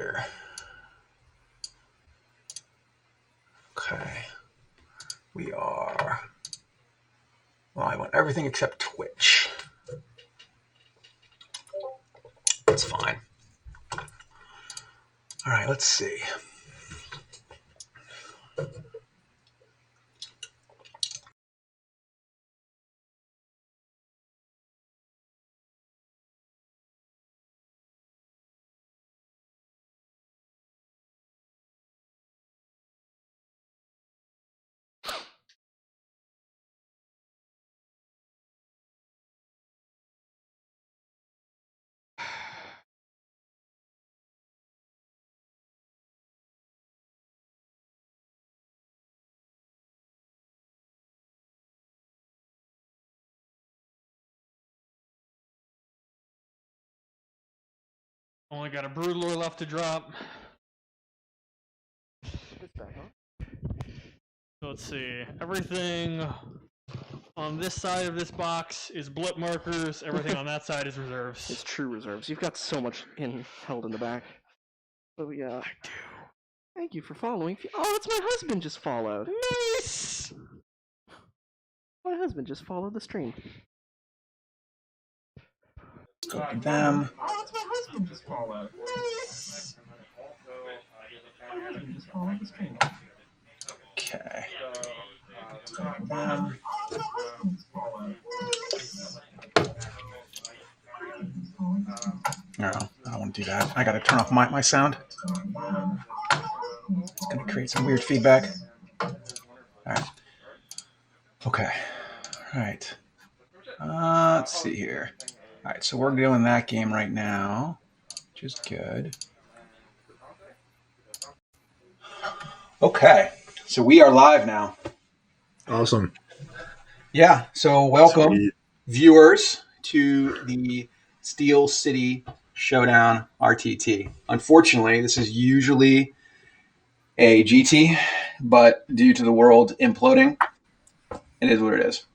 here. Okay. We are live on everything except Twitch. That's fine. All right, let's see. Only got a Broodlord left to drop. So let's see. Everything on this side of this box is blip markers. Everything on that side is reserves. It's true reserves. You've got so much held in the back. So yeah. I do. Thank you for following. Oh, it's my husband just followed. Nice! My husband just followed the stream. Let's go to them. Oh, it's my husband just followed. Nice! My husband just followed the stream. Okay. Let's go to them. No, I don't want to do that. I got to turn off my sound. It's going to create some weird feedback. All right. Okay. All right. Let's see here. All right, so we're doing that game right now, which is good. Okay, so we are live now. Awesome. Yeah, so welcome, Sweet. viewers, to the Steel City Showdown RTT. Unfortunately, this is usually a GT, but due to the world imploding, it is what it is.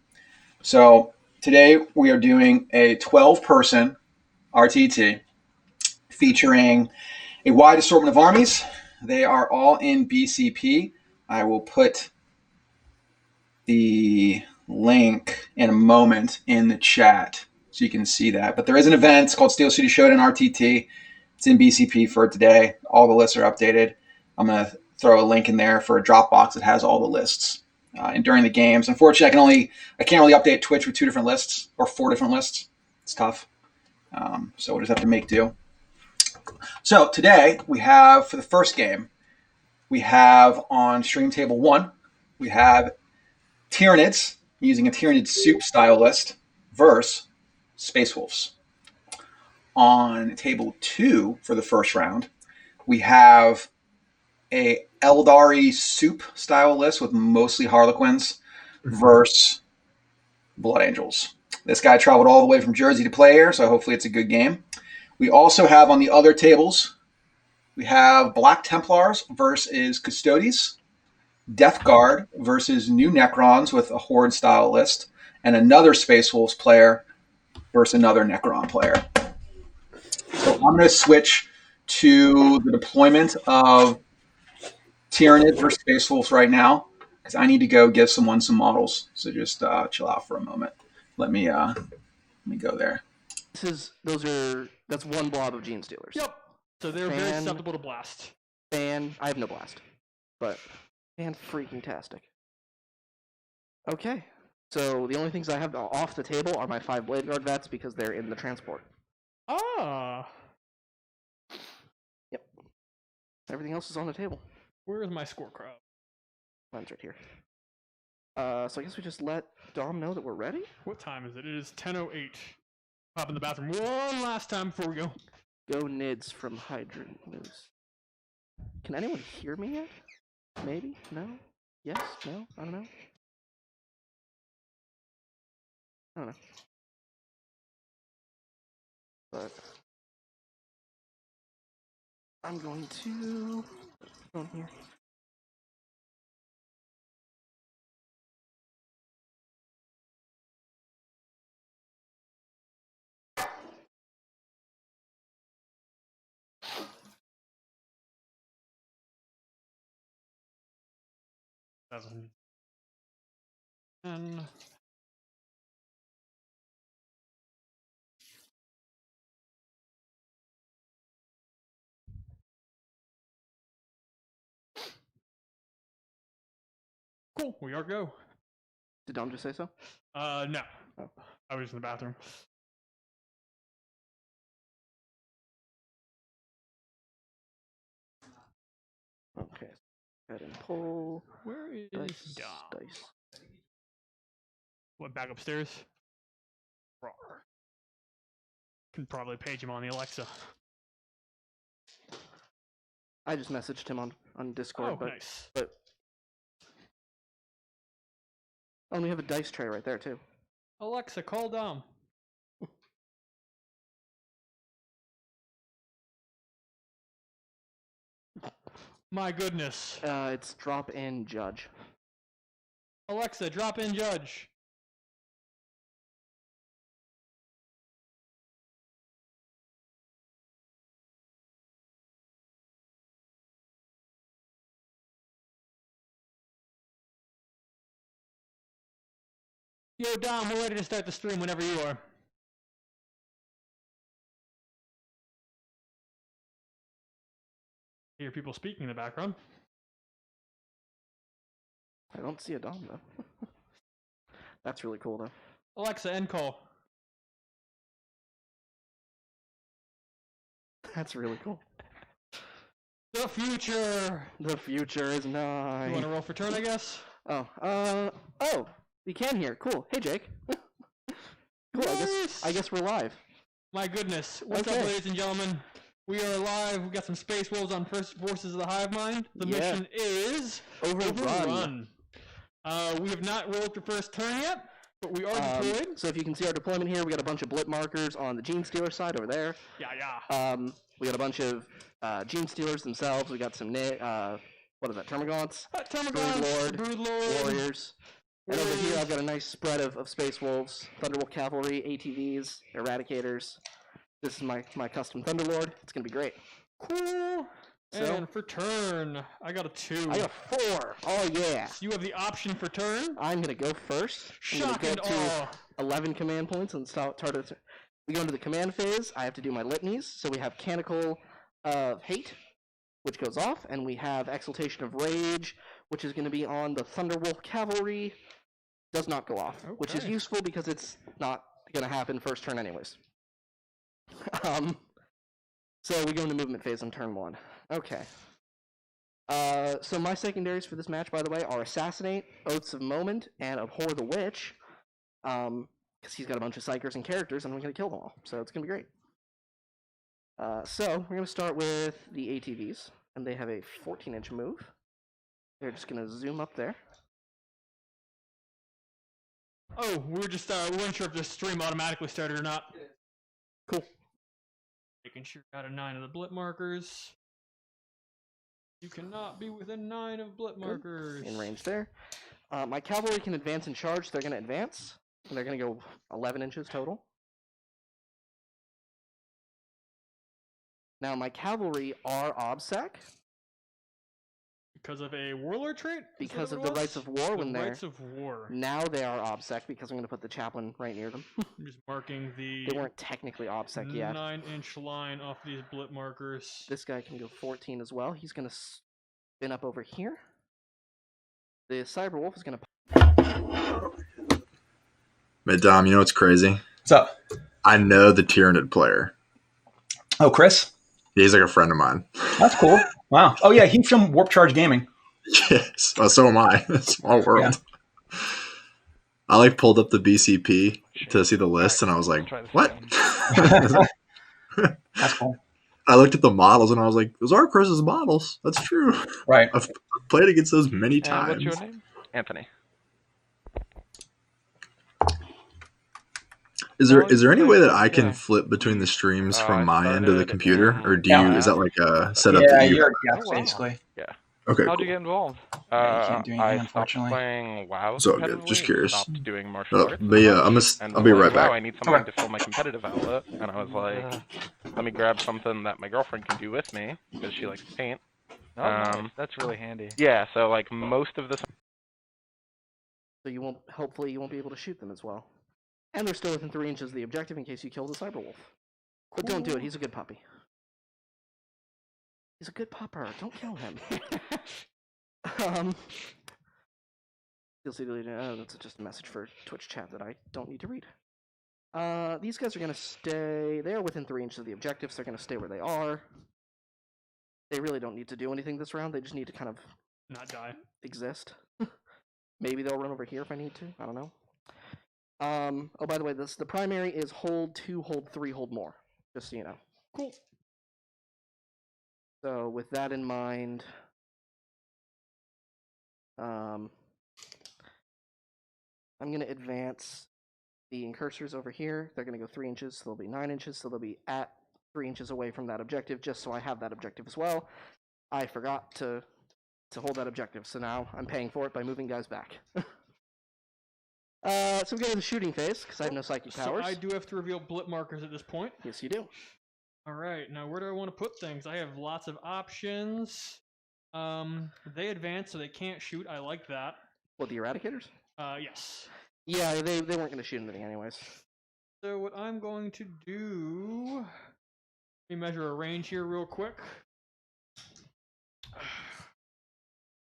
So today we are doing a 12-person RTT featuring a wide assortment of armies. They are all in BCP. I will put the link in a moment in the chat so you can see that. But there is an event. It's called Steel City Showdown RTT. It's in BCP for today. All the lists are updated. I'm going to throw a link in there for a Dropbox that has all the lists. And during the games, unfortunately, I can't really update Twitch with 2 different lists or 4 different lists. It's tough. So we'll just have to make do. So today we have, for the first game, we have on stream table 1, we have Tyranids using a Tyranid soup style list versus Space Wolves. On table 2 for the first round, we have a Eldari soup style list with mostly Harlequins versus Blood Angels. This guy traveled all the way from Jersey to play here, so hopefully it's a good game. We also have on the other tables, we have Black Templars versus Custodes, Death Guard versus New Necrons with a Horde style list, and another Space Wolves player versus another Necron player. So I'm going to switch to the deployment of Tyranid versus Space Wolves right now because I need to go give someone some models. So just chill out for a moment. Let me go there. That's one blob of Gene Stealers. Yep. So they're very susceptible to blast. I have no blast, but freaking tastic. Okay, so the only things I have off the table are my 5 Blade Guard vets because they're in the transport. Ah. Yep. Everything else is on the table. Where is my score crowd? Mine's right here. So I guess we just let Dom know that we're ready? What time is it? It is 10:08. Pop in the bathroom one last time before we go. Go Nids from Hydrant News. Can anyone hear me yet? Maybe? No? Yes? No? I don't know. I don't know. But I'm going to go in here. And cool, we are go. Did Dom just say so? No. Oh. I was in the bathroom. Okay. Go ahead and pull. Where is Dice. Dom? Dice. What, back upstairs? Rawr. Can probably page him on the Alexa. I just messaged him on Discord, Oh, but nice. oh, we have a dice tray right there too. Alexa, call Dom. My goodness. It's drop in Judge. Alexa, drop in Judge. Yo, Dom, we're ready to start the stream whenever you are. Hear people speaking in the background. I don't see a Dom though. That's really cool though. Alexa, end call. That's really cool. The future. The future is nigh. You want to roll for turn, I guess? Oh, we can hear. Cool. Hey, Jake. Cool. Nice. I guess we're live. My goodness. What's up, ladies and gentlemen? We are live. We've got some Space Wolves on First Forces of the Hive Mind. The mission is Overrun. We have not rolled the first turn yet, but we are deployed. So if you can see our deployment here, we got a bunch of blip markers on the Gene Stealer side over there. Yeah. We got a bunch of Gene Stealers themselves. We got some what is that? Termagants. Brood Lord. Warriors. And over here, I've got a nice spread of Space Wolves, Thunderwolf Cavalry, ATVs, Eradicators. This is my custom Thunderlord. It's gonna be great. Cool. So, and for turn, I got a 2. I got 4. Oh yeah. So you have the option for turn. I'm gonna go first. Shock and awe. 11 command points and start. We go into the command phase. I have to do my litanies. So we have Canticle of Hate, which goes off, and we have Exaltation of Rage, which is going to be on the Thunderwolf Cavalry. Does not go off, which is useful because it's not going to happen first turn anyways. So we go into movement phase on turn 1. Okay. So my secondaries for this match, by the way, are Assassinate, Oaths of Moment, and Abhor the Witch. Because he's got a bunch of psychers and characters, and I'm going to kill them all. So it's going to be great. So we're going to start with the ATVs, and they have a 14-inch move. They're just going to zoom up there. Oh, we weren't sure if the stream automatically started or not. Cool. Making sure you got a 9 of the blip markers. You cannot be within 9 of blip markers. In range there. My cavalry can advance and charge. They're going to advance. And they're going to go 11 inches total. Now, my cavalry are OBSEC. Because of a warlord trait? Because of the Rights of War when they're... Rights of War. Now they are OBSEC because I'm going to put the chaplain right near them. I'm just marking the... They weren't technically OBSEC yet. 9-inch line off these blip markers. This guy can go 14 as well. He's going to spin up over here. The Cyberwolf is going to... Hey, Dom, you know what's crazy? What's up? I know the Tyranid player. Oh, Chris? He's like a friend of mine. That's cool. Wow. Oh, yeah, he's from Warp Charge Gaming. Yes. Oh, so am I. Small world. Yeah. I like pulled up the BCP to see the list, and I was like, what? That's cool. I looked at the models, and I was like, those are Chris's models. That's true. Right. I've played against those many times. What's your name? Anthony. Is there any way that I can flip between the streams from my end to the computer, or do you? Is that like a setup? Yeah, that you... you're a guest, basically. Yeah. Okay. How'd you get involved? Yeah, you can't do anything, I stopped unfortunately. playing WoW. So good. Just curious. Stopped doing martial arts. But yeah, I'll be right back. I need something to fill my competitive outlet, and I was like, let me grab something that my girlfriend can do with me because she likes to paint. Nice. That's really handy. Yeah. So like most of the So hopefully you won't be able to shoot them as well. And they're still within 3 inches of the objective in case you kill the cyberwolf. But don't do it. He's a good puppy. He's a good pupper. Don't kill him. That's just a message for Twitch chat that I don't need to read. These guys are going to stay... They are within 3 inches of the objective, so they're going to stay where they are. They really don't need to do anything this round. They just need to kind of... Not die. Exist. Maybe they'll run over here if I need to. I don't know. Oh, by the way, the primary is hold 2, hold 3, hold more. Just so you know. Cool. So with that in mind, I'm going to advance the incursors over here. They're going to go 3 inches, so they'll be 9 inches, so they'll be at 3 inches away from that objective, just so I have that objective as well. I forgot to hold that objective, so now I'm paying for it by moving guys back. So we go to the shooting phase, because I have no psychic powers. So I do have to reveal blip markers at this point. Yes, you do. Alright, now where do I want to put things? I have lots of options. They advance, so they can't shoot. I like that. What, the Eradicators? Yes. Yeah, they weren't going to shoot anything anyways. So what I'm going to do... Let me measure a range here real quick.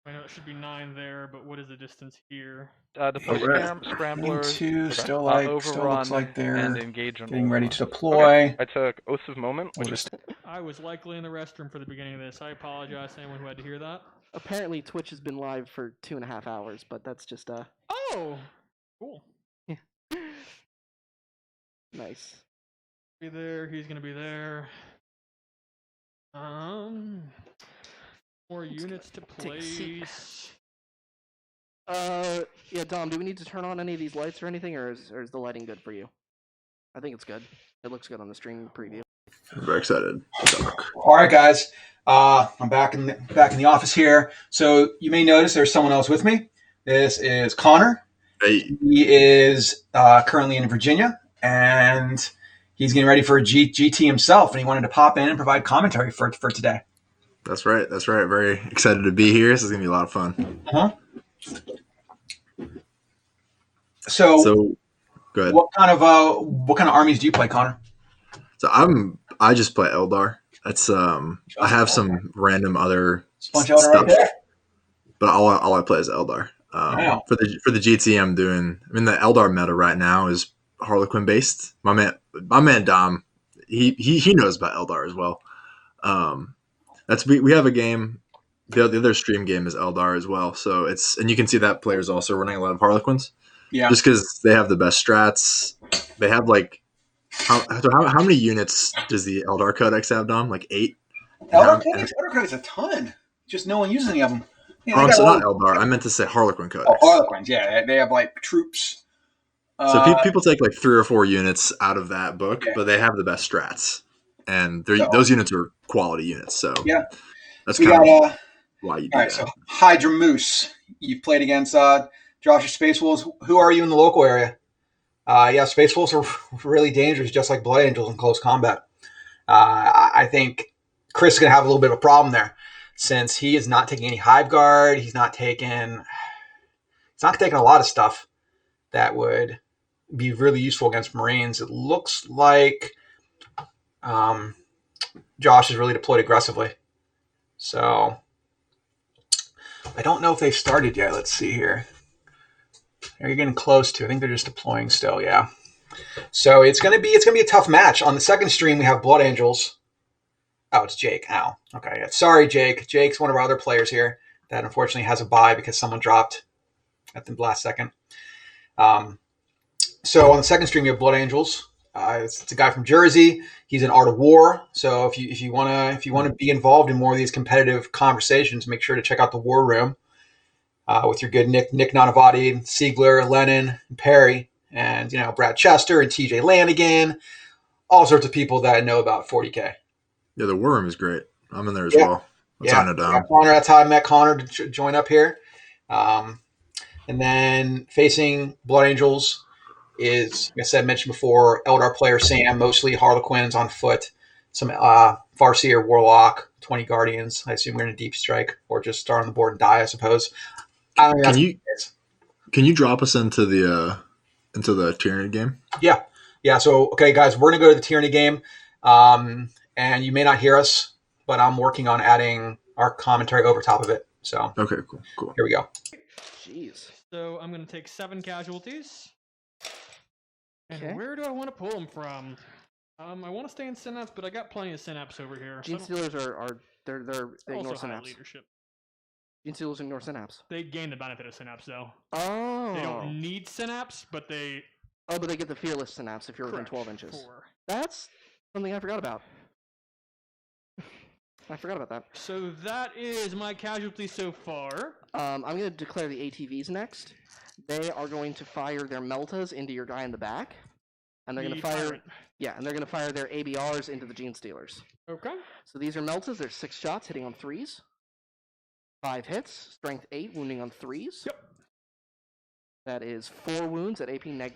I know it should be 9 there, but what is the distance here? The push scramblers, still looks like they're and engage getting ready to deploy. Okay. I took Oaths of Moment, which is... I was likely in the restroom for the beginning of this. I apologize to anyone who had to hear that. Apparently Twitch has been live for 2.5 hours, but that's just Oh! Cool. Nice. Be there, he's gonna be there. More units to place. Yeah, Dom, do we need to turn on any of these lights or anything, or is the lighting good for you? I think it's good. It looks good on the stream preview. I'm very excited. All right, guys. I'm back in the office here. So you may notice there's someone else with me. This is Connor. Hey. He is currently in Virginia, and he's getting ready for a GT himself, and he wanted to pop in and provide commentary for today. That's right. Very excited to be here. This is going to be a lot of fun. Uh-huh. So go ahead. What kind of armies do you play, Connor? So I just play Eldar. That's I have some random other Sponge Eldar stuff, right there. but all I play is Eldar. Wow. For the GT, I'm doing. I mean, the Eldar meta right now is Harlequin based. My man Dom, he knows about Eldar as well. We have a game. The other stream game is Eldar as well. So and you can see that players also running a lot of Harlequins. Yeah. Just because they have the best strats. They have like how many units does the Eldar Codex have, Dom? Like 8? Eldar Codex a ton. Just no one uses any of them. Yeah, so not Eldar. I meant to say Harlequin Codex. Oh, Harlequins, yeah. They have like troops. So people take like 3 or 4 units out of that book, but they have the best strats. And those units are quality units. So yeah. That's kind of why you do all right, that. So Hydra Moose. You've played against Josh's Space Wolves. Who are you in the local area? Space Wolves are really dangerous, just like Blood Angels in close combat. I think Chris is going to have a little bit of a problem there, since he is not taking any Hive Guard. He's not taking a lot of stuff that would be really useful against Marines. It looks like Josh is really deployed aggressively. So I don't know if they've started yet. Let's see here. They're getting close to. I think they're just deploying still. Yeah. So it's gonna be a tough match. On the second stream, we have Blood Angels. Oh, it's Jake. Ow. Okay. Yeah. Sorry, Jake. Jake's one of our other players here that unfortunately has a bye because someone dropped at the last second. So on the second stream, you have Blood Angels. It's a guy from Jersey. He's in Art of War. So if you wanna be involved in more of these competitive conversations, make sure to check out the War Room with your good Nick Nanavati, Siegler, Lennon, and Perry, and Brad Chester and TJ Lanigan, all sorts of people that know about 40K. Yeah, the War Room is great. I'm in there as well. Connor, that's how I met Connor to join up here. And then facing Blood Angels is, like I said, mentioned before, Eldar player Sam, mostly Harlequins on foot, some Farseer Warlock, 20 Guardians. I assume we're in a deep strike or just start on the board and die, I suppose. Can you drop us into the Tyranny game? Yeah. So, okay, guys, we're going to go to the Tyranny game. And you may not hear us, but I'm working on adding our commentary over top of it. So, Okay, cool. Here we go. Jeez. So I'm going to take 7 casualties. And Okay. where do I want to pull them from? I want to stay in synapse, but I got plenty of synapse over here. Gene Stealers they ignore also high synapse. leadership. Gene Stealers ignore synapse. They gain the benefit of synapse, though. Oh. They don't need synapse, but they... Oh, but they get the fearless synapse if you're within 12 inches. That's something I forgot about. I forgot about that. So that is my casualty so far. I'm going to declare the ATVs next. They are going to fire their meltas into your guy in the back, and they're going to fire. Tyrant. Yeah, and they're going to fire their ABRs into the Gene Stealers. Okay. So these are meltas. There's 6 shots hitting on 3s. 5 hits, strength 8, wounding on 3s. Yep. That is 4 wounds at AP neg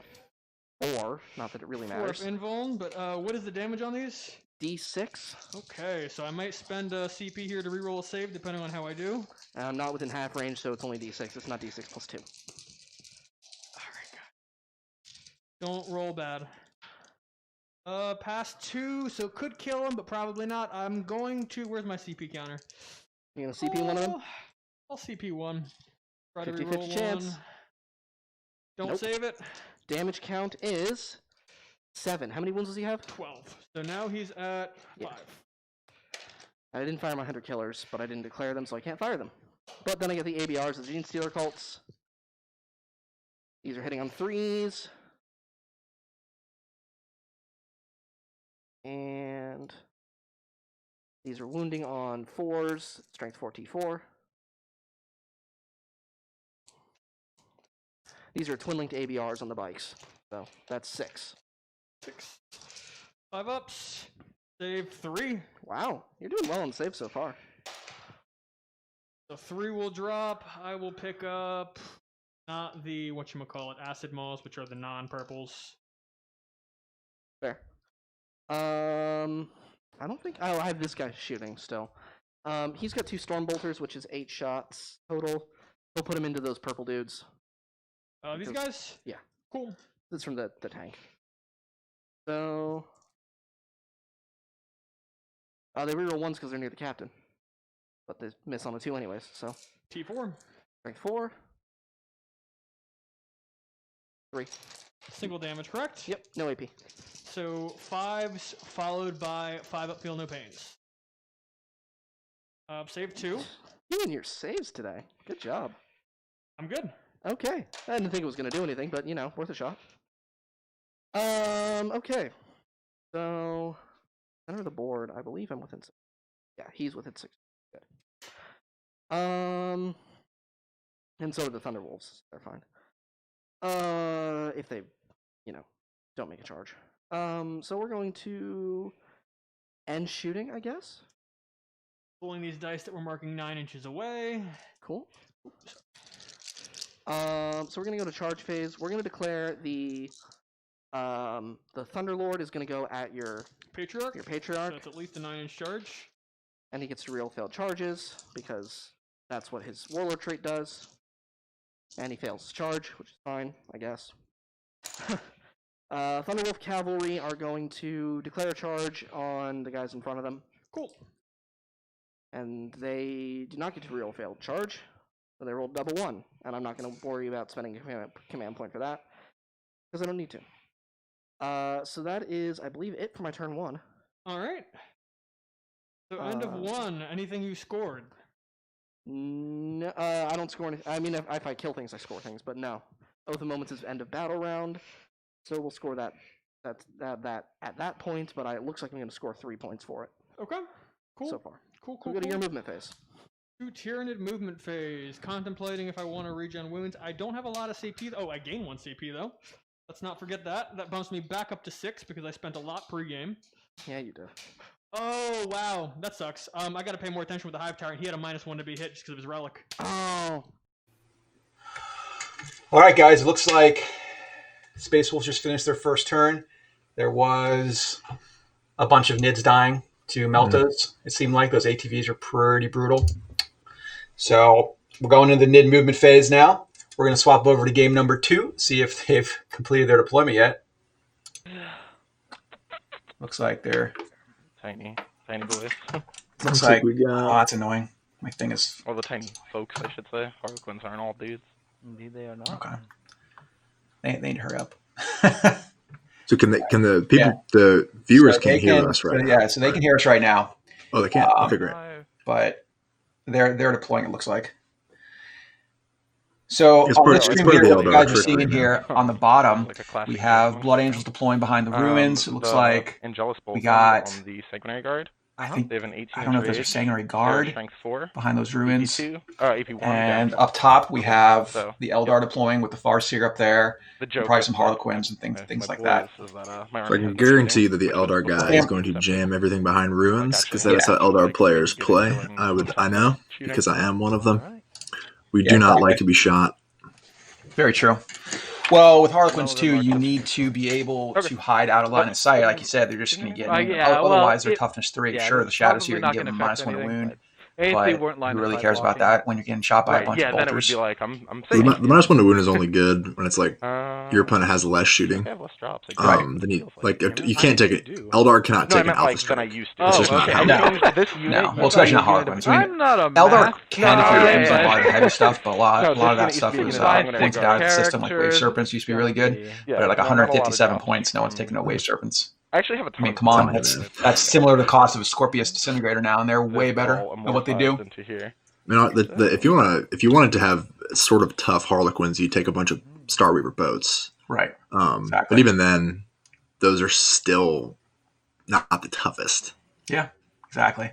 4. Not that it really 4 matters. invuln, but what is the damage on these? D6. Okay, so I might spend a CP here to reroll a save, depending on how I do. I'm not within half range, so it's only D6. It's not D6 plus 2. Alright, don't roll bad. Past 2, so could kill him, but probably not. I'm going to... Where's my CP counter? You gonna CP one of them? I'll CP 1. Try to 50-50 reroll chance. 1. Don't Nope. save it. Damage count is 7. How many wounds does he have? 12. So now he's at 5. Yeah. I didn't fire my 100 killers, but I didn't declare them, so I can't fire them. But then I get the ABRs, the Gene Stealer cults. These are hitting on 3s. And these are wounding on 4s, strength 4T4. These are twin-linked ABRs on the bikes, so that's 6. 6. 5 ups. Save 3. Wow, you're doing well on save so far. So 3 will drop. I will pick up not the whatchamacallit, acid malls, which are the non-purples. Fair. I don't think... Oh, I have this guy shooting still. He's got 2 storm bolters, which is 8 shots total. He'll put him into those purple dudes. These guys? Yeah. Cool. This is from the tank. So... they reroll 1s because they're near the captain. But they miss on the 2 anyways, so... T4. Strength 4. 3. Single damage, correct? Yep, no AP. So 5s followed by 5 up, feel no pains. Save 2. You and your saves today. Good job. I'm good. Okay. I didn't think it was going to do anything, but, you know, worth a shot. Okay. So, center of the board, I believe I'm within 6. Yeah, he's within 6. Good. And so are the Thunderwolves. They're fine. If they, you know, don't make a charge. So we're going to end shooting, I guess. Pulling these dice that we're marking 9 inches away. Cool. So we're gonna go to charge phase. We're gonna declare the Thunderlord is gonna go at your Patriarch. Your Patriarch. So that's at least a 9-inch charge. And he gets to reroll failed charges because that's what his Warlord trait does. And he fails his charge, which is fine, I guess. Thunderwolf Cavalry are going to declare a charge on the guys in front of them. Cool. And they do not get to reroll failed charge. So they rolled double 1. And I'm not going to worry about spending a command point for that. Because I don't need to. So that is, I believe, it for my turn 1. Alright. So end of 1, anything you scored? No, I don't score anything. I mean, if I kill things, I score things, but no. Oath of Moments is end of battle round, so we'll score that at that point, but it looks like I'm going to score 3 points for it. Okay, cool. So far. Cool. We'll go to your movement phase. 2 Tyrannid movement phase. Contemplating if I want to regen wounds. I don't have a lot of CP. Oh, I gain 1 CP, though. Let's not forget that. That bumps me back up to 6 because I spent a lot pre-game. Yeah, you do. Oh, wow. That sucks. I got to pay more attention with the Hive Tyrant. He had a -1 to be hit just because of his relic. Oh. All right, guys. It looks like Space Wolves just finished their first turn. There was a bunch of Nids dying to Meltas. It seemed like those ATVs are pretty brutal. So we're going into the Nid movement phase now. We're going to swap over to game number 2, see if they've completed their deployment yet. Looks like they're Tiny boys. Looks like we got. oh, that's annoying. My thing is Or the tiny folks, I should say. Harlequins aren't all dudes. Indeed, they are not. okay. They need to hurry up. So can the people, the viewers So can't hear us right now? Yeah, so they can hear us right now. Oh, they can't. Okay, great. But they're deploying. It looks like. So It's on part- the it's screen part of here, the what you Eldar guys are trickery, seeing man. here on the bottom, Like a classic we have game. Blood Angels deploying behind the ruins. It looks the like Angelus Bolts we got- on the Sanguinary Guard. I think They have an 18 I don't know if there's a rage, Sanguinary terror Guard strength 4, behind those ruins. AP2, AP1, And yeah. up top we have So, the Eldar deploying with the Farseer up there. The And joke probably with some my- Harlequins and my things like boys that. is my So I army can has been guarantee cheating, that the which Eldar was guy Yeah. is going to jam everything behind ruins because Like, that's how Eldar like, players getting play. killing I know shooting. because I am one of them. Alright. We Yeah, do not exactly. like to be shot. Very true. Well, with Harlequins No, too, they're you more need to be able Okay. to hide out of line of sight. Like you said, they're just going to get. yeah, well, otherwise, they're it- toughness 3. Yeah, Sure, that's the shadows probably here not can give gonna them affect -1 to anything, wound. but if they But weren't line who of really sight cares about blocking, that when you're getting shot by a bunch yeah, of then it would bolters? be like, I'm The, safe. the minus one to wound is only good when it's like your opponent has less shooting. I have less drops. I guess. Then you Feels like damn you it. can't take it. do. Eldar cannot No, I take an meant alpha like than I strike. used to. It's just not okay. how it No. Changed to this unit. No, you well, thought especially you not were Harlequins. gonna I be- mean, I'm not a Eldar math can if guy, you're using a but- lot of the heavy stuff, but a lot No, of this that unit used stuff to be was a unit pointed out of the system. Like characters. Wave Serpents used to be really good, Yeah, but at like not a lot of 157 drops points, no one's from- taking no Wave Serpents. I actually have a ton I mean, of come on, drops. that's similar to the cost of a Scorpius Disintegrator now, and they're This way is better all at what they do. amorphized into here. If you wanted to have sort of tough Harlequins, you take a bunch of Star Weaver boats. Right. But Exactly. even then, those are still not the toughest. Yeah, exactly.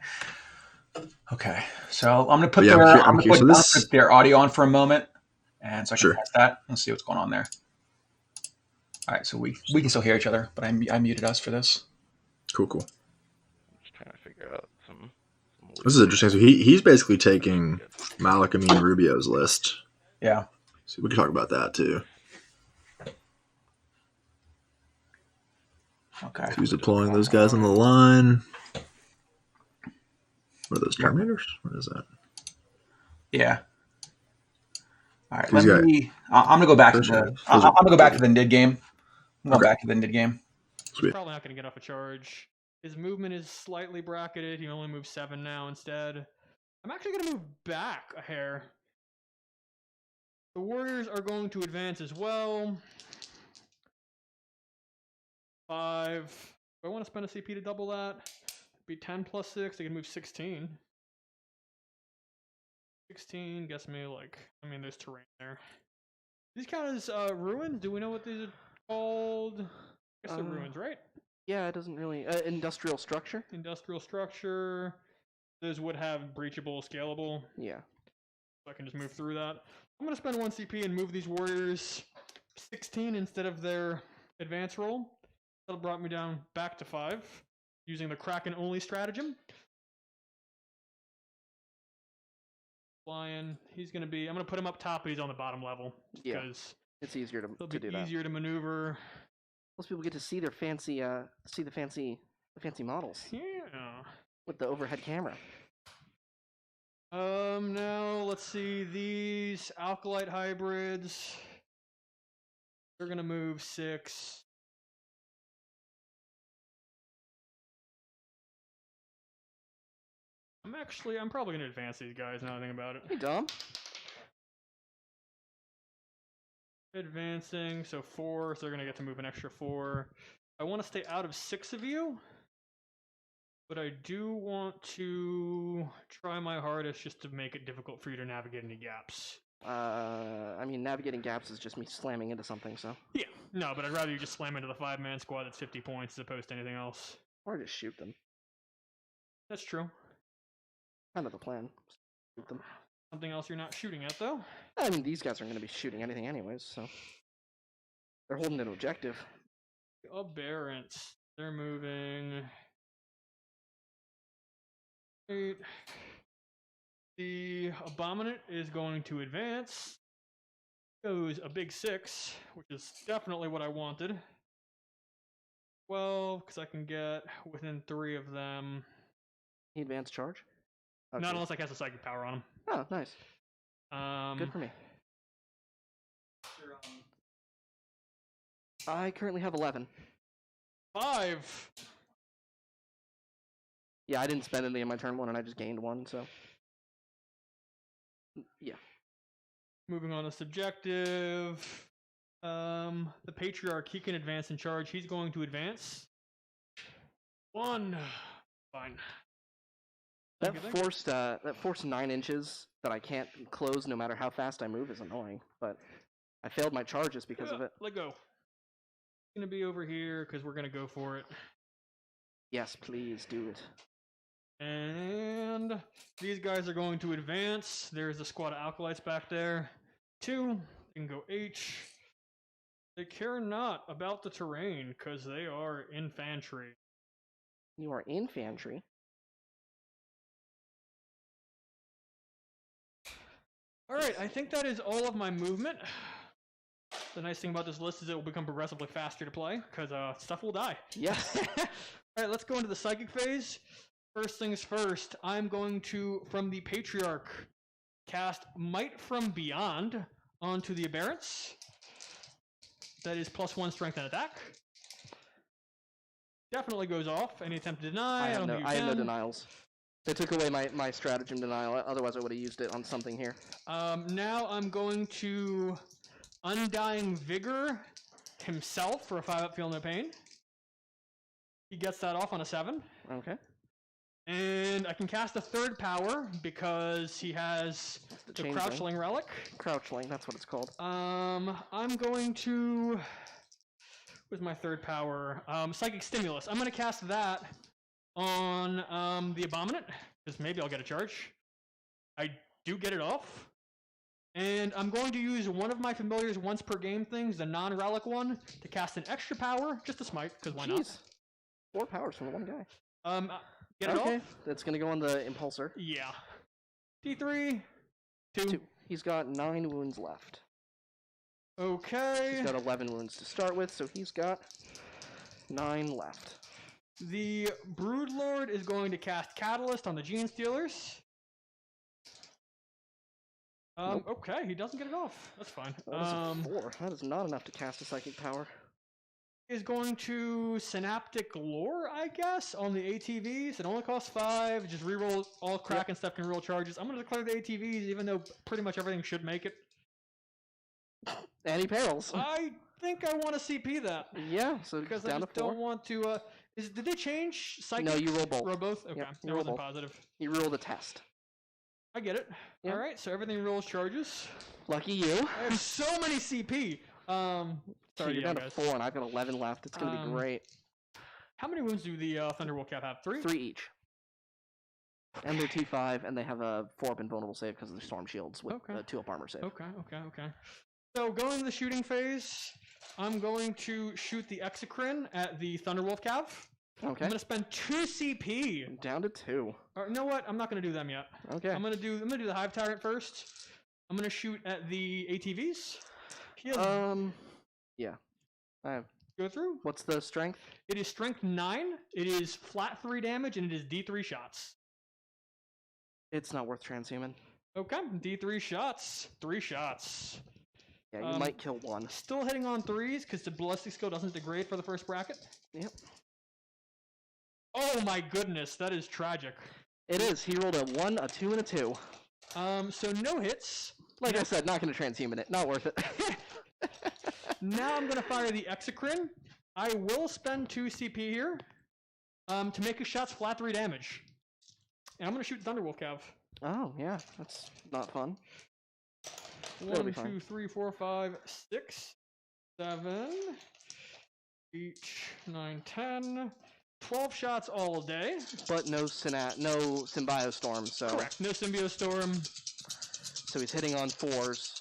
Okay, so I'm gonna put But yeah, their I'm I'm gonna curious. put, So I'm this- gonna put their audio on for a moment, and so I can Sure. test that and see what's going on there. All right, so we can still hear each other, but I muted us for this. Cool. Just trying to figure out some This is interesting. So he's basically taking Malik Amin Rubio's list. Yeah. So we can talk about that too. Okay. So he's deploying those guys on the line. What are those Terminators? What is that? Yeah. All right. Who's got- I'm gonna go back to First the. one. I'm gonna go back to the Nid game. I'm going Okay. back to the Nid game. Sweet. Probably not going to get off a charge. His movement is slightly bracketed. He only moves 7 now instead. I'm actually going to move back a hair. The Warriors are going to advance as well. 5. Do I want to spend a CP to double that? Be 10 plus 6. They can move 16. 16 gets me like, I mean, there's terrain there. These count as ruins? Do we know what these are called? I guess they're ruins, right? Yeah, it doesn't really industrial structure. Industrial structure. Those would have breachable, scalable. Yeah. So I can just move through that. I'm going to spend 1 CP and move these warriors 16 instead of their advance roll. That'll brought me down back to 5 using the Kraken only stratagem. Lion, he's going to be, I'm going to put him up top, but he's on the bottom level. Yeah. Because It's easier to it'll do be that. easier to maneuver. Most people get to see their fancy, the fancy models Yeah. with the overhead camera. Now let's see these alkalite hybrids. They're gonna move 6. I'm probably gonna advance these guys now that I think about it. Hey, Dom. Advancing, so 4, so they're gonna get to move an extra 4. I want to stay out of 6 of you, but I do want to try my hardest just to make it difficult for you to navigate any gaps. I mean, navigating gaps is just me slamming into something, so. Yeah, no, but I'd rather you just slam into the 5-man squad that's 50 points as opposed to anything else. Or just shoot them. That's true. Kind of the plan. Shoot them. Something else you're not shooting at, though? I mean, these guys aren't going to be shooting anything anyways, so. They're holding an objective. Aberrants. They're moving. 8. The Abominant is going to advance. Goes a big 6, which is definitely what I wanted. 12, because I can get within 3 of them. He advanced charge? Not unless I cast a psychic power on him. Oh, nice. Um, Good for me. I currently have 11. 5. Yeah, I didn't spend any in my turn 1, and I just gained 1, so... Yeah. Moving on to subjective. The Patriarch, he can advance in charge. He's going to advance. 1. Fine. That forced 9 inches that I can't close no matter how fast I move is annoying, but I failed my charges because of it. Let go. It's going to be over here because we're going to go for it. Yes, please do it. And these guys are going to advance. There's a squad of Alkalites back there. 2. They can go H. They care not about the terrain because they are infantry. You are infantry? Alright, I think that is all of my movement. The nice thing about this list is it will become progressively faster to play, because stuff will die. Yes. Alright, let's go into the Psychic phase. First things first, I'm going to, from the Patriarch, cast Might from Beyond onto the Aberrants. That is +1 strength and attack. Definitely goes off. Any attempt to deny, I have no denials. They took away my stratagem denial, otherwise I would have used it on something here. Now I'm going to Undying Vigor himself for a 5-up Feel No Pain. He gets that off on a 7. Okay. And I can cast a 3rd power because he has the Crouchling Relic. Crouchling, that's what it's called. I'm going to... Where's my 3rd power? Psychic Stimulus. I'm going to cast that on the Abominant, because maybe I'll get a charge. I do get it off. And I'm going to use one of my familiars once per game things, the non-relic one, to cast an extra power, just to smite, because why not? 4 powers from one guy. Get it off? That's going to go on the Impulsor. Yeah. D3. 2. He's got 9 wounds left. Okay. He's got 11 wounds to start with, so he's got 9 left. The Broodlord is going to cast Catalyst on the Gene Stealers. Nope. Okay, he doesn't get it off. That's fine. That is a 4. That is not enough to cast a psychic power. Is going to Synaptic Lore, I guess, on the ATVs. It only costs 5. Just reroll all Kraken stuff can roll charges. I'm going to declare the ATVs, even though pretty much everything should make it. Any perils? I think I want to CP that. Yeah, so because down I to 4. don't want to. Did they change Psychic? No, you roll both. Roll both? Okay, Yep, I wasn't positive. You roll the test. I get it. Yeah. Alright, so everything rolls charges. Lucky you. I have so many CP. Sorry, you're down to 4, and I've got 11 left. It's gonna be great. How many wounds do the Thunderwolf Cap have? 3? 3 each. And they're T5, and they have a 4-up invulnerable save because of their storm shields with a 2-up armor save. Okay. So going to the shooting phase, I'm going to shoot the Exocrine at the Thunderwolf Cav. Okay. I'm gonna spend 2 CP. Down to 2. Or, you know what? I'm not gonna do them yet. Okay. I'm gonna do the Hive Tyrant first. I'm gonna shoot at the ATVs. Yeah. Go through. What's the strength? It is strength 9. It is flat 3 damage, and it is D3 shots. It's not worth transhuman. Okay, D3 shots. 3 shots. Yeah, you might kill 1. Still hitting on 3s because the ballistic skill doesn't degrade for the first bracket. Yep. Oh my goodness, that is tragic. It is. He rolled a 1, a 2, and a 2. So no hits. Like I said, not going to transhuman it. Not worth it. Now I'm going to fire the Exocrine. I will spend 2 CP here to make his shots flat 3 damage. And I'm going to shoot Thunderwolf Cav. Oh, yeah. That's not fun. 1, 2, 3, 4, 5, 6, 7, 8, 9, 10, 12 shots all day. But no Symbiostorm, so... Correct. No Symbiostorm. So he's hitting on 4s.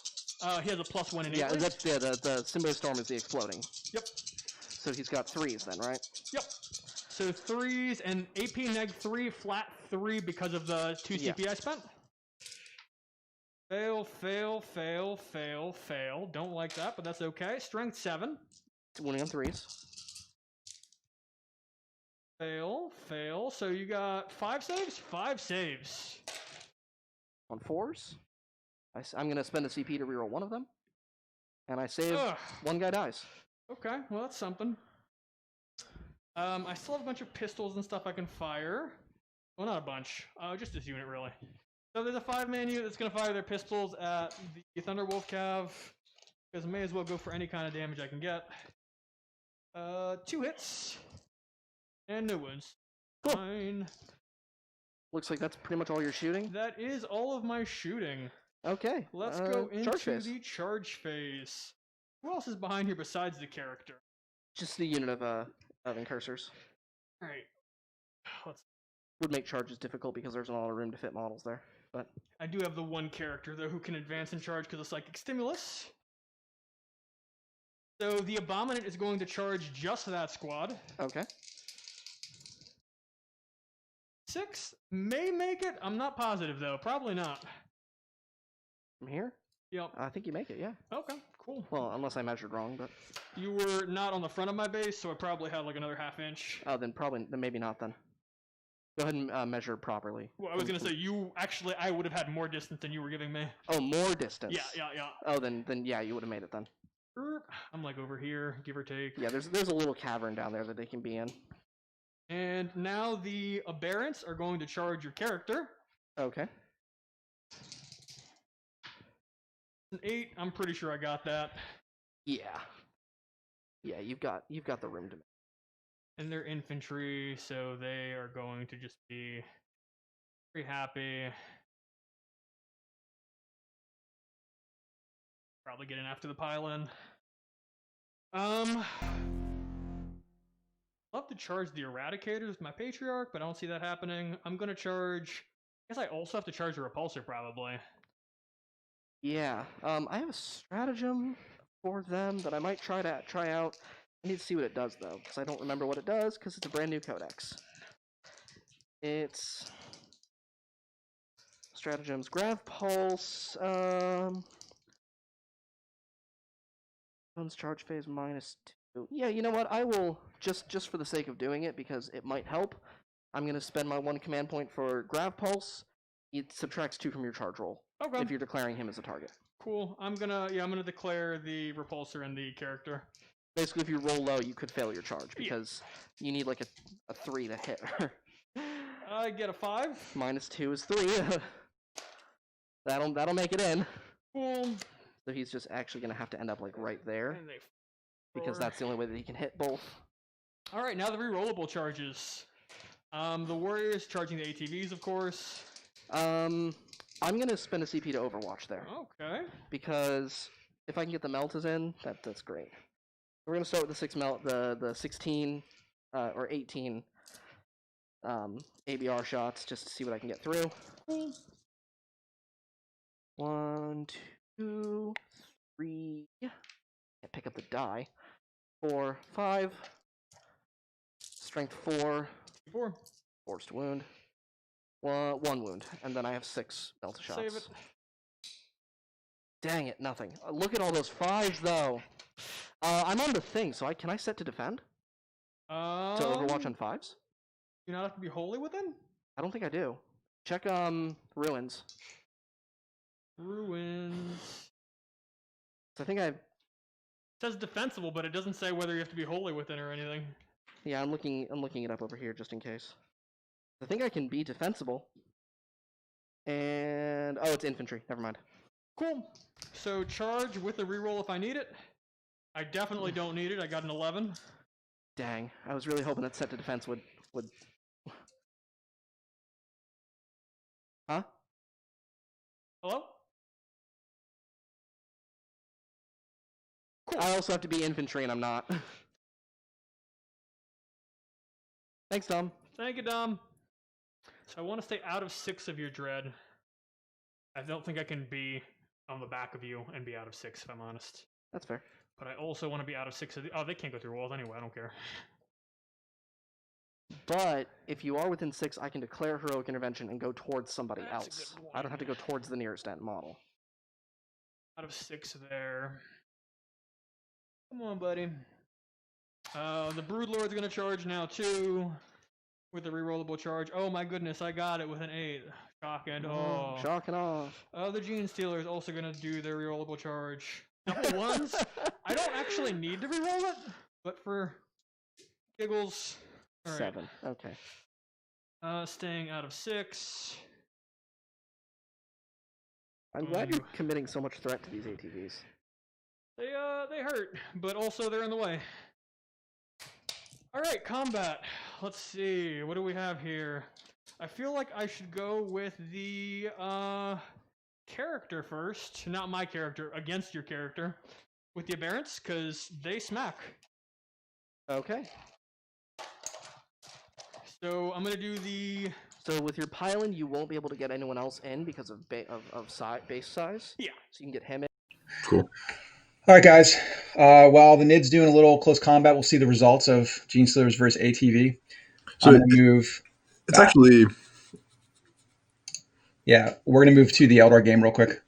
He has a +1 in Yeah, the Symbiostorm is the exploding. Yep. So he's got 3s then, right? Yep. So 3s and AP neg 3, flat 3 because of the 2 CP I spent. Fail, fail, fail, fail, fail. Don't like that, but that's okay. Strength 7. It's winning on 3s. Fail, fail. So you got 5 saves? 5 saves. On 4s? I'm going to spend a CP to reroll one of them. And I saved one guy dies. Okay, well that's something. I still have a bunch of pistols and stuff I can fire. Well, not a bunch. Just this unit, really. So there's a 5-man unit that's going to fire their pistols at the Thunderwolf Cav. Because I may as well go for any kind of damage I can get. 2 hits. And no wounds. Cool. Fine. Looks like that's pretty much all you're shooting. That is all of my shooting. Okay. Let's go into phase. the charge phase. Who else is behind here besides the character? Just the unit of incursors. Alright. Would make charges difficult because there's not a lot of room to fit models there. But I do have the one character, though, who can advance in charge because of Psychic Stimulus. So the Abominant is going to charge just that squad. Okay. 6 may make it. I'm not positive, though. Probably not. From here? Yep. I think you make it, yeah. Okay, cool. Well, unless I measured wrong, but... You were not on the front of my base, so I probably had like another half-inch. Oh, then maybe not then. Go ahead and measure properly. Well, I was going to say, I would have had more distance than you were giving me. Oh, more distance? Yeah. Oh, then yeah, you would have made it then. I'm like over here, give or take. Yeah, there's a little cavern down there that they can be in. And now the Aberrants are going to charge your character. Okay. An 8, I'm pretty sure I got that. Yeah. Yeah, you've got the room to make. And they're infantry, so they are going to just be very happy. Probably getting after the pylon. Love to charge the Eradicators with my Patriarch, but I don't see that happening. I'm gonna charge. I guess I also have to charge the Repulsor, probably. Yeah. I have a stratagem for them that I might try out. I need to see what it does though, because I don't remember what it does, because it's a brand new codex. It's stratagems, Grav Pulse, charge phase -2. Yeah, you know what? I will just for the sake of doing it, because it might help. I'm gonna spend my 1 command point for Grav Pulse. It subtracts 2 from your charge roll. Okay. If you're declaring him as a target. Cool. I'm gonna declare the Repulsor and the character. Basically, if you roll low, you could fail your charge because you need like a 3 to hit her. I get a 5. -2 is 3. that'll make it in. Cool. So he's just actually gonna have to end up like right there, because that's the only way that he can hit both. All right, now the rerollable charges. The Warriors charging the ATVs, of course. I'm gonna spend a CP to Overwatch there. Okay. Because if I can get the Meltas in, that's great. We're gonna start with the 16 or 18 ABR shots just to see what I can get through. 1, 2, 3. Can't pick up the die. 4, 5. Strength 4. 4. Forced wound. 1 wound, and then I have 6 Melta shots. Save it. Dang it, nothing. Look at all those 5s though. I'm on the thing, so can I set to defend? To Overwatch on 5s? You not have to be holy within? I don't think I do. Check ruins. Ruins. So I think It says defensible, but it doesn't say whether you have to be holy within or anything. Yeah, I'm looking it up over here just in case. I think I can be defensible. And it's infantry. Never mind. Cool. So charge with a reroll if I need it. I definitely don't need it. I got an 11. Dang. I was really hoping that set to defense would... Huh? Hello? Cool. I also have to be infantry, and I'm not. Thanks, Dom. Thank you, Dom. So I want to stay out of 6 of your dread. I don't think I can be on the back of you and be out of 6, if I'm honest. That's fair. But I also want to be out of 6 of the... Oh, they can't go through walls anyway, I don't care. But if you are within 6, I can declare heroic intervention and go towards somebody else. I don't have to go towards the nearest end model. Out of 6 there. Come on, buddy. The Broodlord's going to charge now, too. With the rerollable charge. Oh my goodness, I got it with an 8. Shock and Shock and off. The Gene Stealer is also going to do their rerollable charge. Double ones. I don't actually need to reroll it, but for giggles. All right. 7. Okay. Staying out of 6. I'm glad you're committing so much threat to these ATVs. They hurt, but also they're in the way. All right, combat. Let's see. What do we have here? I feel like I should go with the character first, not my character, against your character, with the aberrants, because they smack. Okay. So I'm gonna do the. So with your pylon, you won't be able to get anyone else in because of base size. Yeah. So you can get him in. Cool. All right, guys. While the NID's doing a little close combat, we'll see the results of Gene Stealers versus ATV. So I'm going to move. It's actually. Yeah, we're going to move to the Eldar game real quick.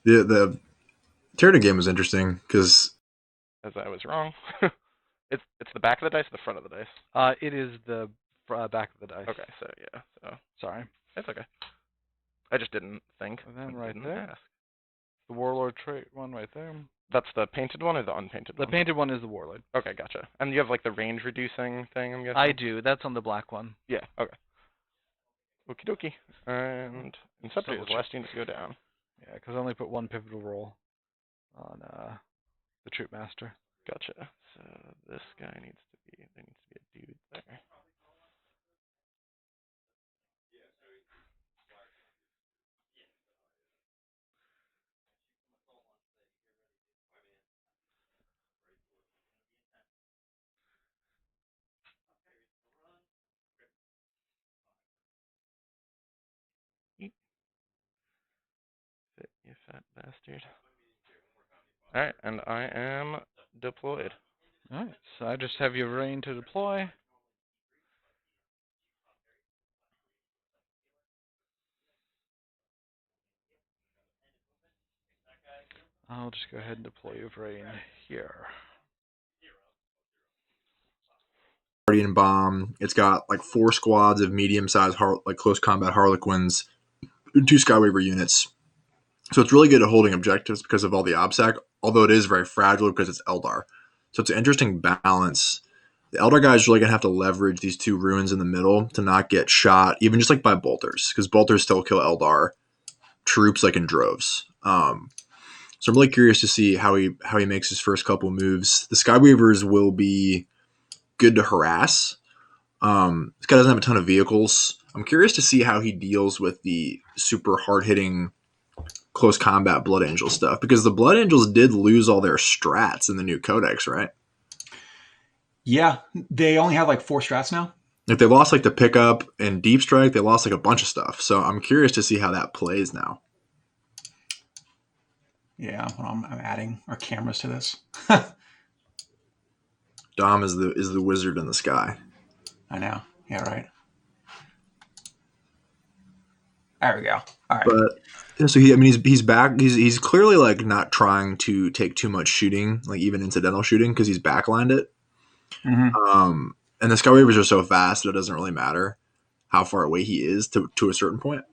The Tyranid game was interesting because. As I was wrong. It's the back of the dice or the front of the dice? It is the back of the dice. Okay, so yeah. So Sorry. it's okay. I just didn't think. And then I right didn't there. ask. The Warlord trait one right there. That's the painted one or the unpainted The one? painted one is the Warlord. Okay, gotcha. And you have like the range reducing thing, I'm guessing? I do. That's on the black one. Yeah, okay. Okie dokie. And Inceptor is the last unit to go down. Yeah, because I only put one pivotal roll on the Troop Master. Gotcha. So this guy there needs to be a dude there. Fit, you fat bastard. Alright, and I am deployed. Alright, so I just have your rain to deploy. I'll just go ahead and deploy your rain here. Guardian Bomb. It's got like 4 squads of medium-sized, like close combat Harlequins, 2 Skywaver units. So it's really good at holding objectives because of all the OBSAC, although it is very fragile because it's Eldar. So it's an interesting balance. The Eldar guys are really going to have to leverage these 2 ruins in the middle to not get shot, even just like by bolters, because bolters still kill Eldar troops like in droves. So I'm really curious to see how he makes his first couple moves. The Skywavers will be good to harass. This guy doesn't have a ton of vehicles. I'm curious to see how he deals with the super hard-hitting close combat Blood Angel stuff, because the Blood Angels did lose all their strats in the new codex, right? Yeah, they only have like 4 strats now. If they lost like the pickup and deep strike, they lost like a bunch of stuff. So I'm curious to see how that plays now. Yeah, well, I'm adding our cameras to this. Dom is the wizard in the sky. I know. Yeah, right. There we go. All right. But yeah, so he's back. He's clearly like not trying to take too much shooting, like even incidental shooting, because he's backlined it. Mm-hmm. And the Skywavers are so fast that it doesn't really matter how far away he is to a certain point.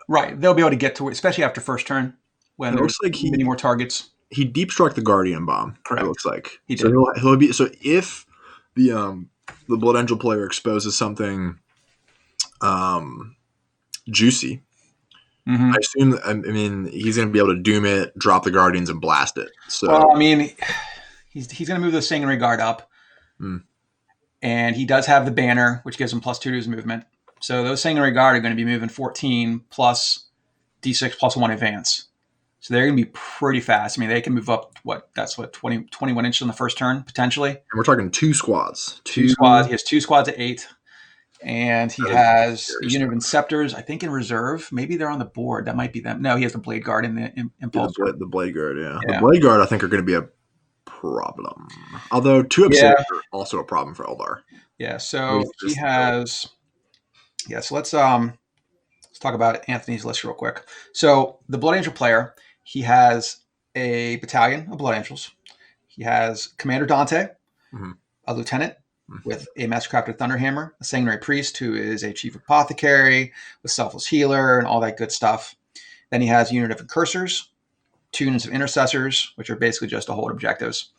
Right. They'll be able to get to it, especially after first turn when there's like many more targets. He deep struck the Guardian Bomb. Correct. It looks like He did. So he'll be. So if the Blood Angel player exposes something juicy, Mm-hmm. I assume. I mean, he's going to be able to doom it, drop the Guardians, and blast it. So well, I mean, he's going to move the Stingray Guard up, and he does have the banner, which gives him +2 to his movement. So those Stingray Guard are going to be moving 14 plus D6 plus 1 advance. So they're going to be pretty fast. I mean, they can move up, 21 inches on the first turn, potentially. And we're talking 2 squads. 2 squads. He has 2 squads at 8. And he has a unit of Inceptors, I think, in reserve. Maybe they're on the board. That might be them. No, he has the Blade Guard in the Impulse. Yeah, the Blade Guard, yeah. The Blade Guard, I think, are going to be a problem. Although 2 episodes are also a problem for Eldar. Yeah, so he has... Yeah, so let's talk about Anthony's list real quick. So the Blood Angel player, he has a battalion of Blood Angels. He has Commander Dante, a lieutenant with a Mastercrafted Thunderhammer, a Sanguinary Priest who is a Chief Apothecary with Selfless Healer and all that good stuff. Then he has a unit of Incursors, 2 units of intercessors, which are basically just to hold objectives.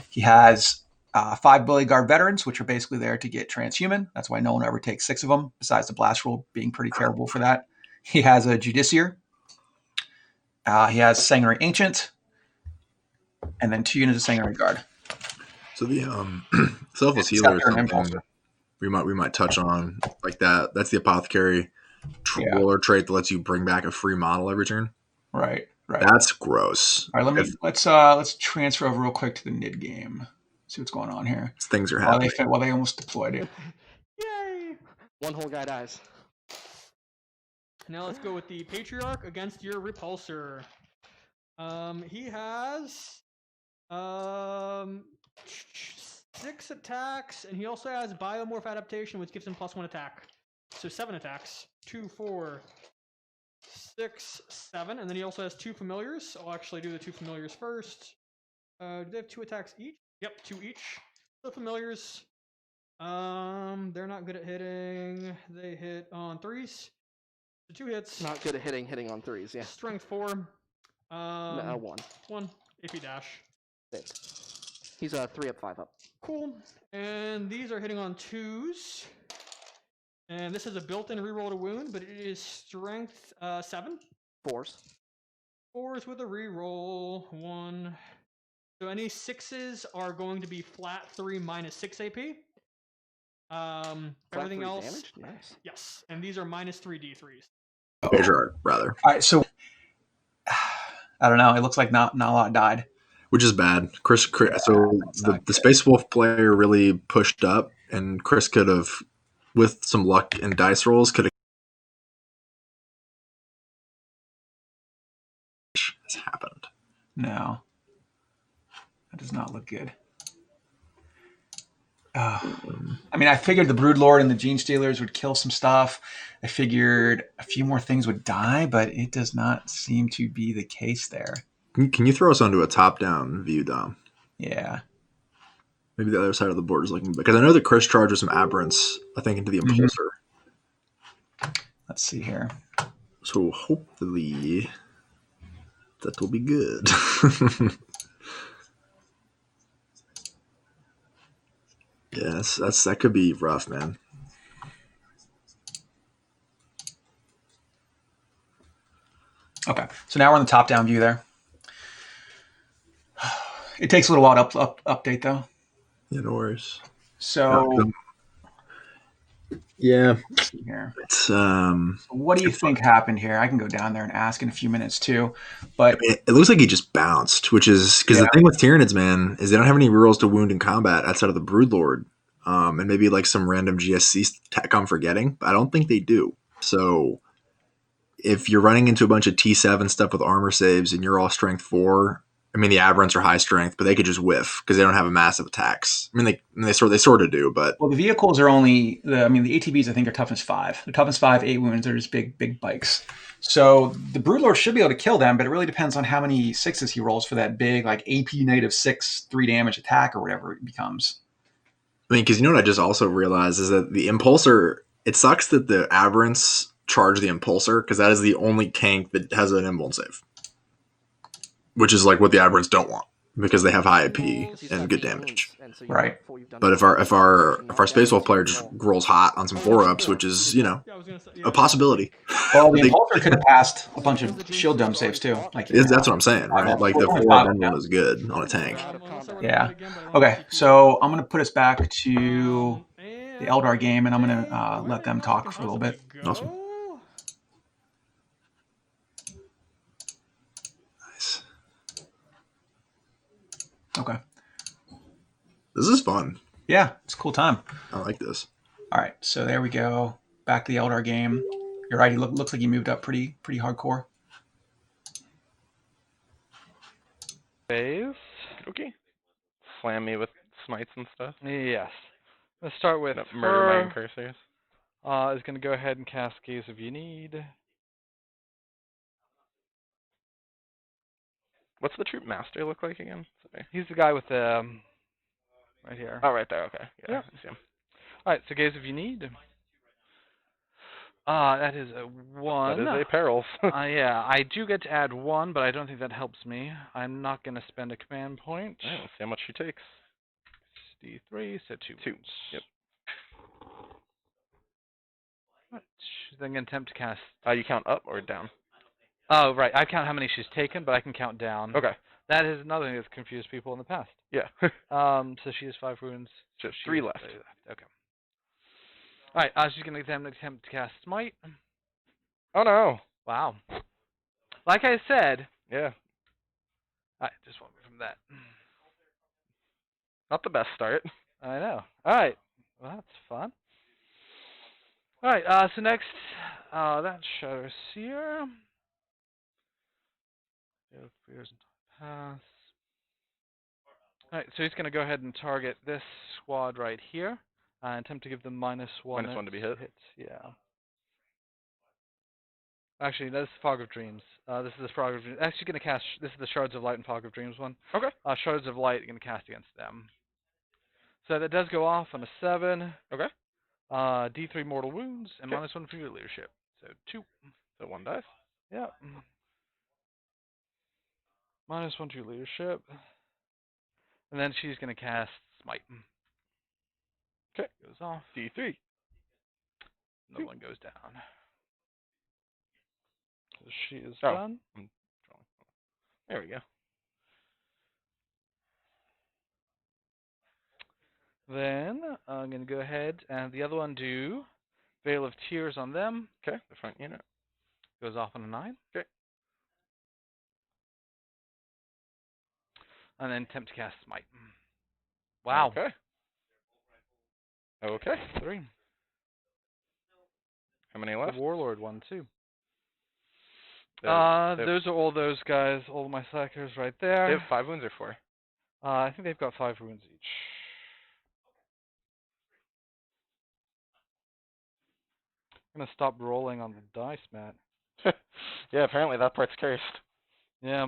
He has 5 Bully Guard veterans, which are basically there to get transhuman. That's why no one ever takes 6 of them, besides the blast rule being pretty terrible for that. He has a Judiciary. He has Sanguinary Ancient, and then 2 units of Sanguinary Guard. So the selfless healer is something we might touch on like that. That's the apothecary roller trait that lets you bring back a free model every turn. Right. That's gross. All right, let's transfer over real quick to the NID game. See what's going on here. Things are happening. While they almost deployed it. Yay! One whole guy dies. Now let's go with the Patriarch against your Repulsor. He has 6 attacks, and he also has Biomorph Adaptation, which gives him +1 attack. So 7 attacks. 2, 4, 6, 7, and then he also has 2 familiars. I'll actually do the 2 familiars first. Do they have 2 attacks each? Yep, 2 each. The familiars, they're not good at hitting. They hit on 3s. So 2 hits. Not good at hitting on 3s, yeah. Strength 4. No, 1. 1. AP dash. 6. He's 3 up, 5 up. Cool. And these are hitting on 2s. And this is a built-in reroll to wound, but it is strength 7. 4s. 4s with a reroll. 1. So any 6s are going to be flat 3 minus 6 AP. Everything else. Damage? Nice. Yes. And these are minus 3 D3s. Patriarch, rather. All right, so I don't know. It looks like not a lot died. Which is bad. Chris so the Space Wolf player really pushed up, and Chris could have, with some luck and dice rolls, could have has happened. No. That does not look good. I mean, I figured the Broodlord and the Gene Stealers would kill some stuff. I figured a few more things would die, but it does not seem to be the case there. Can you throw us onto a top-down view, Dom? Yeah. Maybe the other side of the board is looking, because I know that Chris charged with some aberrants, I think, into the Impulsor. Let's see here. So hopefully that will be good. Yes, that could be rough, man. Okay, so now we're on the top-down view there. It takes a little while to update, though. Yeah, no worries. So, yeah, here. It's what do you think happened here? I can go down there and ask in a few minutes too, but it looks like he just bounced, which is because the thing with Tyranids, man, is they don't have any rerolls to wound in combat outside of the Broodlord, and maybe like some random GSC tech I'm forgetting, but I don't think they do. So if you're running into a bunch of T7 stuff with armor saves and you're all strength 4, I mean the aberrants are high strength, but they could just whiff because they don't have a massive attacks. I mean they sort of do, but well, the vehicles are only the ATVs I think are toughness 5. The toughness 5, 8 wounds. They're just big bikes. So the Broodlord should be able to kill them, but it really depends on how many 6s he rolls for that big like AP -6 3 damage attack or whatever it becomes. I mean, because you know what I just also realized is that the Impulsor. It sucks that the aberrants charge the Impulsor because that is the only tank that has an invuln save. Which is like what the aberrants don't want because they have high AP and good damage. Right. But if our Space Wolf player just rolls hot on some 4-ups, which is, you know, a possibility. Well, the Impulsor could have passed a bunch of shield dome saves too. Like that's what I'm saying, right? Like the 4 is good on a tank. Yeah. Okay, so I'm gonna put us back to the Eldar game, and I'm gonna let them talk for a little bit. Awesome. Okay. This is fun. Yeah, it's a cool time. I like this. All right, so there we go. Back to the Eldar game. You're right. He looks like he moved up pretty hardcore. Phase. Okay. Slam me with smites and stuff. Yes. Let's start with Murder my cursors. Is going to go ahead and cast Gaze if you need. What's the troop master look like again? Sorry. He's the guy with the right here. Oh, right there. Okay. Yeah. All right. So Gaze if you need. That is a 1. That is a perils. Yeah, I do get to add 1, but I don't think that helps me. I'm not going to spend a command point. Alright, let's see how much she takes. D3, so 2. 2. Yep. She's then going to attempt to cast. You count up or down? Oh, right. I count how many she's taken, but I can count down. Okay. That is another thing that's confused people in the past. Yeah. So she has 5 wounds. So 3 left. Okay. Alright, she's going to attempt to cast Smite. Oh no. Wow. Like I said. Yeah. Alright, just one from that. Not the best start. I know. Alright. Well, that's fun. Alright, so next, that's Shadow Seer. Pass. Alright, so he's going to go ahead and target this squad right here. Attempt to give them -1. -1 to be hit. Yeah. Actually, that's Fog of Dreams. This is the Fog of Dreams. Actually, going to cast. This is the Shards of Light and Fog of Dreams one. Okay. Shards of Light going to cast against them. So that does go off on a 7. Okay. D3 mortal wounds and -1 for your leadership. So 2. So 1 dice. Yeah. -1 to your leadership. And then she's going to cast Smite. Okay. Goes off. D3. No one goes down. So she is done. There we go. Then I'm going to go ahead and the other one do Veil of Tears on them. Okay. The front unit. Goes off on a 9. Okay. And then attempt to cast Smite. Wow. Okay. Okay. 3. How many left? The Warlord one too. They've- Those are all those guys, all my psychers right there. They have 5 wounds or 4? I think they've got 5 wounds each. I'm gonna stop rolling on the dice, Matt. Yeah, apparently that part's cursed. Yeah.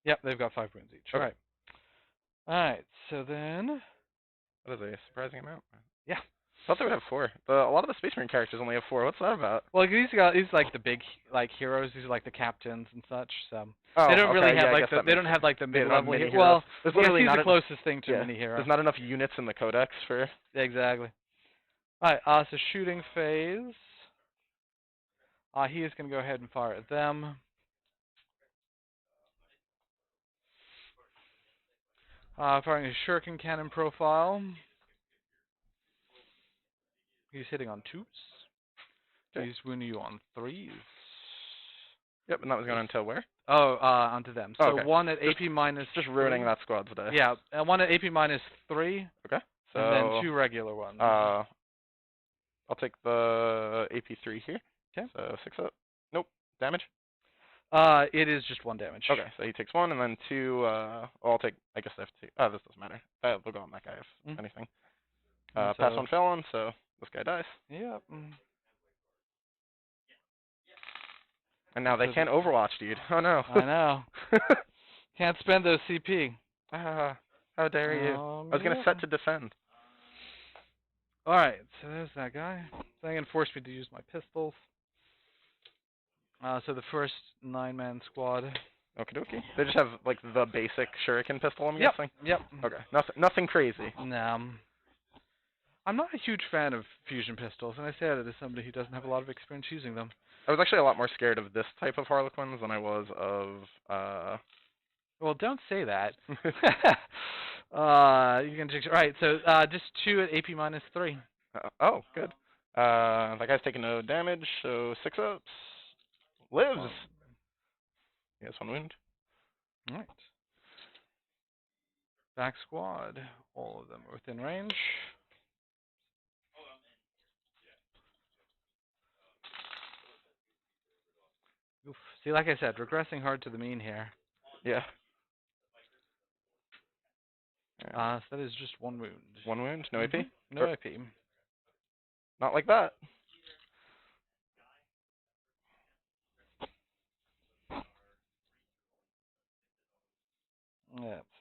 Yep, they've got 5 wounds each. Okay. Alright. Alright, so then That is a surprising amount. yeah. I thought they would have 4. A lot of the Space Marine characters only have 4. What's that about? Well, these like the big heroes. These are like the captains and such. So Oh, they don't really okay, yeah, have I like guess the that they makes don't have like the They don't mid have level mini heroes. heroes. Well, There's yeah, literally he's not the a- closest thing to Yeah. mini hero. There's not enough units in the codex for... Exactly. Alright, so shooting phase. He is going to go ahead and fire at them. Firing his shuriken cannon profile. He's hitting on 2s. Okay. He's wounding you on 3s. Yep, and that was going until where? Oh, onto them. So Okay. 1 at AP minus. Just ruining 3. that squad's day. Yeah, and 1 at AP minus 3. Okay. So... And then 2 regular ones. I'll take the AP3 here. Okay. So 6 up. Nope. Damage? It is just 1 damage. Okay, so he takes 1, and then 2, I'll take, I guess I have 2. Oh, this doesn't matter. They'll go on that guy if anything. And Pass so- on Felon, so this guy dies. Yep. And now they can't Overwatch, dude. Oh no. I know. Can't spend those CP. How dare you. I was going to set to defend. Alright, so there's that guy. They're going to force me to use my pistols. So the first 9-man squad. Okie dokie. They just have, like, the basic shuriken pistol, I'm Yep. guessing? Yep. Okay. Nothing crazy. No. I'm not a huge fan of fusion pistols, and I say that as somebody who doesn't have a lot of experience using them. I was actually a lot more scared of this type of Harlequins than I was of, Well, don't say that. You can just, alright, so just 2 at AP minus 3. oh, good. That guy's taking no damage, so 6 ups. Lives. He has 1 wound. Alright. Back squad. All of them are within range. Oof. See, like I said, regressing hard to the mean here. Yeah. So that is just 1 wound. 1 wound, no AP? No AP. Not like that. Let's see.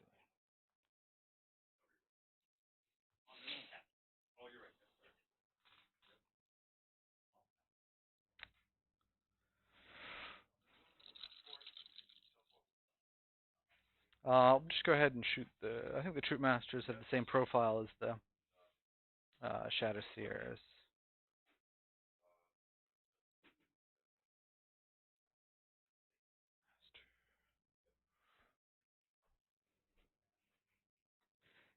I'll just go ahead and shoot the. I think the Troop Masters have the same profile as the Shadow Seers.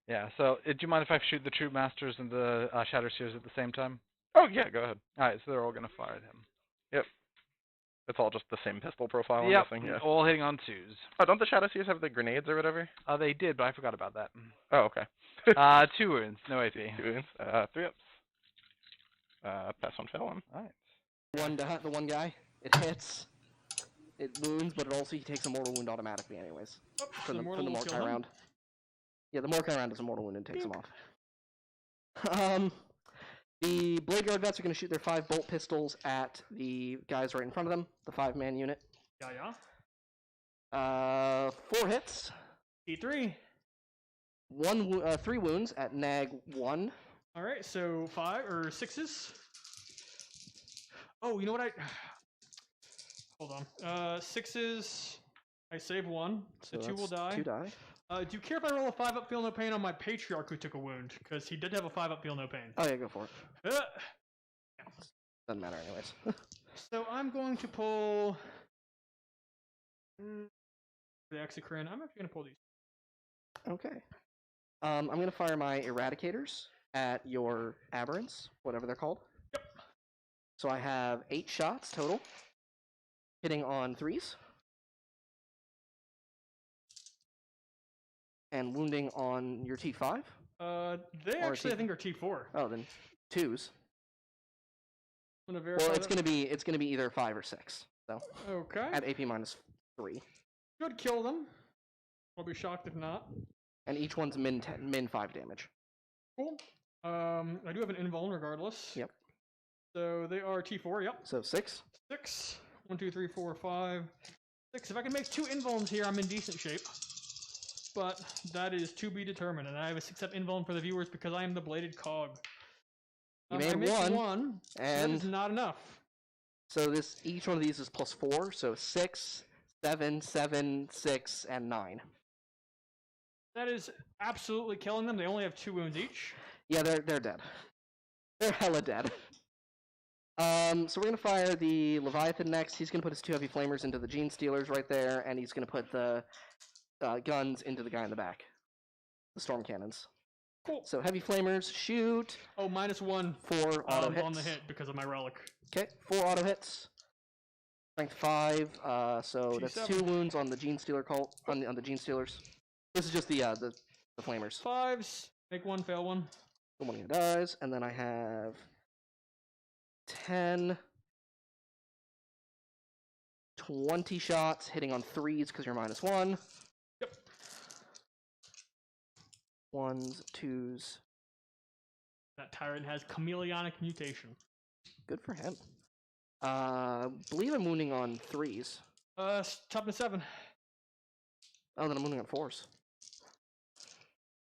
Yeah. So, do you mind if I shoot the Troop Masters and the Shadow Seers at the same time? Oh yeah, go ahead. All right. So they're all gonna fire at him. Yep. It's all just the same pistol profile, I'm Yep. guessing. Yeah. All hitting on 2s. Oh, don't the Shadow Seers have the grenades or whatever? They did, but I forgot about that. Oh, okay. 2 wounds, no AP. 2 wounds. 3 ups. Pass one, fail one. All right. The one guy, it hits, it wounds, but it also he takes a mortal wound automatically anyways. From the Mordecai round. Yeah, the Mordecai round is a mortal wound and takes him off. The Blade Guard vets are going to shoot their 5 bolt pistols at the guys right in front of them, the 5-man unit. Yeah. 4 hits. E3. 3 wounds at Nag 1. All right, so 5 or 6s. Oh, you know what Hold on. 6s. I save 1, so 2 will die. 2 die. Do you care if I roll a 5-up feel no pain on my Patriarch who took a wound? Because he did have a 5-up feel no pain. Oh yeah, go for it. Uh, Doesn't matter anyways. So I'm going to pull the Exocrine. I'm actually going to pull these. Okay. I'm going to fire my Eradicators at your Aberrants, whatever they're called. Yep. So I have 8 shots total, hitting on 3s. And wounding on your T5? They actually, I think, are T4. Oh, then 2s. I'm gonna verify Well, it's gonna be either 5 or 6. So okay. at AP -3. Should kill them. I'll be shocked if not. And each one's min 5 damage. Cool. I do have an invuln regardless. Yep. So they are T4. Yep. So 6. 6. 1, 2, 3, 4, 5, 6. If I can make 2 invulns here, I'm in decent shape. But that is to be determined, and I have a 6-up invuln for the viewers because I am the bladed cog. You made one, and that is not enough. So each one of these is +4, so 6, 7, 7, 6, and 9. That is absolutely killing them. They only have 2 wounds each. Yeah, they're dead. They're hella dead. So we're gonna fire the Leviathan next. He's gonna put his 2 heavy flamers into the Gene Stealers right there, and he's gonna put the guns into the guy in the back. The storm cannons. Cool. So heavy flamers, shoot. Oh, -1. 4 auto hits. On the hit because of my relic. Okay, 4 auto hits. Strength 5. So G7. that's 2 wounds on the Gene Stealer cult on the Gene Stealers. This is just the flamers. 5s. Make 1, fail 1. The one who dies, and then I have 10, 20 shots hitting on 3s because you're -1. Yep. 1s, 2s. That tyrant has chameleonic mutation. Good for him. Believe I'm wounding on 3s. Toughness 7. Oh, then I'm wounding on 4s.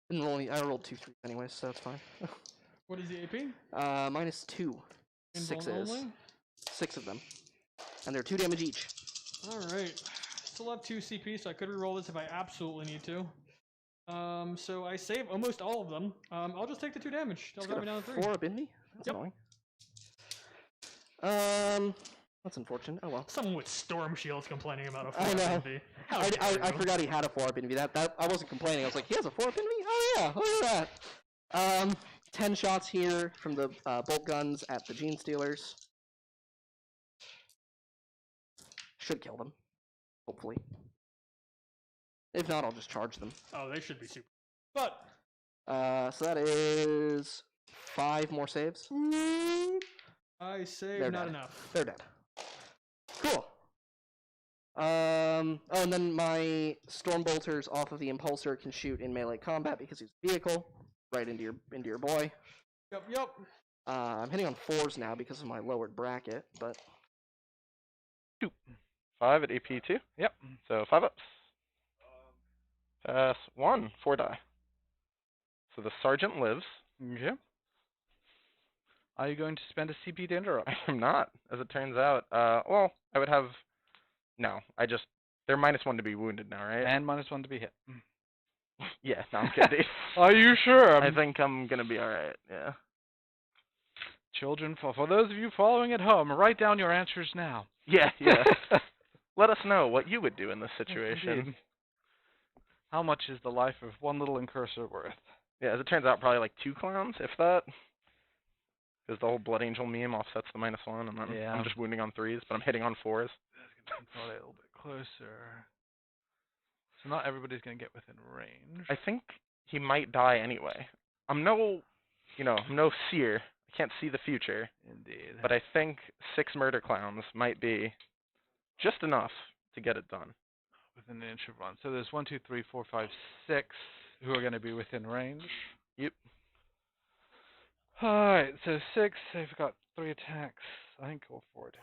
Didn't roll any, I rolled 2 3s anyways, so it's fine. What is the AP? -2. Invuln 6s. only? 6 of them. And they're 2 damage each. Alright. Still have 2 CP, so I could reroll this if I absolutely need to. So I save almost all of them. I'll just take the 2 damage. They'll drop me down to 3. 4 up in me? That's Yep. annoying. That's unfortunate. Oh well. Someone with storm shields complaining about a 4 I know. envy. I forgot he had a 4 up envy. That I wasn't complaining. I was like, he has a 4 up envy? Oh yeah, look at that. 10 shots here from the bolt guns at the Gene Stealers. Should kill them. Hopefully. If not, I'll just charge them. Oh, they should be super. But So that is 5 more saves. I saved They're not dead. enough. They're dead. Cool. Oh, and then my storm bolters off of the impulsor can shoot in melee combat because he's a vehicle, right into your boy. Yep. I'm hitting on 4s now because of my lowered bracket, but 2. 5 at AP 2. Yep. So 5 ups. Pass 1. 4 die. So the sergeant lives. Okay. Are you going to spend a CP to interrupt? I am not, as it turns out. Well, I would have. No, I just They're -1 to be wounded now, right? And -1 to be hit. Yeah, no, I'm kidding. Are you sure? I think I'm gonna be all right. Yeah. Children, for those of you following at home, write down your answers now. Yeah. Let us know what you would do in this situation. Indeed. How much is the life of one little incursor worth? Yeah, as it turns out, probably like 2 clowns, if that. Because the whole Blood Angel meme offsets the -1, and then I'm just wounding on 3s, but I'm hitting on 4s. That's gonna consolidate a little bit closer. So not everybody's gonna get within range. I think he might die anyway. I'm no seer. I can't see the future. Indeed. But I think 6 murder clowns might be just enough to get it done. Within an inch of run. So there's 1, 2, 3, 4, 5, 6 who are going to be within range. Yep. Alright, so 6, they've got 3 attacks. I think all 4 attacks.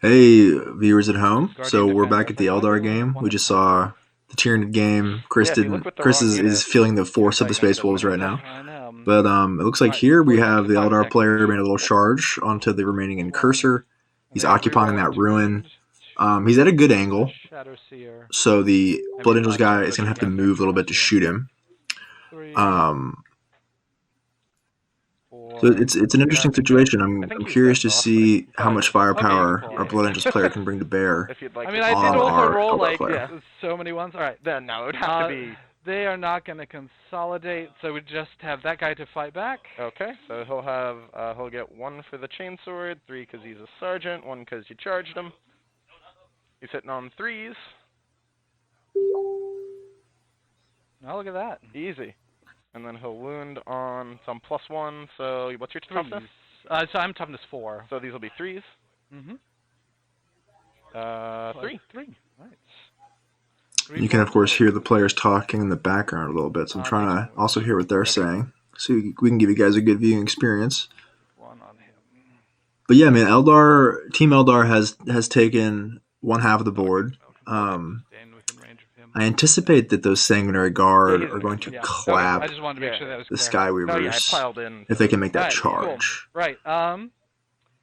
Hey, viewers at home. Guardian So we're defense. back at the Eldar game. We just saw the Tyranid game. Chris Yeah, if you look with the Chris wrong is unit, feeling the force of the it's like Space Wolves right now. I know. But it looks like Alright, here we we're have the 5 Eldar player seconds. made a little charge onto the remaining incursor. He's And then occupying reroll that into ruin. wound. He's at a good angle, Shadow Seer. so the Blood Angels guy is going to have to move a little bit to shoot him. 3, So it's an interesting situation. I'm curious to see how much firepower Okay. our Blood Angels player can bring to bear. If you'd like I to mean, I on did also our roll Eldar like player. so many ones. All right. Then no, it would have to be. They are not going to consolidate, so we just have that guy to fight back. Okay, so he'll get 1 for the chainsword, 3 because he's a sergeant, 1 because you charged him. He's hitting on 3s. Oh, look at that. Easy. And then he'll wound on some +1, so what's your toughness? So I'm toughness 4. So these will be 3s. Mm-hmm. 3. 3. Right. You can, of course, hear the players talking in the background a little bit, so I'm trying to also hear what they're saying, so we can give you guys a good viewing experience. 1 on him. But yeah, man, Team Eldar has taken one half of the board. Staying within range of him. I anticipate that those Sanguinary Guard are going to Yeah. clap I just wanted to make sure that was the clear. No, yeah, I Skyweavers piled in. if they can make that Right, cool. charge. Right.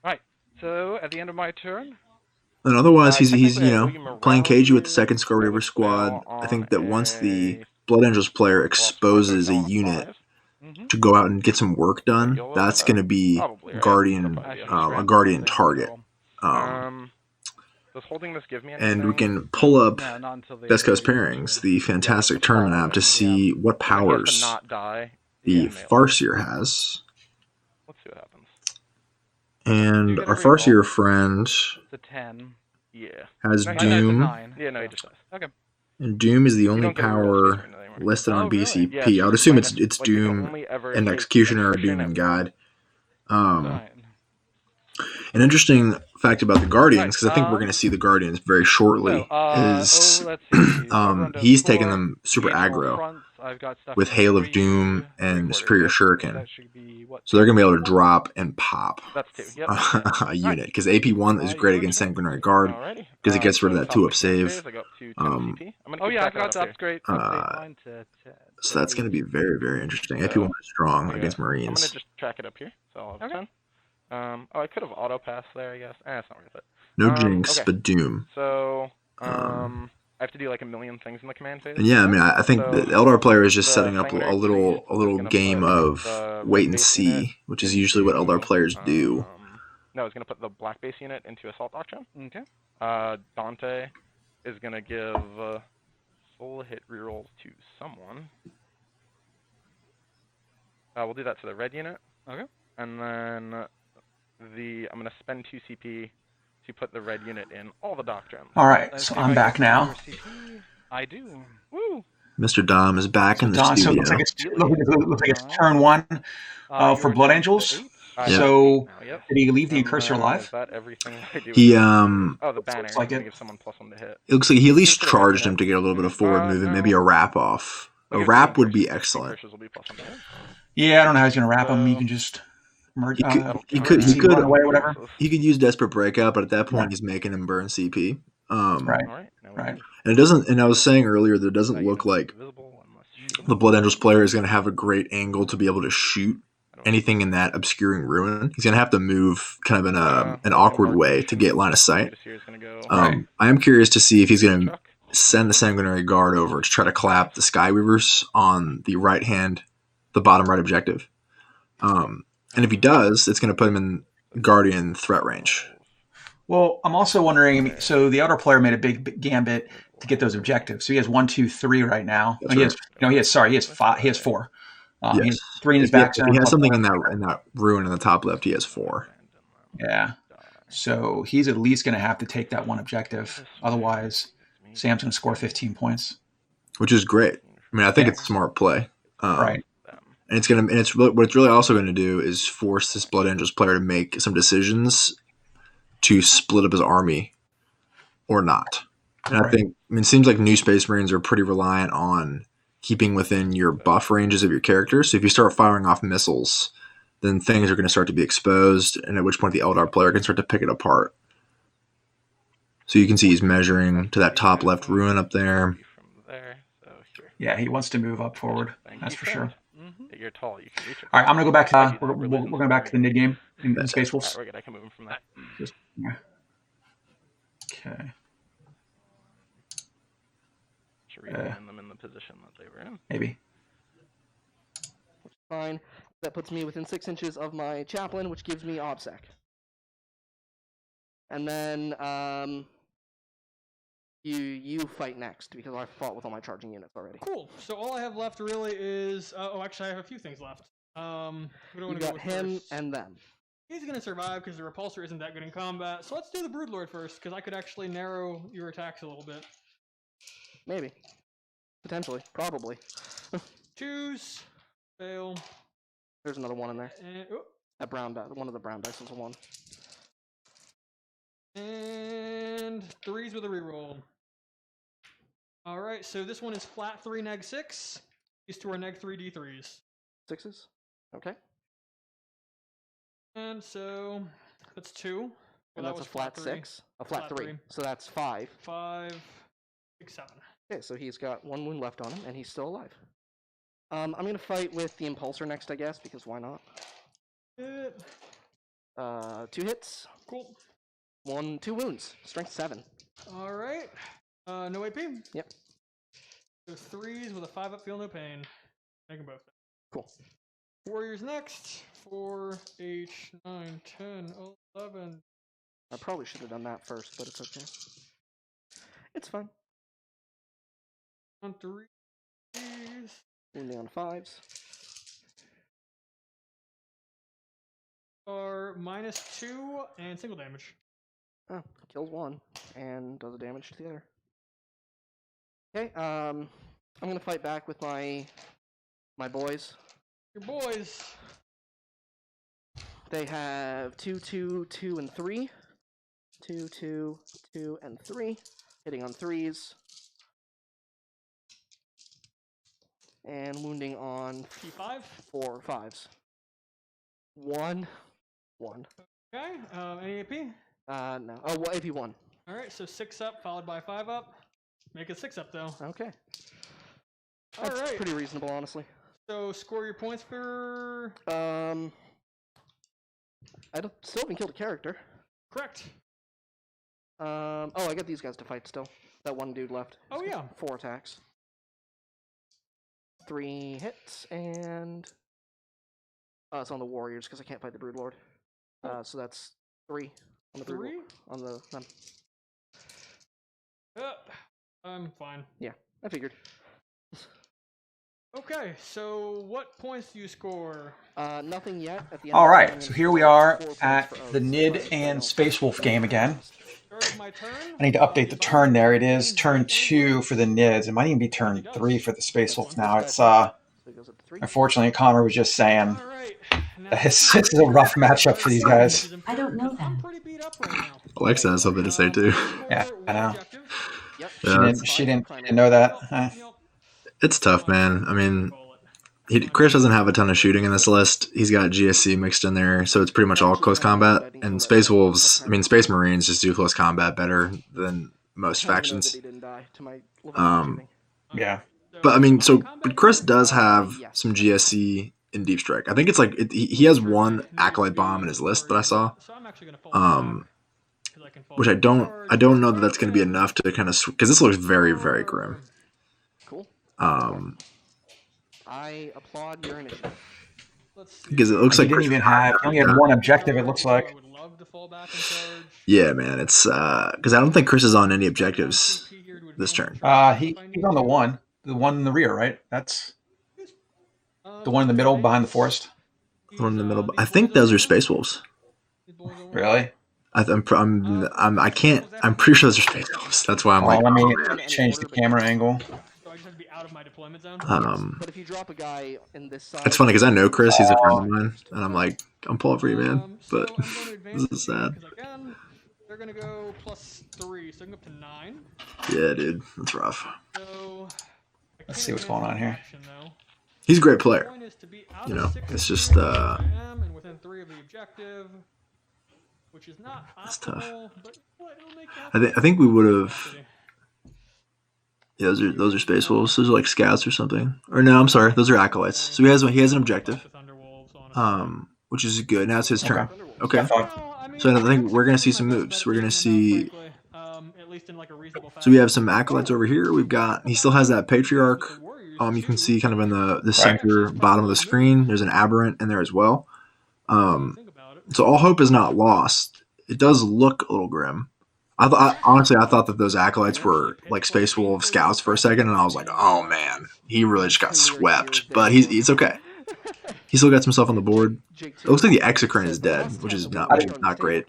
Right. So at the end of my turn, And otherwise, he's technically, we playing cagey with the morale second is Scarweaver fail squad. I think that on once the a Blood Angels player +4, exposes so a on unit 5. to go out and get some work done, You'll that's going to be probably, right? Guardian, Probably, a Guardian target. Does holding this give me And we anything? can pull up no, not until the Best Coast Pairings, the fantastic tournament app, to see what If he has to powers not die, the yeah, Farseer has. Let's see what happens. And get a our reroll. Farseer friend It's a 10. Yeah. has No, he Oh, no, it's a Doom, 9. Yeah, no, he just dies. Okay. and Doom is the You only don't get a reroll power for anymore. listed Oh, on really? BCP. Yeah, I would it's assume minus- it's like, you can Doom only ever and take Executioner or Execution Doom and at Guide. Right. An interesting fact about the Guardians, because I think we're Right, going to see the Guardians very shortly, So, let's see. he's taking them super aggro Fronts, I've got stuff with in Hail of 3, Doom 3 and quarters. Superior Yep. Shuriken. That should be what? So they're going to be able to drop and pop That's 2. Yep. a unit, because AP1 is great against Sanguinary Guard, Alrighty. because it gets rid of that so 2-up top save. phase, I go up to 10 Um, CP. I'm gonna Oh keep yeah, I've track got of to that upgrade Uh, mine to 10. So that's going to be very, very interesting. So, AP1 is strong here. against I'm gonna Marines. just track it up here. So I'll have Okay. 10. I could have auto passed there, I guess. It's not worth it. No Jinx, okay. but Doom. So, I have to do like a million things in the command phase. And yeah, I mean, I think So, the Eldar player is just the setting up Sanguinary a little Tree is gonna game put of the wait red and base see, unit which is usually what Eldar into, players do. No, it's going to put the black base unit into Assault Doctrine. Okay. Dante is going to give full hit rerolls to someone. We'll do that to the red unit. Okay. And then I'm going to spend 2 CP to put the red unit in all the doctrines. All right, Let's so see if I'm I back can now. see your CP. I do. Woo! Mr. Dom is back in the Don, so studio. it looks like it's turn 1 for Yours Blood is Angels. the 8. Yeah. So Now, yep. did he leave the And incursor then alive? Is that everything I do? He Oh, the banner. looks like I'm gonna it. give someone +1 to hit. It looks like he at least Just put it right charged there. him to get a little bit of forward movement, maybe no. a wrap off. We'll A give wrap two would be incursors. excellent. Incursors will be +1 to hit. Yeah, I don't know how he's gonna wrap him. You So- can just merge. He could- That'll he count could- as he two could- run away or whatever. incursors. He could use Desperate Breakout, but at that point Right. he's making him burn CP. Right. All right. Now we Right. need- And it doesn't. And I was saying earlier that it doesn't that look unit is like invisible unless you shoot the Blood Angels player is going to have a great angle to be able to shoot I anything in that obscuring ruin. He's going to have to move kind of in an awkward way to get line of sight. I am curious to see if he's going to send the Sanguinary Guard over to try to clap the Skyweavers on the right hand, the bottom right objective. And if he does, it's going to put him in Guardian threat range. Well, I'm also wondering, so the outer player made a big gambit to get those objectives. So he has 1, 2, 3 right now. That's He right. has, he has 5. He has 4. He Yes. has 3 in his back zone. If he has something in that ruin in the top left, he has 4. Yeah. So he's at least going to have to take that one objective. Otherwise, Sam's going to score 15 points. Which is great. I mean, I think it's a smart play. Right. And what it's really also going to do is force this Blood Angels player to make some decisions to split up his army or not. And it seems like new Space Marines are pretty reliant on keeping within your buff ranges of your characters. So if you start firing off missiles, then things are going to start to be exposed, and at which point the Eldar player can start to pick it apart. So you can see he's measuring to that top left ruin up there. Yeah, he wants to move up forward. That's for sure. You're tall. You can reach it. All right, I'm going to go back to we're going back to the NID game in Space Wolves. We're good. I can move him from that. Okay. Should reland them in the position that they were in. Maybe. Fine. That puts me within 6 inches of my chaplain, which gives me OBSEC. And then you fight next, because I fought with all my charging units already. Cool. So all I have left really is actually I have a few things left. Who do I You want to go got with him first? and them. He's gonna survive because the repulsor isn't that good in combat. So let's do the Broodlord first, because I could actually narrow your attacks a little bit. Maybe. Potentially. Probably. Choose. Fail. There's another one in there. And, That brown die. One of the brown dice was a 1. and 3s with a reroll. Alright, so this one is flat 3 neg 6. These two are neg 3 d3s. 6s? Okay. And so that's 2. Well, And that that's was a flat 3. 6. A flat Flat 3. three. So that's 5. 5, 6, 7. Okay, so he's got 1 wound left on him, and he's still alive. I'm gonna fight with the Impulsor next, I guess, because why not? Hit. 2 hits. Cool. 2 wounds. Strength 7. Alright. No AP? Yep. So 3s with a 5 up, feel no pain. Make them both. Cool. Warriors next. 4, 8, 9, 10, 11. I probably should have done that first, but it's okay. It's fine. On 3s. Wounding on 5s. Are -2 and single damage. Oh, kills 1 and does damage to the other. Okay, I'm gonna fight back with my boys. Your boys. They have 2, 2, 2, and 3. 2, 2, 2, and 3. Hitting on 3s. And wounding on P5. 4 5s. 1. Okay. Any AP? No. Oh, well, AP 1. Alright, so 6 up followed by 5 up. Make it 6 up though. Okay. That's Alright. pretty reasonable, honestly. So score your points for. Still haven't killed a character. Correct. Oh, I got these guys to fight still. That one dude left. Oh, He's got yeah. 4 attacks. 3 hits, and... it's on the Warriors, because I can't fight the Broodlord. So that's 3 on the 3? On the... I'm fine. Yeah, I figured. Okay, so what points do you score? Nothing yet. At the end All of the right, game, so here we are 4 points at for the Oaths. NID and Space Wolf game again. Start of my turn. I need to update the turn there. It is turn 2 for the NIDs. It might even be turn 3 for the Space Wolf now. It's So it goes up to 3. unfortunately Connor was just saying Alright. this is a rough matchup for these guys. I don't know them. I'm pretty beat up right now. Alexa has something to say too. Yeah, I know. Yep. Yeah. She didn't know that. It's tough, man. I mean, Chris doesn't have a ton of shooting in this list. He's got GSC mixed in there, so it's pretty much all close combat. And Space Wolves, Space Marines just do close combat better than most factions. Yeah. But Chris does have some GSC in Deep Strike. I think it's like he has one Acolyte Bomb in his list that I saw. Which I don't know that that's going to be enough to kind of because this looks very, very grim. Cool. I applaud your initiative. Because it looks like he only had one objective. It looks like. Yeah, man. It's because I don't think Chris is on any objectives this turn. He's on the one in the rear, right? That's the one in the middle behind the forest. The one in the middle. I think those are Space Wolves. Really? I'm pretty sure those are Space Wolves. That's why I'm like. Let me change the camera angle. But if you drop a guy in this side, it's funny because I know Chris. He's a friend of mine, and I'm like, I'm pulling for you, man. But this is sad. They're gonna go +3, so I can go up to 9. Yeah, dude, that's rough. So let's see what's going on here. He's a great player. You know, it's just and within 3 of the objective, which is not it's tough. But I think we would have. Yeah, those are Space Wolves. Those are like scouts or something. Or no, I'm sorry, those are acolytes. So he has an objective, which is good. Now it's his turn. Okay. So I think we're gonna see some moves. We're gonna see. So we have some acolytes over here. He still has that patriarch. You can see kind of in the center bottom of the screen. There's an aberrant in there as well. So all hope is not lost. It does look a little grim. Honestly, I thought that those acolytes were like Space Wolf scouts for a second, and I was like, oh man, he really just got swept. But he's okay. He still got himself on the board. It looks like the Exocrine is dead, which is not great.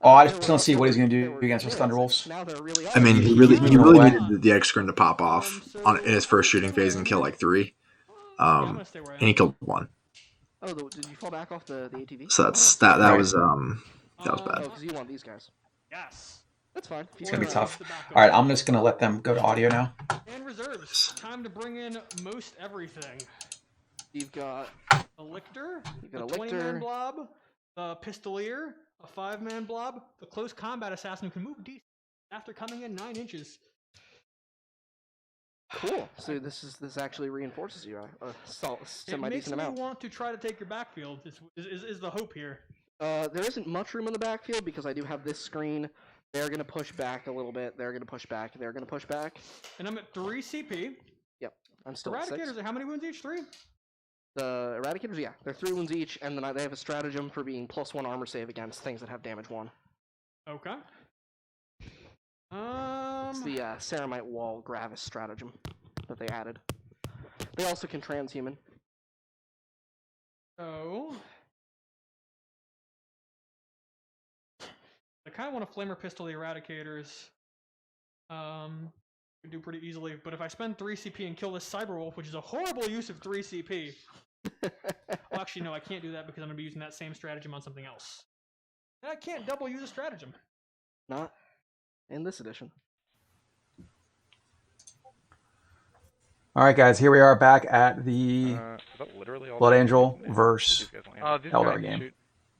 I just don't see what he's going to do against those Thunderwolves. I mean, he really needed the Exocrine to pop off in his first shooting phase and kill like 3. And he killed 1. Oh, did you fall back off the ATV? So that was bad. Oh, because you want these guys. Yes. That's fine. It's going to be tough. All right, I'm just going to let them go to audio now. And reserves. Time to bring in most everything. You've got a Lictor, you've got a 20-man blob, a Pistolier, a 5-man blob, the close combat assassin who can move decent after coming in 9 inches. Cool. So this actually reinforces you semi-decent amount. You want to try to take your backfield is the hope here. There isn't much room in the backfield because I do have this screen. They're going to push back a little bit. They're going to push back. They're going to push back. And I'm at 3 CP. Yep. I'm still at 6. Eradicators are how many wounds each? 3? The Eradicators, yeah. They're 3 wounds each, and then they have a stratagem for being +1 armor save against things that have damage 1. Okay. It's the Ceramite Wall Gravis stratagem that they added. They also can transhuman. So I kind of want to Flamer Pistol the Eradicators. Could do pretty easily, but if I spend 3 CP and kill this Cyberwolf, which is a horrible use of 3 CP. Well, actually, no, I can't do that because I'm going to be using that same stratagem on something else. And I can't double use a stratagem. Not in this edition. All right, guys, here we are back at the Blood Angel versus Eldar game. Shoot.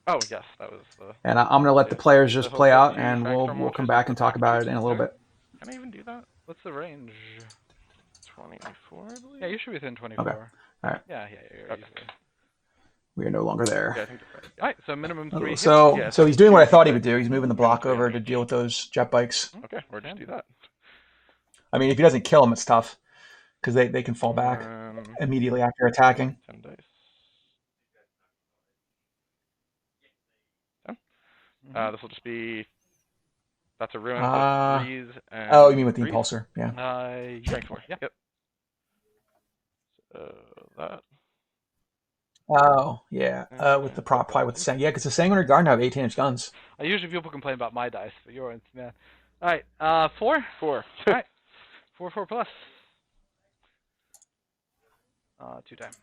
Oh, yes, that was the... And I'm going to let the players just play out, and we'll come back and talk about it in a little bit. Can I even do that? What's the range? 24, I believe? Yeah, you should be within 24. Okay. All right. Yeah, okay. We are no longer there. Yeah, I think right. All right, so minimum 3 hits. So he's doing what I thought he would do. He's moving the block over to deal with those jet bikes. Okay, we're going to do that. I mean, if he doesn't kill them, it's tough. Because they can fall back immediately after attacking. 10 dice. This will just be... That's a ruin. Freeze and you mean with the impulsor? Yeah. Strength 4. Yeah. Yep. So that. Oh yeah. With the prop probably with the Sang. Yeah, because the Sanguinary Garden have 18-inch guns. Usually people complain about my dice, but yours, man. All right. 4. 4. All right. 4 plus. 2 times.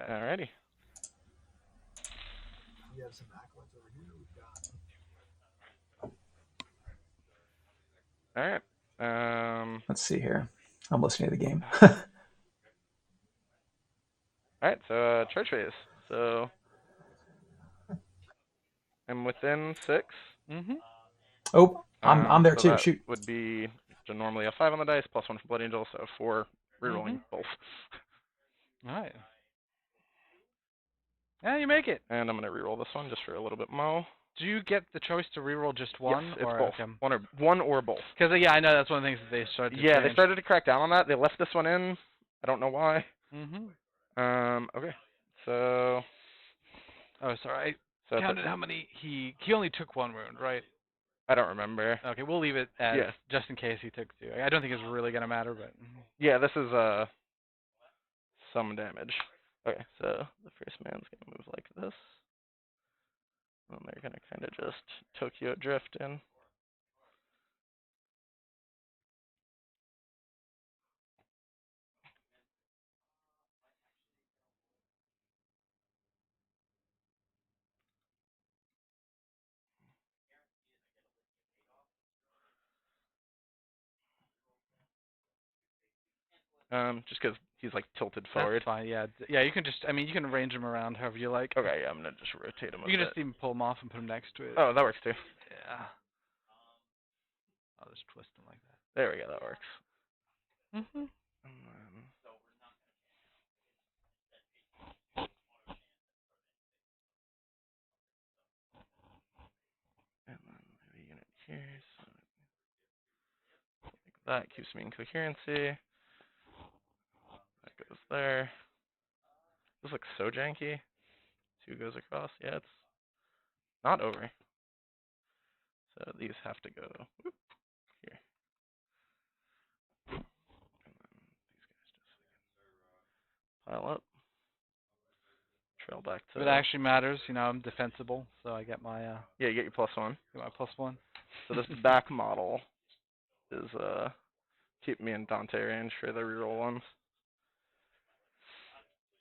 Alrighty. You have some acolytes over here. We've got. Alright. Let's see here. I'm listening to the game. Alright, so charge phase. So I'm within 6. Mm-hmm. Oh, I'm there so too. Shoot. Would be normally a 5 on the dice, +1 for Blood Angel, so 4 rerolling both. Alright. Yeah, you make it. And I'm gonna reroll this one just for a little bit more. Do you get the choice to reroll just one? Yes, it's or both. Okay. One or both. Because yeah, I know that's one of the things that they started. To Yeah, change. they started to crack down on that. They left this one in. I don't know why. Okay. So. Oh, sorry. So I counted how many he only took one wound, right? I don't remember. Okay, we'll leave it as just in case he took 2. I don't think it's really gonna matter, but. Yeah, this is some damage. Okay, so the first man's gonna move like this. And they're gonna kind of just Tokyo drift in. Just because he's like tilted forward. That's fine. Yeah, yeah. You can just. I mean, you can arrange him around however you like. Okay, yeah. I'm gonna just rotate him. You can just even pull him off and put him next to it. Oh, that works too. Yeah. I'll just twist him like that. There we go. That works. And then the unit here. So like that keeps me in coherency. That goes there. This looks so janky. 2 goes across. Yeah, it's not over. So these have to go here. And then these guys just pile up. Trail back to. if it actually matters, I'm defensible, so I get my. Yeah, you get your +1. Get my +1. So this back model is keep me in Dante range for the reroll ones.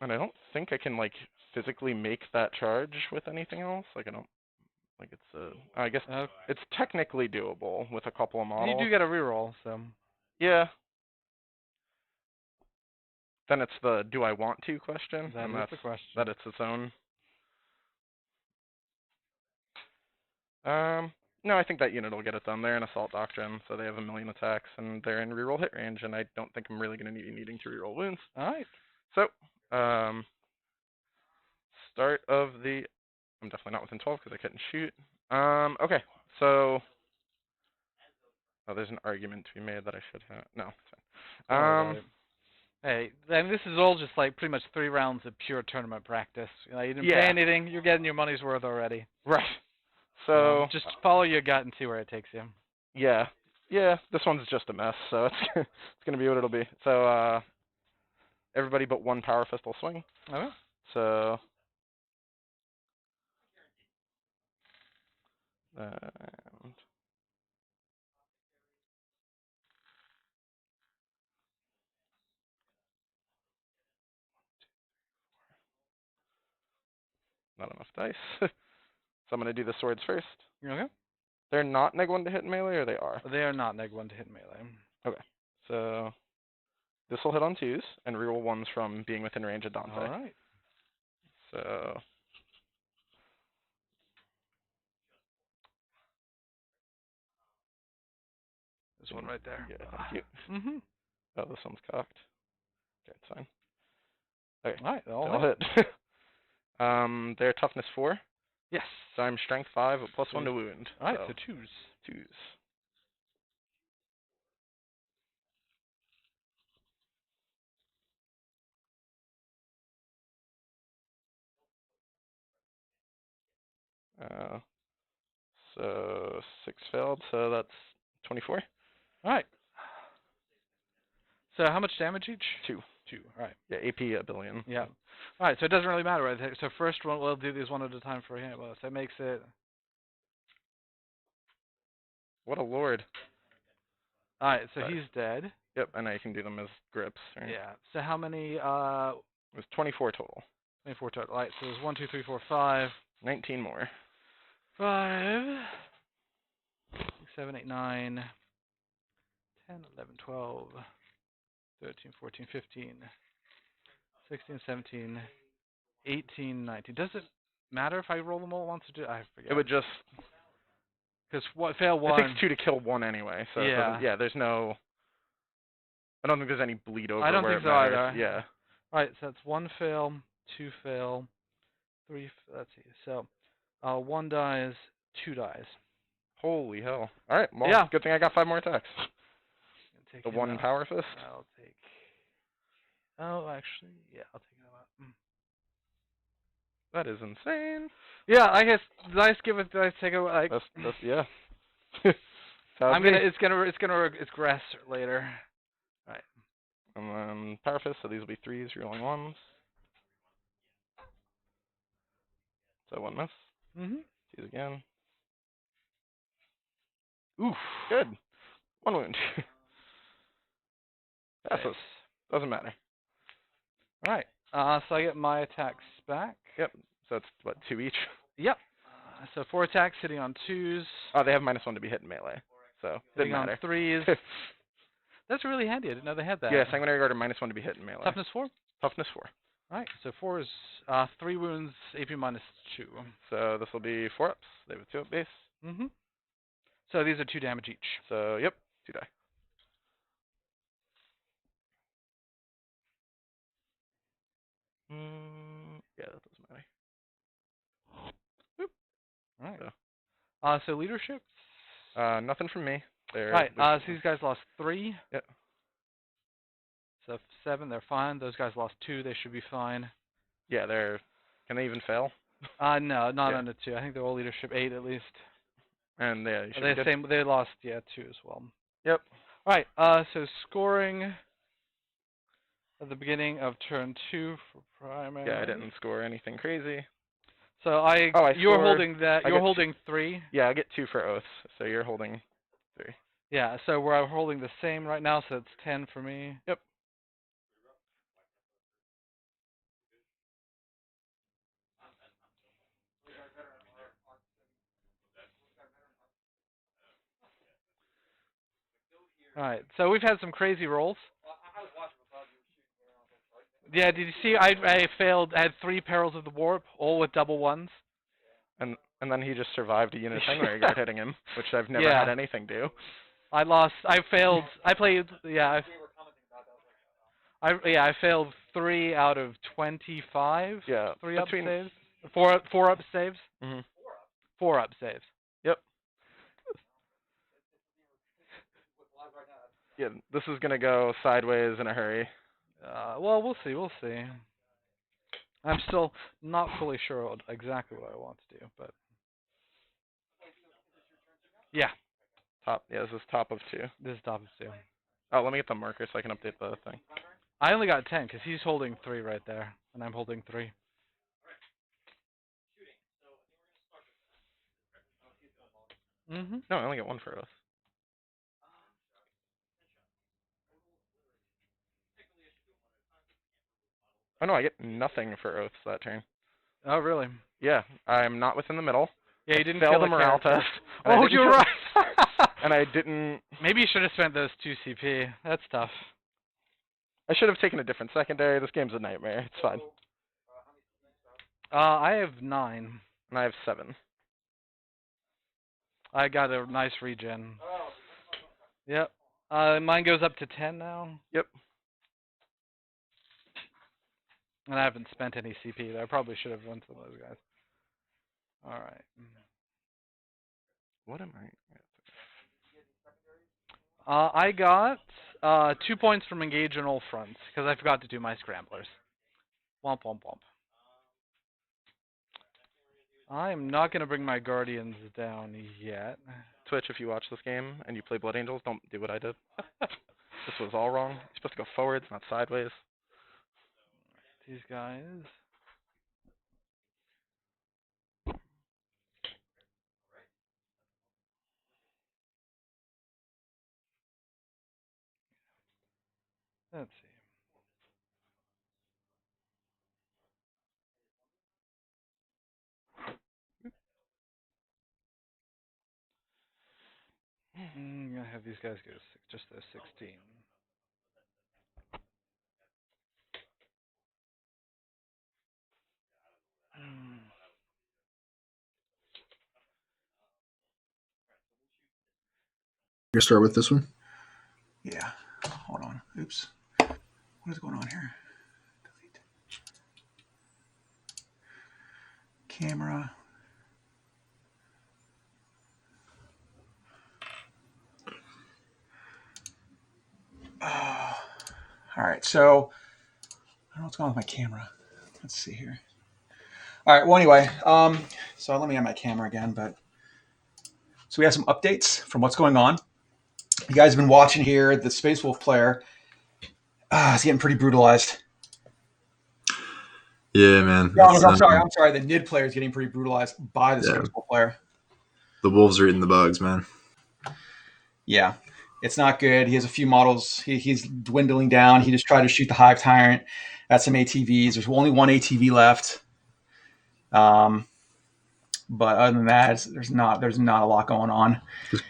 And I don't think I can like physically make that charge with anything else. Like I don't like it's I guess it's technically doable with a couple of models. You do get a reroll, so. Yeah. Then it's the do I want to question. That is the question. That it's its own. No, I think that unit will get it done. They're in Assault Doctrine, so they have 1,000,000 attacks, and they're in reroll hit range, and I don't think I'm really going to be needing to reroll wounds. Alright. So, start of the... I'm definitely not within 12 because I couldn't shoot. Okay, so... Oh, there's an argument to be made that I should have... No, it's fine. Hey, I mean, this is all just like pretty much 3 rounds of pure tournament practice. You didn't pay anything. You're getting your money's worth already. Right. So just follow your gut and see where it takes you. Yeah. Yeah, this one's just a mess, so it's going to be what it'll be. So, everybody but 1 Power Fist will swing. Okay. So... And... Not enough dice. So I'm going to do the swords first. Okay. They're not neg1 to hit in melee, or they are? They are not neg1 to hit in melee. Okay. So this will hit on 2s, and reroll 1s from being within range of Dante. Alright. So... This one right there. Yeah, thank you. Mm-hmm. Oh, this one's cocked. Okay, it's fine. Okay. Alright, I'll hit. They're toughness 4. Yes. So I'm strength 5, but +1 to wound. Alright, so 2s. 2s. So 6 failed, so that's 24. Alright. So how much damage each? 2. 2. Alright. Yeah, AP 1 billion. Yeah. Alright, so it doesn't really matter, right? So first one, we'll do these one at a time for him. So that makes it... What a lord. Alright, so he's dead. Yep, and I can do them as grips. Right? Yeah. So how many, It was 24 total. 24 total. Alright, so there's 1, 2, 3, 4, 5. 19 more. 5, 6, 7, 8, 9, 10, 11, 12, 13, 14, 15, 16, 17, 18, 19. Does it matter if I roll them all at once? Or I forget. It would just... Because fail 1... It takes 2 to kill 1 anyway, so yeah, there's no... I don't think there's any bleed over. I don't where think it so matters. either. Yeah. Alright, so that's 1 fail, 2 fail, 3. Let's see. So, 1 dies, 2 dies. Holy hell! All right. Well, Yeah. good thing I got 5 more attacks. Take The him 1 out. power fist. I'll take. Oh, actually, yeah, I'll take him out. That is insane. Yeah, I guess. Did I skip it? Did I take it? Like, That's yeah. It's gonna regress later. All right. And then power fist. So these will be 3s. Rolling 1s. So 1 miss. Mhm. These again. Oof. Good. 1 wound. That's Nice. doesn't matter. All right. So I get my attacks back. Yep. So it's what, 2 each. Yep. So 4 attacks hitting on 2s. Oh, they have -1 to be hit in melee. So Hitting didn't on matter. 3s. That's really handy. I didn't know they had that. Yeah, sanguinary guard are -1 to be hit in melee. Toughness 4. Toughness 4. All right. So 4 is 3 wounds, AP -2. So this will be 4 ups. They have a 2 up base. Mhm. So these are 2 damage each. So yep, 2 die. Yeah, that doesn't matter. All right. So. So leadership. Nothing from me. All right. So these guys lost 3. Yep. So 7, they're fine. Those guys lost 2. They should be fine. Yeah, they're. Can they even fail? No, not Yeah. under 2. I think they're all leadership 8 at least. And yeah, you should be good. They lost 2 as well. Yep. All right. So scoring at the beginning of turn 2 for primary. Yeah, I didn't score anything crazy. So you're scored. holding that. You're holding 3. Yeah, I get 2 for oaths. So you're holding 3. Yeah. So we're holding the same right now. So it's 10 for me. Yep. All right. So we've had some crazy rolls. Yeah. Did you see? I failed. I had 3 perils of the warp, all with double 1s. And then he just survived a unit of sanguinary guard hitting him, which I've never Yeah. had anything do. I lost. I failed. I played. Yeah. I failed 3 out of 25. Yeah. 3 up saves. 4 up saves. Mhm. 4 up saves. Yep. Yeah, this is gonna go sideways in a hurry. Well, we'll see. We'll see. I'm still not fully sure exactly what I want to do, but yeah. Top. Yeah, this is top of 2. This is top of 2. Oh, let me get the marker so I can update the thing. I only got 10 because he's holding 3 right there, and I'm holding 3. Mhm. No, I only get 1 for oath. Oh no, I get nothing for oaths that turn. Oh really? Yeah, I'm not within the middle. Yeah, you didn't fail kill the a morale character. test. Oh, you're right. And I didn't. Maybe you should have spent those 2 CP. That's tough. I should have taken a different secondary. This game's a nightmare. It's fine. I have 9. And I have 7. I got a nice regen. Yep. Mine goes up to 10 now. Yep. And I haven't spent any CP. I probably should have went to those guys. All right. What am I? I got 2 points from engage on all fronts because I forgot to do my scramblers. Womp womp womp. I'm not going to bring my guardians down yet. Twitch, if you watch this game and you play Blood Angels, don't do what I did. This was all wrong. You're supposed to go forwards, not sideways. These guys. Let's see. I'm going to have these guys go just to 16. You start with this one? Yeah. Hold on. Oops. What is going on here? Delete. camera. All right, so I don't know what's going on with my camera. Let's see here. All right, well, anyway, so let me have my camera again. But so we have some updates from what's going on. You guys have been watching here. The Space Wolf player is getting pretty brutalized. Yeah, man. No, I'm sorry. The Nid player is getting pretty brutalized by the Space Wolf player. The wolves are eating the bugs, man. Yeah, it's not good. He has a few models. He's dwindling down. He just tried to shoot the Hive Tyrant at some ATVs. There's only one ATV left. But other than that, there's not a lot going on.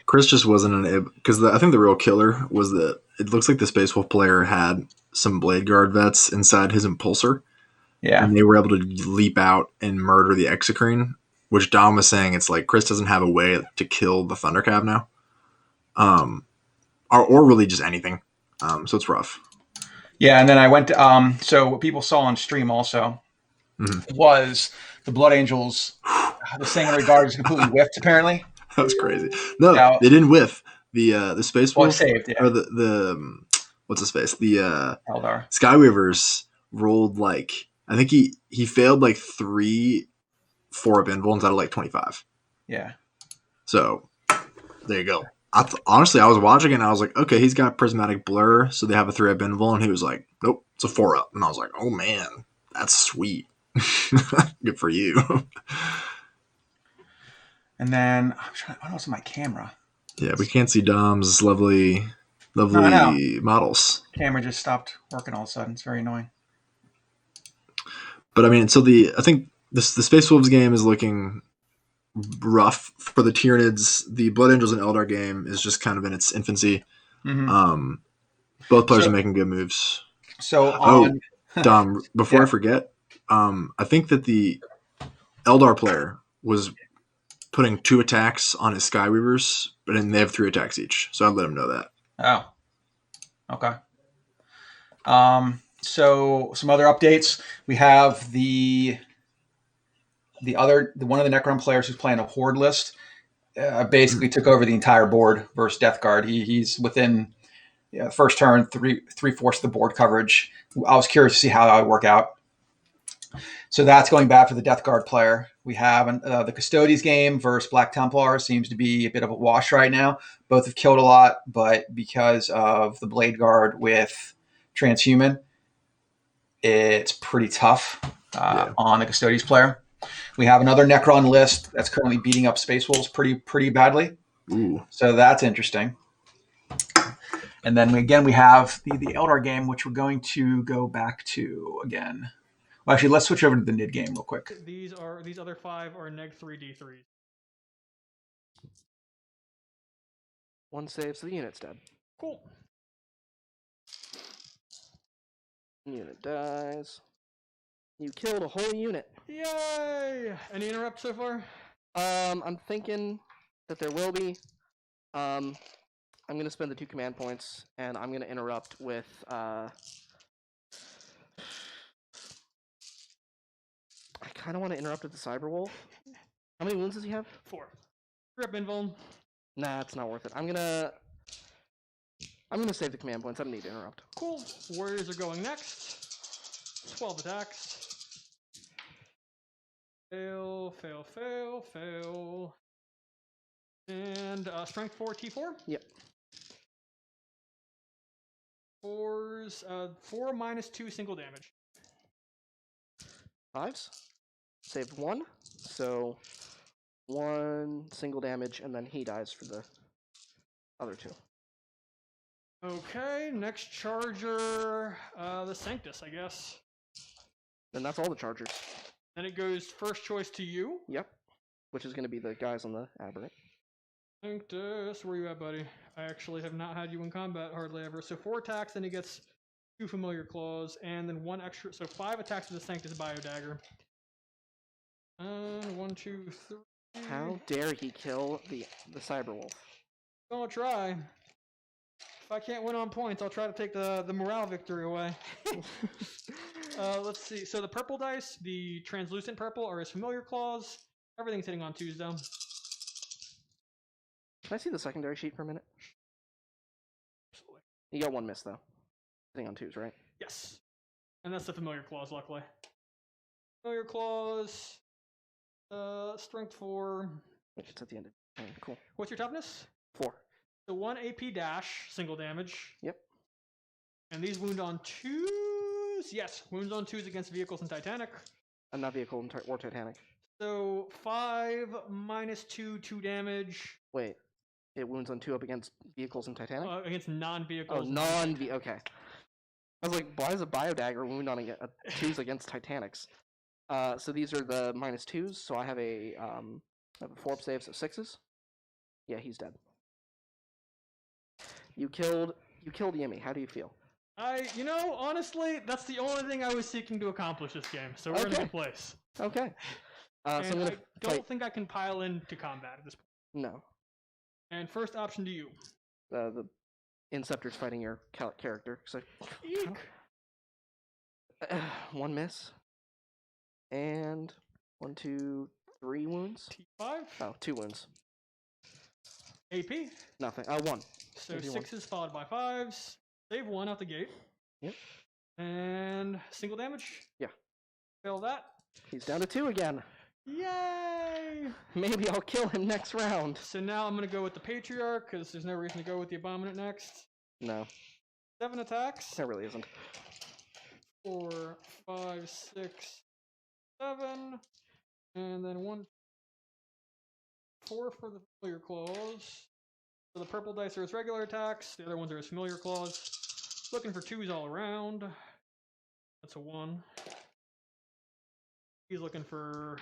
Chris just wasn't because I think the real killer was that it looks like the Space Wolf player had some Blade Guard vets inside his Impulsor. Yeah. And they were able to leap out and murder the Exocrine, which Dom was saying it's like Chris doesn't have a way to kill the Thundercab now. Or really just anything. So it's rough. Yeah, and then I went so what people saw on stream also was the Blood Angels the Sanguinary Regard is completely whiffed apparently. That was crazy. No, they didn't whiff. The Space Wolf saved, yeah. or the what's his face? The Eldar. Skyweavers rolled like I think he failed like 3 4-up invulns out of like 25. Yeah. So there you go. Honestly, I was watching it and I was like, okay, he's got Prismatic Blur, so they have a 3-up invul, and he was like, nope, it's a 4-up. And I was like, oh man, that's sweet. Good for you. And then I'm trying. What else on my camera? Yeah, we can't see Dom's lovely models. Camera just stopped working all of a sudden. It's very annoying. But I mean, so I think the Space Wolves game is looking rough for the Tyranids. The Blood Angels and Eldar game is just kind of in its infancy. Mm-hmm. Both players are making good moves. So Dom, before I forget, I think that the Eldar player was putting 2 attacks on his Skyweavers, but then they have 3 attacks each. So I'd let him know that. Oh. Okay. So some other updates. We have one of the Necron players who's playing a Horde list basically took over the entire board versus Death Guard. He's within first turn 3/4 of the board coverage. I was curious to see how that would work out. So that's going back for the Death Guard player. We have the Custodes game versus Black Templar seems to be a bit of a wash right now. Both have killed a lot, but because of the Blade Guard with Transhuman, it's pretty tough on the Custodes player. We have another Necron list that's currently beating up Space Wolves pretty badly. Ooh. So that's interesting. And then we have the Eldar game, which we're going to go back to again. Well, actually, let's switch over to the Nid game real quick. These other 5 are neg 3d3. 1 save, so the unit's dead. Cool. Unit dies. You killed a whole unit. Yay! Any interrupt so far? I'm thinking that there will be. I'm gonna spend the 2 command points, and I'm gonna interrupt with I kind of want to interrupt with the Cyberwolf. How many wounds does he have? 4. Rip invuln. Nah, it's not worth it. I'm gonna save the command points. I don't need to interrupt. Cool. Warriors are going next. 12 attacks. Fail. And strength 4, T4? Yep. 4s, 4 minus 2 single damage. 5s. Saved 1, so 1 single damage, and then he dies for the other 2. Okay, next charger, the Sanctus, I guess. Then that's all the chargers. Then it goes first choice to you. Yep. Which is going to be the guys on the Aberrant. Sanctus, where you at, buddy? I actually have not had you in combat hardly ever. So 4 attacks, then he gets 2 familiar claws, and then 1 extra. So 5 attacks with the Sanctus Bio Dagger. 1, 2, 3. How dare he kill the Cyberwolf? Gonna try. I can't win on points, I'll try to take the morale victory away. Let's see. So the purple dice, the translucent purple, are his familiar claws. Everything's hitting on 2s, though. Can I see the secondary sheet for a minute? Absolutely. You got 1 miss, though. Hitting on 2s, right? Yes. And that's the familiar claws, luckily. Familiar claws. Strength 4. Which it's at the end of the turn. Cool. What's your toughness? 4. So 1 AP dash, single damage. Yep. And these wound on 2s. Yes, wounds on 2s against vehicles in Titanic. I'm not vehicle or Titanic. So 5 minus 2, 2 damage. Wait. It wounds on 2 up against vehicles in Titanic? Against non-vehicles. Oh, non-V. Okay. I was like, why is a biodagger wound on 2s against Titanics? So these are the minus 2s. So I have a 4-up save, so 6s. Yeah, he's dead. You killed Yimmy. How do you feel? Honestly, that's the only thing I was seeking to accomplish this game. So we're in a good place. Okay. So I'm gonna I don't think I can pile into combat at this point. No. And first option to you. The Inceptor's fighting your character. So Eek. 1 miss. And 1, 2, 3 wounds. T5. Oh, 2 wounds. AP. Nothing. 1. So AP 6s followed by 5s. Save 1 out the gate. Yep. And single damage. Yeah. Fail that. He's down to 2 again. Yay! Maybe I'll kill him next round. So now I'm going to go with the Patriarch, because there's no reason to go with the Abominant next. No. 7 attacks. There really isn't. 4, 5, 6, 7. And then 1, 4 for the familiar claws. So the purple dice are his regular attacks. The other ones are his familiar claws. Looking for 2s all around. That's a 1. He's looking for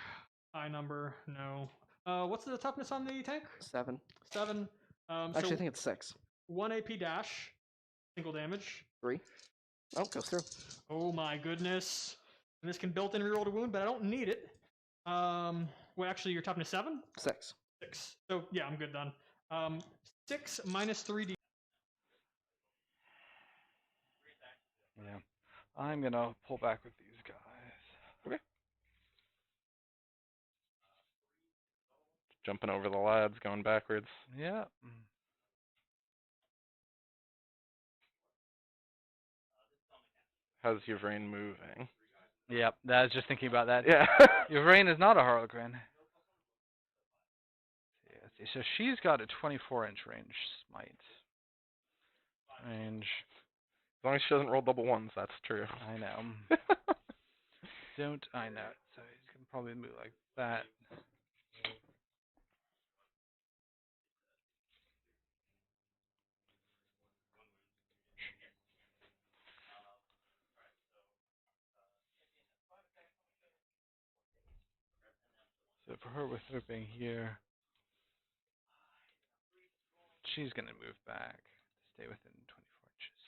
high number. No. What's the toughness on the tank? 7. 7. Actually, so I think it's 6. 1 AP dash. Single damage. 3. Oh, goes through. Oh my goodness. And this can built-in reroll to wound, but I don't need it. Well, actually, your toughness 7? 6. 6. So, yeah, I'm good then. 6 minus 3d. Yeah. I'm gonna pull back with these guys. Okay. Jumping over the lads, going backwards. Yeah. How's your brain moving? Yep. I was just thinking about that. Yeah. Your brain is not a Harlequin. Yeah, so she's got a 24-inch range smite. Range. As long as she doesn't roll double ones, that's true. I know. Don't I know? So he's gonna probably move like that. So for her, with her being here, she's gonna move back to stay within 24 inches.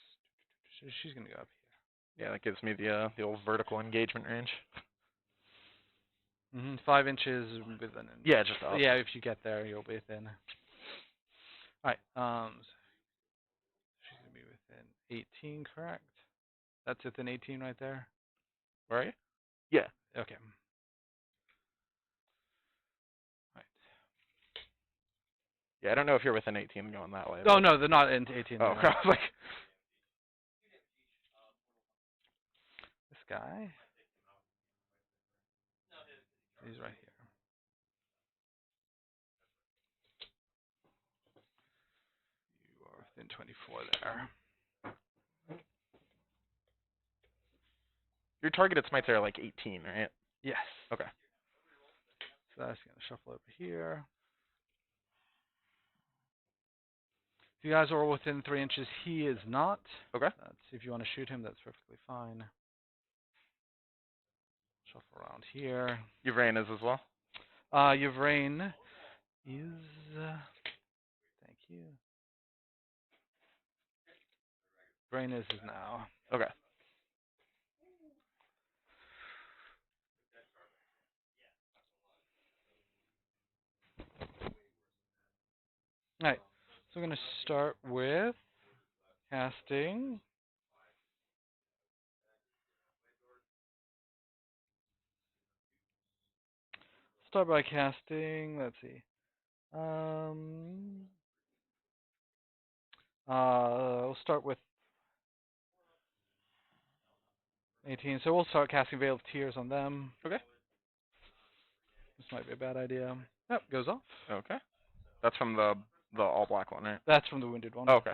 So she's gonna go up here. Yeah, that gives me the old vertical engagement range. 5 inches within. Yeah, just up. Yeah, if you get there, you'll be within. Alright, so she's gonna be within 18, correct? That's within 18 right there? Where are you? Yeah. Okay. Right. Yeah, I don't know if you're within 18 going that way. Oh, no, they're not in 18. Oh, I was like... This guy? He's right here. You are within 24 there. Your targeted smites are like 18, right? Yes. Okay. So that's going to shuffle over here. If you guys are all within 3 inches, he is not. Okay. If you want to shoot him, that's perfectly fine. Shuffle around here. Yvrain is as well? Yvrain is... thank you. Yvrain is now. Okay. Alright, so we're going to start with casting. Start by casting. Let's see. We'll start with 18. So we'll start casting Veil of Tears on them. Okay. This might be a bad idea. Yep, goes off. Okay. That's from the all black one, right? That's from the wounded one. Oh, okay.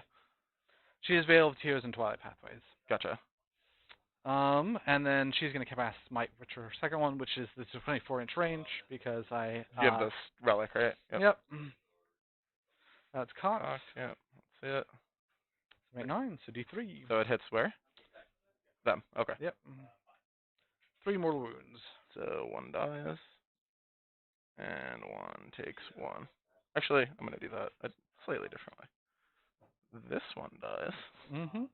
She has Veil of Tears and Twilight Pathways. Gotcha. And then she's going to cast Smite, which is her second one, which is the 24-inch range, because I... You have this relic, right? Yep. That's cocked. Yep. That's it. 9, so D3. So it hits where? Them. Okay. Yep. 3 mortal wounds. So 1 dies. And 1 takes 1. Actually, I'm going to do that a slightly different way. This one dies. Mm-hmm.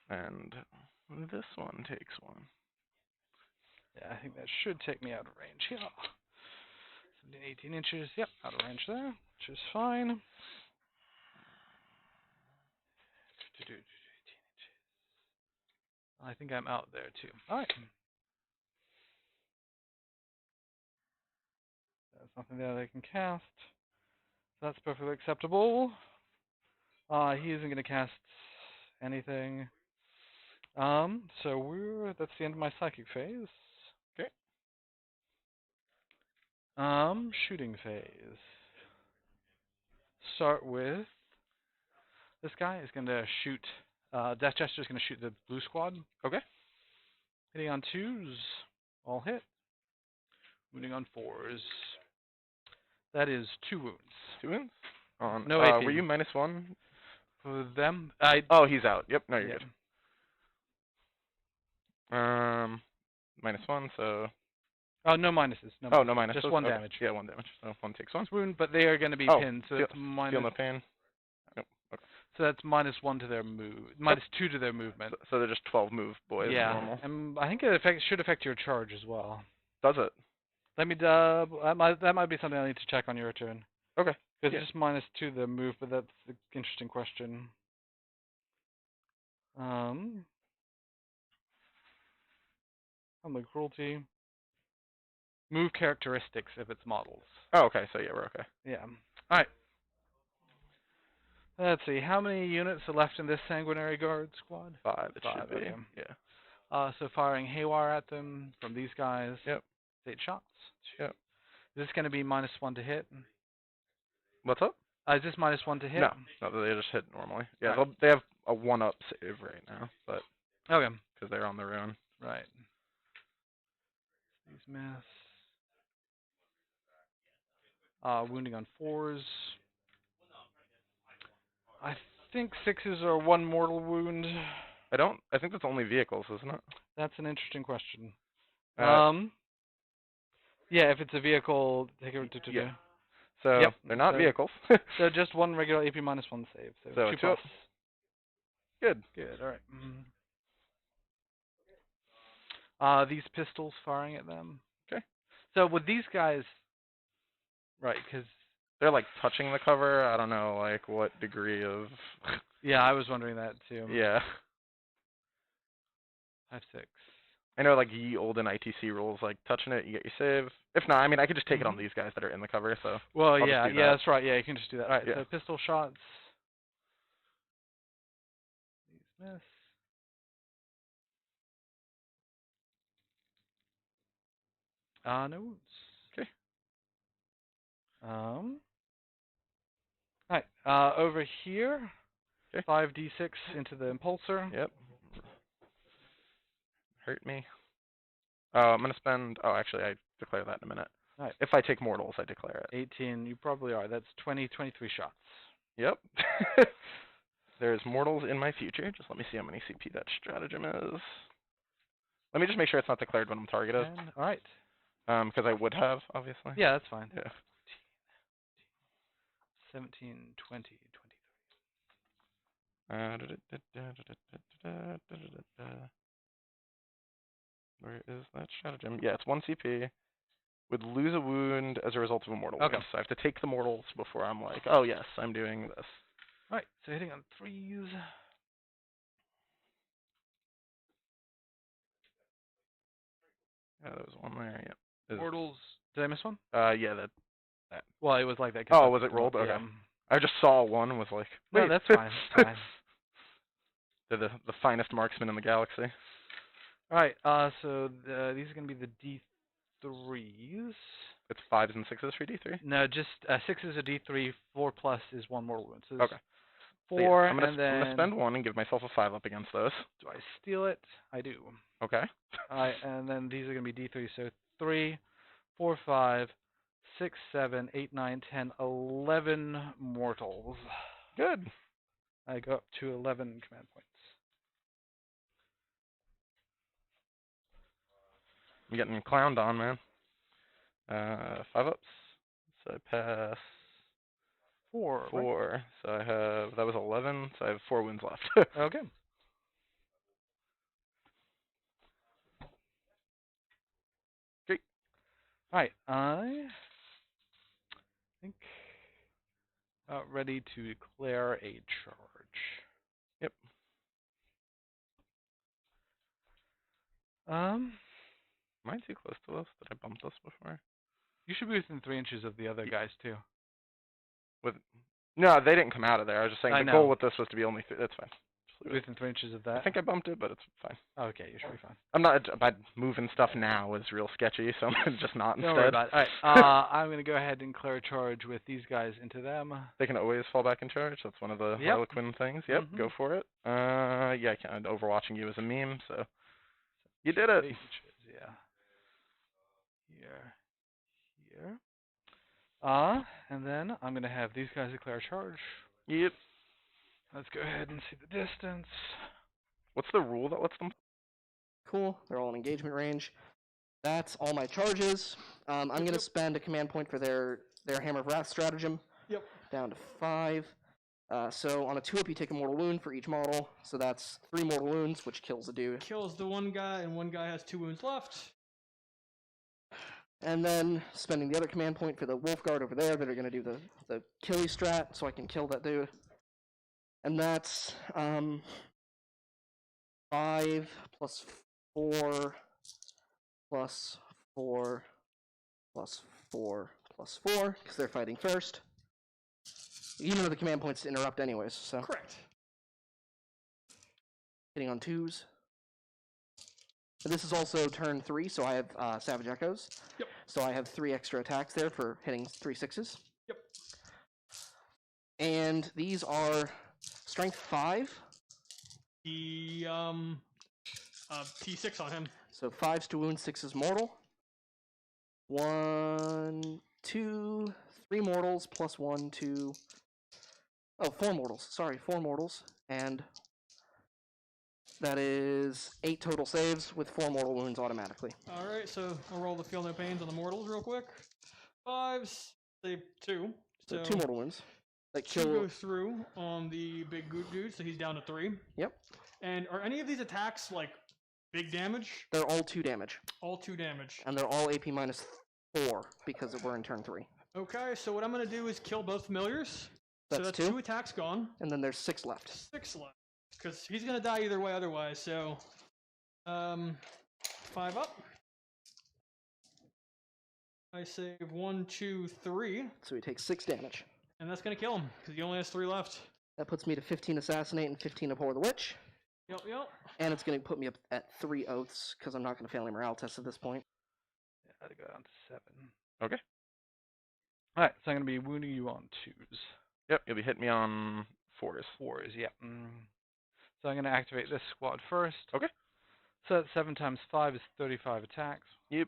And this one takes 1. Yeah, I think that should take me out of range. Yeah. 17, 18 inches. Yep, out of range there, which is fine. 18 inches. I think I'm out there too. All right. There's nothing there they can cast. So that's perfectly acceptable. He isn't going to cast anything. So that's the end of my psychic phase. Okay. Shooting phase. Start with this guy is going to shoot. Death Gesture is going to shoot the blue squad. Okay. Hitting on 2s, all hit. Wounding on 4s. That is 2 wounds. 2 wounds? On, no AP. Were you -1? For them? Oh, he's out. Yep, no, you're yeah. good. -1, so... Oh, no minuses. No oh, no minuses. Just 1 okay. damage. Yeah, 1 damage. So 1 takes 1. Wound, but they are going to be pinned, so it's minus... Feel no pain. Yep, okay. So that's -1 to their move, -2 to their movement. So they're just 12 move boys. Yeah, Normal. and I think it should affect your charge as well. Does it? Let me that might be something I need to check on your turn. Okay. Because it's just -2 the move, but that's the interesting question. On the cruelty. Move characteristics if it's models. Oh, okay. So yeah, we're okay. Yeah. All right. Let's see. How many units are left in this Sanguinary Guard squad? 5. It 5. should be. Okay. Yeah. So firing Haywire at them from these guys. Yep. 8 shots. Yep. Is this going to be -1 to hit? What's up? Is this -1 to hit? No, they just hit normally. Yeah, right. they have a 1-up save right now, but okay, because they're on their own. Right. These miss. Wounding on 4s. I think 6s are 1 mortal wound. I think that's only vehicles, isn't it? That's an interesting question. Yeah, if it's a vehicle, take it to yeah. So yep. they're not vehicles. So just 1 regular AP -1 save. So 2+. Good. Good. All right. These pistols firing at them. Okay. So with these guys, right? Because they're like touching the cover. I don't know, like what degree of. Yeah, I was wondering that too. Yeah. 5, 6. I know, like ye olden ITC rules, like touching it, you get your save. If not, I mean, I could just take it on these guys that are in the cover. So. Well, I'll yeah, that's right. Yeah, you can just do that. All right. Yeah. So pistol shots. These miss. No wounds. Okay. All right. Over here. Okay. 5d6 into the impulsor. Yep. Hurt me. I'm gonna spend. Oh, actually, I declare that in a minute. All right. If I take mortals, I declare it. 18. You probably are. That's 23 shots. Yep. There's mortals in my future. Just let me see how many CP that stratagem is. Let me just make sure it's not declared when I'm targeted. All right. Because I would have, obviously. Yeah, that's fine. Yeah. 17, 20, 23. Where is that stratagem? Yeah, it's 1 CP. Would lose a wound as a result of a mortal wound. So I have to take the mortals before I'm like, oh yes, I'm doing this. All right, so hitting on 3s. Yeah, there was one there. Yep. Is- Mortals. Did I miss one? Yeah, that. Well, it was like that. 'cause Oh, I was it picked 'em rolled? up, Okay. yeah. I just saw one and was like, No, wait. that's fine. That's fine. They're the finest marksmen in the galaxy. All right. So these are gonna be the D3s. It's 5s and 6s for D3. No, just 6 is a D3. 4 plus is 1 mortal wound. So Okay. So 4, yeah, I'm and then gonna spend 1 and give myself a 5 up against those. do I steal it? I do. Okay. Alright, and then these are going to be D3, so 3, 4, 5, 6, 7, 8, 9, 10, 11 mortals. Good. I go up to 11 command points. I'm getting clowned on, man. 5 ups. So I pass 4. 4. So I have, that was 11, so I have 4 wounds left. Right? Okay. Great. Alright, I think ready to declare a charge. Yep. Um, Am I too close to this? Did I bump this before? you should be within 3 inches of the other guys too. No, they didn't come out of there. I was just saying I the know. goal with this was to be only 3. That's fine. Just leave it. Within 3 inches of that. I think I bumped it, but it's fine. Okay, you should be fine. I'm not. Moving stuff now is real sketchy, so I'm just not Don't worry instead. about it. Alright, I'm going to go ahead and declare a charge with these guys into them. They can always fall back in charge. That's one of the Yep. Harlequin things. Yep, Mhm. go for it. Yeah, I can't. Overwatching you as a meme, so you did it. 8 inches, yeah. Here. And then I'm going to have these guys declare a charge. Yep. Let's go ahead and see the distance. What's the rule that lets them? Cool. They're all in engagement range. That's all my charges. I'm going to spend a command point for their Hammer of Wrath stratagem. Yep. Down to 5. So on a 2-up, you take a mortal wound for each model. So that's 3 mortal wounds, which kills a dude. Kills the one guy, and one guy has 2 wounds left. And then spending the other command point for the Wolf Guard over there that are going to do the killy strat, so I can kill that dude. And that's 5 plus 4 plus 4 plus 4 plus 4, because they're fighting first. You know the command points to interrupt anyways, so. Correct. Hitting on 2s. And this is also turn 3, so I have Savage Echoes. Yep. So I have 3 extra attacks there for hitting 3 6s. Yep. And these are Strength 5. The T6 on him. So 5s to wound, 6 mortal. 1, 2, 3 mortals plus 1, 2. Oh, 4 mortals. Sorry, 4 mortals. And that is 8 total saves with 4 mortal wounds automatically. Alright, so I'll roll the feel no pains on the mortals real quick. 5s, save 2. So 2 mortal wounds. That 2 kill. go through on the big goot dude, so he's down to 3. Yep. And are any of these attacks like big damage? They're all 2 damage. All 2 damage. And they're all AP minus 4 because we're in turn 3. Okay, so what I'm going to do is kill both familiars. That's so that's 2. 2 attacks gone. And then there's 6 left. 6 left. Because he's going to die either way otherwise, so 5 up. I save 1, 2, 3. So he takes 6 damage. And that's going to kill him, because he only has 3 left. That puts me to 15 Assassinate and 15 Abhor the Witch. Yep. And it's going to put me up at 3 Oaths, because I'm not going to fail any morale tests at this point. Yeah, I had to go down to 7. Okay. Alright, so I'm going to be wounding you on 2s. Yep, you'll be hitting me on 4s. 4s, yeah. So I'm going to activate this squad first. Okay. So that's 7 times 5 is 35 attacks. Yep.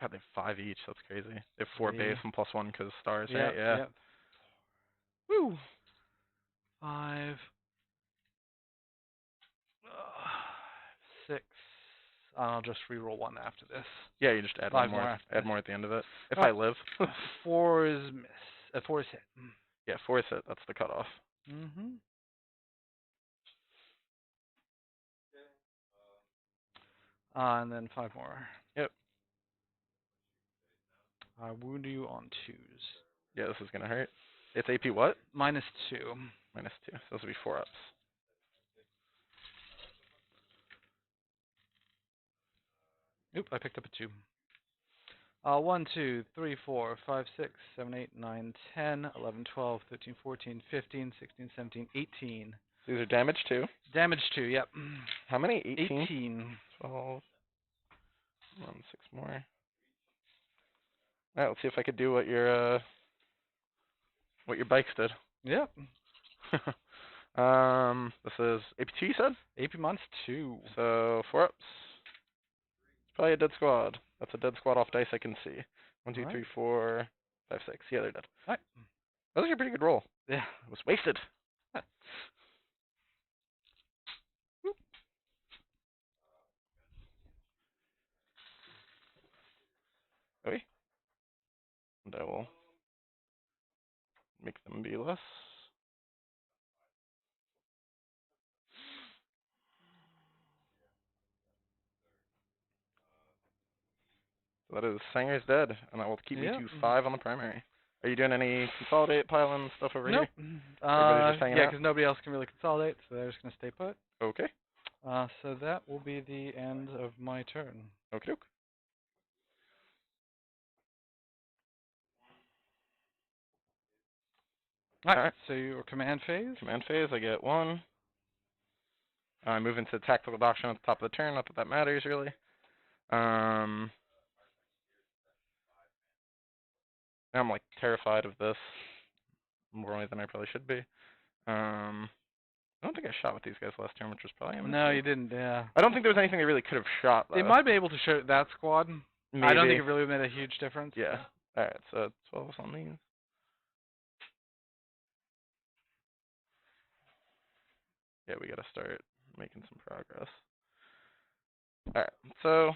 God, they have 5 each. That's crazy. They have 4 Yeah. base and plus 1 because stars, Yep, right? Yeah. Yep. Woo! 5. 6. I'll just reroll 1 after this. Yeah, you just add 5 one more. more after Add this. more at the end of it. If Alright. I live. 4 is miss. 4 is hit. Yeah, 4 is hit. That's the cutoff. Mm-hmm. And then 5 more. Yep. I wound you on 2s. Yeah, this is gonna hurt. It's AP what? Minus 2. Minus 2. So this will be 4 ups. Oop, I picked up a 2. 1, 2, 3, 4, 5, 6, 7, 8, 9, 10, 11, 12, 13, 14, 15, 16, 17, 18. These are damage 2. Damage 2, yep. How many? 18? 18. 12. 1, 6 more. Alright, let's see if I could do what your bikes did. Yep. This is AP2, you said? AP Mons 2. So 4 ups. It's probably a dead squad. That's a dead squad off dice I can see. 1, 2, Alright. 3, 4, 5, 6. Yeah, they're dead. Alright. That was a pretty good roll. Yeah. It was wasted. Okay. And I will make them be less. So that is Sanger's dead, and that will keep me to 5 on the primary. Are you doing any consolidate, pile-in stuff over Nope. here? Everybody's just hanging yeah, out? because nobody else can really consolidate, so they're just going to stay put. Okay. So that will be the end of my turn. Okie doke. Alright, so your command phase. Command phase, I get 1. I move into tactical doctrine at the top of the turn, not that that matters, really. Now I'm, like, terrified of this. More than I probably should be. I don't think I shot with these guys last turn, which was probably... No, you didn't, yeah. I don't think there was anything they really could have shot, though. They might be able to show that squad. Maybe. I don't think it really made a huge difference. Yeah. Alright, so 12 on these. Yeah, we gotta start making some progress. Alright, so,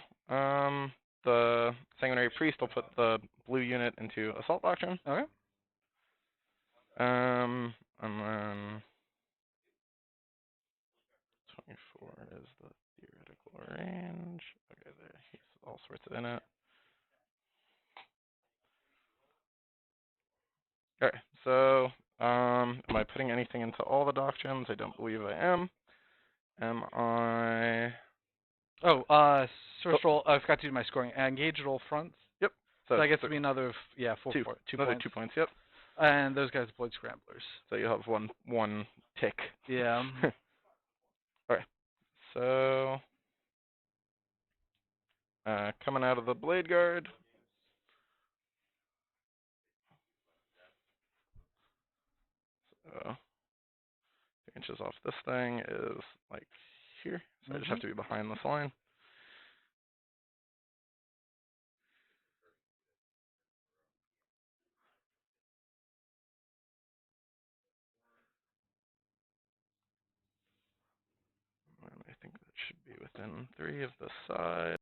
the Sanguinary Priest will put the blue unit into Assault Doctrine. Okay. And then 24 is the theoretical range. Okay, there, he's all sorts in it. Alright, so, am I putting anything into all the doctrines? I don't believe I am. Am I... Oh, first roll, I forgot to do my scoring. Engage roll fronts. Yep. So that gets to be another, 2 points. 2 points, yep. And those guys deployed scramblers. So you'll have one tick. Yeah. Alright, so... coming out of the Blade Guard. So, 2 inches off this thing is like here. So I just have to be behind this line. And I think that should be within 3 of the side.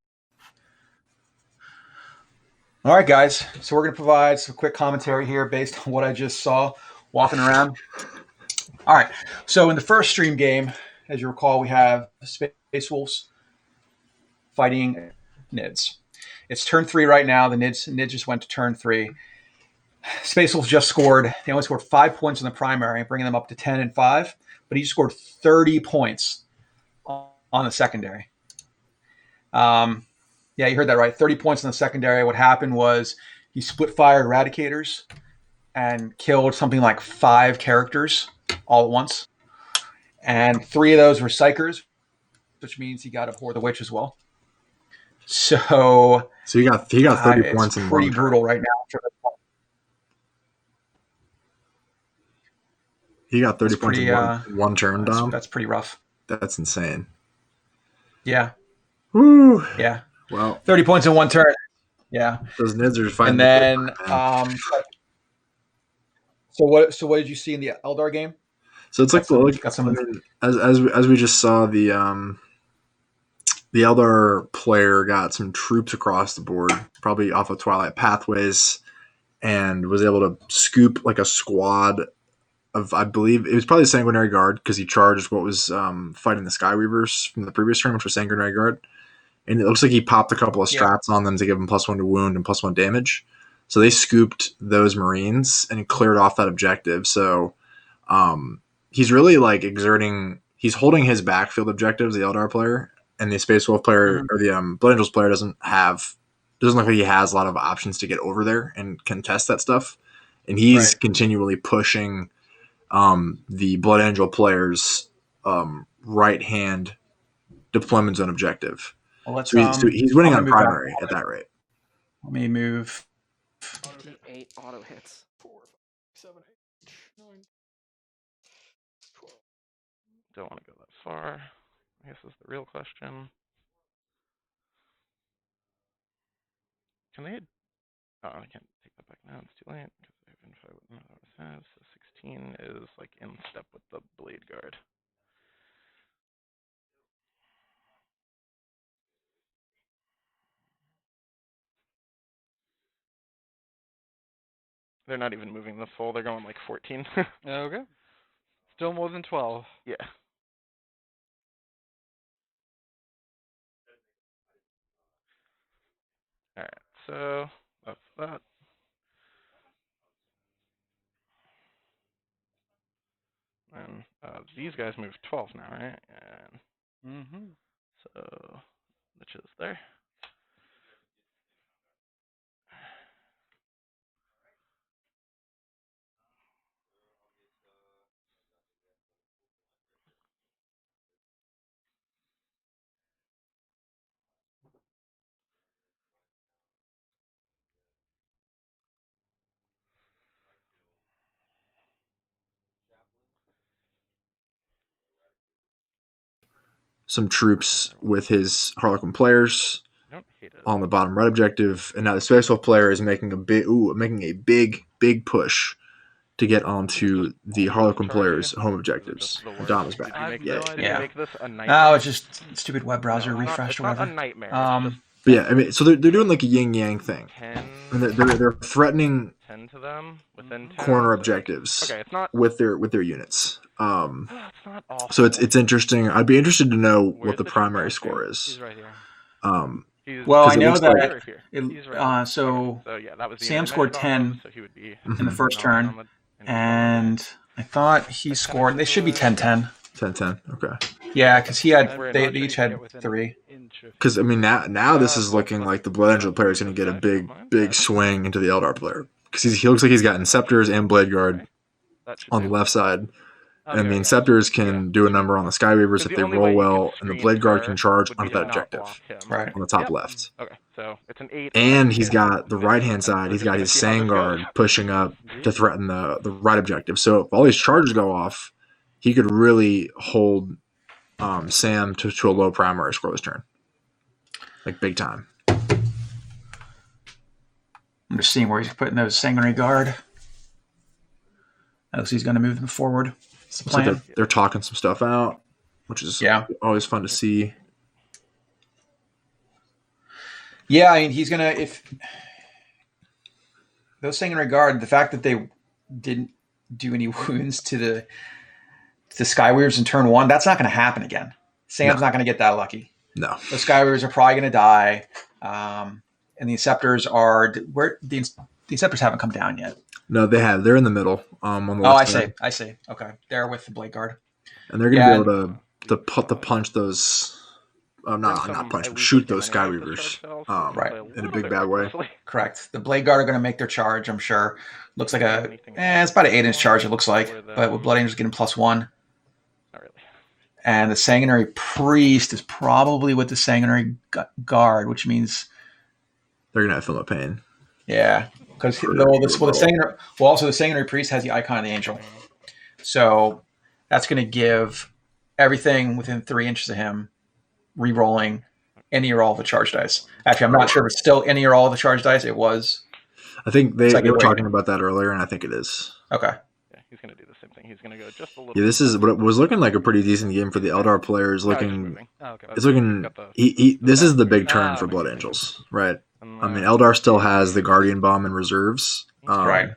All right, guys. So we're going to provide some quick commentary here based on what I just saw walking around. All right. So in the first stream game, as you recall, we have Space Wolves fighting Nids. It's turn 3 right now. The Nids just went to turn 3. Space Wolves just scored. They only scored 5 points in the primary, bringing them up to 10 and 5. But he just scored 30 points on the secondary. Yeah, you heard that right. 30 points in the secondary. What happened was he split fired Eradicators and killed something like 5 characters all at once. And 3 of those were Psychers, which means he got Abhor the Witch as well. So he got 30 points in it's one pretty brutal right now. He got 30 points in one turn, Dom. That's pretty rough. That's insane. Yeah. Woo. Yeah. Well, 30 points in one turn. Yeah. Those Nids are fighting. And then, so what did you see in the Eldar game? So it's as we just saw, the Eldar player got some troops across the board, probably off of Twilight Pathways, and was able to scoop like a squad of, I believe it was probably the Sanguinary Guard, because he charged what was fighting the Skyweavers from the previous turn, which was Sanguinary Guard. And it looks like he popped a couple of strats on them to give them +1 to wound and +1 damage. So they scooped those Marines and cleared off that objective. So he's really like he's holding his backfield objectives, the Eldar player, and the Space Wolf player or the Blood Angels player doesn't look like he has a lot of options to get over there and contest that stuff, and he's continually pushing the Blood Angel player's right hand deployment zone objective. Well, so he's winning on primary at that rate. Let me move. 58 auto hits. 4, 5, 7, 8, 9, 12. Don't want to go that far. I guess is the real question. Can they? Oh, I can't take that back now. It's too late because I have info with none of this has. So 16 is like in step with the blade guard. They're not even moving the full. They're going like 14. Okay. Still more than 12. Yeah. Alright, so that's that. And these guys move 12 now, right? And so which is there. Some troops with his Harlequin players on the bottom right objective, and now the Space Wolf player is making a big push to get onto the Harlequin player's home objectives. Dom is back. Did you make this a nightmare? No, it's just stupid web browser refresh or whatever. Not a nightmare. But yeah, I mean, so they're doing like a yin yang thing. 10, and they're threatening 10 to them within 10. corner objectives Okay, it's not with their units. it's not awful. So it's interesting. I'd be interested to know what the primary score is. He's right here. Well, I know that so yeah, that was the Sam scored 10 so he would be in the first turn, and I thought he scored. They should be 10-10. 10-10. Okay. Yeah, because they each had 3. Because I mean now this is looking like the Blood Angel player is going to get a big swing into the Eldar player, because he looks like he's got Inceptors and Blade Guard on the left side. And the Inceptors can do a number on the Skyweavers if they roll well, and the Blade Guard can charge onto that objective on the top left. Okay, so it's an 8. And he's got the right-hand side, he's got his Sandguard pushing up to threaten the right objective. So if all these charges go off, he could really hold Sam to a low primary score this turn. Like, big time. I'm just seeing where he's putting those Sanguinary Guard. Looks he's going to move them forward. That's the plan. Like they're talking some stuff out, which is always fun to see. Yeah, I mean, he's going to, if those Sanguinary Guard, the fact that they didn't do any wounds to the Skyweavers in turn 1, that's not going to happen again. Sam's not going to get that lucky. No. The Skyweavers are probably going to die. And the Inceptors are, where the Inceptors haven't come down yet. No, they have. They're in the middle. On the left side. I see. Okay. They're with the Blade Guard. And they're going to be able to punch those, shoot those Skyweavers in a big bad way. Correct. The Blade Guard are going to make their charge, I'm sure. Looks like it's about an 8-inch charge, it looks like. But with Blood Angels getting +1. Not really. And the Sanguinary Priest is probably with the Sanguinary Guard, which means they're going to have Film of Pain. Yeah. Because the Sanguinary Priest has the icon of the angel. So that's going to give everything within 3 inches of him re-rolling any or all of the charge dice. Actually, I'm not sure if it's still any or all of the charge dice. It was. I think they were talking about that earlier, and I think it is. Okay. Yeah, he's going to do the same thing. He's going to go just a little. Yeah, this is what it was looking like a pretty decent game for the Eldar players. It's looking. This is the big turn for Blood Angels, right? I mean, Eldar still has the Guardian Bomb in reserves. Right.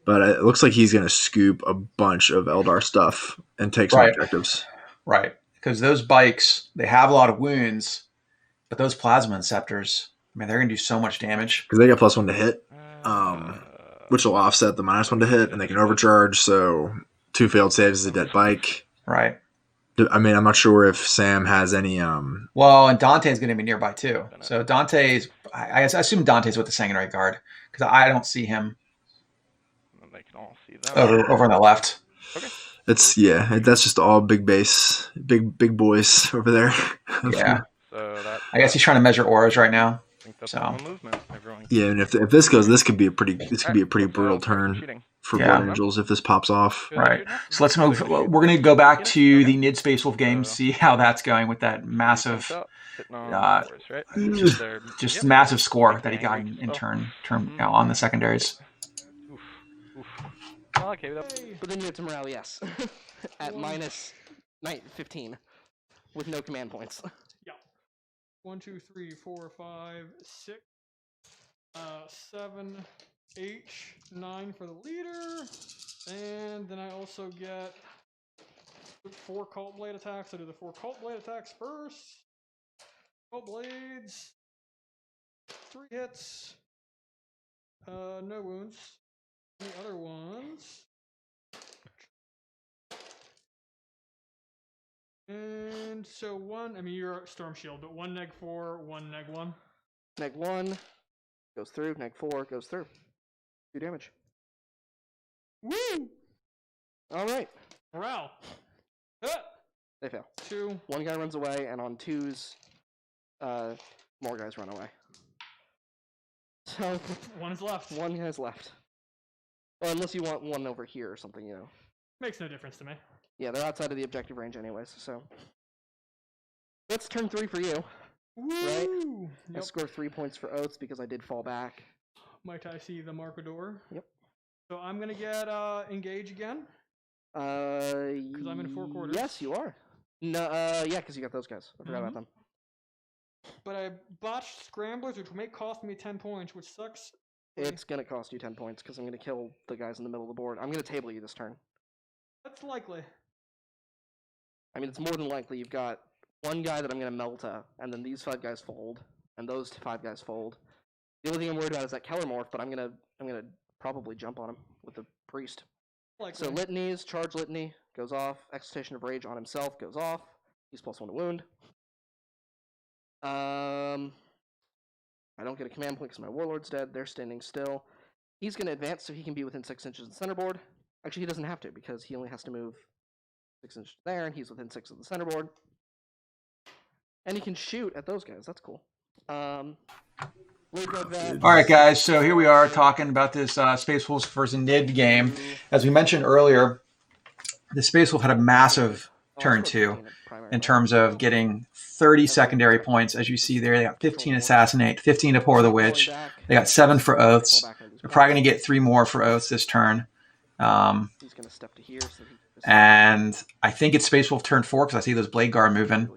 But it looks like he's going to scoop a bunch of Eldar stuff and take some objectives. Right. Because those bikes, they have a lot of wounds, but those Plasma Inceptors, I mean, they're going to do so much damage. Because they got +1 to hit, which will offset the -1 to hit, and they can overcharge, so 2 failed saves is a dead bike. Right. I mean, I'm not sure if Sam has any. Well, and Dante's going to be nearby too. So Dante's, I assume Dante's with the sanguinary guard because I don't see him And they can all see them. over on the left. Okay. It's that's just all big base, big boys over there. Yeah. So that. I guess he's trying to measure auras right now. I think that's So. all the movement. Everyone. Yeah, and if this goes, this could be a pretty brutal turn for Blood Angels if this pops off. Right. So let's move. We're going to go back to the Nid Space Wolf game, see how that's going with that massive, just massive score that he got in turn on the secondaries. Okay, but then you have to morale, yes, at minus 15 with no command points. Yeah. 1, 2, 3, 4, 5, 6, 7, 8, 9 for the leader, and then I also get 4 Cult Blade attacks. I do the 4 Cult Blade attacks first. Cult Blades, 3 hits, no wounds. Any other ones? And so 1, I mean you're Storm Shield, but 1 neg4, 1 neg1. Neg1 goes through, neg4 goes through. 2 damage. Woo! Alright. Morale. They fail. 2. 1 guy runs away, and on 2s, more guys run away. So 1 is left. 1 guy's left. Well, unless you want 1 over here or something, you know. Makes no difference to me. Yeah, they're outside of the objective range anyways, so. That's turn 3 for you. Woo! Right? Yep. I scored 3 points for Oaths because I did fall back. Might I see the Marcador? Yep. So I'm going to get engage again. Because I'm in 4 quarters. Yes, you are. No, yeah, because you got those guys. I forgot about them. But I botched Scramblers, which may cost me 10 points, which sucks. It's going to cost you 10 points because I'm going to kill the guys in the middle of the board. I'm going to table you this turn. That's likely. I mean, it's more than likely you've got 1 guy that I'm going to Melta, and then these 5 guys fold, and those 5 guys fold. The only thing I'm worried about is that Kellermorph, but I'm gonna probably jump on him with the Priest. Likely. So litanies, charge litany goes off. Exaltation of Rage on himself goes off. He's +1 to wound. I don't get a command point because my Warlord's dead. They're standing still. He's gonna advance so he can be within 6 inches of the center board. Actually, he doesn't have to because he only has to move 6 inches there, and he's within 6 of the center board. And he can shoot at those guys. That's cool. All right, guys. So here we are talking about this Space Wolves versus Nid game. As we mentioned earlier, the Space Wolf had a massive turn 2 in terms of getting 30 secondary points. As you see there, they got 15 Assassinate, 15 to Pour the Witch. They got 7 for Oaths. They're probably going to get 3 more for Oaths this turn. He's going to step to here. And I think it's Space Wolf turn 4 because I see those Blade Guard moving.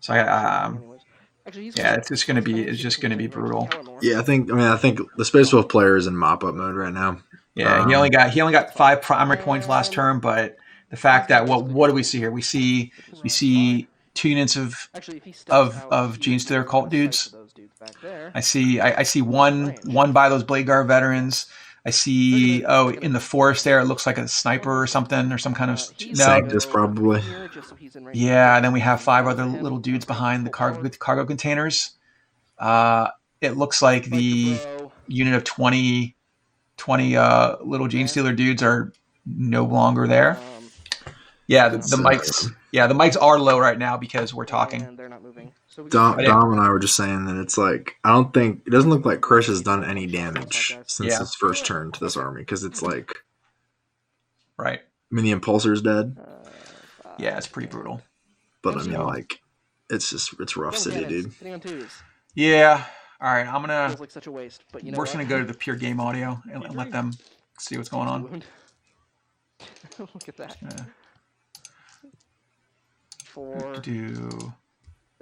So yeah, it's just going to be brutal. Yeah, I think the Space Wolf player is in mop-up mode right now. Yeah, he only got 5 primary points last turn, but the fact that what do we see here? We see 2 units of Genestealer cult dudes. I see one by those Blade Guard veterans. I see in the forest there it looks like a sniper or something or some kind of Sanctus probably. Yeah, and then we have 5 other little dudes behind the cargo containers. It looks like the unit of 20 little Genestealer dudes are no longer there. Yeah, the mics are low right now because we're talking. And they're not moving. So Dom and I were just saying that it's like it doesn't look like Krish has done any damage since his first turn to this army because it's like right. I mean the Impulsor's dead. Yeah, it's pretty brutal. But I mean it's rough city, dude. Yeah. All right, I'm gonna. Feels like such a waste, but you know we're just gonna go to the pure game audio and let them see what's going on. Look at that. 4,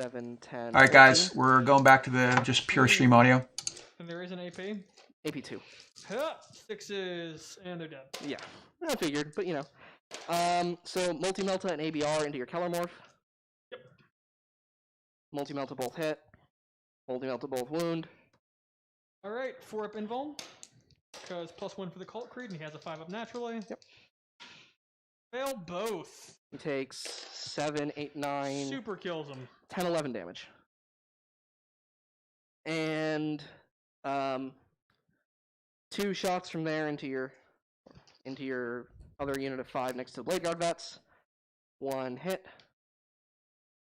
7, 10. All right, guys, we're going back to the just pure stream audio. And there is an AP. AP2. 6s, and they're dead. Yeah, I figured, but you know. So multi-melta and ABR into your Kellermorph. Yep. Multi-melta both hit. Multi-melta both wound. All right, 4 up invuln. Because +1 for the Cult Creed, and he has a 5 up naturally. Yep. Fail both. He takes 7, 8, 9, Super kills him. 10, 11 damage. And 2 shots from there into your other unit of 5 next to the Blade Guard Vets. 1 hit.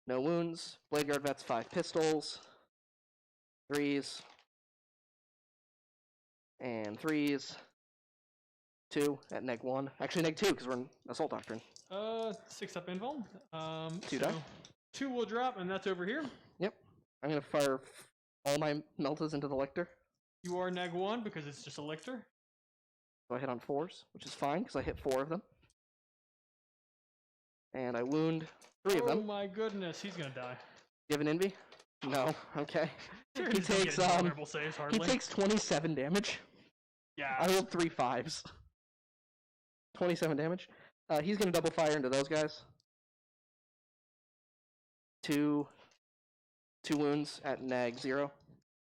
No wounds. Blade Guard Vets 5 pistols. 3s. And 3s. 2 at -1. Actually, -2 because we're in Assault Doctrine. 6 up invul. 2 die. 2 will drop, and that's over here. Yep. I'm gonna fire all my Meltas into the Lictor. You are -1 because it's just a Lictor. So I hit on 4s, which is fine because I hit 4 of them. And I wound 3 of them. Oh my goodness, he's gonna die. You have an envy? No. Okay. Sure, He takes saves he hardly. takes 27 damage. Yeah. I rolled 3 5s. 27 damage. He's gonna double fire into those guys. 2 wounds at -0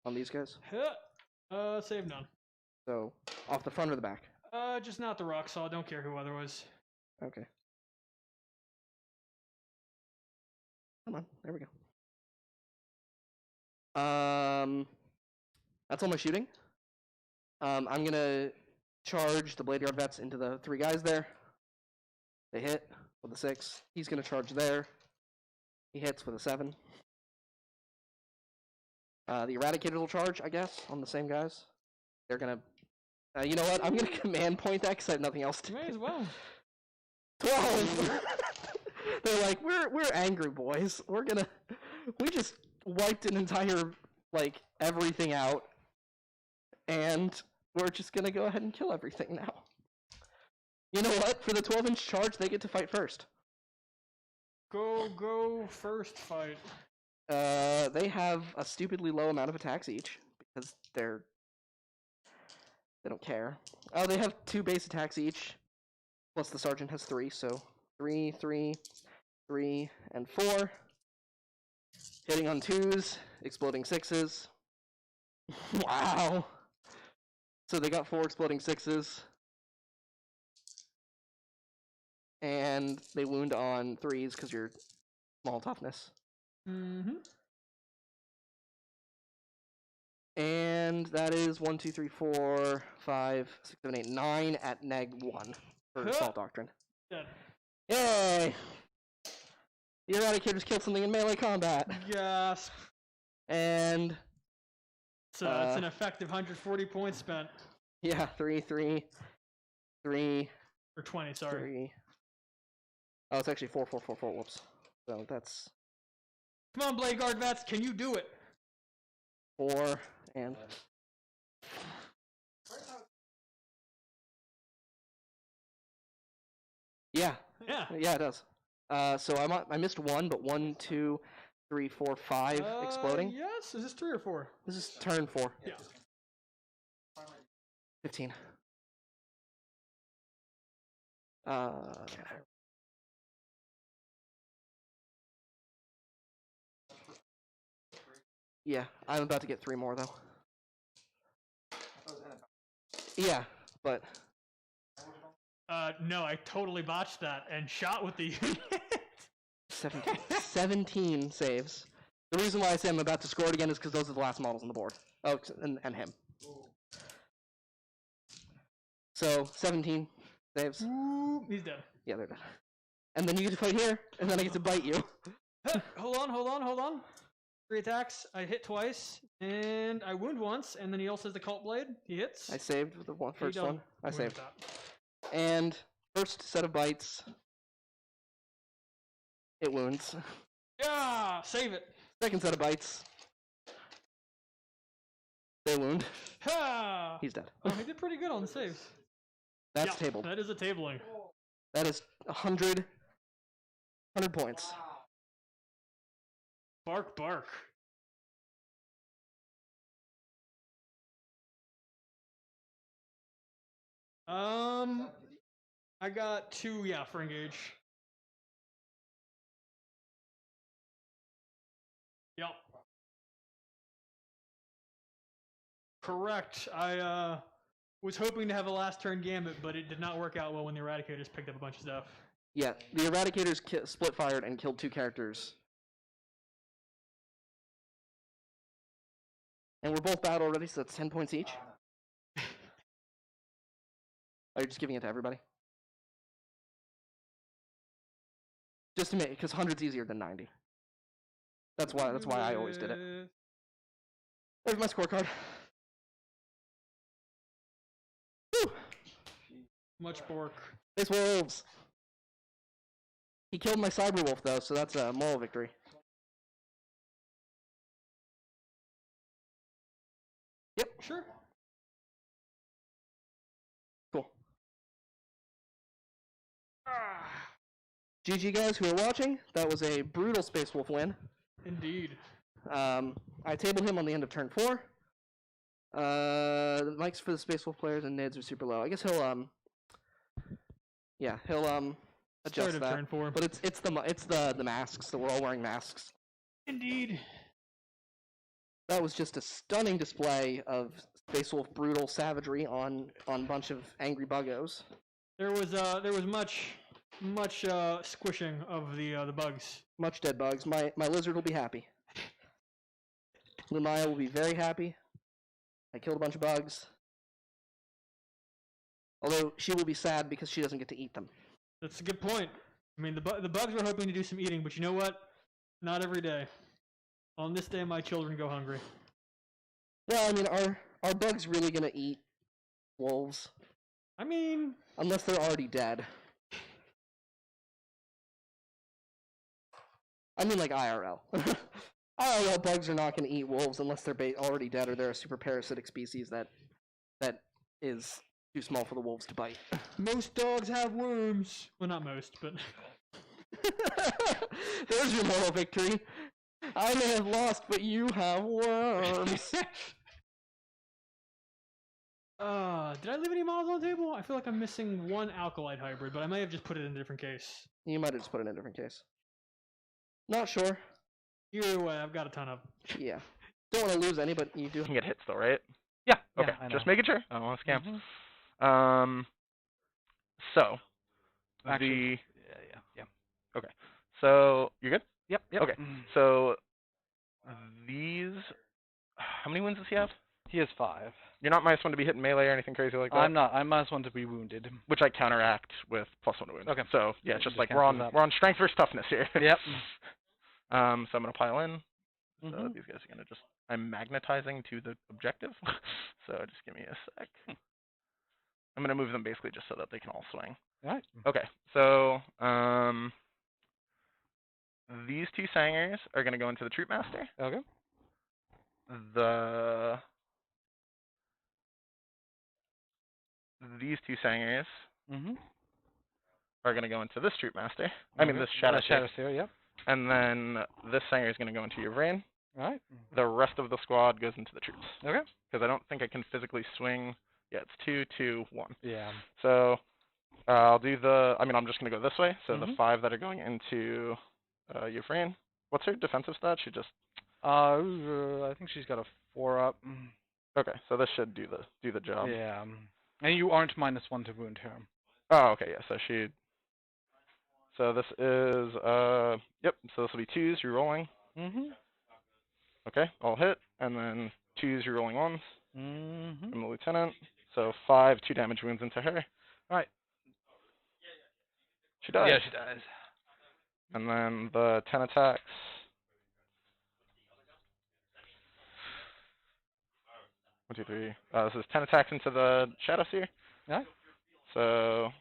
on these guys. Save none. So off the front or the back? Just not the rock saw. Don't care who otherwise. Okay. Come on, there we go. That's all my shooting. I'm gonna charge the Blade Guard Vets into the 3 guys there. They hit with a 6. He's gonna charge there. He hits with a 7. The Eradicator will charge, I guess, on the same guys. They're gonna. You know what? I'm gonna command point that because I have nothing else to do. May as well. 12. They're like, we're angry boys. We just wiped an entire everything out, and we're just gonna go ahead and kill everything now. You know what? For the 12-inch charge, they get to fight first. Go first fight. They have a stupidly low amount of attacks each because they don't care. Oh, they have 2 base attacks each. Plus the sergeant has 3, so 3, 3, 3, and 4. Hitting on 2s, exploding 6s. Wow. So they got 4 exploding 6s. And they wound on 3s because you're small toughness. Mm-hmm. And that is 1, 2, 3, 4, 5, 6, 7, 8, 9 at -1 for Assault Doctrine. Dead. Yay! The Eradicators killed something in melee combat. Gasp. And it's an effective 140 points spent. yeah, 3, 3, 3, or 20. Sorry. 3. Oh, it's actually 4, 4, 4, 4. Whoops. So that's. Come on, Blade Guard Vets, can you do it? 4 and. Yeah. Yeah, it does. So I missed 1, but 1, 2, 3, 4, 5 exploding. Yes. Is this 3 or 4? This is turn 4. Yeah. 15. Yeah, I'm about to get 3 more though. Yeah, but. No, I totally botched that and shot with the 17 saves. The reason why I say I'm about to score it again is because those are the last models on the board. Oh, and him. So, 17 saves. Ooh, he's dead. Yeah, they're dead. And then you get to fight here, and then I get to bite you. Hold on. 3 attacks. I hit twice, and I wound once, and then he also has the Cult Blade. He hits. I saved with the first one. I saved. That. And first set of bites, it wounds. Yeah, save it. Second set of bites, they wound. Ha! He's dead. Oh, he did pretty good on the saves. That's tabled. That is a tabling. That is 100 points. Bark. I got 2, for engage. Yep. Correct. I, was hoping to have a last turn gambit, but it did not work out well when the Eradicators picked up a bunch of stuff. Yeah, the Eradicators split fired and killed 2 characters. And we're both battle already, so that's 10 points each. Are you just giving it to everybody? Just to make, because 100's easier than 90. That's why I always did it. There's my scorecard. Whew. Much work. Space Wolves. He killed my Cyber Wolf though, so that's a moral victory. Yep. Sure. Cool. GG guys who are watching. That was a brutal Space Wolf win. Indeed. I tabled him on the end of turn 4. The mics for the Space Wolf players and NIDs are super low. I guess he'll adjust Start of that. turn 4. But it's the masks that we're all wearing masks. Indeed. That was just a stunning display of Space Wolf brutal savagery on a bunch of angry buggos. There was much squishing of the bugs. Much dead bugs. My lizard will be happy. Lumaya will be very happy. I killed a bunch of bugs. Although she will be sad because she doesn't get to eat them. That's a good point. I mean, the bugs were hoping to do some eating, but you know what? Not every day. On this day, my children go hungry. Well, I mean, are bugs really gonna eat wolves? I mean, unless they're already dead. I mean, like IRL. IRL bugs are not gonna eat wolves unless they're already dead or they're a super parasitic species that is too small for the wolves to bite. Most dogs have worms. Well, not most, but... There's your moral victory. I may have lost, but you have worms. Did I leave any models on the table? I feel like I'm missing one Alkalite hybrid, but I may have just put it in a different case. You might have just put it in a different case. Not sure. Either way, I've got a ton of... Yeah. Don't want to lose any, but you do. You can get hits though, right? Yeah. Okay. Yeah, Just making sure. I don't want to scam. Mm-hmm. So Actually, yeah. Okay. So you're good. Yep. Okay. So these. How many wins does he have? He has 5. You're not -1 to be hitting melee or anything crazy like that. I'm not. I'm -1 to be wounded. Which I counteract with +1 to wound. Okay. So yeah, it's just Just like cancel that. we're on strength versus toughness here. Yep. So I'm gonna pile in. So Mhm. these guys are gonna just. I'm magnetizing to the objective. So just give me a sec. I'm gonna move them basically just so that they can all swing. All right. Okay. So these 2 Sangers are gonna go into the Troop Master. Okay. These 2 Sangers Mhm. are going to go into this Troop Master. I mean, this Shadow Sphere, yep. And then this Sanger is going to go into your brain. All right. The rest of the squad goes into the troops. Okay. Because I don't think I can physically swing. Yeah, it's 2, 2, 1. Yeah. So I'll do I'm just going to go this way. So the Mhm. 5 that are going into your brain. What's her defensive stat? She just... I think she's got a 4 up. Okay, so this should do the job. Yeah. And you aren't -1 to wound her. Oh, okay, yeah. So she. So this is yep. So this will be 2s. You're rolling. Mhm. Okay, all hit, and then 2s. You're rolling 1s. Mhm. From the lieutenant. So 5 2 damage wounds into her. All right. She dies. Yeah, she dies. And then the 10 attacks. One, 2, 3. This is 10 attacks into the Shadow Seer. Yeah. So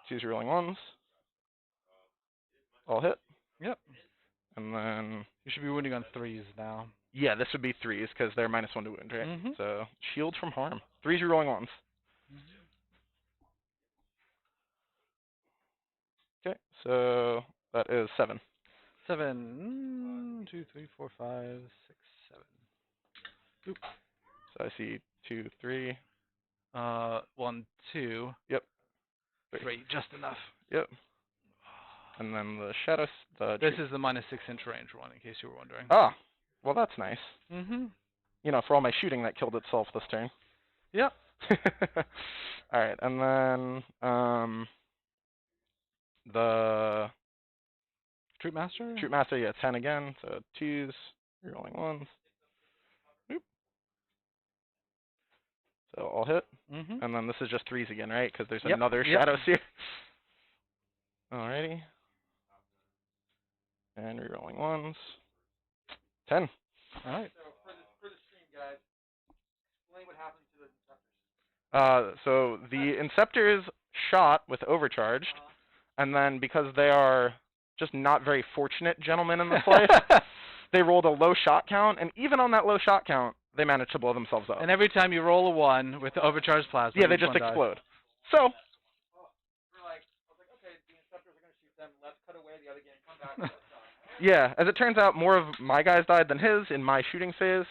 2s. You're rolling 1s. All hit. Yep. And then You should be wounding on 3s now. yeah, this would be 3s because they're -1 to wound, right? Mhm. So shield from harm. 3s. You're rolling 1s. Okay, so that is 7. 7. 2, 3, 4, 5, 6, 7. Oop. So I see 2, 3. 1, 2. Yep. 3, just enough. Yep. And then the shadows. This is the -6-inch range one, in case you were wondering. Ah, well that's nice. Mhm. You know, for all my shooting that killed itself this turn. Yep. All right, and then the Troop Master? Troop Master, yeah, 10 again, so 2s, rerolling 1s. Oop. So all hit. Mm-hmm. And then this is just 3s again, right? Because there's Yep, another yep. Shadow Seer. Alrighty. And rerolling 1s. 10. All right. So for the stream, guys, explain what happened to the So the Inceptors shot with overcharged, and then because they are just not very fortunate gentlemen in this life, they rolled a low shot count, and even on that low shot count, they managed to blow themselves up. And every time you roll a 1 with the overcharged plasma, Yeah, they each just one dies. explode. So, I was like, okay, the Inceptors are going to shoot them. Let's cut away the other game. Come back. yeah, as it turns out, more of my guys died than his in my shooting phase.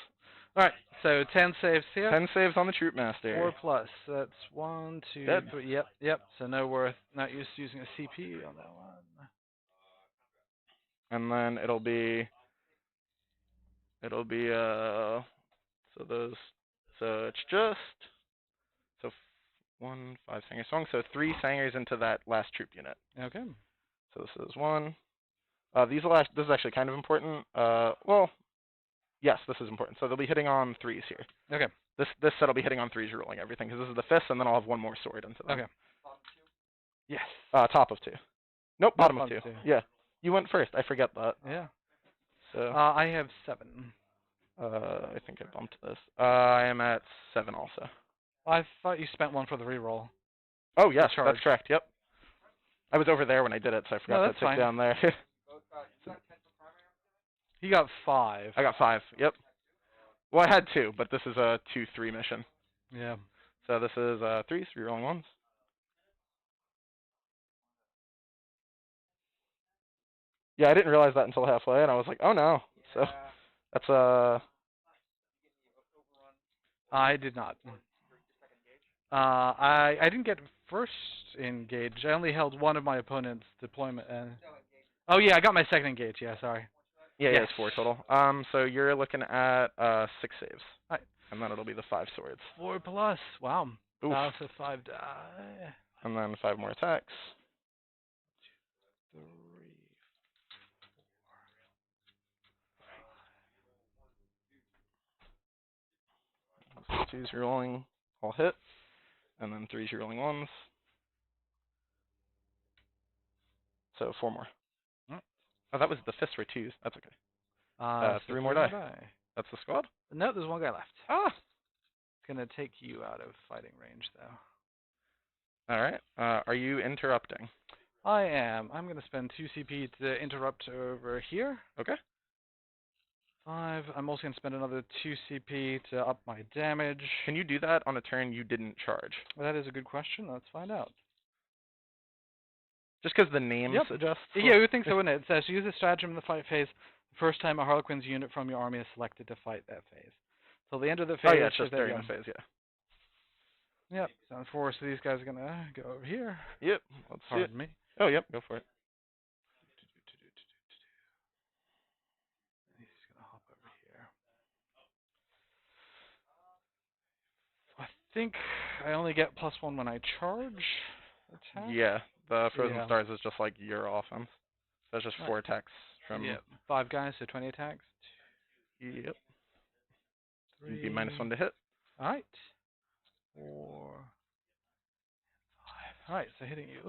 All right, so 10 saves here. 10 saves on the Troop Master. 4 plus. That's 1, 2, Dead. 3. Yep, yep. So no worth. Not used to using a CP on that one. And then it'll be so those, so it's just, so 1, 5 Sanger Song, so 3 Sangers into that last troop unit. Okay. So this is 1. This is actually kind of important. Well, yes, this is important. So they'll be hitting on 3s here. Okay. This set will be hitting on 3s, rolling everything, because this is the fists, and then I'll have 1 more sword into them. Okay. Yes. Top of 2. Nope, bottom of bottom 2. of 2. Yeah. You went first. I forget that. Yeah. So I have 7. I think I bumped this. I am at 7 also. I thought you spent 1 for the reroll. Oh, yes, charge. that's correct. Yep. I was over there when I did it, so I forgot that's to tick fine. down there. He got 5. I got 5. Yep. Well, I had 2, but this is a 2-3 mission. Yeah. So this is 3s, rerolling 1s. Yeah, I didn't realize that until halfway, and I was like, oh no. So that's I did not. I didn't get first engage. I only held one of my opponent's deployment. Oh yeah, I got my second engage. Yeah, sorry. yeah, Yes. it's 4 total. So you're looking at 6 saves, Right. and then it'll be the 5 swords, 4 plus. Wow. Oof. So 5 die. and then 5 more attacks. 3. 2s you're rolling, all hit, and then 3s you're rolling 1s. So 4 more. Mm. Oh, that was the fists were 2s. That's okay. So 3 more die. That's the squad. No, there's 1 guy left. Ah. It's gonna take you out of fighting range, though. All right. Are you interrupting? I am. I'm gonna spend 2 CP to interrupt over here. Okay. 5. I'm also gonna spend another 2 CP to up my damage. Can you do that on a turn you didn't charge? Well, that is a good question. Let's find out. Just because the name Yep. suggests. Yeah, you would think so, wouldn't it? It says use a stratagem in the fight phase. The first time a Harlequin's unit from your army is selected to fight that phase. Till the end of the phase. Oh yeah, it's just there you during the go. phase. Yeah. Yep. So 4. So these guys are gonna go over here. Yep. Let's see it. Pardon me. Oh yep. Go for it. He's gonna hop over here. I think I only get +1 when I charge attack. Yeah. The Frozen Yeah. Stars is just like your offense. So it's just 4 attacks from. Yep. 5 guys, so 20 attacks. Yep. 3. You'd be -1 to hit. All right. 4. 5. All right. So hitting you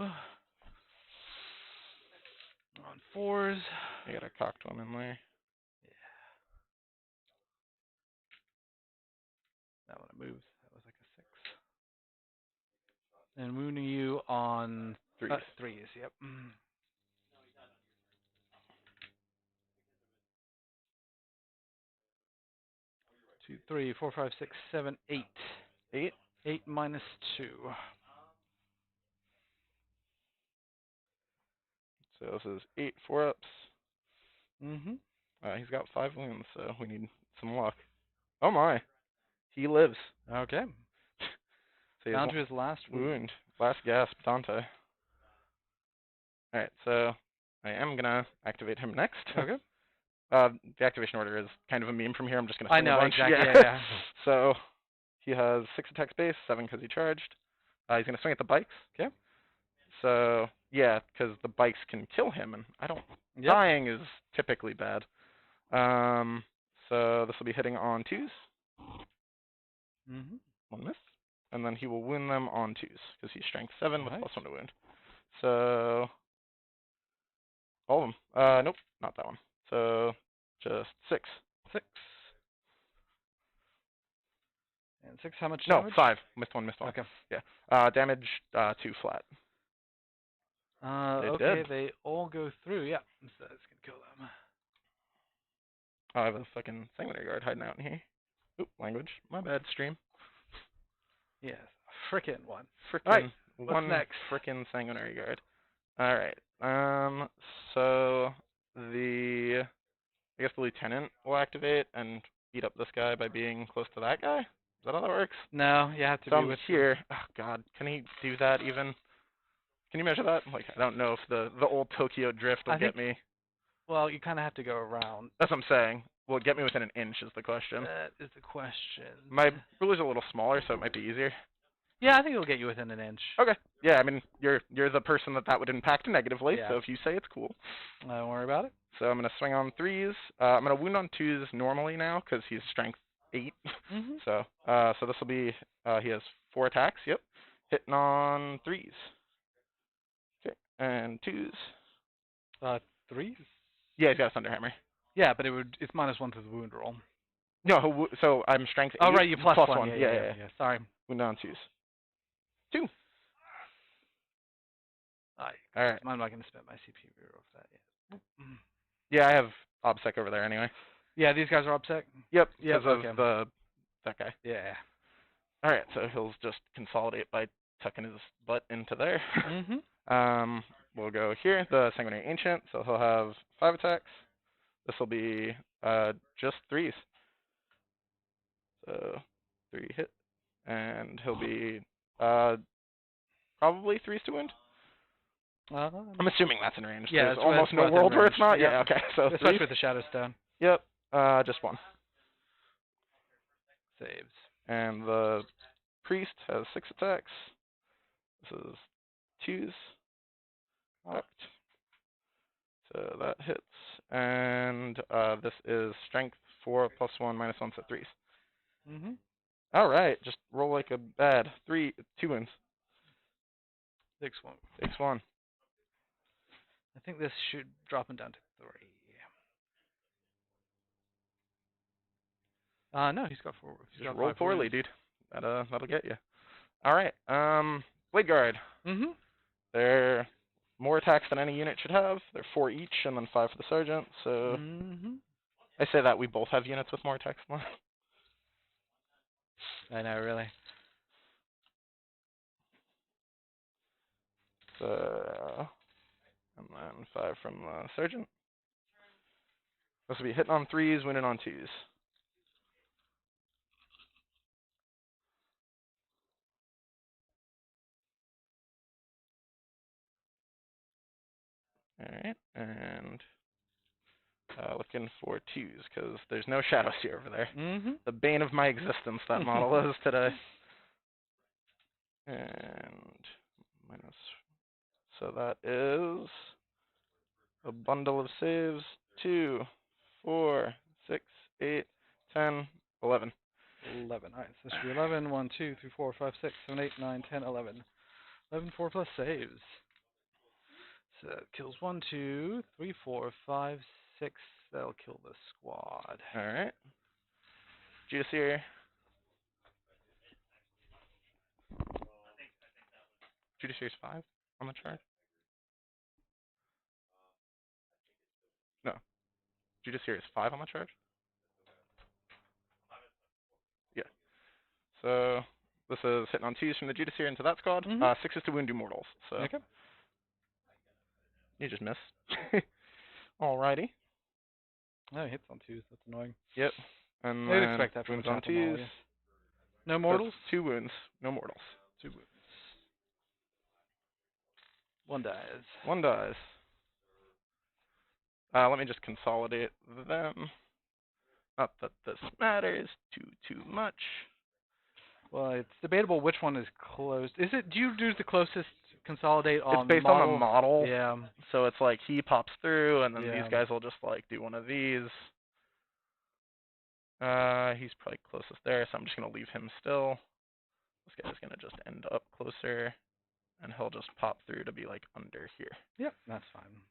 on 4s. You got a cocked one in there. That one moves. That was like a 6. And wounding you on 3s. 3s. Yep. 2, 3, 4, 5, 6, 7, 8. 8. 8 minus 2. So this is 8 4-ups. Mm-hmm. He's got 5 wounds, so we need some luck. Oh my. He lives. Okay. So Down to his last wound. Last gasp, Dante. Alright, so I am gonna activate him next. Okay. The activation order is kind of a meme from here. I'm just gonna. I know, a bunch. exactly. Yeah. Yeah. So he has 6 attacks base, 7 because he charged. He's gonna swing at the bikes. Okay. So, yeah, because the bikes can kill him, and I don't... Yep. Dying is typically bad. So this will be hitting on 2s. Mm-hmm. 1 miss. And then he will wound them on 2s, because he's strength 7 with Nice. +1 to wound. So... All of them. Nope, not that one. So, just 6. 6. And 6, how much No, damage? 5. Missed 1, missed 1. Okay. Yeah. Damage 2 flat. Okay, did. they all go through, yeah. So that's gonna kill them. Oh, I have a fucking sanguinary guard hiding out in here. Oop, language. My bad, stream. Yes, frickin' one. Frickin' Alright, what's one next? frickin' sanguinary guard. Alright. So I guess the lieutenant will activate and beat up this guy by being close to that guy? Is that how that works? No, you have to So be I'm with here. Oh god, can he do that even? Can you measure that? Like, I don't know if the old Tokyo drift will get me. Well, you kind of have to go around. That's what I'm saying. Will it get me within an inch is the question. That is the question. My ruler's a little smaller, so it might be easier. Yeah, I think it'll get you within an inch. Okay. Yeah, I mean, you're the person that would impact negatively, Yeah. so if you say it's cool. Don't worry about it. So I'm going to swing on 3s. I'm going to wound on 2s normally now, because he's strength 8. Mm-hmm. So this will be, he has 4 attacks, yep. Hitting on 3s. Okay, and 2s. 3s? Yeah, he's got a Thunderhammer. Yeah, but it's -1 to the wound roll. No, so I'm strength 8. Oh, right, you plus plus 1. 1. Yeah. Sorry. Wound on 2s. 2. Alright. I'm not going to spend my CP reroll for that yet. Yeah, I have OBSEC over there anyway. Yeah, these guys are OBSEC? Yep, Yep, because okay. of that guy. Yeah. Alright, so he'll just consolidate by tucking his butt into there. Mm-hmm. We'll go here, the Sanguinary Ancient, so he'll have 5 attacks. This will be just 3s. So 3 hit. And he'll be probably 3s to wound. I'm assuming that's in range. Yeah, There's it's almost no within world where range. it's not. Yep. Yeah, okay. So Especially 3. with the Shadow Stone. Yep. Just 1. Saves. And the Priest has 6 attacks. This is 2s. Correct. So that hits. And this is strength 4 plus 1 minus 1, so 3s. Mm-hmm. Alright, just roll like a bad. 2 wounds. 6 1. 6 1. I think this should drop him down to 3. No, he's got 4. He's Just got roll 5 poorly, wounds. dude. That'll get you. Alright, Blade Guard. Mm-hmm. They're more attacks than any unit should have. They're 4 each, and then 5 for the Sergeant, so... Mm-hmm. I say that we both have units with more attacks than one. I know, really. So... And then 5 from the Sergeant. This will be hitting on 3s, wounding on 2s. Alright, and looking for 2s, because there's no Shadow Seer over there. Mm-hmm. The bane of my existence, that model is today. And minus... So that is a bundle of saves. 2, 4, 6, 8, 10, 11. 11. Alright, so this should be 11. 1, 2, 3, 4, 5, 6, 7, 8, 9, 10, 11. 11, 4 plus saves. So that kills 1, 2, 3, 4, 5, 6. That'll kill the squad. Alright. Juicier. Judiciary's 5 on the chart? No. Judiciary is 5 on the charge? Yeah. So this is hitting on 2s from the Judiciary into that squad. 6s to wound do mortals. So Okay. you just miss. Alrighty. No, he hits on 2s. That's annoying. Yep. And I'd then expect that from wounds the on chapel model, 2s. yes. No mortals? 2 wounds. No mortals. 2 wounds. 1 dies. 1 dies. Let me just consolidate them. Not that this matters too much. Well, it's debatable which one is closed. Is it? Do you do the closest consolidate on It's based model. on the model. Yeah. So it's like he pops through, and then Yeah. these guys will just like do one of these. He's probably closest there, so I'm just gonna leave him still. This guy's gonna just end up closer, and he'll just pop through to be like under here. Yep, that's fine.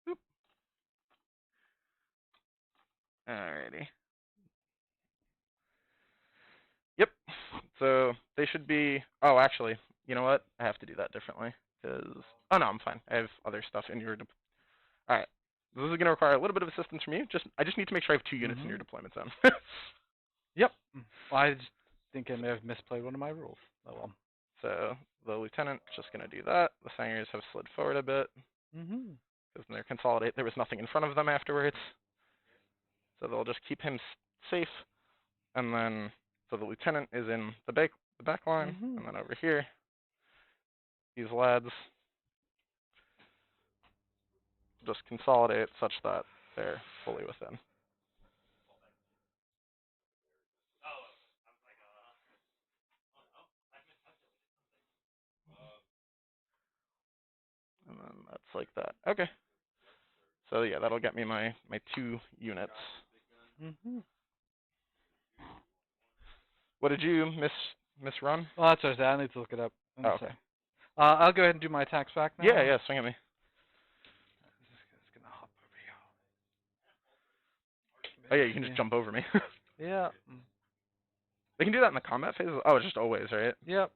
Boop. Alrighty. Yep. So they should be. Oh, actually, you know what? I have to do that differently because. Oh no, I'm fine. I have other stuff in your. All right. This is gonna require a little bit of assistance from you. I just need to make sure I have 2 units in your deployment zone. Yep. Well, I just think I may have misplayed one of my rules. Oh well. So the lieutenant's just gonna do that. The sangers have slid forward a bit Mhm. because when they're consolidate, there was nothing in front of them afterwards. So they'll just keep him safe, and then so the lieutenant is in the back line, and then over here, these lads just consolidate such that they're fully within. And then that's like that. Okay. So yeah, that'll get me my 2 units. Mhm. What did you misrun? Well, that's what I said. I need to look it up. Oh, okay. I'll go ahead and do my attacks back now. Yeah, swing at me. Just gonna hop over here. Oh yeah, you can just jump over me. Yeah. They can do that in the combat phase? Oh, it's just always, right? Yep.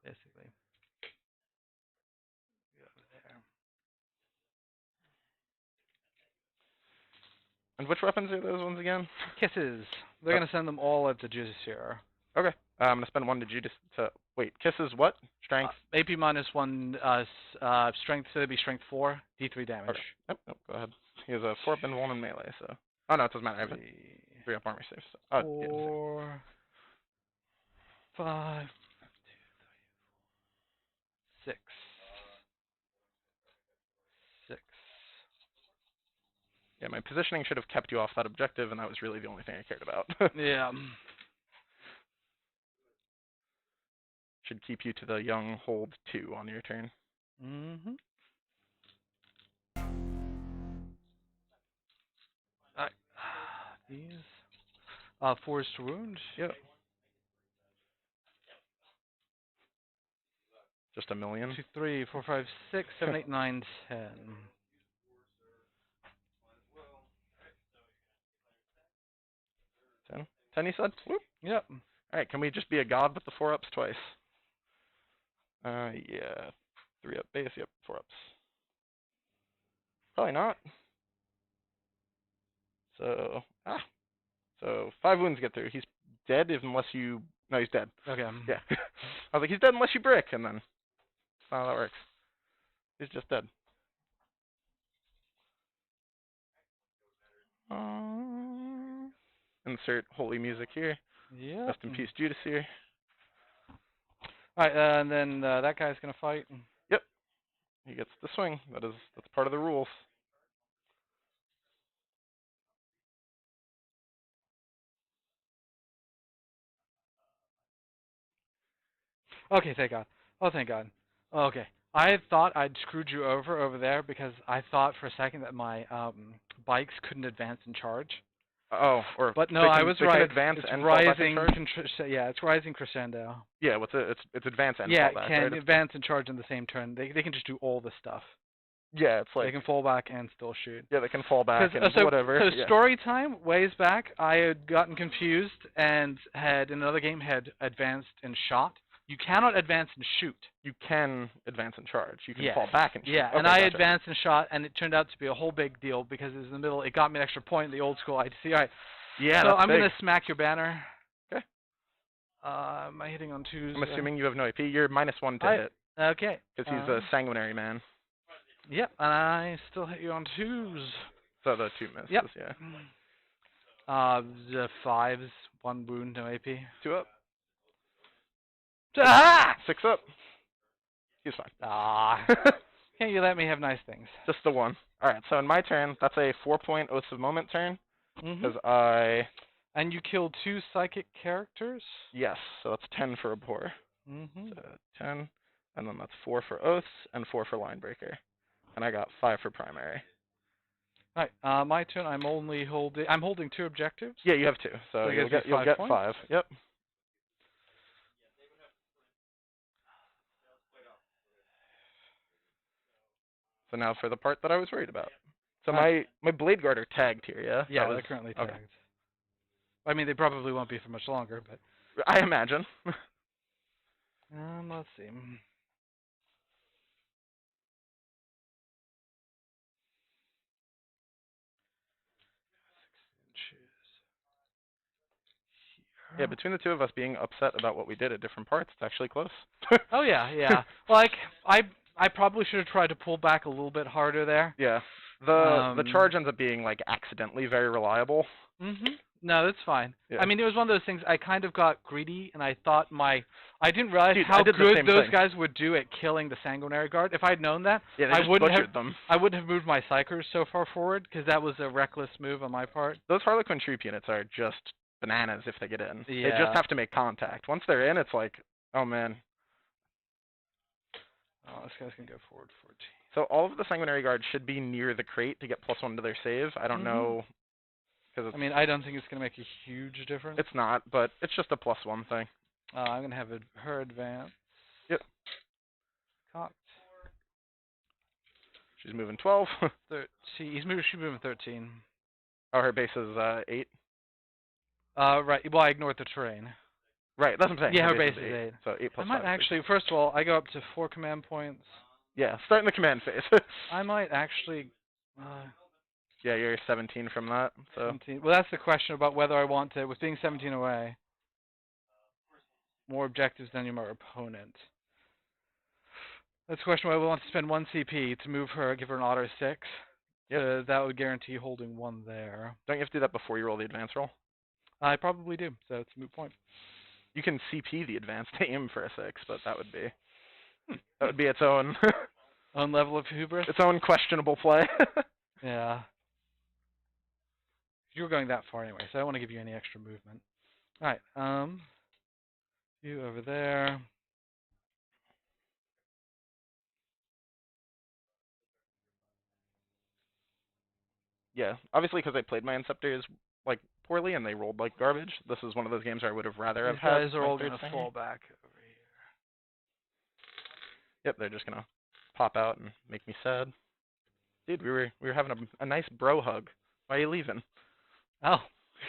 Basically. Go there. And which weapons are those ones again? Kisses. They're gonna send them all at the juice here. Okay. I'm gonna spend 1 to Judas to wait. Kisses what? Strength. AP -1. Strength. So it'd be strength 4. D3 damage. Okay. Nope. Go ahead. He has a 4 up and 1 in melee. So. Oh no, it doesn't matter. I have a 3 up armor save. So. Oh, 4, 5, 6, 6. Yeah, my positioning should have kept you off that objective, and that was really the only thing I cared about. Yeah. Should keep you to the young hold 2 on your turn. Mhm. Alright. These. 4 is to wound. Yep. Just a million. 2, 3, 4, 5, 6, 7, 8, 9, 10. 10, you said? Whoop. Yep. Alright, can we just be a god with the 4 ups twice? Yeah. 3 up base, yep, 4 ups. Probably not. So, So 5 wounds get through. He's dead unless you... No, he's dead. Okay. Yeah. I was like, he's dead unless you brick, and then that's not how that works. He's just dead. Insert holy music here. Yeah. Rest in peace, Judas here. Alright, and then that guy's gonna fight. Yep. He gets the swing. That's part of the rules. Okay, thank God. Oh, thank God. Okay. I had thought I'd screwed you over there because I thought for a second that my bikes couldn't advance and charge. Oh, or but no, can, I was they right. Can advance it's and rising. yeah, it's rising crescendo. Yeah, it's advance and yeah, fallback. Yeah, can right? advance and charge in the same turn. They can just do all this stuff. Yeah, it's like they can fall back and still shoot. Yeah, they can fall back and so, whatever. So yeah. story time, ways back, I had gotten confused and had in another game had advanced and shot. You cannot advance and shoot. You can advance and charge. You can yes. fall back and shoot. Yeah, okay, and I gotcha. advanced and shot, and it turned out to be a whole big deal because it was in the middle. It got me an extra point in the old school ITC. All right. Yeah, so I'm going to smack your banner. Okay. Am I hitting on 2s? I'm assuming you have no AP. You're -1 to hit. Okay. Because he's a sanguinary man. Yep, and I still hit you on 2s. So the 2 misses, yep. yeah. The 5s, 1 wound, no AP. 2 up. Ah! 6 up. He's fine. Ah. Can't you let me have nice things? Just the 1. Alright, so in my turn, that's a 4-point Oaths of Moment turn. Because I And you killed 2 psychic characters? Yes, so that's 10 for Abhor. Mm-hmm. So 10, and then that's 4 for Oaths and 4 for Linebreaker. And I got 5 for Primary. Alright, my turn. I'm holding 2 objectives. Yeah, you have 2, so it you'll gives me get 5 5. Yep. So now for the part that I was worried about. So my Blade Guard are tagged here, yeah? Yeah, they're currently tagged. Okay. I mean, they probably won't be for much longer, but... I imagine. let's see. Yeah, between the two of us being upset about what we did at different parts, it's actually close. Oh yeah. Like I probably should have tried to pull back a little bit harder there. Yeah. The charge ends up being like accidentally very reliable. Mhm. No, that's fine. Yeah. I mean, it was one of those things. I kind of got greedy, and I thought I didn't realize Dude, how I did the good same those thing. guys would do at killing the Sanguinary Guard. If I'd known that, Yeah, they I just wouldn't butchered have. them. I wouldn't have moved my Psychers so far forward because that was a reckless move on my part. Those Harlequin troop units are just bananas if they get in. Yeah. They just have to make contact. Once they're in, it's like, oh man. Oh, this guy's gonna go forward 14. So all of the Sanguinary Guard should be near the crate to get +1 to their save. I don't know. I mean, I don't think it's going to make a huge difference. It's not, but it's just a +1 thing. I'm going to have her advance. Yep. Cocked. She's moving 12. 13. She's moving 13. Oh, her base is 8. Right. Well, I ignored the terrain. Right, that's what I'm saying. Yeah, her base is 8. So 8 plus I might 5. actually, first of all, I go up to 4 command points. Yeah, start in the command phase. I might actually... yeah, you're 17 from that. So 17. Well, that's the question about whether I want to, with being 17 away, more objectives than your opponent. That's the question whether I want to spend 1 CP to move her, give her an auto 6. Yeah. That would guarantee holding 1 there. Don't you have to do that before you roll the advance roll? I probably do, so it's a moot point. You can CP the advance to aim for a 6, but that would be its own own level of hubris. Its own questionable play. Yeah. You were going that far anyway, so I don't want to give you any extra movement. All right. You over there. Yeah, obviously because I played my Inceptors like poorly and they rolled like garbage. This is one of those games where I would have rather have had. These guys are all going to fall back over here. Yep, they're just gonna pop out and make me sad. Dude, we were having a nice bro hug. Why are you leaving? Oh,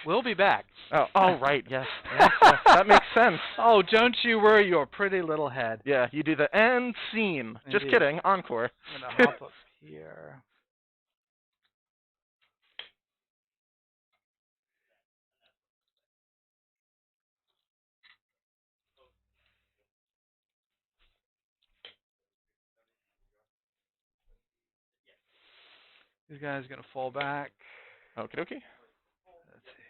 we'll be back. Oh, right, yes, that makes sense. Oh, don't you worry your pretty little head. Yeah, you do the end scene. Indeed. Just kidding, encore. I'm gonna hop up here. These guys are gonna fall back. Okie dokie. Let's see.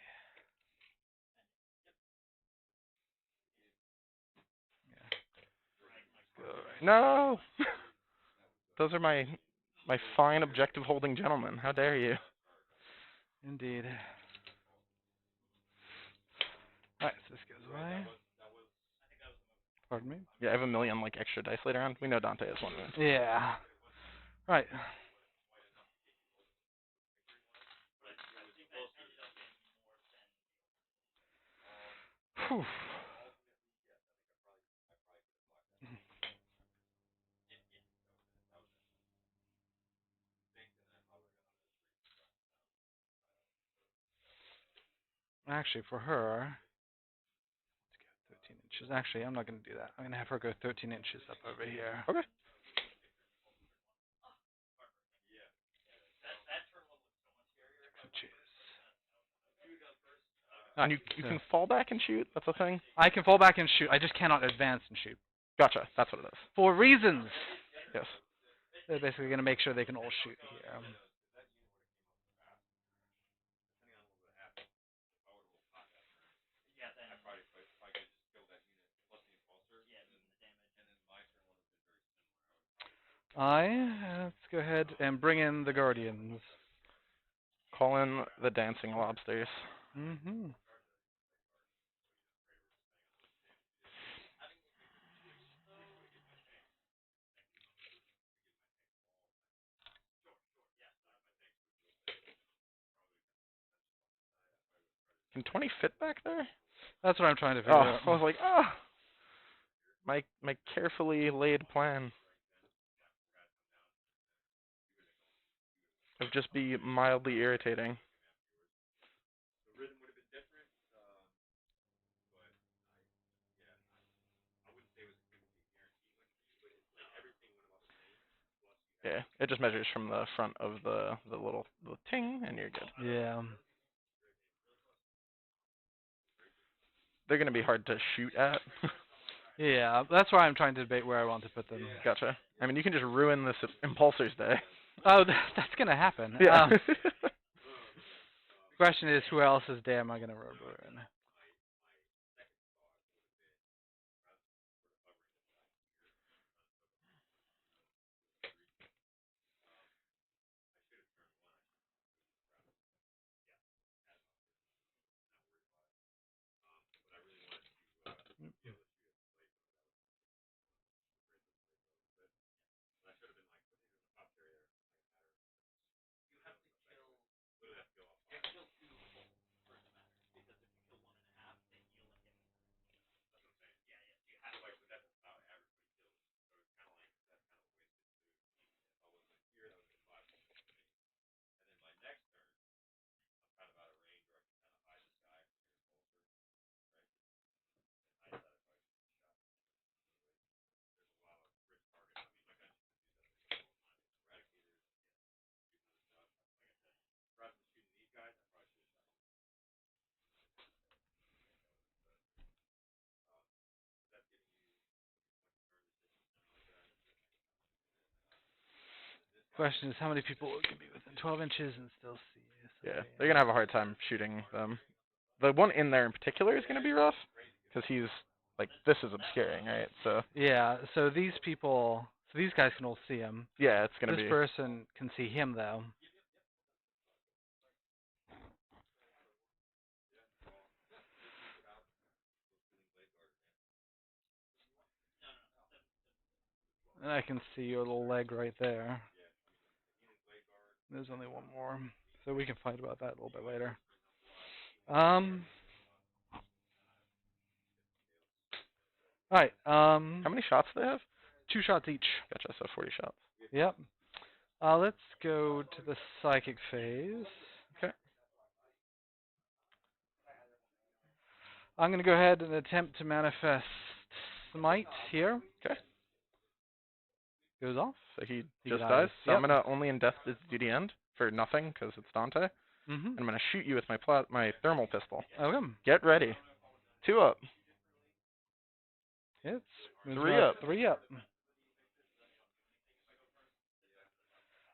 Yeah. Go right. No! Those are my fine objective holding gentlemen. How dare you? Indeed. Alright, so this goes away. Pardon me? Yeah, I have a million like extra dice later on. We know Dante has one. Yeah. Right. Whew. Actually, for her, let's go 13 inches. Actually, I'm not going to do that. I'm going to have her go 13 inches up over here. Okay. And you can fall back and shoot? That's a thing? I can fall back and shoot. I just cannot advance and shoot. Gotcha. That's what it is. For reasons. Yes. They're basically going to make sure they can all shoot here. Let's go ahead and bring in the Guardians. Call in the dancing lobsters. Mm-hmm. Can 20 fit back there? That's what I'm trying to figure Oh, out. I was like, my carefully laid plan of just be mildly irritating. Yeah, it just measures from the front of the little ting, and you're good. Yeah. They're gonna be hard to shoot at. Yeah, that's why I'm trying to debate where I want to put them. Gotcha. I mean, you can just ruin this Impulsor's day. Oh, that's gonna happen. Yeah. Question is, who else's day am I gonna ruin? Question is, how many people can be within 12 inches and still see? Yeah, they're gonna have a hard time shooting them. The one in there in particular is gonna be rough, because he's like, this is obscuring, right? So Yeah. So these people, so these guys can all see him. yeah, it's gonna This be. person can see him though. And I can see your little leg right there. There's only one more, so we can fight about that a little bit later. All right. How many shots do they have? 2 shots each. Gotcha. So 40 shots. Yep. Let's go to the psychic phase. Okay. I'm going to go ahead and attempt to manifest Smite here. Okay. Goes off. So he He just dies. dies. So Yep. I'm gonna only Death is Duty End for nothing because it's Dante. Mm-hmm. I'm gonna shoot you with my thermal pistol. Okay. Get ready. 2 up. Hits. 3 up. 3 up.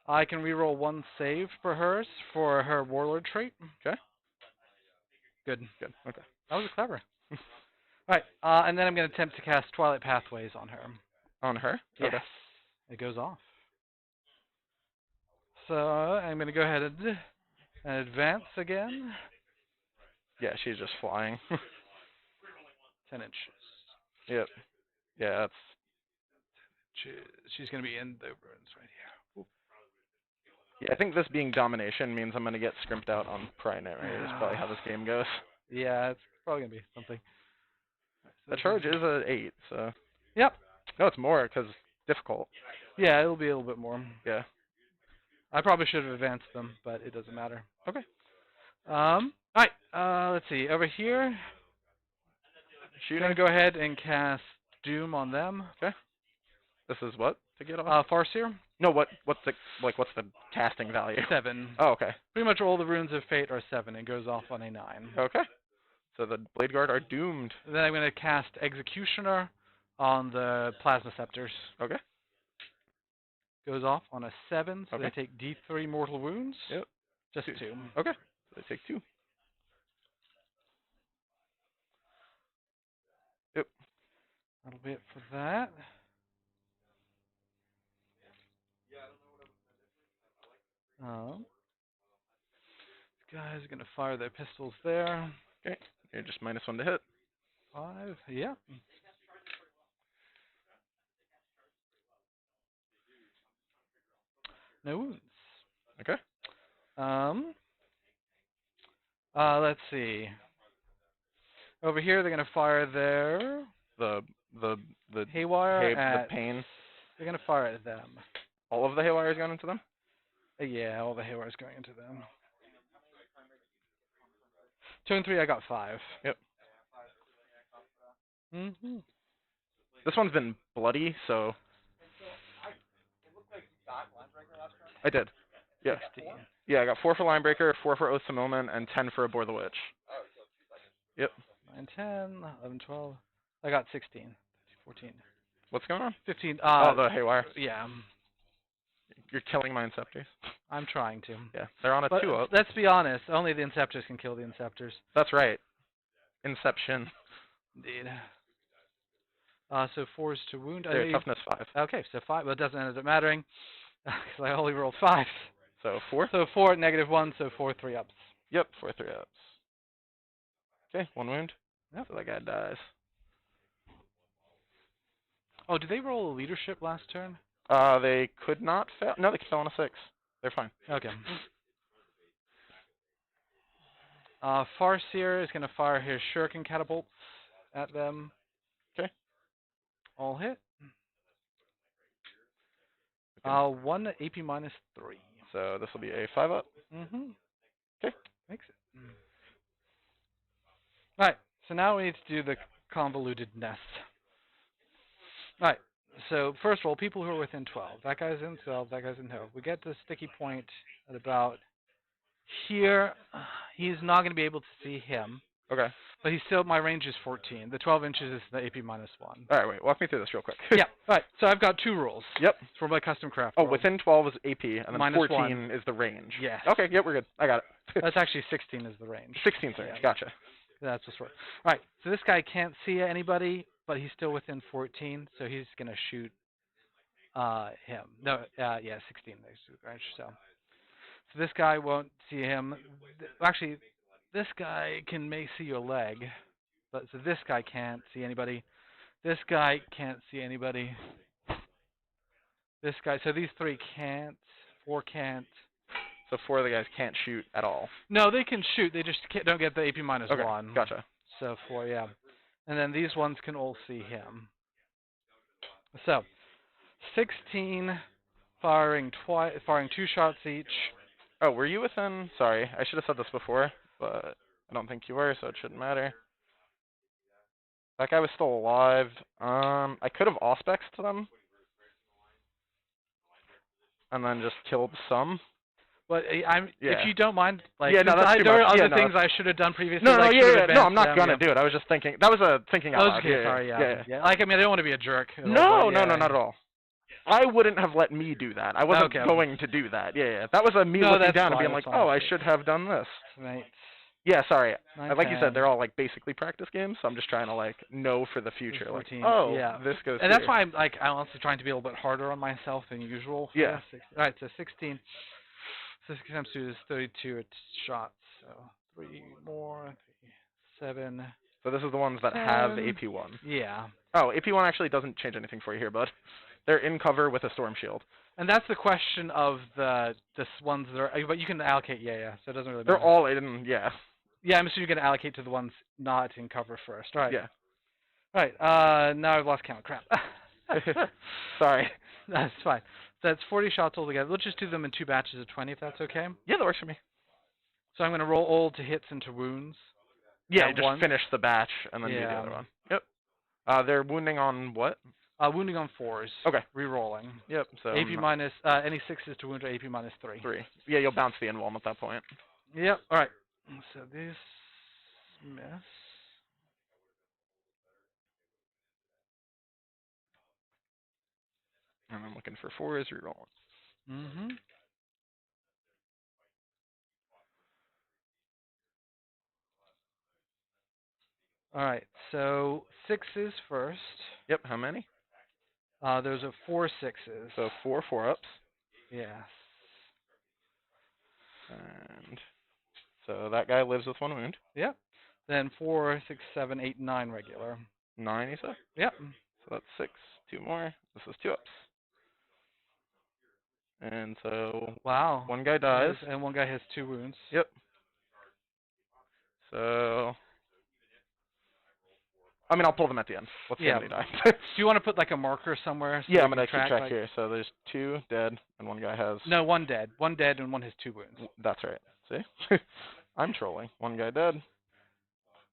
I can reroll 1 save for hers for her warlord trait. Okay. Good. Good. Okay. That was clever. Alright, and then I'm going to attempt to cast Twilight Pathways on her. On her? Yes. Okay. It goes off. So I'm going to go ahead and advance again. Yeah, she's just flying. 10 inches. Yep. Yeah, that's. She's going to be in the ruins right here. Yeah, I think this being domination means I'm gonna get scrimped out on primary. Is probably how this game goes. Yeah, it's probably going to be something. The charge is a 8, so. Yep. No, it's more because difficult. Yeah, it'll be a little bit more. Yeah. I probably should have advanced them, but it doesn't matter. Okay. Alright, let's see. Over here, I'm going to go ahead and cast Doom on them. Okay. This is what to get off? Farseer. No, what's the casting value? 7. Oh, okay. Pretty much all the runes of fate are 7. It goes off on a 9. Okay. So the Blade Guard are doomed. Then I'm going to cast Executioner on the Plasma Scepters. Okay. Goes off on a 7, so Okay. they take D3 mortal wounds. Yep. Just 2. Okay. So they take 2. Yep. That'll be it for that. These guys are going to fire their pistols there. Okay. You're just -1 to hit. 5, yeah. No wounds. Okay. Let's see. Over here, they're gonna fire their The haywire the at. pain. They're gonna fire at them. All of the haywire is going into them? Yeah, all the haywire's going into them. 2 and 3, I got 5. Yep. Mhm. This one's been bloody, so. I did. Yeah. 16. Yeah, I got 4 for Linebreaker, 4 for Oaths of Moment, and 10 for Abhor the Witch. Yep. 9, 10, 11, 12. I got 16. 14. What's going on? 15. Oh, the haywire. Yeah. You're killing my Inceptors. I'm trying to. Yeah, they're on a But 2-up. let's be honest, only the Inceptors can kill the Inceptors. That's right. Inception. Indeed. So 4 is to wound. They're toughness 5. Okay, so 5. Well, it doesn't end up mattering because I only rolled 5. So 4? So 4 at -1, so 4 3-ups. Yep, 4 3-ups. Okay, 1 wound. Yep. So that guy dies. Oh, did they roll a leadership last turn? They could not fail. No, they could fail on a 6. They're fine. Okay. Farseer is going to fire his shuriken catapults at them. Okay. All hit. Okay. 1 AP -3. So this will be a 5-up. Mm-hmm. Okay. Makes it. Alright, so now we need to do the convoluted nest. Alright, so first of all, people who are within 12. That guy's in 12, that guy's in 12. We get to the sticky point at about here. He's not going to be able to see him. Okay. But he's still, my range is 14. The 12 inches is the AP -1. Alright, wait, walk me through this real quick. Yeah, alright, so I've got 2 rules. Yep. For my custom craft. Oh, roll. within 12 is AP, and then -1. 14 is the range. Yes. Okay, yep, we're good. I got it. That's actually 16 is the range. 16's the range, Yeah. gotcha. That's what's right. Alright, so this guy can't see anybody, but he's still within 14, so he's going to shoot him. No, yeah, 16 is the range, so this guy won't see him. Actually, this guy can see your leg, but so this guy can't see anybody. This guy can't see anybody. This guy, so these 3 can't, 4 can't. So 4 of the guys can't shoot at all. No, they can shoot. They just don't get the AP -1. Okay, gotcha. So 4, yeah. And then these ones can all see him. So 16 firing 2 shots each. Oh, were you within? Sorry, I should have said this before, but I don't think you were, so it shouldn't matter. That guy was still alive. I could have auspexed them. And then just killed some. But Yeah. if you don't mind, like, Yeah, no, that's too there are much. other Yeah, no, things I should have done previously. No, like, yeah. No, I'm advanced not them, gonna yeah. do it. I was just thinking. That was a thinking out loud. Okay, sorry, yeah. Like, I mean, I don't want to be a jerk. No, but, not at all. I wouldn't have let me do that. I wasn't going to do that. Yeah. That was me looking down and being like, oh, I should have done this. Right. Yeah, sorry. 9, Like you 10. said, they're all like basically practice games, so I'm just trying to know for the future. 14, Like, oh, yeah. this goes. And that's here. why I'm honestly trying to be a little bit harder on myself than usual. Yeah. All right, so 16. 16 times 2 is 32 shots. So 3 more, 3, 7. So this is the ones that have AP1. Yeah. Oh, AP1 actually doesn't change anything for you here, bud. They're in cover with a storm shield. And that's the question of the ones that are, but you can allocate, yeah. So it doesn't really matter. They're all in, yeah. Yeah, I'm assuming you're going to allocate to the ones not in cover first. All right. Yeah. All right. Now I've lost count. Crap. Sorry. That's fine. So that's 40 shots altogether. Let's just do them in 2 batches of 20, if that's okay. Yeah, that works for me. So I'm going to roll all to hits and to wounds. Yeah, At just once. finish the batch and then do the other one. Yep. They're wounding on what? Wounding on 4s. Okay. Rerolling. Yep. So AP minus any 6s to wound are AP -3. 3. Yeah, you'll bounce the in-wall at that point. Yep. All right. So this miss. And I'm looking for 4s rerolling. Mm-hmm. All right. So 6s first. Yep. How many? There's 4 6s. So 4 4-ups. Yes. And so that guy lives with 1 wound. Yep. Then 4, 6, 7, 8, 9 regular. 9, you said? Yep. So that's 6. 2 more. This is 2-ups. And so Wow. 1 guy dies. And 1 guy has 2 wounds. Yep. So I mean, I'll pull them at the end. Let's see how many die. Do you want to put like a marker somewhere? So Yeah, I'm we gonna can keep track like... here. So there's 2 dead, and 1 guy has. No, 1 dead. 1 dead, and 1 has 2 wounds. That's right. See, I'm trolling. 1 guy dead,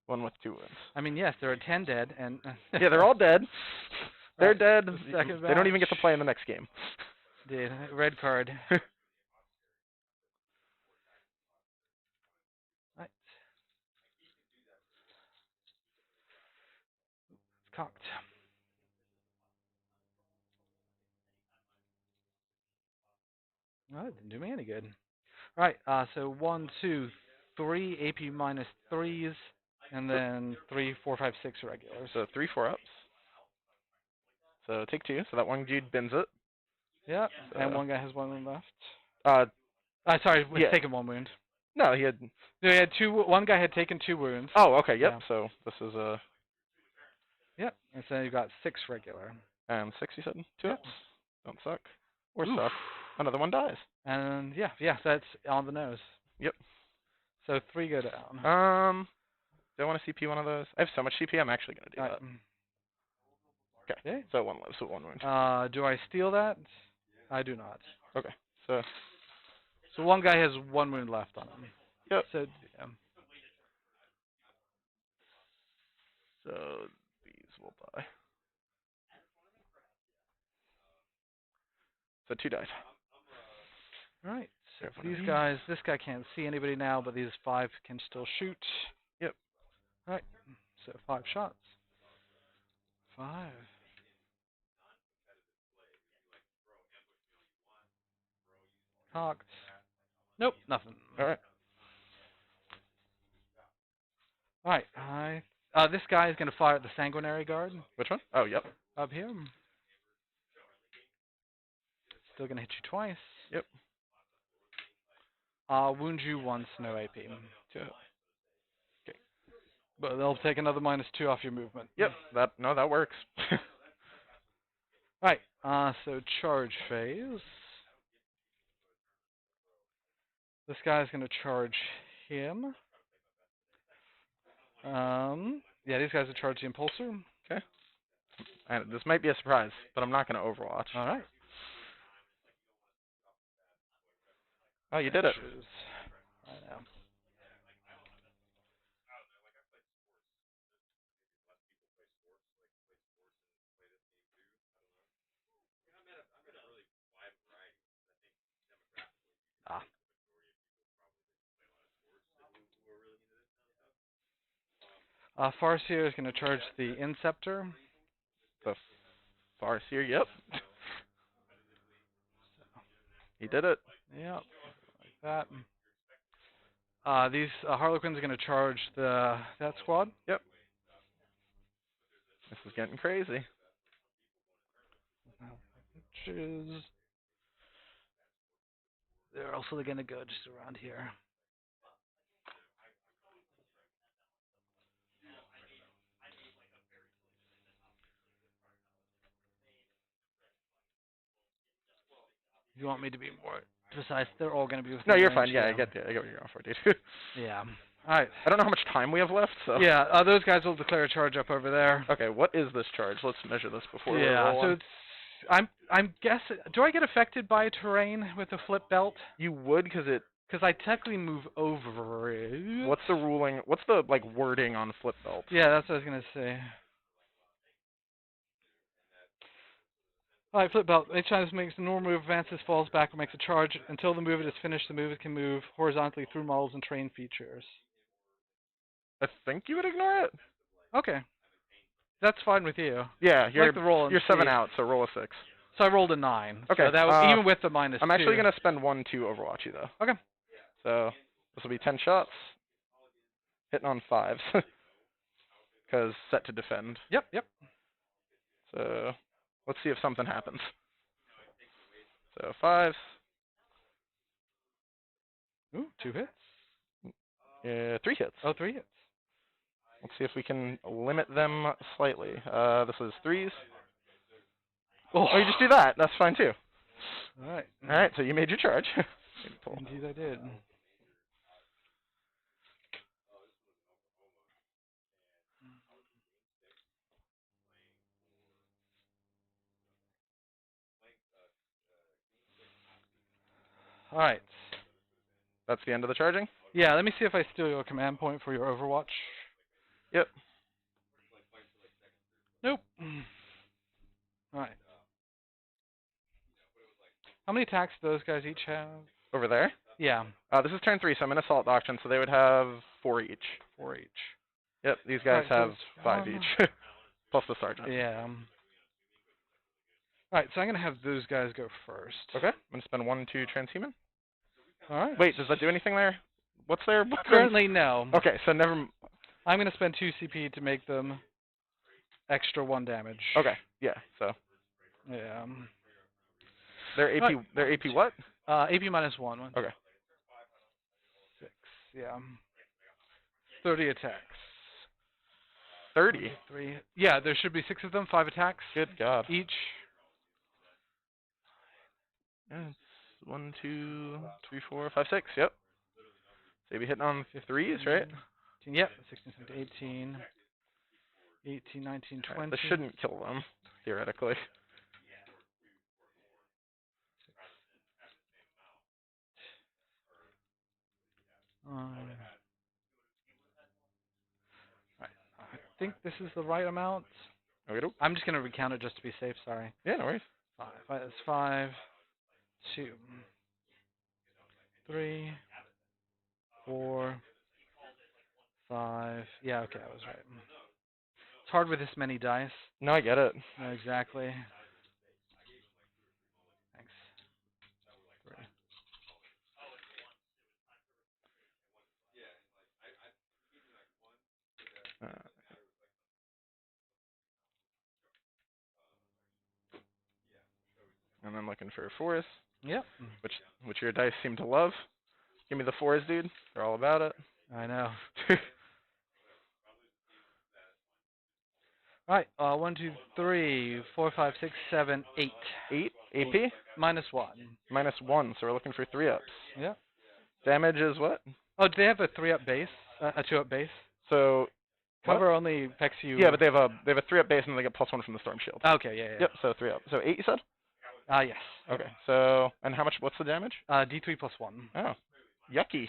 1 with 2 wounds. I mean, yes, there are 10 dead, and Yeah, they're all dead. They're Right. dead. Second They don't even get to match. play in the next game. Dude, red card. Right. It's cocked. Well, that didn't do me any good. Right, so 1, 2, 3 AP minus 3s, and then 3, 4, 5, 6 regulars. So 3 4-ups. So take 2. So that 1 dude bins it. Yeah, So, and 1 guy has 1 wound left. Sorry, he's yeah. taken 1 wound. No, he had. No, he had 2. 1 guy had taken 2 wounds. Oh, okay. Yep. Yeah. So this is a. Yep, and so you got 6 regular. And 6, you said? 2 Yep. ups. Don't suck. Or Oof. suck. Another 1 dies. And yeah, that's on the nose. Yep. So 3 go down. Do I want to CP one of those? I have so much CP, I'm actually going to do Right. that. Okay. Okay. So 1 lives with 1 wound. Do I steal that? I do not. Okay. So. So 1 guy has 1 wound left on him. Yep. So So these will die. So 2 died. Right. So Careful these now. guys, this guy can't see anybody now, but these 5 can still shoot. Yep. Right. So 5 shots. 5. Cocked. Nope, nothing. All right. All right. This guy is going to fire at the sanguinary guard Which one? Oh, yep. up here. Still going to hit you twice. Yep. Wound you once, no AP. 2. But they'll take another -2 off your movement. Yep. That works. Right. So charge phase. This guy's going to charge him. Yeah, these guys will charge the impulsor. Okay. And this might be a surprise, but I'm not going to Overwatch. All right. Oh, you did it. I know. Farseer is going to charge the Inceptor. The Farseer, yep. He did it. Yep, like that. These Harlequins are going to charge that squad. Yep. This is getting crazy. They're also going to go just around here. You want me to be more precise? They're all going to be within No, you're range, fine. Yeah, I get what you're going for, dude. Yeah. All right. I don't know how much time we have left, so. Yeah, those guys will declare a charge up over there. Okay, what is this charge? Let's measure this before we Yeah, roll so on. it's I'm guessing. Do I get affected by terrain with a flip belt? You would, because it. Because I technically move over it. What's the ruling? What's the wording on flip belt? Yeah, that's what I was gonna say. Alright, flip belt. Each time this makes a normal move, advances, falls back, or makes a charge. Until the movement is finished, the movement can move horizontally through models and terrain features. I think you would ignore it. Okay. That's fine with you. Yeah, you're like the roll you're 7 see. out, so roll a 6. So I rolled a 9. Okay, So that was even with the -2. I'm actually gonna spend 1 to Overwatch you though. Okay. So this will be 10 shots, hitting on 5s, because set to defend. Yep. So let's see if something happens. So 5s. Ooh, 2 hits. Yeah, 3 hits. Oh, 3 hits. Let's see if we can limit them slightly. This is 3s. Oh, you just do that. That's fine too. Alright. Alright, so you made your charge. Indeed I did. All right. That's the end of the charging? Yeah, let me see if I steal your command point for your Overwatch. Yep. Nope. All right. How many attacks do those guys each have? Over there? Yeah. This is turn 3, so I'm in Assault Doctrine, so they would have 4 each. 4 each. Yep, these guys Alright, so have it's 5 one- each. Plus the Sergeant. Yeah. Alright, so I'm going to have those guys go first. Okay, I'm going to spend 1 to Transhuman. Alright. Wait, does that do anything there? What's there? Currently, no. Okay, so never... I'm going to spend 2 CP to make them extra 1 damage. Okay, yeah, so... Yeah. They're AP, Right. they're AP what? AP minus 1. Okay. 6, yeah. 30 attacks. 30? 3. Yeah, there should be 6 of them, 5 attacks. Good God. Each. Yeah, it's 1, 2, 3, 4, 5, 6, yep. So you'd be hitting on 3s, right? 18, yep, 16, 17, 18. 18, 19, 20. Right, this shouldn't kill them, theoretically. Alright, I think this is the right amount. Okay. I'm just going to recount it just to be safe, sorry. Yeah, no worries. 5. That's 5, 2, 3, 4, 5. Yeah, okay, I was right. It's hard with this many dice. No, I get it. No, exactly. Thanks. 3. And I'm looking for a forest, Yep. which your dice seem to love. Give me the forest, dude. They're all about it. I know. Right. 1, 2, 3, 4, 5, 6, 7, 8. 8 AP? Minus 1. Minus 1, so we're looking for 3 ups. Yeah. Damage is what? Oh, do they have a 3-up base? A 2-up base? So Cover only affects you. yeah, but they have a 3-up base and then they get +1 from the Storm Shield. Okay, yeah. Yep, so 3 up. So 8 you said? Yes. Okay. So and how much? What's the damage? D3 plus 1. Oh, yucky.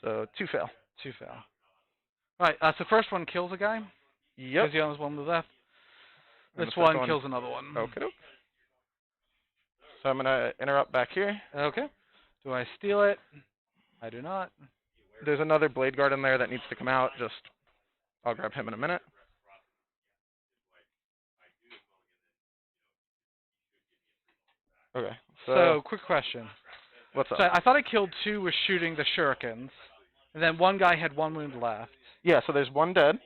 So 2 fail. 2 fail. Right. So first one kills a guy. Yep. Because he only has 1 left. And This the second one kills another one. Okay. So I'm gonna interrupt back here. Okay. Do I steal it? I do not. There's another Blade Guard in there that needs to come out. I'll grab him in a minute. Okay. So quick question. What's up? So I thought I killed 2 with shooting the shurikens, and then 1 guy had 1 wound left. Yeah. So there's 1 dead.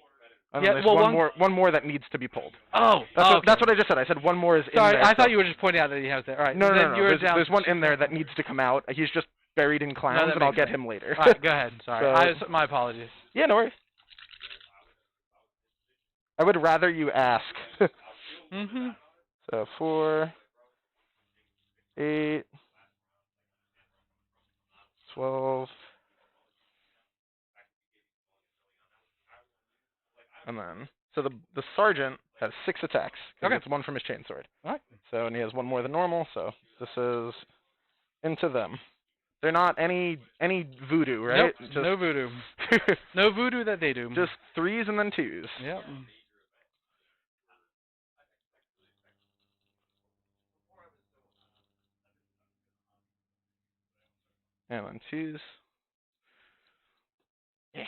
And Yeah, then there's well, one more that needs to be pulled. Oh, That's what I just said. I said 1 more is in Sorry, there. I thought you were just pointing out that he has there. All right. No, then no. You're down There's 1 in there that needs to come out. He's just buried in clowns, that and I'll makes get sense. him later. All right, go ahead. Sorry. So- My apologies. Yeah, no worries. I would rather you ask. Mm-hmm. So 4, 8, 12, and then so the sergeant has 6 attacks. Okay. It's 1 from his chainsword. All right. So and he has 1 more than normal. So this is into them. They're not any voodoo, right? Nope. No voodoo. No voodoo that they do. Just 3s and then 2s. Yep. And then 2s. Yeah.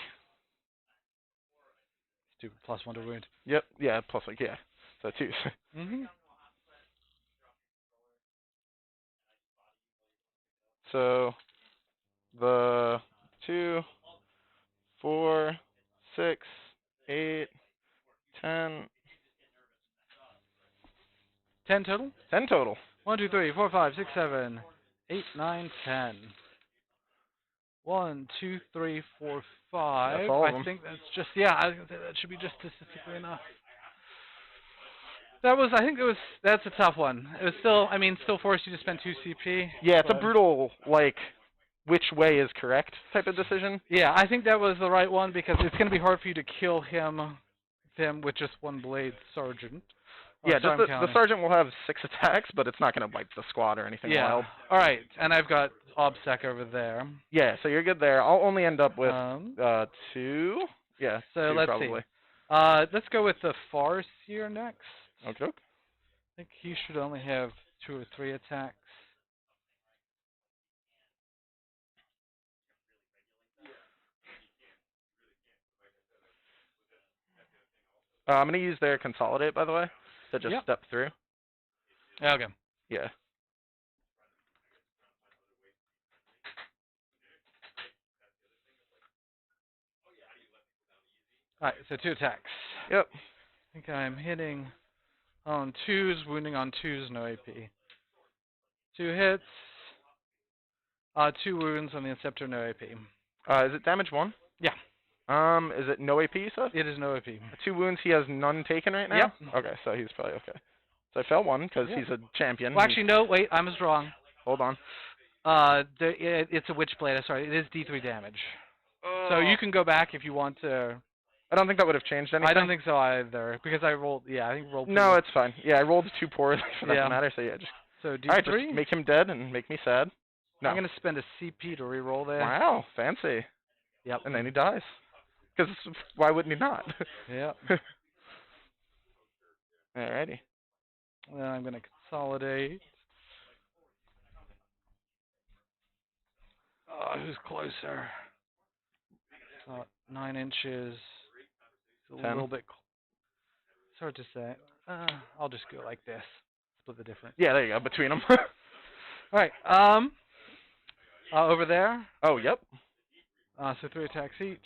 Stupid +1 to wound. Yep. Yeah. Plus yeah. So 2s. Mm-hmm. So the 2, 4, 6, 8, 10. 10 total? 10 total. 1, 2, 3, 4, 5, 6, 7, 8, 9, 10. 1, 2, 3, 4, 5. That's all of I them. think that's just, yeah, I was gonna say that should be just statistically enough. That's a tough one. It was still forced you to spend 2 CP. Yeah, it's a but- brutal, which way is correct type of decision. Yeah, I think that was the right one because it's going to be hard for you to kill him with just 1 blade sergeant. Yeah, sorry, just the sergeant will have 6 attacks, but it's not going to wipe the squad or anything wild. All right, and I've got OBSEC over there. Yeah, so you're good there. I'll only end up with 2. Yeah, so 2 let's probably. see. Let's go with the Farseer next. Okay. I think he should only have 2 or 3 attacks. I'm going to use their consolidate, by the way, to just step through. Okay. Yeah. Alright, so 2 attacks. Yep. I think I'm hitting on 2s, wounding on 2s, no AP. 2 hits. 2 wounds on the Inceptor, no AP. Is it damage 1? Yeah. Is it no AP, you said? It is no AP. 2 wounds, he has none taken right now? Yep. Okay, so he's probably okay. So I fell 1, because he's a champion. Well, actually, no, wait, I was wrong. Hold on. It's a Witchblade, sorry, it is D3 damage. So you can go back if you want to. I don't think that would have changed anything. I don't think so either, because I rolled, I think rolled. No, it's fine. Yeah, I rolled 2 poorly for that matter, so yeah, just. So D3? Alright, just make him dead and make me sad. No. I'm going to spend a CP to reroll there. Wow, fancy. Yep. And then he dies. Because why wouldn't he not? Yep. Alrighty. Then I'm going to consolidate. Who's closer? 9 inches. It's a 10. little bit. It's hard to say. I'll just go like this. Split the difference. Yeah, there you go. Between them. All right. Over there. Oh, yep. So 3 attacks each.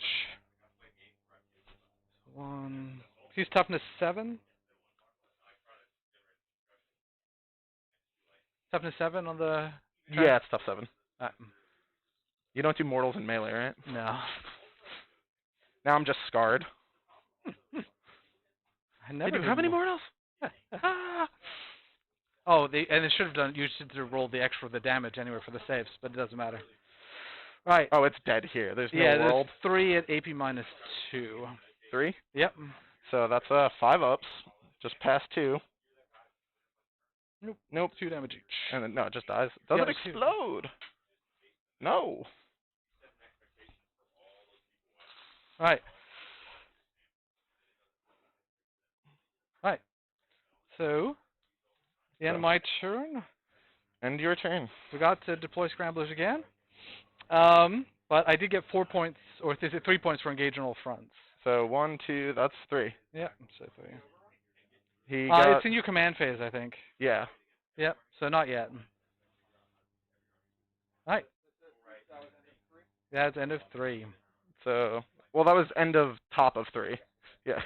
1. He's toughness 7. Toughness 7 on the. Yeah, it's tough 7. Alright. You don't do mortals in melee, right? No. Now I'm just scarred. I never do how many mortals? Oh, and it should have done. You should have rolled the extra the damage anyway for the saves, but it doesn't matter. Right. Oh, it's dead here. There's no world. There's 3 at AP minus 2. 3? Yep. So that's 5 ups. Just past 2. Nope. 2 damage each. And then, no, it just dies. Does it explode? No. Right. Right. So, the end of my turn. End your turn. Forgot to deploy scramblers again. But I did get 4 points, or is it 3 points for engage on all fronts? So 1, 2, that's 3. Yep, so 3. It's in your command phase, I think. Yeah. Yep, so not yet. Alright. Yeah, it's end of 3. So, well, that was end of top of 3. Yeah.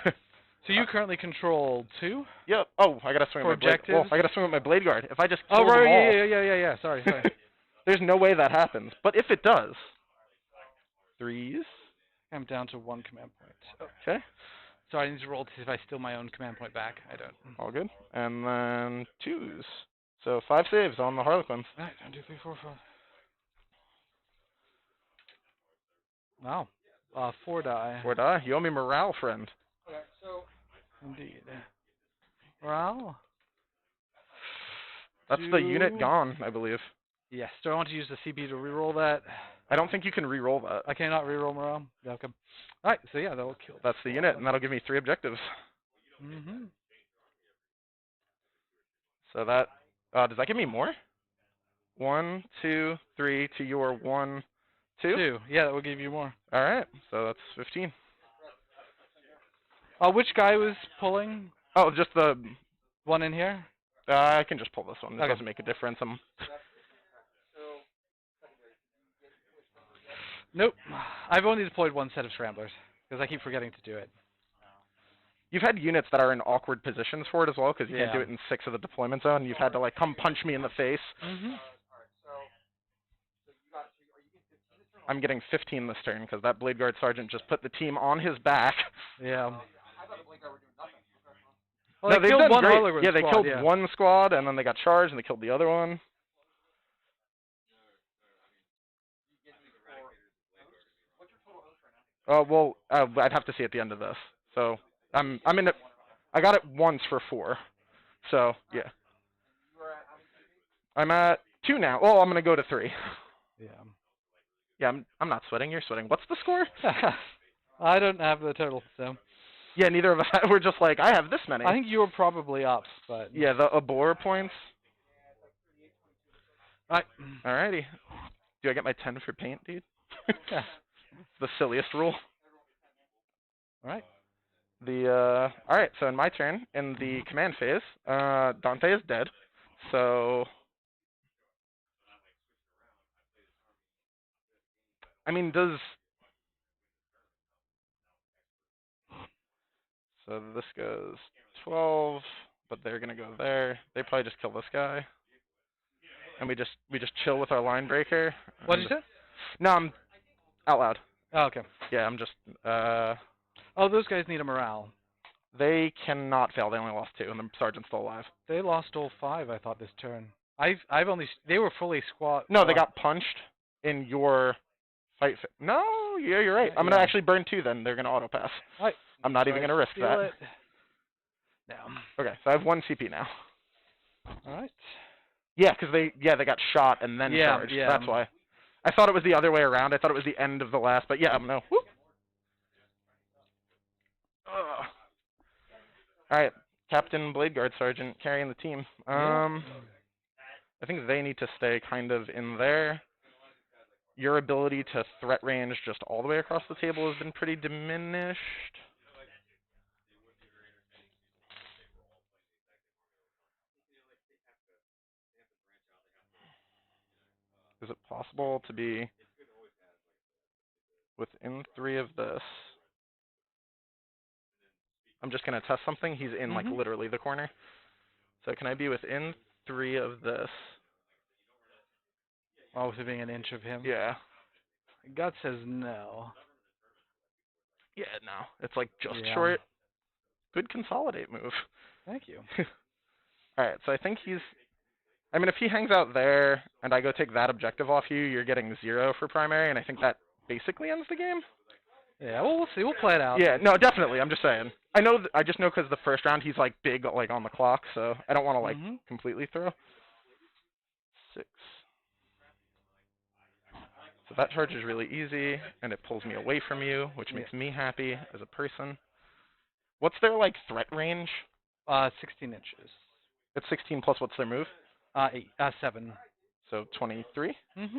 So you currently control 2? Yep. Oh, I gotta swing with my blade. Well, I gotta swing with my blade guard. If I just kill them all. Yeah. Sorry. There's no way that happens. But if it does, 3s. I'm down to 1 command point. Okay. So I need to roll to see if I steal my own command point back. I don't. All good. And then 2s. So 5 saves on the Harlequins. Alright, 1, 2, 3, 4, 5. Wow. 4 die. 4 die. You owe me morale, friend. Okay, so. Indeed. Morale? That's the unit gone, I believe. Yes. Do I want to use the CP to reroll that? I don't think you can reroll that. I cannot reroll morale? Okay. Alright, so yeah, that'll kill. That's the unit, and that'll give me 3 objectives. Mm-hmm. So that, does that give me more? 1, 2, 3 to your 1, 2? 2. Yeah, that will give you more. Alright, so that's 15. Which guy was pulling? Oh, just the one in here? I can just pull this one. It Okay. doesn't make a difference. Nope. I've only deployed 1 set of scramblers, because I keep forgetting to do it. You've had units that are in awkward positions for it as well, because you can't do it in 6 of the deployment zone. You've had to, like, come punch me in the face. Mm-hmm. I'm getting 15 this turn, because that Blade Guard Sergeant just put the team on his back. Yeah. Well, no, they killed one great. Yeah, they killed one squad, and then they got charged, and they killed the other one. Well, I'd have to see at the end of this. So I'm in it. I got it once for 4. So, yeah. I'm at 2 now. Oh, I'm going to go to 3. Yeah. Yeah, I'm not sweating. You're sweating. What's the score? I don't have the total, so. Yeah, neither of us. We're just like, I have this many. I think you were probably up, but. Yeah, the Abor points. Alright. Alrighty. Do I get my 10 for paint, dude? Yeah. The silliest rule. Alright. Alright, so in my turn, in the command phase, Dante is dead. So, I mean, so this goes 12, but they're gonna go there. They probably just kill this guy. And we just chill with our line breaker. What did you say? No, I'm out loud. Oh, okay. Yeah, I'm just, Oh, those guys need a morale. they cannot fail. They only lost 2, and the sergeant's still alive. They lost all 5, I thought, this turn. They were fully squat. No, they got punched in your fight. No, yeah, you're right. I'm gonna actually burn 2 then. They're gonna auto pass. Right. I'm not even gonna risk Feel that. it. Now. Okay, so I have 1 CP now. Alright. Yeah, because they got shot and then charged. Yeah. That's why. I thought it was the other way around. I thought it was the end of the last, but yeah, no. Whoop. Alright, Captain Blade Guard Sergeant carrying the team. I think they need to stay kind of in there. Your ability to threat range just all the way across the table has been pretty diminished. Is it possible to be within 3 of this? I'm just going to test something. He's in, like, literally the corner. So can I be within 3 of this? Oh, within an inch of him? Yeah. Gut says no. Yeah, no. It's, like, just short. Good consolidate move. Thank you. Alright, so I think he's... I mean, if he hangs out there and I go take that objective off you, you're getting 0 for primary, and I think that basically ends the game. Yeah, well, we'll see. We'll play it out. Yeah, no, definitely. I'm just saying. I just know because the first round he's, like, big, like, on the clock, so I don't want to, like, completely throw. 6. So that charge is really easy, and it pulls me away from you, which makes me happy as a person. What's their, like, threat range? 16 inches. It's 16 plus what's their move? 7. So 23? Mm-hmm.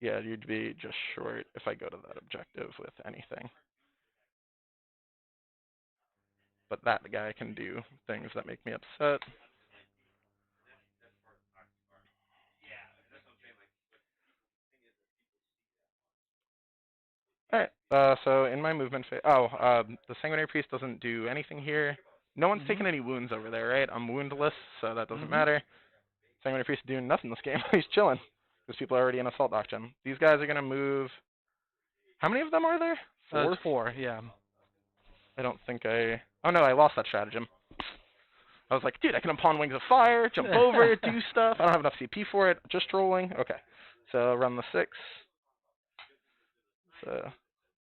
Yeah, you'd be just short if I go to that objective with anything. But that guy can do things that make me upset. Alright, so in my movement phase... the Sanguinary Priest doesn't do anything here. No one's taken any wounds over there, right? I'm woundless, so that doesn't matter. Sanguinary Priest is doing nothing this game. He's chilling. Because people are already in Assault Doctrine. These guys are going to move... How many of them are there? 4? 4, yeah. I don't think I... Oh no, I lost that stratagem. I was like, dude, I can Upon Wings of Fire, jump over, do stuff. I don't have enough CP for it. Just rolling. Okay. So run the 6. So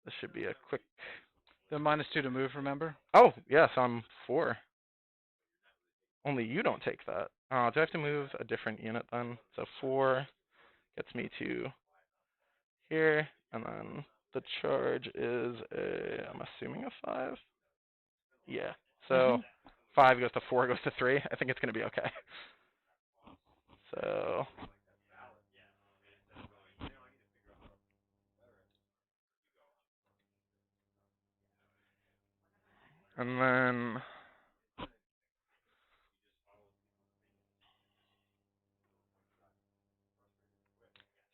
this should be a quick... The -2 to move, remember? Oh, yes, I'm 4. Only you don't take that. Do I have to move a different unit then? So 4 gets me to here, and then the charge is I'm assuming a 5? Yeah. So 5 goes to 4 goes to 3. I think it's going to be okay. So... And then...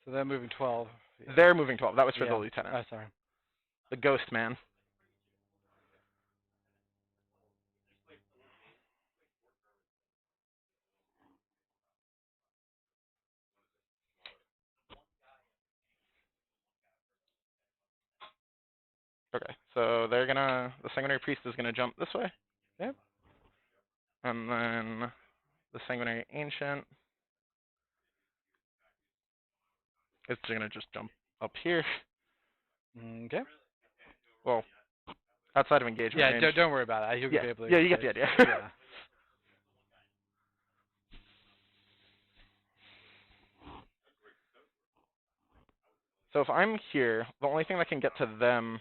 So they're moving 12. Yeah. They're moving 12. That was for the lieutenant. Oh, sorry. The ghost man. Okay, so they're gonna... The Sanguinary Priest is gonna jump this way. Yep. And then the Sanguinary Ancient is gonna just jump up here. Okay. Well, outside of engagement range. Yeah, don't worry about it. You'll be able to you get the idea. Yeah. So if I'm here, the only thing that can get to them,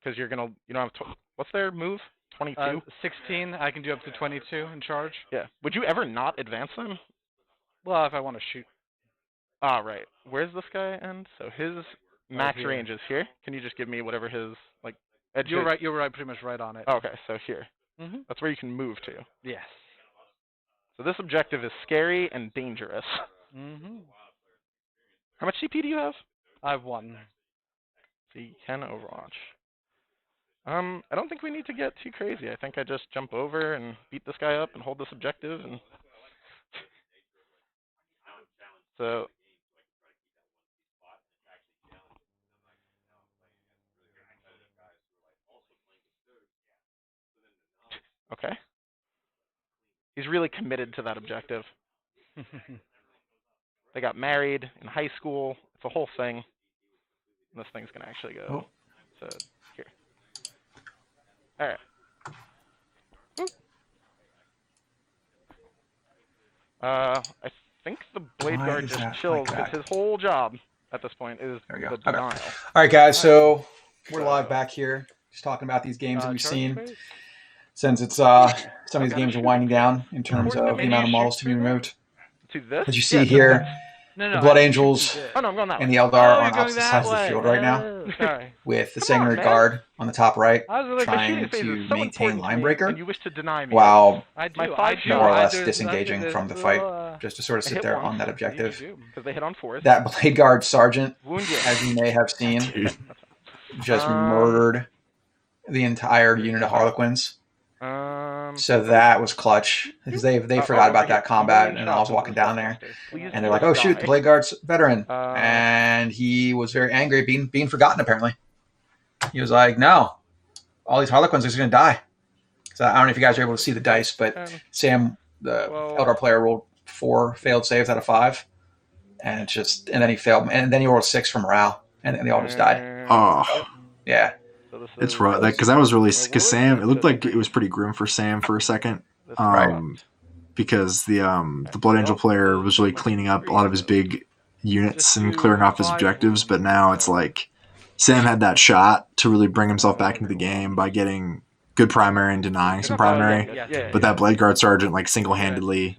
because you don't have, what's their move? 22? 16. I can do up to 22 in charge. Yeah. Would you ever not advance them? Well, if I want to shoot. Ah, right. Where's this guy end? So his max here. range is here. Can you just give me whatever his, like, edge You were is? right. You were right. Pretty much right on it. Oh, okay, so here. Mm-hmm. That's where you can move to. Yes. So this objective is scary and dangerous. Mm-hmm. How much CP do you have? I have 1. So you can Overwatch. I don't think we need to get too crazy. I think I just jump over and beat this guy up and hold this objective and so okay. He's really committed to that objective. They got married in high school. It's a whole thing. And this thing's gonna actually go to here. Alright. I think the blade Why guard is just that chills like because that? his whole job at this point is There we go. the Okay. denial. All right, guys. So we're live back here, just talking about these games that we've charge seen. rate? Since it's some of these games are winding down in terms of the amount of models to be removed. To this? As you see Yeah, here, No, the Blood I- Angels Oh no, I'm going that and way. the Eldar Oh, are you're on going opposite that sides of the way. field right now, Oh, sorry. with the Come on, Sanguinary man. Guard on the top right, I was like, trying Shooting phase to is so maintain important to me, Linebreaker, and you wish to deny me. while I do. My I five do. more or I less do. disengaging There's from the little, fight, just to sort of I sit hit there once. on that objective. Because they hit on fourth. That Blade Guard Sergeant, Wound you. as you may have seen, Dude. just murdered the entire unit of Harlequins. So that was clutch because they forgot about that combat, and I was walking down there, and they're like, "Oh shoot, the Blade Guard's veteran," and he was very angry, being forgotten. Apparently, he was like, "No, all these Harlequins are going to die." So I don't know if you guys are able to see the dice, but Sam, the Eldar player, rolled 4 failed saves out of 5, and then he failed, and then he rolled 6 for morale, and they all just died. Oh, Yeah. it's right. Because I was really because Sam. It looked like it was pretty grim for Sam for a second. Because the Blood Angel player was really cleaning up a lot of his big units and clearing off his objectives, but now it's like Sam had that shot to really bring himself back into the game by getting good primary and denying some primary. But that Blade Guard Sergeant, like, single-handedly,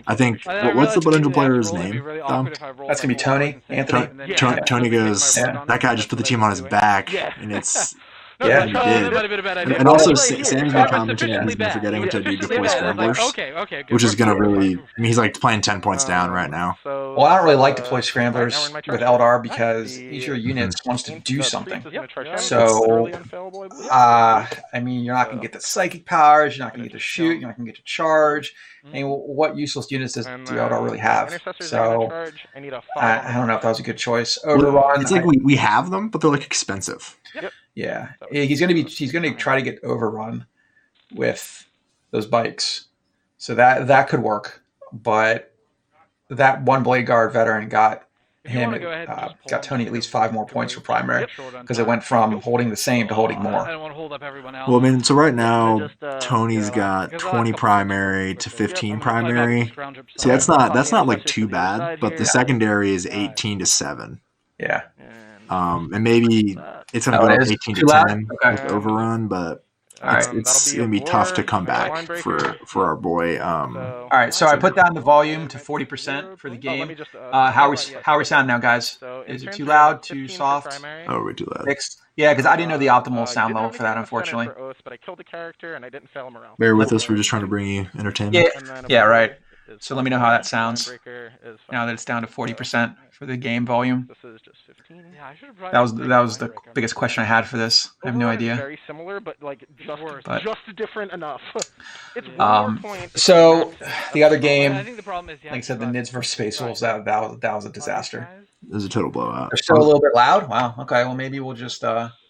I think, what's the Blood Angel player's name, Dom? That's gonna be Tony, Anthony. Tony goes, Yeah. that guy just put the team on his back, and it's... Yeah, he that did. might have been a bad idea. And also, Right Sam's here. been That was commenting that he's sufficiently been bad. forgetting It was to do sufficiently deploy bad. scramblers, Okay, good. which is going to really... I mean, he's, like, playing 10 points down right now. Well, I don't really like deploy scramblers with Eldar because each of your units wants to do something. So, I mean, you're not going to get the psychic powers, you're not going to get to shoot, you're not going to get to charge. I mean, what useless units does Eldar really have? So, I don't know if that was a good choice. Overrun. It's like we have them, but they're, like, expensive. Yeah, he's going to try to get overrun with those bikes, so that could work. But that one Blade Guard veteran got Tony at least 5 more points for primary because it went from holding the same to holding more. I don't want to hold up everyone else. Well, I mean, so right now Tony's got 20 primary to 15 primary. See, that's not like too bad, but the secondary is 18 to 7. Yeah. And maybe it's going to go up 18 to 10 with overrun, but it's going to be tough to come back for our boy. All right, so I put down the volume to 40% for the game. How are we sounding now, guys? Is it too loud, too soft? Oh, we do that. Fixed? Yeah, because I didn't know the optimal sound level for that, unfortunately. Bear with us. We're just trying to bring you entertainment. Yeah, right. So let me know how that sounds now that it's down to 40% for the game volume. That was the biggest question I had for this. I have no idea. Very similar, but like just different enough. It's so the other game, I think the problem is, like I said, the Nids versus Space Wolves, that was a disaster. It was a total blowout. They're still a little bit loud. Wow. Okay. Well, maybe we'll just mute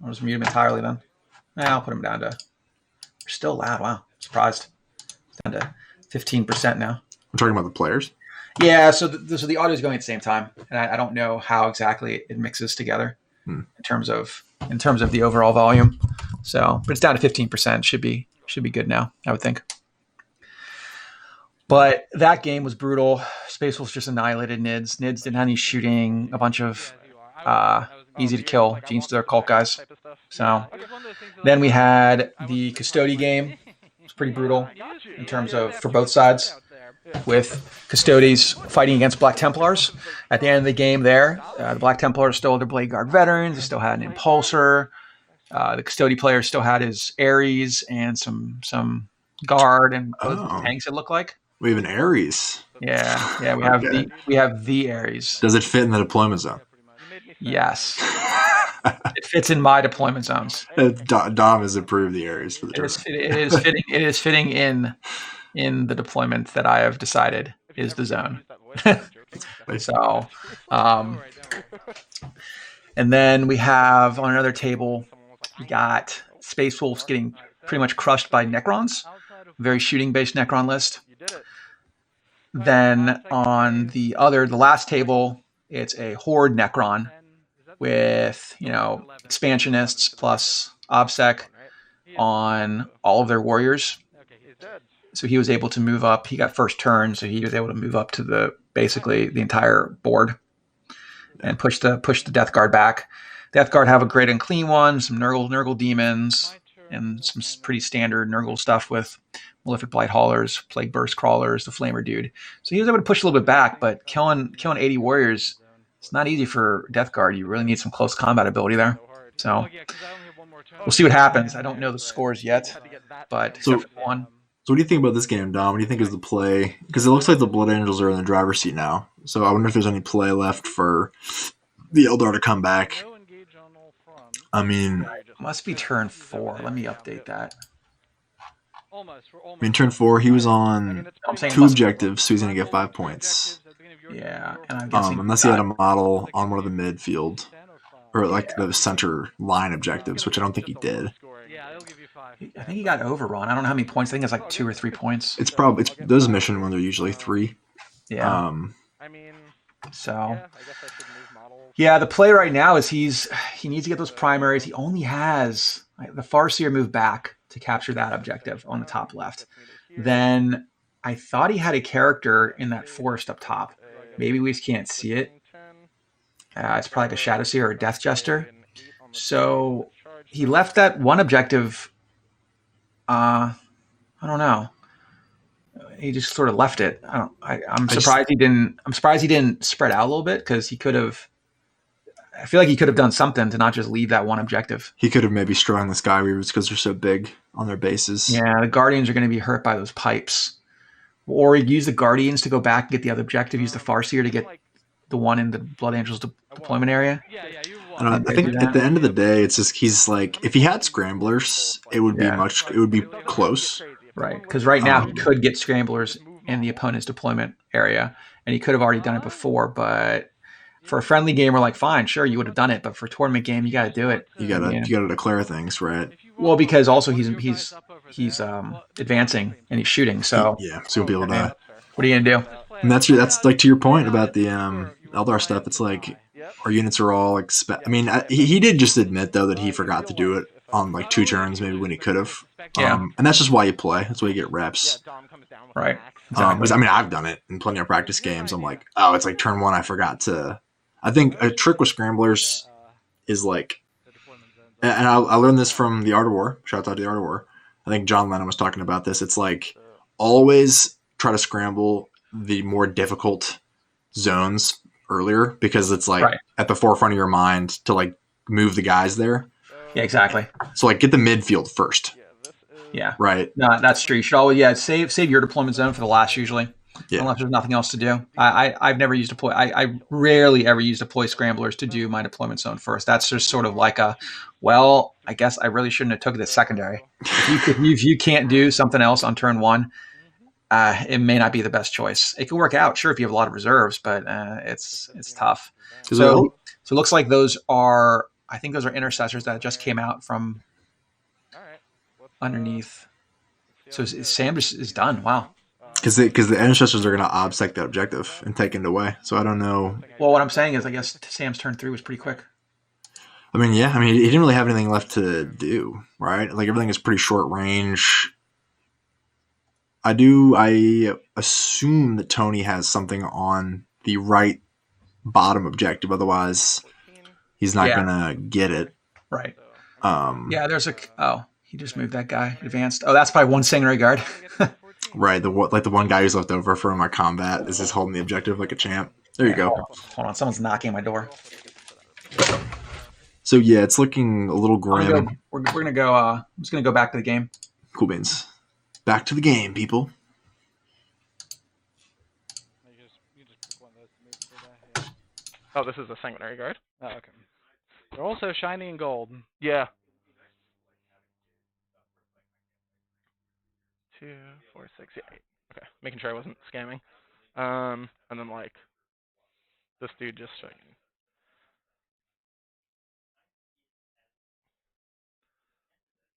them entirely then. I'll put them down to. They're still loud. Wow. Surprised. Down to 15% now. We're talking about the players. Yeah. So the audio is going at the same time, and I don't know how exactly it mixes together in terms of the overall volume. So, but it's down to 15%. Should be good now, I would think. But that game was brutal. Space Wolves just annihilated Nids. Nids didn't have any shooting. A bunch of easy to kill Gene Stealer cult guys. So then we had the Custody game. It's pretty brutal in terms of for both sides, with Custodes fighting against Black Templars. At the end of the game there, the Black Templars still had their Blade Guard veterans. They still had an Impulsor. The Custody player still had his Ares and some guard and tanks, it looked like. We have an Ares. Yeah. We have the Ares. Does it fit in the deployment zone? Yes. It fits in my deployment zones. Dom has approved the Ares for the tournament. It is fitting in the deployment that I have decided is the zone. So, and then we have on another table, we got Space Wolves getting pretty much crushed by Necrons. Very shooting-based Necron list. Then on the last table, it's a Horde Necron with, expansionists plus OBSEC on all of their warriors. So he was able to move up. He got first turn, so he was able to move up to basically the entire board and push the Death Guard back. Death Guard have a great and clean one, some Nurgle demons, and some pretty standard Nurgle stuff with Malefic Blight Haulers, Plague Burst Crawlers, the Flamer Dude. So he was able to push a little bit back, but killing 80 warriors, it's not easy for Death Guard. You really need some close combat ability there. So we'll see what happens. I don't know the scores yet, but except for one. So what do you think about this game, Dom? What do you think is the play? Because it looks like the Blood Angels are in the driver's seat now. So I wonder if there's any play left for the Eldar to come back. I mean, must be turn 4. Let me update that. I mean, turn 4, he was on 2 objectives, so he's going to get 5 points. Yeah, and I'm guessing unless he had a model on one of the midfield, or like the center line objectives, which I don't think he did. I think he got overrun. I don't know how many points. I think it's like 2 or 3 points. It's those mission when they're usually 3. Yeah. So. Yeah, the play right now is he needs to get those primaries. He only has the Farseer move back to capture that objective on the top left. Then I thought he had a character in that forest up top. Maybe we just can't see it. It's probably like a Shadowseer or a Death Jester. So he left that one objective. I don't know. He just sort of left it. I'm surprised he didn't. I'm surprised he didn't spread out a little bit, because he could have. I feel like he could have done something to not just leave that one objective. He could have maybe strung the Skyweavers because they're so big on their bases. Yeah, the Guardians are going to be hurt by those pipes. Or he'd use the Guardians to go back and get the other objective. Use the Farseer to get the one in the Blood Angels deployment area. I think at the end of the day, it's just he's like, if he had Scramblers, it would be close. Right, because right now he could get Scramblers in the opponent's deployment area, and he could have already done it before, but for a friendly game, we're like, fine, sure, you would have done it, but for a tournament game, you got to do it. You gotta declare things, right? Well, because also he's advancing and he's shooting, so so you'll be able to. What are you gonna do? And that's like to your point about the Eldar stuff. It's like our units are all like. He did just admit though that he forgot to do it on like 2 turns, maybe when he could have. Yeah. And that's just why you play. That's why you get reps. Right. Exactly. I've done it in plenty of practice games. I'm like, oh, it's like turn 1. I forgot to. I think a trick with Scramblers is like, and I learned this from the Art of War. Shout out to the Art of War. I think John Lennon was talking about this. It's like always try to scramble the more difficult zones earlier, because it's like at the forefront of your mind to like move the guys there. Yeah, exactly. So like get the midfield first. Yeah. Right. No, that's true. You should always save your deployment zone for the last usually. Yeah. Unless there's nothing else to do. I've never used deploy. I rarely ever use deploy scramblers to do my deployment zone first. That's just sort of like I guess I really shouldn't have took this secondary. If you can't do something else on turn 1, it may not be the best choice. It can work out, sure, if you have a lot of reserves, but it's tough. So it looks like those are intercessors that just came out from underneath. So Sam just is done. Wow. Because the intercessors are going to obsect that objective and take it away. So I don't know. Well, what I'm saying is, I guess Sam's turn 3 was pretty quick. He didn't really have anything left to do, right? Like everything is pretty short range. I assume that Tony has something on the right bottom objective. Otherwise, he's not gonna get it. Right. So, Yeah, there's a. Oh, he just moved that guy. Advanced. Oh, that's probably one Stingray guard. Right, the one guy who's left over from our combat is just holding the objective like a champ. There you go. Hold on, someone's knocking at my door. So yeah, it's looking a little grim. We're gonna go. I'm just gonna go back to the game. Cool beans. Back to the game, people. You just pick one of those to move to the, yeah. Oh, this is the sanguinary guard. Oh, okay. They're also shiny and gold. Yeah. 2, 4, 6, yeah, 8. Okay, making sure I wasn't scamming. And then like this dude just fucking.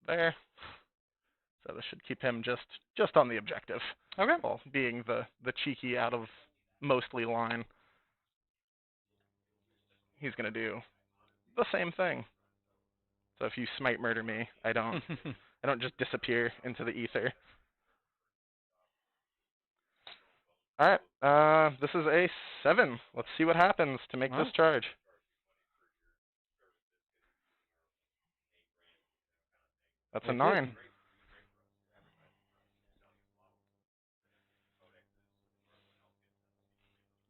There. So this should keep him just on the objective. Okay. Well, being the cheeky out of mostly line. He's gonna do the same thing. So if you smite murder me, I don't just disappear into the ether. Alright, this is a 7. Let's see what happens to make this charge. That's a 9.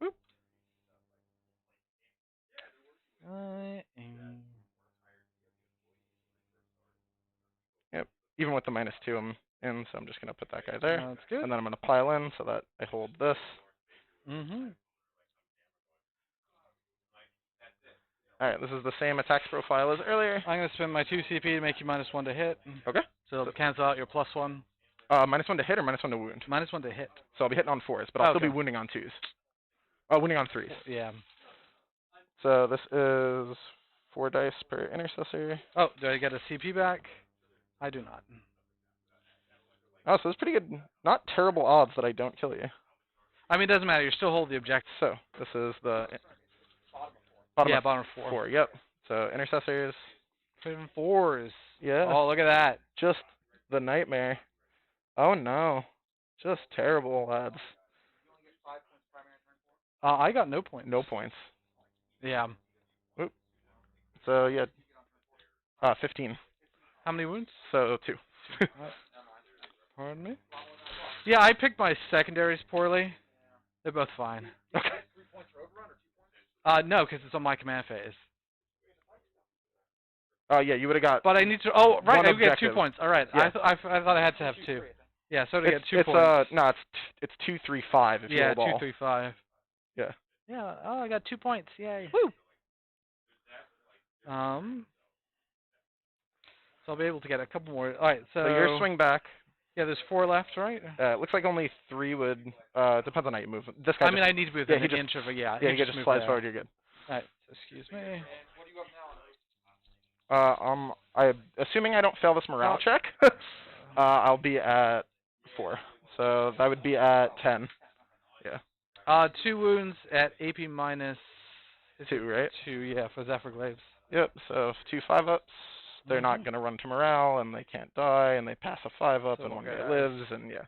Whoop. Yep, even with the -2 I'm in, so I'm just going to put that guy there. That's good. And then I'm going to pile in so that I hold this. Alright, this is the same attack profile as earlier. I'm going to spend my 2 CP to make you -1 to hit. Okay. So it'll cancel out your +1. -1 to hit or -1 to wound? -1 to hit. So I'll be hitting on 4s, but I'll still be wounding on 2s. Oh, wounding on 3s. Yeah. So this is 4 dice per intercessor. Oh, do I get a CP back? I do not. Oh, so it's pretty good. Not terrible odds that I don't kill you. I mean, it doesn't matter. You still hold the objective. So this is the bottom of 4. 4. Yep. So intercessors. 4s. Yeah. Oh, look at that. Just the nightmare. Oh no. Just terrible, lads. I got no points. No points. Yeah. Oop. So yeah. 15. How many wounds? So 2. Pardon me? Yeah, I picked my secondaries poorly. They're both fine. Okay. No, because it's on my command phase. Oh yeah, you would have got. But I need to. Oh, right, I get 2 objective. points. All right. Yeah. I thought I had to have 2. Yeah, so to get 2 points. No, it's 2, 3, 5 if you roll all. 2, 3, 5. Yeah. Yeah. Oh, I got 2 points. Yay. Woo. So I'll be able to get a couple more. All right. So your swing back. Yeah, there's 4 left, right? It looks like only 3 would. Depends on how you move. This guy. I mean, I need to be within an inch of a Yeah, you just slides forward. You're good. All right. Excuse me. Assuming I don't fail this morale check, I'll be at 4. So that would be at 10. Yeah. 2 wounds at AP -2, right? 2, yeah, for Zephyr Glaives. Yep. So 2 5-ups. They're not going to run to morale, and they can't die, and they pass a 5-up, and one guy lives, and yeah.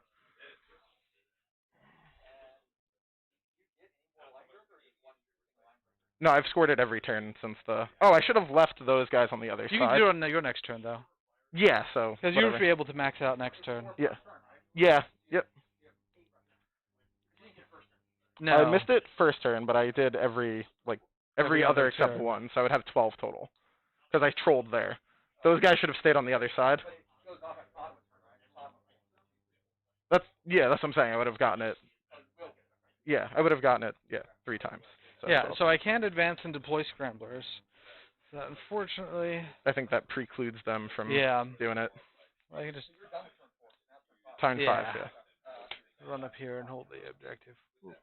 No, I've scored it every turn since the... Oh, I should have left those guys on the other side. You can do it on your next turn, though. Yeah, so... Because you would be able to max out next turn. Yeah. Yeah, yep. No. I missed it first turn, but I did every other except turn. 1, so I would have 12 total. Because I trolled there. Those guys should have stayed on the other side. That's what I'm saying. I would have gotten it. Yeah, I would have gotten it. Yeah, 3 times. So yeah, so I can't advance and deploy scramblers. So unfortunately, I think that precludes them from doing it. I can just Turn 5. Yeah. Run up here and hold the objective. Ooh.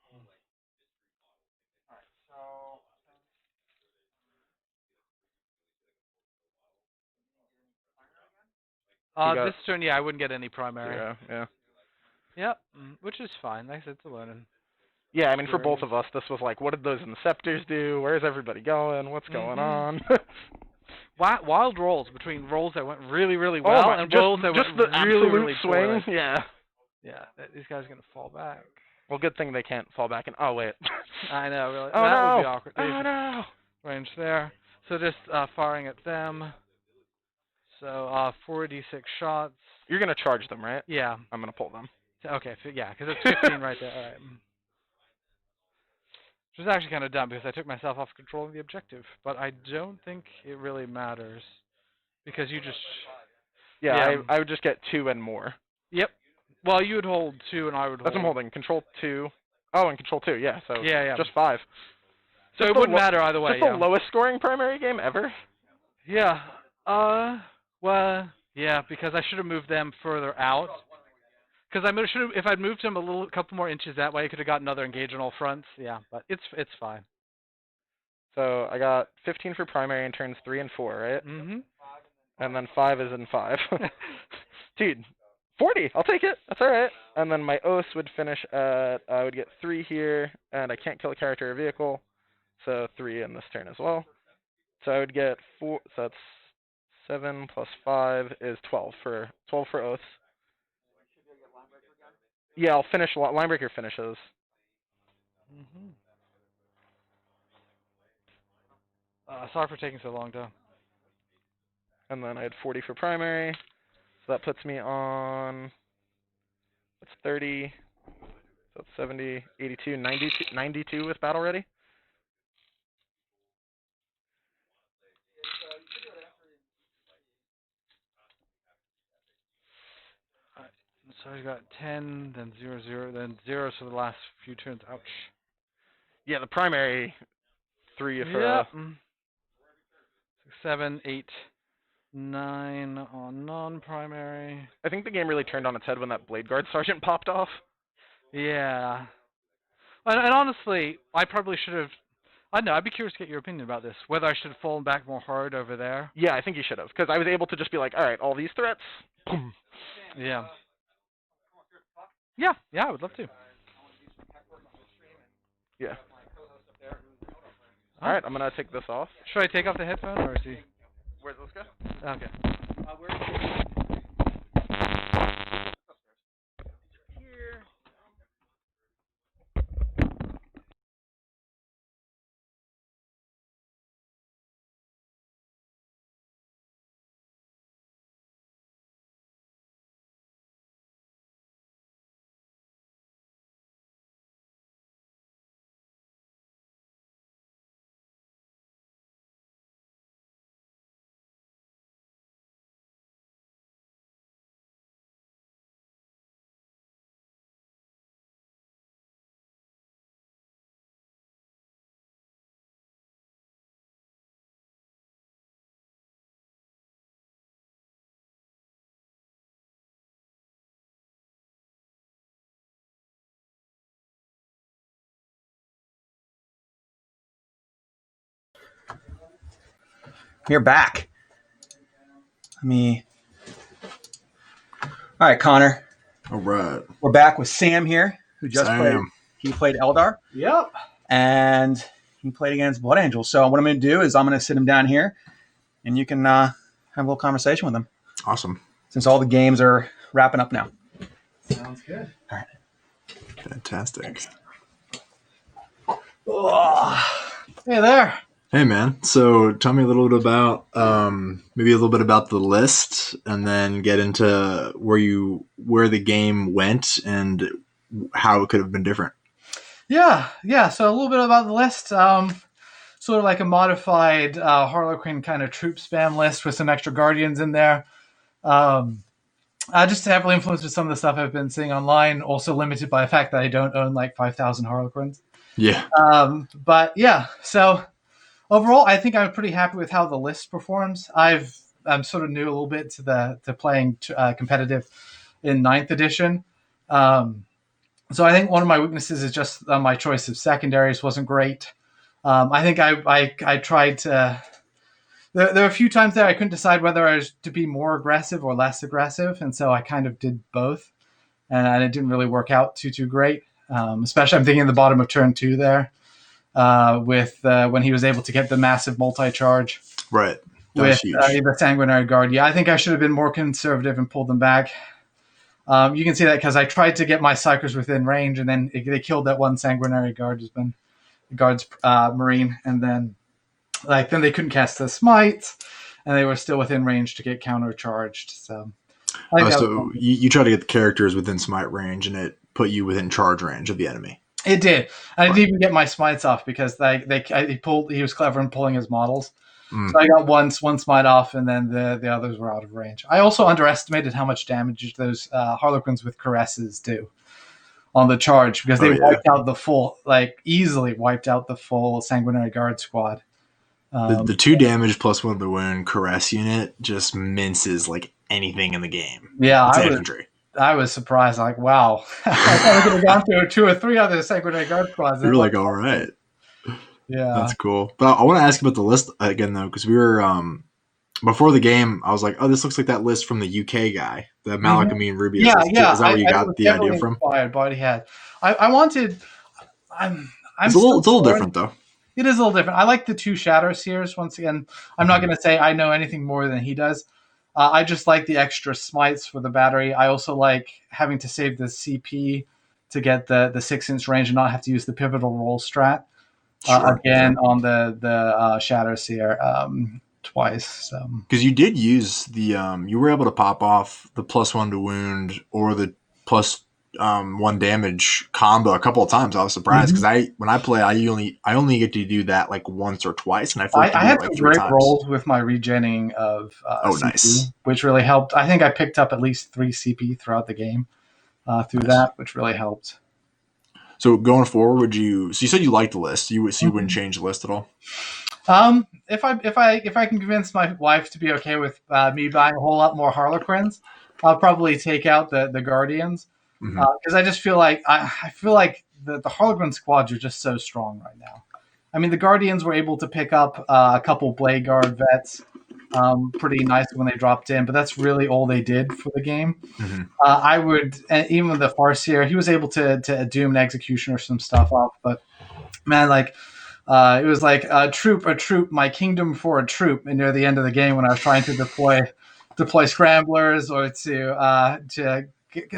This turn, I wouldn't get any primary. Yeah. Yep, which is fine. Like I said, it's a learning. Yeah, I mean, for both of us, this was like, what did those Inceptors do? Where's everybody going? What's going on? Wild rolls between rolls that went really, really well and rolls that went really, really swing. Poorly. Yeah. Yeah, these guys are going to fall back. Well, good thing they can't fall back. Oh, wait. I know, really. Oh, that no. would be awkward. Oh, no. Range there. So just firing at them. So 4d6 shots. You're gonna charge them, right? Yeah. I'm gonna pull them. Okay, yeah, because it's 15 right there. All right. Which is actually kind of dumb because I took myself off control of the objective, but I don't think it really matters because you just. Yeah. I would just get 2 and more. Yep. Well, you would hold 2 and I would hold. That's what I'm holding. Control 2. Oh, and control 2. Yeah. So yeah. just 5. So it wouldn't matter either way. Just the lowest scoring primary game ever. Yeah. Well. Yeah, because I should have moved them further out. Because I should have, if I'd moved him a couple more inches that way, I could have got another engage on all fronts. Yeah, but it's fine. So I got 15 for primary in turns 3 and 4, right? Mm-hmm. And then 5 is in 5. Dude, 40. I'll take it. That's all right. And then my oaths would finish at, I would get 3 here, and I can't kill a character or vehicle, so 3 in this turn as well. So I would get 4. So that's 7 plus 5 is 12 for oaths. Yeah, I'll finish. Linebreaker finishes. Mm-hmm. Sorry for taking so long, though. And then I had 40 for primary, so that puts me on. That's 30. So that's 70, 82, 92 with battle ready. So I got 10, then 0, 0, then 0 for the last few turns. Ouch. Yeah, the primary 3 for. Yeah. 7, 8, 9 on non-primary. I think the game really turned on its head when that Blade Guard Sergeant popped off. Yeah. And honestly, I probably should have. I don't know. I'd be curious to get your opinion about this. Whether I should have fallen back more hard over there. Yeah, I think you should have, because I was able to just be like, all right, all these threats. Boom. Yeah. Yeah, I would love to. Yeah. All right, I'm gonna take this off. Should I take off the headphone, or is he? Where's this go? Okay. Here. We're back. All right, Connor. All right. We're back with Sam here, who just played Eldar. Yep. And he played against Blood Angel. So what I'm going to do is I'm going to sit him down here, and you can have a little conversation with him. Awesome. Since all the games are wrapping up now. Sounds good. All right. Fantastic. Oh. Hey there. Hey, man. So tell me a little bit about, maybe a little bit about the list, and then get into where the game went and how it could have been different. Yeah. So a little bit about the list. Sort of like a modified Harlequin kind of troop spam list with some extra Guardians in there. Just heavily influenced with some of the stuff I've been seeing online. Also limited by the fact that I don't own like 5,000 Harlequins. Yeah. But yeah, so overall, I think I'm pretty happy with how the list performs. I'm sort of new a little bit to playing competitive in 9th edition. So I think one of my weaknesses is just my choice of secondaries wasn't great. I think I tried to. There were a few times there I couldn't decide whether I was to be more aggressive or less aggressive, and so I kind of did both, and it didn't really work out too great. Especially I'm thinking in the bottom of turn 2 there, with when he was able to get the massive multi-charge. Right. With the Sanguinary Guard. Yeah, I think I should have been more conservative and pulled them back. You can see that because I tried to get my Psychers within range, and then they killed that one Sanguinary Guardsman, Marine, and then like then they couldn't cast the smite, and they were still within range to get countercharged. So, so you try to get the characters within smite range, and it put you within charge range of the enemy. It did. I didn't even get my smites off because he was clever in pulling his models. So I got one smite off, and then the others were out of range. I also underestimated how much damage those Harlequins with caresses do on the charge, because they wiped out the full, easily wiped out the full Sanguinary Guard squad. The 2 damage plus 1 of the wound caress unit just minces like anything in the game. Yeah, it's I was surprised. Like, wow, I thought I could have gone through 2 or 3 other Sanguinary Guard squads. You're like, all right. Yeah, that's cool. But I want to ask about the list again, though, because we were before the game. I was like, "Oh, this looks like that list from the UK guy, the Malik Amin Rubius." Yeah. Is that where you got the idea from? Inspired by what he had. I wanted. It's a little different, though. It is a little different. I like the 2 Shatter Seers. Once again, I'm not going to say I know anything more than he does. I just like the extra smites for the battery. I also like having to save the CP to get the 6-inch range and not have to use the pivotal roll strat. Again on the Shatter Seer twice. Because you did use the you were able to pop off the +1 to wound or the plus 1 damage combo a couple of times. I was surprised because when I play, I only get to do that like once or twice, and I had some great rolls with my regenning of CP, nice, which really helped. I think I picked up at least 3 CP throughout the game through that, which really helped. So going forward, so you said you liked the list. You wouldn't change the list at all? If I can convince my wife to be okay with me buying a whole lot more Harlequins, I'll probably take out the Guardians, because I just feel like I feel like the Harlequin squads are just so strong right now. I mean, the Guardians were able to pick up a couple Blade Guard vets pretty nice when they dropped in, but that's really all they did for the game. I would, even with the Farseer, he was able to doom an Executioner some stuff off, but man, it was like a troop, my kingdom for a troop. And near the end of the game, when I was trying to deploy scramblers or to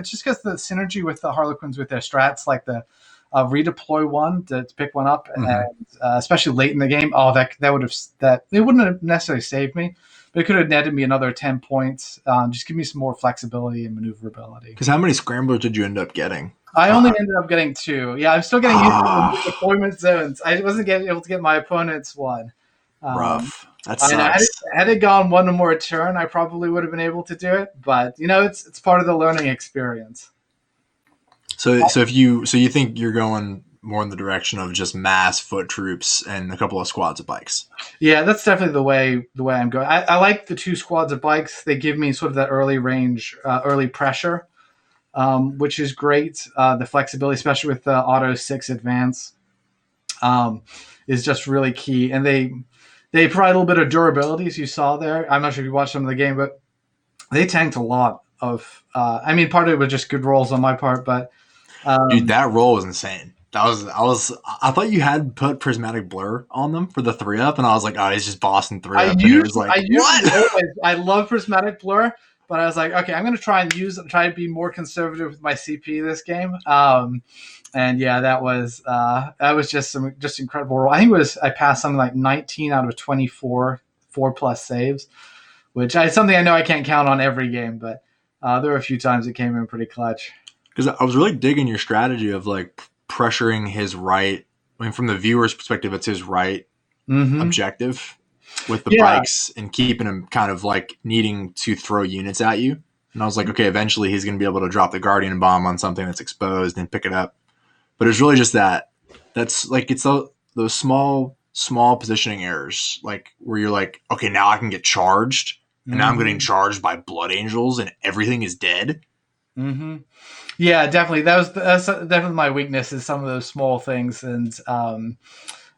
just because the synergy with the Harlequins with their strats, like the redeploy one to pick one up, and especially late in the game, it wouldn't have necessarily saved me, but it could have netted me another 10 points. Just give me some more flexibility and maneuverability. Because how many scramblers did you end up getting? I only ended up getting 2. Yeah, I'm still getting used to the deployment zones. I wasn't able to get my opponent's one. Rough. That sucks. Had it gone one more turn, I probably would have been able to do it. But it's part of the learning experience. So you think you're going more in the direction of just mass foot troops and a couple of squads of bikes? Yeah, that's definitely the way I'm going. I like the 2 squads of bikes. They give me sort of that early range, early pressure. Which is great. The flexibility, especially with the Auto 6 Advance, is just really key. And they provide a little bit of durability, as you saw there. I'm not sure if you watched some of the game, but they tanked a lot of. Part of it was just good rolls on my part, but dude, that roll was insane. I thought you had put Prismatic Blur on them for the 3-up, and I was like, oh, he's just bossing 3-up. I love Prismatic Blur. But I was like, okay, I'm going to try to be more conservative with my CP this game. And yeah, that was just incredible roll. I think I passed something like 19 out of 24 4+ saves, which is something I know I can't count on every game, but there were a few times it came in pretty clutch. Because I was really digging your strategy of like pressuring his right. I mean, from the viewer's perspective, it's his right objective with the bikes and keeping him kind of like needing to throw units at you. And I was like, okay, eventually he's going to be able to drop the Guardian Bomb on something that's exposed and pick it up. But it's really just that's like, it's those small positioning errors, like where you're like, okay, now I can get charged and now I'm getting charged by Blood Angels and everything is dead. Yeah, definitely. That's definitely my weakness, is some of those small things. And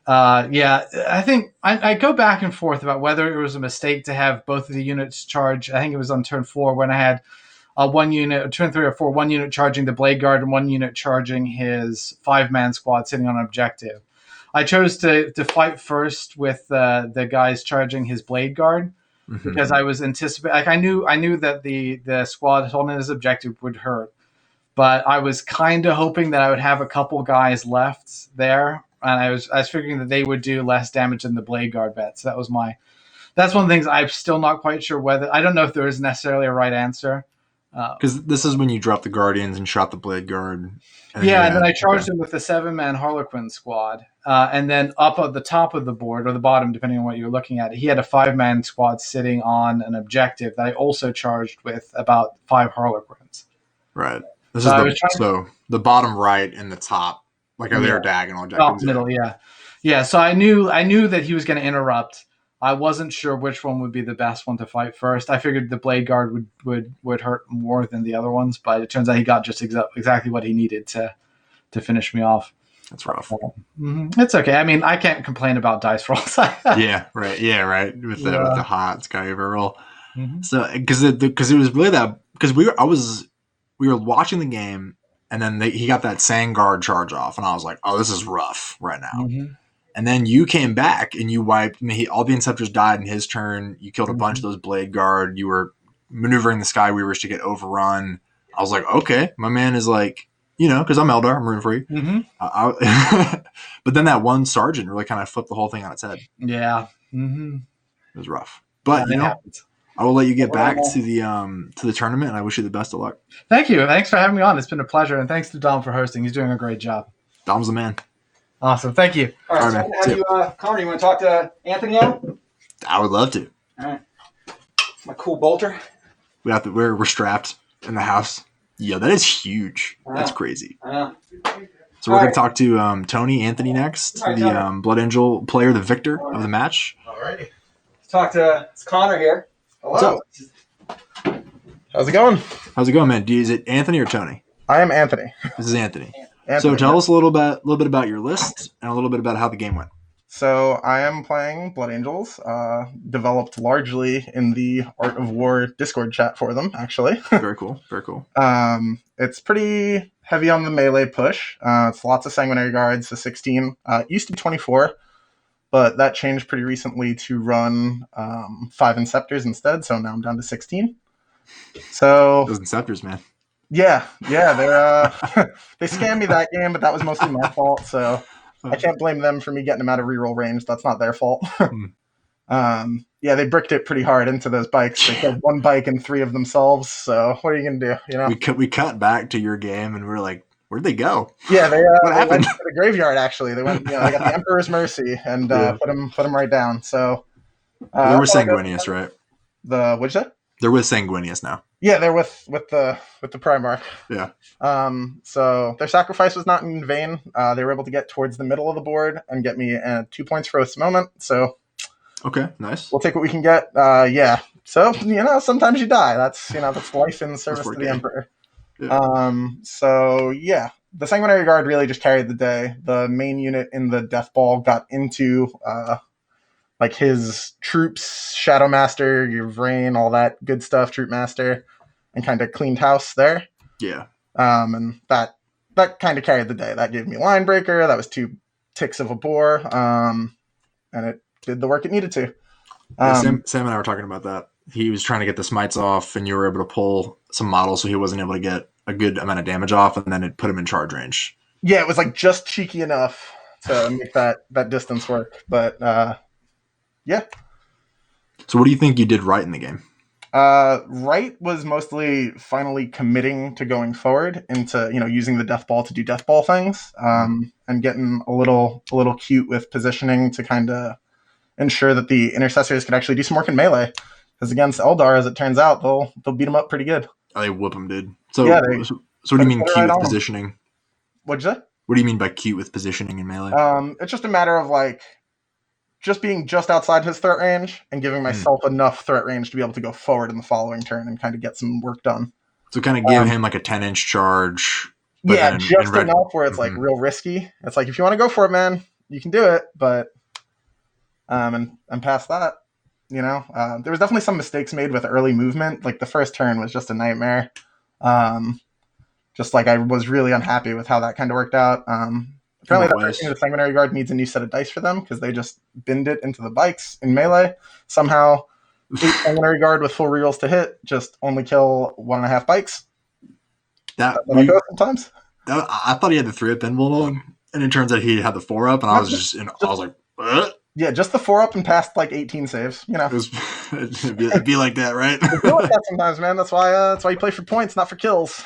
I think I go back and forth about whether it was a mistake to have both of the units charge. I think it was on turn 4 when I had one unit, turn 3 or 4, one unit charging the Blade Guard and one unit charging his 5-man squad sitting on an objective. I chose to fight first with the guys charging his Blade Guard because I was anticipating. Like I knew that the squad holding his objective would hurt, but I was kind of hoping that I would have a couple guys left there and I was figuring that they would do less damage than the Blade Guard bet. So that's one of the things I'm still not quite sure whether. I don't know if there is necessarily a right answer. Because this is when you dropped the Guardians and shot the Blade Guard. And then I charged him with the 7-man Harlequin squad. And then up at the top of the board, or the bottom, depending on what you're looking at, he had a 5-man squad sitting on an objective that I also charged with about 5 Harlequins. Right. This is the bottom right and the top, like are there diagonal objectives? Middle, yeah. Yeah, so I knew that he was going to interrupt. I wasn't sure which one would be the best one to fight first. I figured the Blade Guard would hurt more than the other ones, but it turns out he got just exactly what he needed to finish me off. That's rough. It's okay. I mean, I can't complain about dice rolls. Yeah, right. With the hot Sky roll. So because it was really because we were watching the game, and then he got that Sangard charge off, and I was like, oh, this is rough right now. And then you came back and you wiped. All the Inceptors died in his turn. You killed a bunch of those Blade Guard. You were maneuvering the Skyweavers to get overrun. I was like, okay, my man is like, because I'm Eldar, I'm rooting for you. But then that one sergeant really kind of flipped the whole thing on its head. Yeah. It was rough. But I will let you get back to the tournament, and I wish you the best of luck. Thank you. Thanks for having me on. It's been a pleasure, and thanks to Dom for hosting. He's doing a great job. Dom's the man. Awesome. Thank you. All right, man. Connor, you want to talk to Anthony now? I would love to. All right. My cool bolter. We're strapped in the house. Yeah, that is huge. That's crazy. So we're going to talk to Tony Anthony next, the Blood Angel player, the victor of the match. All righty. Let's talk to Connor here. Hello. How's it going? How's it going, man? Is it Anthony or Tony? I am Anthony. This is Anthony. So tell us a little bit about your list and a little bit about how the game went. So I am playing Blood Angels, developed largely in the Art of War Discord chat for them, actually. Very cool. Very cool. It's pretty heavy on the melee push. It's lots of Sanguinary Guards, the 16. It used to be 24, but that changed pretty recently to run 5 Inceptors instead, so now I'm down to 16. So those Inceptors, man. Yeah, they're they scammed me that game, but that was mostly my fault, so I can't blame them for me getting them out of reroll range. That's not their fault. They bricked it pretty hard into those bikes. They killed 1 bike and 3 of themselves, so what are you gonna do? We cut back to your game and we're like, where'd they go? Yeah, they went to the graveyard. Actually, they went. They got the Emperor's Mercy and put them right down. So they were Sanguinius, right? What'd you say? They're with Sanguinius now. Yeah, they're with the Primarch. Yeah. So their sacrifice was not in vain. They were able to get towards the middle of the board and get me 2 points for Oath's Moment. So okay, nice. We'll take what we can get. Yeah. So sometimes you die. That's life in the service to the Emperor. Yeah. So yeah, the Sanguinary Guard really just carried the day. The main unit in the Death Ball got into like his troops, Shadow Master, Yvrain, all that good stuff, Troop Master, and kind of cleaned house there. Yeah. And that kind of carried the day. That gave me Line Breaker. That was 2 ticks of a boar. And it did the work it needed to. Sam and I were talking about that. He was trying to get the smites off, and you were able to pull some models, so he wasn't able to get a good amount of damage off, and then it put him in charge range. Yeah, it was like just cheeky enough to make that distance work. But yeah. So what do you think you did right in the game? Right was mostly finally committing to going forward into using the Death Ball to do Death Ball things, and getting a little cute with positioning to kind of ensure that the intercessors could actually do some work in melee. Because against Eldar, as it turns out, they'll beat them up pretty good. Oh, they whoop them, dude. So what do you mean cute with positioning? What'd you say? What do you mean by cute with positioning in melee? It's just a matter of like just being just outside his threat range and giving myself enough threat range to be able to go forward in the following turn and kind of get some work done. So kind of give him like a 10-inch charge. Yeah, just enough where it's like real risky. It's like, if you want to go for it, man, you can do it. But and past that, there was definitely some mistakes made with early movement. Like the first turn was just a nightmare. Just like I was really unhappy with how that kind of worked out. Apparently, that first unit of Sanguinary Guard needs a new set of dice for them because they just binned it into the bikes in melee. Somehow, 8 Sanguinary Guard with full rerolls to hit just only kill 1.5 bikes. That goes sometimes. I thought he had the 3-up pinball on. And it turns out he had the 4-up, and I was just I was like, what? Yeah, just the 4-up and passed like 18 saves. You know, it'd be like that, right? It'd be like that sometimes, man. That's why you play for points, not for kills.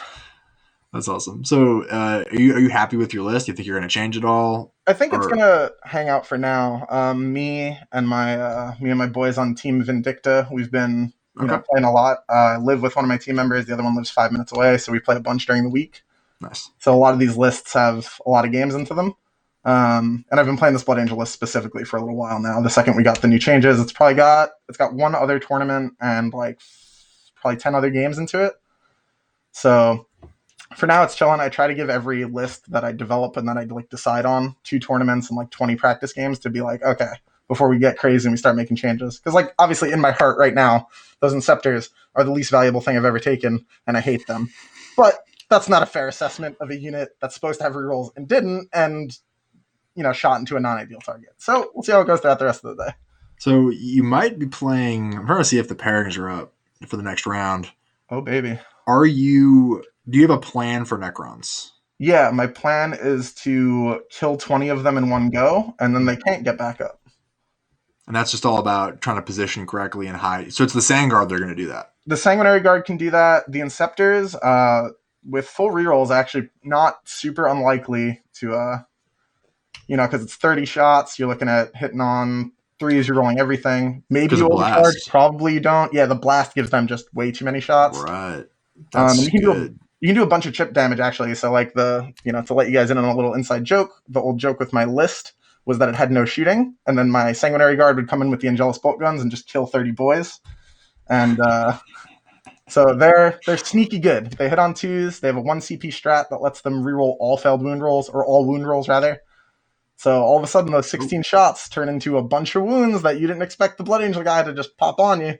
That's awesome. So, are you happy with your list? Do you think you're going to change it all? I think it's gonna hang out for now. Me and my boys on Team Vindicta, we've been playing a lot. I live with one of my team members. The other one lives 5 minutes away, so we play a bunch during the week. Nice. So a lot of these lists have a lot of games into them. And I've been playing this Blood Angel list specifically for a little while now. The second we got the new changes, it's got one other tournament and like probably 10 other games into it. So for now, it's chilling. I try to give every list that I develop and that I like decide on 2 tournaments and like 20 practice games to be like, okay, before we get crazy and we start making changes. Because like obviously in my heart right now, those Inceptors are the least valuable thing I've ever taken, and I hate them. But that's not a fair assessment of a unit that's supposed to have rerolls and didn't, and shot into a non-ideal target. So we'll see how it goes throughout the rest of the day. So you might be playing. I'm trying to see if the pairings are up for the next round. Oh baby. Do you have a plan for Necrons? Yeah, my plan is to kill 20 of them in one go, and then they can't get back up. And that's just all about trying to position correctly and hide. So it's the Sandguard they're going to do that. The Sanguinary Guard can do that. The Inceptors, with full rerolls, actually not super unlikely to, because it's 30 shots. You're looking at hitting on 3s. You're rolling everything. Maybe you overcharge. Probably you don't. Yeah, the blast gives them just way too many shots. Right. You can do a bunch of chip damage actually. So like to let you guys in on a little inside joke, the old joke with my list was that it had no shooting, and then my Sanguinary Guard would come in with the Angelus bolt guns and just kill 30 boys. And so they're sneaky good. They hit on 2s. They have a 1 CP strat that lets them reroll all failed wound rolls, or all wound rolls rather. So all of a sudden those 16 shots turn into a bunch of wounds that you didn't expect the Blood Angel guy to just pop on you.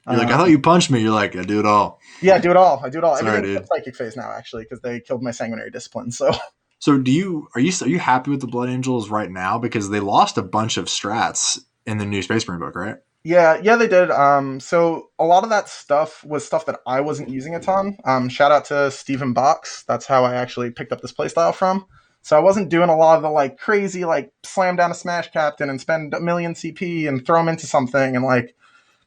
You're like, I thought you punched me. You're like, I do it all. Yeah, I do it all. Sorry, Everything's psychic phase now, actually, because they killed my Sanguinary Discipline. So are you happy with the Blood Angels right now? Because they lost a bunch of strats in the new Space Marine book, right? Yeah, they did. So a lot of that stuff was stuff that I wasn't using a ton. Shout out to Steven Box. That's how I actually picked up this playstyle from. So I wasn't doing a lot of the like crazy like slam down a Smash Captain and spend 1 million CP and throw them into something and like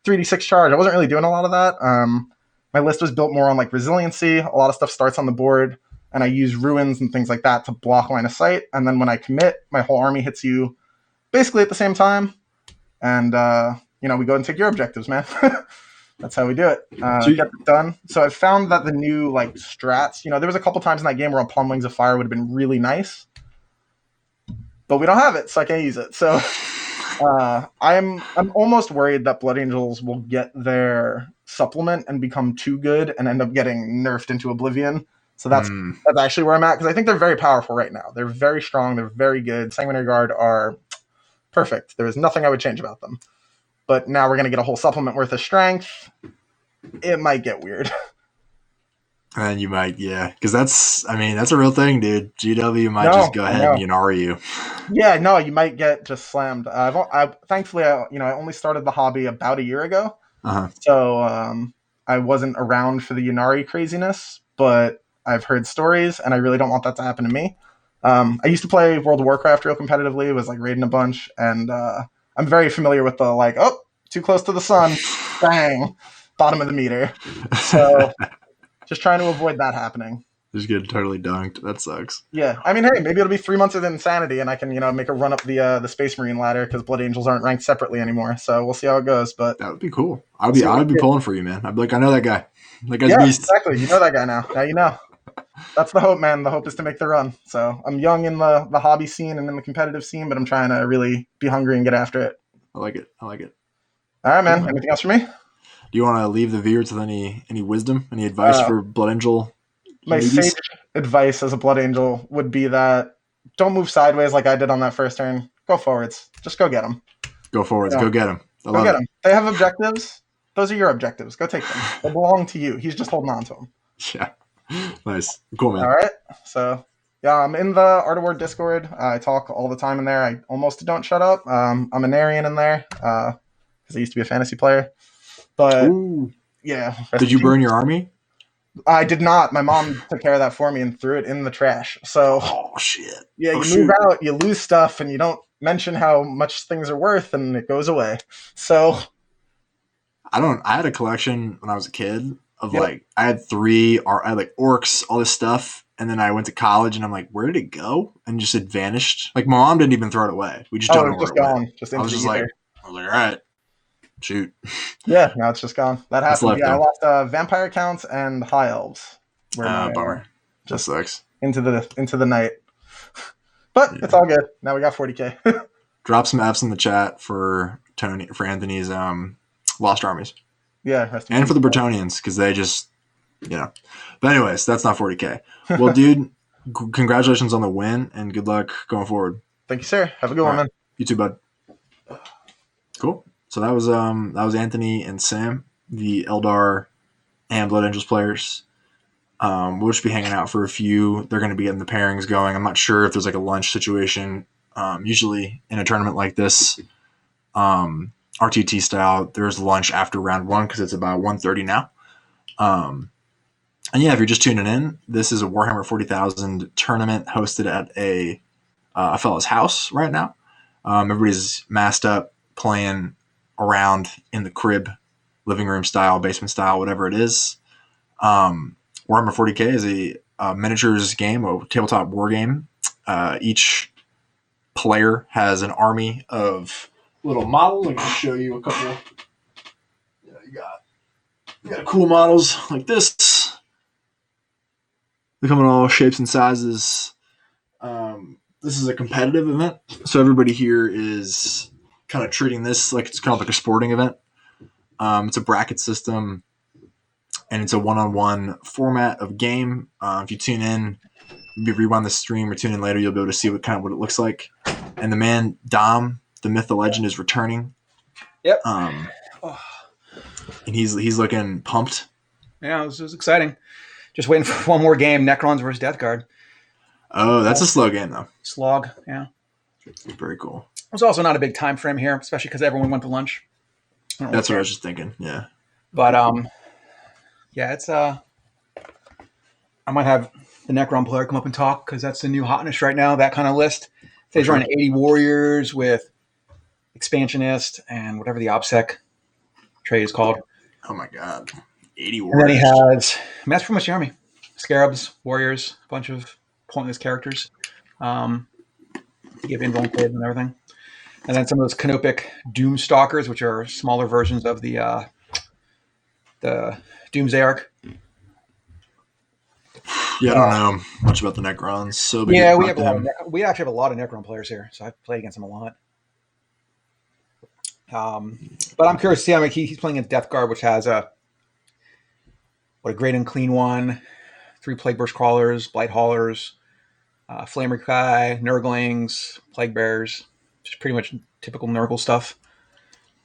3d6 charge. I wasn't really doing a lot of that. My list was built more on like resiliency. A lot of stuff starts on the board, and I use ruins and things like that to block line of sight. And then when I commit, my whole army hits you basically at the same time. And we go and take your objectives, man. That's how we do it. Get it done. So I've found that the new like strats, there was a couple times in that game where a Plum Wings of Fire would have been really nice, but we don't have it, so I can't use it. So I'm almost worried that Blood Angels will get their supplement and become too good and end up getting nerfed into oblivion. So that's actually where I'm at, because I think they're very powerful right now. They're very strong. They're very good. Sanguinary Guard are perfect. There is nothing I would change about them. But now we're going to get a whole supplement worth of strength. It might get weird. And you might, yeah. Because that's a real thing, dude. GW might just go ahead and Yunari you. Yeah, no, you might get just slammed. Thankfully, I only started the hobby about a year ago. Uh-huh. So I wasn't around for the Yunari craziness, but I've heard stories, and I really don't want that to happen to me. I used to play World of Warcraft real competitively. It was like raiding a bunch, and I'm very familiar with the like, oh, too close to the sun, bang, bottom of the meter. So just trying to avoid that happening. Just get totally dunked. That sucks. Yeah, I mean, hey, maybe it'll be 3 months of insanity, and I can make a run up the Space Marine ladder, because Blood Angels aren't ranked separately anymore. So we'll see how it goes. But that would be cool. I'd be pulling for you, man. I'd be like, I know that guy. That guy's beast. Exactly. You know that guy now. Now you know. That's the hope, man. The hope is to make the run. So I'm young in the hobby scene and in the competitive scene, but I'm trying to really be hungry and get after it. I like it. All right, man. Anything else for me? Do you want to leave the viewers with any wisdom, any advice for Blood Angel? My sage advice as a Blood Angel would be that don't move sideways like I did on that first turn. Go forwards. Just go get them. Go forwards. Go get them. Go get them. They have objectives. Those are your objectives. Go take them. They belong to you. He's just holding on to them. Yeah. Nice. Cool, man. All right. So, yeah, I'm in the Art of War Discord. I talk all the time in there. I almost don't shut up. I'm a Narian in there because I used to be a fantasy player. But, yeah. Did you burn your army? I did not. My mom took care of that for me and threw it in the trash. So, Oh shit. yeah, Oh, you shoot. move out, you lose stuff, and you don't mention how much things are worth, and it goes away. So, I had a collection when I was a kid of Yep. like I had orcs, all this stuff, and then I went to college and I'm like, where did it go? And just it vanished. Like my mom didn't even throw it away. We just don't know it's where just it went. gone. Just I into was the just ether. like, all right, shoot. Yeah, now it's just gone. That What's happened. left, Yeah, I though? lost vampire accounts and high elves. Were my, Bummer. That just sucks. into the night. But Yeah. it's all good. Now we got 40K. Drop some F's in the chat for Anthony's Lost Armies. Yeah, rest in And for the peace. Bretonians, because they just, But anyways, that's not 40K. Well, dude, congratulations on the win, and good luck going forward. Thank you, sir. Have a good one, All right. man. You too, bud. Cool. So that was Anthony and Sam, the Eldar and Blood Angels players. We'll just be hanging out for a few. They're going to be getting the pairings going. I'm not sure if there's like a lunch situation. Usually in a tournament like this, RTT style, there's lunch after round one because it's about 1:30 now. And yeah, if you're just tuning in, this is a Warhammer 40,000 tournament hosted at a fella's house right now. Everybody's masked up, playing around in the crib, living room style, basement style, whatever it is. Warhammer 40K is a miniatures game, a tabletop war game. Each player has an army of little models. I can show you a couple. You got cool models like this. They come in all shapes and sizes. This is a competitive event, so everybody here is kind of treating this like it's kind of like a sporting event. It's a bracket system, and it's a one-on-one format of game. If you tune in, maybe rewind the stream or tune in later, you'll be able to see what it looks like. And the man Dom, the myth, the legend, is returning. Yep. And he's looking pumped. Yeah, it was exciting. Just waiting for one more game, Necrons versus Death Guard. Oh, that's a slow game though. Slog, yeah. Very cool. It was also not a big time frame here, especially because everyone went to lunch. That's what I was just thinking. Yeah. But yeah, it's I might have the Necron player come up and talk because that's the new hotness right now. That kind of list. He's running 80 warriors with expansionist and whatever the OBSEC trade is called. Oh my god, 80 And warriors. then he has, that's pretty much the army. Scarabs, warriors, a bunch of pointless characters. You have invuln kids and everything. And then some of those canopic Doom Stalkers, which are smaller versions of the Doomsday Arc. Yeah, I don't know much about the Necrons. So yeah, we actually have a lot of Necron players here, so I play against them a lot. But I'm curious to see how he's playing against Death Guard, which has a great and clean one, 3 Plague Burst Crawlers, Blight Haulers, Flamer Kai, Nurglings, Plague Bearers, just pretty much typical Nurgle stuff.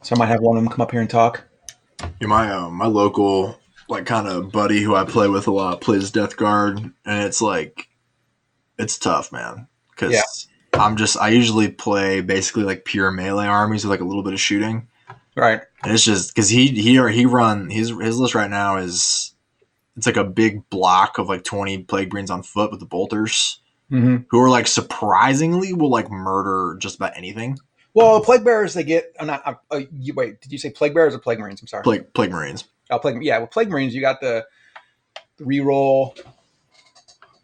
So I might have one of them come up here and talk. Yeah, my local kind of buddy who I play with a lot plays Death Guard, and it's tough, man. Because I usually play basically like pure melee armies with like a little bit of shooting, right? And it's just because his list right now is it's like a big block of like 20 Plague Marines on foot with the bolters, who are like surprisingly will like murder just about anything. Well, Plague Bearers they get. Wait, did you say Plague Bearers or Plague Marines? I'm sorry. Plague Marines. Oh, with Plague Marines, you got the reroll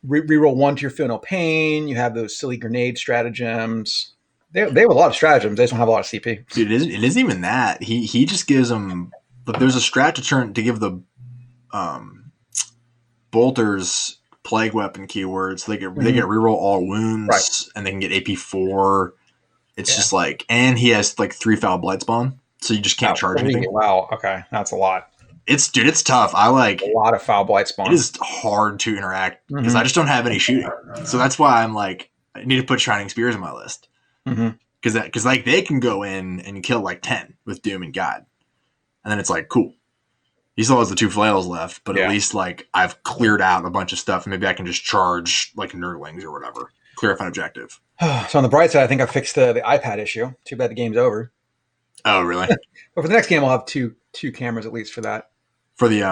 1 to your Feel No Pain. You have those silly grenade stratagems. They have a lot of stratagems. They just don't have a lot of CP. Dude, it isn't even that. He just gives them. But there's a strat to give the bolters plague weapon keywords. So they get reroll all wounds, and they can get AP4. It's just like, and he has like 3 foul blight spawn, so you just can't charge anything. Wow, okay, that's a lot. It's tough. I like a lot of foul blight spawn. It is hard to interact because I just don't have any shooting, so that's why I'm like, I need to put Shining Spears on my list because like they can go in and kill like 10 with Doom and God, and then it's like cool. He still has the 2 flails left, but at least like I've cleared out a bunch of stuff, and maybe I can just charge like Nurglings or whatever. Clear up an objective. So on the bright side, I think I fixed the iPad issue. Too bad the game's over. Oh, really? But for the next game, I'll have two cameras at least for that. For the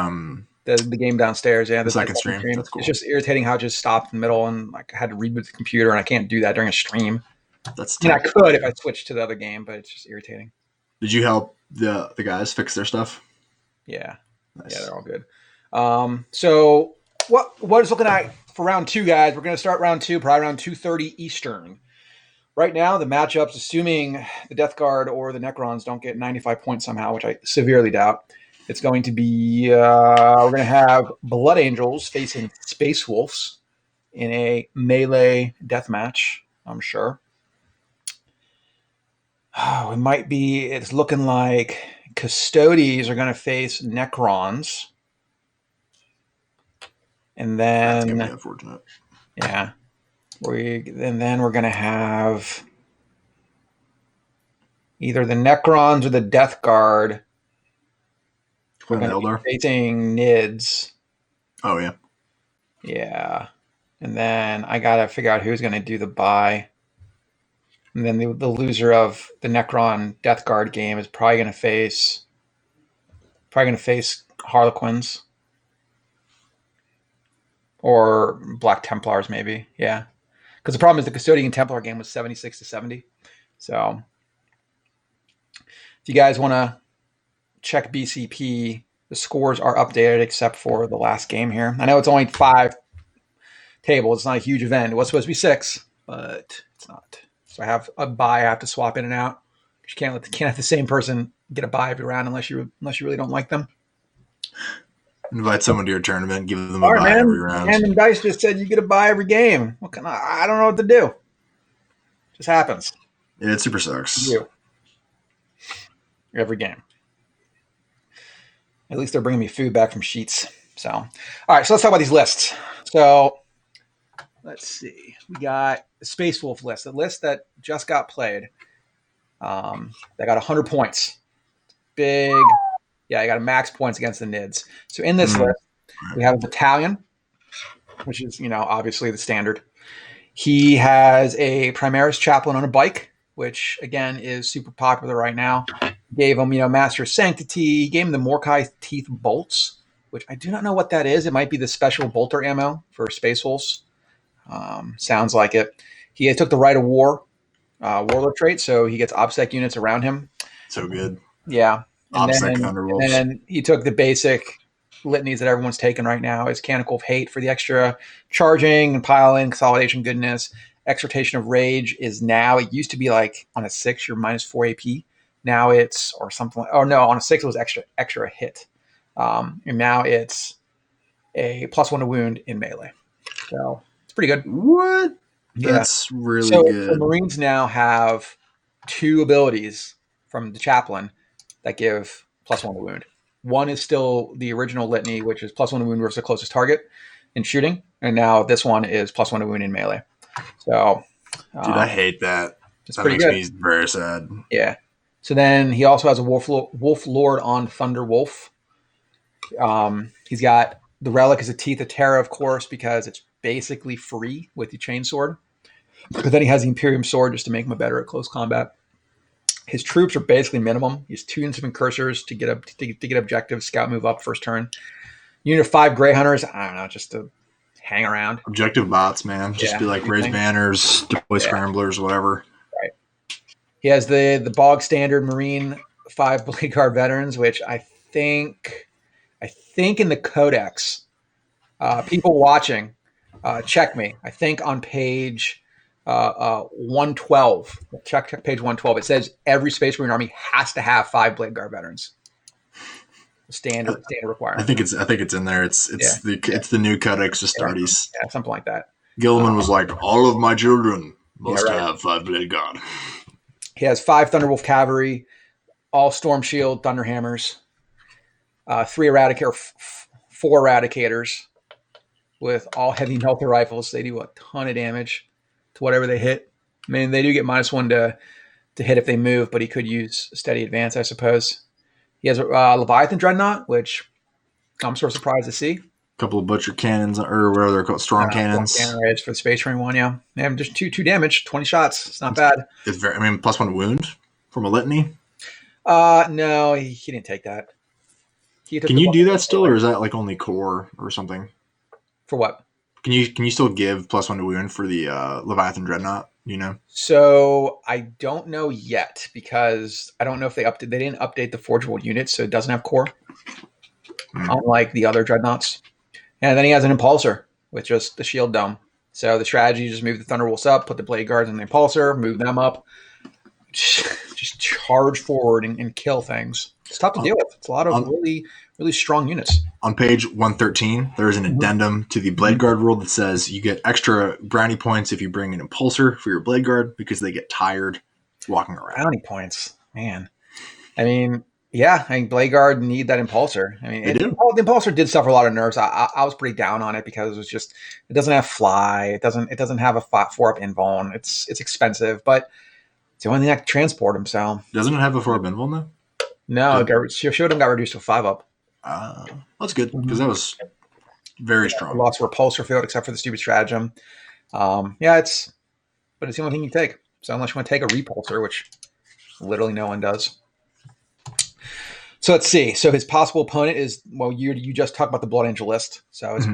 The game downstairs, yeah. The second stream. That's cool. It's just irritating how it just stopped in the middle, and like I had to reboot the computer, and I can't do that during a stream. I could if I switched to the other game, but it's just irritating. Did you help the guys fix their stuff? Yeah. Nice. Yeah, they're all good. So what is looking at for round 2, guys? We're going to start round 2, probably around 2:30 Eastern. Right now, the matchups, assuming the Death Guard or the Necrons don't get 95 points somehow, which I severely doubt, it's going to be we're going to have Blood Angels facing Space Wolves in a melee death match, I'm sure. Oh, it's looking like Custodies are going to face Necrons. And then that's going to be unfortunate. Yeah. Then we're going to have either the Necrons or the Death Guard facing Nids. Oh, yeah. Yeah. And then I got to figure out who's going to do the bye. And then the loser of the Necron Death Guard game is probably going to face Harlequins or Black Templars, maybe. Yeah. Because the problem is the Custodian Templar game was 76-70. So if you guys want to check BCP, the scores are updated except for the last game here. I know it's only 5 tables. It's not a huge event. It was supposed to be 6, but it's not. So I have a bye I have to swap in and out. You can't have the same person get a bye every round unless you really don't like them. Invite someone to your tournament, give them a bye every round. Random dice just said you get a bye every game. I don't know what to do. It just happens. Yeah, it super sucks. Every game. At least they're bringing me food back from Sheets. So, all right. So let's talk about these lists. So let's see. We got the Space Wolf list, the list that just got played. They got 100 points. Big. Yeah, I got a max points against the Nids. So in this list, we have a battalion, which is, obviously the standard. He has a Primaris Chaplain on a bike, which, again, is super popular right now. Gave him, Master of Sanctity. Gave him the Morkai Teeth Bolts, which I do not know what that is. It might be the special bolter ammo for Space Wolves. Sounds like it. He took the Rite of War warlord trait, so he gets OBSEC units around him. So good. Yeah. And then he took the basic litanies that everyone's taking right now is Canticle of Hate for the extra charging and pile-in, consolidation goodness. Exhortation of Rage is now, it used to be like on a 6, you're minus 4 AP. Now it's, or something like, on a 6, it was extra hit. And now it's a +1 to wound in melee. So it's pretty good. What? Yeah. That's really good. So Marines now have 2 abilities from the Chaplain that give +1 to wound. One is still the original litany, which is +1 to wound versus the closest target in shooting. And now this one is +1 to wound in melee. So, dude, I hate that. It's pretty good. Makes me very sad. Yeah. So then he also has a Wolf Lord on Thunder Wolf. He's got the relic is a Teeth of Terra, of course, because it's basically free with the chainsword. But then he has the Imperium Sword just to make him better at close combat. His troops are basically minimum. He has 2 Instrument Cursors to get objectives, scout move up first turn. Unit of 5 Grey Hunters, I don't know, just to hang around. Objective bots, man. Just be like raise banners, deploy scramblers, whatever. Right. He has the bog standard Marine 5 Blade Guard veterans, which I think in the Codex, people watching, check me. I think on page 112, check page 112. It says every Space Marine army has to have 5 Blade Guard veterans. Standard requirement. I think it's in there. It's the new Codex Astartes. Yeah, something like that. Gilliman was like, all of my children must have 5 Blade Guard. He has 5 Thunderwolf Cavalry, all Storm Shield Thunderhammers, 4 Eradicators with all heavy melter rifles. They do a ton of damage to whatever they hit. I mean, they do get -1 to hit if they move, but he could use steady advance, I suppose. He has a Leviathan Dreadnought, which I'm sort of surprised to see. A couple of Butcher Cannons, or whatever they're called, Strong Cannons. Cannon rays for the Space Marine one, yeah. And just 2 damage, 20 shots. It's not bad. It's very, +1 wound from a litany. No, he didn't take that. Can you do that still, or is that like only core or something? For what? Can you still give +1 to wound for the Leviathan Dreadnought? You know. So I don't know yet because I don't know if they didn't update the forgeable units, so it doesn't have core, unlike the other dreadnoughts. And then he has an impulsor with just the shield dome. So the strategy is just move the Thunderbolts up, put the Blade Guards in the impulsor, move them up, just charge forward and kill things. It's tough to deal with. It's a lot of really strong units. On page 113, there is an addendum to the Blade Guard rule that says you get extra brownie points if you bring an impulsor for your Blade Guard because they get tired walking around. Brownie points, man. I mean, yeah, I think Blade Guard need that impulsor. I mean, the impulsor did suffer a lot of nerfs. I was pretty down on it because it was just it doesn't have fly. It doesn't have a 4-up invuln. It's expensive, but it's the only thing that can transport him. So doesn't it have a 4-up invuln though? No, Showdown got reduced to 5-up. That's good because that was very strong. Lost repulsor field except for the stupid stratagem. But it's the only thing you take. So unless you want to take a repulsor, which literally no one does. So let's see. So his possible opponent is you just talked about the Blood Angel list. So it's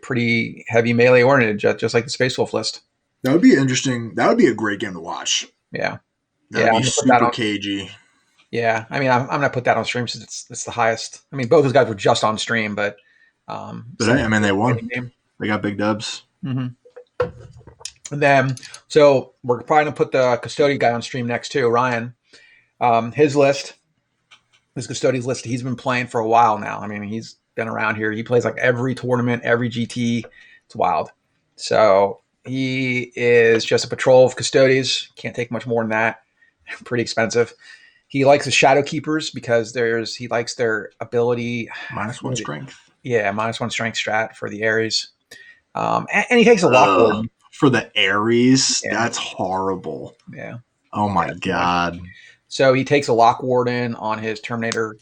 pretty heavy melee oriented, just like the Space Wolf list. That would be interesting. That would be a great game to watch. Yeah. That would be super cagey. Yeah, I mean, I'm gonna put that on stream since it's the highest. I mean, both those guys were just on stream, but I mean, they won. They got big dubs. And then, so we're probably gonna put the Custodian guy on stream next too, Ryan. His Custodian's list, he's been playing for a while now. I mean, he's been around here. He plays like every tournament, every GT. It's wild. So he is just a patrol of Custodians. Can't take much more than that. Pretty expensive. He likes the Shadow Keepers because he likes their ability. -1 strength. Yeah, -1 strength strat for the Ares. And he takes a Lock Warden. For the Ares? Yeah. That's horrible. Yeah. Oh my God. So he takes a Lock Warden on his Terminator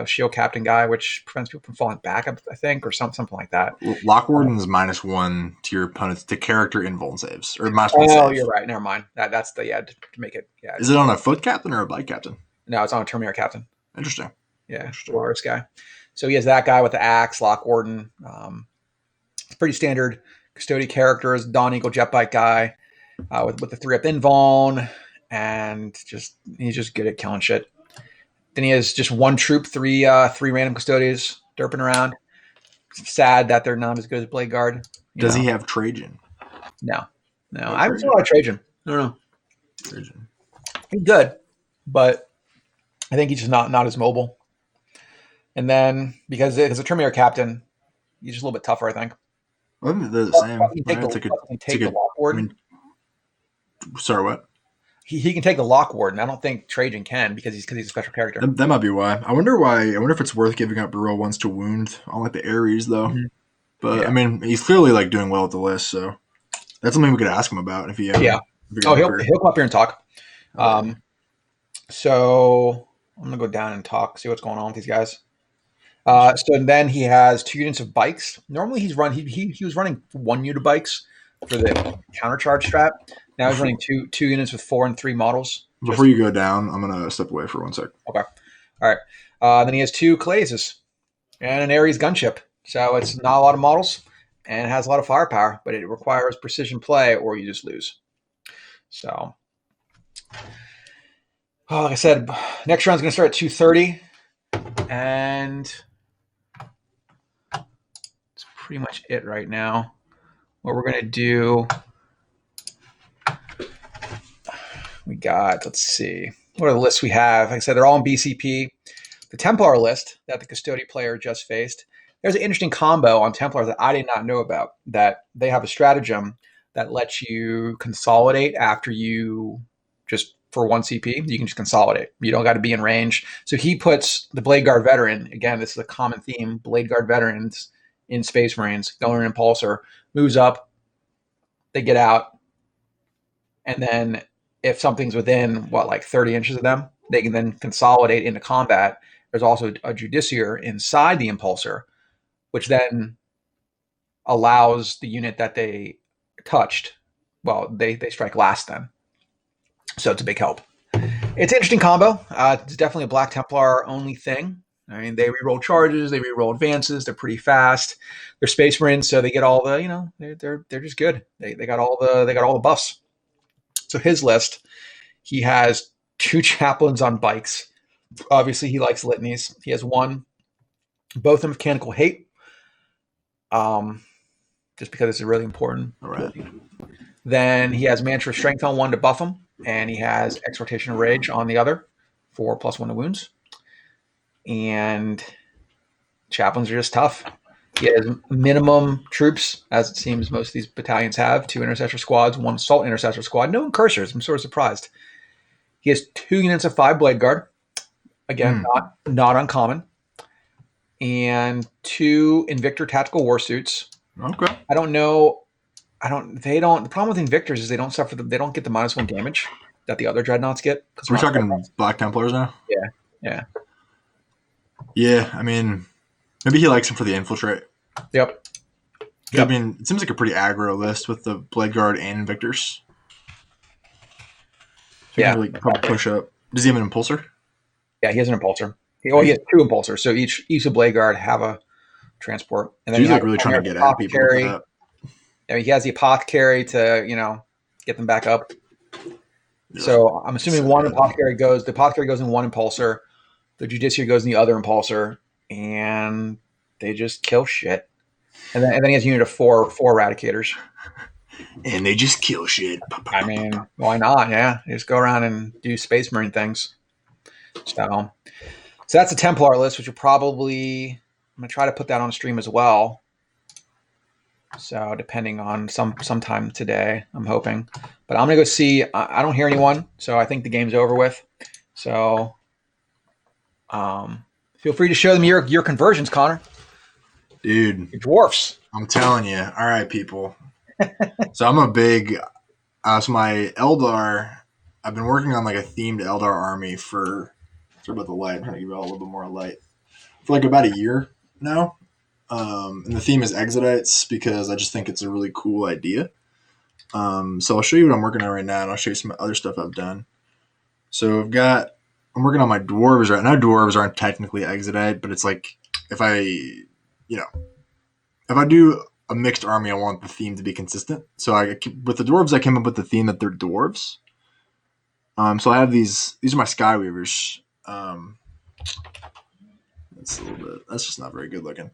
shield captain guy, which prevents people from falling back, I think, or something like that. Lock Warden is -1 to your opponent's character invuln saves. Or -1 Oh, save. You're right. Never mind. That's to make it. Yeah. Is it on a foot captain or a bike captain? No, it's on a Terminator captain. Interesting. Yeah, Polaris guy. So he has that guy with the axe, Lock Warden. It's pretty standard Custodian characters, Dawn Eagle jet bike guy with the 3-up invuln. And he's just good at killing shit. Then he has just one troop, three random Custodians derping around. It's sad that they're not as good as Blade Guard. Does he have Trajan? No. I haven't seen a lot of Trajan. I don't know. Trajan. He's good, but I think he's just not as mobile. And then because as a Terminator captain, he's just a little bit tougher, I think. Well, they're the same. He can take the Lock Warden. Sorry, what? He can take the Lock Warden. I don't think Trajan can because he's a special character. That might be why. I wonder if it's worth giving up reroll ones to wound on like the Ares though. But yeah. I mean, he's clearly like doing well at the list, so that's something we could ask him about if he. He'll come up here and talk. So I'm gonna go down and talk, see what's going on with these guys. So then he has 2 units of bikes. Normally he was running 1 unit of bikes for the countercharge strat. Now he's running two units with 4 and 3 models. Before you go down, I'm going to step away for 1 sec. Okay. All right. Then he has 2 Calaises and an Ares gunship. So it's not a lot of models and it has a lot of firepower, but it requires precision play or you just lose. So, like I said, next round's going to start at 2:30. And that's pretty much it right now. What we're going to do... We got, let's see, what are the lists we have? Like I said, they're all in BCP. The Templar list that the Custodian player just faced, there's an interesting combo on Templars that I did not know about, that they have a stratagem that lets you consolidate after you just, for 1 CP, you can just consolidate. You don't got to be in range. So he puts the Blade Guard veteran, again, this is a common theme, Blade Guard veterans in Space Marines, going in Impulsor, moves up, they get out, and then if something's within, 30 inches of them, they can then consolidate into combat. There's also a Judiciary inside the Impulsor, which then allows the unit that they touched, they strike last then. So it's a big help. It's an interesting combo. It's definitely a Black Templar only thing. I mean, they reroll charges, they reroll advances. They're pretty fast. They're Space Marines, so they get all the they're just good. They got all the buffs. So his list, he has 2 chaplains on bikes. Obviously, he likes litanies. He has 1, both of mechanical hate. Just because it's really important. All right. Then he has mantra strength on 1 to buff him, and he has exhortation of rage on the other for +1 to wounds. And chaplains are just tough. He has minimum troops, as it seems most of these battalions have. 2 intercessor squads, 1 assault intercessor squad. No incursors. I'm sort of surprised. He has 2 units of 5 blade guard. Again, not uncommon. And 2 Invictor tactical war suits. Okay. I don't know. The problem with Invictors is they don't get the -1 damage that the other dreadnoughts get. We're talking Black Templars now? Yeah. Yeah, I mean, maybe he likes him for the infiltrate. Yep. I mean, it seems like a pretty aggro list with the Blade Guard and Invictors. So Yeah. Really probably push up. Does he have an Impulsor? Yeah, he has an Impulsor. He has 2 Impulsors, so each of Blade Guard have a transport. And then he's like really trying to get at people with that. I mean, he has the Apothecary to, get them back up. Yeah. So I'm assuming the Apothecary goes in 1 Impulsor, the Judiciary goes in the other Impulsor, and they just kill shit. And then he has a unit of 4 Eradicators. And they just kill shit. I mean, why not? Yeah, they just go around and do Space Marine things. So that's a Templar list, which I'm going to try to put that on stream as well. So depending on sometime today, I'm hoping. But I'm going to go see. I don't hear anyone, so I think the game's over with. So feel free to show them your conversions, Connor. Dude. Your dwarfs. I'm telling you. All right, people. So I'm a big so my Eldar, I've been working on like a themed Eldar army for sorry about the light. I'm trying to give you all a little bit more light. For like about a year now. And the theme is Exodites because I just think it's a really cool idea. So I'll show you what I'm working on right now, and I'll show you some other stuff I've done. So I'm working on my dwarves right now. Dwarves aren't technically Exodite, but it's like if I do a mixed army, I want the theme to be consistent. So with the dwarves, I came up with the theme that they're dwarves. So I have these are my Skyweavers. That's just not very good looking.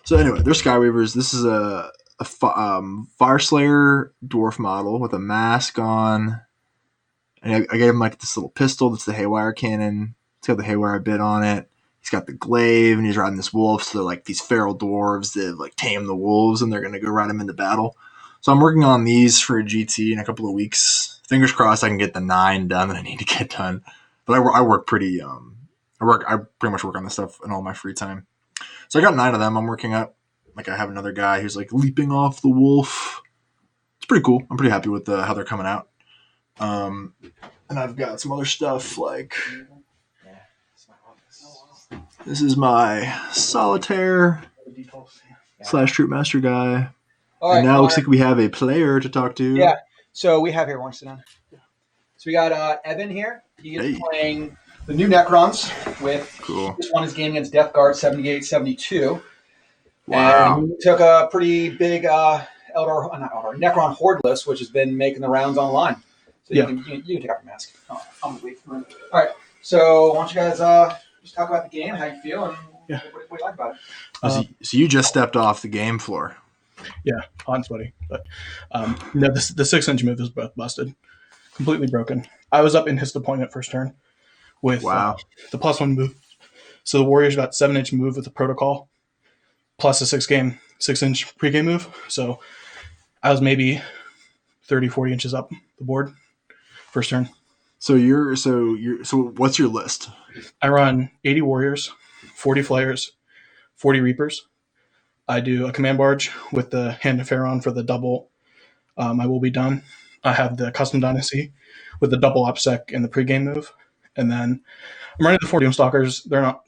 So anyway, they're Skyweavers. This is a Fireslayer dwarf model with a mask on. And I gave him like this little pistol. That's the Haywire cannon. It's got the Haywire bit on it. He's got the glaive, and he's riding this wolf. So they're like these feral dwarves that like tame the wolves, and they're gonna go ride them into battle. So I'm working on these for a GT in a couple of weeks. Fingers crossed I can get the 9 done that I need to get done. But I work pretty. I pretty much work on this stuff in all my free time. So I got 9 of them I'm working up. Like I have another guy who's like leaping off the wolf. It's pretty cool. I'm pretty happy with how they're coming out. And I've got some other stuff like this is my Solitaire / Troopmaster guy. All right, and now it looks like we have a player to talk to. Yeah. So we have here. Want to sit down? So we got Evan here. He is playing the new Necrons with. Cool. This one is game against Death Guard 78-72. Wow. And he took a pretty big Necron Horde list, which has been making the rounds online. So you can take off your mask. Oh, I'm gonna wait for it. All right. So why don't you guys just talk about the game, how you feel, and what you like about it. So you just stepped off the game floor. Yeah, hot and sweaty. But no, the 6-inch move is busted. Completely broken. I was up in his deployment first turn with the +1 move. So the Warriors got 7-inch move with the protocol, plus a 6-inch pregame move. So I was maybe 30, 40 inches up the board first turn. So what's your list? I run 80 Warriors, 40 Flayers, 40 Reapers. I do a command barge with the Hand of Pharaoh for the double. I will be done. I have the custom dynasty with the double OPSEC and the pregame move. And then I'm running the 4 Doomstalkers. They're not.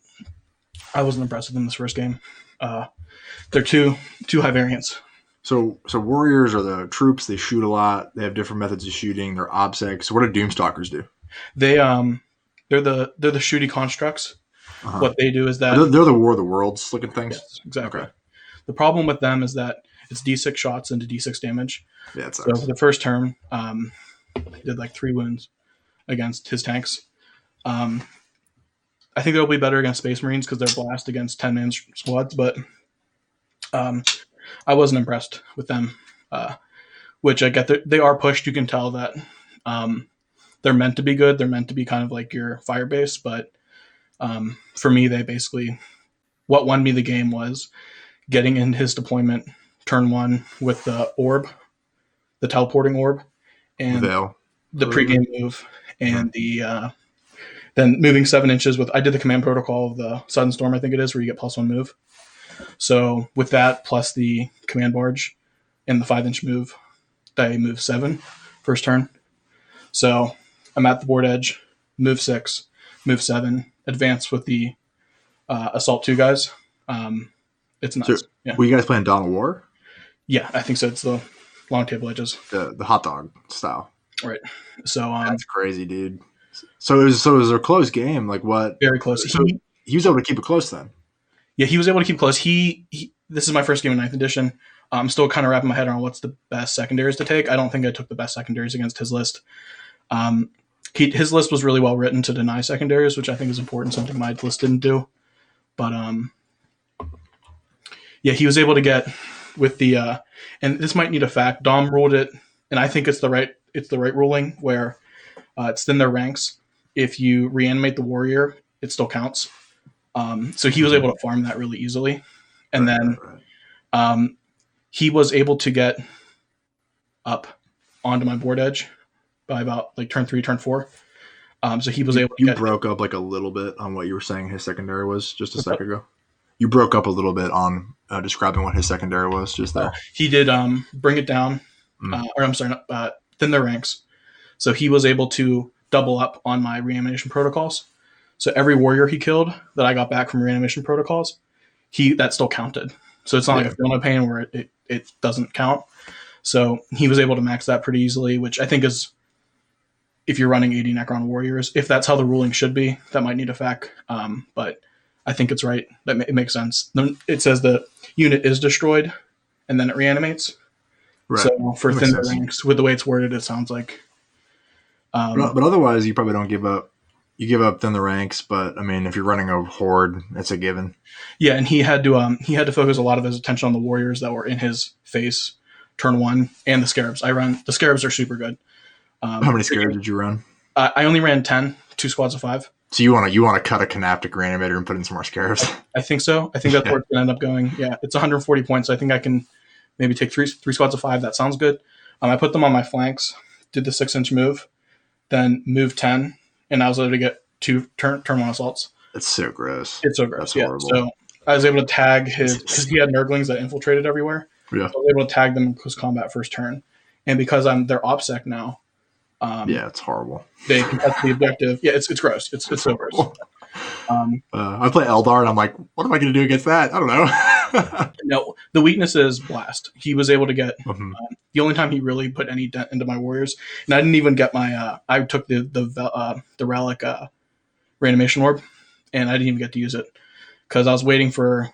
I wasn't impressed with them this first game. They're too high variance. So Warriors are the troops. They shoot a lot. They have different methods of shooting. They're OPSEC. So what do Doomstalkers do? They're the shooty constructs. What they do is that they're the War of the Worlds looking things. Yes, exactly. Okay. The problem with them is that it's D6 shots into D6 damage. Yeah, it so sucks. for the first turn, he did like 3 wounds against his tanks. I think they'll be better against Space Marines because they're blast against 10-man squads, but I wasn't impressed with them. Which I get, they are pushed. You can tell that they're meant to be good. They're meant to be kind of like your fire base, but for me, they basically, what won me the game was getting in his deployment turn 1 with the orb, the teleporting orb, and the pregame move, and the then moving 7 inches with. I did the command protocol of the Sudden Storm, I think it is, where you get +1 move. So with that plus the command barge and the 5-inch move, they move 7 first turn. So I'm at the board edge, move 6, move 7, advance with the assault 2 guys. It's nuts. So, were you guys playing Dawn of War? Yeah, I think so. It's the long table edges. The hot dog style. Right. So that's crazy, dude. So it was a close game. Like what? Very close. So he was able to keep it close then. Yeah, he was able to keep close. He this is my first game in 9th edition. I'm still kind of wrapping my head around what's the best secondaries to take. I don't think I took the best secondaries against his list. His list was really well written to deny secondaries, which I think is important, something my list didn't do. But yeah, he was able to get with the and this might need a fact. Dom ruled it, and I think it's the right ruling where it's in their ranks. If you reanimate the warrior, it still counts. So he was able to farm that really easily, and then he was able to get up onto my board edge by about like turn 3, turn 4. So he was able to You broke up like a little bit on what you were saying his secondary was just a second ago. You broke up a little bit on describing what his secondary was just there. He did bring it down, or I'm sorry, thin their ranks. So he was able to double up on my reanimation protocols. So every warrior he killed that I got back from reanimation protocols, that still counted. So it's not like a Feel No Pain where it doesn't count. So he was able to max that pretty easily, which I think is, if you're running 80 Necron warriors, if that's how the ruling should be, that might need a fact. But I think it's right. It makes sense. It says the unit is destroyed and then it reanimates. Right. So for thin ranks, with the way it's worded, it sounds like. But otherwise, you probably don't give up. You give up thin the ranks, but I mean, if you're running a horde, it's a given. Yeah, and he had to focus a lot of his attention on the warriors that were in his face turn 1 and the scarabs. The scarabs are super good. How many scarabs did you run? I only ran 10, 2 squads of 5. So you want to cut a Canaptic reanimator and put in some more scarabs? I think so. I think that's where it's going to end up going. Yeah, it's 140 points. So I think I can maybe take three squads of 5. That sounds good. I put them on my flanks, did the 6-inch move, then moved 10, and I was able to get 2 turn 1 assaults. That's so gross. It's so gross. That's horrible. So I was able to tag because he had Nurglings that infiltrated everywhere. Yeah. So I was able to tag them in close combat first turn. And because their OPSEC now. It's horrible. They contest the objective. Yeah, it's gross. It's so gross. I play Eldar and I'm like, what am I going to do against that? I don't know. No, the weakness is Blast. He was able to get the only time he really put any dent into my warriors, and I didn't even get my. I took the relic reanimation orb, and I didn't even get to use it because I was waiting for.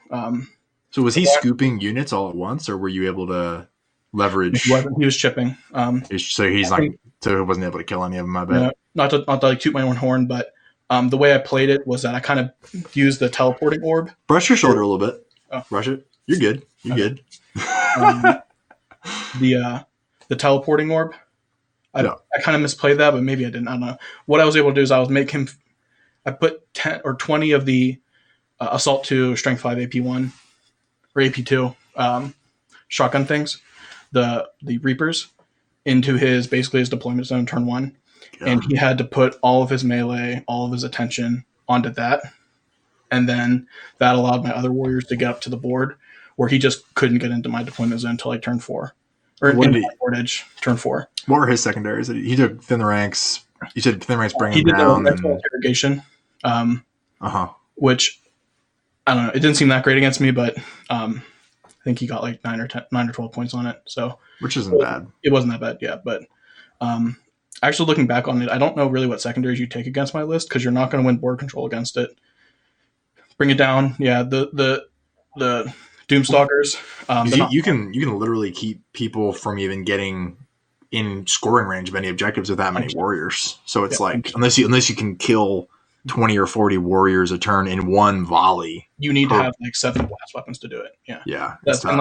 So was he scooping units all at once, or were you able to leverage? He wasn't. He was chipping. So he's not. So he wasn't able to kill any of them. I bet. Not to like toot my own horn, but the way I played it was that I kind of used the teleporting orb. Brush your shoulder a little bit. Oh. Brush it. You're good. You're good. The teleporting orb. I kind of misplayed that, but maybe I didn't. I don't know. What I was able to do is I was make him. I put 10 or 20 of the Assault 2, Strength 5, AP 1 or AP 2 shotgun things, the Reapers, into his deployment zone turn 1, and he had to put all of his melee, all of his attention onto that, and then that allowed my other warriors to get up to the board, where he just couldn't get into my deployment zone until like turn 4, or into my board edge turn 4. What were his secondaries? He took thin the ranks. You said thin ranks bring him down. He did the interrogation, which I don't know. It didn't seem that great against me, but I think he got like 9 or 12 points on it. So which isn't bad. It wasn't that bad, yeah. But actually, looking back on it, I don't know really what secondaries you take against my list because you're not going to win board control against it. Bring it down. Yeah, the Doomstalkers. You can literally keep people from even getting in scoring range of any objectives with that many warriors. So it's like unless you can kill 20 or 40 warriors a turn in one volley, you need to have like 7 blast weapons to do it. Yeah, that's tough.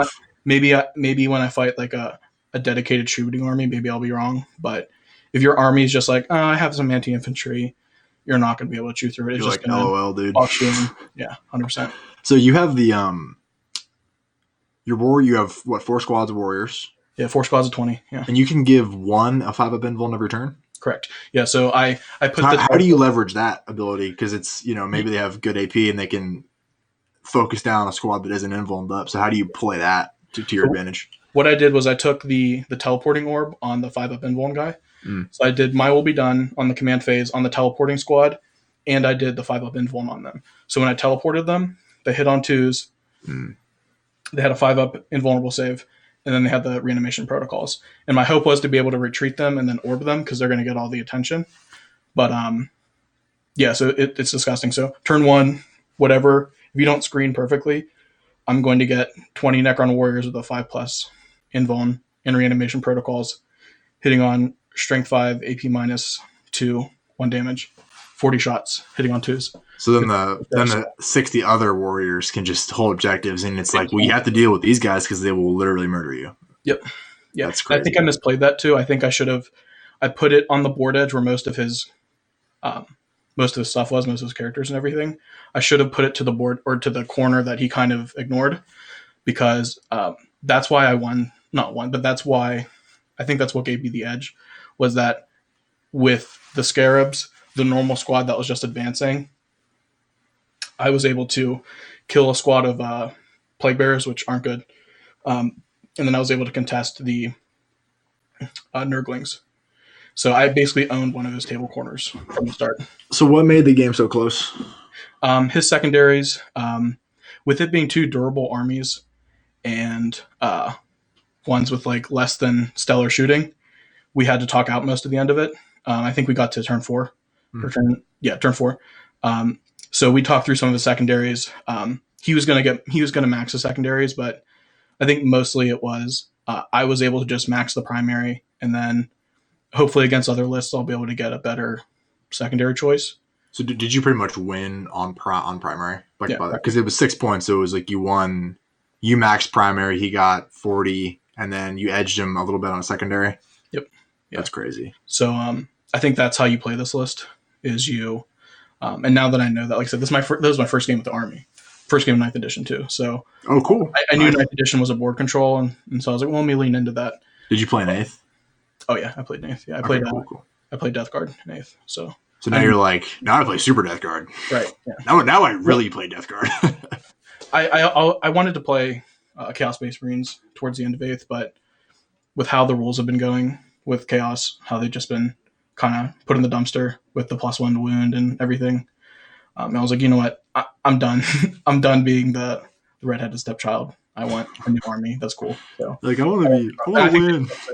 Like, maybe when I fight like a dedicated shooting army, maybe I'll be wrong. But if your army is just like, I have some anti-infantry, you're not going to be able to chew through it. It's you're just like, LOL, dude. Yeah, 100%. So you have the your war. You have what, 4 squads of warriors? Yeah, 4 squads of 20. Yeah, and you can give one a 5-up invuln every turn. Correct. Yeah. So I put. How do you leverage that ability? Because it's maybe they have good AP and they can focus down a squad that isn't invulned up. So how do you play that to your advantage? What I did was I took the teleporting orb on the 5-up invuln guy. So I did my will be done on the command phase on the teleporting squad, and I did the 5-up invuln on them. So when I teleported them, they hit on 2s. They had a 5-up invulnerable save, and then they had the reanimation protocols. And my hope was to be able to retreat them and then orb them because they're going to get all the attention. But yeah, so it's disgusting. So turn 1, whatever. If you don't screen perfectly, I'm going to get 20 Necron warriors with a 5+ invuln and reanimation protocols, hitting on strength 5, AP -2, 1 damage, 40 shots, hitting on 2s. So then the 60 other warriors can just hold objectives, and it's like, well, you have to deal with these guys because they will literally murder you. Yep. Yeah. That's crazy. I think I misplayed that too. I think I should have. I put it on the board edge where most of his stuff was, most of his characters and everything. I should have put it to the board or to the corner that he kind of ignored, because that's why I won. Not won, but that's why I think that's what gave me the edge, was that with the Scarabs, the normal squad that was just advancing, I was able to kill a squad of Plague Bearers, which aren't good. And then I was able to contest the Nurglings. So I basically owned one of his table corners from the start. So what made the game so close? His secondaries, with it being 2 durable armies and ones with like less than stellar shooting, we had to talk out most of the end of it. I think we got to turn 4. Turn 4. So we talked through some of the secondaries. He was gonna max the secondaries, but I think mostly it was I was able to just max the primary, and then hopefully against other lists I'll be able to get a better secondary choice. So did you pretty much win on primary? Because it was 6 points, so it was like you won. You maxed primary, he got 40, and then you edged him a little bit on a secondary. Yep. Yeah. That's crazy. So I think that's how you play this list. Is you, and now that I know that, like I said, this was my first game with the army, first game of 9th edition too. So cool. I knew 9th edition was a board control, and so I was like, well, let me lean into that. Did you play an 8th? Oh yeah, I played an 8th. Yeah, I played Death Guard in 8th. So now you're like, now I play Super Death Guard. Right. Yeah. Now I really play Death Guard. I wanted to play Chaos Space Marines towards the end of 8th, but with how the rules have been going with Chaos, how they've just been kind of put in the dumpster with the +1 to wound and everything. And I was like, you know what? I'm done. I'm done being the redheaded stepchild. I want a new army. That's cool. So like, I want to win.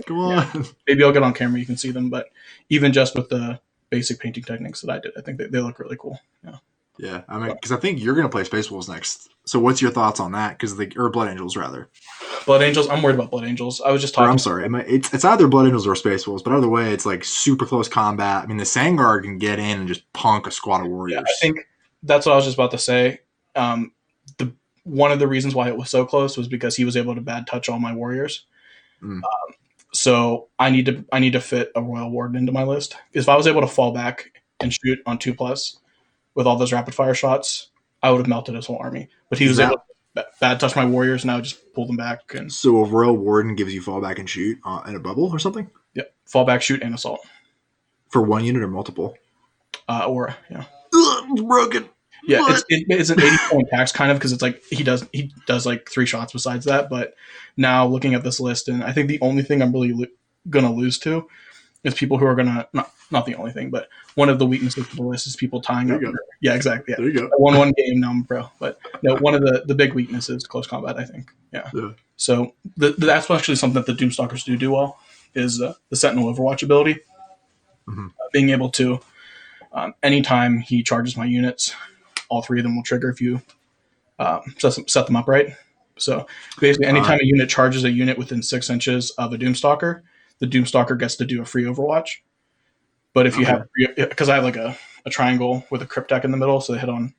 Come on. Yeah. Maybe I'll get on camera. You can see them. But even just with the basic painting techniques that I did, I think they look really cool. Yeah. Yeah. I mean, because I think you're going to play Space Wolves next. So what's your thoughts on that? Or Blood Angels, rather. Blood Angels. I'm worried about Blood Angels. I was just talking. I'm sorry. It's either Blood Angels or Space Wolves, but either way, it's like super close combat. I mean, the Sangard can get in and just punk a squad of warriors. Yeah, I think that's what I was just about to say. One of the reasons why it was so close was because he was able to bad touch all my warriors. So I need to fit a Royal Warden into my list. If I was able to fall back and shoot on 2+ with all those rapid fire shots, I would have melted his whole army. But he was able to bad touch my warriors, and I would just pull them back. And so a Royal Warden gives you fall back and shoot in a bubble or something? Yep. Fall back, shoot, and assault. For one unit or multiple? Aura, yeah. Ugh, broken. Yeah, it's an 80-point tax kind of, because it's like he does like 3 shots besides that. But now looking at this list, and I think the only thing I'm really gonna lose to is people who are gonna not the only thing, but one of the weaknesses of the list is people tying up. Yeah, exactly. Yeah. There you go. I won one game, now I'm pro. But no, one of the big weaknesses is close combat, I think. Yeah. So that's actually something that the Doomstalkers do well, is the Sentinel Overwatch ability. Being able to, anytime he charges my units, all 3 of them will trigger if you set them up right. So basically, anytime a unit charges a unit within 6 inches of a Doomstalker, the Doomstalker gets to do a free Overwatch. But if you have, because I have like a triangle with a Cryptek in the middle, so they hit on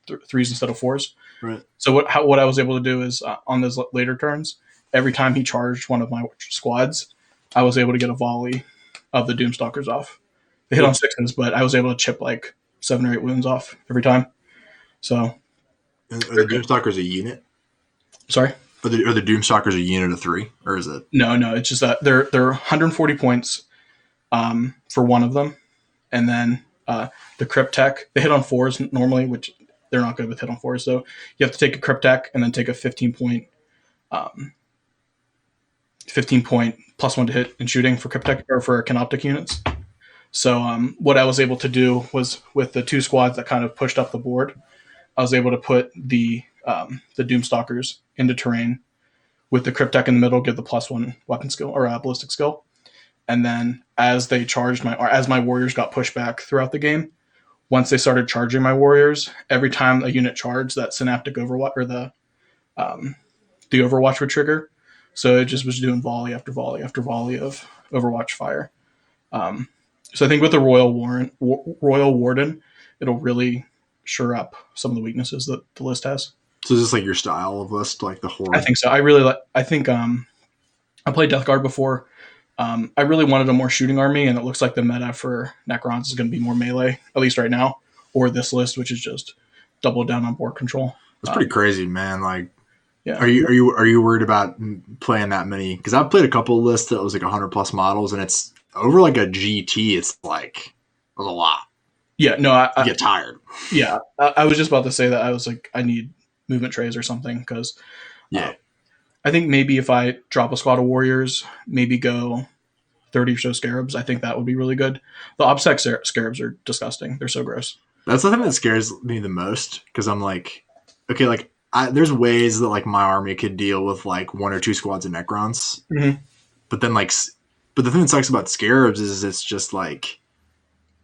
3s instead of 4s. Right. So what I was able to do is on those later turns, every time he charged one of my squads, I was able to get a volley of the Doomstalkers off. They hit on 6s, but I was able to chip like 7 or 8 wounds off every time. So. Are the Doomstalkers a unit? Sorry? Are the Doomstalkers a unit of 3? Or is it? No. It's just that they're 140 points for one of them. And then the Cryptek, they hit on 4s normally, which they're not good with hit on 4s. So you have to take a Cryptek and then take a 15 point +1 to hit in shooting for Cryptek or for Canoptic units. So what I was able to do was with the 2 squads that kind of pushed up the board, I was able to put the Doomstalkers into terrain with the Cryptek in the middle, give the +1 weapon skill or ballistic skill. And then as they charged as my warriors got pushed back throughout the game, once they started charging my warriors, every time a unit charged, that synaptic overwatch or the Overwatch would trigger. So it just was doing volley after volley after volley of Overwatch fire. So I think with the Royal Warden, it'll really shore up some of the weaknesses that the list has. So is this like your style of list, like the Horde? I think so. I played Death Guard before. I really wanted a more shooting army, and it looks like the meta for Necrons is going to be more melee, at least right now, or this list, which is just double down on board control. It's pretty crazy, man. Like, yeah. Are you worried about playing that many? Because I've played a couple of lists that was like 100+ models, and it's over like a GT. It's like a lot. Yeah, no, I get tired. Yeah, I was just about to say that. I was like, I need movement trays or something because I think maybe if I drop a squad of warriors, maybe go 30 or so scarabs, I think that would be really good. The OBSEC scarabs are disgusting. They're so gross. That's the thing that scares me the most because I'm like, okay, like there's ways that like my army could deal with like 1 or 2 squads of Necrons, but then but the thing that sucks about scarabs is it's just like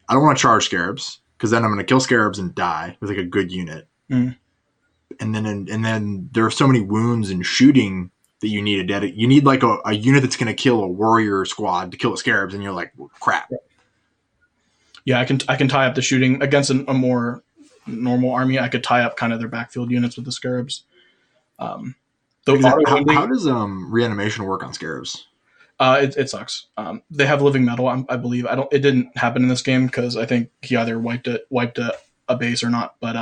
I don't want to charge scarabs because then I'm going to kill scarabs and die with like a good unit. And then there are so many wounds and shooting that you need you need like a unit that's going to kill a warrior squad to kill the scarabs, and you're like, well, crap. Yeah, I can tie up the shooting against a more normal army. I could tie up kind of their backfield units with the scarabs. How does reanimation work on scarabs? It sucks. They have living metal, I believe. It didn't happen in this game because I think he either wiped a base or not. But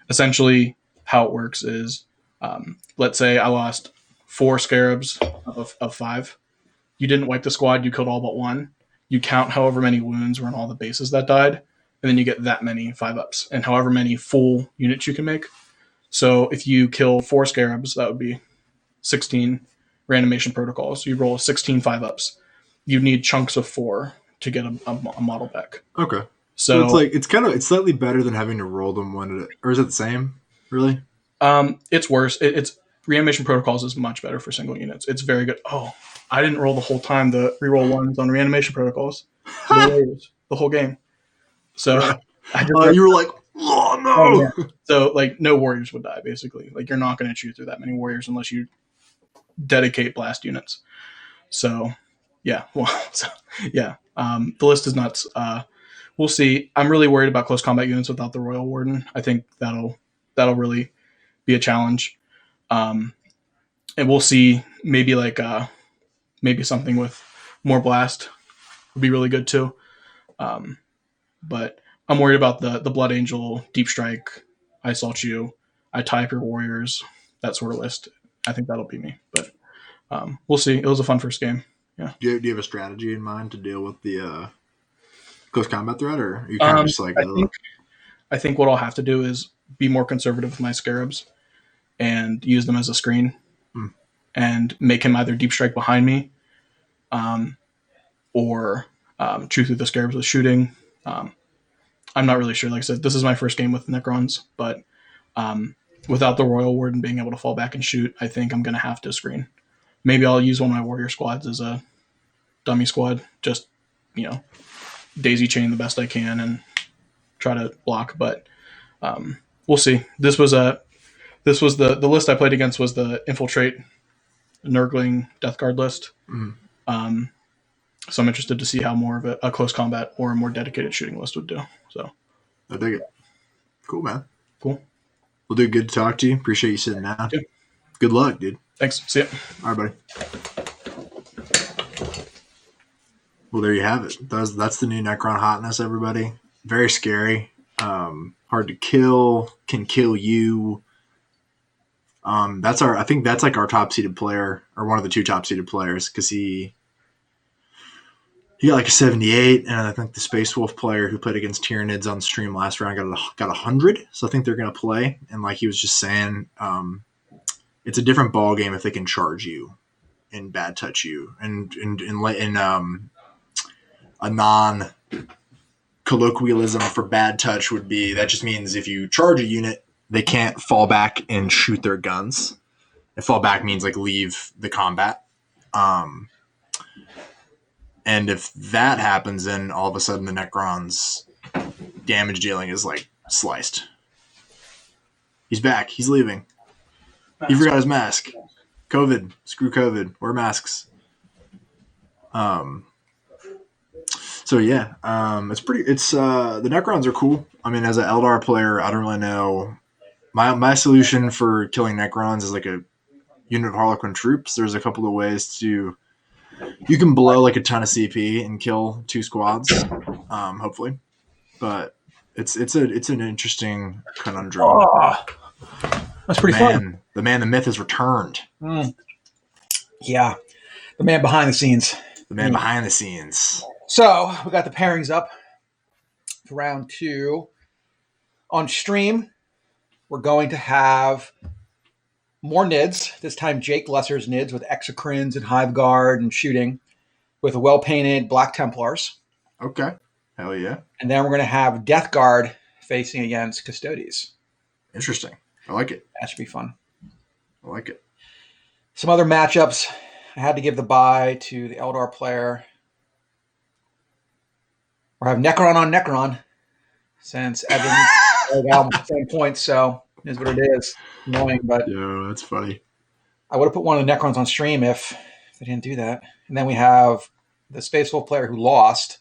essentially, how it works is, let's say I lost 4 scarabs of 5. You didn't wipe the squad. You killed all but 1. You count however many wounds were in all the bases that died, and then you get that many 5-ups and however many full units you can make. So if you kill 4 scarabs, that would be 16 reanimation protocols. So you roll 16 5-ups. You need chunks of 4 to get a model back. Okay. So it's like it's slightly better than having to roll them or is it the same? Really? It's worse. It's reanimation protocols is much better for single units. It's very good. Oh, I didn't roll the whole time the reroll 1s on reanimation protocols. The whole game. So you were like, oh no. Oh, yeah. So like no warriors would die basically. Like you're not going to chew through that many warriors unless you dedicate blast units. So yeah. The list is nuts. We'll see. I'm really worried about close combat units without the Royal Warden. I think that'll really be a challenge. And we'll see maybe maybe something with more blast would be really good too. But I'm worried about the Blood Angel, Deep Strike, I Assault You, I Tie Up Your Warriors, that sort of list. I think that'll be me. But we'll see. It was a fun first game. Yeah. Do you have a strategy in mind to deal with the close combat threat, or are you kind of just like? I think what I'll have to do is be more conservative with my scarabs and use them as a screen and make him either deep strike behind me or chew through the scarabs with shooting. I'm not really sure. Like I said, this is my first game with Necrons, but without the Royal Warden being able to fall back and shoot, I think I'm going to have to screen. Maybe I'll use one of my warrior squads as a dummy squad, just, daisy chain the best I can and try to block. But we'll see. This was the list I played against was the Infiltrate, Nurgling, Death Guard list. So I'm interested to see how more of a close combat or a more dedicated shooting list would do. So I dig it. Cool, man. Cool. Well, dude, good to talk to you. Appreciate you sitting down. Yeah. Good luck, dude. Thanks. See ya. All right, buddy. Well, there you have it. That's the new Necron hotness, everybody. Very scary. Hard to kill. Can kill you. I think that's like our top seeded player, or one of the two top seeded players, because he got like a 78, and I think the Space Wolf player who played against Tyranids on stream last round got 100. So I think they're gonna play. And like he was just saying, it's a different ball game if they can charge you and bad touch you, and a non colloquialism for bad touch would be that just means if you charge a unit, they can't fall back and shoot their guns. And fall back means like leave the combat. And if that happens, then all of a sudden the Necron's damage dealing is like sliced. He's back. He's leaving. He forgot his mask. COVID. Screw COVID. Wear masks. So yeah, the Necrons are cool. I mean, as an Eldar player, I don't really know. My solution for killing Necrons is like a unit of Harlequin troops. There's a couple of ways to. You can blow like a ton of CP and kill 2 squads, hopefully. But it's an interesting conundrum. Oh, that's pretty fun. The myth has returned. Yeah, the man behind the scenes. The man behind the scenes. So we got the pairings up for round 2. On stream, we're going to have more Nids. This time Jake Lesser's Nids with Exocrines and Hive Guard and shooting with well-painted Black Templars. Okay. Hell yeah. And then we're going to have Death Guard facing against Custodes. Interesting. I like it. That should be fun. I like it. Some other matchups. I had to give the bye to the Eldar player. We're having Necron on Necron since Evan got the same points, so it is what it is. Annoying, but yeah, that's funny. I would have put one of the Necrons on stream if they didn't do that. And then we have the Space Wolf player who lost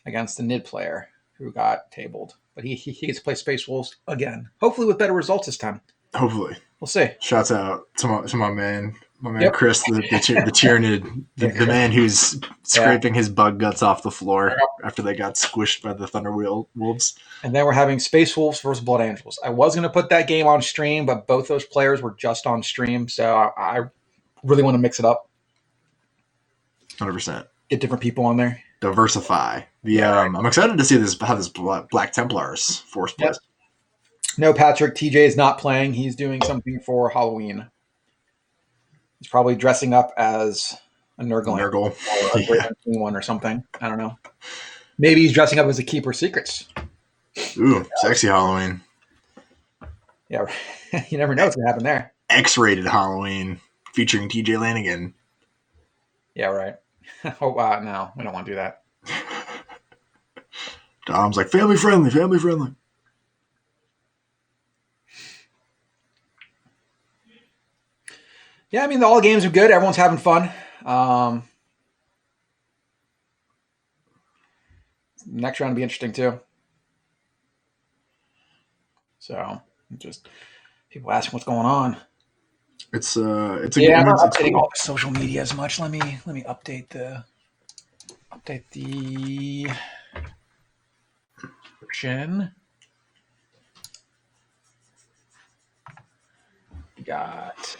against the Nid player who got tabled. But he gets to play Space Wolves again. Hopefully with better results this time. Hopefully. We'll see. Shouts out to my man. My man Chris, the Tyranid, the man who's scraping his bug guts off the floor after they got squished by the Thunder Wolves. And then we're having Space Wolves versus Blood Angels. I was going to put that game on stream, but both those players were just on stream, so I really want to mix it up. 100%. Get different people on there. Diversify. I'm excited to see how this Black Templars force plays. No, Patrick, TJ is not playing. He's doing something for Halloween. He's probably dressing up as a Nurgle. Nurgle. Or a one or something. I don't know. Maybe he's dressing up as a Keeper Secrets. Ooh, sexy Halloween. Yeah, you never know what's going to happen there. X-rated Halloween featuring TJ Lanigan. Yeah, right. Oh, no, we don't want to do that. Dom's like, family friendly. Yeah, I mean, all the games are good. Everyone's having fun. Next round will be interesting, too. So, just people asking what's going on. It's a I'm not updating all the social media as much. Let me update the version. Got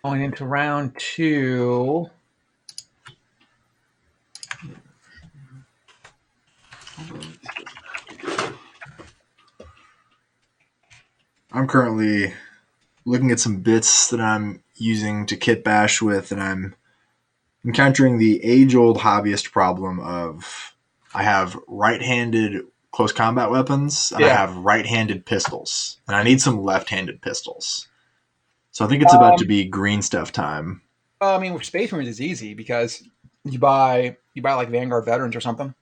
going into round 2. I'm currently looking at some bits that I'm using to kit bash with, and I'm encountering the age-old hobbyist problem of I have right-handed close combat weapons, and I have right-handed pistols, and I need some left-handed pistols. So I think it's about to be green stuff time. Well, I mean, with Space Marines, it's easy because You buy like Vanguard Veterans or something.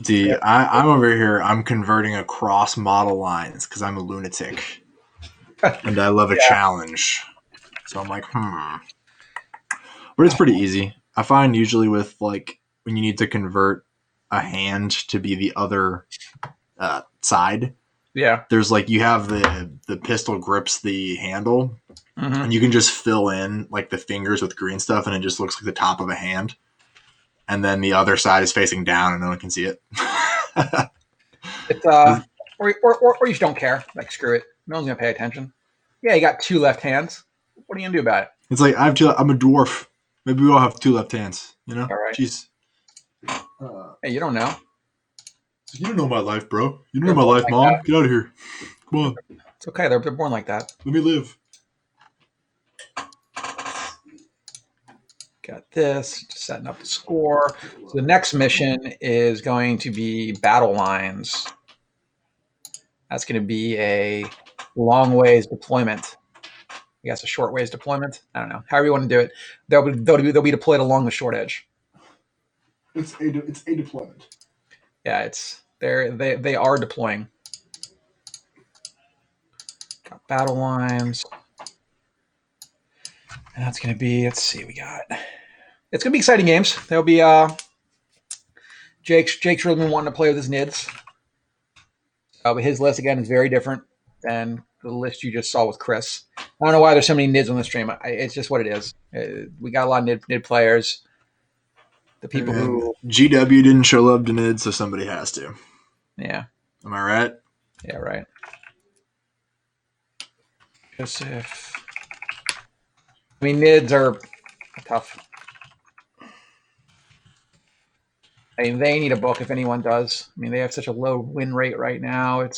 See, I'm over here. I'm converting across model lines because I'm a lunatic, and I love a challenge. So I'm like, but it's pretty easy. I find usually with like when you need to convert a hand to be the other side. Yeah. There's like you have the pistol grips the handle, and you can just fill in like the fingers with green stuff, and it just looks like the top of a hand. And then the other side is facing down, and no one can see it. It's or you just don't care. Like screw it. No one's gonna pay attention. Yeah, you got 2 left hands. What are you gonna do about it? It's like I'm a dwarf. Maybe we all have 2 left hands. You know? All right. Jeez. Hey, you don't know. You don't know my life, bro. You don't know my life, like Mom. That. Get out of here. Come on. It's okay. They're born like that. Let me live. Got this. Just setting up the score. So the next mission is going to be battle lines. That's going to be a long ways deployment. I guess a short ways deployment. I don't know. However you want to do it. They'll be deployed along the short edge. It's a deployment. Yeah, they are deploying. Got battle lines. And that's going to be, let's see, it's going to be exciting games. There'll be, Jake's really been wanting to play with his NIDs. But his list, again, is very different than the list you just saw with Chris. I don't know why there's so many NIDs on the stream. It's just what it is. We got a lot of NID players. The people who... GW didn't show love to NID, so somebody has to. Yeah. Am I right? Yeah, right. Joseph... I mean, NIDs are tough. I mean, they need a book if anyone does. I mean, they have such a low win rate right now. They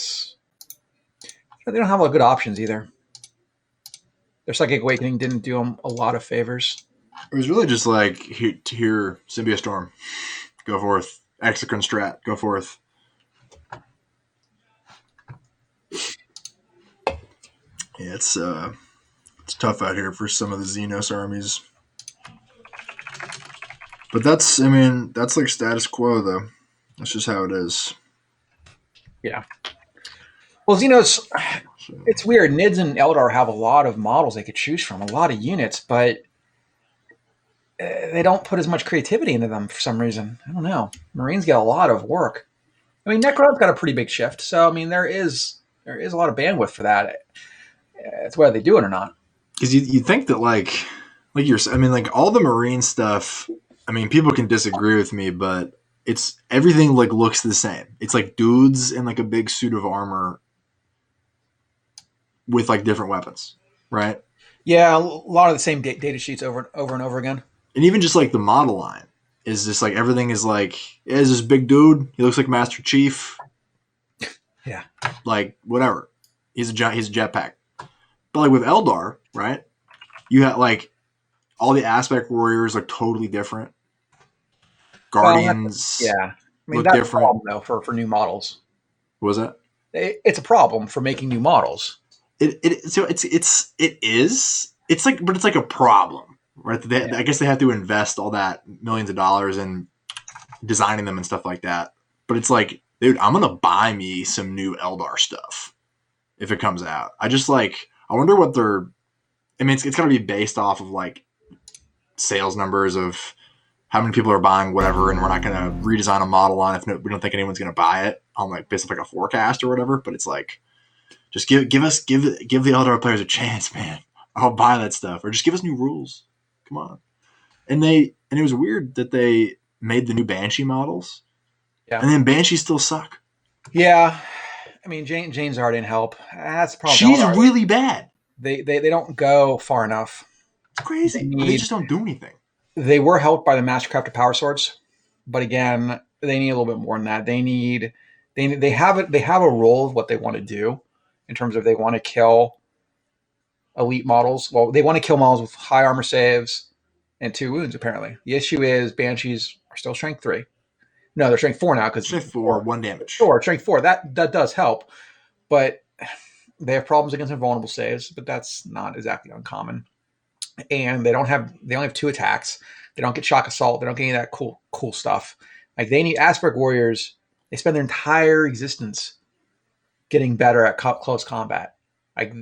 don't have a lot of good options either. Their Psychic Awakening didn't do them a lot of favors. It was really just like here Symbiote Storm, go forth. Exocrine Strat, go forth. Yeah, it's tough out here for some of the Xenos armies. But that's like status quo, though. That's just how it is. Yeah. Well, Xenos, it's weird. NIDS and Eldar have a lot of models they could choose from, a lot of units, but they don't put as much creativity into them for some reason. I don't know. Marines get a lot of work. I mean, Necron's got a pretty big shift, so I mean, there is a lot of bandwidth for that. It's whether they do it or not. Because you think that like all the Marine stuff. I mean, people can disagree with me, but it's everything like looks the same. It's like dudes in like a big suit of armor with like different weapons, right? Yeah, a lot of the same data sheets over and over again. And even just like the model line is just like everything is like, is this big dude? He looks like Master Chief. Yeah, like whatever. He's a jetpack. But like with Eldar, right? You have like all the aspect warriors are totally different. Guardians, I mean, look that's different. A problem, though, for new models. What was that? It's a problem for making new models. It is. It's like, but it's like a problem, right? I guess they have to invest all that millions of dollars in designing them and stuff like that. But it's like, dude, I'm gonna buy me some new Eldar stuff if it comes out. I wonder what they're. I mean, it's gonna be based off of like sales numbers of how many people are buying whatever, and we're not gonna redesign a model line if we don't think anyone's gonna buy it on like based on like a forecast or whatever. But it's like, just give the Eldar players a chance, man. I'll buy that stuff, or just give us new rules. Come on. And it was weird that they made the new Banshee models, and then Banshees still suck. Yeah, I mean Jane's Art didn't help. That's the problem. She's really bad. They don't go far enough. It's crazy. They just don't do anything. They were helped by the Mastercrafted Power Swords, but again, they need a little bit more than that. They have a role of what they want to do in terms of they want to kill elite models. Well, they want to kill models with high armor saves and 2 wounds. Apparently, the issue is Banshees are still strength 3. No, they're strength 4 now because strength 4, 1 damage. Sure, strength 4 that does help, but they have problems against invulnerable saves. But that's not exactly uncommon. and they only have 2 attacks. They don't get shock assault. They don't get any of that cool stuff. Like they need Asperg warriors. They spend their entire existence getting better at close combat. Like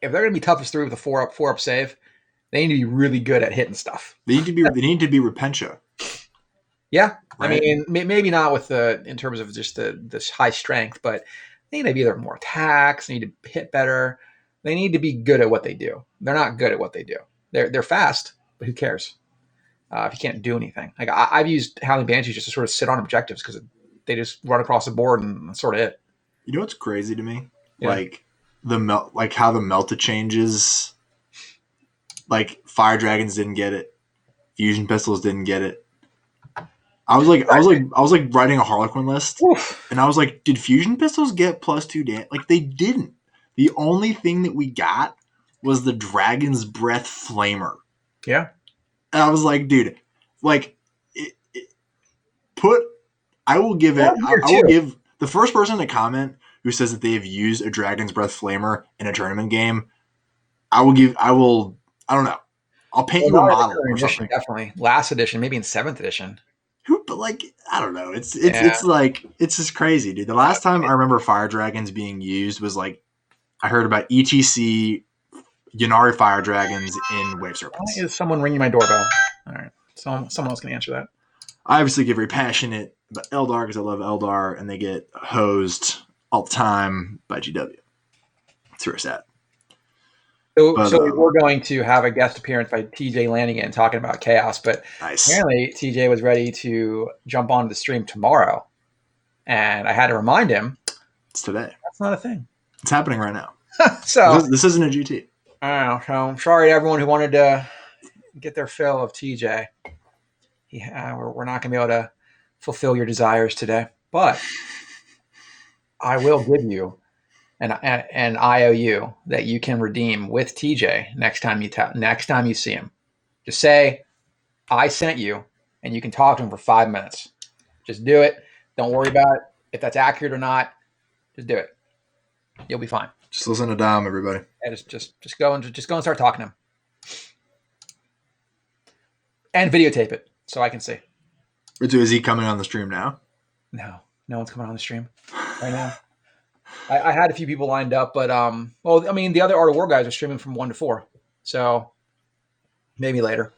if they're going to be toughest 3 with a 4-up save, they need to be really good at hitting stuff. They need to be Repentia. Yeah, right? I mean maybe not with in terms of just this high strength, but they need to be either more attacks. They need to hit better. They need to be good at what they do. They're not good at what they do. They're fast, but who cares if you can't do anything? Like I've used Howling Banshees just to sort of sit on objectives because they just run across the board and that's sort of it. You know what's crazy to me? Yeah. Like how the Melta changes. Like Fire Dragons didn't get it, Fusion Pistols didn't get it. I was like writing a Harlequin list, and I was like, did Fusion Pistols get +2 damage? Like they didn't. The only thing that we got was the Dragon's Breath Flamer. Yeah. And I was like, dude, like, I will give it. I will give the first person to comment who says that they have used a Dragon's Breath Flamer in a tournament game. I don't know. I'll paint you a model or something. Definitely. Last edition, maybe in 7th edition. But like, I don't know. It's just crazy, dude. The last time I remember Fire Dragons being used was like I heard about ETC Yanari Fire Dragons in Wave Serpents. Why is someone ringing my doorbell? All right. Someone else can answer that. I obviously get very passionate about Eldar because I love Eldar, and they get hosed all the time by GW. It's very sad. So we're going to have a guest appearance by TJ Lanigan talking about Chaos, but apparently TJ was ready to jump onto the stream tomorrow, and I had to remind him. It's today. That's not a thing. It's happening right now. So this isn't a GT. I don't know. So I'm sorry to everyone who wanted to get their fill of TJ. We're not going to be able to fulfill your desires today, but I will give you an IOU that you can redeem with TJ next time you see him. Just say, I sent you, and you can talk to him for 5 minutes. Just do it. Don't worry about it. If that's accurate or not, just do it. You'll be fine. Just listen to Dom, everybody. Yeah, just go and start talking to him. And videotape it so I can see. Is he coming on the stream now? No one's coming on the stream right now. I had a few people lined up, but the other Art of War guys are streaming from 1 to 4, so maybe later.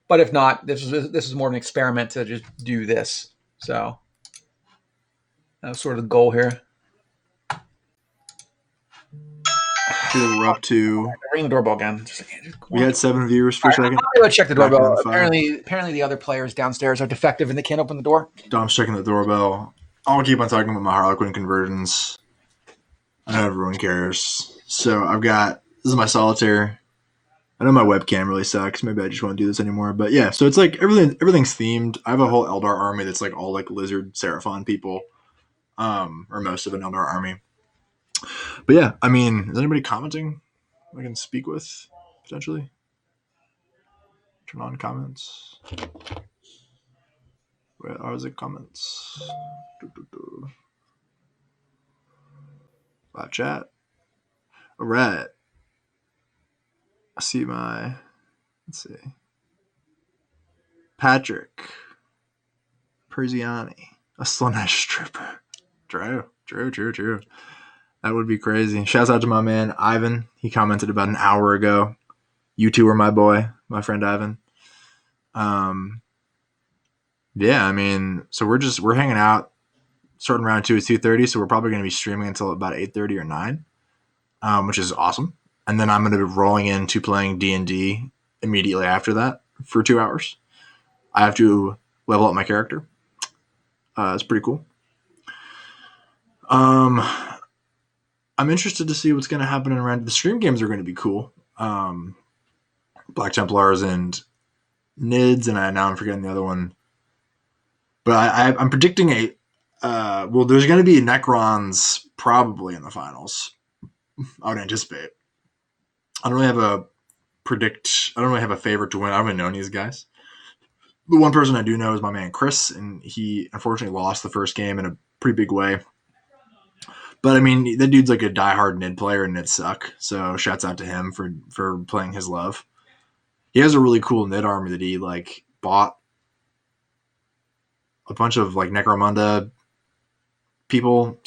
But if not, this is more of an experiment to just do this. So that was sort of the goal here. We're up to. Ring the doorbell again. We had 7 viewers for a second. I'm gonna go check the doorbell. Apparently, the other players downstairs are defective and they can't open the door. Dom's checking the doorbell. I'll keep on talking about my Harlequin conversions. I know everyone cares. So this is my solitaire. I know my webcam really sucks. Maybe I just won't do this anymore. But yeah, so it's like everything's themed. I have a whole Eldar army that's like all like lizard Seraphon people, or most of an Eldar army. But yeah, I mean, is anybody commenting I can speak with potentially? Turn on comments. Where are the comments? Live chat. All right. I see let's see. Patrick. Persiani. A Slanesh stripper. True. That would be crazy. Shouts out to my man, Ivan. He commented about an hour ago. You two are my boy, my friend Ivan. Yeah, I mean, so we're hanging out. Starting round 2 at 2:30, so we're probably going to be streaming until about 8:30 or 9, which is awesome. And then I'm going to be rolling into playing D&D immediately after that for 2 hours. I have to level up my character. It's pretty cool. I'm interested to see what's going to happen in around. The stream games are going to be cool. Black Templars and Nids, and now I'm forgetting the other one. But I'm predicting there's going to be Necrons probably in the finals. I would anticipate. I don't really have a favorite to win. I don't even know any of these guys. The one person I do know is my man Chris, and he unfortunately lost the first game in a pretty big way. But I mean, that dude's like a diehard Nid player, and Nid suck. So shouts out to him for playing his love. He has a really cool knit army that he like bought a bunch of like Necromunda people.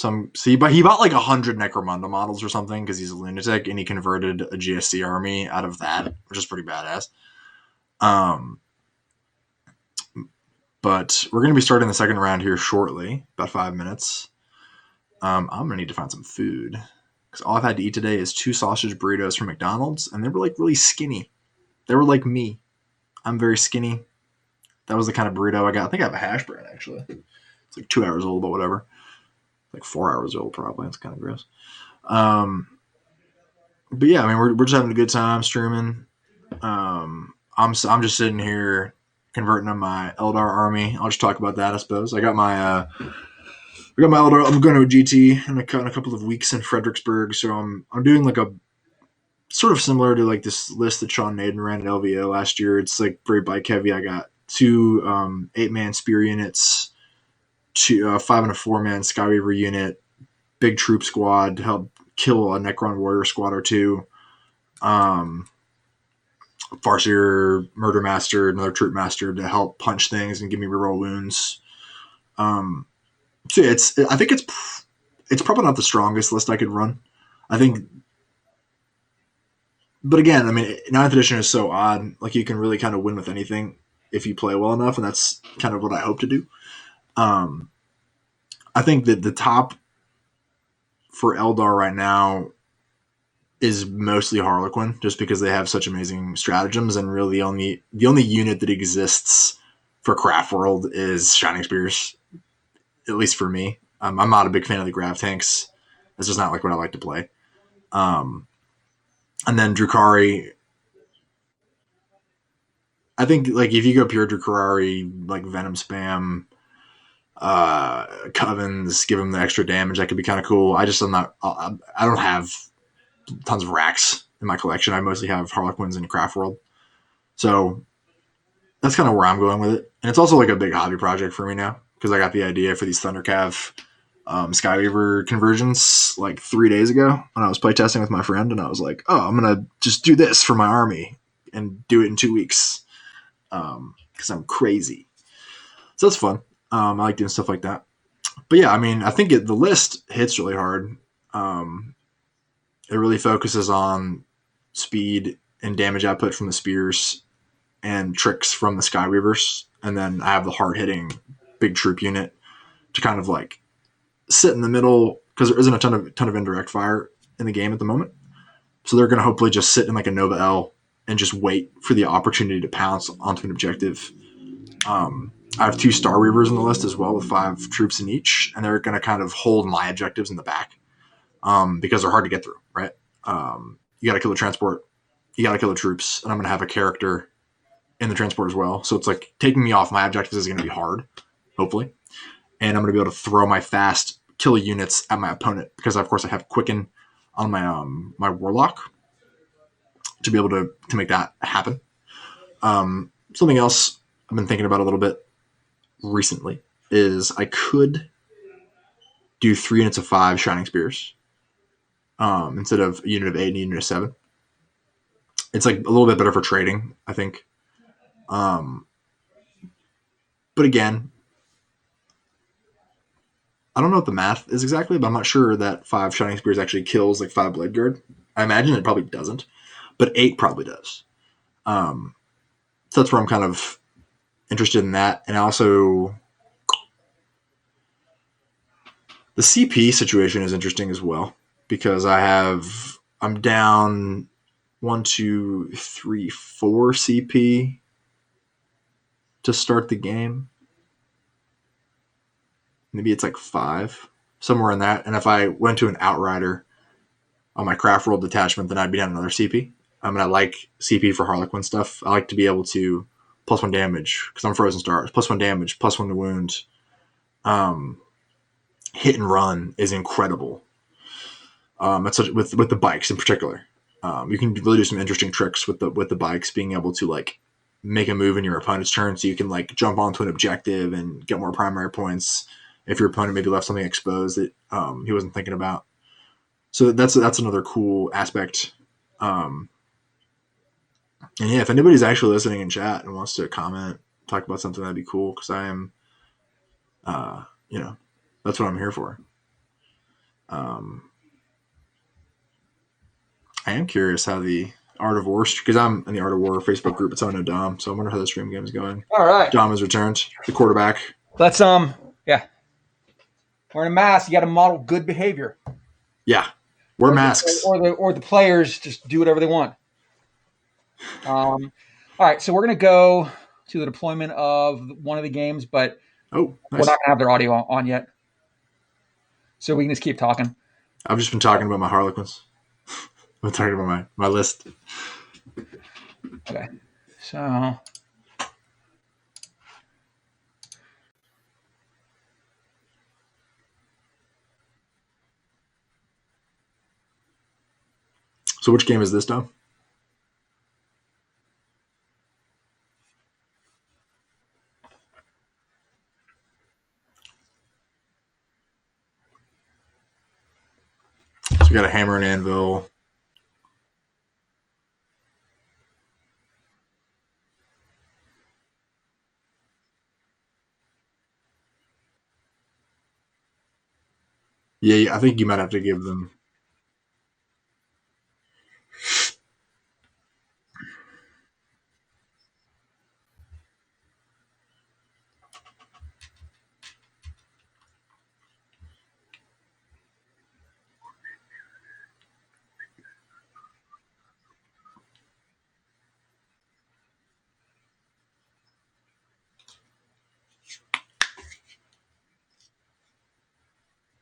He bought like 100 Necromunda models or something because he's a lunatic, and he converted a GSC army out of that, which is pretty badass. But we're going to be starting the second round here shortly, about 5 minutes. I'm going to need to find some food because all I've had to eat today is 2 sausage burritos from McDonald's, and they were like really skinny. They were like me. I'm very skinny. That was the kind of burrito I got. I think I have a hash brown, actually. It's like 2 hours old, but whatever. Like 4 hours old, probably. It's kind of gross. But yeah, I mean, we're just having a good time streaming. I'm just sitting here converting on my Eldar army. I'll just talk about that, I suppose. I got my Eldar. I'm going to a GT in a couple of weeks in Fredericksburg, so I'm doing like a sort of similar to like this list that Sean Naden ran at LVO last year. It's like very bike heavy. I got 2 8-man spear units, 5 and a 4-man Skyweaver unit, big troop squad to help kill a Necron warrior squad or 2. Farseer, Murder Master, another Troop Master to help punch things and give me reroll wounds. So yeah, I think it's probably not the strongest list I could run. I think, but again, I mean, 9th edition is so odd. Like you can really kind of win with anything if you play well enough, and that's kind of what I hope to do. I think that the top for Eldar right now is mostly Harlequin, just because they have such amazing stratagems, and really the only unit that exists for Craft World is Shining Spears, at least for me. I'm not a big fan of the Grav tanks. It's just not like what I like to play. And then Drukhari, I think like if you go pure Drukhari, like Venom spam, Covens, give him the extra damage, that could be kind of cool. I don't have tons of racks in my collection. I mostly have Harlequins in Craft World. So that's kind of where I'm going with it. And it's also like a big hobby project for me now because I got the idea for these Thundercav Skyweaver conversions like 3 days ago when I was playtesting with my friend, and I was like, oh, I'm going to just do this for my army and do it in 2 weeks because I'm crazy. So that's fun. I like doing stuff like that. But yeah, I mean, I think the list hits really hard. It really focuses on speed and damage output from the spears and tricks from the Skyweavers. And then I have the hard-hitting big troop unit to kind of like sit in the middle because there isn't a ton of indirect fire in the game at the moment. So they're going to hopefully just sit in like a Nova L and just wait for the opportunity to pounce onto an objective. I have 2 Star Weavers in the list as well with 5 troops in each, and they're going to kind of hold my objectives in the back. Because they're hard to get through, right? You got to kill the transport, you got to kill the troops, and I'm going to have a character in the transport as well. So it's like taking me off my objectives is going to be hard, hopefully. And I'm going to be able to throw my fast kill units at my opponent because, of course, I have Quicken on my my Warlock to be able to make that happen. Something else I've been thinking about a little bit recently is I could do 3 units of 5 Shining Spears. Instead of a unit of 8 and a unit of 7. It's like a little bit better for trading, I think. But again, I don't know what the math is exactly, but I'm not sure that 5 Shining Spears actually kills like 5 Blade Guard. I imagine it probably doesn't, but 8 probably does. So that's where I'm kind of interested in that. And also the CP situation is interesting as well. Because I'm down 1, 2, 3, 4 CP to start the game. Maybe it's like 5, somewhere in that. And if I went to an Outrider on my Craft World detachment, then I'd be down another CP. I mean, I like CP for Harlequin stuff. I like to be able to +1 damage because I'm Frozen Stars. +1 damage, +1 to wound. Hit and run is incredible. With the bikes in particular, you can really do some interesting tricks with the bikes, being able to like make a move in your opponent's turn, so you can like jump onto an objective and get more primary points if your opponent maybe left something exposed that he wasn't thinking about. So that's another cool aspect. And yeah, if anybody's actually listening in chat and wants to comment, talk about something, that'd be cool, because I am, that's what I'm here for. I am curious how the Art of War, because I'm in the Art of War Facebook group. It's on No Dom, so I wonder how the stream game is going. All right. Dom has returned, the quarterback. Let's yeah. Wearing a mask, you got to model good behavior. Yeah, wear masks. Or the players just do whatever they want. All right, so we're gonna go to the deployment of one of the games, but nice. We're not gonna have their audio on yet, so we can just keep talking. I've just been talking about my Harlequins. I'm talking about my list. Okay, so which game is this, Dom? So we got a hammer and anvil. Yeah, I think you might have to give them.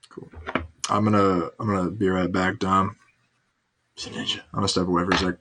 Cool. I'm gonna be right back, Dom. I'm gonna step away for a sec.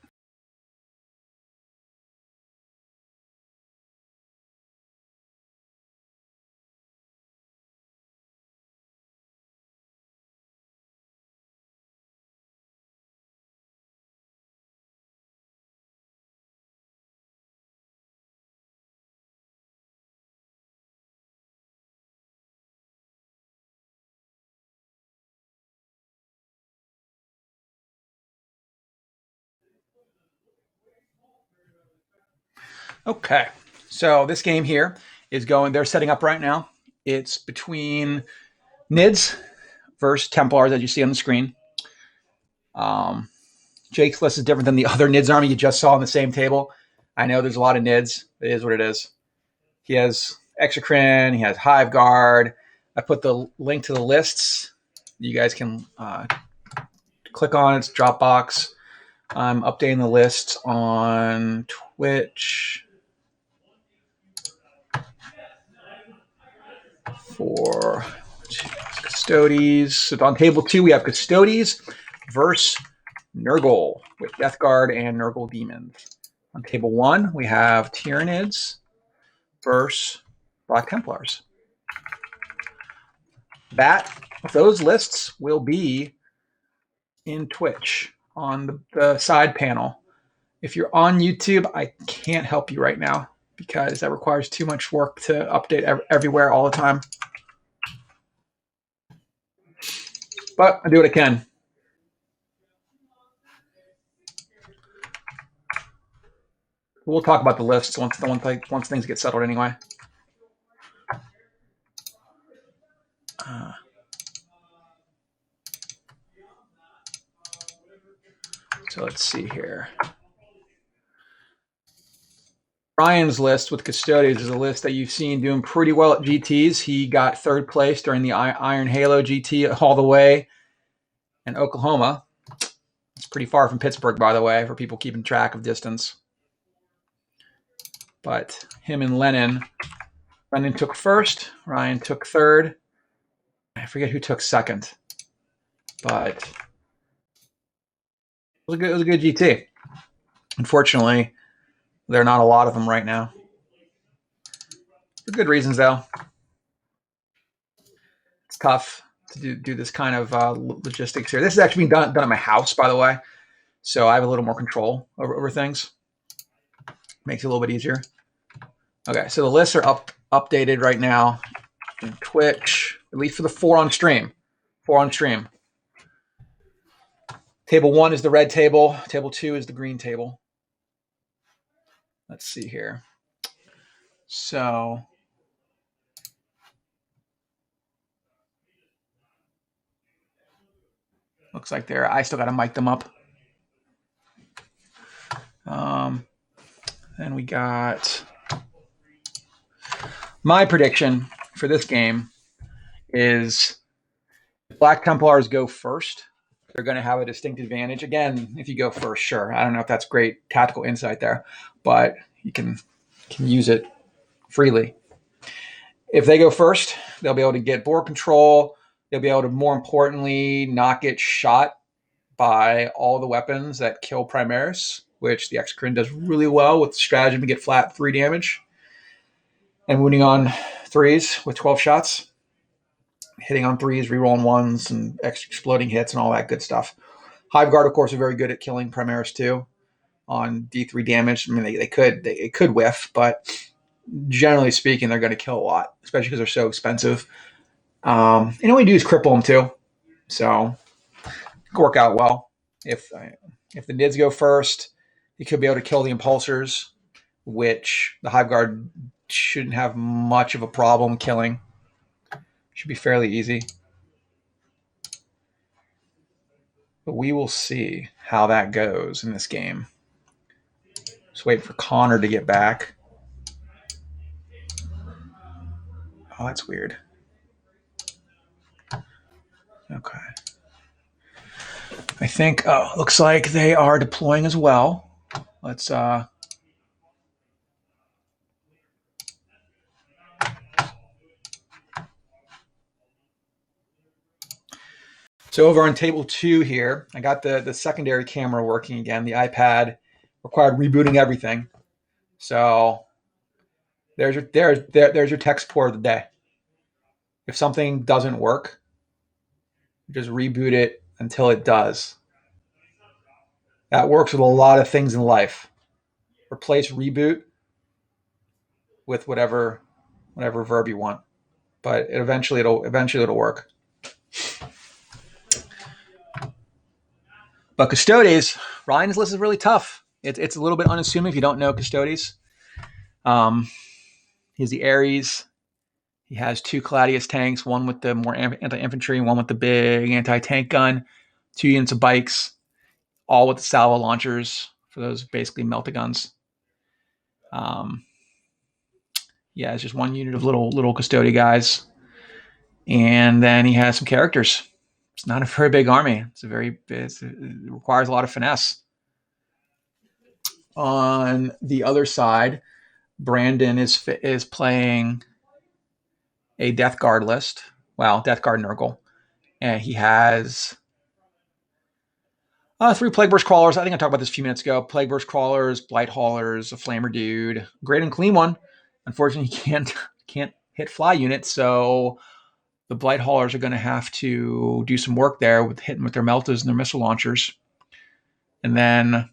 okay, so this game here is going. They're setting up right now. It's between Nids versus Templars, as you see on the screen. Jake's list is different than the other Nids army you just saw on the same table. I know there's a lot of Nids. It is what it is. He has Exocrine. He has Hive Guard. I put the link to the lists. You guys can click on its Dropbox. I'm updating the list on Twitch for Custodes. So on table 2, we have Custodes versus Nurgle with Death Guard and Nurgle Demons. On table 1, we have Tyranids versus Black Templars. Those lists will be in Twitch on the side panel. If you're on YouTube, I can't help you right now because that requires too much work to update everywhere all the time. But I do what I can. We'll talk about the lists once things get settled anyway. So let's see here. Ryan's list with Custodes is a list that you've seen doing pretty well at GTs. He got 3rd place during the Iron Halo GT all the way in Oklahoma. It's pretty far from Pittsburgh, by the way, for people keeping track of distance. But him and Lennon took 1st. Ryan took 3rd. I forget who took 2nd. But it was a good GT. Unfortunately, there are not a lot of them right now. For good reasons, though. It's tough to do this kind of logistics here. This is actually being done at my house, by the way. So I have a little more control over things. Makes it a little bit easier. Okay, so the lists are updated right now in Twitch, at least for the 4 on stream. 4 on stream. Table 1 is the red table. Table 2 is the green table. Let's see here. So looks like I still got to mic them up. Then we got my prediction for this game is Black Templars go first. They're going to have a distinct advantage. Again, if you go first, sure. I don't know if that's great tactical insight there, but you can use it freely. If they go first, they'll be able to get board control. They'll be able to, more importantly, not get shot by all the weapons that kill Primaris, which the X-Crin does really well with stratagem to get flat 3 damage and wounding on 3s with 12 shots, hitting on 3s, rerolling 1s, and exploding hits and all that good stuff. Hive Guard, of course, are very good at killing Primaris too on D3 damage. I mean, they could whiff, but generally speaking, they're going to kill a lot, especially because they're so expensive. And all we do is cripple them too, so it could work out well. If the Nids go first, you could be able to kill the Impulsors, which the Hive Guard shouldn't have much of a problem killing. Should be fairly easy. But we will see how that goes in this game. Just wait for Connor to get back. Oh, that's weird. Okay. I think, looks like they are deploying as well. Let's, so over on table 2 here, I got the secondary camera working again. The iPad required rebooting everything. So there's your tech support of the day. If something doesn't work, just reboot it until it does. That works with a lot of things in life. Replace reboot with whatever verb you want, but eventually it'll work. But Custodes, Ryan's list is really tough. It's a little bit unassuming if you don't know Custodes. He's the Ares. He has 2 Caladius tanks, one with the more anti-infantry, one with the big anti-tank gun, 2 units of bikes, all with the salvo launchers for those basically melta-guns. It's just 1 unit of little Custodia guys. And then he has some characters. It's not a very big army. It requires a lot of finesse. On the other side, Brandon is playing a Death Guard list. Well, Death Guard Nurgle. And he has 3 Plague Burst Crawlers. I think I talked about this a few minutes ago. Plague Burst Crawlers, Blight Haulers, a Flamer Dude. Great and clean one. Unfortunately, he can't hit fly units, so the Blight Haulers are going to have to do some work there with hitting with their meltas and their missile launchers. And then,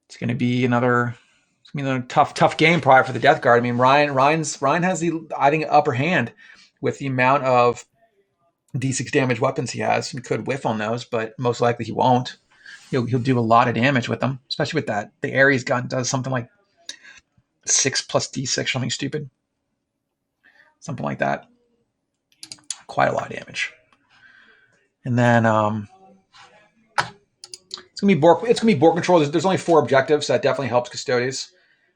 it's going to be another tough game probably for the Death Guard. I mean, Ryan has the, I think, upper hand with the amount of D6 damage weapons he has. He could whiff on those, but most likely he won't. He'll do a lot of damage with them, especially with that. The Ares gun does something like 6 plus D6, something stupid. Something like that. Quite a lot of damage. And then it's gonna be board control. There's only 4 objectives, so that definitely helps Custodes.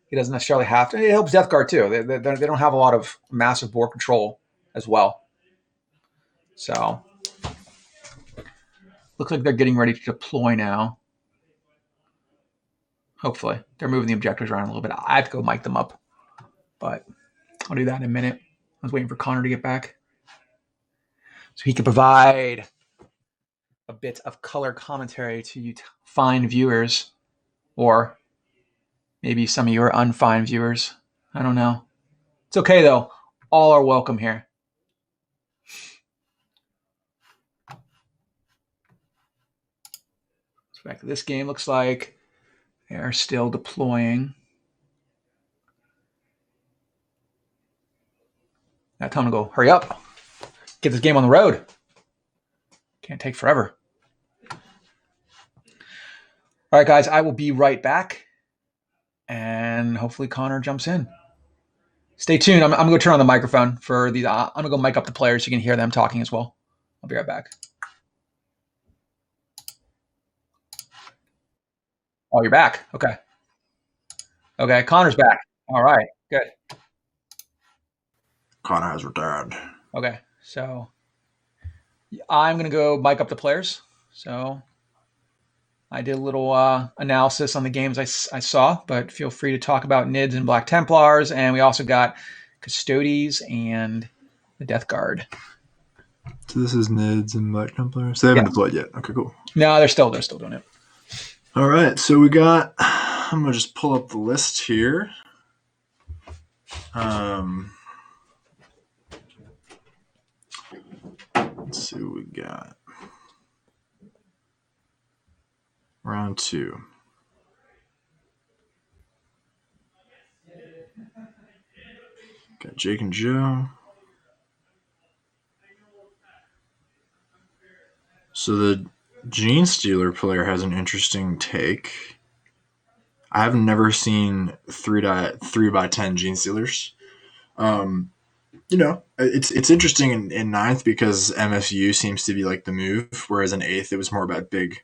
He doesn't necessarily have to. It helps Death Guard too. They don't have a lot of massive board control as well. So looks like they're getting ready to deploy now. Hopefully. They're moving the objectives around a little bit. I have to go mic them up, but I'll do that in a minute. I was waiting for Connor to get back so he could provide a bit of color commentary to you fine viewers, or maybe some of your unfine viewers. I don't know. It's okay, though. All are welcome here. So back to this game. Looks like they are still deploying. Now tell them to go, hurry up. Get this game on the road. Can't take forever. All right, guys, I will be right back. And hopefully Connor jumps in. Stay tuned. I'm going to go turn on the microphone for these. I'm going to go mic up the players so you can hear them talking as well. I'll be right back. Oh, you're back. Okay. Okay, Connor's back. All right, good. Connor has retired. Okay, so I'm going to go mic up the players. So I did a little analysis on the games I saw, but feel free to talk about NIDs and Black Templars. And we also got Custodes and the Death Guard. So this is NIDs and Black Templars. So they haven't deployed yet. Okay, cool. No, they're still doing it. All right, so we got. I'm gonna just pull up the list here. Let's see what we got. Round 2. Got Jake and Joe. So the Gene Stealer player has an interesting take. I have never seen 3x10 Gene Stealers. It's interesting in 9th because MSU seems to be like the move, whereas in 8th it was more about big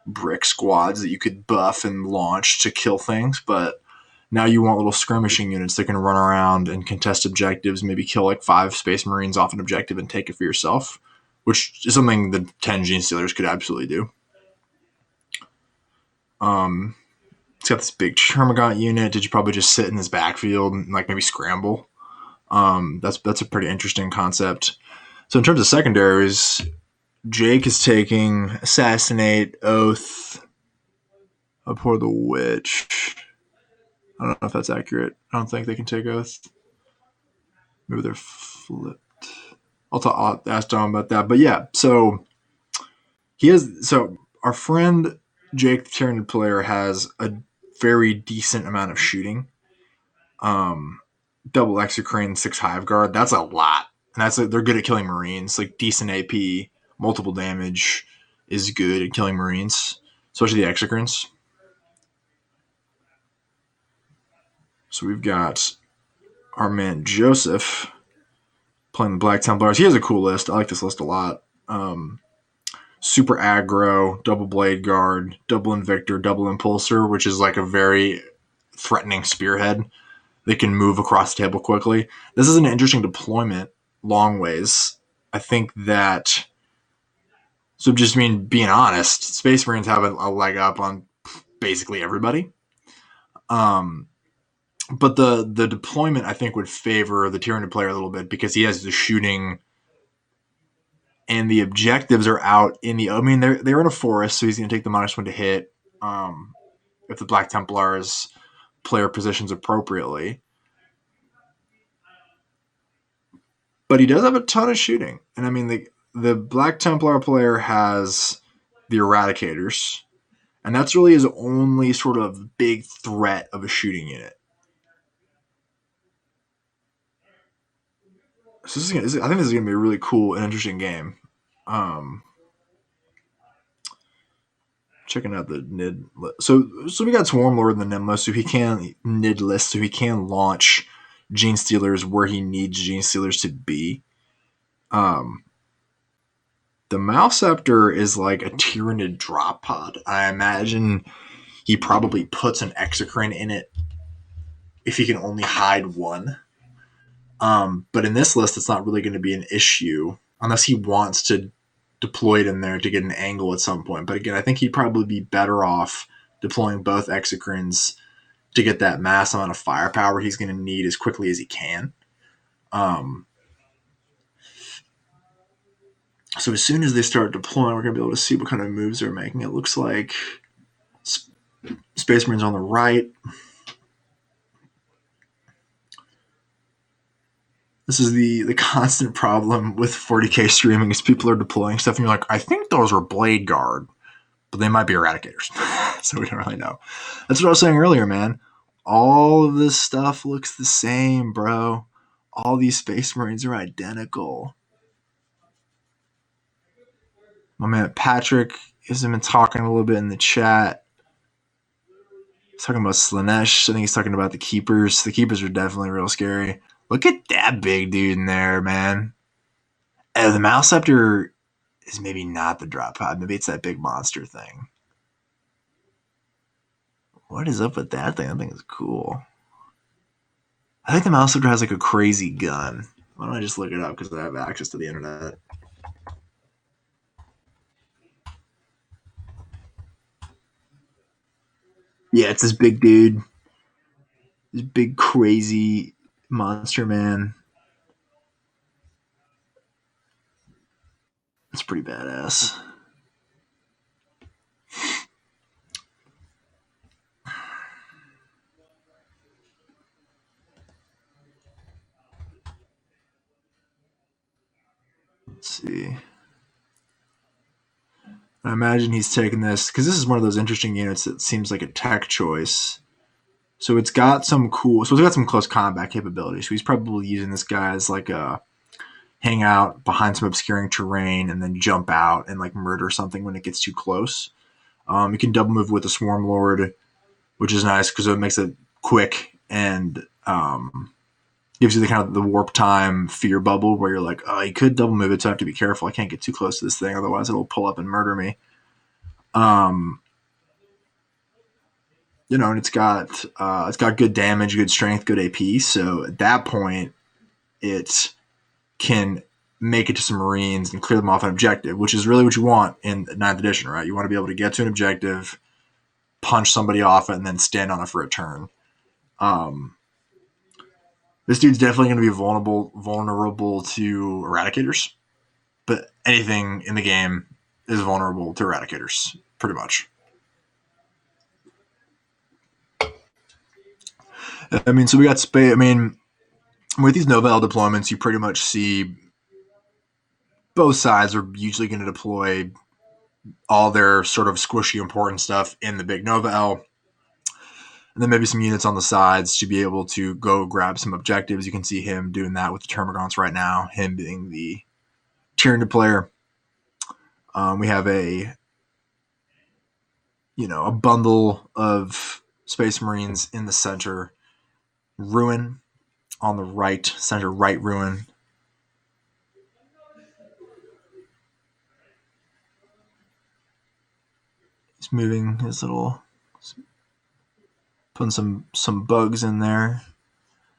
brick squads that you could buff and launch to kill things, but now you want little skirmishing units that can run around and contest objectives, maybe kill like 5 Space Marines off an objective and take it for yourself, which is something the 10 Gene Stealers could absolutely do. It's got this big Termagant unit. Did you probably just sit in this backfield and like maybe scramble? That's a pretty interesting concept. So in terms of secondaries, Jake is taking Assassinate, Oath, Abhor the Witch. I don't know if that's accurate. I don't think they can take Oath. Maybe they're flipped. I'll ask Dom about that. But yeah, so our friend Jake, the Tyranid player, has a very decent amount of shooting. Double Exocrine, 6 Hive Guard. That's a lot. And they're good at killing Marines. Like decent AP, multiple damage is good at killing Marines, especially the Exocrines. So we've got our man Joseph playing the Black Templars. He has a cool list. I like this list a lot. Super aggro, double Blade Guard, double Invictor, double Impulsor, which is like a very threatening spearhead that can move across the table quickly. This is an interesting deployment long ways. I think that, so just being honest, Space Marines have a leg up on basically everybody. But the deployment, I think, would favor the Tyranid player a little bit because he has the shooting and the objectives are out in the... I mean, they're in a forest, so he's going to take the -1 to hit if the Black Templars player positions appropriately. But he does have a ton of shooting. And I mean, the Black Templar player has the Eradicators, and that's really his only sort of big threat of a shooting unit. So I think this is going to be a really cool and interesting game. Checking out the NID list. So we got Swarm Lord in the NIM list, so he can NID list, so he can launch Gene Stealers where he needs Gene Stealers to be. The Malceptor is like a Tyranid drop pod. I imagine he probably puts an Exocrine in it if he can only hide one. But in this list, it's not really going to be an issue unless he wants to deploy it in there to get an angle at some point. But again, I think he'd probably be better off deploying both Exocrines to get that mass amount of firepower he's going to need as quickly as he can. So as soon as they start deploying, we're going to be able to see what kind of moves they're making. It looks like Space Marines on the right. This is the constant problem with 40K streaming is people are deploying stuff and you're like, I think those are Blade Guard, but they might be Eradicators. So we don't really know. That's what I was saying earlier, man. All of this stuff looks the same, bro. All these Space Marines are identical. My man Patrick has been talking a little bit in the chat. He's talking about Slanesh. I think he's talking about the keepers. The keepers are definitely real scary. Look at that big dude in there, man. The Mouse Scepter is maybe not the drop pod. Maybe it's that big monster thing. What is up with that thing? That thing is cool. I think the Mouse Scepter has like a crazy gun. Why don't I just look it up because I have access to the internet? Yeah, it's this big dude. This big crazy monster man. It's pretty badass. Let's see. I imagine he's taking this because this is one of those interesting units that seems like a tech choice. So it's got some cool. So it's got some close combat capabilities. So he's probably using this guy as like a hang out behind some obscuring terrain and then jump out and like murder something when it gets too close. You can double move with the Swarm Lord, which is nice because it makes it quick and gives you the kind of the warp time fear bubble where you're like, oh, you could double move it, so I have to be careful. I can't get too close to this thing, otherwise it'll pull up and murder me. And it's got good damage, good strength, good AP. So at that point, it can make it to some Marines and clear them off an objective, which is really what you want in 9th edition, right? You want to be able to get to an objective, punch somebody off it, and then stand on it for a turn. This dude's definitely going to be vulnerable to Eradicators, but anything in the game is vulnerable to Eradicators, pretty much. I mean, so we got space. I mean, with these Novel deployments, you pretty much see both sides are usually going to deploy all their sort of squishy important stuff in the big Novel. And then maybe some units on the sides to be able to go grab some objectives. You can see him doing that with the Termagants right now, him being the Tyranid player. We have a bundle of Space Marines in the center. Ruin on the right, center right Ruin. He's moving his little... Putting some bugs in there.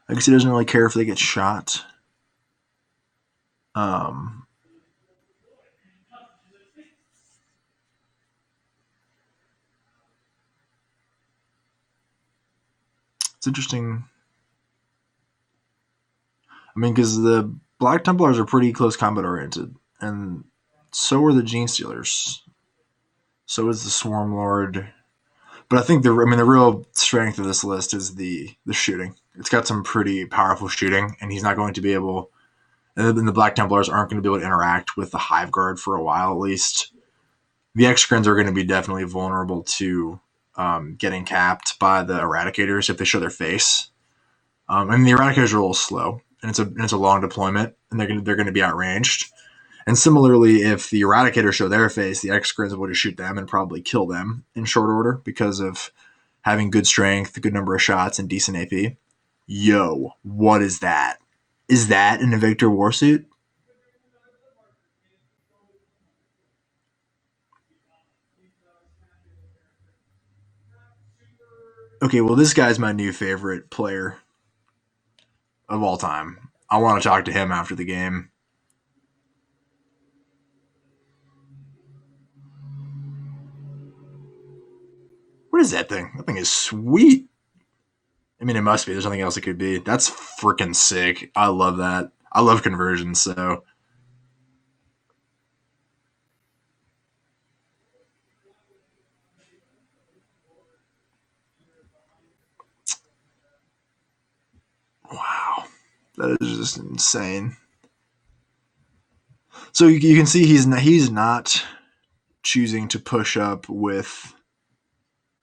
I guess he doesn't really care if they get shot. It's interesting. I mean, because the Black Templars are pretty close combat oriented, and so are the Gene Stealers. So is the Swarm Lord. But I think the real strength of this list is the shooting. It's got some pretty powerful shooting, and he's not going to be able. And the Black Templars aren't going to be able to interact with the Hive Guard for a while, at least. The Excrins are going to be definitely vulnerable to getting capped by the Eradicators if they show their face. And the Eradicators are a little slow, and it's a long deployment, and they're going to be outranged. And similarly, if the Eradicators show their face, the Excrins will just shoot them and probably kill them in short order because of having good strength, a good number of shots, and decent AP. Yo, what is that? Is that an Invictor Warsuit? Okay, well, this guy's my new favorite player of all time. I want to talk to him after the game. What is that thing? That thing is sweet. I mean, it must be. There's nothing else it could be. That's freaking sick. I love that. I love conversions, so. Wow. That is just insane. So you can see he's not choosing to push up with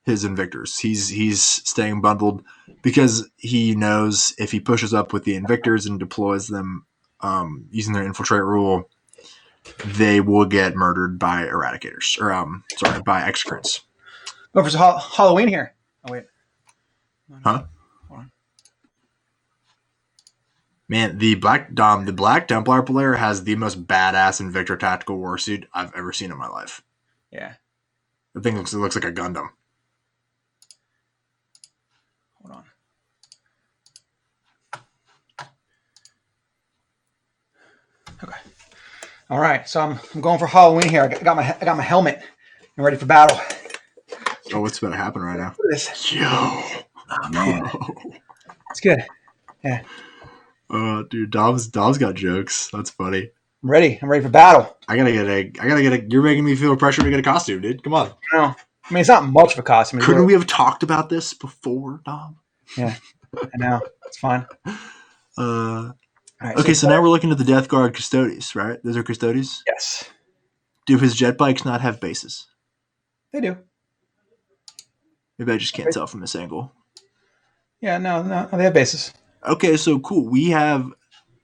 his Invictors. He's staying bundled because he knows if he pushes up with the Invictors and deploys them using their infiltrate rule, they will get murdered by Eradicators, or by Excrins. Oh, for Halloween here. Oh wait. Huh? Man, the Black Templar player has the most badass Invictor Tactical Warsuit I've ever seen in my life. Yeah. The thing looks like a Gundam. Hold on. Okay. All right. So I'm going for Halloween here. I got my helmet. I'm ready for battle. Oh, what's about to happen right now? Look at this. Yo. Oh man. It's good. Yeah. Dude, Dom's got jokes. That's funny. I'm ready. I'm ready for battle. I gotta get a. You're making me feel pressure to get a costume, dude. Come on. No. I mean, it's not much of a costume. Couldn't we have talked about this before, Dom? Yeah. I know. It's fine. Right, okay, so now we're looking at the Death Guard Custodes, right? Those are Custodes? Yes. Do his jet bikes not have bases? They do. Maybe I just can't tell from this angle. Yeah, no, they have bases. Okay, so cool. We have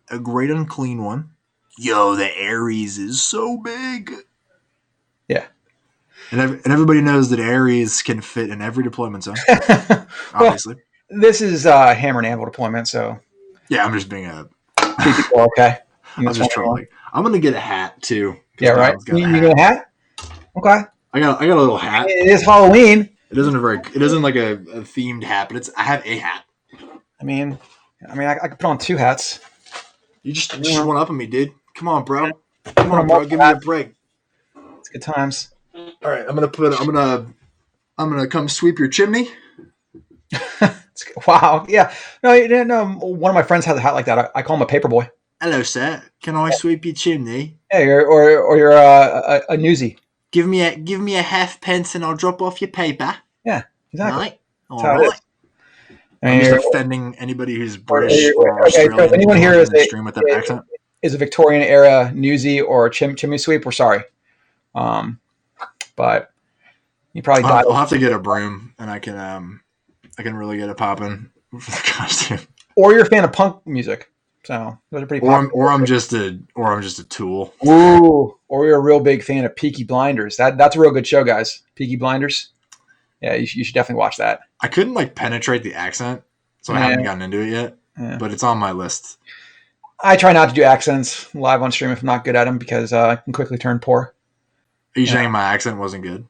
a great unclean one. Yo, the Ares is so big. Yeah. And everybody knows that Ares can fit in every deployment zone. Obviously. Well, this is hammer and anvil deployment, so. Yeah, I'm just being a. People okay. I'm just trolling. I'm gonna get a hat too. Yeah, right. You get a hat? Okay. I got a little hat. It is Halloween. It isn't like a themed hat, but I have a hat. I mean, I could put on two hats. You just one up on me, dude. Come on, bro. Come on, bro. Give me a break. It's good times. All right, I'm gonna come sweep your chimney. Wow. Yeah. No. One of my friends has a hat like that. I call him a paper boy. Hello, sir. Can I sweep your chimney? Hey, or you're a newsie. Give me a halfpence and I'll drop off your paper. Yeah, exactly. Right. All right. I'm just offending anybody who's British or Australian. So if anyone here is stream with that accent is a Victorian era newsie or a chimney sweep, we're sorry. But you probably I'll have to get a broom and I can really get it popping for the costume. Or you're a fan of punk music, so those are pretty popular. Or I'm just a tool. Ooh, or you're a real big fan of Peaky Blinders. That's a real good show, guys. Peaky Blinders. Yeah, you should definitely watch that. I couldn't penetrate the accent, so I haven't gotten into it yet. Yeah. But it's on my list. I try not to do accents live on stream if I'm not good at them because I can quickly turn poor. Are you saying my accent wasn't good?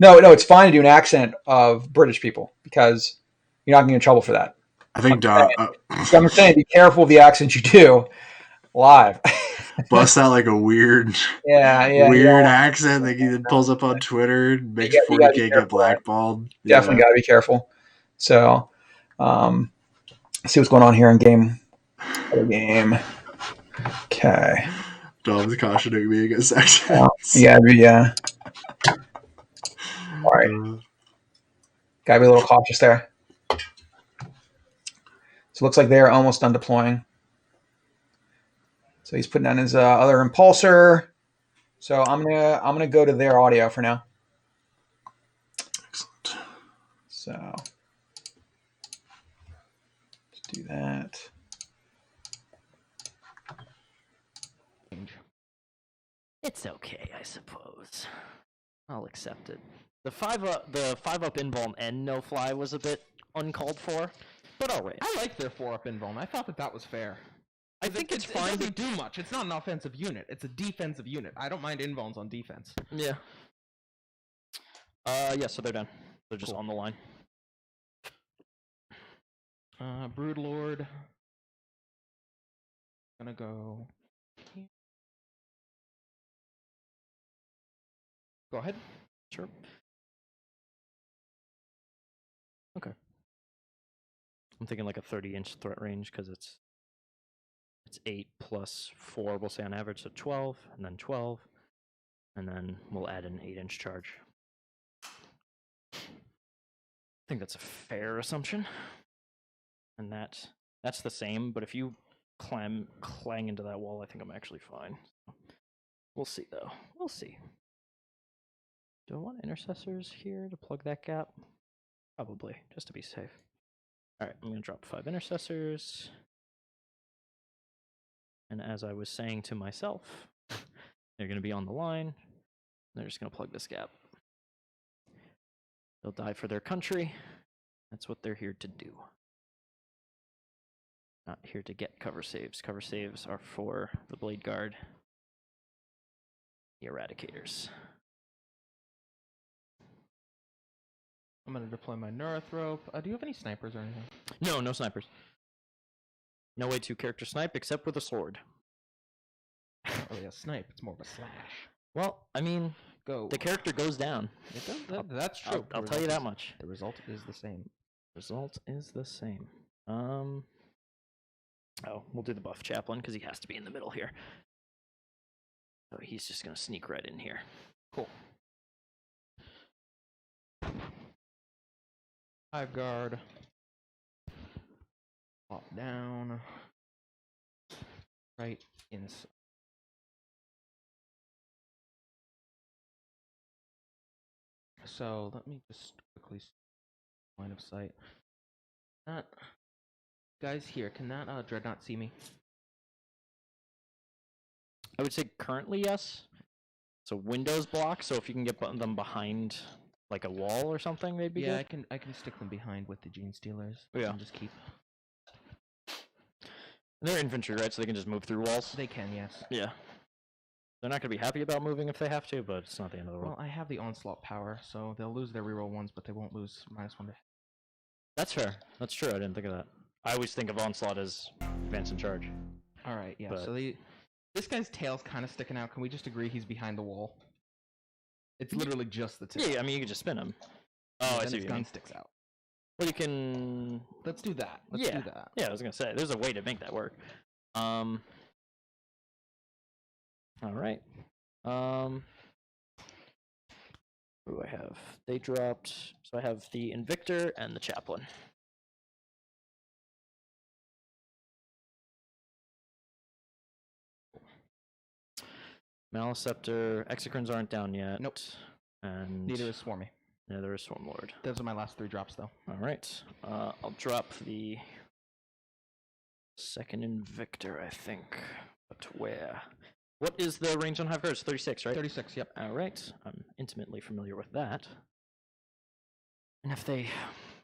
No, it's fine to do an accent of British people because you're not going to get in trouble for that. I think I'm saying be careful of the accents you do live. Bust out a weird accent that he pulls up on Twitter, makes 40K get blackballed. Definitely got to be careful. So, see what's going on here in game. Okay. Dom's cautioning me against accents. Yeah. All right. Gotta be a little cautious there. So it looks like they're almost done deploying. So he's putting on his other impulsor. So I'm gonna go to their audio for now. Excellent. So let's do that. It's okay, I suppose. I'll accept it. The 5-up invuln and no fly was a bit uncalled for, but alright. I like their 4-up invuln. I thought that was fair. I think it's fine. It doesn't do much. It's not an offensive unit. It's a defensive unit. I don't mind invulns on defense. Yeah. So they're done. They're just on the line. Broodlord. Gonna go. Go ahead. Sure. Okay. I'm thinking a 30-inch threat range because it's 8 plus 4, we'll say on average, so 12, and then 12, and then we'll add an 8-inch charge. I think that's a fair assumption. And that's the same, but if you clang into that wall, I think I'm actually fine. We'll see, though. We'll see. Do I want intercessors here to plug that gap? Probably, just to be safe. Alright, I'm going to drop 5 intercessors. And as I was saying to myself, they're going to be on the line. They're just going to plug this gap. They'll die for their country, That's what they're here to do. Not here to get cover saves. Cover saves are for the Blade Guard, the Eradicators. I'm gonna deploy my Neurothrope. Do you have any snipers or anything? No, no snipers. No way to character snipe except with a sword. Not really a snipe. It's more of a slash. Well, I mean, Go. the character goes down. It does, that's true. I'll tell you that much. The result is the same. Result is the same. Oh, we'll do the buff chaplain because he has to be in the middle here. So he's just gonna sneak right in here. Cool. Hive guard. Pop down. Right inside. So let me just quickly see line of sight. Guys here, can that dreadnought see me? I would say currently yes. So windows block. So if you can get them behind like a wall or something, they'd be Yeah, good. I can stick them behind with the Gene Stealers. Yeah. And just keep. They're infantry, right? So they can just move through walls. They can, yes. Yeah. They're not going to be happy about moving if they have to, but it's not the end of the world. Well, I have the onslaught power, so they'll lose their reroll ones, but they won't lose -1 to. That's fair. That's true. I didn't think of that. I always think of onslaught as advance and charge. All right, yeah. But- So this guy's tail's kind of sticking out. Can we just agree he's behind the wall? It's literally just the tail. Yeah, I mean you can just spin him. And Oh, I then see. his What you gun mean. sticks out. Well, you can. Let's do that. Let's Yeah. do that. Yeah, I was gonna say there's a way to make that work. All right. What do I have? They dropped. So I have the Invictor and the Chaplain. Maliceptor, Exocrines aren't down yet. Nope. And Neither is Swarmy. neither is Swarmlord. Those are my last 3 drops, though. All right. I'll drop the second Invictor, I think. But where? What is the range on Hive Guards? 36, right? 36, yep. All right. I'm intimately familiar with that. And if they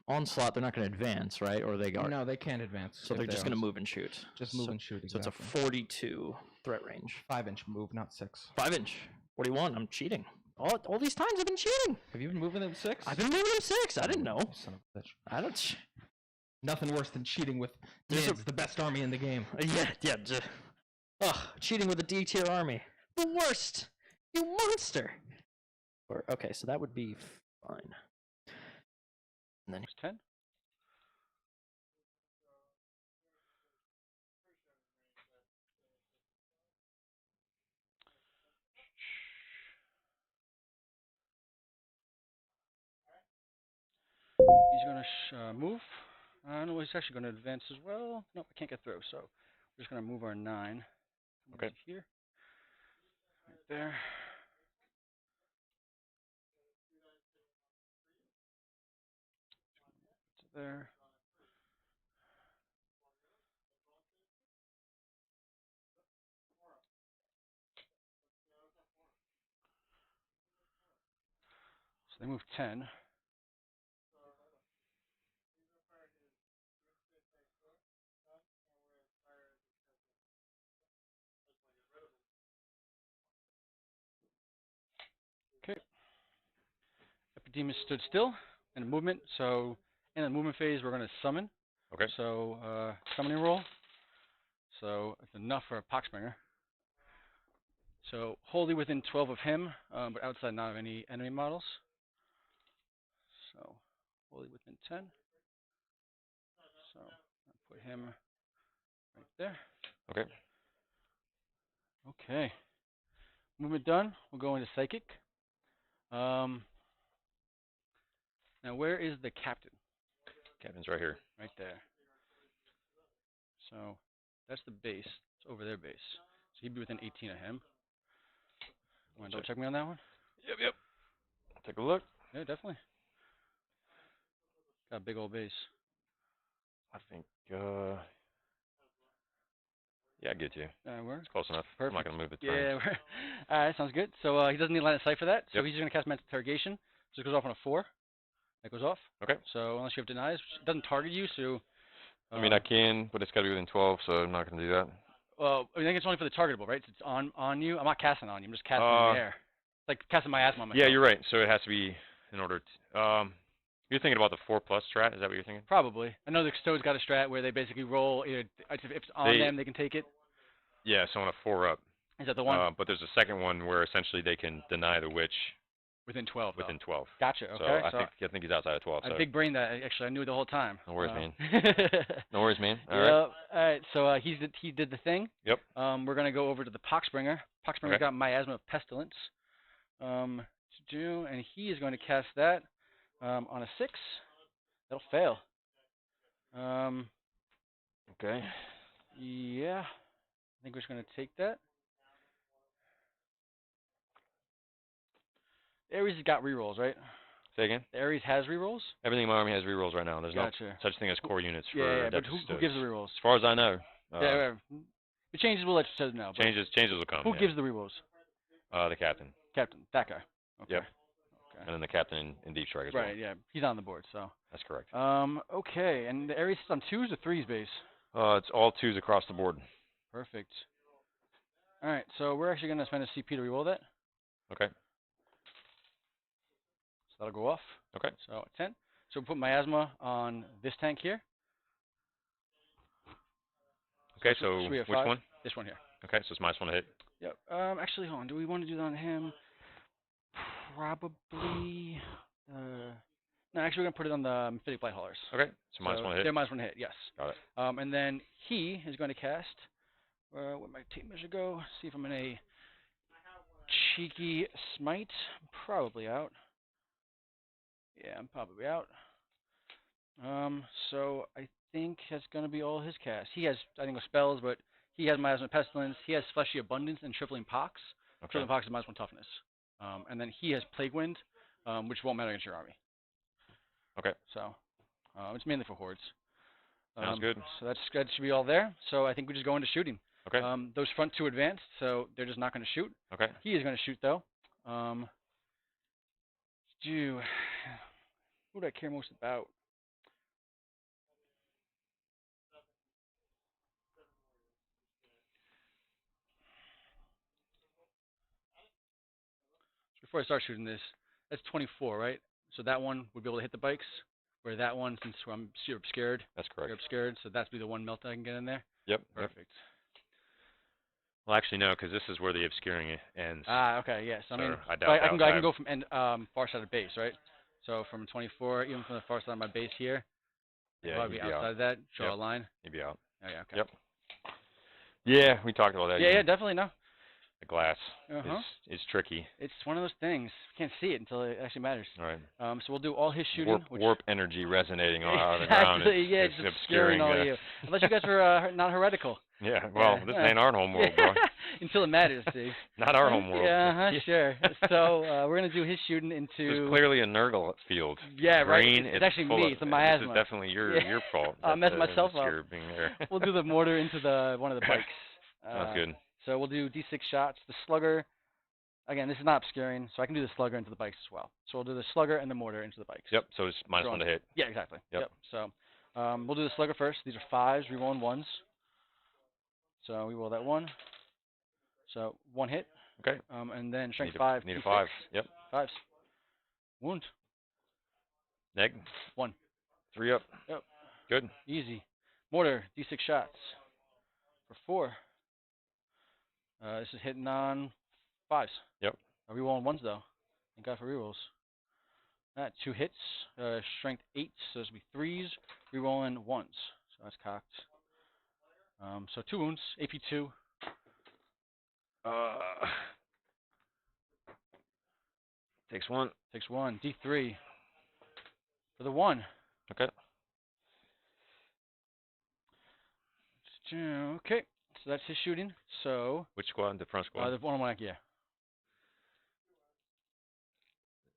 onslaught, they're not going to advance, right? Or they are. No, they can't advance. So if they're just going to on- move and shoot. Just move and shoot, So exactly. it's a 42 threat range. 5-inch move, not 6. 5-inch. 41. I'm cheating. All these times I've been cheating. Have you been moving them 6? I've been moving them 6. I didn't know. You son of a bitch. I don't. Nothing worse than cheating with There's Mids, the best army in the game. Yeah. Ugh, cheating with a D tier army. The worst. You monster. Okay, so that would be fine. And then It's 10. He's going to move. No, he's actually going to advance as well. Nope, I can't get through, so we're just going to move our 9. Okay. Here. Right there. There. So they move 10. Okay. Epidemus stood still in a movement, so in the movement phase we're going to summon. Okay. So summoning roll. So it's enough for a Poxbringer. So wholly within 12 of him, but outside not of any enemy models. So wholly within 10. So I'll put him right there. Okay. Okay. Movement done. We'll go into Psychic. Now where is the captain? Captain's right here. Right there. So that's the base. It's over their base. So he'd be within 18 of him. Want to double check me on that one? Yep. Take a look. Yeah, definitely. Got a big old base. I think, yeah, I get you. Works. It's close enough. I'm not going to move it. Yeah. Alright, sounds good. So he doesn't need line of sight for that. So Yep. he's just going to cast Mental Interrogation. So it goes off on a 4. That goes off. Okay. So unless you have denies, it doesn't target you, so. I mean, I can, but it's got to be within 12, so I'm not going to do that. Well, I think it's only for the targetable, right? It's on you. I'm not casting on you. I'm just casting in the air. It's like casting miasma on myself. Yeah, you're right. So it has to be in order to. You're thinking about the 4+ strat? Is that what you're thinking? Probably. I know the Stowe's got a strat where they basically roll. Either if it's on them, they can take it. Yeah, so on a 4-up. Is that the one? But there's a second one where essentially they can deny the witch. Within 12. Within 12. Gotcha. Okay. So I think he's outside of 12. I big brain that. Actually, I knew it the whole time. No worries, man. No worries, man. All right. right. All right. So he did the thing. Yep. We're gonna go over to the Poxbringer. Poxbringer's got Miasma of Pestilence. And he is going to cast that on a 6. That'll fail. Okay. Yeah. I think we're just gonna take that. Ares has got rerolls, right? Say again? The Ares has rerolls? Everything in my army has rerolls right now. There's no such thing as core units for yeah, but who gives the rerolls? As far as I know. Yeah, the changes will let you know. Changes will come. Who gives the rerolls? The captain. Captain, that guy. Okay. Yep. Okay. And then the captain in Deep Strike as well. Right, yeah. He's on the board, so. That's correct. Okay, and the Ares is on 2s or 3s base? It's all 2s across the board. Perfect. All right, so we're actually going to spend a CP to reroll that. Okay. So that'll go off. Okay. So 10. So we'll put miasma on this tank here. Okay, so which one? This one here. Okay, so it's -1 to hit. Yep. Actually, hold on. Do we want to do that on him? Probably. No, actually, we're going to put it on the Mythic Blight Haulers. Okay, so -1 to hit. They're -1 to hit, yes. Got it. And then he is going to cast. Where'd my tape measure go? See if I'm in a cheeky smite. I'm probably out. Yeah, I'm probably out. So I think that's going to be all his cast. He has, I think, spells, but he has Miasma Pestilence. He has Fleshy Abundance and Tripling Pox. Okay. Tripling Pox is -1 toughness. And then he has Plague Wind, which won't matter against your army. Okay. So it's mainly for hordes. Sounds good. So that should be all there. So I think we just go into shooting. Okay. Those front 2 advanced, so they're just not going to shoot. Okay. He is going to shoot, though. Who do I care most about? So before I start shooting this, that's 24, right? So that one would be able to hit the bikes, where that one, since I'm obscured. That's correct. You're obscured, so that's be the one melt I can get in there. Yep. Perfect. Yep. Well, actually, no, because this is where the obscuring ends. Okay, yes. So I mean, I doubt I can go from far side of base, right? So from 24, even from the far side of my base here. Yeah, probably outside of that, draw a Yep. line. You'd be out. Oh, yeah, okay. Yep. Yeah, we talked about that. Yeah, definitely, no. The glass Uh-huh. is tricky. It's one of those things. You can't see it until it actually matters. All right. So we'll do all his shooting. Warp energy resonating all out of the ground. Exactly, yeah, it's just obscuring all you. Unless you guys were not heretical. Yeah, well, this ain't our home world, bro. Until it matters, see. Not our home world. Yeah, sure. So we're going to do his shooting into... There's clearly a Nurgle field. Yeah, right. Green, It's actually me. It's a miasma. This is definitely your fault. I'm messing myself up. Being there. We'll do the mortar into one of the bikes. Sounds good. So we'll do D6 shots. The slugger, again, this is not obscuring, so I can do the slugger into the bikes as well. So we'll do the slugger and the mortar into the bikes. Yep, so it's -1 to hit. Yeah, exactly. Yep. So we'll do the slugger first. These are 5s, rerolling 1s. So we roll that 1. So 1 hit. Okay. And then strength Need 5. Need a 5. Yep. 5s. Wound. Neg. 1. 3 up. Yep. Good. Easy. Mortar, D6 shots. For 4. This is hitting on 5s. Yep. Rerolling 1s though. Thank God for rerolls. 2 hits. Strength 8, so this will be 3s. Rerolling 1s. So that's cocked. So 2 wounds. AP 2. Takes 1. Takes 1. D3. For the 1. Okay. Okay. So that's his shooting. So. Which squad? The front squad? The one on one, yeah.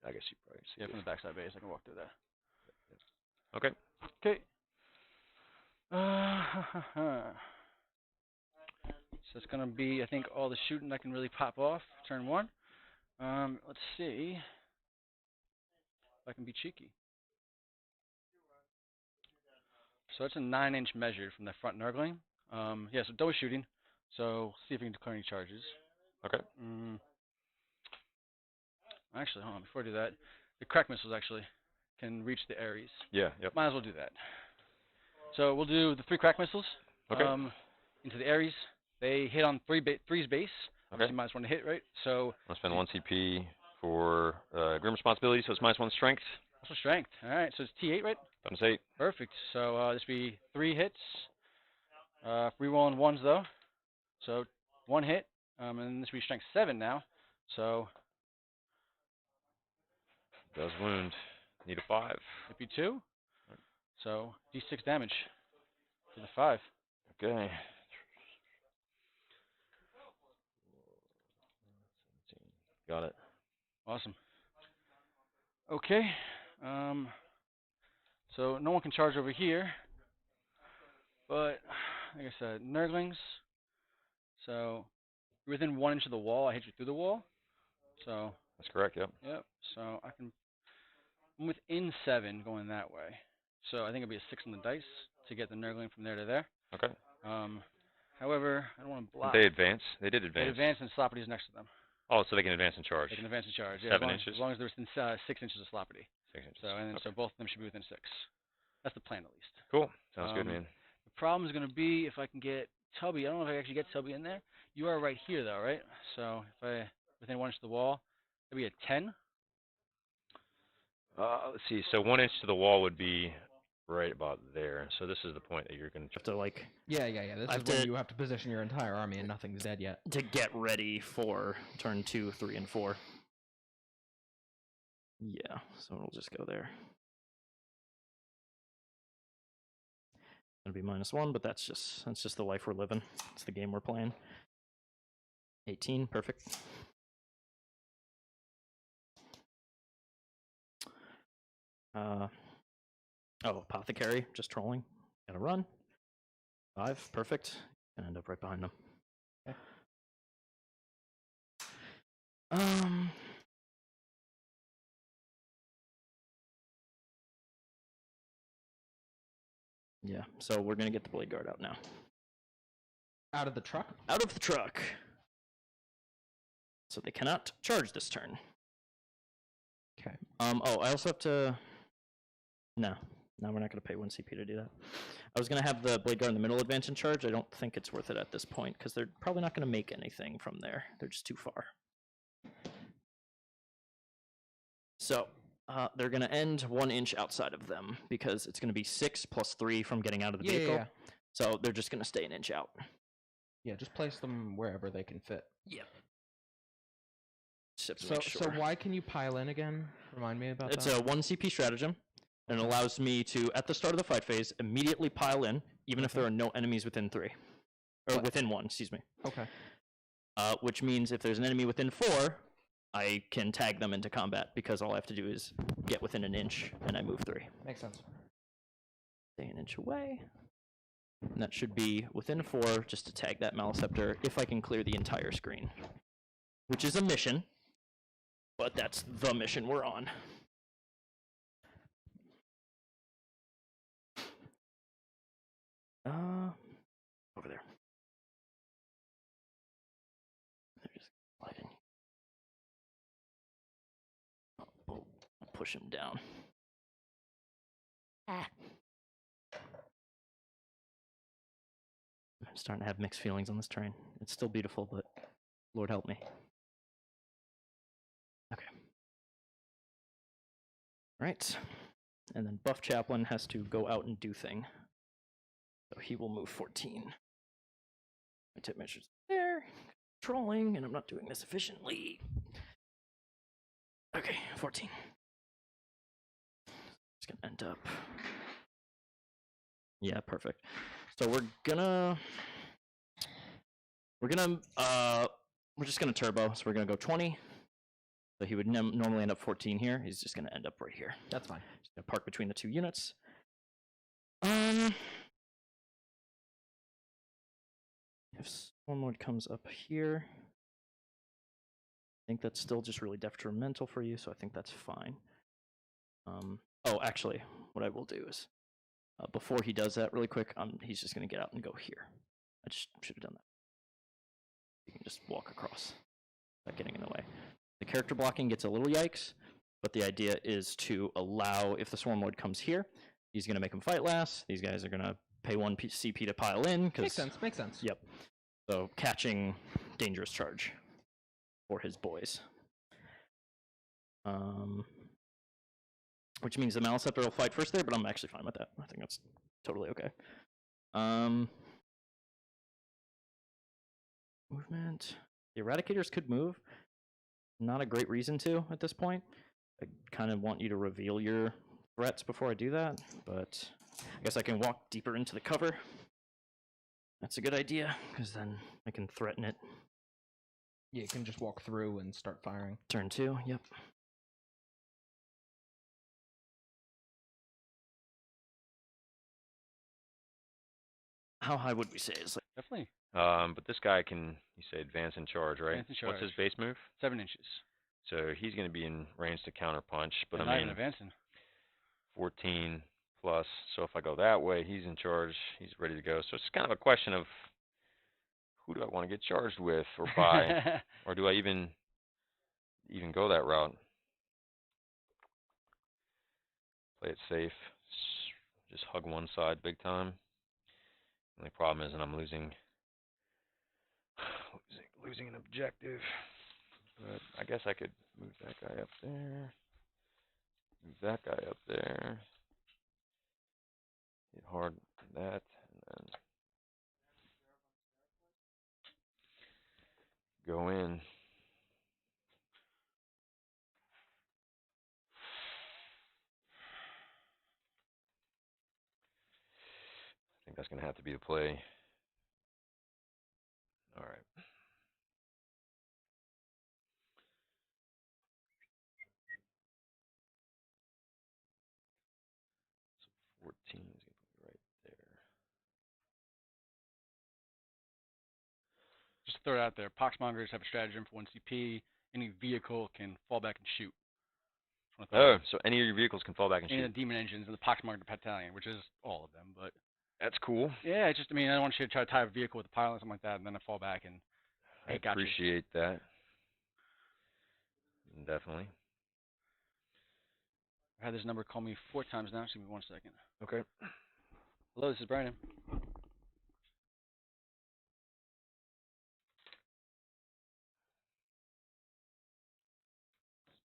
I guess you probably see. Yeah, from the backside base. I can walk through that. Okay. Okay. So it's going to be, I think, all the shooting that can really pop off. Turn 1. Let's see if I can be cheeky. So it's a 9-inch measured from the front Nurgling. Yeah, so double shooting. So see if we can declare any charges. Okay. Actually, hold on. Before I do that, the crack missiles actually can reach the Ares. Yeah. Yep. Might as well do that. So we'll do the 3 crack missiles. Okay. Into the Ares. They hit on 3's base. Okay. Minus 1 to hit, right? So I'll spend 1 CP for Grim Responsibility, so it's -1 strength. also strength. All right. So it's T8, right? Bonus 8. Perfect. So this will be 3 hits. Rerolling 1s though. So 1 hit. And this will be strength 7 now. So Does wound. Need a 5. it'd be 2. So D6 damage to the 5. Okay. Got it. Awesome. Okay. So no one can charge over here. But like I said, Nurglings. So you're within 1 inch of the wall. I hit you through the wall. So That's correct. Yep. yep. So I'm within 7 going that way. So I think it'll be a 6 on the dice to get the Nurgling from there to there. Okay. However, I don't want to block. They advance. They did advance. They advance and Sloppity is next to them. Oh, so they can advance and charge. They can advance and charge. 7 inches. As long as they're within 6 inches of Sloppity. 6 inches. So both of them should be within 6. That's the plan at least. Cool. Sounds good, man. The problem is going to be if I can get Tubby. I don't know if I can actually get Tubby in there. You are right here though, right? So if I within 1 inch of the wall, that'd be a 10. Let's see. So 1 inch to the wall would be right about there. So this is the point that you're going to have to like. Yeah. This is when you have to position your entire army and nothing's dead yet. To get ready for turn 2, 3, and 4. Yeah, so it'll just go there. It'll be -1, but that's just the life we're living. It's the game we're playing. 18, perfect. Oh, Apothecary, just trolling. Gotta run. 5, perfect. Gonna end up right behind them. Okay. Yeah, so we're gonna get the Blade Guard out now. Out of the truck? Out of the truck! So they cannot charge this turn. Okay. Oh, I also have to... No, we're not going to pay 1 CP to do that. I was going to have the Blade Guard in the middle advance and charge. I don't think it's worth it at this point, because they're probably not going to make anything from there. They're just too far. So, they're going to end 1 inch outside of them, because it's going to be 6 plus 3 from getting out of the vehicle. Yeah. So they're just going to stay an inch out. Yeah, just place them wherever they can fit. Yep. So why can you pile in again? Remind me about that. It's a 1 CP stratagem, and it allows me to, at the start of the fight phase, immediately pile in, even if there are no enemies within 3. Or within 1, excuse me. Okay. Which means if there's an enemy within 4, I can tag them into combat, because all I have to do is get within an inch, and I move 3. Makes sense. Stay an inch away. And that should be within 4, just to tag that Maleceptor, if I can clear the entire screen. Which is a mission. But that's the mission we're on. Over there. They're just sliding. Oh, push him down. I'm starting to have mixed feelings on this train. It's still beautiful, but Lord help me. Okay. Right. And then Buff Chaplain has to go out and do thing. So he will move 14. My tip measure's there. Trolling, and I'm not doing this efficiently. Okay, 14. It's gonna end up. Yeah, perfect. So we're just gonna turbo. So we're gonna go 20. So he would normally end up 14 here. He's just gonna end up right here. That's fine. Just gonna park between the 2 units. If Stormlord comes up here, I think that's still just really detrimental for you, so I think that's fine. Oh, actually, what I will do is Before he does that, really quick, he's just going to get out and go here. I just should have done that. You can just walk across without getting in the way. The character blocking gets a little yikes, but the idea is to allow, if the Swarm Lord comes here, he's going to make him fight last. These guys are going to pay 1 CP to pile in. Makes sense, makes sense. Yep. So catching dangerous charge for his boys. Which means the Maliceptor will fight first there, but I'm actually fine with that. I think that's totally okay. Movement. The Eradicators could move. Not a great reason to at this point. I kind of want you to reveal your threats before I do that, but I guess I can walk deeper into the cover. That's a good idea, because then I can threaten it. Yeah, you can just walk through and start firing. Turn 2, yep. How high would we say is like? Definitely. But this guy can, you say, advance and charge, right? Advance and charge. What's his base move? 7 inches. So he's going to be in range to counter punch, but Not I even mean, advancing. 14 plus. So if I go that way, he's in charge. He's ready to go. So it's kind of a question of who do I want to get charged with or by, or do I even go that route? Play it safe. Just hug one side big time. The only problem is that I'm losing an objective. But I guess I could move that guy up there. Move that guy up there. Hit hard on that, and then go in. I think that's going to have to be the play. All right. So 14 is going to be right there. Just throw it out there. Poxmongers have a stratagem for 1 CP. Any vehicle can fall back and shoot. Oh, so any of your vehicles can fall back and shoot. And the demon engines and the Poxmonger battalion, which is all of them, but that's cool. Yeah, it's just, I mean, I don't want you to try to tie a vehicle with a pilot or something like that, and then I fall back and I appreciate that. Definitely. I had this number call me 4 times now. Just give me 1 second. Okay. Hello, this is Brandon.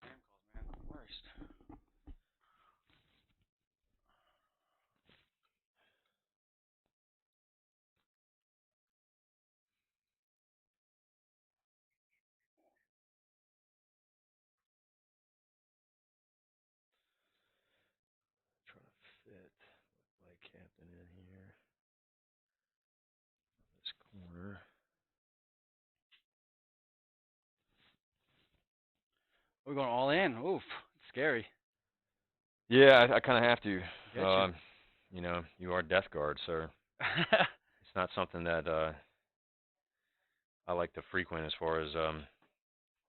Spam calls, man. The worst. Trying to fit my captain in here. This corner. We're going all in. Oof, it's scary. Yeah, I kind of have to. Get You know, you are Death Guard, so it's not something that I like to frequent as far as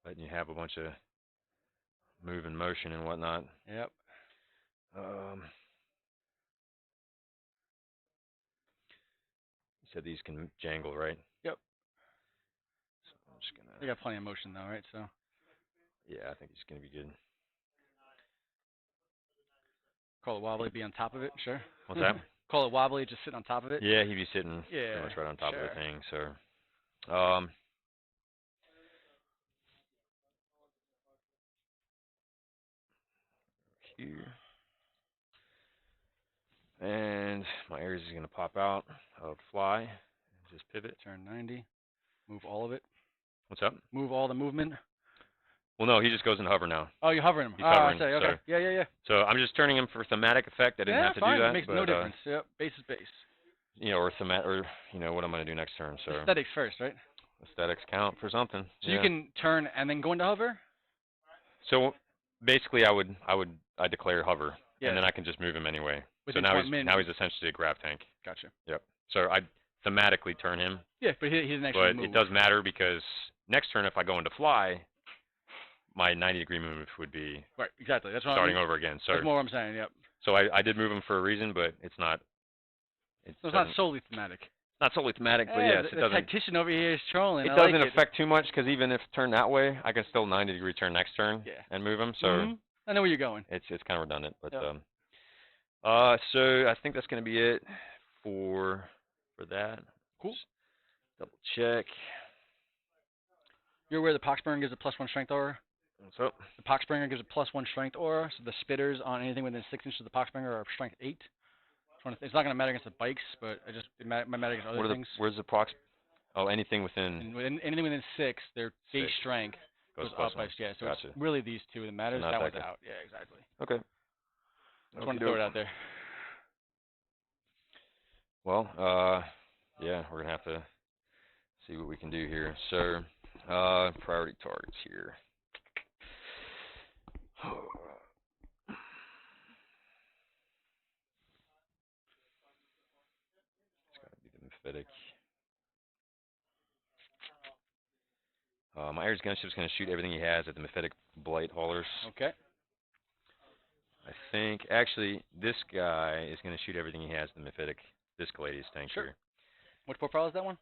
letting you have a bunch of move and motion and whatnot. Yep. You said these can jangle, right? Yep. So I'm just gonna. They got plenty of motion though, right? So. Yeah, I think it's gonna be good. Call it wobbly, be on top of it, sure. What's that? Call it wobbly, just sit on top of it. Yeah, he'd be sitting pretty much right on top of the thing. So, here, and my Ares is gonna pop out of fly and just pivot. Turn 90. Move all of it. What's up? Move all the movement. Well, no, he just goes in hover now. Oh, you're hovering him. He's hovering, I see. Okay. so, Yeah. So I'm just turning him for thematic effect. I didn't have to fine. do that. It makes but, no difference. Yep. Base is base. You know, or you know what I'm gonna do next turn. So Aesthetics first, right? Aesthetics count for something. So you can turn and then go into hover. So basically, I declare hover, Yeah. and then I can just move him anyway. Within so now point he's essentially a grab tank. Gotcha. Yep. So I thematically turn him. Yeah, but he doesn't actually move. But it does matter because next turn, if I go into fly, my 90-degree move would be right. Exactly. That's what starting over again. So that's more what I'm saying. Yep. So I did move him for a reason, but it's not So it's not solely thematic. Not solely thematic, but yes, it the doesn't. tactician over here is trolling. It I doesn't like affect too much because even if turned that way, I can still 90-degree turn next turn and move him. So I know where you're going. it's kind of redundant, but Yep. so I think that's going to be it for that. Cool. Just double check. You're aware the Poxbringer gives a +1 strength aura? What's up? The Poxbringer gives a +1 strength aura, so the spitters on anything within 6 inches of the Poxbringer are strength 8. It's not going to matter against the bikes, but it might matter against other things. Where's the prox? Oh, anything within. Anything within 6, their base strength goes up by So gotcha. it's really these two that matters. So that not one's out. Yeah, exactly. Okay. Just wanted to throw it out there. Well, yeah, we're gonna have to see what we can do here. So, priority targets here. It's gotta be the Mephitic. My Ares gunship's gonna shoot everything he has at the Mephitic Blight haulers. Okay. I think actually this guy is gonna shoot everything he has at the Mephitic. This Caladius tank here. Which profile is that one?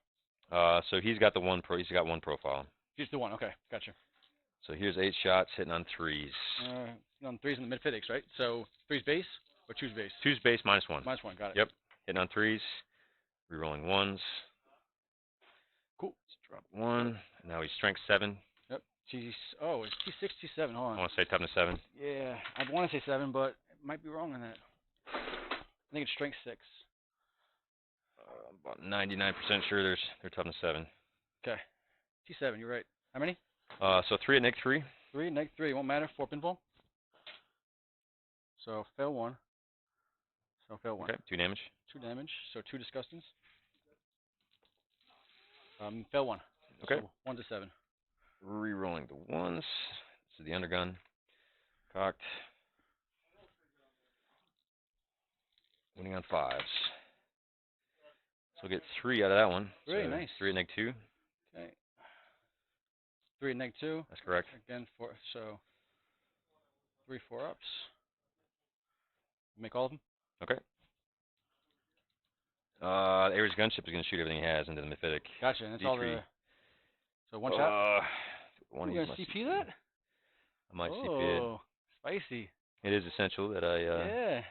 So he's got he's got one profile. Just the one. Okay, gotcha. So here's 8 shots hitting on 3s. On 3s in the Mephitic, right? So 3's base or 2's base? 2's base -1. -1, got it. Yep. Hitting on 3s. Rerolling 1s. Cool. Let's drop 1. Now he's strength 7. Yep. Oh, it's T6, T7. Hold on. I want to say toughness 7. Yeah, I want to say 7, but it might be wrong on that. I think it's strength 6. About 99% sure they're toughness 7. Okay. T7, you're right. How many? So 3 at neg 3. 3, neg 3, won't matter. 4 pinfall. So fail 1. So fail 1. Okay, 2 damage. 2 damage, so 2 disgustings. Fail 1. Okay. So 1 to 7. Rerolling the 1s. This is the undergun. Cocked. Winning on 5s. So we'll get 3 out of that one. Very so nice. 3 at neg 2. Okay. 3 at neg 2. That's correct. Again, 4. So 3 4-ups. Make all of them? Okay. The Ares gunship is going to shoot everything he has into the Mephitic. Gotcha. And that's D3. all the. So 1 shot? One you going to CP that? I might CP it. Oh, spicy. It is essential that I Yeah.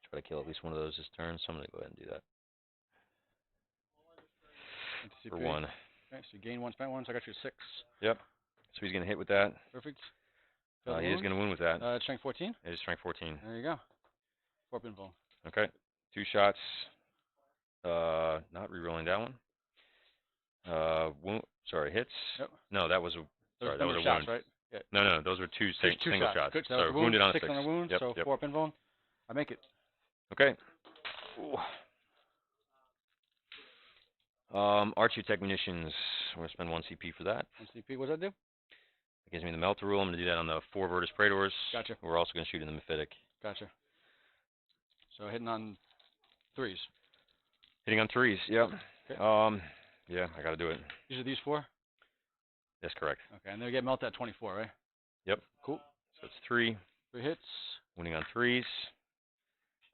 try to kill at least one of those this turn, so I'm going to go ahead and do that. For 1. Okay, so you gain 1, spent 1, so I got you 6. Yep. So he's going to hit with that. Perfect. He is going to win with that. Strength 14? It is strength 14. There you go. 4 pinfall. Okay. 2 shots. Not rerolling that one. Sorry, hits. Yep. No, that was a sorry, that was a shots, wound. Right? Yeah. No, those were 2 single shots. Good. So wounded on 6 6. on a wound, Yep, so yep. 4 pinfall. I make it. Okay. Ooh. Architect munitions. I'm going to spend 1 CP for that. 1 CP, what does that do? It gives me the melter rule. I'm going to do that on the 4 Virtus Praetors. Gotcha. We're also going to shoot in the Mephitic. Gotcha. So hitting on 3s. Hitting on 3s, yep. Okay. Yeah, I got to do it. These are these 4? That's correct. Okay, and they get melted at 24, right? Yep. Cool. So it's 3. 3 hits. Winning on 3s.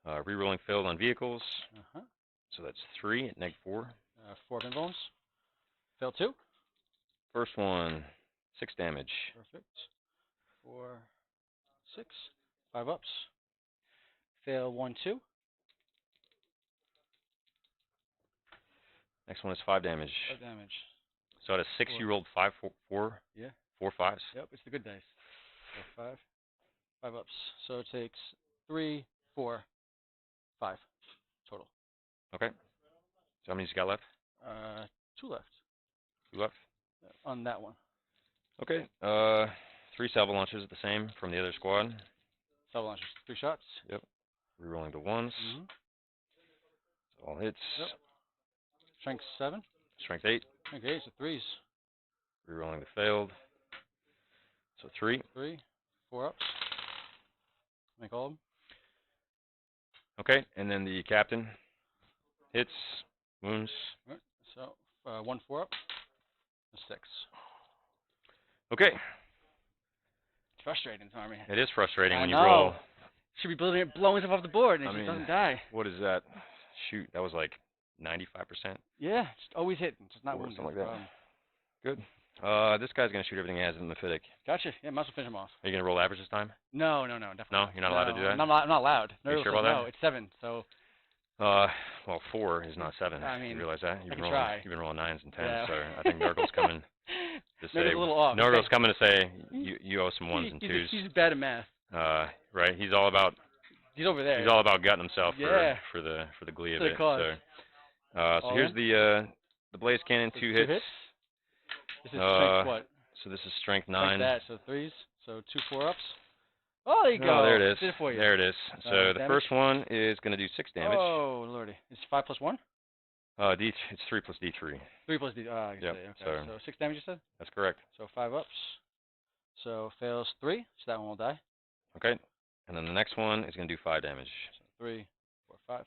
Rerolling failed on vehicles. Uh-huh. So that's 3 at neg 4. 4 pinfalls. Fail 2. First one, 6 damage. Perfect. 4, 6. 5 ups. Fail 1, 2. Next one is 5 damage. 5 damage. So at a 6, you rolled 5, 4. Yeah. 4 5s. Yep, it's the good dice. 4, 5. 5 ups. So it takes 3, 4, 5 total. Okay. So how many you got left? 2 left 2 left. on that one. Okay. 3 salvo launches at the same from the other squad. Salvo launches. 3 shots. Yep. Rerolling the 1s. Mm-hmm. All hits. Yep. Strength 7. Strength 8. Strength 8, so 3s. Rerolling the failed. So 3. 3. 4 ups. Make all of them. Okay, and then the captain hits, wounds. All right. So 1 4 up. 6. Okay. It's frustrating, Tommy. It is frustrating I when you know. roll should be blowing stuff off the board, and it I just mean, doesn't die. what is that? Shoot, that was like 95%. Yeah, just always hitting, just not Or wounded. something like that. Good. This guy's gonna shoot everything he has in the Mephitic. Gotcha. Yeah, might as well finish him off. Are you gonna roll average this time? No, definitely. No, you're not allowed to do that. I'm not allowed. Are you sure about that? No, it's 7. So. Well, 4 is not 7. I mean, you realize that? I can try. You've been rolling 9s and 10s, Yeah. so I think Nurgle's coming to say. Nurgle's a little off. Nurgle's coming to say you owe some 1s and 2s. He's bad at math. Right? He's all about. He's over there. He's all about gutting himself Yeah. for the glee of For the it. cause. So here's the Blaze Cannon, 2 hits. This is strength what? So this is strength 9. Like that, so 3s, so 2 4-ups. Oh, there you go. Oh, there it is. Did it for you. There it is. So the damage? first one is going to do 6 damage. Oh, lordy. It's 5 plus 1? It's 3 plus D3. 3 plus D. I Yep, see. Okay. so- So 6 damage, you said? That's correct. So 5 ups. So fails 3, so that one will die. Okay. And then the next one is going to do 5 damage. So 3, 4, 5.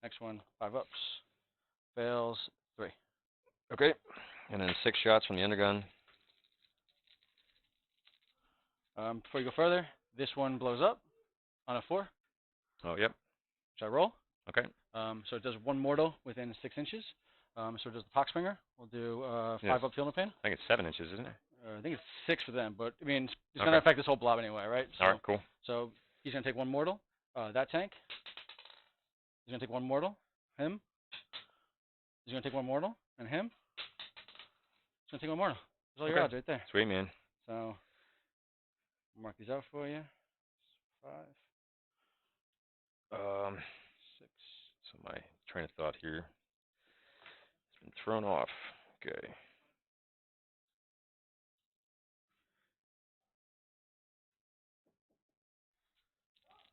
Next one, 5 ups. Fails 3. Okay. And then 6 shots from the undergun. Before you go further, this one blows up on a 4. Oh, yep. Should I roll? Okay. So it does 1 mortal within 6 inches. So it does the Poxbringer. We'll do 5 Yes. up Field of Pain. I think it's 7 inches, isn't it? I think it's 6 for them, but I mean, it's Okay. going to affect this whole blob anyway, right? So, All right, cool. So he's going to take 1 mortal. That tank. He's going to take 1 mortal. Him. He's going to take 1 mortal. And him. He's going to take 1 mortal. There's all your Okay. odds right there. Sweet, man. So mark these out for you. 5. 6. So my train of thought here has been thrown off. Okay.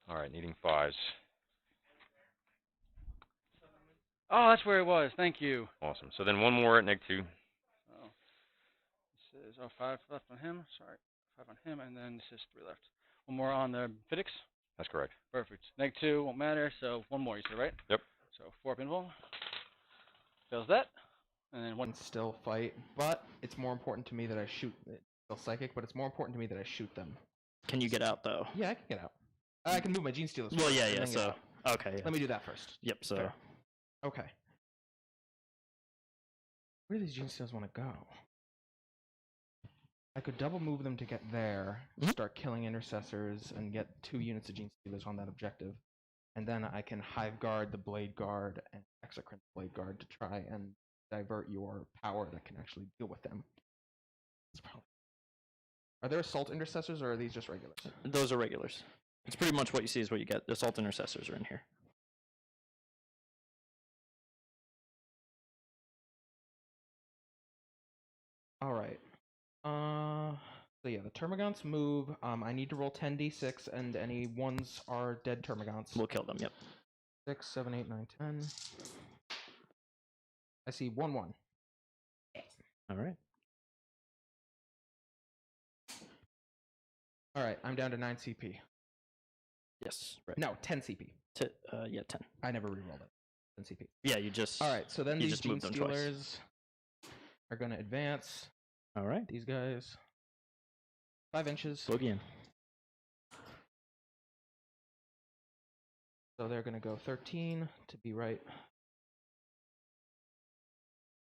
All right, needing 5s. Oh, that's where it was. Thank you. Awesome. So then 1 more at -2. Oh, this is 5 left on him. Sorry, 5 on him, and then this is 3 left. 1 more on the Fittix. That's correct. Perfect. -2 won't matter. So 1 more, you said, right? Yep. So 4 up invul. Fails that, and then 1. Still fight, but it's more important to me that I shoot. It's still psychic, but it's more important to me that I shoot them. Can you get out though? Yeah, I can get out. I can move my Gene Stealers. Well, first yeah, and yeah. then get So out. okay. Yeah. Let me do that first. Yep. So Fair. Okay. Where do these Gene Stealers want to go? I could double move them to get there, start killing intercessors, and get 2 units of Gene Stealers on that objective. And then I can Hive Guard the Blade Guard and Exocrine the Blade Guard to try and divert your power that can actually deal with them. Are there Assault Intercessors, or are these just regulars? those are regulars. It's pretty much what you see is what you get. The Assault Intercessors are in here. All right. So yeah, the Termagants move. I need to roll 10d6, and any 1s are dead Termagants. We'll kill them. Yep. 6, 7, 8, 9, 10. I see 1/1. All right. All right, I'm down to 9 CP. Yes. Right. No, 10 CP. Yeah, 10. I never rerolled it. 10 CP. Yeah, you just. All right, so then you these just Gene moved them twice. Stealers are going to advance. All right. These guys. 5 inches. Boogie in. So they're going to go 13 to be right.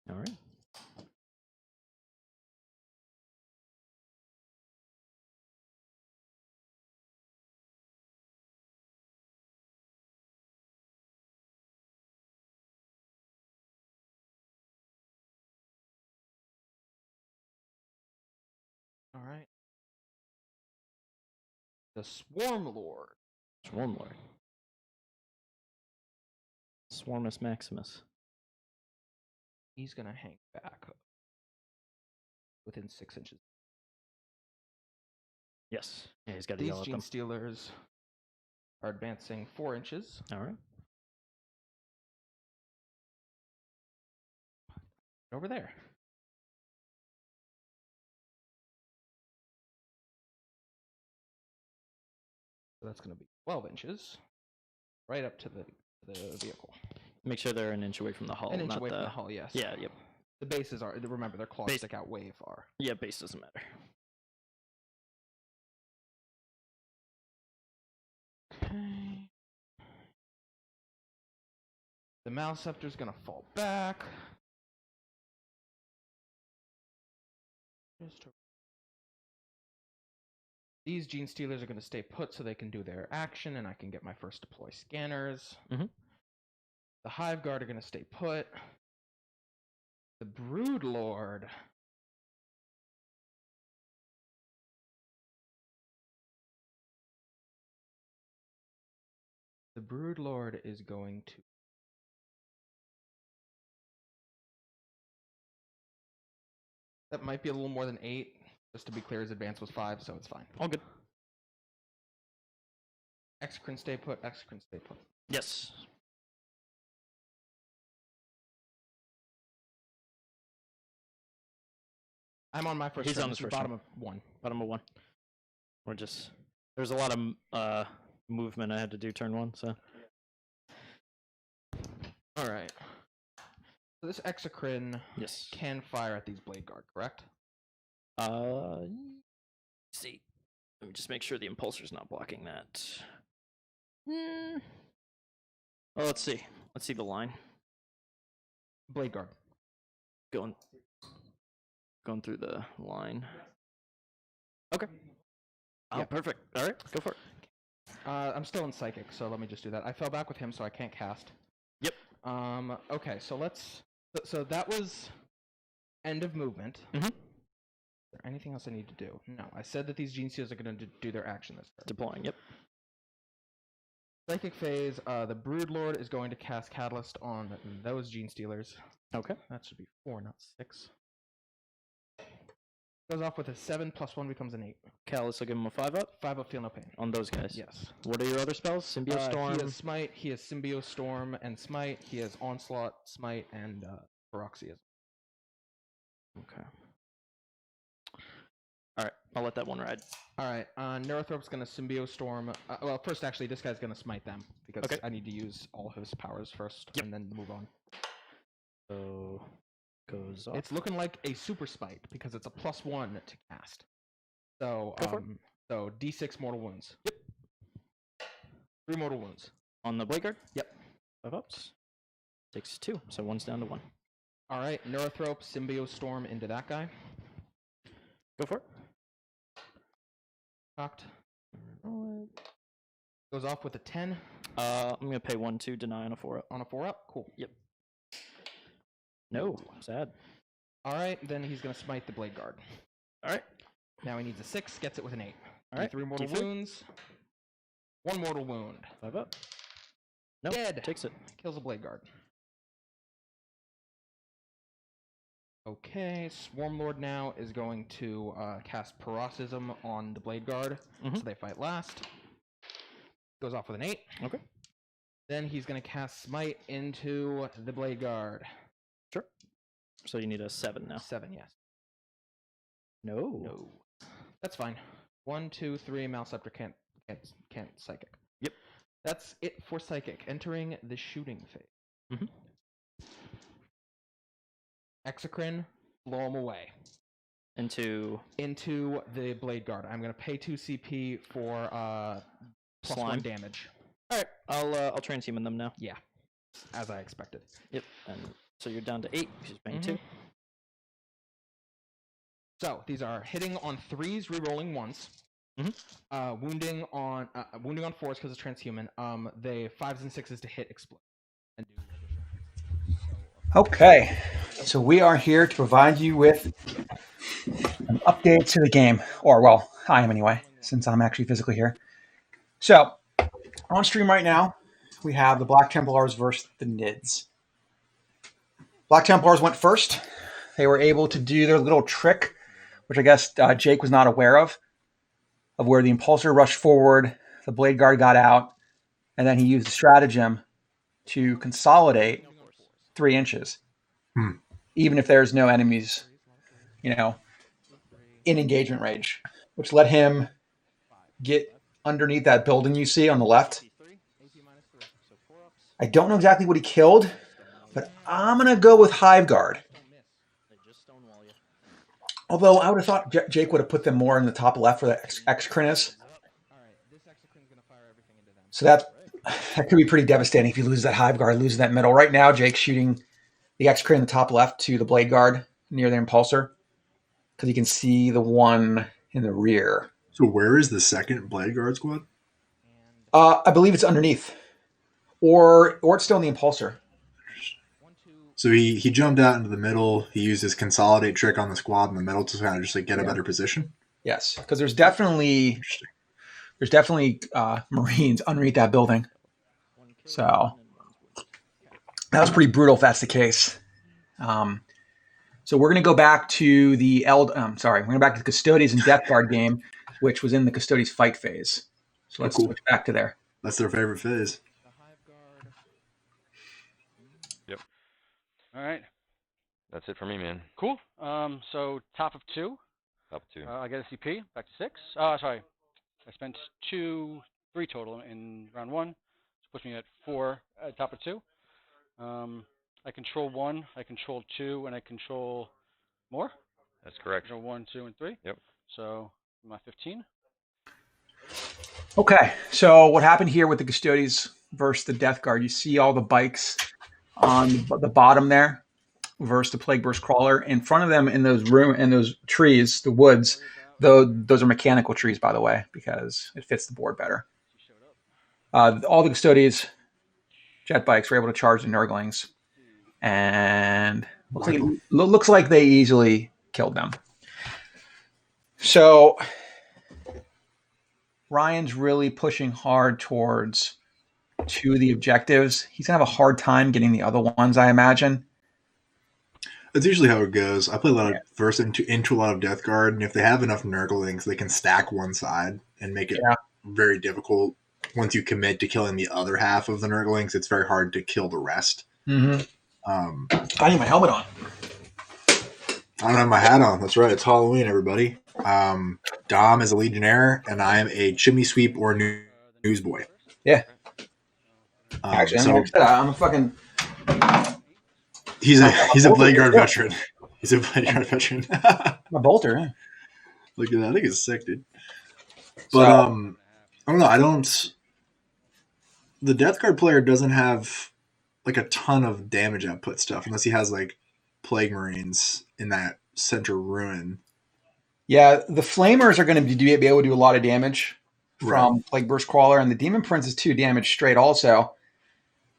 All right. All right. The Swarm Lord. Swarm Lord. Swarmus Maximus. He's going to hang back within 6 inches. Yes. Yeah, he's got to These yell at Gene them. Stealers are advancing 4 inches. All right. Over there. So that's going to be 12 inches. Right up to the vehicle. Make sure they're an inch away from the hull. An inch not away from the hull, yes. Yeah, yep. The bases are, remember, their claws stick out way far. Yeah, base doesn't matter. Okay. The Maleceptor's gonna fall back. These Gene Stealers are gonna stay put so they can do their action, and I can get my first deploy scanners. Mm-hmm. The Hive Guard are gonna stay put. The Broodlord. The Broodlord is going to. That might be a little more than 8. Just to be clear, his advance was 5, so it's fine. All good. Exocrine stay put, Exocrine stay put. Yes. I'm on my first He's turn. on his This is first bottom turn. of 1. Bottom of 1. We're just... There's a lot of movement I had to do turn 1, so... Alright. So this Exocrine Yes. can fire at these Blade Guard, correct? Let's see. Let me just make sure the impulsor's not blocking that. Oh, let's see. Let's see the line. Blade Guard. Going through the line. Okay. Oh, Yep. perfect. All right, go for it. I'm still in Psychic, so let me just do that. I fell back with him, so I can't cast. Yep. Okay, so let's... So that was end of movement. Mm-hmm. Is there anything else I need to do? No, I said that these Gene Stealers are going to do their action this turn. Deploying, yep. Psychic phase, the Broodlord is going to cast Catalyst on those Gene Stealers. Okay. That should be 4, not 6. Goes off with a 7, plus 1 becomes an 8. Callus will give him a 5-up. 5-up, feel no pain. On those guys. Yes. What are your other spells? Symbio Storm? He has Smite, he has Symbio Storm and Smite, he has Onslaught, Smite, and Paroxysm. Okay. Alright, I'll let that one ride. Alright, Neurothrope's gonna Symbio Storm. Well, first, actually, this guy's gonna Smite them, because Okay. I need to use all his powers first, and then move on. So, goes off. It's looking like a Super Smite, because it's a +1 to cast. So, Go for it. so D6 mortal wounds. Yep. 3 mortal wounds. On the Blade Guard? Yep. 5-ups. Takes 2, so 1's down to 1. Alright, Neurothrope, Symbio Storm into that guy. Go for it. Cocked. Goes off with a 10. I'm going to pay 1 to deny on a 4-up. On a 4-up? Cool. Yep. No, sad. Alright, then he's going to Smite the Blade Guard. Alright. Now he needs a 6, gets it with an 8. Alright. 3 mortal D3. wounds. 1 mortal wound. 5-up. Nope. Dead. Takes it. Kills a Blade Guard. Okay, Swarmlord now is going to cast Paroxysm on the Blade Guard, so they fight last. Goes off with an 8. Okay. Then he's going to cast Smite into the Blade Guard. Sure. So you need a 7 now. 7, yes. No. That's fine. 1, 2, 3. Maleceptor can't Psychic. Yep. That's it for Psychic. Entering the shooting phase. Mm-hmm. Exocrine, blow him away. Into the Blade Guard. I'm going to pay 2 CP for plus Slime. 1 damage. Alright, I'll transhuman them now. Yeah, as I expected. Yep, and so you're down to 8, she's paying 2. So, these are hitting on 3s, rerolling 1s. Wounding on 4s because it's transhuman. The 5s and 6s to hit explode. And do Okay, so we are here to provide you with an update to the game. Or, well, I am anyway, since I'm actually physically here. So, on stream right now, we have the Black Templars versus the Nids. Black Templars went first. They were able to do their little trick, which I guess Jake was not aware of where the Impulsor rushed forward, the Blade Guard got out, and then he used the stratagem to consolidate 3 inches. Even if there's no enemies, in engagement range, which let him get underneath that building you see on the left. I don't know exactly what he killed, but I'm going to go with Hive Guard. Although I would have thought Jake would have put them more in the top left where the Exocrine is. So that could be pretty devastating if you lose that hive guard, lose that middle. Right now, Jake's shooting the X-Crit in the top left to the blade guard near the impulsor because you can see the one in the rear. So where is the second blade guard squad? I believe it's underneath, or it's still in the impulsor. So he jumped out into the middle. He used his consolidate trick on the squad in the middle to kind of just like get a better position. Yes, because there's definitely Marines underneath that building. So that was pretty brutal if that's the case. So we're going to go back to the we're going to go back to the Custodians and Death Guard game, which was in the Custodians fight phase. So let's switch back to there. That's their favorite phase. Yep. All right. That's it for me, man. Cool. So top of 2. Top 2. I get a CP. Back to 6. Sorry. I spent 3 total in round 1. Which puts me at 4 at top of 2. I control 1, I control 2, and I control more? That's correct. I control 1, 2, and 3? Yep. So, I'm at 15. Okay, so what happened here with the Custodians versus the Death Guard, you see all the bikes on the bottom there versus the Plague Burst Crawler. In front of them in those trees, the woods, those are mechanical trees, by the way, because it fits the board better. All the Custodians jet bikes were able to charge the Nurglings. And looks like they easily killed them. So Ryan's really pushing hard towards 2 of the objectives. He's going to have a hard time getting the other ones, I imagine. That's usually how it goes. I play a lot of first into a lot of Death Guard, and if they have enough Nurglings, they can stack one side and make it very difficult. Once you commit to killing the other half of the Nurglings, it's very hard to kill the rest. Mm-hmm. I need my helmet on. I don't have my hat on. That's right. It's Halloween, everybody. Dom is a Legionnaire, and I am a chimney sweep or newsboy. Yeah. Actually, I'm a fucking. He's a blade guard veteran. He's a blade guard veteran. My bolter. Yeah. Look at that. I think it's sick, dude. But I don't know. The Death Guard player doesn't have like a ton of damage output stuff unless he has like Plague Marines in that center ruin. Yeah, the Flamers are going to be able to do a lot of damage from Plague Burst Crawler, and the Demon Prince is 2 damage straight also.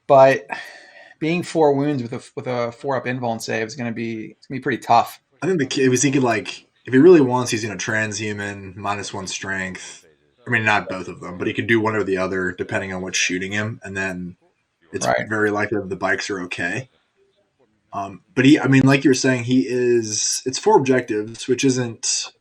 But being 4 wounds with a 4-up invuln save is going to be pretty tough. I think the key is he could if he really wants, he's going to transhuman -1 strength. I mean, not both of them, but he could do one or the other depending on what's shooting him, and then it's very likely that the bikes are okay. But like you're saying, it's 4 objectives, which isn't.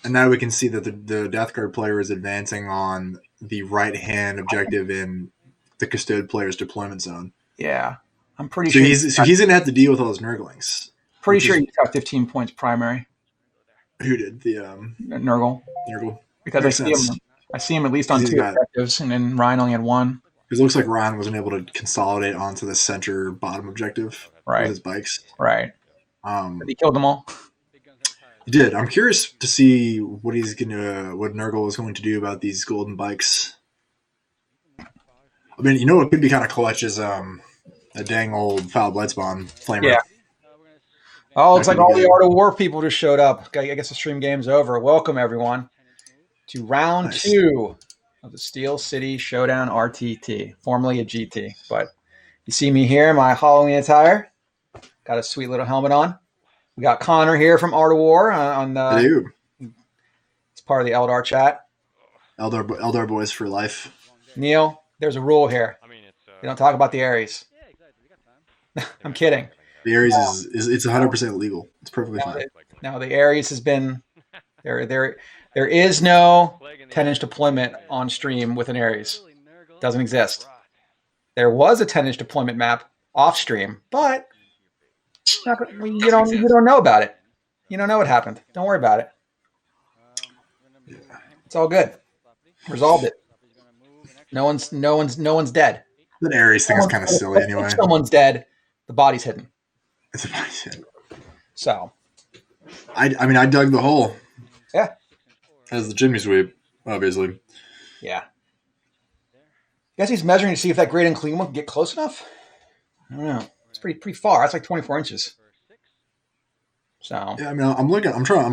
And now we can see that the Death Guard player is advancing on the right-hand objective in the Custode player's deployment zone. Yeah, I'm pretty sure. He's going to have to deal with all those Nurglings. Pretty sure he's got 15 points primary. Who did the Nurgle? Nurgle. Because I see him at least on 2 objectives, and then Ryan only had 1. Because it looks like Ryan wasn't able to consolidate onto the center bottom objective with his bikes. Right. But he killed them all. He did. I'm curious to see what Nurgle is going to do about these golden bikes. I mean, what could be kind of clutch is a dang old Foul Blightspawn Flamer. Yeah. Oh, it's like all the Art of War people just showed up. I guess the stream game's over. Welcome, everyone, to round 2 of the Steel City Showdown RTT, formerly a GT. But you see me here in my Halloween attire. Got a sweet little helmet on. We got Connor here from Art of War it's part of the Eldar chat. Eldar boys for life. Neil, there's a rule here. We don't talk about the Ares. I'm kidding. The Ares is 100% legal. It's perfectly fine. Now the Ares has been there is no 10-inch deployment on stream with an Ares. Doesn't exist. There was a 10-inch deployment map off stream, but you don't know about it. You don't know what happened. Don't worry about it. It's all good. Resolved it. No one's dead. The Ares thing is kind of silly anyway. If someone's dead, the body's hidden. It's a body's hidden. So, I dug the hole. Yeah. As the chimney sweep, obviously. Yeah. guess he's measuring to see if that great and clean one can get close enough. I don't know. It's pretty far. That's like 24 inches. So yeah, I mean, I'm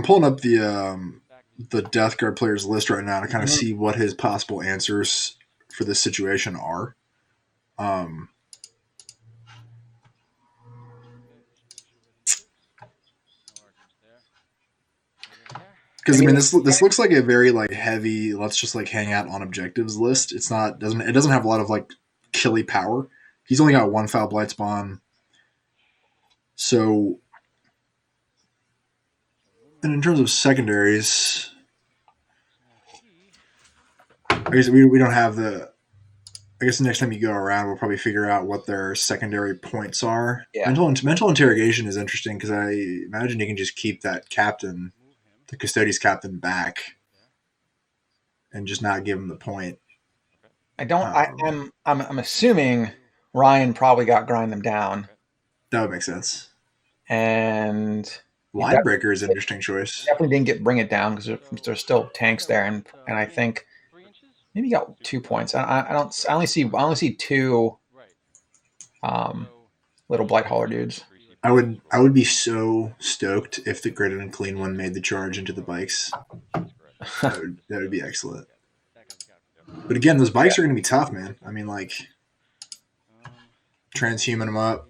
pulling up the Death Guard players list right now to kind of see what his possible answers for this situation are. Because I mean, this looks like a very like heavy. Let's just like hang out on objectives list. It doesn't have a lot of like killy power. He's only got one foul blight spawn. So, and in terms of secondaries, I guess we don't have the. I guess the next time you go around, we'll probably figure out what their secondary points are. Yeah. Mental interrogation is interesting because I imagine you can just keep that captain, the Custodes captain, back, and just not give him the point. I don't. I'm assuming Ryan probably got grind them down. That would make sense. And Line breaker is an interesting choice. Definitely didn't bring it down because there's still tanks there, and I think maybe he got 2 points. I only see 2 little blight hauler dudes. I would be so stoked if the gridded and clean one made the charge into the bikes. that would be excellent. But again, those bikes are going to be tough, man. I mean, like transhuman them up.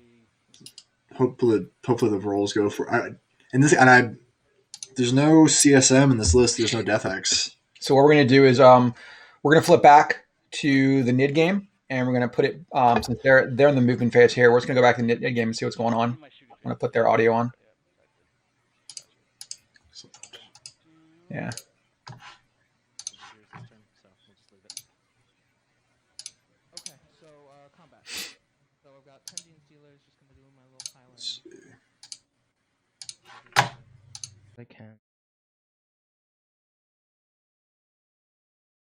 Hopefully the rolls go for. There's no CSM in this list. There's no Death X. So what we're going to do is we're going to flip back to the NID game, and we're going to put it since they're in the movement phase here. We're just going to go back to the NID game and see what's going on. I'm going to put their audio on. Yeah. Okay, so combat. So I've got 10 Gene Stealers, just going to do my little pylon. I can.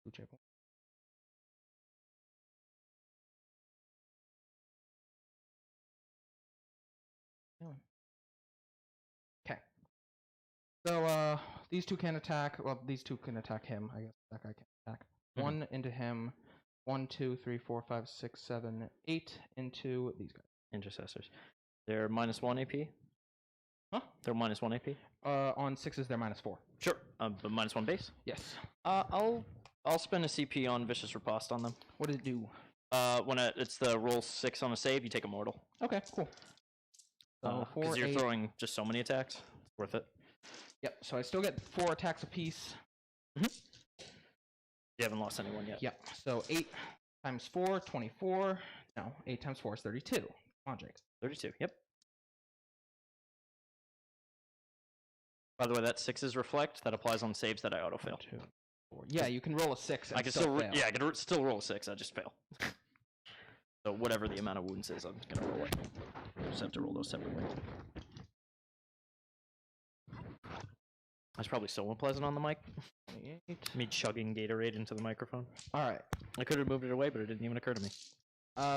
Okay. So these two can attack. Well, these two can attack him. I guess that guy can attack. Mhm. 1 into him. 1, 2, 3, 4, 5, 6, 7, 8 into these guys. Intercessors. They're -1 AP. Huh? They're -1 AP. On 6s, they're -4. Sure. But -1 base. Yes. I'll spend a CP on Vicious Riposte on them. What did it do? When it's the roll 6 on a save, you take a mortal. Okay, cool. So 4, because you're 8. throwing just so many attacks. It's worth it. Yep. So I still get 4 attacks apiece. You haven't lost anyone yet. Yep. So 8 times 4, 24. No, 8 times 4 is 32. Come on, Jake. 32. Yep. By the way, that 6's reflect. That applies on saves that I autofail. 2, 4. Yeah, you can roll a 6. And I can still fail. I can still roll a 6. I just fail. So whatever the amount of wounds is, I'm gonna roll it. Just have to roll those separately. That's probably so unpleasant on the mic. 28. Me chugging Gatorade into the microphone. All right. I could have moved it away, but it didn't even occur to me.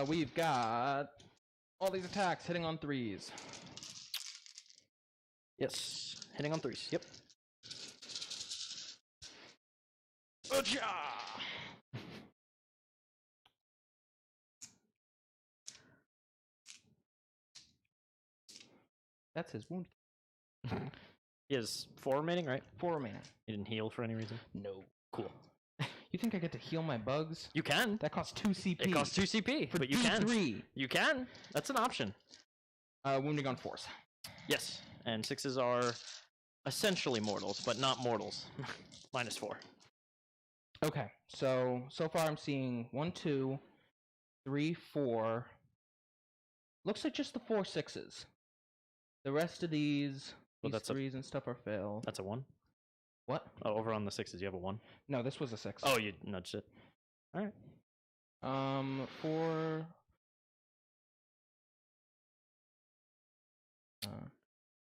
We've got all these attacks hitting on 3s. Yes, hitting on 3s. Yep. That's his wound. He has 4 remaining, right? 4 remaining. He didn't heal for any reason? No. Cool. You think I get to heal my bugs? You can. That costs 2 CP. It costs 2 CP, For but you can. 3. You can. That's an option. Wounding on 4s. Yes, and 6s are essentially mortals, but not mortals. -4. Okay, so far I'm seeing 1, 2, 3, 4. Looks like just the 4 6s. The rest of these, Well, these that's a- 3s and stuff are failed. That's a 1. What? Oh, over on the 6s, you have a 1. No, this was a 6. Oh, you nudged it. All right. 4.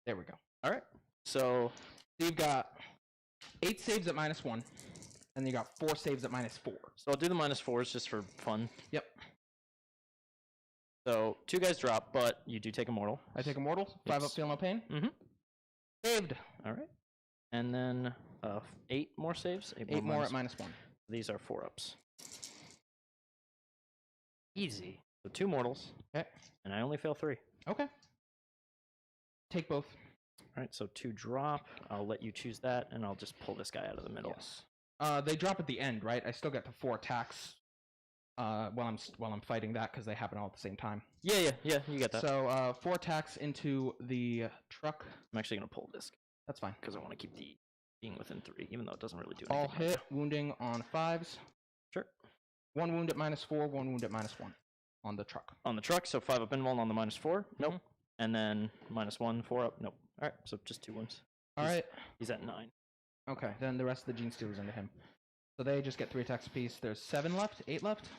There we go. All right. So you've got 8 saves at -1, and you got 4 saves at -4. So I'll do the -4s just for fun. Yep. So 2 guys drop, but you do take a mortal. I take a mortal. 5 up, feel no pain. Mm-hmm. Saved. All right. And then 8 more saves. 8 more at -1. These are 4 ups. Easy. So 2 mortals. Okay. And I only fail 3. Okay. Take both. Alright, so 2 drop. I'll let you choose that, and I'll just pull this guy out of the middle. Yes. They drop at the end, right? I still get to 4 attacks while I'm fighting that because they happen all at the same time. Yeah, you get that. So 4 attacks into the truck. I'm actually going to pull this. That's fine. Because I want to keep the being within 3, even though it doesn't really do All anything. hit, wounding on 5s. Sure. 1 wound at -4, 1 wound at -1 on the truck. On the truck, so 5 up invuln on the -4. Nope. And then -1, 4 up. Nope. Alright, so just 2 wounds. Alright. He's at 9. Okay, then the rest of the Gene Stealers into him. So they just get 3 attacks apiece. There's 7 left? 8 left?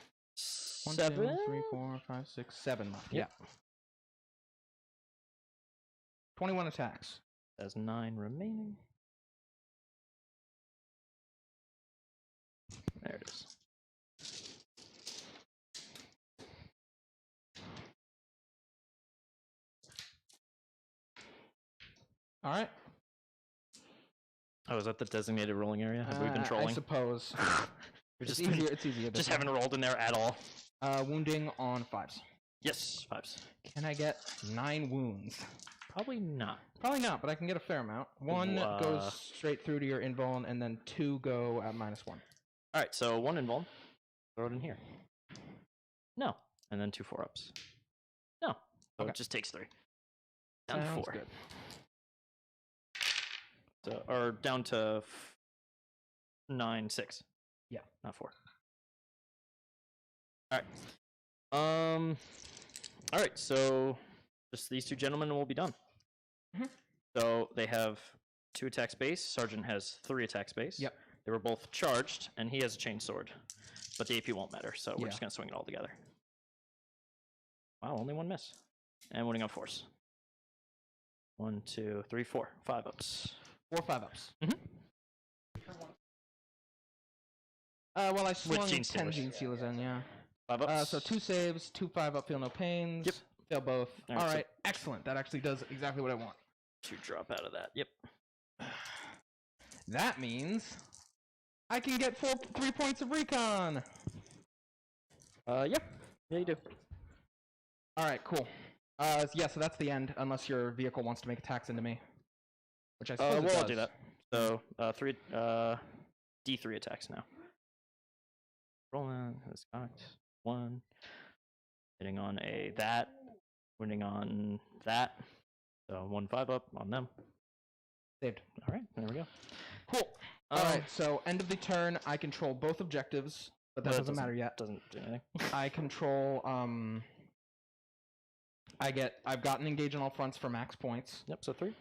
1, 2, 3, 4, 5, 6, 7 left. Yep. Yeah. 21 attacks. Has 9 remaining. There it is. All right. Oh, is that the designated rolling area? Have we been trolling? I suppose. It's easier. It's easier. Just haven't rolled in there at all. Wounding on 5s. Yes, 5s. Can I get 9 wounds? Probably not. Probably not, but I can get a fair amount. 1 goes straight through to your invuln, and then 2 go at -1. Alright, so 1 invuln. Throw it in here. No. And then 2 4-ups. No. So it just takes 3. Down to 4. Good. So, or down to 9, 6. Yeah. Not 4. Alright. Alright, so just these 2 gentlemen will be done. So they have 2 attack space. Sergeant has 3 attack space. Yep. They were both charged, and he has a chain sword. But the AP won't matter, so we're just going to swing it all together. Wow, only 1 miss. And winning on force. 1, 2, 3, 4. 5 ups. 4 5-ups. Well, I swung 10 Gene Stealers in, yeah. 5 ups. So 2 saves, 2 5-up, feel no pains. Yep. Fail both. All right, All right, excellent. That actually does exactly what I want. 2 drop out of that. Yep. That means I can get 3 points of recon. Yep. Yeah, you do. All right, cool. Yeah, so that's the end, unless your vehicle wants to make attacks into me. Which I suppose it well, I'll does. do that. So, 3, D3 attacks now. Rolling, that's cocked. 1. Hitting on that. Winning on that. So, 1 5-up on them. Saved. Alright, there we go. Cool. Alright, so end of the turn, I control both objectives, but that doesn't matter yet. Doesn't do anything. I control, I've gotten engage on all fronts for max points. Yep, so 3.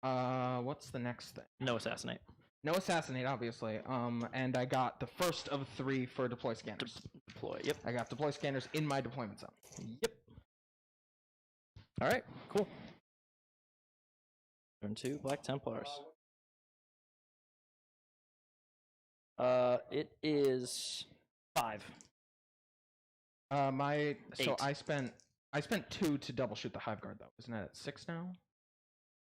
What's the next thing? No assassinate. No assassinate, obviously. And I got the first of 3 for deploy scanners. Deploy, yep. I got deploy scanners in my deployment zone. Yep. Alright, cool. Turn 2, Black Templars. It is 5. So 8. I spent 2 to double shoot the Hive Guard though. Isn't that at 6 now?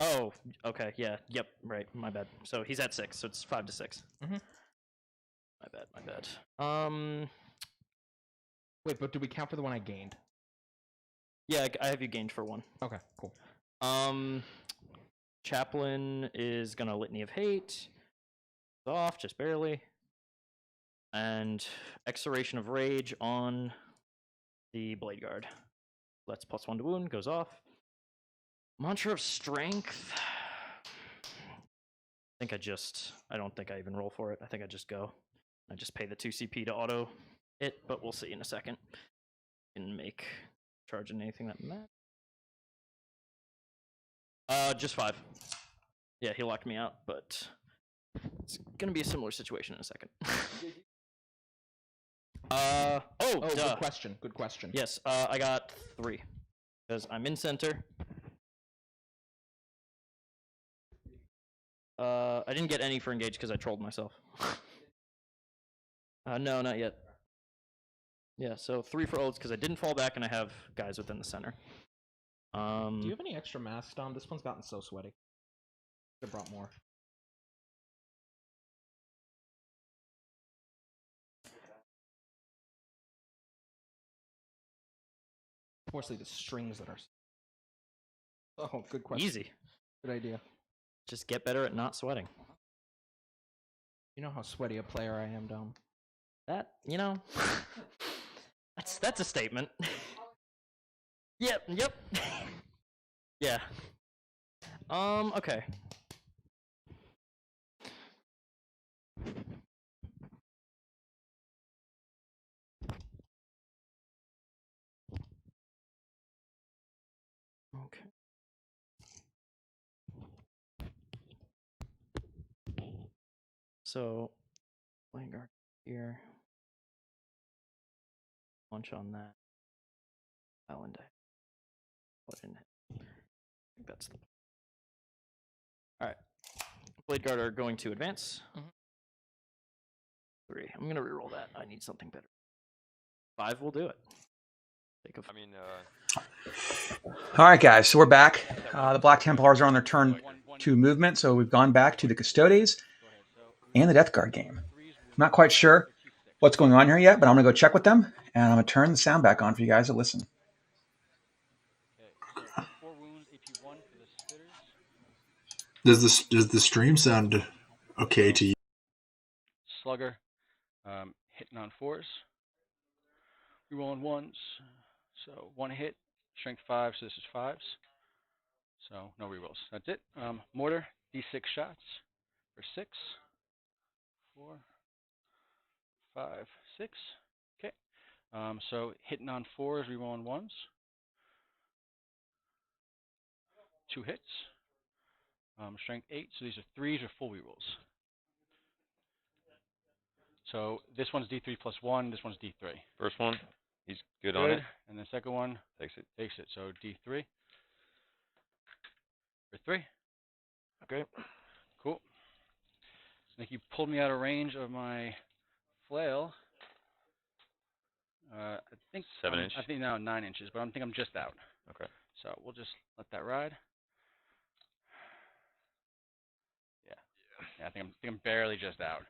Oh, okay, yeah, yep, right, my bad. So he's at 6, so it's 5 to 6. Mhm. My bad. Wait, but do we count for the one I gained? Yeah, I have you gained for 1. Okay, cool. Chaplain is gonna Litany of Hate. Off, just barely. And Exoration of Rage on the Blade Guard. That's +1 to wound, goes off. Mantra of Strength. I don't think I even roll for it. I think I just go. I just pay the 2 CP to auto it, but we'll see in a second. Can make charging anything that matters. Just 5. Yeah, he locked me out, but it's gonna be a similar situation in a second. Good question. Yes, I got 3 because I'm in center. I didn't get any for engage because I trolled myself. No, not yet. Yeah, so 3 for oaths because I didn't fall back and I have guys within the center. Do you have any extra mass, Dom? This one's gotten so sweaty. Should have brought more. Mostly the strings that are. Oh, good question. Easy. Good idea. Just get better at not sweating. You know how sweaty a player I am, Dom. That, that's a statement. Yep. Yeah. Okay. Okay. So, playing guard here. Launch on that. Island. Put in it. I think that's the. All right. Blade guard are going to advance. 3. I'm gonna reroll that. I need something better. 5 will do it. All right, guys. So we're back. The Black Templars are on their turn 2 movement, so we've gone back to the Custodes and the Death Guard game. I'm not quite sure what's going on here yet, but I'm gonna go check with them, and I'm gonna turn the sound back on for you guys to listen. Does the stream sound okay to you? Slugger, hitting on 4s. We roll on 1s. So 1 hit, strength 5, so this is 5s. So no rerolls. That's it. Mortar, D6 shots for 6. 4, 5, 6. Okay. So hitting on 4s, reroll on 1s. 2 hits. Strength 8, so these are 3s or full rerolls. So this one's D3 plus 1, this one's D3. First one, he's good on it. And the second one Takes it. So D3 for 3. Okay. Cool. I think you pulled me out of range of my flail. I think 7 inch. I think now 9 inches, but I think I'm just out. Okay. So we'll just let that ride. Yeah, I think I'm barely just out.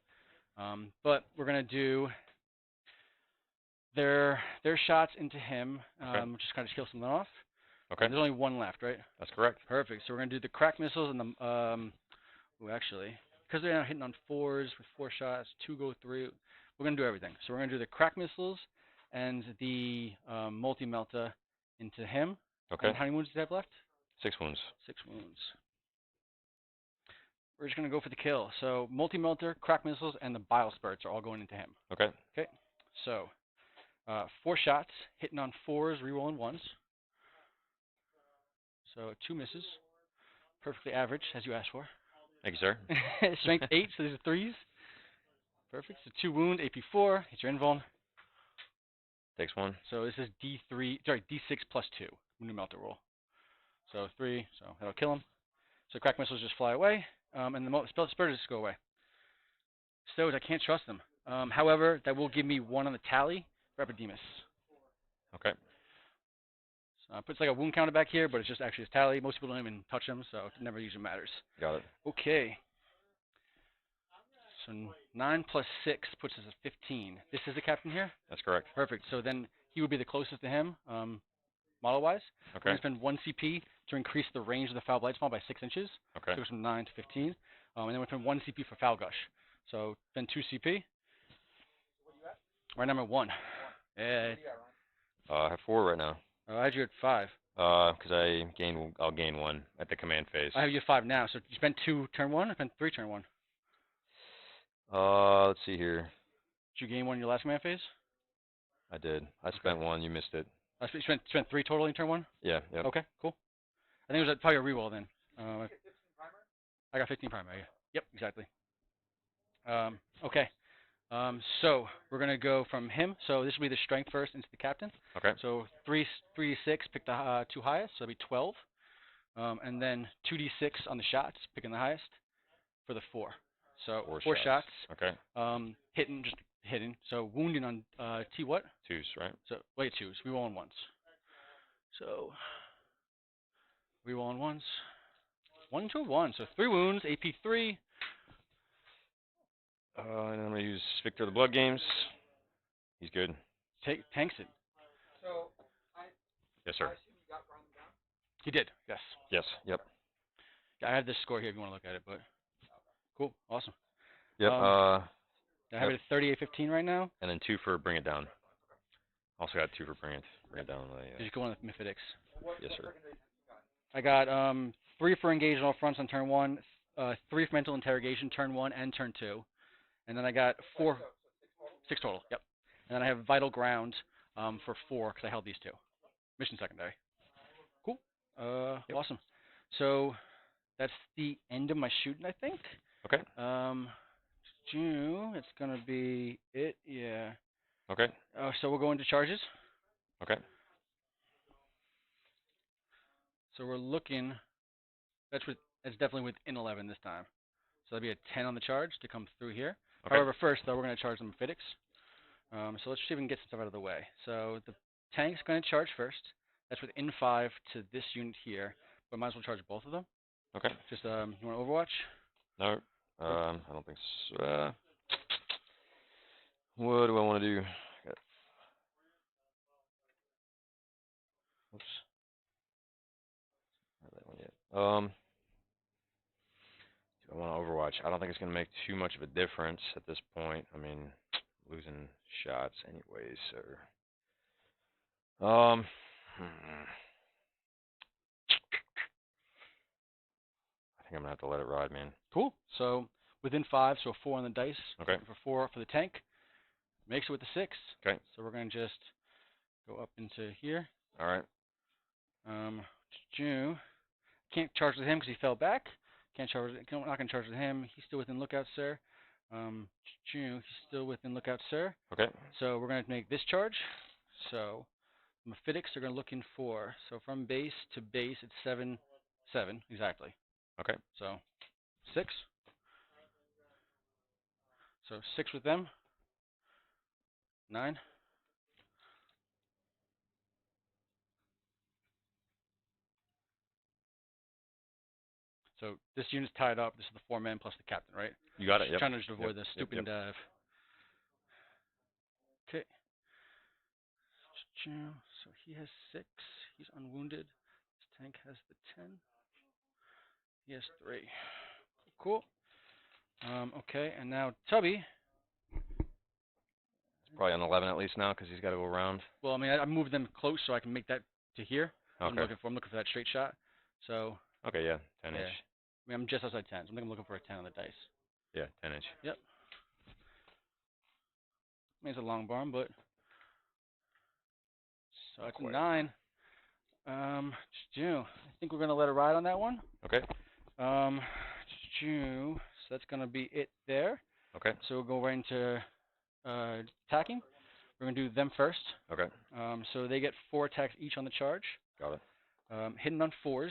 But we're gonna do their shots into him. Just kind of kill something off. Okay. There's only 1 left, right? That's correct. Perfect. So we're gonna do the crack missiles and the actually, because they're now hitting on 4s with 4 shots, 2 go through. We're gonna do everything. So we're gonna do the crack missiles and the multi-melta into him. Okay. And how many wounds do they have left? 6 wounds. 6 wounds. We're just going to go for the kill. So multi-melter, crack missiles, and the bile spurts are all going into him. Okay. Okay. So 4 shots, hitting on 4s, rerolling 1s. So 2 misses. Perfectly average, as you asked for. Thank you, sir. Strength 8, so these are 3s. Perfect. So 2 wound, AP 4, hits your invuln. Takes 1. So this is D6 plus 2, new melter roll. So 3, so that'll kill him. So crack missiles just fly away. And the spurs just go away. Stones, I can't trust them. However, that will give me 1 on the tally for Epidemus. Okay. So I put like a wound counter back here, but it's just actually his tally. Most people don't even touch them, so it never usually matters. Got it. Okay. So 9 plus 6 puts us at 15. This is the captain here? That's correct. Perfect. So then he would be the closest to him, model-wise. Okay. We're going to spend 1 CP to increase the range of the foul blight small by 6 inches. Okay. So it goes from 9 to 15. And then we spend 1 CP for foul gush. So then 2 CP. Right now I'm at 1. Yeah. I have 4 right now. I had you at 5. Because I'll gain 1 at the command phase. I have you at 5 now. So you spent 2 turn 1. I spent 3 turn 1. Let's see here. Did you gain 1 in your last command phase? I did. I spent 1. You missed it. You spent 3 total in turn 1? Yeah. Yep. Okay, cool. I think it was probably a reroll then. I got 15 primary. Yep, exactly. Okay. So we're gonna go from him. So this will be the strength first into the captain. Okay. So 3d6, pick the 2 highest. So it'll be 12. And then 2d6 on the shots, picking the highest for the 4. So 4 shots. Okay. Hitting. So wounding on T what? 2s, right? So wait, 2s. We roll on 1s. So we roll on 1s. 1 to 1. So 3 wounds. AP 3. And I'm gonna use Victor of the Blood Games. He's good. Tanks it. Yes, sir. He did. Yes. Yes. Yep. I have this score here if you want to look at it, but cool. Awesome. Yep. I have Yep. it at 38-15 right now. And then 2 for bring it down. Also got 2 for bring it down. Did you go on with Mythics? Yes, sir. I got 3 for engage on all fronts on turn 1, 3 for mental interrogation turn 1 and turn 2, and then I got 6 total. Yep. And then I have vital ground for 4 because I held these 2. Mission secondary. Cool. Awesome. So that's the end of my shooting, I think. Okay. June, it's gonna be it. Yeah. Okay. So we'll go into charges. Okay. So we're looking. That's definitely within 11 this time. So that'd be a 10 on the charge to come through here. Okay. However, first though, we're gonna charge them with Phytics. So let's see if we can get some stuff out of the way. So the tank's gonna charge first. That's within 5 to this unit here, but might as well charge both of them. Okay. Just you want Overwatch? No. I don't think so. What do I want to do? Oops. Not that one yet. Do I want to Overwatch? I don't think it's going to make too much of a difference at this point. I mean, losing shots anyways, so. I think I'm going to have to let it ride, man. Cool. So within 5, so a 4 on the dice. Okay. For 4 for the tank. Makes it with the 6. Okay. So we're going to just go up into here. All right. June. Can't charge with him because he fell back. Not going to charge with him. He's still within lookout, sir. June, he's still within lookout, sir. Okay. So we're going to make this charge. So Mephidics are going to look in 4. So from base to base, it's 7, exactly. Okay. So 6. So 6 with them. 9. So this unit's tied up. This is the 4 men plus the captain, right? You got it. Yep. Trying to just avoid the Yep, stupid yep. dive. Okay. So he has 6. He's unwounded. This tank has the 10. He has 3. Cool. Okay, and now Tubby. It's probably on 11 at least now because he's got to go around. Well, I mean, I moved them close so I can make that to here. Okay. I'm looking for that straight shot. So. Okay, yeah, 10 yeah. inch. I mean, I'm just outside 10, so I think I'm looking for a 10 on the dice. Yeah, 10 inch. Yep. I mean, it's a long barn, but. So it's a 9. June. I think we're going to let it ride on that one. Okay. June. So that's going to be it there. Okay. So we'll go right into attacking. We're going to do them first. Okay. So they get 4 attacks each on the charge. Got it. Hitting on 4s.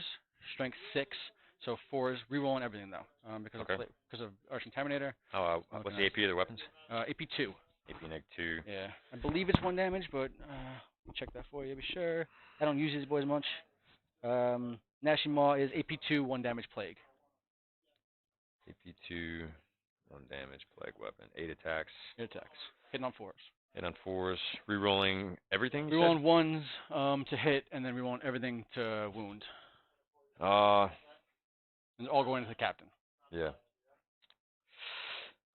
Strength 6. So 4s. Rerolling everything, though. Because of Arching Terminator. Oh, what's the AP of their weapons? AP 2. AP neg 2. Yeah. I believe it's 1 damage, but I'll check that for you to be sure. I don't use these boys much. Gnashing Maw is AP 2, 1 damage plague. AP 2, 1 damage plague weapon. 8 attacks. 8 attacks. Hitting on 4s. Hit on 4s. Rerolling everything? Rerolling 1s to hit, and then rerolling everything to wound. And all going into the captain. Yeah.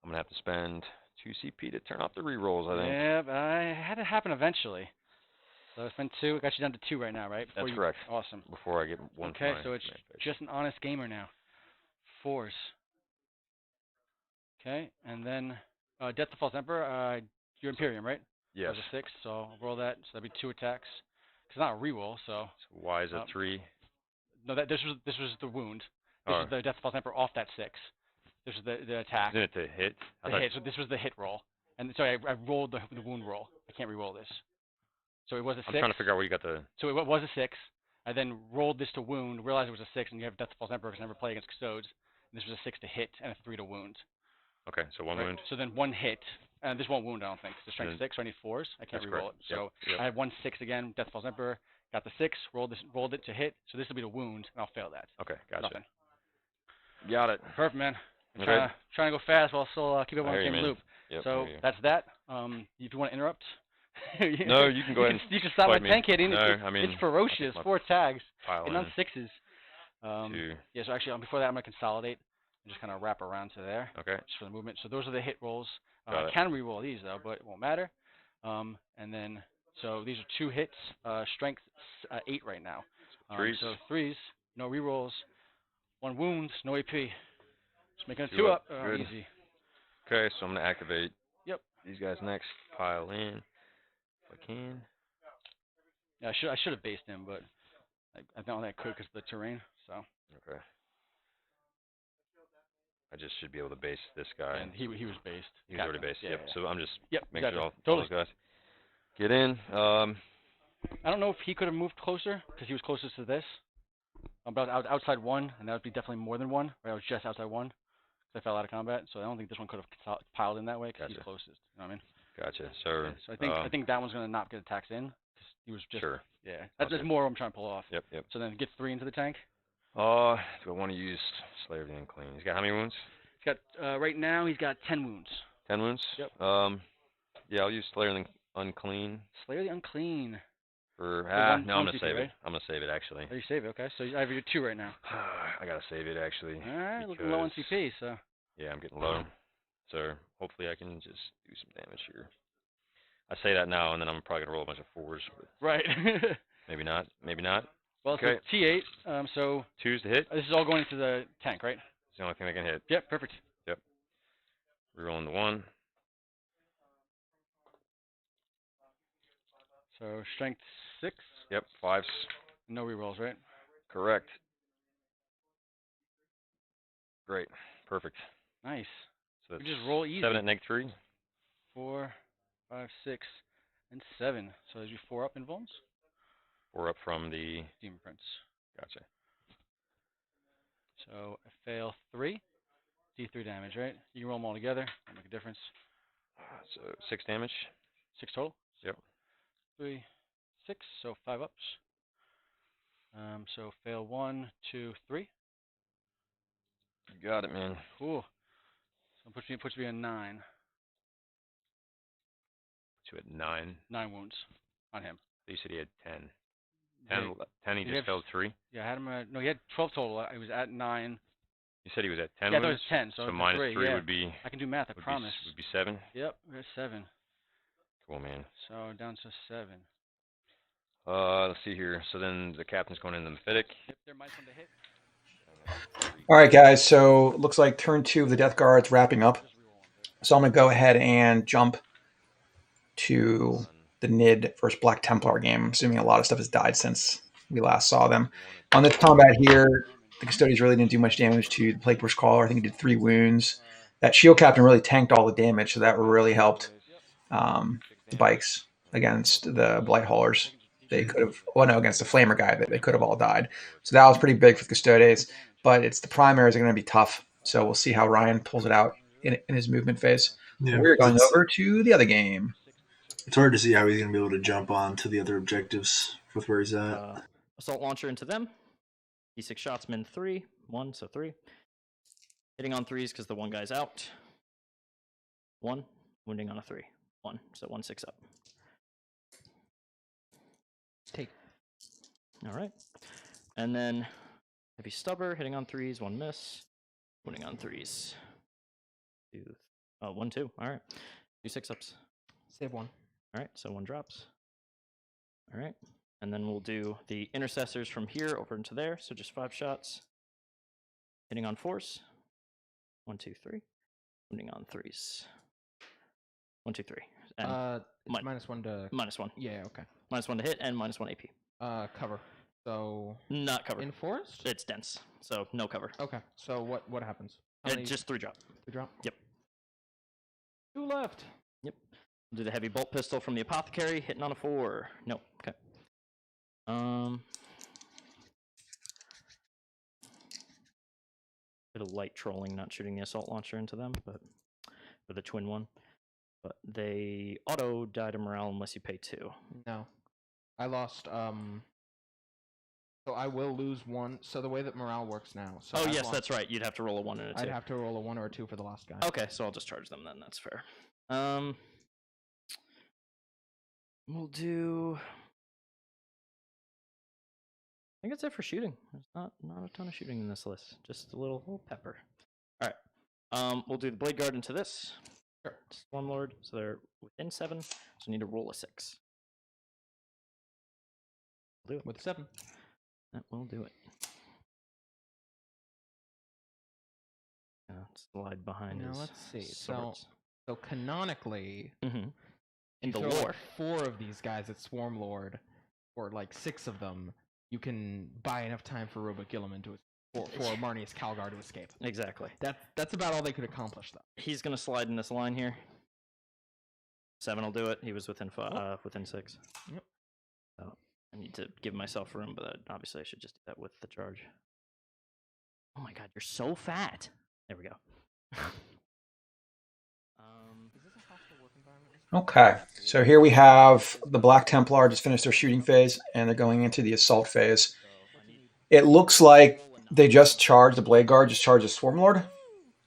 I'm going to have to spend 2 CP to turn off the rerolls, I think. Yeah, but I had it happen eventually. So I spent 2. I got you down to 2 right now, right? That's correct. Awesome. Before I get 1. Okay, so it's just an honest gamer now. 4s. Okay, and then Death of False Emperor, you're Imperium, right? Yes. That was a 6, so I'll roll that. So that'd be 2 attacks. It's not a reroll, so. So why is it 3? No, this was the wound. This is the Death of False Emperor off that 6. This is the attack. Isn't it the hit? The hit. So this was the hit roll. And sorry, I rolled the wound roll. I can't re-roll this. So it was a 6. I'm trying to figure out where you got the. So it was a 6. I then rolled this to wound, realized it was a 6, and you have Death of False Emperor because I never play against Custodes. And this was a 6 to hit and a 3 to wound. Okay, so 1 wound. So then 1 hit. And this won't wound, I don't think. It's strength 6, so I need 4s. I can't re-roll it. So I have 1 6 again, Death of False Emperor. Got the 6, rolled it to hit. So this will be the wound, and I'll fail that. Okay, gotcha. Nothing. Got it. Perfect, man. Okay. Trying to go fast while still keep everyone in the same loop. Yep, so that's that. If you want to interrupt, No, you can go ahead and you can stop my fight me. tank hitting. No, it's, I mean, it's ferocious. my 4 tags. pile And on in 6s. Yeah, so actually, before that, I'm going to consolidate and just kind of wrap around to there. Okay. Just for the movement. So those are the hit rolls. Got I it. can re-roll these, though, but it won't matter. And then, so these are 2 hits. Strength 8 right now. Threes. So 3s, no re-rolls. 1 wound, no AP. Just making a 2 2 up. up. Good. Easy. Okay, so I'm gonna activate. Yep. These guys next. Pile in, if I can. Yeah, I should have based him, but I don't think I could because of the terrain. So. Okay. I just should be able to base this guy. And he was based. He was already based. Yeah, yep. yeah. So I'm just exactly. making sure all Totally. those guys get in. I don't know if he could have moved closer because he was closest to this. But I was outside 1, and that would be definitely more than 1. Right? I was just outside 1 because I fell out of combat. So I don't think this one could have piled in that way because he's closest. You know what I mean? Gotcha. So, So I think that one's gonna not get attacks in because he was just. Sure. Yeah. That's more what I'm trying to pull off. Yep. Yep. So then get 3 into the tank. Do I want to use Slayer of the Unclean? He's got how many wounds? He's got right now he's got 10 wounds. 10 wounds. Yep. Yeah, I'll use Slayer of the Unclean. Slayer the Unclean. For no, I'm gonna save it. I'm gonna save it actually. Oh, you save it, okay. So I have your 2 right now. I gotta save it actually. Alright, looking low on CP, so. Yeah, I'm getting low. So hopefully I can just do some damage here. I say that now, and then I'm probably gonna roll a bunch of 4s. But right. Maybe not. Maybe not. Well, okay. So T8. So 2's to hit. This is all going into the tank, right? It's the only thing I can hit. Yep. Perfect. Yep. Rerolling the 1. So strength 6. Yep. 5s. No rerolls, right? Correct. Great. Perfect. Nice. So that's just roll easy. 7 at -3. 4, 5, 6, and 7. So there's your 4 up in Vulns? 4 up from the Demon Prince. Gotcha. So I fail 3. D3 damage, right? You can roll them all together. That'll make a difference. So 6 damage. 6 total? Yep. 3, 6. So 5 ups. So fail 1, 2, 3. You got it, man. Cool. So it puts me at 9. Put you at 9. 9 wounds on him. You said he had 10. Yeah. 10 he just failed 3? Yeah, I had him at, no, he had 12 total. He was at 9. You said he was at 10 yeah, wounds? Yeah, it was 10. So minus 3 yeah. would be... I can do math, I promise. Would be 7? Yep, we're at 7. Cool, man. So down to 7. Let's see here. So then the captain's going in the Mephitic. Yep, they're minus 1 to hit. All right, guys. So it looks like turn 2 of the Death Guard's wrapping up. So I'm going to go ahead and jump to the Nid versus Black Templar game. I'm assuming a lot of stuff has died since we last saw them. On this combat here, the Custodians really didn't do much damage to the Plague Push Caller. I think he did 3 wounds. That Shield Captain really tanked all the damage, so that really helped the Bikes against the Blight Haulers. They could have, against the Flamer guy, they could have all died. So that was pretty big for the Custodes, but it's the primaries are going to be tough. So we'll see how Ryan pulls it out in his movement phase. Yeah, we're going over to the other game. It's hard to see how he's going to be able to jump on to the other objectives with where he's at. Assault launcher into them. D6 shots, min 3. 1, so 3. Hitting on 3s because the one guy's out. 1. Wounding on a 3. 1, so 1 6 up. Take. All right. And then heavy stubber, hitting on 3s, 1 miss. Wounding on 3s. 1 2. All right. 2 6 ups. Save 1. All right, so 1 drops. All right. And then we'll do the intercessors from here over into there. So just 5 shots. Hitting on 4s. 1 2 3. Wounding on 3s. 1 2 3. And it's -1 to -1. Yeah, okay. -1 to hit and -1 AP. Cover. So not cover. In forest? It's dense, so no cover. Okay. So what happens? Just 3 drop. 3 drop. Yep. 2 left. Yep. Do the heavy bolt pistol from the apothecary, hitting on a 4. No. Okay. Bit of light trolling, not shooting the assault launcher into them, but for the twin one. But they auto die to morale unless you pay 2. No. I lost so I will lose 1. So the way that morale works now. So oh, yes, that's right. You'd have to roll a 1 and a 2. I'd have to roll a 1 or a 2 for the last guy. Okay, so I'll just charge them then. That's fair. We'll do. I think that's it for shooting. There's not a ton of shooting in this list. Just a little pepper. All right. We'll do the blade guard into this. Sure. Stormlord. So they're within 7. So we need to roll a 6. We'll do it with 7. That will do it. Slide behind Now his let's see. swords. So canonically, in you the throw lore, like 4 of these guys at Swarmlord, or like 6 of them, you can buy enough time for Robot Gilliman for Marnius Calgar to escape. Exactly. That's about all they could accomplish, though. He's gonna slide in this line here. 7 will do it. He was within within 6. Yep. So I need to give myself room, but obviously I should just do that with the charge. Oh my god, you're so fat. There we go. Okay, so here we have the Black Templar just finished their shooting phase, and they're going into the assault phase. It looks like they just charged the Blade Guard, just charged the Swarmlord,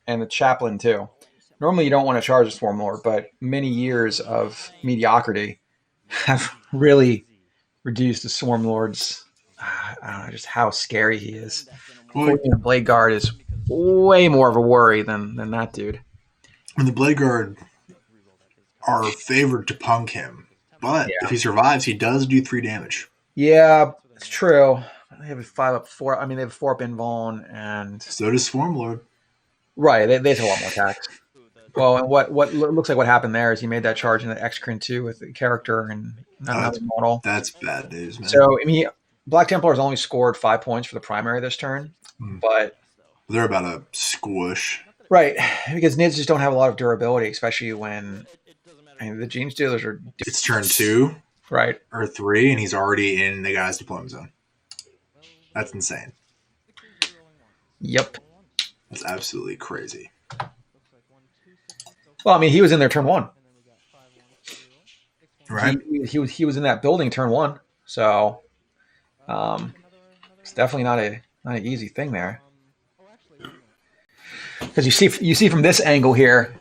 and the Chaplain too. Normally you don't want to charge a Swarmlord, but many years of mediocrity have really reduced the Swarmlord's, I don't know, just how scary he is. The Blade Guard is way more of a worry than that dude. And the Blade Guard are favored to punk him, but if he survives, he does do 3 damage. Yeah, it's true. They have a 5-up 4. I mean, they have a 4-up invuln, and so does Swarmlord. Right, they have a lot more attacks. Well, and what looks like what happened there is he made that charge in the Exocrine 2 with the character and not another model. That's bad news, man. So I mean, Black Templar has only scored 5 points for the primary this turn, but they're about a squish. Right, because Nids just don't have a lot of durability, especially when the Gene Stealers are. It's turn 2, right, or 3, and he's already in the guy's deployment zone. That's insane. Yep, that's absolutely crazy. Well, I mean, he was in there turn 1. Right, he was in that building turn 1, so it's definitely not an easy thing there. Because you see from this angle here,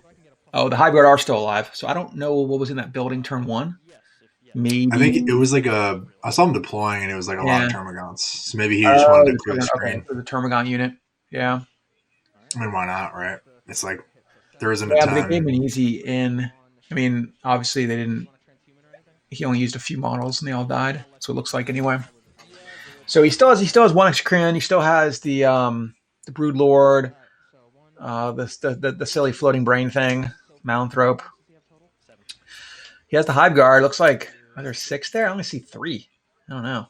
oh, the Hive Guard are still alive. So I don't know what was in that building turn 1. Maybe I think it was like I saw him deploying, and it was like a lot of Termagants. So maybe he just wanted to clear the screen. Okay, the Termagant unit, yeah. I mean, why not, right? It's like there isn't a time. But they gave him an easy in. I mean, obviously they didn't. He only used a few models, and they all died. So it looks like anyway. So he still has one Exocrine. He still has the Brood Lord. The silly floating brain thing, Malanthrop. He has the Hive Guard. Looks like are there 6 there? I only see 3. I don't know.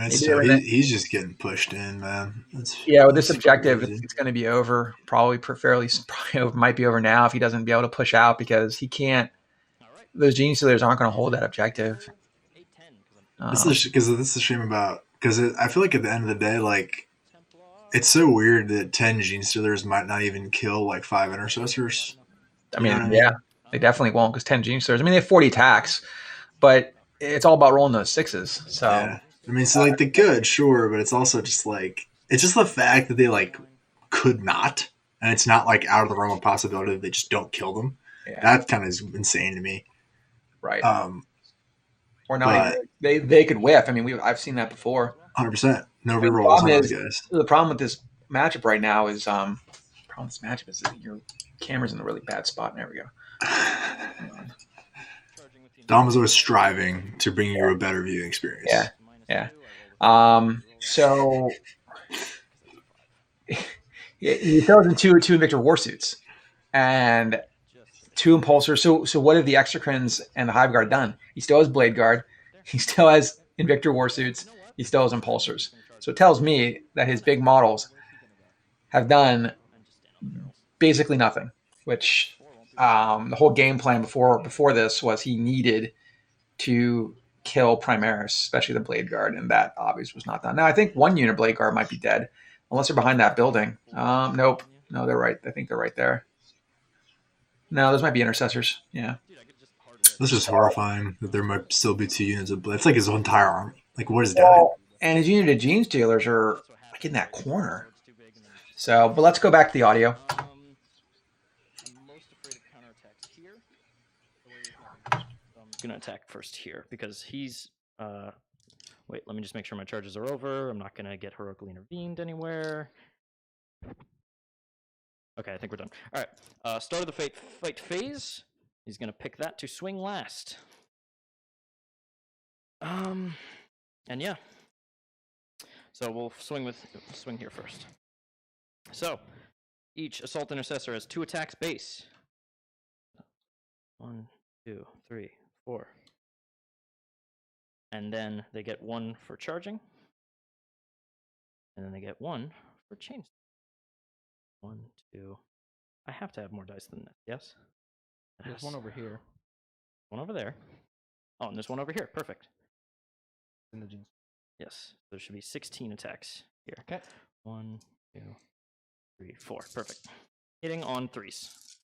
He's just getting pushed in, man. With this objective, it's going to be over. Probably might be over now if he doesn't be able to push out because he can't. Those Gene Stealers aren't going to hold that objective. This is a shame about because I feel like at the end of the day, like. It's so weird that 10 Gene Stealers might not even kill like 5 Intercessors. I mean, they definitely won't because 10 Gene Stealers. I mean, they have 40 attacks, but it's all about rolling those 6s. So, I mean, so like they could, sure, but it's also just like it's just the fact that they like could not, and it's not like out of the realm of possibility that they just don't kill them. Yeah. That kind of is insane to me. Right. Or not. They could whiff. I mean, I've seen that before. 100%. No rerolls on those guys. The problem with this matchup right now is your camera's in a really bad spot. There we go. Dom is always striving to bring you a better viewing experience. Yeah. So he throws in two Invictor Warsuits and 2 Impulsors. So what have the Exocrines and the Hive Guard done? He still has Blade Guard. He still has Invictor Warsuits. He still has Impulsors. So it tells me that his big models have done basically nothing, which the whole game plan before this was he needed to kill Primaris, especially the Blade Guard, and that obviously was not done. Now, I think 1 unit Blade Guard might be dead, unless they're behind that building. Nope. No, they're right. I think they're right there. No, those might be Intercessors. Yeah. This is horrifying that there might still be 2 units of Blade. It's like his whole entire army. Like, what is that? And his unit of Gene Stealers are like in that corner. So, but let's go back to the audio. gonna attack first here because he's. Wait, let me just make sure my charges are over. I'm not gonna get heroically intervened anywhere. Okay, I think we're done. All right, start of the fight phase. He's gonna pick that to swing last. And yeah. So we'll swing here first. So each assault intercessor has 2 attacks base. 1, 2, 3, 4. And then they get 1 for charging. And then they get 1 for chain. 1, 2. I have to have more dice than this, yes? There's one over here. One over there. Oh, and there's one over here. Perfect. In the jeans. Yes. There should be 16 attacks here. Okay. 1, 2, 3, 4. Perfect. Hitting on 3s.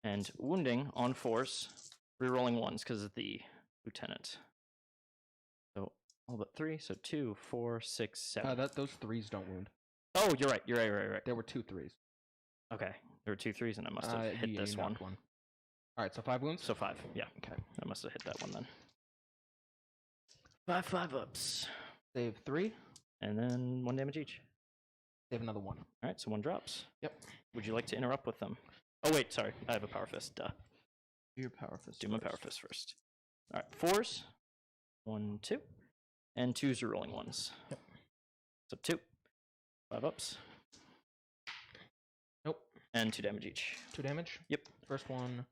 And wounding on 4s. Rerolling 1s because of the lieutenant. So all but 3. So 2, 4, 6, 7. Those 3s don't wound. Oh, you're right. You're right. There were 2 3s. Okay. There were 2 3s, and I must have hit this one. All right, so 5 wounds? So 5, yeah. Okay. I must have hit that one then. 5 ups. Save 3. And then 1 damage each. Save another 1. All right, so 1 drops. Yep. Would you like to interrupt with them? Oh, wait, sorry. I have a power fist. Duh. Do your power fist. Do my power fist first. All right, 4s. 1, 2. And 2s are rolling 1s. Yep. So 2. 5 ups. Nope. And 2 damage each. 2 damage? Yep. First one,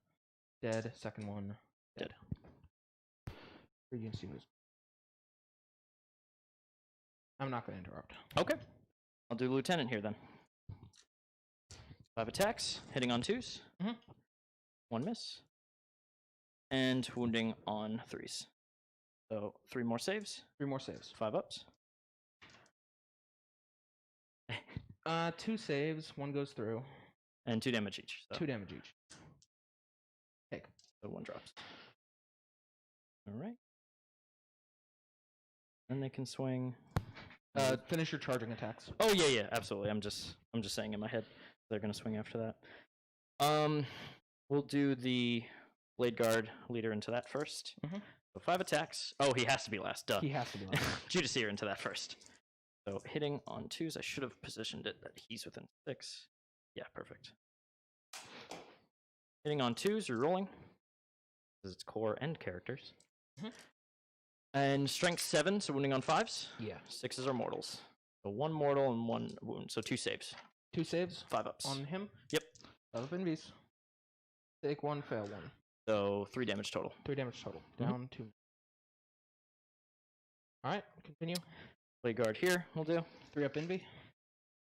dead. Second one, dead. 3 units to lose. I'm not going to interrupt. Okay. I'll do lieutenant here then. 5 attacks, hitting on 2s. 1 miss. And wounding on 3s. So 3 more saves. 3 more saves. 5 ups. 2 saves, 1 goes through. And 2 damage each. So. 2 damage each. Take. So 1 drops. All right. And they can swing. Finish your charging attacks. Oh yeah, absolutely. I'm just saying in my head they're gonna swing after that. We'll do the blade guard leader into that first. So 5 attacks. Oh, he has to be last. Duh. He has to be last. Judas into that first. So hitting on 2s. I should have positioned it that he's within 6. Yeah, perfect. Hitting on 2s, you're rolling. Because it's core and characters. And strength 7, so wounding on 5s. Yeah. 6s are mortals. So 1 mortal and 1 wound. So 2 saves. 2 saves? 5 ups. On him? Yep. 5 invis. Take 1, fail 1. So 3 damage total. 3 damage total. Down 2. Alright, continue. Blade guard here, we'll do. 3 up envy.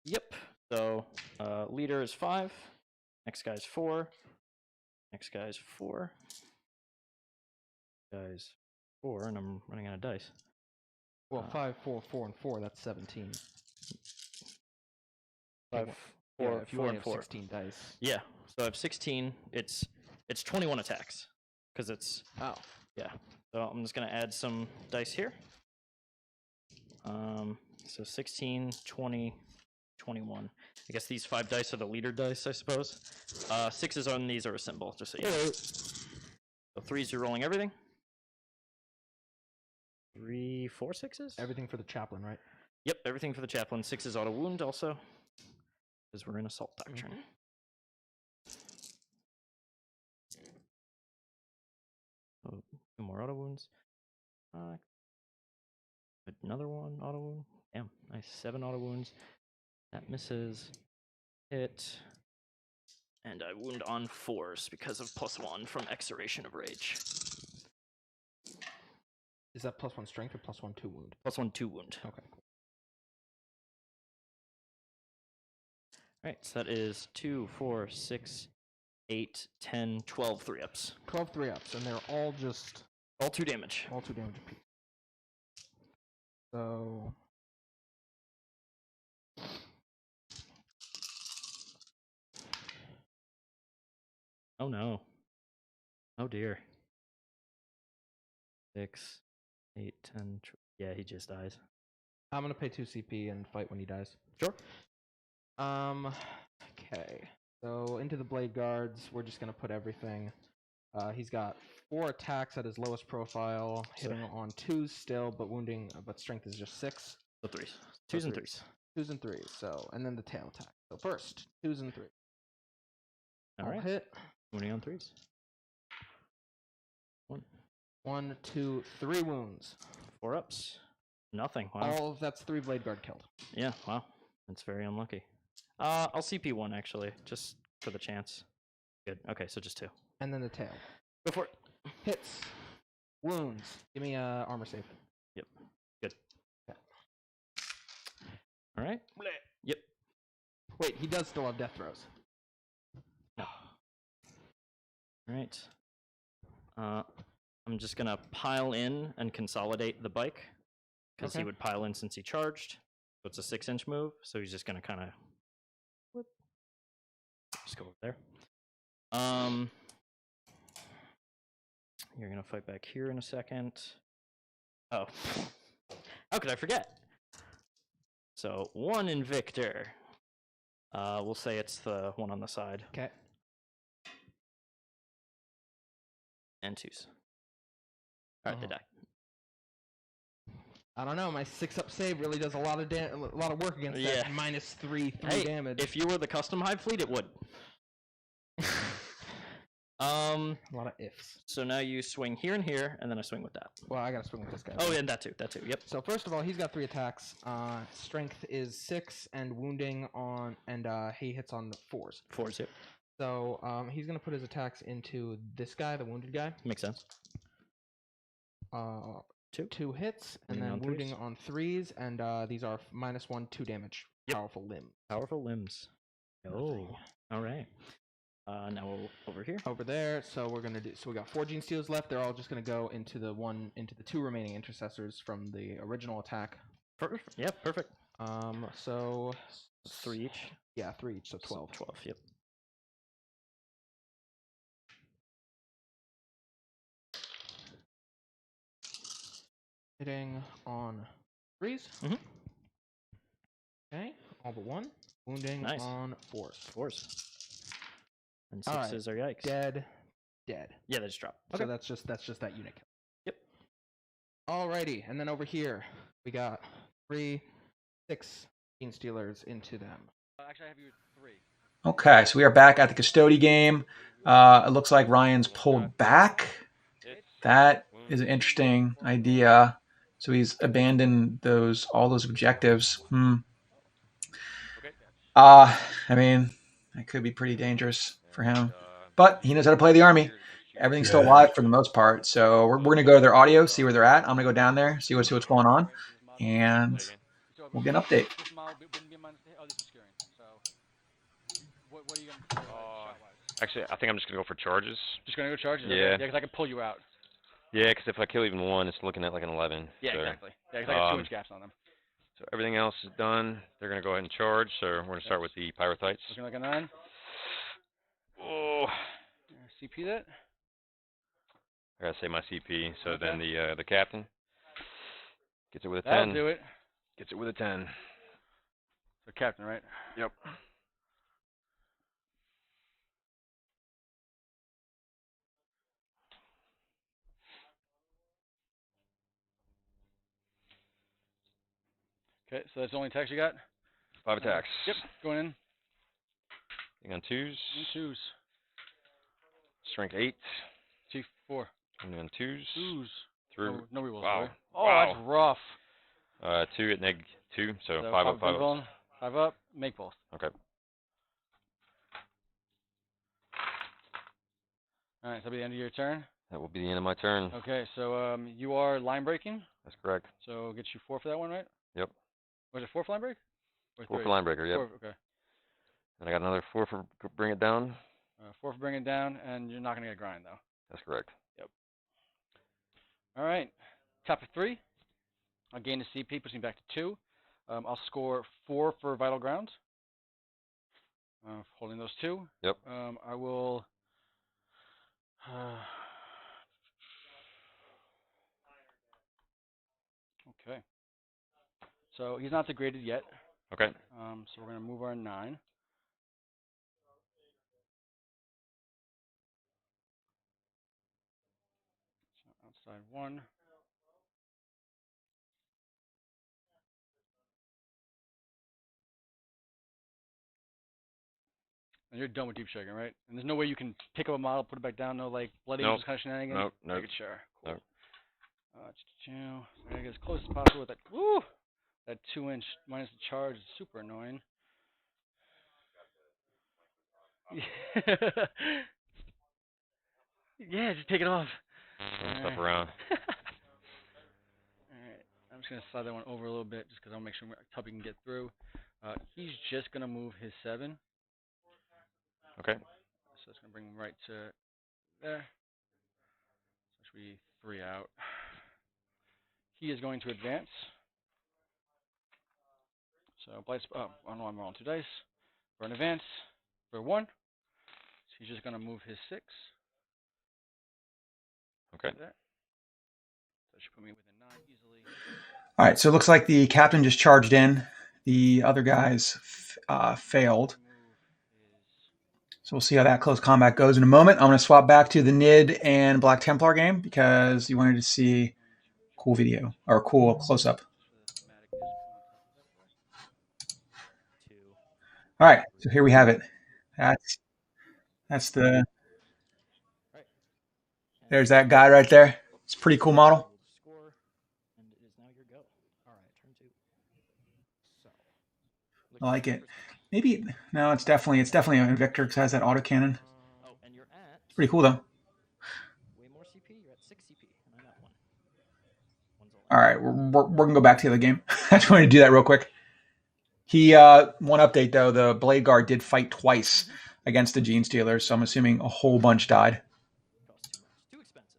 Yep. So leader is 5. Next guy's 4. Next guy's 4. Guy's 4, and I'm running out of dice. Well, 5, 4, 4, and 4, that's 17. 5, 4, yeah, if you 4, only and have 4. 16 dice. Yeah, so I have 16. It's 21 attacks. Because it's... Oh. Yeah. So I'm just going to add some dice here. So 16, 20, 21. I guess these 5 dice are the leader dice, I suppose. 6s on these are a symbol, just so you know. So 3s, you're rolling everything. 3, 4, 6s? Everything for the chaplain, right? Yep, everything for the chaplain. 6s auto wound also. Because we're in assault doctrine. Oh, 2 more auto wounds. Another one auto wound. Damn, nice. 7 auto wounds. That misses. Hit. And I wound on 4s because of +1 from Exoration of Rage. Is that +1 strength or +1 2 wound? +1 2 wound. Okay, cool. Alright, so that is 2, 4, 6, 8, 10, 12 3-ups. 12 3-ups, and they're all just... All 2 damage. All 2 damage apiece. So... Oh no. Oh dear. 6, 8, 10, yeah, he just dies. I'm gonna pay 2 CP and fight when he dies. Sure. Okay. So into the blade guards, we're just gonna put everything. He's got 4 attacks at his lowest profile, hitting on 2s still, but wounding. But strength is just 6. So 3s. 2s and 3s. 2s and 3s. So and then the tail attack. So first 2s and 3s. All right. Hit. Wounding on 3s. 1, 2, 3 wounds. 4 ups. Nothing. Wow. All of that's 3 blade guard killed. Yeah. Wow. That's very unlucky. I'll CP 1 actually, just for the chance. Good. Okay, so just 2. And then the tail. Go for it. Hits. Wounds. Give me a armor save. Yep. Good. Okay. All right. Yep. Wait, he does still have death throws. No. All right. I'm just gonna pile in and consolidate the bike because he would pile in since he charged. So it's a 6-inch move. So he's just gonna kind of just go over there. You're gonna fight back here in a second. Oh, how could I forget? So 1 Invictor. We'll say it's the one on the side. Okay. And 2s. All right, they die. I don't know. My 6-up save really does a lot of work against that -3 hey, damage. If you were the custom Hive Fleet, it would. A lot of ifs. So now you swing here and here, and then I swing with that. Well, I gotta swing with this guy. Oh, yeah, that too. That too. Yep. So first of all, he's got 3 attacks. Strength is 6, and wounding on, and he hits on 4s. 4s. Yep. So he's gonna put his attacks into this guy, the wounded guy. Makes sense. 2 hits, and then wounding on 3s, and these are -1, 2 damage. Yep. Powerful limb. Powerful limbs. Oh, all right. Now we'll over here. Over there. So we're gonna do. So we got 4 Gene Steals left. They're all just gonna go into the 2 remaining intercessors from the original attack. Perfect. Yeah, perfect. So 3 each. Yeah, 3 each. So 12. So 12. Yep. Hitting on 3s. Okay, all but 1. Wounding on 4s. 4s. And 6s are yikes. Dead. Yeah, they just drop. Okay. So that's just that unit kill. Yep. Alrighty, and then over here we got 3, 6 Gene Stealers into them. Actually, I have you 3. Okay, so we are back at the Custody game. It looks like Ryan's pulled back. That is an interesting idea. So he's abandoned all those objectives. I mean, that could be pretty dangerous for him. But he knows how to play the army. Everything's still alive for the most part. So we're going to go to their audio, see where they're at. I'm going to go down there, see what's going on, and we'll get an update. Actually, I think I'm just going to go for charges. Just going to go charges? Yeah. Yeah, because I can pull you out. Yeah, because if I kill even 1, it's looking at like an 11. Yeah, so, exactly. Yeah, because I got 2 inch gaps on them. So everything else is done. They're going to go ahead and charge. So we're going to start with the Pyrothites. Looking like a 9. Oh. CP that? I got to say my CP. So then the captain gets it with a 10. That'll do it. Gets it with a 10. So captain, right? Yep. Okay, so that's the only attacks you got? 5 attacks. Yep, going in. Hitting on 2s. 2s. Strength 8. T4. Hitting on 2s. 2s. Through. No rerolls. Wow. Right? Oh, wow. That's rough. 2 at -2, so 5 up, 5 up. 5 up, make both. Okay. Alright, so that'll be the end of your turn. That will be the end of my turn. Okay, so you are line breaking. That's correct. So get you 4 for that one, right? Yep. Was it 4 for line break? Or 4 3? for line breaker, yep. 4, okay. And I got another 4 for bring it down. 4 for bring it down, and you're not going to get a grind, though. That's correct. Yep. Alright. Top of 3. I'll gain the CP, puts me back to 2. I'll score 4 for vital ground. Holding those 2. Yep. I will... okay. So he's not degraded yet. Okay. So we're gonna move our 9. So outside 1. And you're done with deep shaking, right? And there's no way you can pick up a model, put it back down, no like blood angels kind of shenanigans. Nope. Nope. Make it sure. Cool. Nope. So I gotta get as close as possible with that. Woo! That 2-inch minus the charge is super annoying. Yeah, just take it off. Stuff around. Alright, I'm just going to slide that one over a little bit just because I'll make sure Tubby can get through. He's just going to move his 7. Okay. So it's going to bring him right to there. So that should be 3 out. He is going to advance. So, I don't know why I'm rolling 2 dice. For an advance, for 1. So he's just going to move his 6. Okay. There. That should put me within 9 easily. All right, so it looks like the captain just charged in. The other guys failed. So we'll see how that close combat goes in a moment. I'm going to swap back to the Nid and Black Templar game because you wanted to see a cool video or a cool close-up. All right, so here we have it. That's the... There's that guy right there. It's a pretty cool model. And it is now your go. All right, turn 2. So, I like it. Maybe no, it's definitely an Invictor because it has that autocannon. Oh, and you're at. It's pretty cool though. Way more CP. You're at 6 CP, and I'm at 1. All right, we're gonna go back to the other game. I just wanted to do that real quick. One update though, the Blade Guard did fight twice against the Gene Stealers, so I'm assuming a whole bunch died. Costs too much. Too expensive.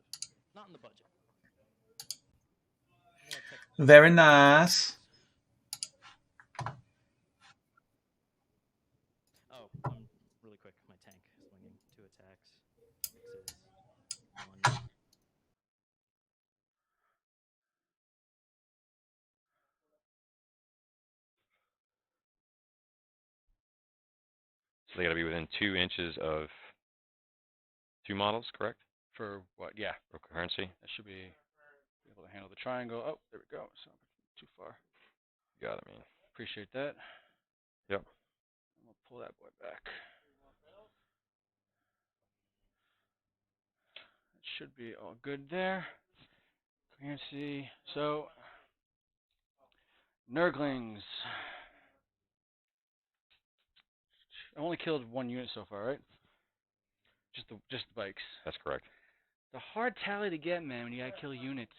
Not in the budget. Very nice. Oh, really quick. My tank swinging 2 attacks. Mixes 1. So they got to be within 2 inches of 2 models, correct? For what? Yeah. For coherency. That should be able to handle the triangle. Oh, there we go. So too far. You got it, man. Appreciate that. Yep. We'll pull that boy back. It should be all good there. Coherency. So, Nurglings. I only killed 1 unit so far, right? Just the bikes. That's correct. The hard tally to get, man, when you gotta kill units.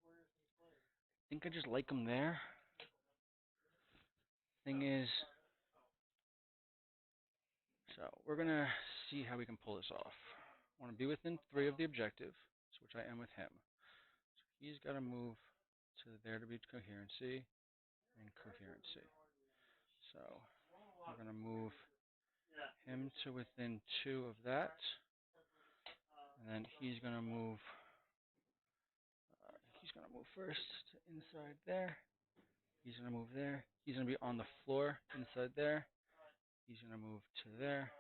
I think I just like them there. Thing is, so we're gonna see how we can pull this off. I want to be within 3 of the objective, which I am with him. So he's got to move to there to be coherency and coherency. So we're gonna move him to within 2 of that, and then he's gonna move. He's gonna move first to inside there. He's gonna move there. He's gonna be on the floor inside there. He's gonna move to there.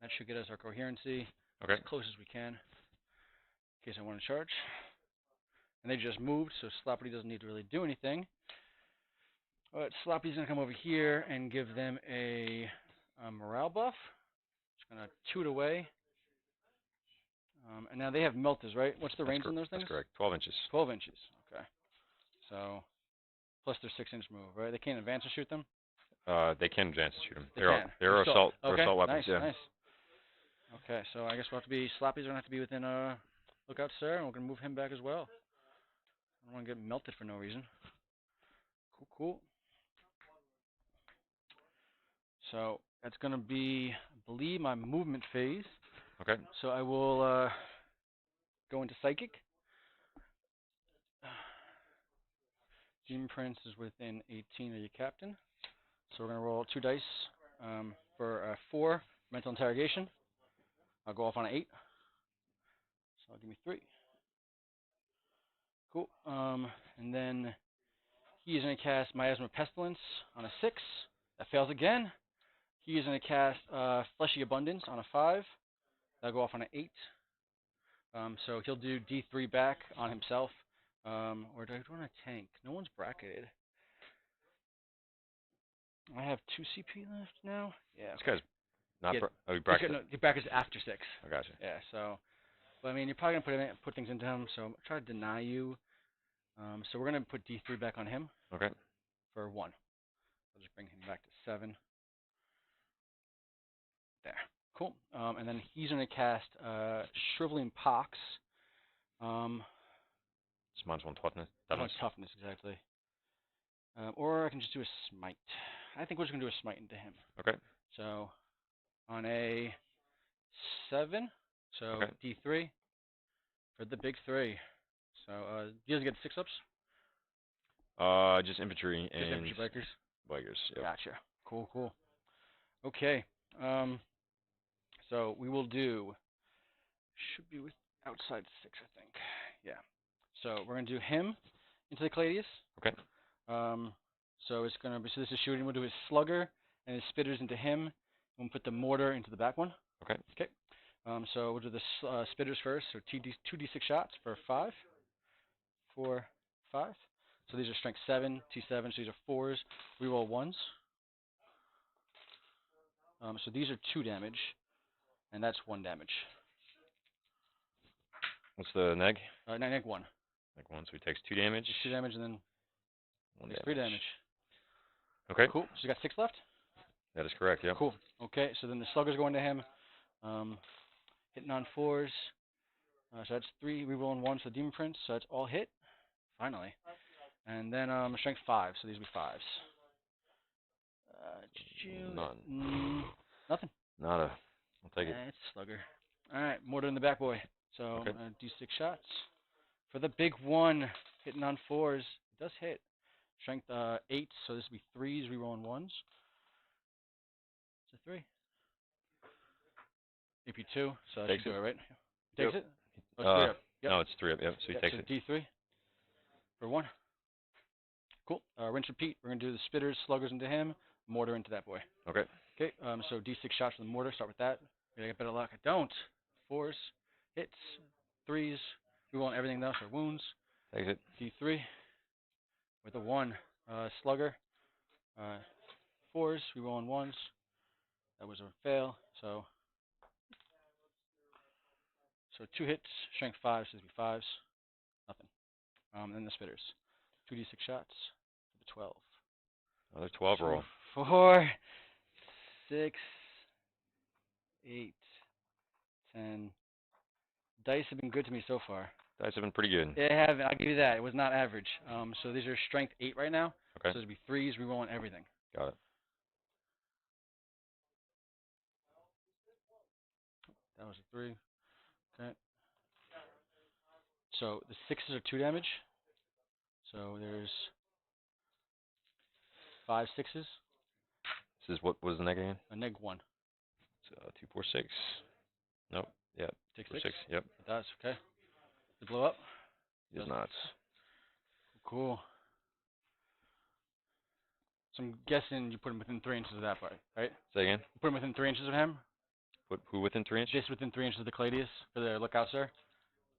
That should get us our coherency as close as we can, in case I want to charge. And they just moved, so Sloppy doesn't need to really do anything. But Sloppy's gonna come over here and give them a morale buff. Just gonna toot away. And now they have melters, right? What's the range on those things? That's correct. 12 inches. 12 inches. Okay. So plus their 6-inch move, right? They can't advance or shoot them. They can advance and shoot them. They're assault. Okay. They're assault weapons. Nice, Yeah. nice. Okay, so I guess we'll have to be Sloppy's gonna have to be within lookout sir, and we're gonna move him back as well. I don't want to get melted for no reason. Cool. So that's gonna be, I believe, my movement phase. Okay. So I will go into psychic. Gene Prince is within 18 of your captain. So we're gonna roll 2 dice for 4 mental interrogation. I'll go off on an 8. So give me 3. Cool. And then he is going to cast Miasma Pestilence on a 6. That fails again. He is going to cast Fleshy Abundance on a 5. That'll go off on an 8. So he'll do D3 back on himself. Or do I want to tank? No one's bracketed. I have 2 CP left now. Yeah. This guy's not. Yeah, He bracketed. he brackets after 6. I gotcha. Yeah. So, but I mean, you're probably gonna put things into him. So I'm trying to deny you. So we're gonna put D3 back on him. Okay. For 1. I'll just bring him back to 7. There. Cool. And then he's gonna cast Shriveling Pox. It's -1 toughness. Toughness, exactly. Or I can just do a smite. I think we're just going to do a smite into him. Okay. So, on a 7, so okay. D3 for the big 3. So, do you guys get 6-ups? Just infantry just and... infantry bikers? Bikers, yep. Gotcha. Cool. Okay. So, we will do... Should be with outside 6, I think. Yeah. So, we're going to do him into the Cladius. Okay. So it's going to be, so this is shooting. We'll do his slugger and his spitters into him. And we'll put the mortar into the back one. Okay. Okay. So we'll do the spitters first. So 2d6 shots for 5. 4, 5. So these are strength 7, T7. So these are 4s. We roll 1s. So these are 2 damage. And that's 1 damage. What's the neg? Neg 1. Neg 1, so he takes 2 damage. 2 damage and then 1 damage. 3 damage. Okay. Cool. So you got 6 left? That is correct, yeah. Cool. Okay, so then the slugger's going to him. Hitting on 4s. So that's 3. We roll in 1 for the Demon Prince. So that's all hit. Finally. And then strength 5. So these will be 5s. None. Nothing. Nada. I'll take it. It's slugger. Alright, mortar in the back, boy. So okay. D6 shots. For the big 1, hitting on 4s. It does hit. Strength 8, so this will be 3s, reroll in 1s. It's a 3. AP2, so that takes should do it, it, right? Takes it? Oh, it's 3 up. Yep. No, it's 3 up, yep, so he takes so it. D3 for 1. Cool. Rinse repeat. We're going to do the spitters, sluggers into him, mortar into that boy. Okay. Okay, so D6 shots for the mortar. Start with that. Gonna get better luck. I don't. 4s, hits, 3s. We want everything else for wounds. Takes it. D3 with a 1. Slugger. 4s. We roll on 1s. That was a fail. So 2 hits. Strength 5. So this would be 5s. Nothing. Then the spitters. 2d6 shots for the 12. Another 12 roll. 4, 6, 8, 10. Dice have been good to me so far. Dice have been pretty good. They have. I'll give you that. It was not average. So these are strength 8 right now. Okay. So this would be 3s. Rerolling everything. Got it. That was a 3. Okay. So the 6s are 2 damage. So there's 5 6s. This is what was the neg again? A neg 1. So 2, 4, 6. Nope. Yep. 6, 6. Yep. It does. Okay. Does it blow up? It does not. Cool. So I'm guessing you put him within 3 inches of that part, right? Say again? You put him within 3 inches of him? Put who within 3 inches? This within 3 inches of the Cladius for the lookout, sir?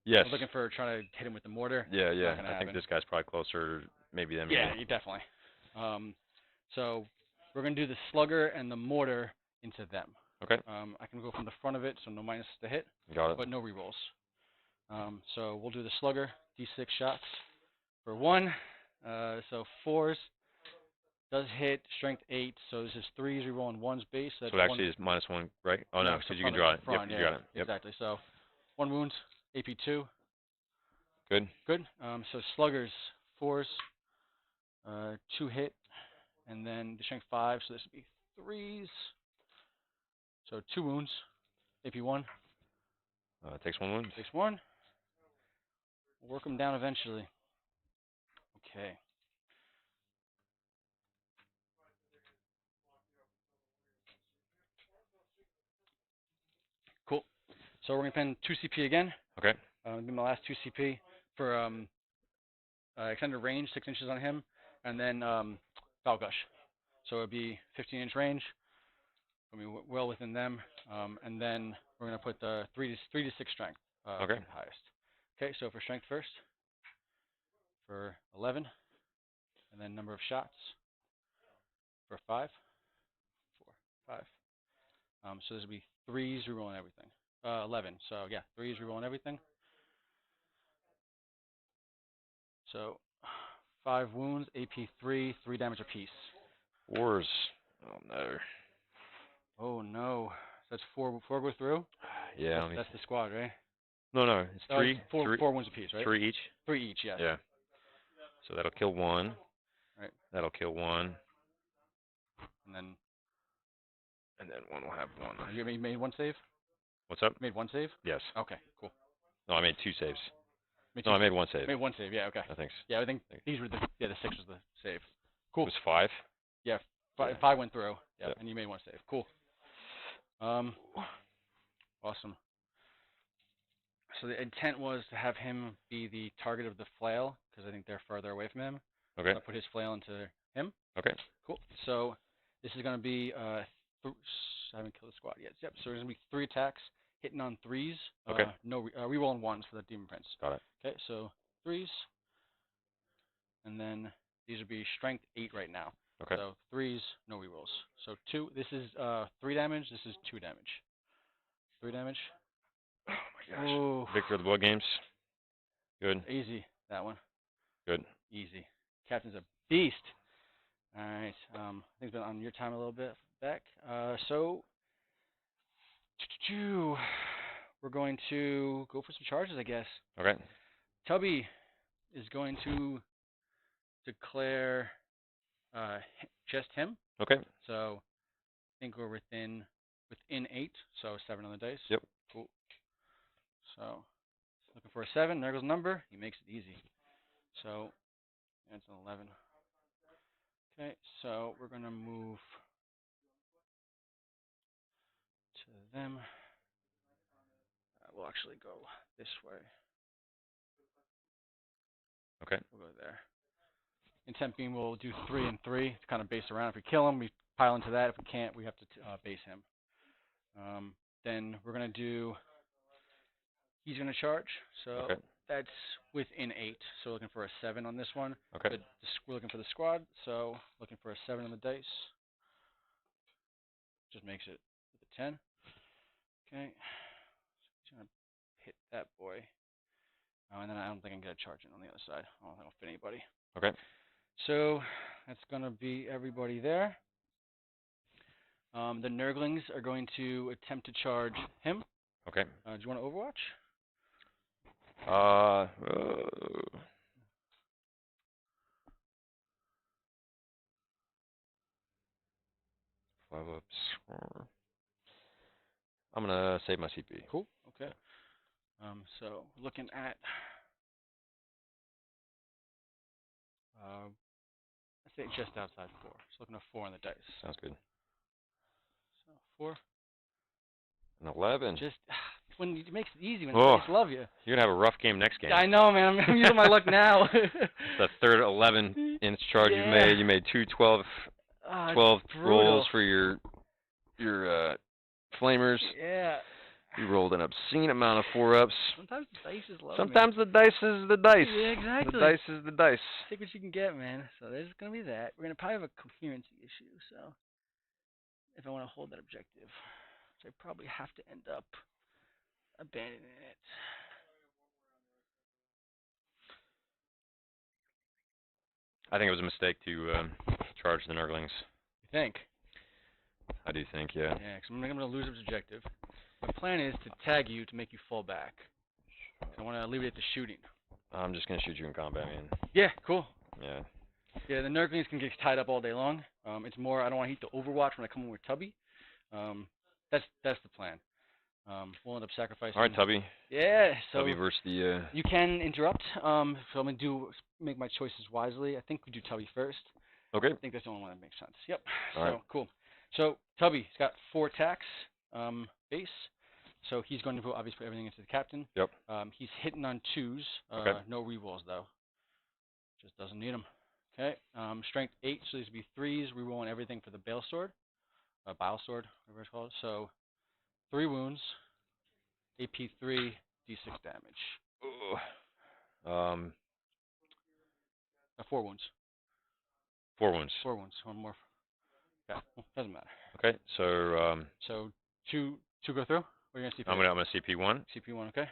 Yes. I was looking for trying to hit him with the mortar. Yeah. I think this guy's probably closer maybe than me. Yeah, definitely. So we're going to do the slugger and the mortar into them. Okay. I can go from the front of it, so no minus to hit. Got it. But no rerolls. So we'll do the slugger, D6 shots for 1. So 4s does hit, strength 8. So this is 3s, rerolling 1s base. So, so it actually is -1, right? Oh no, because you can draw it. Front, yep, you got it. Yep. Exactly. So 1 wound, AP2. Good. Good. So sluggers, 4s, 2 hit, and then the strength 5. So this would be 3s. So 2 wounds, AP1. Takes 1 wound. Takes 1. We'll work them down eventually. Okay. Cool. So we're going to spend 2 CP again. Okay. It'll be my last 2 CP for extended range, 6 inches on him, and then Foul Gush. So it would be 15-inch range. I mean, well within them. And then we're going to put the 3 to 6 strength. Okay. The highest. Okay, so for strength first, for 11, and then number of shots for 5, 4, 5. So this will be 3s rerolling everything. 11. So yeah, 3s rerolling everything. So 5 wounds, AP 3, 3 damage apiece. 4s. Oh no. Oh no. That's 4 go through? Yeah. That's the squad, right? No, it's 3. It's 4 wounds apiece, right? 3 each. 3 each, yes. Yeah. So that'll kill 1. Right. That'll kill 1. And then 1 will have 1. You made 1 save? What's up? You made 1 save? Yes. Okay, cool. No, I made 2 saves. I made 1 save. Made 1 save, yeah, okay. I think. Yeah, I think these were the 6 was the save. Cool. It was 5? Yeah, 5 went through. Yeah, yep. And you made 1 save. Cool. Awesome. So the intent was to have him be the target of the flail, because I think they're further away from him. Okay. Put his flail into him. Okay. Cool. So this is going to be, I haven't killed the squad yet. Yep, so there's going to be 3 attacks, hitting on 3s. Okay. No, rerolling 1s for the Demon Prince. Got it. Okay, so 3s. And then these would be strength 8 right now. Okay. So 3s, no rerolls. So 2, this is 3 damage, this is 2 damage. 3 damage. Oh my gosh. Ooh. Victor of the Blood Games. Good. Easy, that one. Good. Easy. Captain's a beast. All right. I think it's been on your time a little bit back. So we're going to go for some charges, I guess. Okay. Tubby is going to declare just him. Okay. So I think we're within 8, so 7 on the dice. Yep. Cool. So looking for a 7. There goes the number. He makes it easy. So it's an 11. Okay, so we're going to move to them. We'll actually go this way. Okay. We'll go there. Intent being we'll do 3 and 3 to kind of base around. If we kill him, we pile into that. If we can't, we have to base him. Then we're going to do, he's going to charge. So okay. That's within 8. So looking for a 7 on this one. Okay. We're looking for the squad. So looking for a 7 on the dice. Just makes it with a 10. Okay. He's going to hit that boy. And then I don't think I can get a charge in on the other side. I don't think I'll fit anybody. Okay. So that's going to be everybody there. The Nurglings are going to attempt to charge him. Okay. Do you want to Overwatch? 5 ups. I'm gonna save my CP. Cool. Okay. So looking at let's say just outside 4. So looking at 4 on the dice. Sounds good. So 4. An 11. Just when it makes it easy when the dice love you. You're gonna have a rough game next game. I know, man. I'm using my luck now. It's the third 11-inch charge you've made. You made 2 12 rolls for your flamers. Yeah. You rolled an obscene amount of 4-ups. Sometimes the dice is low. Sometimes the dice is the dice. Yeah, exactly. The dice is the dice. Take what you can get, man. So there's gonna be that. We're gonna probably have a coherency issue. So if I want to hold that objective, so I probably have to end up abandoning it. I think it was a mistake to charge the Nurglings. You think? I do think, yeah. Yeah, because I'm going to lose this objective. My plan is to tag you to make you fall back. I want to alleviate the shooting. I'm just going to shoot you in combat, man. Yeah, cool. Yeah. Yeah, the Nurglings can get tied up all day long. It's more, I don't want to hit the Overwatch when I come in with Tubby. That's the plan. We'll end up sacrificing. All right, Tubby. Yeah, so Tubby versus the. You can interrupt. So I'm gonna make my choices wisely. I think we do Tubby first. Okay. I think that's the only one that makes sense. Yep. All right. Cool. So Tubby, he's got 4 attacks base. So he's going to obviously put everything into the captain. Yep. He's hitting on 2s. Okay. No rerolls though. Just doesn't need them. Okay. Strength 8, so these would be 3s. Rerolling everything for the Bale Sword. Bile Sword, whatever it's called. So 3 wounds. AP 3, D6 damage. Ooh. 4 wounds. 4 wounds. 4 wounds. One more. Yeah, doesn't matter. Okay, so So 2 go through. What are you gonna CP? I'm gonna CP 1. CP 1, okay.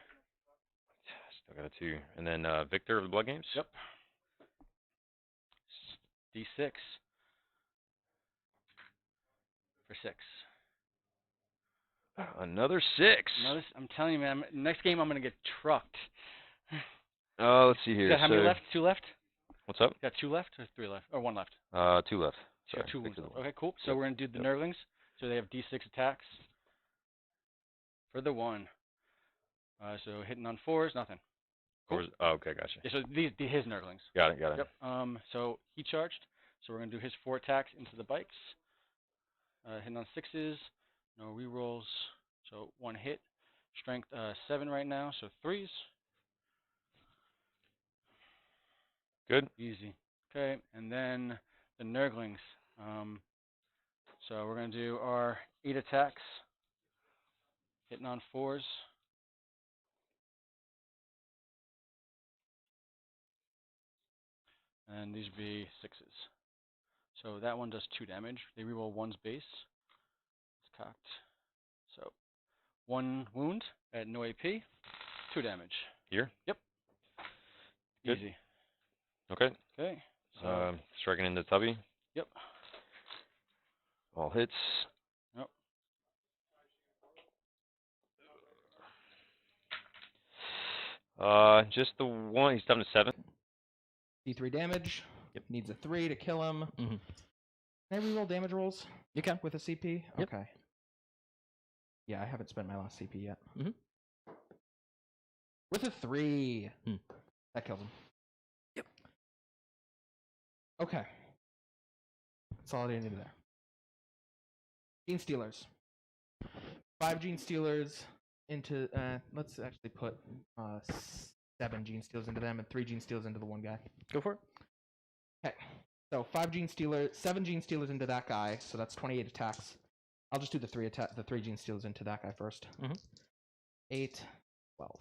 Still got a 2, and then Victor of the Blood Games. Yep. D6 for 6. Another 6. I'm telling you, man. Next game, I'm gonna get trucked. Let's see here. You got how many left? 2 left? What's up? You got 2 left or 3 left? Or 1 left? 2 left. So you got 2 wounds Victor left. Okay, cool. So we're gonna do the Nurglings. So they have D6 attacks for the 1. So hitting on 4s, nothing. Cool. Oh, okay, gotcha. Yeah, so these his Nurglings. Got it. Yep. So he charged. So we're gonna do his 4 attacks into the bikes. Hitting on 6s, no rerolls. So 1 hit. Strength 7 right now. So 3s. Good. Easy. Okay, and then the Nurglings. So we're gonna do our 8 attacks. Hitting on 4s. And these would be 6s. So that one does 2 damage. They reroll 1's base. It's cocked. So 1 wound at no AP, 2 damage. Here? Yep. Good. Easy. Okay. Okay. So Striking into Tubby. Yep. All hits. Yep. Just the 1. He's down to 7. D3 damage. Yep. Needs a 3 to kill him. Mm-hmm. Can I reroll damage rolls? You can. With a CP? Yep. Okay. Yeah, I haven't spent my last CP yet. Mm-hmm. With a 3. That kills him. Yep. Okay. That's all I needed there. Gene Stealers. 5 Gene Stealers into... let's actually put 7 Gene Stealers into them and 3 Gene Stealers into the one guy. Go for it. Okay. So 7 Gene Stealers into that guy, so that's 28 attacks. I'll just do the 3 Gene Stealers into that guy first. 8, 12.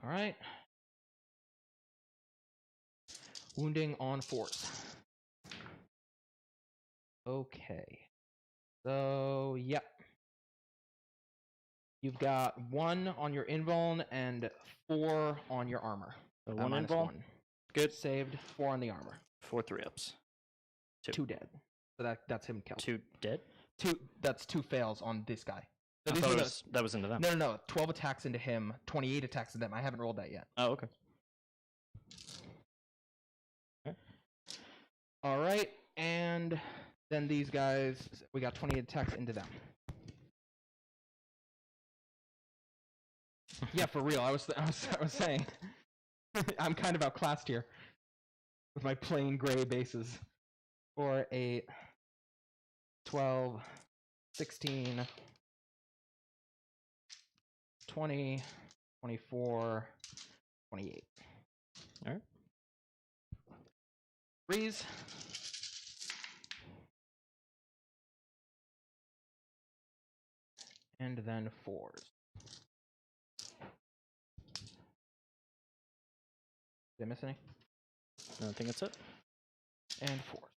All right. Wounding on 4s. Okay. So, yep. You've got 1 on your invuln and 4 on your armor. So 1 invuln. 1. Good. Saved. 4 on the armor. 4 3-ups. 2 dead. So that's him killed. 2 dead? 2. That's 2 fails on this guy. So that was into them. No. 12 attacks into him, 28 attacks into them. I haven't rolled that yet. Oh, okay. All right, and then these guys, we got 28 attacks into them. Yeah, for real. I was saying, I'm kind of outclassed here with my plain gray bases. 4, 8, 12, 16, 20, 24, 28. All right. 3s. And then 4s. Did I miss any? I don't think that's it. And 4s.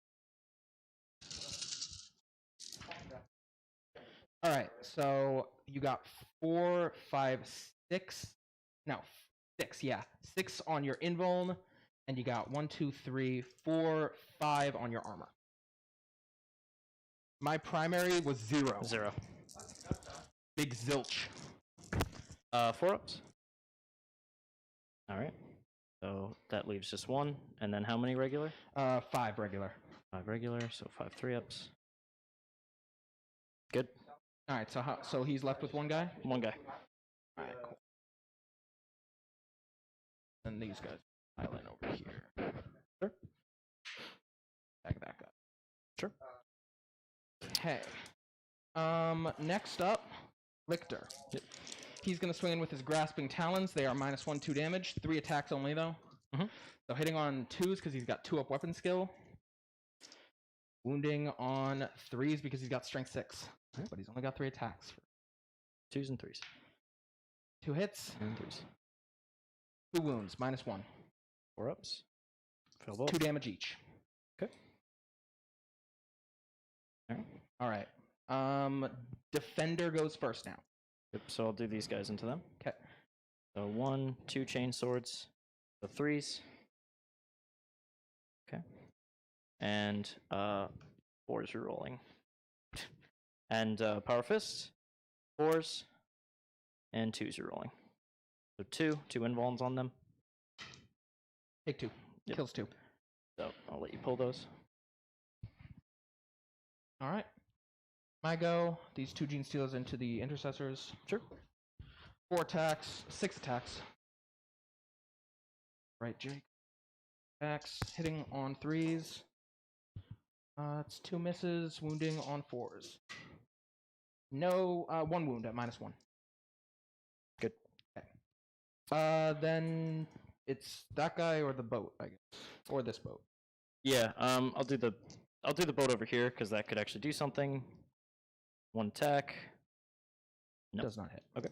Alright, so you got 4, 5, 6. No, 6, yeah. 6 on your invuln, and you got 1, 2, 3, 4, 5 on your armor. My primary was 0. 0. Big zilch. 4-ups. All right. So that leaves just 1, and then how many regular? 5 regular. 5 regular, so 5 3-ups. Good. All right, so he's left with 1 guy? 1 guy. All right, cool. And these guys pile in over here. Sure. Tag that guy. Sure. Okay. Next up, Victor. Yep. He's going to swing in with his Grasping Talons. They are -1, 2 damage. 3 attacks only, though. So hitting on 2s because he's got 2-up weapon skill. Wounding on 3s because he's got Strength 6. But he's only got 3 attacks. 2s and 3s. 2 hits. And 3s. 2 wounds, -1. 4 ups. Fail both. 2 damage each. Okay. Alright. Defender goes first now. Yep, so I'll do these guys into them. Okay. So 1, 2 chain swords. So 3s. Okay. And 4s rerolling. And power fists. 4s. And 2s rerolling. So 2 invulns on them. Take 2. Yep. Kills 2. So I'll let you pull those. Alright. My go. These 2 Gene Stealers into the Intercessors. Sure. 4 attacks. 6 attacks. Right, Jake. Attacks. Hitting on 3s. It's 2 misses. Wounding on 4s. No, 1 wound at -1. Good. Okay. Then it's that guy or the boat, I guess, or this boat. Yeah. I'll do the boat over here because that could actually do something. 1 attack. No. Does not hit. Okay.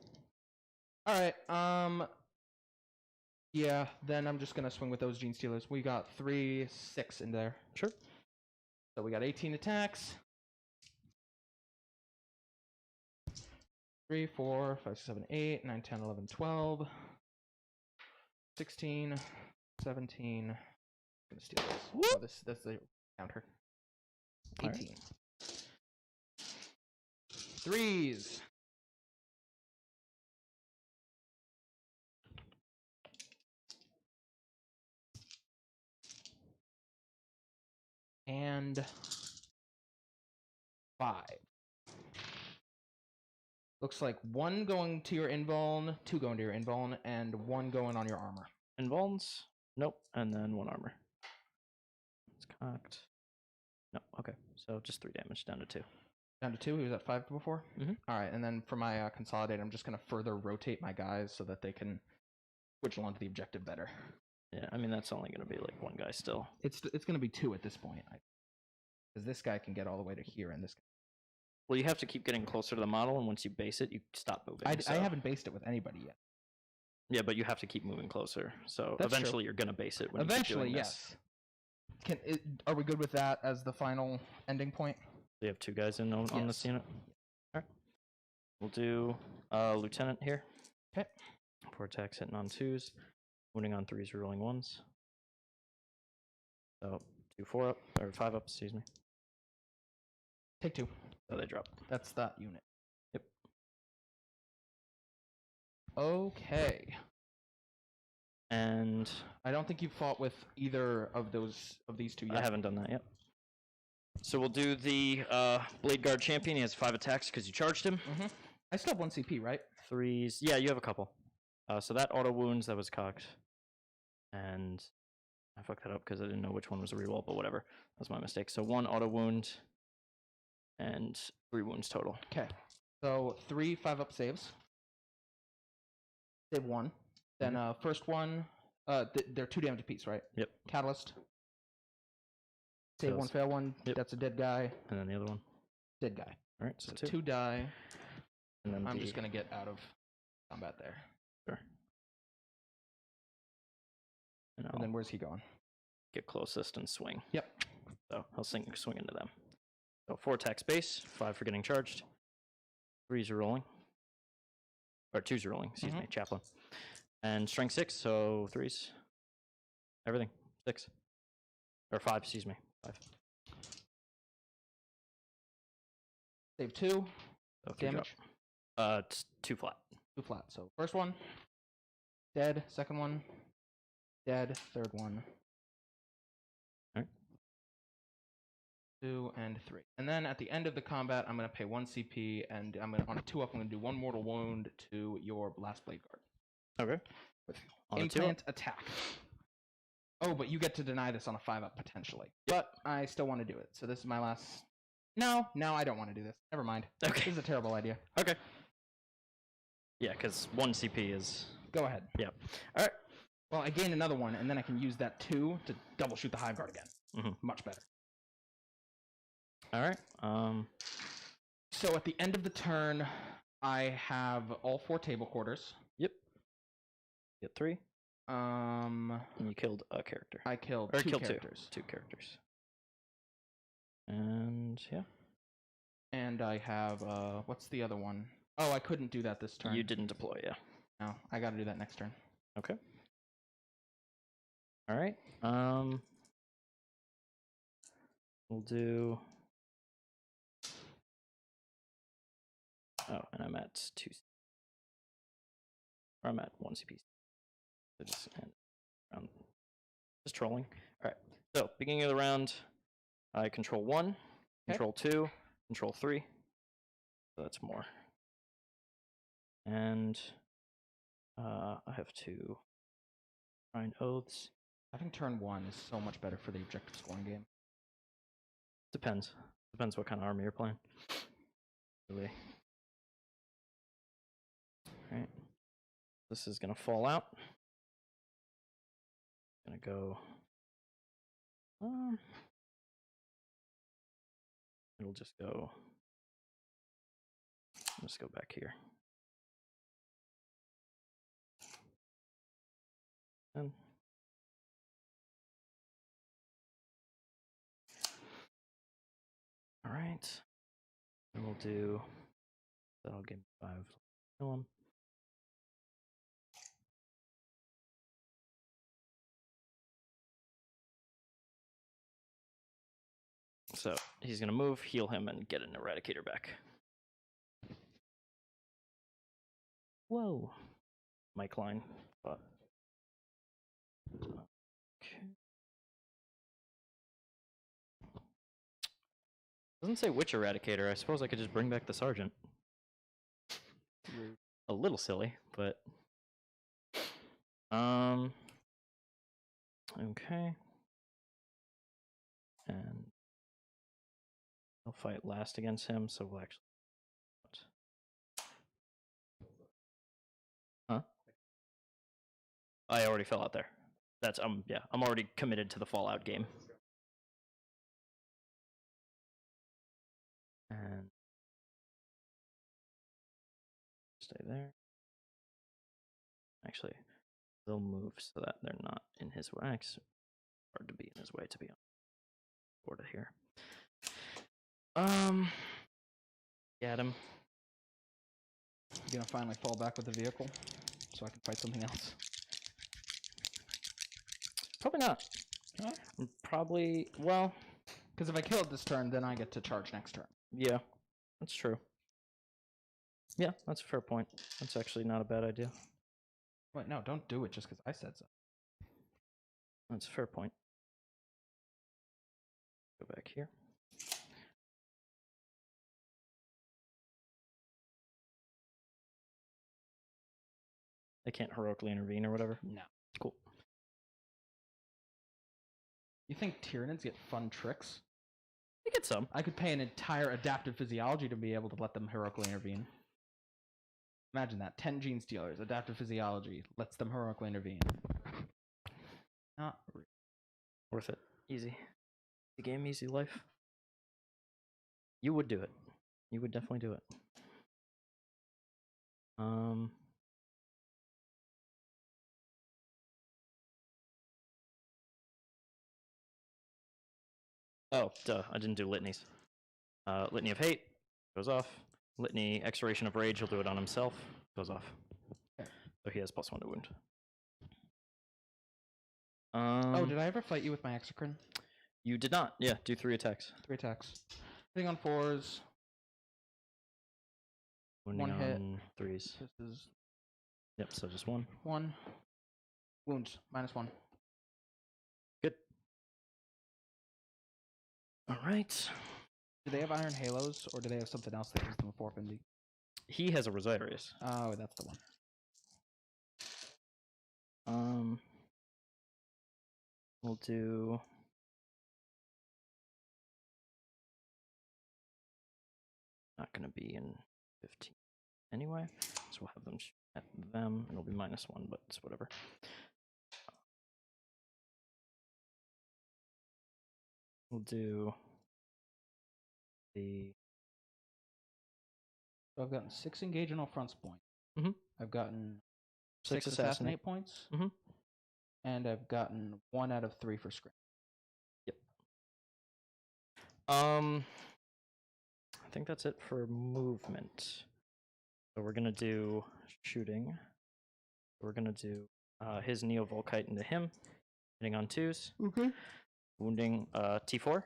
All right. Yeah. Then I'm just gonna swing with those Gene Stealers. We got 3, 6 in there. Sure. So we got 18 attacks. 3, 4, 5, 6, 7, 8, 9, 10, 11, 12, 16, 17. I'm gonna steal this. Oh, that's the counter. 18. Right. 3s. And 5. Looks like 1 going to your invuln, 2 going to your invuln, and 1 going on your armor. Invulns? Nope. And then 1 armor. It's cocked. No. Okay. So just 3 damage down to 2. Down to 2? He was at 5 before? Alright, and then for my consolidate, I'm just going to further rotate my guys so that they can switch along to the objective better. Yeah, I mean, that's only going to be like 1 guy still. It's going to be 2 at this point. Because this guy can get all the way to here, and this guy. Well, you have to keep getting closer to the model, and once you base it, you stop moving. I haven't based it with anybody yet. Yeah, but you have to keep moving closer. So That's eventually true. You're going to base it when eventually, you keep doing yes. Are we good with that as the final ending point? So you have 2 guys in on this unit? Alright. We'll do Lieutenant here. Okay. 4 attacks hitting on 2s. Wounding on 3s, rolling 1s. So 2 4-up, or 5-up, excuse me. Take 2. So they drop. That's that unit. Yep. Okay. And I don't think you've fought with either of these 2 yet. I haven't done that yet. So we'll do the Blade Guard champion. He has 5 attacks because you charged him. I still have 1 CP, right? 3s. Yeah, you have a couple. So that auto wounds, that was cocked. And I fucked that up because I didn't know which one was a reroll, but whatever. That was my mistake. So 1 auto wound and 3 wounds total. Okay. So 3 5-up saves. Save 1. Then first one, they're 2 damage apiece, right? Yep. Catalyst. Save 1, fail 1. Yep. That's a dead guy. And then the other one. Dead guy. All right, so 2. 2 die. And then I'm just going to get out of combat there. Sure. And then where's he going? Get closest and swing. Yep. So I'll swing into them. So 4 attacks base, 5 for getting charged. 3s are rolling. Or 2s are rolling, excuse me, chaplain. And strength 6, so 3s. Everything. 6. Or 5, excuse me. 5. Save 2. So Damage. It's 2 flat. 2 flat. So first one, dead. Second one, dead. Third one. Alright. 2 and 3. And then at the end of the combat, I'm going to pay 1 CP, and I'm going to, on a 2-up, I'm going to do 1 mortal wound to your last blade guard. Okay. With On implant attack. Oh, but you get to deny this on a 5-up potentially. But I still want to do it. So this is my last. No, I don't want to do this. Never mind. Okay. This is a terrible idea. Okay. Yeah, because 1 CP is. Go ahead. Yep. All right. Well, I gain another one, and then I can use that 2 to double shoot the Hive Guard again. Much better. All right. So at the end of the turn, I have all 4 table quarters. Yep. Get 3. And you killed a character. I killed or 2 killed characters. 2 characters. And yeah. And I have what's the other one? Oh, I couldn't do that this turn. You didn't deploy, yeah. No, I got to do that next turn. Okay. All right. We'll do. Oh, and I'm at 2. Or I'm at 1 CP. So just trolling. All right. So beginning of the round, I control 1, control 2, control 3. So that's more. And I have to find oaths. I think turn 1 is so much better for the objective scoring game. Depends. Depends what kind of army you're playing. Really. Alright. This is gonna fall out. Gonna go. It'll just go. Let's go back here. And all right. And we'll do. That'll give me 5. Kill him. So he's gonna move, heal him, and get an Eradicator back. Whoa. Mike line. But okay. Doesn't say which Eradicator. I suppose I could just bring back the Sergeant. A little silly, but okay. And I'll fight last against him, so we'll actually. Huh? I already fell out there. That's yeah, I'm already committed to the Fallout game. And stay there. Actually, they'll move so that they're not in his way. It's hard to be in his way, to be honest. Sort of here. Get him. You gonna finally fall back with the vehicle, so I can fight something else? Probably not. Huh? Probably, well. Because if I kill it this turn, then I get to charge next turn. Yeah, that's true. Yeah, that's a fair point. That's actually not a bad idea. Wait, no, don't do it just because I said so. That's a fair point. Go back here. They can't heroically intervene or whatever? No. Cool. You think Tyranids get fun tricks? They get some. I could pay an entire adaptive physiology to be able to let them heroically intervene. Imagine that. 10 gene stealers, adaptive physiology, lets them heroically intervene. Not really. Worth it. Easy. The game, easy life. You would do it. You would definitely do it. Oh, duh. I didn't do litanies. Litany of Hate goes off. Litany Expiration of Rage, he'll do it on himself. Goes off. Okay. So he has +1 to wound. Oh, did I ever fight you with my Exocrine? You did not. Yeah, do 3 attacks. 3 attacks. Hitting on 4s. Wounding 1 hit. on 3s. This is. Yep, so just 1. 1. Wounds. -1. Good. Alright. Do they have Iron Halos, or do they have something else that gives them a 4 Bindi? He has a Rosarius. Oh, that's the one. We'll do. Not gonna be in 15. anyway. So we'll have them shoot at them. It'll be -1, but it's whatever. We'll do the. So I've gotten 6 engage and all fronts points. Mhm. I've gotten 6 6 assassinate points. Mhm. And I've gotten 1 out of 3 for screen. Yep. I think that's it for movement. So we're gonna do shooting. We're gonna do his Neo Volkite into him, hitting on 2s. Okay. Wounding T4.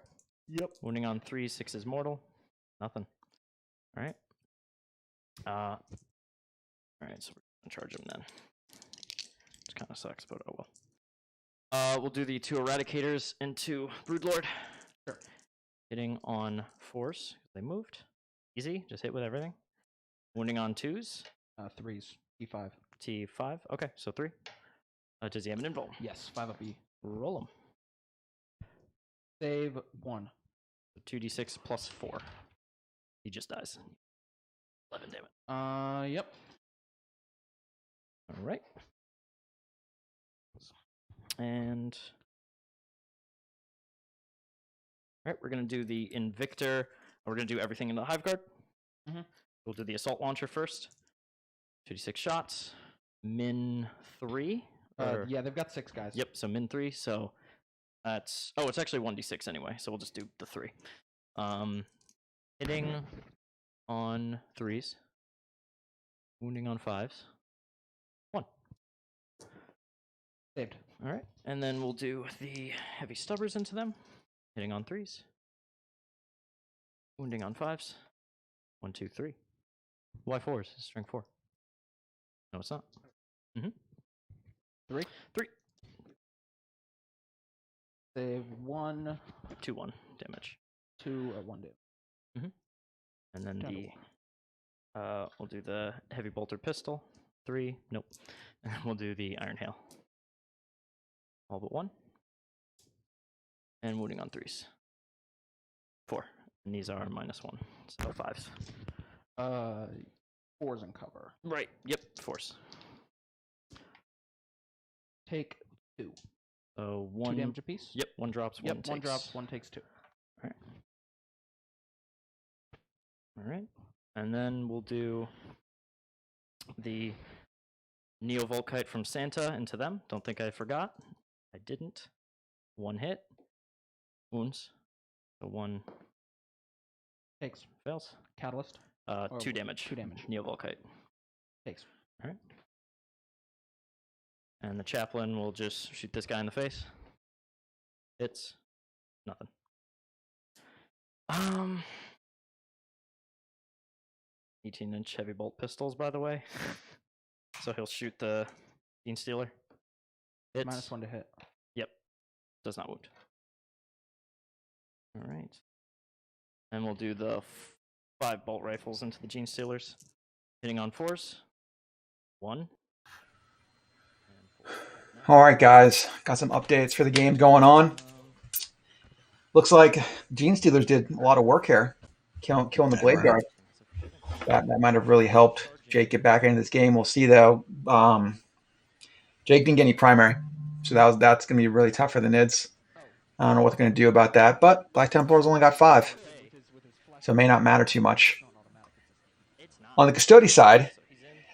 Yep. Wounding on 3s, 6 is mortal. Nothing. All right. All right, so we're gonna charge him then. Which kind of sucks, but oh well. We'll do the 2 Eradicators into Broodlord. Sure. Hitting on 4s. They moved. Easy. Just hit with everything. Wounding on 2s. 3s. T5. T5. Okay, so 3. Does he have an invuln? Yes, 5 up E. Roll him. Save 1. 2d6 plus 4. He just dies. 11 damage. Yep. All right. And all right, we're gonna do the Invictor. We're gonna do everything in the Hive Guard. Mhm. We'll do the Assault Launcher first. 2d6 shots. -3. Yeah, they've got 6 guys. Yep. So -3. So that's it's actually 1d6 anyway. So we'll just do the 3. Hitting on 3s. Wounding on 5s. 1. Saved. All right, and then we'll do the heavy stubbers into them, hitting on 3s, wounding on 5s. 1, 2, 3. Why 4s? It's strength 4. No, it's not. 3. 3. Save 1. 2-1 damage. 2 at 1 damage. And then Down to the we'll do the heavy bolter pistol. 3. Nope. And then we'll do the iron hail. All but 1. And wounding on 3s. 4. And these are -1. So 5s. 4s in cover. Right. Yep. 4s. Take 2. So 1 2 damage apiece. Yep. 1 drops. 1 takes. 1 drops. 1 takes 2. All right. All right. And then we'll do the Neo Volkite from Santa into them. Don't think I forgot. I didn't. 1 hit. Wounds. So 1 Takes. fails. Catalyst. 2 damage. 2 damage. Neo Volkite. Takes. All right. And the chaplain will just shoot this guy in the face. Hits. Nothing. 18-inch heavy bolt pistols, by the way. So he'll shoot the Bean Stealer. Hits. -1 to hit. Yep. Does not wound. All right. And we'll do the 5 bolt rifles into the Gene Stealers. Hitting on 4s. 1. All right, guys. Got some updates for the games going on. Looks like Gene Stealers did a lot of work here, killing the Blade Guard. That might have really helped Jake get back into this game. We'll see, though. Jake didn't get any primary, so that's going to be really tough for the Nids. I don't know what they're going to do about that, but Black Templars only got 5, so it may not matter too much. On the Custody side,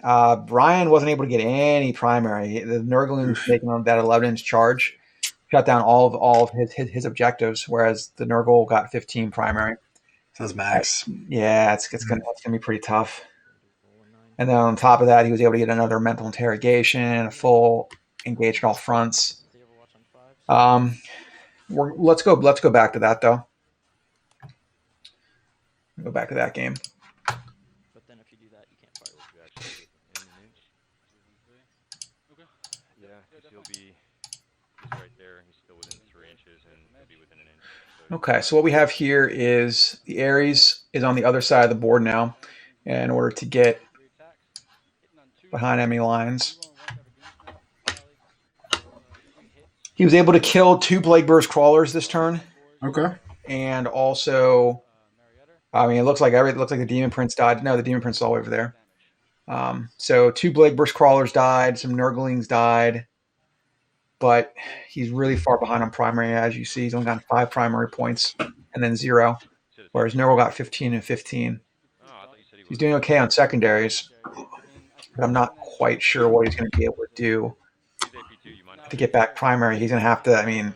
Brian wasn't able to get any primary. The Nurgle's taking on that 11-inch charge, shut down all of his objectives, whereas the Nurgle got 15 primary. Sounds max. Yeah, it's gonna be pretty tough. And then on top of that, he was able to get another mental interrogation, a full engage on all fronts. Let's go back to that though. Go back to that game. But then if you do that, you can't fire what you actually in an inch. Okay. Yeah, because he's right there. He's still within 3 inches, and he'll be within an inch. So Okay, so what we have here is the Ares is on the other side of the board now, in order to get behind enemy lines. He was able to kill 2 Plague Burst Crawlers this turn. Okay. And also, I mean, it looks like the Demon Prince died. No, the Demon Prince is all over there. So 2 Blade Burst Crawlers died, some Nurglings died, but he's really far behind on primary, as you see. He's only got 5 primary points and then 0, whereas Nurgle got 15 and 15. He's doing okay on secondaries, but I'm not quite sure what he's going to be able to do to get back primary. He's going to have to, I mean,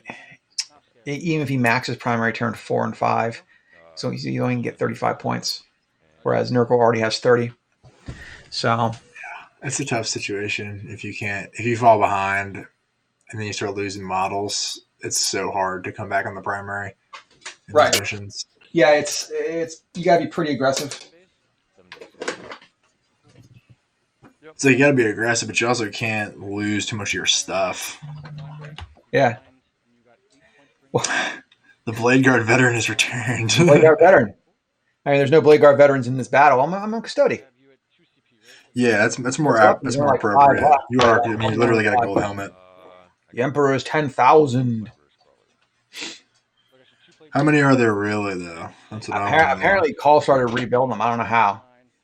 even if he maxes primary turn 4 and 5, so he's only going to get 35 points, whereas Nurgle already has 30. So it's a tough situation if you fall behind and then you start losing models. It's so hard to come back on the primary in right. missions. Yeah, it's you gotta be pretty aggressive. So you gotta be aggressive, but you also can't lose too much of your stuff. Yeah. The Blade Guard veteran is returned. Blade Guard veteran. I mean, there's no Blade Guard veterans in this battle. I'm a custody. Yeah, that's more appropriate. You are. I mean, you literally got a gold helmet. The Emperor is 10,000. How many are there really, though? That's what apparently, Call started rebuilding them. I don't know how,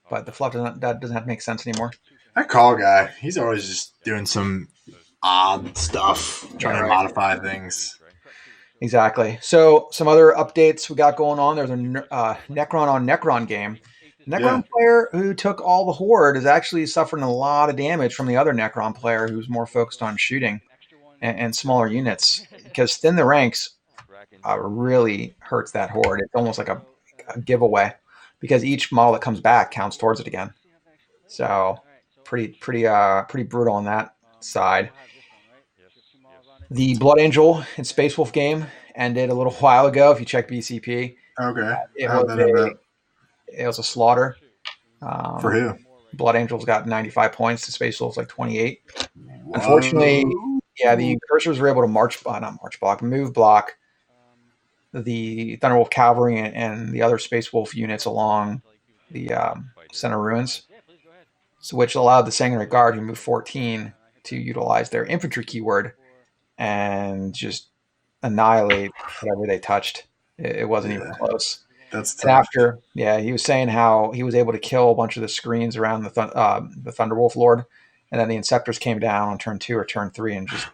but the fluff doesn't have to make sense anymore. That Call guy, he's always just doing some odd stuff, trying to modify things. Exactly. So some other updates we got going on. There's a Necron on Necron game. The Necron player who took all the Horde is actually suffering a lot of damage from the other Necron player who's more focused on shooting and smaller units, because thin the ranks really hurts that Horde. It's almost like a giveaway, because each model that comes back counts towards it again. So pretty brutal on that side. The Blood Angel and Space Wolf game ended a little while ago. If you check BCP, it was a slaughter. For who? Blood Angels got 95 points. The Space Wolves like 28. Whoa. Unfortunately, the Cursors were able to move block the Thunderwolf Cavalry and the other Space Wolf units along the center ruins, so which allowed the Sanguinary Guard to move 14 to utilize their infantry keyword and just annihilate whatever they touched. It wasn't even close. That's tough. And after, he was saying how he was able to kill a bunch of the screens around the Thunderwolf Lord, and then the Inceptors came down on turn 2 or turn 3 and just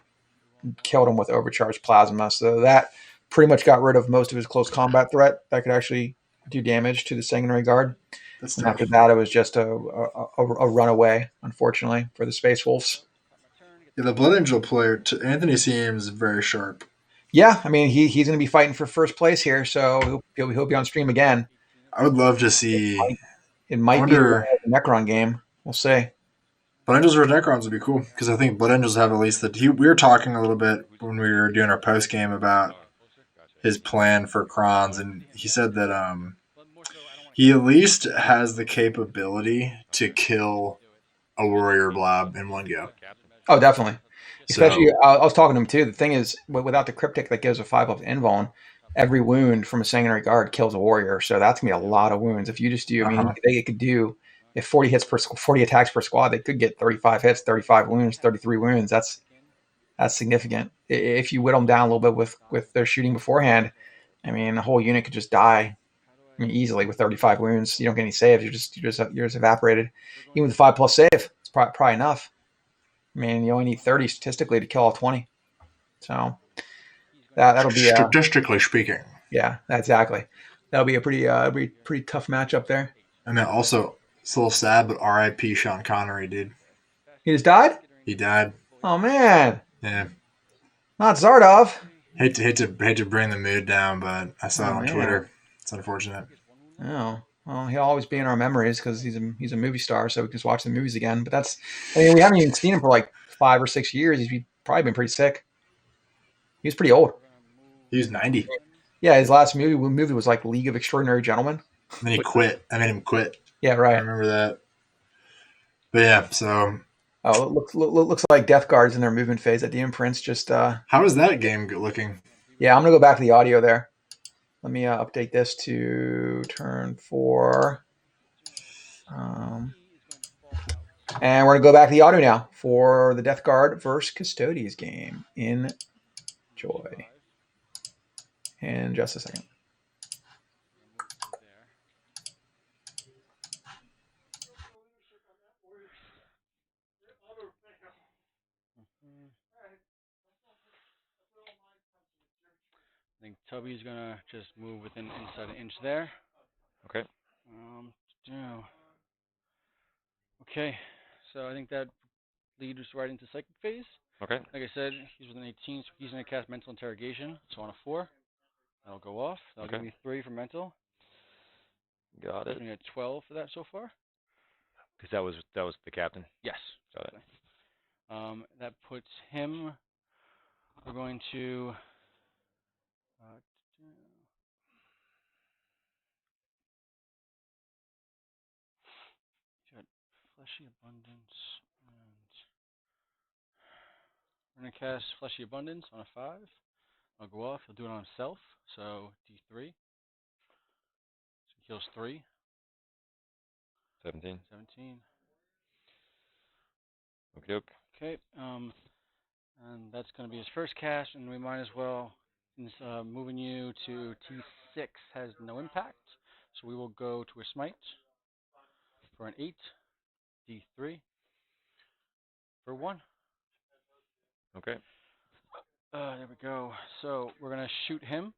killed him with overcharged plasma. So that pretty much got rid of most of his close combat threat that could actually do damage to the Sanguinary Guard. And after that, it was just a runaway, unfortunately, for the Space Wolves. Yeah, the Blood Angel player, Anthony, seems very sharp. Yeah, I mean, he's going to be fighting for first place here, so he'll be on stream again. I would love to see. It might be a Necron game. We'll see. Blood Angels or Necrons would be cool, because I think Blood Angels have at least we were talking a little bit when we were doing our post game about his plan for Krons, and he said that he at least has the capability to kill a warrior blob in one go. Oh, definitely. Especially, I was talking to him too. The thing is, without the cryptic that gives a 5+ invuln, every wound from a Sanguinary Guard kills a warrior. So that's gonna be a lot of wounds. If you just do, I mean, they could do, if 40 attacks per squad, they could get 35 hits, 35 wounds, 33 wounds. That's significant. If you whittle them down a little bit with their shooting beforehand, I mean, the whole unit could just die. I mean, easily with 35 wounds. You don't get any saves. You're just evaporated. Even with 5+ save, it's probably enough. I mean, you only need 30 statistically to kill all 20. So that'll be statistically speaking. Yeah, exactly. That'll be a pretty tough matchup there. And then also, it's a little sad, but R.I.P. Sean Connery, dude. He just died? He died. Oh man. Yeah. Not Zardov. Hate to bring the mood down, but I saw it on Twitter. It's unfortunate. Oh. Well, he'll always be in our memories because he's a movie star, so we can just watch the movies again. But we haven't even seen him for like 5 or 6 years. He's probably been pretty sick. He was pretty old. He was 90. Yeah, his last movie was like League of Extraordinary Gentlemen. And then he quit. I made him quit. Yeah, right. I remember that. But yeah, so. Oh, it looks like Death Guard's in their movement phase at the Imprints. Just how is that game looking? Yeah, I'm gonna go back to the audio there. Let me update this to turn 4. And we're going to go back to the audio now for the Death Guard versus Custodes game. Enjoy. In just a second. I think Tubby's gonna just move within inside an inch there. Okay. Yeah. Okay, so I think that leads us right into psychic phase. Okay. Like I said, he's within 18, so he's gonna cast mental interrogation. So on a 4, that'll go off. That'll give me 3 for mental. Got it. We at 12 for that so far. Because that was the captain. Yes. Got it. That puts him. We're going to. Got Fleshy Abundance, and we're gonna cast Fleshy Abundance on a 5. I'll go off. He'll do it on himself. So D3. So he heals 3. 17. 17. Okay. Okay. And that's going to be his first cast, and we might as well, since moving you to T6 has no impact, so we will go to a smite for an 8, D3 for 1. Okay. There we go. So we're going to shoot him.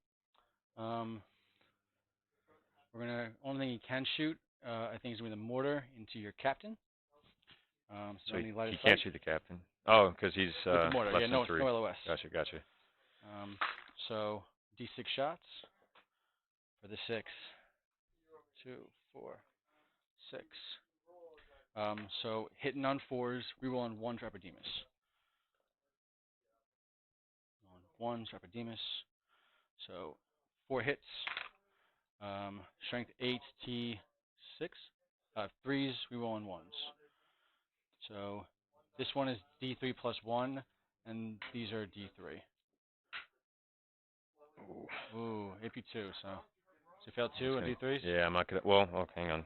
We're going to, only thing he can shoot, I think, is going to be the mortar into your captain. So he can't shoot the captain. Oh, because he's with the mortar. less Yeah, than 3. no LOS. Gotcha. So D6 shots for the 6. 2, 4, 6. So hitting on 4s, reroll on 1 Trapedemus. On 1 Trapedemus. So 4 hits. Strength 8 T6. 3s, reroll on 1s. So this one is D3 plus 1, and these are D3. Ooh, AP2, so you failed 2 and D3s? Yeah, I'm not gonna. Well, hang on.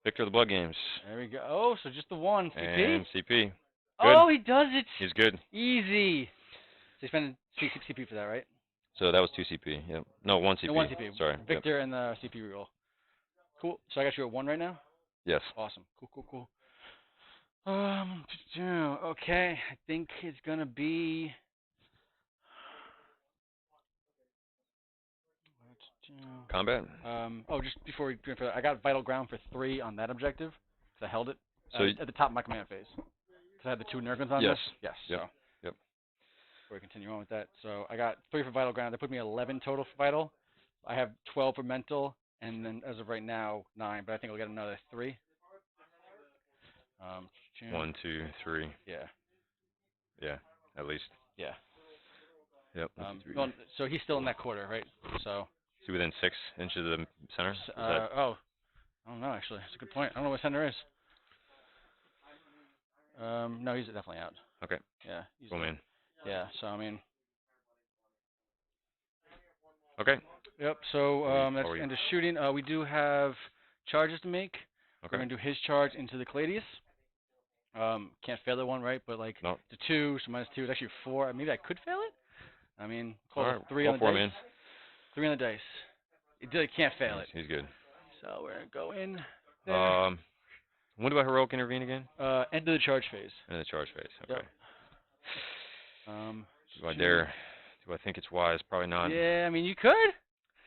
Victor of the Blood Games. There we go. Oh, so just the 1 CP? And CP. Good. Oh, he does it! He's good. Easy. So you spend 6 CP for that, right? So that was 2 CP. Yep. No, 1 CP. No, 1 CP. Sorry. Victor and the CP reroll. Cool. So I got you at 1 right now? Yes. Awesome. Cool. Okay, I think it's gonna be. Combat? Just before we do it, I got Vital Ground for 3 on that objective, because I held it So at the top of my command phase. Because I had the 2 Nurglings on Yes. there. Yes. Yep. So. Yep. Before we continue on with that. So I got 3 for Vital Ground. That put me 11 total for Vital. I have 12 for Mental, and then as of right now, 9, but I think I'll get another 3. 1, 2, 3. Yeah. Yeah, at least. Yeah. Yep. Well, so he's still in that quarter, right? So. Is he within 6 inches of the center? I don't know, actually. That's a good point. I don't know what center is. No, he's definitely out. Okay. Yeah. Cool, man. Yeah, so, I mean. Okay. Yep, so that's the end of shooting. We do have charges to make. Okay. We're going to do his charge into the Caladius. Can't fail that one, right? But, like, no. The 2, so minus 2 is actually 4. Maybe I could fail it? I mean, call All it right. 3 on the dice. Man. 3 on the dice. It can't fail it. He's good. So we're going to go in there. When do I heroic intervene again? End of the charge phase. End of the charge phase. Okay. Yep. Do I dare? Do I think it's wise? Probably not. Yeah, I mean, you could.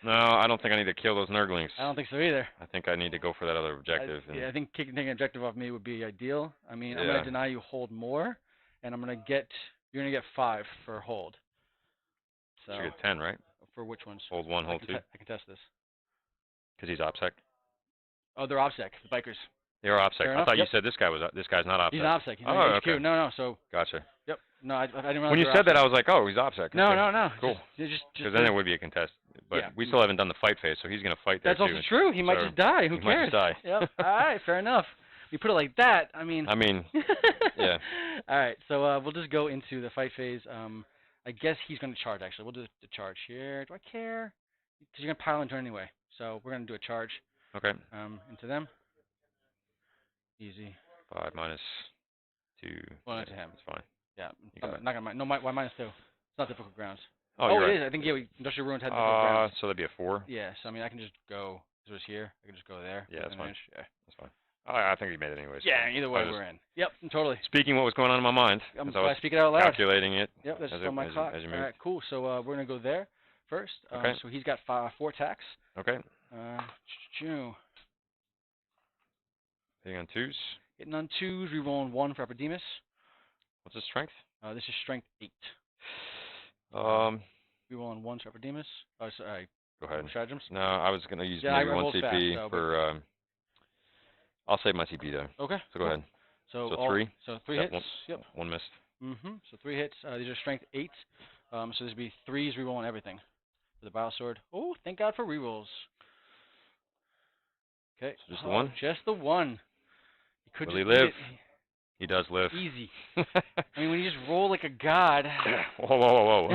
No, I don't think I need to kill those Nurglings. I don't think so either. I think I need to go for that other objective. I think taking an objective off me would be ideal. I mean, I'm Yeah. going to deny you hold more, and you're going to get 5 for hold. So you get 10, right? For which ones? Hold 1, hold 2. I can test this. Because he's OPSEC. Oh, they're OPSEC, the bikers. They're OPSEC. I thought you said this guy was. This guy's not OPSEC. He's an OPSEC. He's oh, HQ. okay. No. So. Gotcha. Yep. No, I didn't realize. When you said that, I was like, oh, he's OPSEC. No, okay. no. Cool. Because then it would be a contest. But yeah. we still haven't done the fight phase, so he's going to fight there too. That's also true. He might just die. Who cares? Might just die. Yep. All right. Fair enough. You put it like that. I mean. Yeah. All right. So we'll just go into the fight phase. I guess he's going to charge. Actually, we'll do the charge here. Do I care? Because you're going to pile into it anyway. So we're going to do a charge. Okay. Into them. Easy. 5 minus 2. Well, into him. It's fine. Yeah. I'm not gonna. No, why minus 2? It's not difficult grounds. Oh, it right. is. I think Industrial Ruins had difficult grounds. So that'd be a 4. Yeah. So I mean, I can just go. This was here. I can just go there. Yeah, that's fine. Yeah. That's fine. I think he made it anyways. Yeah. Either way, we're in. Yep. Totally. Speaking what was going on in my mind. I'm I was speaking it out loud. calculating it. Yep. That's as on my clock. as you All right. Cool. So we're gonna go there Okay. So he's got 4 attacks. Okay. Hitting Hitting on 2s. Hitting on 2s, rerolling 1 for Epidemus. What's his strength? This is strength 8. Rerolling 1 for Epidemus. Oh, sorry. Go ahead. Stratagems? No, I was going to use Yeah, maybe I 1 rolled CP fast, for... I'll save my CP, though. Okay. So go ahead. So 3? So 3 Yep, hits. Yep. 1 missed. So 3 hits. These are strength 8. So this would be 3s rerolling everything. For the Bile Sword. Oh, thank God for rerolls. Okay. So just the 1? Just the 1. He could Will he just beat live? it. He does live. Easy. I mean, when you just roll like a god. Whoa.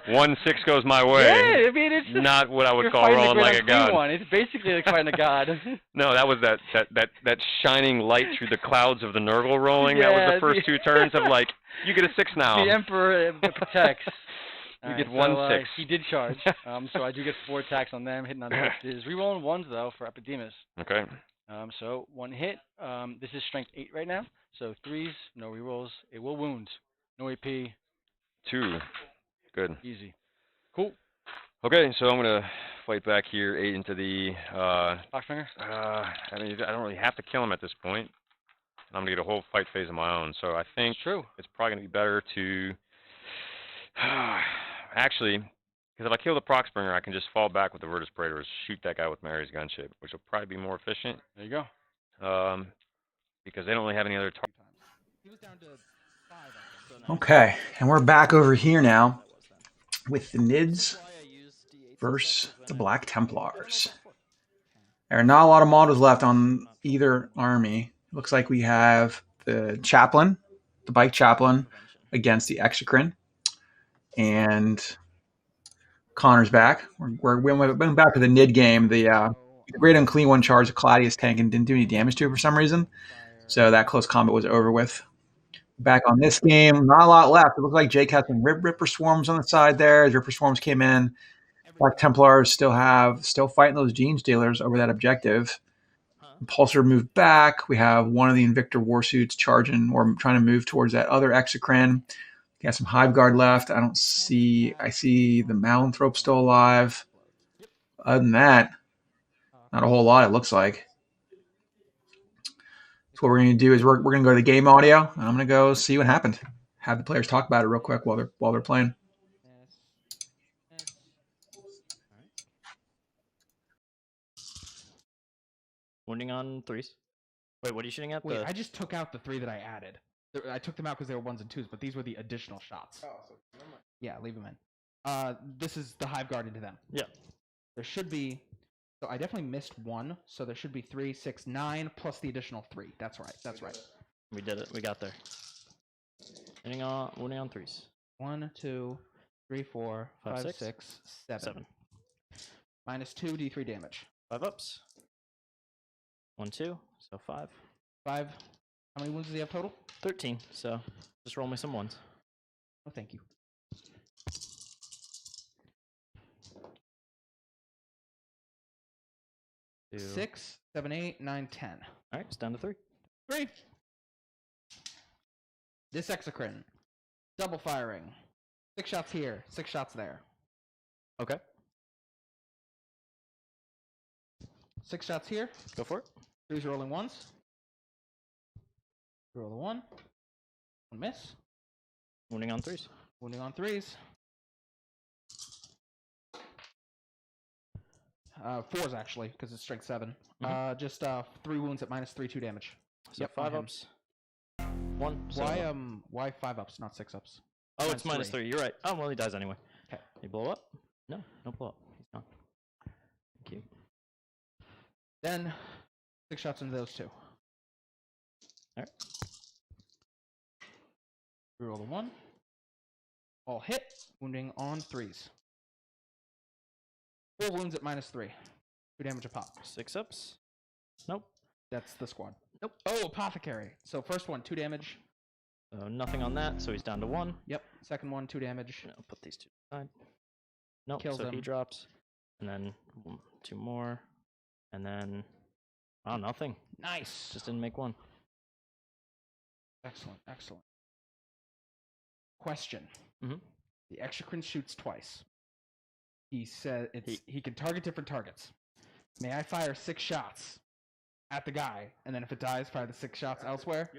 1 6 goes my way. Yeah, I mean, it's not what I would you're call fighting rolling the like a great unclean god. one. It's basically like fighting a god. No, that was that shining light through the clouds of the Nurgle rolling. That was the first 2 turns of like, you get a 6 now. The Emperor protects. You get 1 6. He did charge. So I do get 4 attacks on them, hitting on hits. Rerolling 1s though for Epidemus. Okay. So 1 hit. This is strength 8 right now. So 3s, no rerolls. It will wound. No AP. 2. Good. Easy. Cool. Okay, so I'm gonna fight back here, 8 into the Boxfinger? I mean, I don't really have to kill him at this point. I'm gonna get a whole fight phase of my own. So I think it's probably gonna be better to actually, because if I kill the Proxbringer, I can just fall back with the Virtus Praetors, shoot that guy with Mary's gunship, which will probably be more efficient. There you go. Because they don't really have any other targets. He was down to 5. Okay, and we're back over here now with the Nids versus the Black Templars. There are not a lot of models left on either army. Looks like we have the Chaplain, the Bike Chaplain, against the Exocrine. And Connor's back. We're going back to the Nid game. The Great Unclean One charged the Claudius tank and didn't do any damage to it for some reason. So that close combat was over with. Back on this game, not a lot left. It looks like Jake has some Ripper Swarms on the side there. As Ripper Swarms came in, Black Templars still fighting those Gene Stealers over that objective. Impulsor moved back. We have one of the Invictor Warsuits charging or trying to move towards that other Exocrine. Got some Hive Guard left. I see the Malanthrope still alive. Other than that, not a whole lot, it looks like. So what we're going to do is we're going to go to the game audio, and I'm going to go see what happened. Have the players talk about it real quick while they're playing. Wounding on 3s. Wait, what are you shooting at? Wait, I just took out the 3 that I added. I took them out because they were 1s and 2s, but these were the additional shots. Oh, so yeah, leave them in. This is the Hive Guard into them. Yeah. There should be. So I definitely missed 1, so there should be 3, 6, 9 plus the additional 3. That's right. That's right. We did it. We got there. Wounding on 3s. 1, 2, 3, 4, 5, 6, 7. Minus 2 D3 damage. 5 ups. 1, 2. So 5. 5. How many wounds does he have total? 13. So just roll me some 1s. Oh, thank you. Two. 6, 7, 8, 9, 10. All right, it's down to 3. 3. This Exocrine. Double firing. 6 shots here, 6 shots there. Okay. 6 shots here. Go for it. 3's rolling 1s. Roll the 1. 1 miss. Wounding on 3s. Wounding on 3s. 4s actually, because it's strength 7. Just 3 wounds at minus 3, 2 damage. So yep, 5 ups. 1. So why 5 ups, not 6 ups? Oh, it's minus 3. You're right. Oh, well, he dies anyway. Okay. You blow up? No, don't blow up. He's gone. Thank you. Then 6 shots into those 2. All right. Reroll the 1. All hit. Wounding on 3s. 4 wounds at minus 3. 2 damage a pop. 6 ups? Nope. That's the squad. Nope. Oh, Apothecary. So first one, 2 damage. Nothing on that, so he's down to 1. Yep. Second one, 2 damage. No, put these 2 aside. Nope, Kills so him. he drops. And then 2 more. And then... Oh, nothing. Nice. Just didn't make 1. Excellent, excellent. Question. Mm-hmm. The Exocrine shoots twice. He said he can target different targets. May I fire 6 shots at the guy, and then if it dies, fire the 6 shots elsewhere?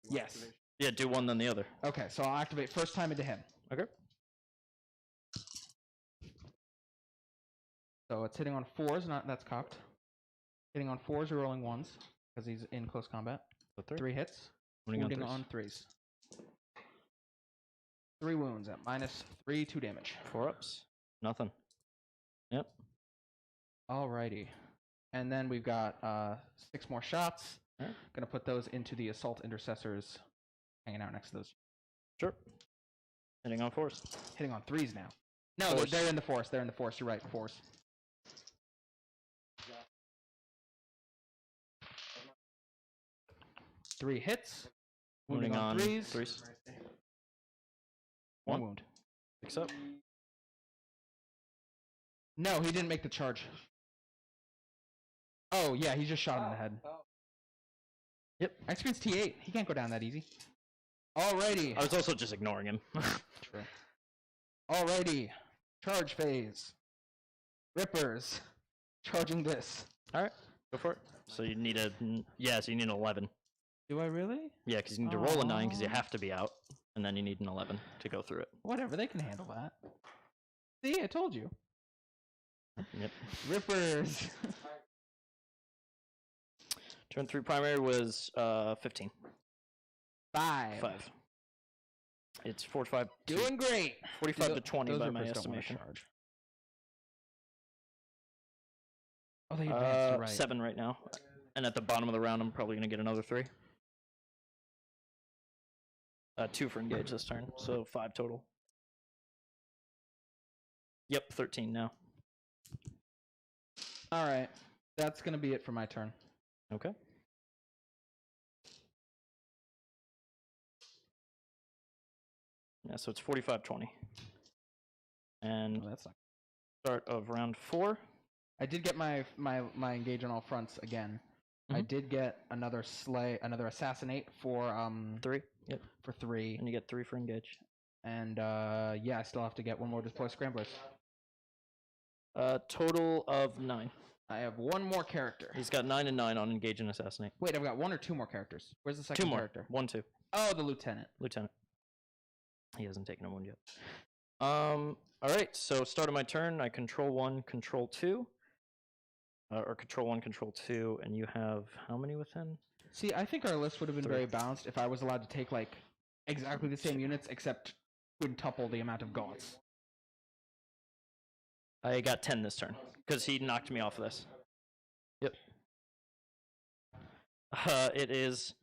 Yes. Yeah, do one then the other. Okay, so I'll activate first time into him. Okay. So it's hitting on 4s, that's cocked. Hitting on 4s or rolling 1s, because he's in close combat. So 3 hits. Wounding on 3s. 3 wounds at -3, 2 damage. 4 ups. Nothing. Yep. Alrighty. And then we've got 6 more shots. Right. Gonna put those into the assault intercessors hanging out next to those. Sure. Hitting on 4s. Hitting on 3s now. No, they're in the forest. They're in the forest. You're right. 4s. Three hits. Wounding on 3s. 3s. 1 wound. 6 up. No, he didn't make the charge. Oh, yeah, he just shot him in the head. Yep. Ice Cream's T8. He can't go down that easy. Alrighty. I was also just ignoring him. True. Alrighty. Charge phase. Rippers. Charging this. Alright, go for it. So you need so you need an 11. Do I really? Yeah, because you need to roll a 9 because you have to be out. And then you need an 11 to go through it. Whatever, they can handle that. See, I told you. Yep. Rippers. Turn 3 primary was 15. 5. 5. It's 45. Doing great. 45 to 20 those by my Rippers don't wanna estimation. charge. Oh, they advanced to right. 7 right now. And at the bottom of the round, I'm probably going to get another 3. 2 for engage this turn, so 5 total. Yep, 13 now. Alright. That's going to be it for my turn. Okay. Yeah, so it's 45-20. And that's not... start of round 4. I did get my engage on all fronts again. I did get another assassinate for 3. Yep. For 3. And you get 3 for engage. And yeah, I still have to get 1 more deploy scramblers. Total of 9. I have 1 more character. He's got 9 and 9 on engage and assassinate. Wait, I've got 1 or 2 more characters. Where's the second 2 more. character? 1, 2. Oh, the lieutenant. Lieutenant. He hasn't taken a wound yet. Alright, so start of my turn, I control 1, control 2. Or control 1, control 2, and you have how many within? See, I think our list would have been 3. very balanced if I was allowed to take, like, exactly the same units, except quintuple the amount of gaunts. I got 10 this turn, because he knocked me off of this. Yep. It is...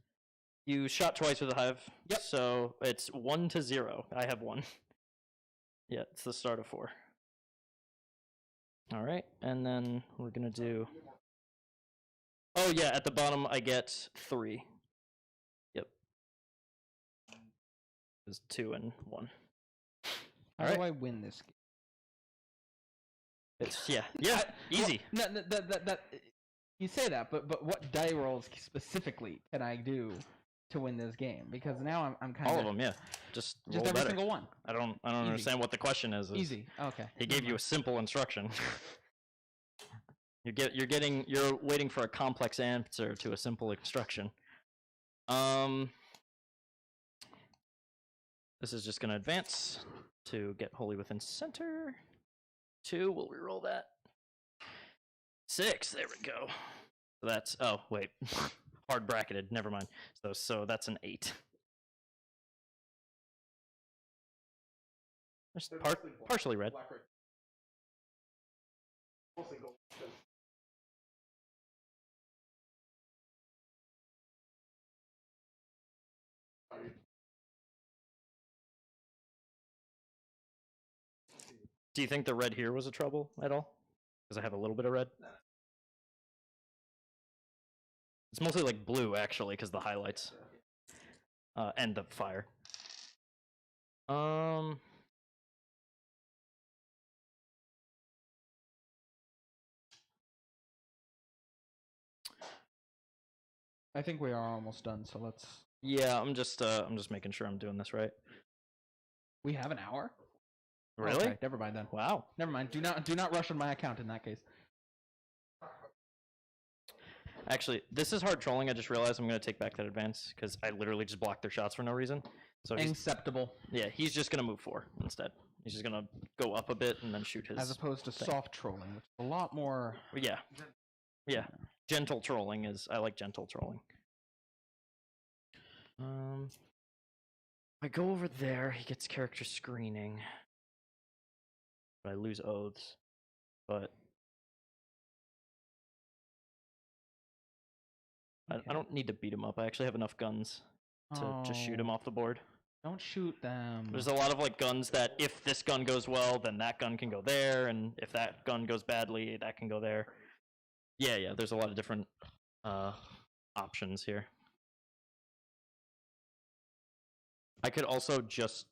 You shot twice with a hive. Yep. So it's 1 to 0. I have 1. Yeah, it's the start of 4. Alright, and then we're gonna do... Oh yeah, at the bottom I get 3. Yep. It's 2 and 1. How do I win this game? It's easy. Well, no, that you say that, but what die rolls specifically can I do to win this game? Because now I'm kind of all of them, yeah. Just roll every better. single one. I don't understand what the question is. Easy. Okay. He gave you a simple instruction. You're waiting for a complex answer to a simple instruction. This is just gonna advance to get wholly within center. 2, we'll reroll that. 6, there we go. So that's hard bracketed, never mind. So that's an 8. There's partially red. Do you think the red here was a trouble at all? Because I have a little bit of red. It's mostly like blue, actually, because the highlights. And the fire. I think we are almost done, so let's... Yeah, I'm just making sure I'm doing this right. We have an hour? Really? Okay, never mind then. Wow. Never mind. Do not rush on my account in that case. Actually, this is hard trolling. I just realized I'm going to take back that advance because I literally just blocked their shots for no reason. So Acceptable. Yeah, he's just going to move 4 instead. He's just going to go up a bit and then shoot his. As opposed to thing. soft trolling, which is a lot more. Yeah. Yeah. Gentle trolling is. I like gentle trolling. I go over there. He gets character screening. But I lose oaths. But. Okay. I don't need to beat him up. I actually have enough guns to just shoot him off the board. Don't shoot them. There's a lot of like guns that if this gun goes well, then that gun can go there, and if that gun goes badly, that can go there. Yeah, there's a lot of different options here. I could also just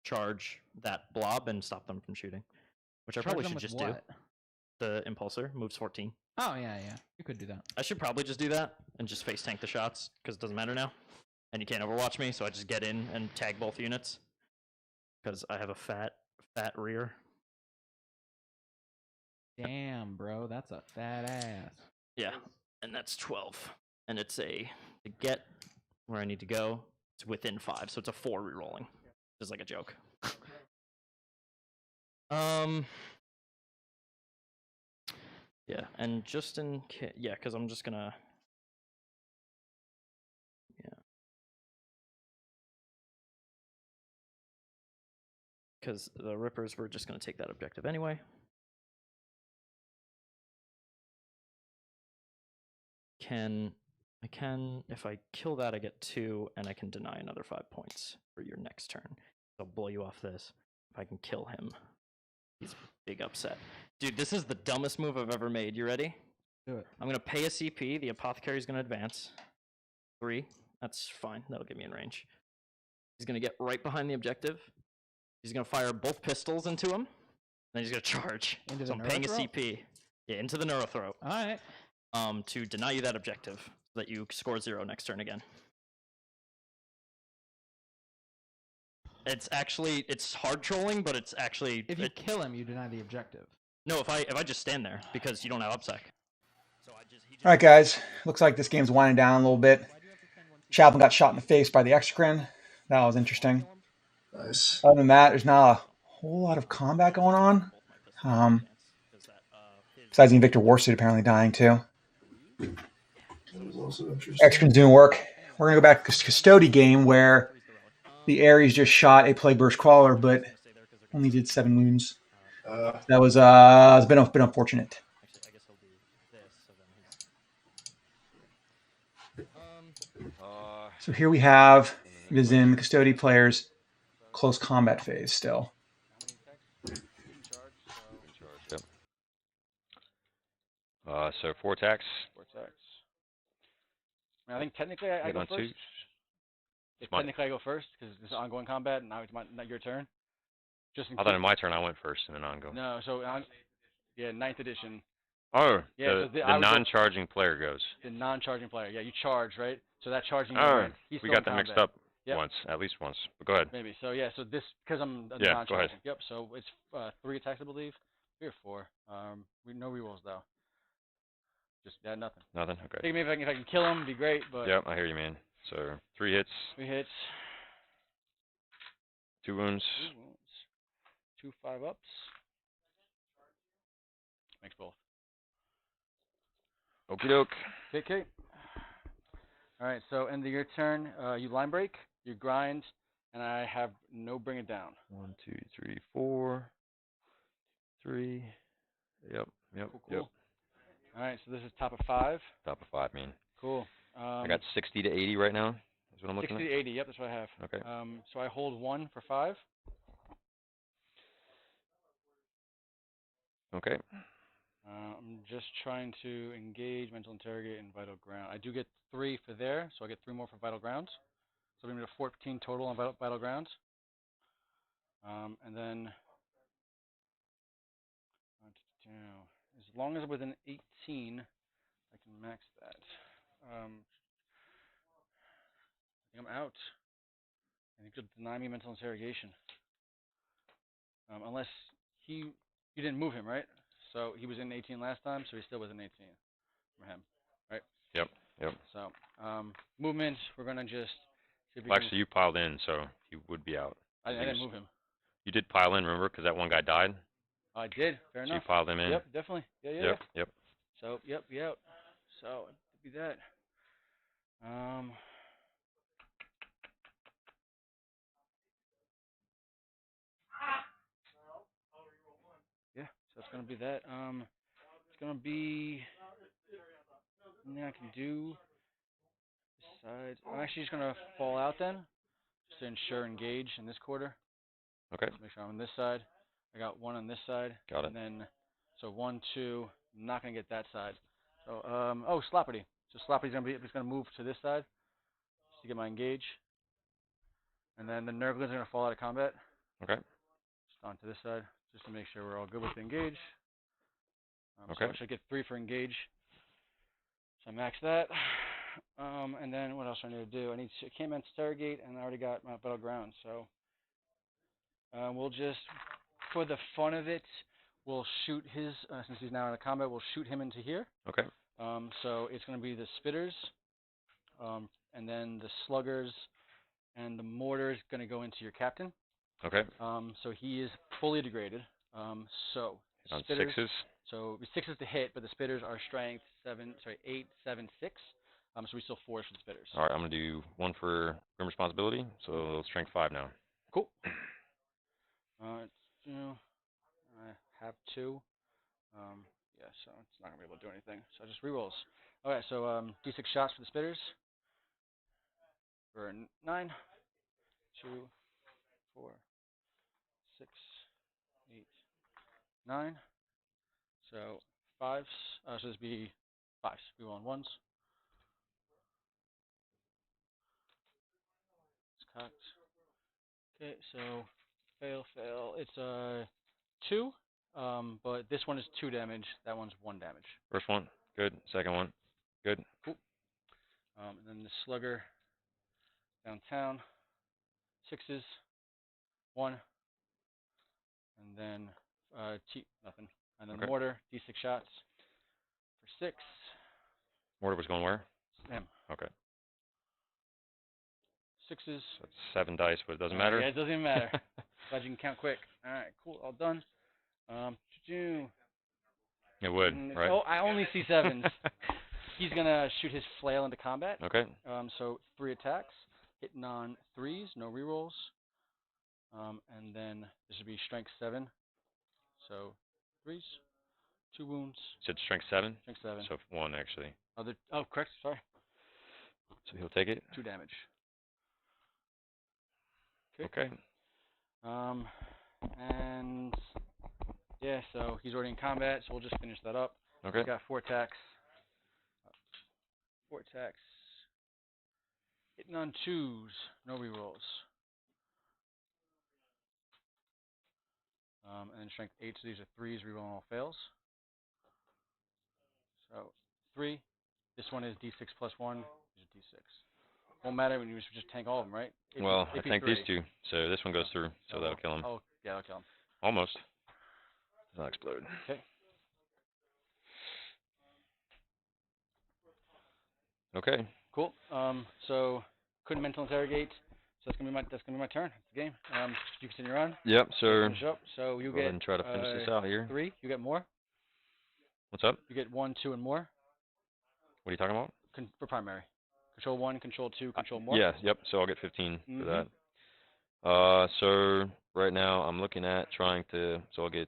charge that blob and stop them from shooting, which I probably should just do. The impulsor moves 14. Oh, yeah. You could do that. I should probably just do that and just face tank the shots, because it doesn't matter now. And you can't overwatch me, so I just get in and tag both units. Because I have a fat rear. Damn, bro, that's a fat ass. Yeah, and that's 12. And it's to get where I need to go, it's within 5, so it's a 4 rerolling. Just like a joke. Yeah, and just in case, yeah, because I'm just gonna, because the Rippers were just gonna take that objective anyway. I can, if I kill that, I get 2, and I can deny another 5 points for your next turn. I'll blow you off this. If I can kill him, he's big upset. Dude, this is the dumbest move I've ever made. You ready? Do it. I'm going to pay a CP. The Apothecary's going to advance. 3. That's fine. That'll get me in range. He's going to get right behind the objective. He's going to fire both pistols into him. Then he's going to charge. So I'm paying a CP. Yeah, into the neurothroat. All right. To deny you that objective, so that you score 0 next turn again. It's hard trolling, but it's actually. If you kill him, you deny the objective. No, if I just stand there because you don't have upsec. So All right, guys. Looks like this game's winding down a little bit. Chaplin got shot in the face by the Exocrine. That was interesting. Nice. Other than that, there's not a whole lot of combat going on. Besides Victor Warsuit apparently dying too. That was also interesting. Exocrine's doing work. We're gonna go back to the Custody game where the Ares just shot a Plague Burst Crawler, but only did 7 wounds. That was it's been unfortunate. So here we have Vizin, the Custody players, close combat phase still. So 4 attacks. 4 attacks. I think technically I go first. Technically I go first because this is ongoing combat, and now it's not your turn. Just in I thought in my turn I went first and then ongoing. No, so 9th edition. Oh, yeah, the non-charging player goes. The non-charging player, yeah, you charge, right? So that charging. We got that mixed up once, at least once. But go ahead. Maybe. So yeah, so this because I'm non-charging. Go ahead. Yep. So it's 3 attacks, I believe, 3 or 4. No rerolls though. Just nothing. Nothing. Okay. I think maybe if I can kill him, it'd be great. But yep, I hear you, man. So 3 hits. 3 hits. 2 wounds. 2 5-ups. Makes both. Okie doke. Okay. All right. So end of your turn, you line break, you grind, and I have no bring it down. 1, 2, 3, 4. 3. Yep. Cool. All right, so this is top of 5. Top of 5, man. Cool. I got 60 to 80 right now. That's what I'm looking 60 at. 60 to 80. Yep, that's what I have. Okay. So I hold 1 for 5. Okay. I'm just trying to engage, mental interrogate, and vital ground. I do get 3 for there, so I get 3 more for vital grounds. So I'm going to 14 total on vital grounds. And then as long as I'm within 18, I can max that. I think I'm out. I think you'll deny me mental interrogation. Unless you didn't move him, right? So he was in 18 last time, so he still was in 18 for him, right? Yep. So movement, we're gonna just. See if we Well, can... actually, you piled in, so he would be out. I didn't move him. You did pile in, remember? Because that one guy died. I did. Fair enough. So you piled him in. Yep, definitely. Yeah. Yep. So be out. So it'd be that. Yeah, so it's gonna be that. It's gonna be something I can do. Besides, I'm actually just gonna fall out then, just to ensure engage in this quarter. Okay. Just make sure I'm on this side. I got one on this side. Got it. And then, so 1, 2. I'm not gonna get that side. So oh, Sloppity. So Sloppy's gonna move to this side, just to get my engage. And then the Nurglings are gonna fall out of combat. Okay. Just onto this side, just to make sure we're all good with the engage. Okay. So I should get 3 for engage. So I max that. And then what else do I need to do? I need to K-Man Stargate, and I already got my Battleground. So we'll just, for the fun of it, we'll shoot his, since he's now in a combat, we'll shoot him into here. Okay. So it's going to be the Spitters, and then the Sluggers, and the Mortar's going to go into your Captain. Okay. So he is fully degraded. So On Spitters, 6s. So 6s to hit, but the Spitters are strength 8, 7, 6. So we still 4s for the Spitters. All right, I'm going to do 1 for Grim Responsibility, so strength 5 now. Cool. I have 2. Yeah, so it's not going to be able to do anything. So just rerolls. Okay, so D6 shots for the Spitters. For 9, 2, 4, 6, 8, 9. So 5s. So this be 5s. Reroll on 1s. It's cocked. Okay, so fail. It's 2. But this one is 2 damage. That one's 1 damage. First one, good. Second one, good. Cool. And then the Slugger downtown, 6s, 1, and then nothing. And then Okay. Mortar, D6 shots for 6. Mortar was going where? Him. Okay. 6s. So it's 7 dice, but it doesn't matter. Yeah, it doesn't even matter. Glad you can count quick. All right, cool, all done. It would, right? Oh, I only see 7s. He's gonna shoot his flail into combat. Okay. So 3 attacks, hitting on 3s, no rerolls. And then this would be strength 7. So 3s, 2 wounds. You said strength 7? Strength 7. So 1 actually. Oh, correct. Sorry. So he'll take it. 2 damage. Okay. And yeah, so he's already in combat, so we'll just finish that up. Okay. He's got 4 attacks. 4 attacks. Hitting on 2s, no rerolls. And then strength 8, so these are 3s, reroll all fails. So 3. This one is D6 plus 1. These are D6. Won't matter when you just tank all of them, right? Well, I tanked these 2, so this one goes through, so that'll kill him. Oh, yeah, that'll kill him. Almost. Does not explode. Okay. Okay. Cool. So couldn't mental interrogate. So that's gonna be my turn. It's the game. You continue on. Yep. So. Finish up. So you go get. ahead and try to finish this out here. 3. You get more. What's up? You get 1, 2, and more. What are you talking about? For primary. Control 1, control 2, control more. Yeah. Yep. So I'll get 15 for that. So right now I'm looking at trying to. So I'll get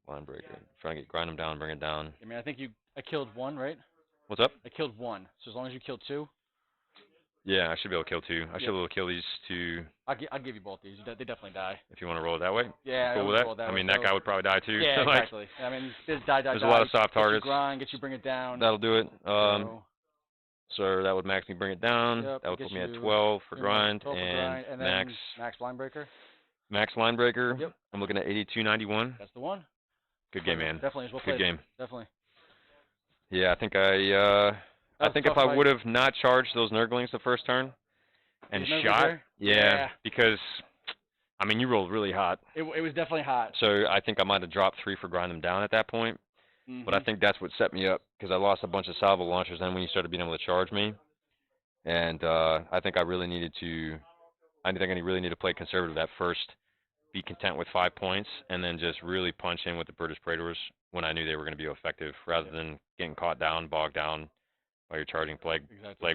line breaker. Trying to grind them down, bring it down. I mean, I think I killed 1, right? What's up? I killed 1. So as long as you kill 2. Yeah, I should be able to kill 2. I should be able to kill these 2. I'll give you both these. They definitely die. If you want to roll it that way. Yeah, cool with that? I mean, that guy would probably die too. Yeah, so like, exactly. I mean, die. There's a lot of soft targets. Get you grind, get you bring it down. That'll do it. So that would max me bring it down. Yep, that would put me at 12 for grind, 12 for and grind, and max. Max line breaker. Max line breaker. Yep. I'm looking at 82.91. That's the one. Good game, man. Definitely, as well Good played. game. Definitely. Yeah, I think if I would have not charged those Nurglings the first turn and shot, yeah, because I mean, you rolled really hot. It was definitely hot. So I think I might have dropped 3 for grind them down at that point. But I think that's what set me up because I lost a bunch of salvo launchers then when you started being able to charge me. And I think I really needed to. I think I really need to play conservative at first, be content with 5 points, and then just really punch in with the British Praetors when I knew they were going to be effective, rather than getting caught down, bogged down while you're charging plague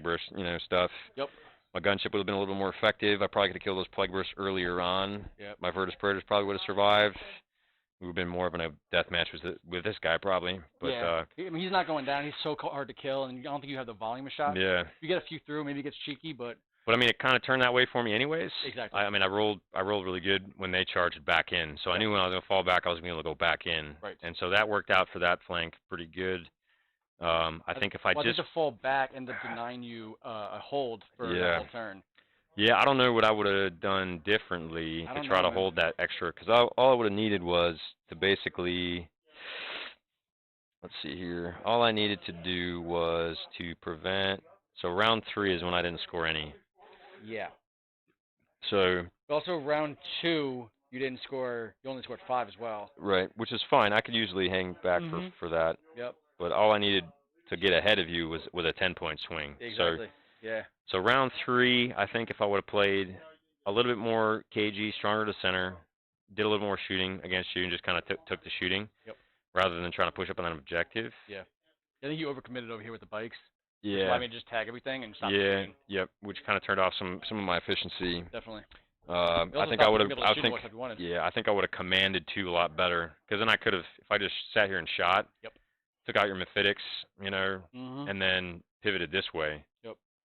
burst, stuff. Yep. My gunship would have been a little bit more effective. I probably could have killed those plague bursts earlier on. Yep. My Virtus Praetors probably would have survived. It would have been more of a death match with this guy probably. But I mean, he's not going down. He's so hard to kill, and I don't think you have the volume of shots. Yeah. If you get a few through, maybe it gets cheeky, but. But I mean, it kind of turned that way for me, anyways. Exactly. I mean, I rolled really good when they charged back in, so I knew when I was going to fall back, I was going to be able to go back in. Right. And so that worked out for that flank pretty good. I think if I think just the fall back ended up denying you a hold for the whole turn. Yeah, I don't know what I would have done differently to try to hold that extra, because all I would have needed was to basically, let's see here, all I needed to do was to prevent, so round 3 is when I didn't score any. Yeah. So. But also round 2, you didn't score, you only scored 5 as well. Right, which is fine. I could usually hang back for that. Yep. But all I needed to get ahead of you was a 10-point swing. Exactly. So, So round 3, I think if I would have played a little bit more KG, stronger to center, did a little more shooting against you, and just kind of took the shooting, rather than trying to push up on an objective. Yeah. I think you overcommitted over here with the bikes. Yeah. So I mean, just tag everything and stop shooting. Yep. Which kind of turned off some of my efficiency. Definitely. I think I would have. I think I would have commanded 2 a lot better, because then I could have, if I just sat here and shot, took out your Mephitic, and then pivoted this way,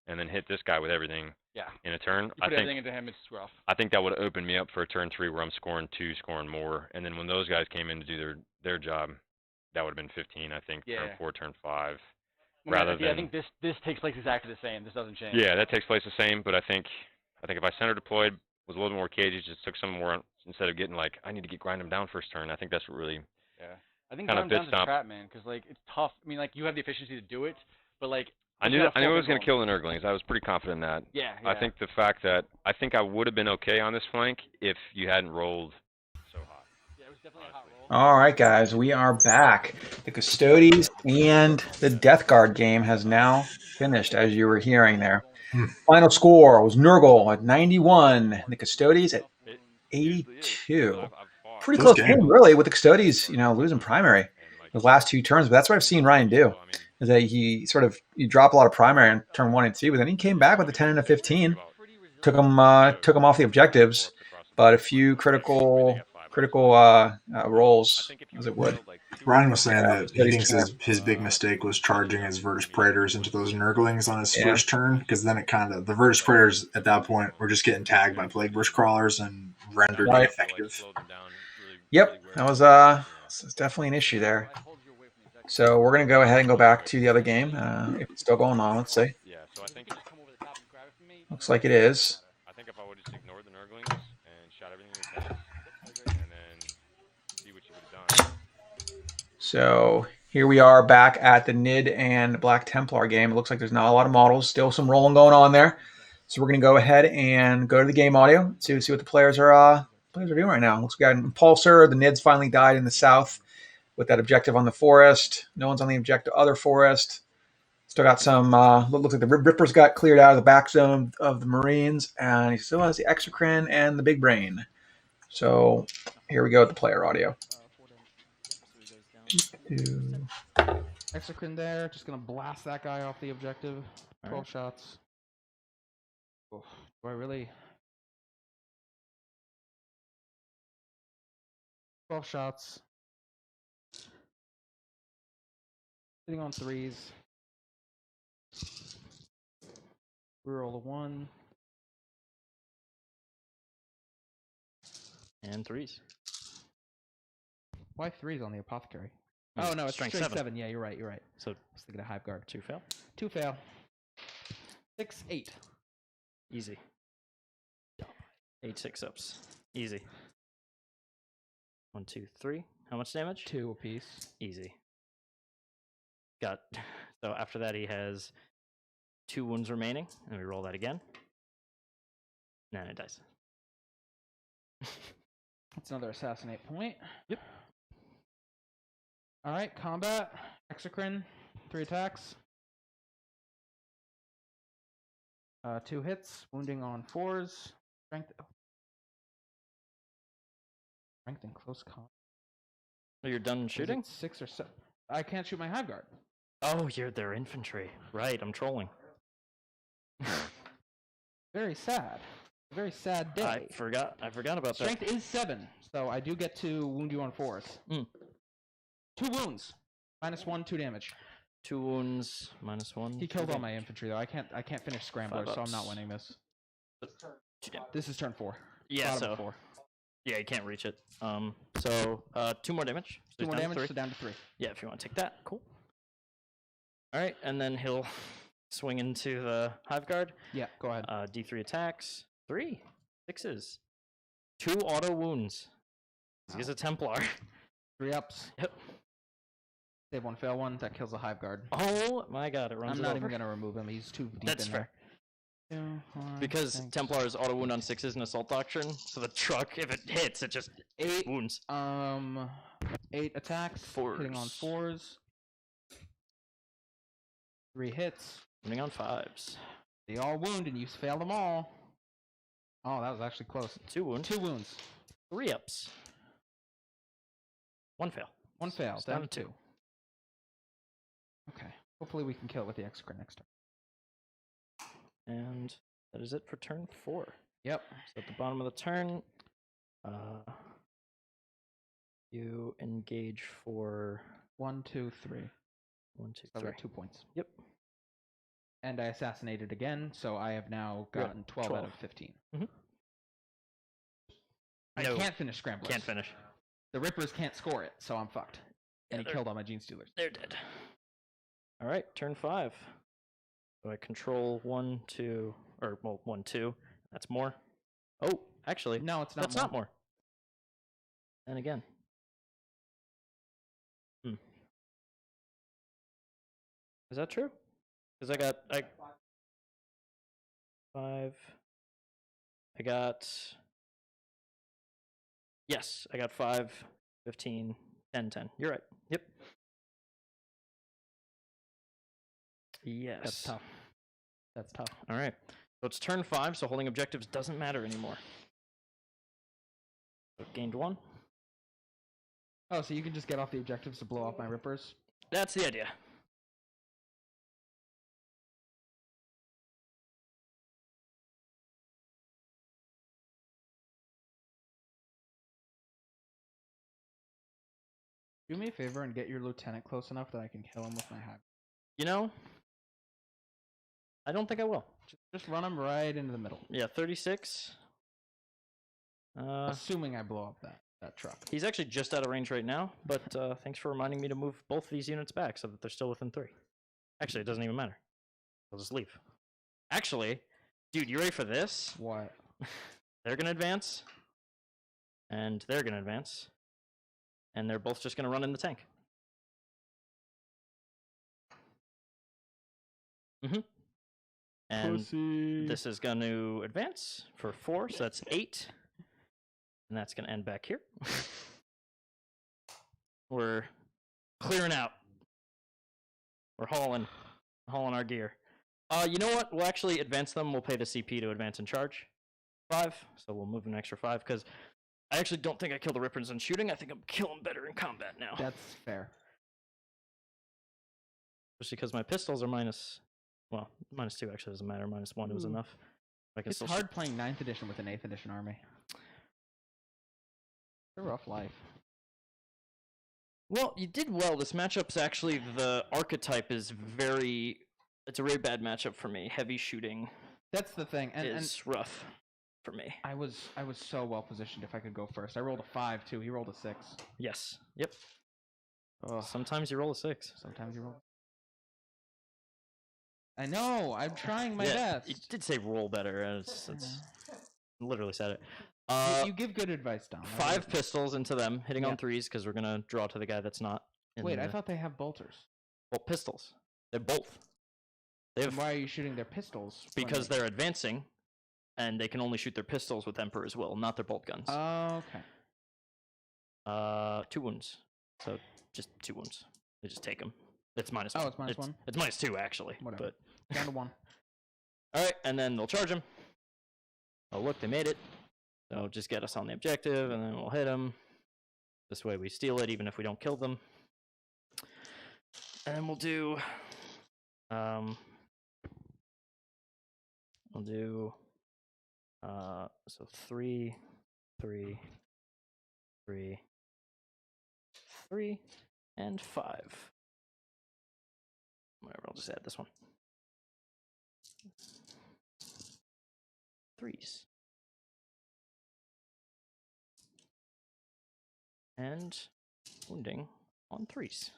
and then hit this guy with everything. In a turn. You put everything into him, it's rough. I think that would have opened me up for a turn 3 where I'm scoring 2, scoring more, and then when those guys came in to do their job, that would have been 15. I think turn 4, turn 5. I think this takes place exactly the same. This doesn't change. Yeah, that takes place the same, but I think if I center deployed, was a little more cagey, just took some more instead of getting like I need to grind him down first turn. I think that's what really. Yeah, I think grind him down's a trap, man, because like it's tough. I mean, like you have the efficiency to do it, but like I knew I was going to kill the Nurglings. I was pretty confident in that. Yeah. I think the fact that I think I would have been okay on this flank if you hadn't rolled so hot. Yeah, it was definitely a hot roll. All right, guys, we are back. The Custodes and the Death Guard game has now finished, as you were hearing there. Final score was Nurgle at 91, the Custodes at 82. Pretty close game, really, with the Custodes, losing primary the last 2 turns. But that's what I've seen Ryan do, is that he dropped a lot of primary in turn 1 and 2, but then he came back with a 10 and a 15, took him off the objectives, but a few critical rolls, as it would. Ryan was saying that he thinks his big mistake was charging his Virtus Praetors into those Nurglings on his first turn, because then the Virtus Praetors at that point were just getting tagged by Plague Burst Crawlers and rendered ineffective. Yep, that was definitely an issue there. So we're going to go ahead and go back to the other game. If it's still going on, let's see. Looks like it is. I think if I would have just ignored the Nurglings and shot everything in the test, and then see what you would have done. So here we are back at the Nid and Black Templar game. It looks like there's not a lot of models. Still some rolling going on there. So we're going to go ahead and go to the game audio to see what the players are doing right now. Looks like we got Impulsor. The Nids finally died in the south with that objective on the forest. No one's on the objective other forest. Still got some, looks like the Rippers got cleared out of the back zone of the Marines, and he still has the Exocrine and the Big Brain. So here we go with the player audio. Exocrine there, just going to blast that guy off the objective. 12 shots. Oh, do I really? 12 shots. Sitting on 3s. Reroll a 1. And 3s. Why 3s on the apothecary? Oh no, it's strength 7. Yeah, you're right. So I was thinking of Hive Guard. 2 fail. 2 fail. 6, 8. Easy. 8 6-ups. Easy. 1 2 3. How much damage? 2 apiece. Easy. So after that he has 2 wounds remaining, and we roll that again. 9 dice. That's another assassinate point. Yep. All right, combat. Exocrine, 3 attacks. 2 hits, wounding on 4s. Strength and close combat. Oh, you're done shooting? 6 or 7. I can't shoot my hive guard. Oh, you're their infantry. Right, I'm trolling. Very sad. Very sad day. I forgot about Strength that. is 7, so I do get to wound you on 4s. 2 wounds. -1, 2 damage. 2 wounds, -1. He killed all my infantry though. I can't finish scramblers, so I'm not winning this. This is turn 4. Yeah, Bottom so of 4. yeah, you can't reach it. So 2 more damage. So 2 more down to damage, 3. so down to 3. Yeah, if you want to take that, cool. All right, and then he'll swing into the hive guard. Yeah, go ahead. D3 attacks. 3 6s. 2 auto wounds. He's a Templar. 3 ups. Yep. Save 1, fail 1. That kills the hive guard. Oh my god, it runs. I'm not even gonna remove him. He's too deep That's in fair. there. 2, 1, Because 6. Templars auto wound on 6s in Assault Doctrine, so the truck, if it hits, it just 8 wounds. 8 attacks. 4s. Hitting on 4s. 3 hits. Wounding on 5s. They all wound, and you fail them all. Oh, that was actually close. 2 wounds. 2 wounds. 3 ups. 1 fail. 1 fail. It's Down to 2. Okay. Hopefully we can kill it with the exocrine next turn. And that is it for turn 4. Yep. So at the bottom of the turn, you engage for 1, 2, 3. 1, 2, So I've 3. got 2 points. Yep. And I assassinated again, so I have now You're at gotten 12 out of 15. Mhm. I No, can't finish scramblers. Can't finish. The Rippers can't score it, so I'm fucked. Yeah, And he they're- killed all my Gene Stealers. They're dead. All right, turn 5. So I control 1, 2, or well, 1, 2. That's more. Oh, actually, No, it's not that's more. not more. And again. Is that true? Because I got 5. I got. Yes, I got 5, 15, 10, 10. You're right. Yep. Yes. That's tough. That's tough. All right. So it's turn 5, so holding objectives doesn't matter anymore. So gained 1. Oh, so you can just get off the objectives to blow off my Rippers? That's the idea. Do me a favor and get your lieutenant close enough that I can kill him with my hive. You know, I don't think I will. Just run him right into the middle. Yeah, 36. Assuming I blow up that truck. He's actually just out of range right now, but thanks for reminding me to move both these units back so that they're still within 3. Actually, it doesn't even matter. I'll just leave. Actually, dude, you ready for this? What? They're going to advance, and they're going to advance, and they're both just going to run in the tank. And Pussy. this is going to advance for 4, so that's 8. And that's going to end back here. We're clearing out. We're hauling our gear. You know what? We'll actually advance them. We'll pay the CP to advance and charge. 5, so we'll move an extra 5, because I actually don't think I kill the Rippers in shooting. I think I'm killing better in combat now. That's fair. Especially because my pistols are minus... Well, -2 actually doesn't matter. -1 was enough. I can It's still hard playing 9th edition with an 8th edition army. It's a rough life. Well, you did well. This matchup's actually, the archetype is very... It's a very bad matchup for me. Heavy shooting That's the thing. And is rough for me. I was so well positioned if I could go first. I rolled a 5 too. He rolled a 6. Yes. Yep. Ugh. Sometimes you roll a 6. Sometimes you roll. I know. I'm trying my Yeah, best. you did say roll better. And it's literally said it. You give good advice, Dom. 5 pistols into them, hitting Yeah. on 3s because we're gonna draw to the guy that's not. Wait, I thought they have bolters. Well, pistols. They're both. They have Why are you shooting their pistols? because they're advancing, and they can only shoot their pistols with Emperor's Will, not their bolt guns. Oh, okay. 2 wounds. So just 2 wounds. They just take them. It's -1. Oh, it's -1? It's -2, actually. Whatever. But Down to 1. Alright, and then they'll charge him. Oh, look, they made it. So just get us on the objective, and then we'll hit them. This way we steal it, even if we don't kill them. And then we'll do... we'll do... so 3, 3, 3, 3, and 5. Whatever, I'll just add this one. 3s. And wounding on 3s.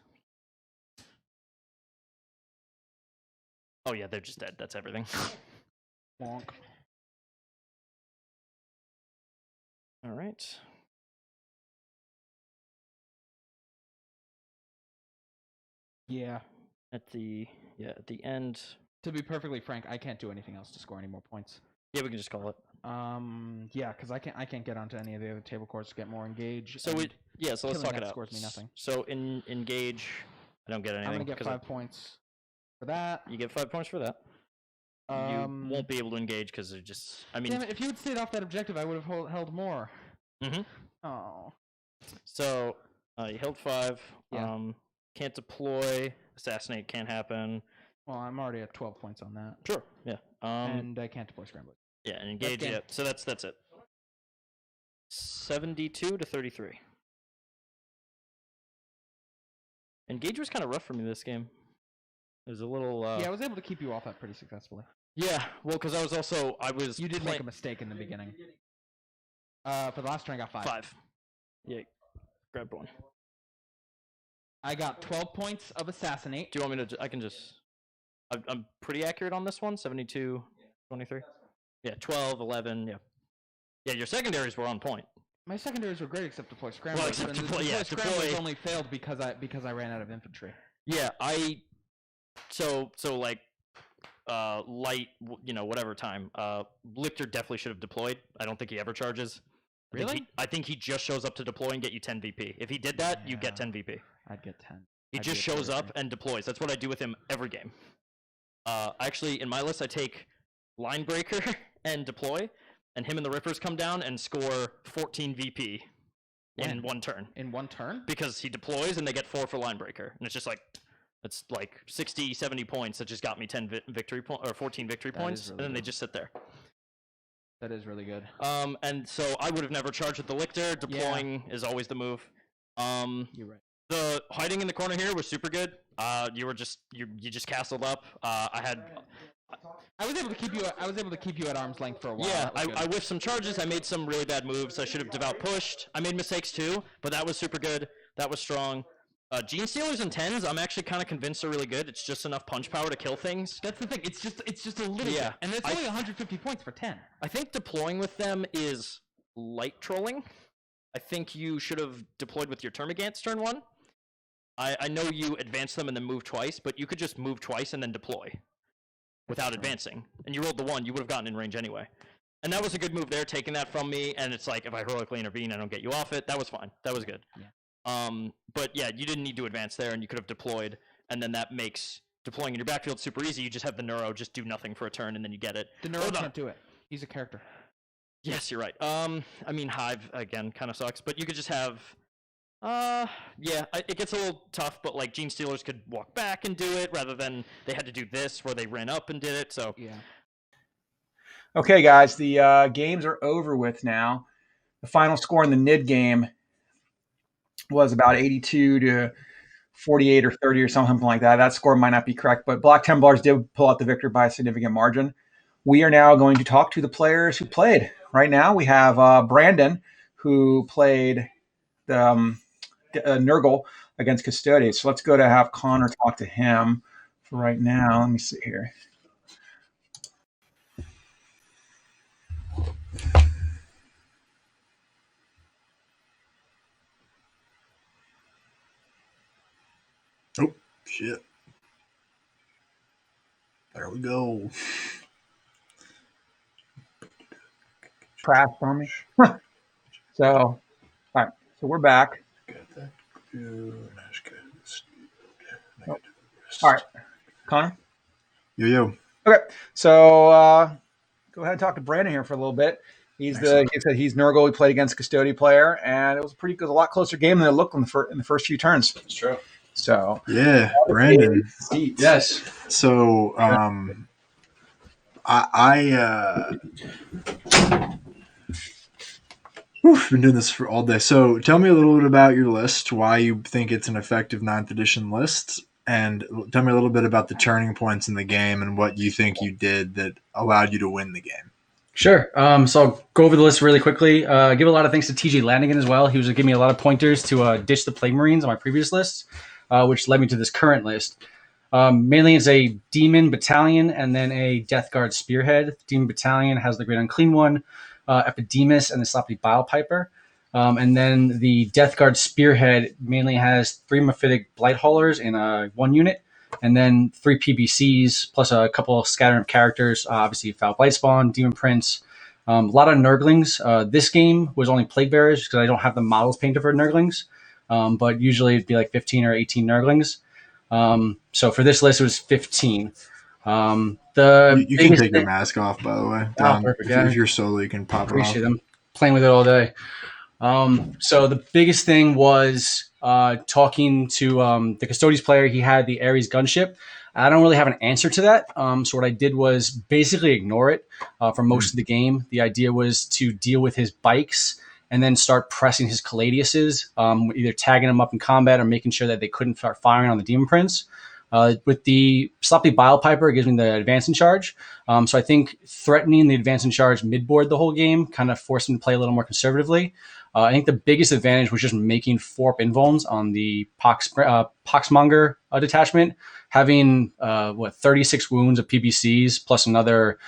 Oh yeah, they're just dead. That's everything. Bonk. All right. Yeah. At the end. To be perfectly frank, I can't do anything else to score any more points. Yeah, we can just call it. Yeah, because I can't get onto any of the other table courts to get more engage. So so let's talk it out. Scores me nothing. So in engage, I don't get anything. I'm gonna get 5 points for that. You get 5 points for that. You won't be able to engage because they're just. I mean, damn it, if you had stayed off that objective, I would have held more. Oh. So you held 5. Yeah. Can't deploy. Assassinate can't happen. Well, I'm already at 12 points on that. Sure. Yeah. And I can't deploy scrambler. Yeah, and engage. Yeah. So that's it. 72 to 33. Engage was kind of rough for me this game. It was a little. Yeah, I was able to keep you off that pretty successfully. Yeah, well, because You did make a mistake in the beginning. For the last turn, I got 5. 5. Yeah, grabbed 1. I got 12 points of assassinate. Do you want me to? I can just. I'm pretty accurate on this one. 72, 23. Yeah, 12, 11. Yeah. Yeah, your secondaries were on point. My secondaries were great except deploy scramblers. Well, except deploy scramblers only failed because I ran out of infantry. Yeah, so like light, whatever time. Lictor definitely should have deployed. I don't think he ever charges. Really? I think he just shows up to deploy and get you 10 VP. If he did that, you get 10 VP. I'd get 10. He just shows up and deploys. That's what I do with him every game. Actually, in my list, I take line breaker and deploy, and him and the Rippers come down and score 14 VP in 1 turn. In 1 turn? Because he deploys and they get 4 for line breaker, and it's just like. It's like 60, 70 points that just got me 10 victory or 14 victory points, and then they just sit there. That is really good. And so I would have never charged with the Lictor. Deploying is always the move. You're right. The hiding in the corner here was super good. You just castled up. I was able to keep you. I was able to keep you at arm's length for a while. Yeah, I whiffed some charges. I made some really bad moves. I should have devout pushed. I made mistakes too, but that was super good. That was strong. Gene Stealers and 10s, I'm actually kind of convinced are really good. It's just enough punch power to kill things. That's the thing. It's just a little bit. And it's only 150 points for 10. I think deploying with them is light trolling. I think you should have deployed with your Termagants turn 1. I know you advance them and then move twice, but you could just move twice and then deploy without advancing. And you rolled the 1, you would have gotten in range anyway. And that was a good move there, taking that from me, and it's like, if I heroically intervene, I don't get you off it. That was fine. That was good. Yeah. But yeah, you didn't need to advance there, and you could have deployed, and then that makes deploying in your backfield super easy. You just have the Neuro just do nothing for a turn, and then you get it. The Neuro can't do it. He's a character. Yes, you're right. I mean, Hive, again, kind of sucks, but you could just have... yeah, it gets a little tough, but like Gene Stealers could walk back and do it, rather than they had to do this, where they ran up and did it, so... Yeah. Okay, guys, the games are over with now. The final score in the NID game was about 82 to 48 or 30 or something like that. That score might not be correct, but Black Templars did pull out the victory by a significant margin. We are now going to talk to the players who played. Right now we have Brandon, who played the Nurgle against Custodes. So let's go to have Connor talk to him for right now. Let me see here. Oh, shit. There we go. crashed on me. So, all right. So we're back. All right, Connor. Yo. Okay, so go ahead and talk to Brandon here for a little bit. He said he's Nurgle. He played against a Custody player, and it was a lot closer game than it looked in the first few turns. That's true. So yeah, Brandon. Yes. So I've been doing this for all day. So tell me a little bit about your list, why you think it's an effective 9th edition list, and tell me a little bit about the turning points in the game and what you think you did that allowed you to win the game. Sure. So I'll go over the list really quickly. Give a lot of thanks to TJ Lanigan as well. He was giving me a lot of pointers to ditch the Plague Marines on my previous list, which led me to this current list. Mainly it's a Demon Battalion and then a Death Guard Spearhead. The Demon Battalion has the Great Unclean One, Epidemus, and the Sloppy Bile Piper. And then the Death Guard Spearhead mainly has 3 Mephitic Blight Haulers in 1 unit, and then 3 PBCs, plus a couple of scattering of characters, obviously Foul Blightspawn, Demon Prince, a lot of Nurglings. This game was only Plague Bearers because I don't have the models painted for Nurglings, but usually it'd be like 15 or 18 Nurglings. So for this list, it was 15. You can take your mask off, by the way. Oh, perfect. If you're solo, you can pop it off. Appreciate them. Playing with it all day. So the biggest thing was talking to the Custodies player. He had the Ares gunship. I don't really have an answer to that. So what I did was basically ignore it for most of the game. The idea was to deal with his bikes and then start pressing his Caladiuses, either tagging them up in combat or making sure that they couldn't start firing on the Demon Prince. With the Sloppy Bile Piper, it gives me the advance in charge. So I think threatening the advance in charge mid-board the whole game kind of forced him to play a little more conservatively. I think the biggest advantage was just making 4 invulns on the Poxmonger detachment, having 36 wounds of PBCs plus another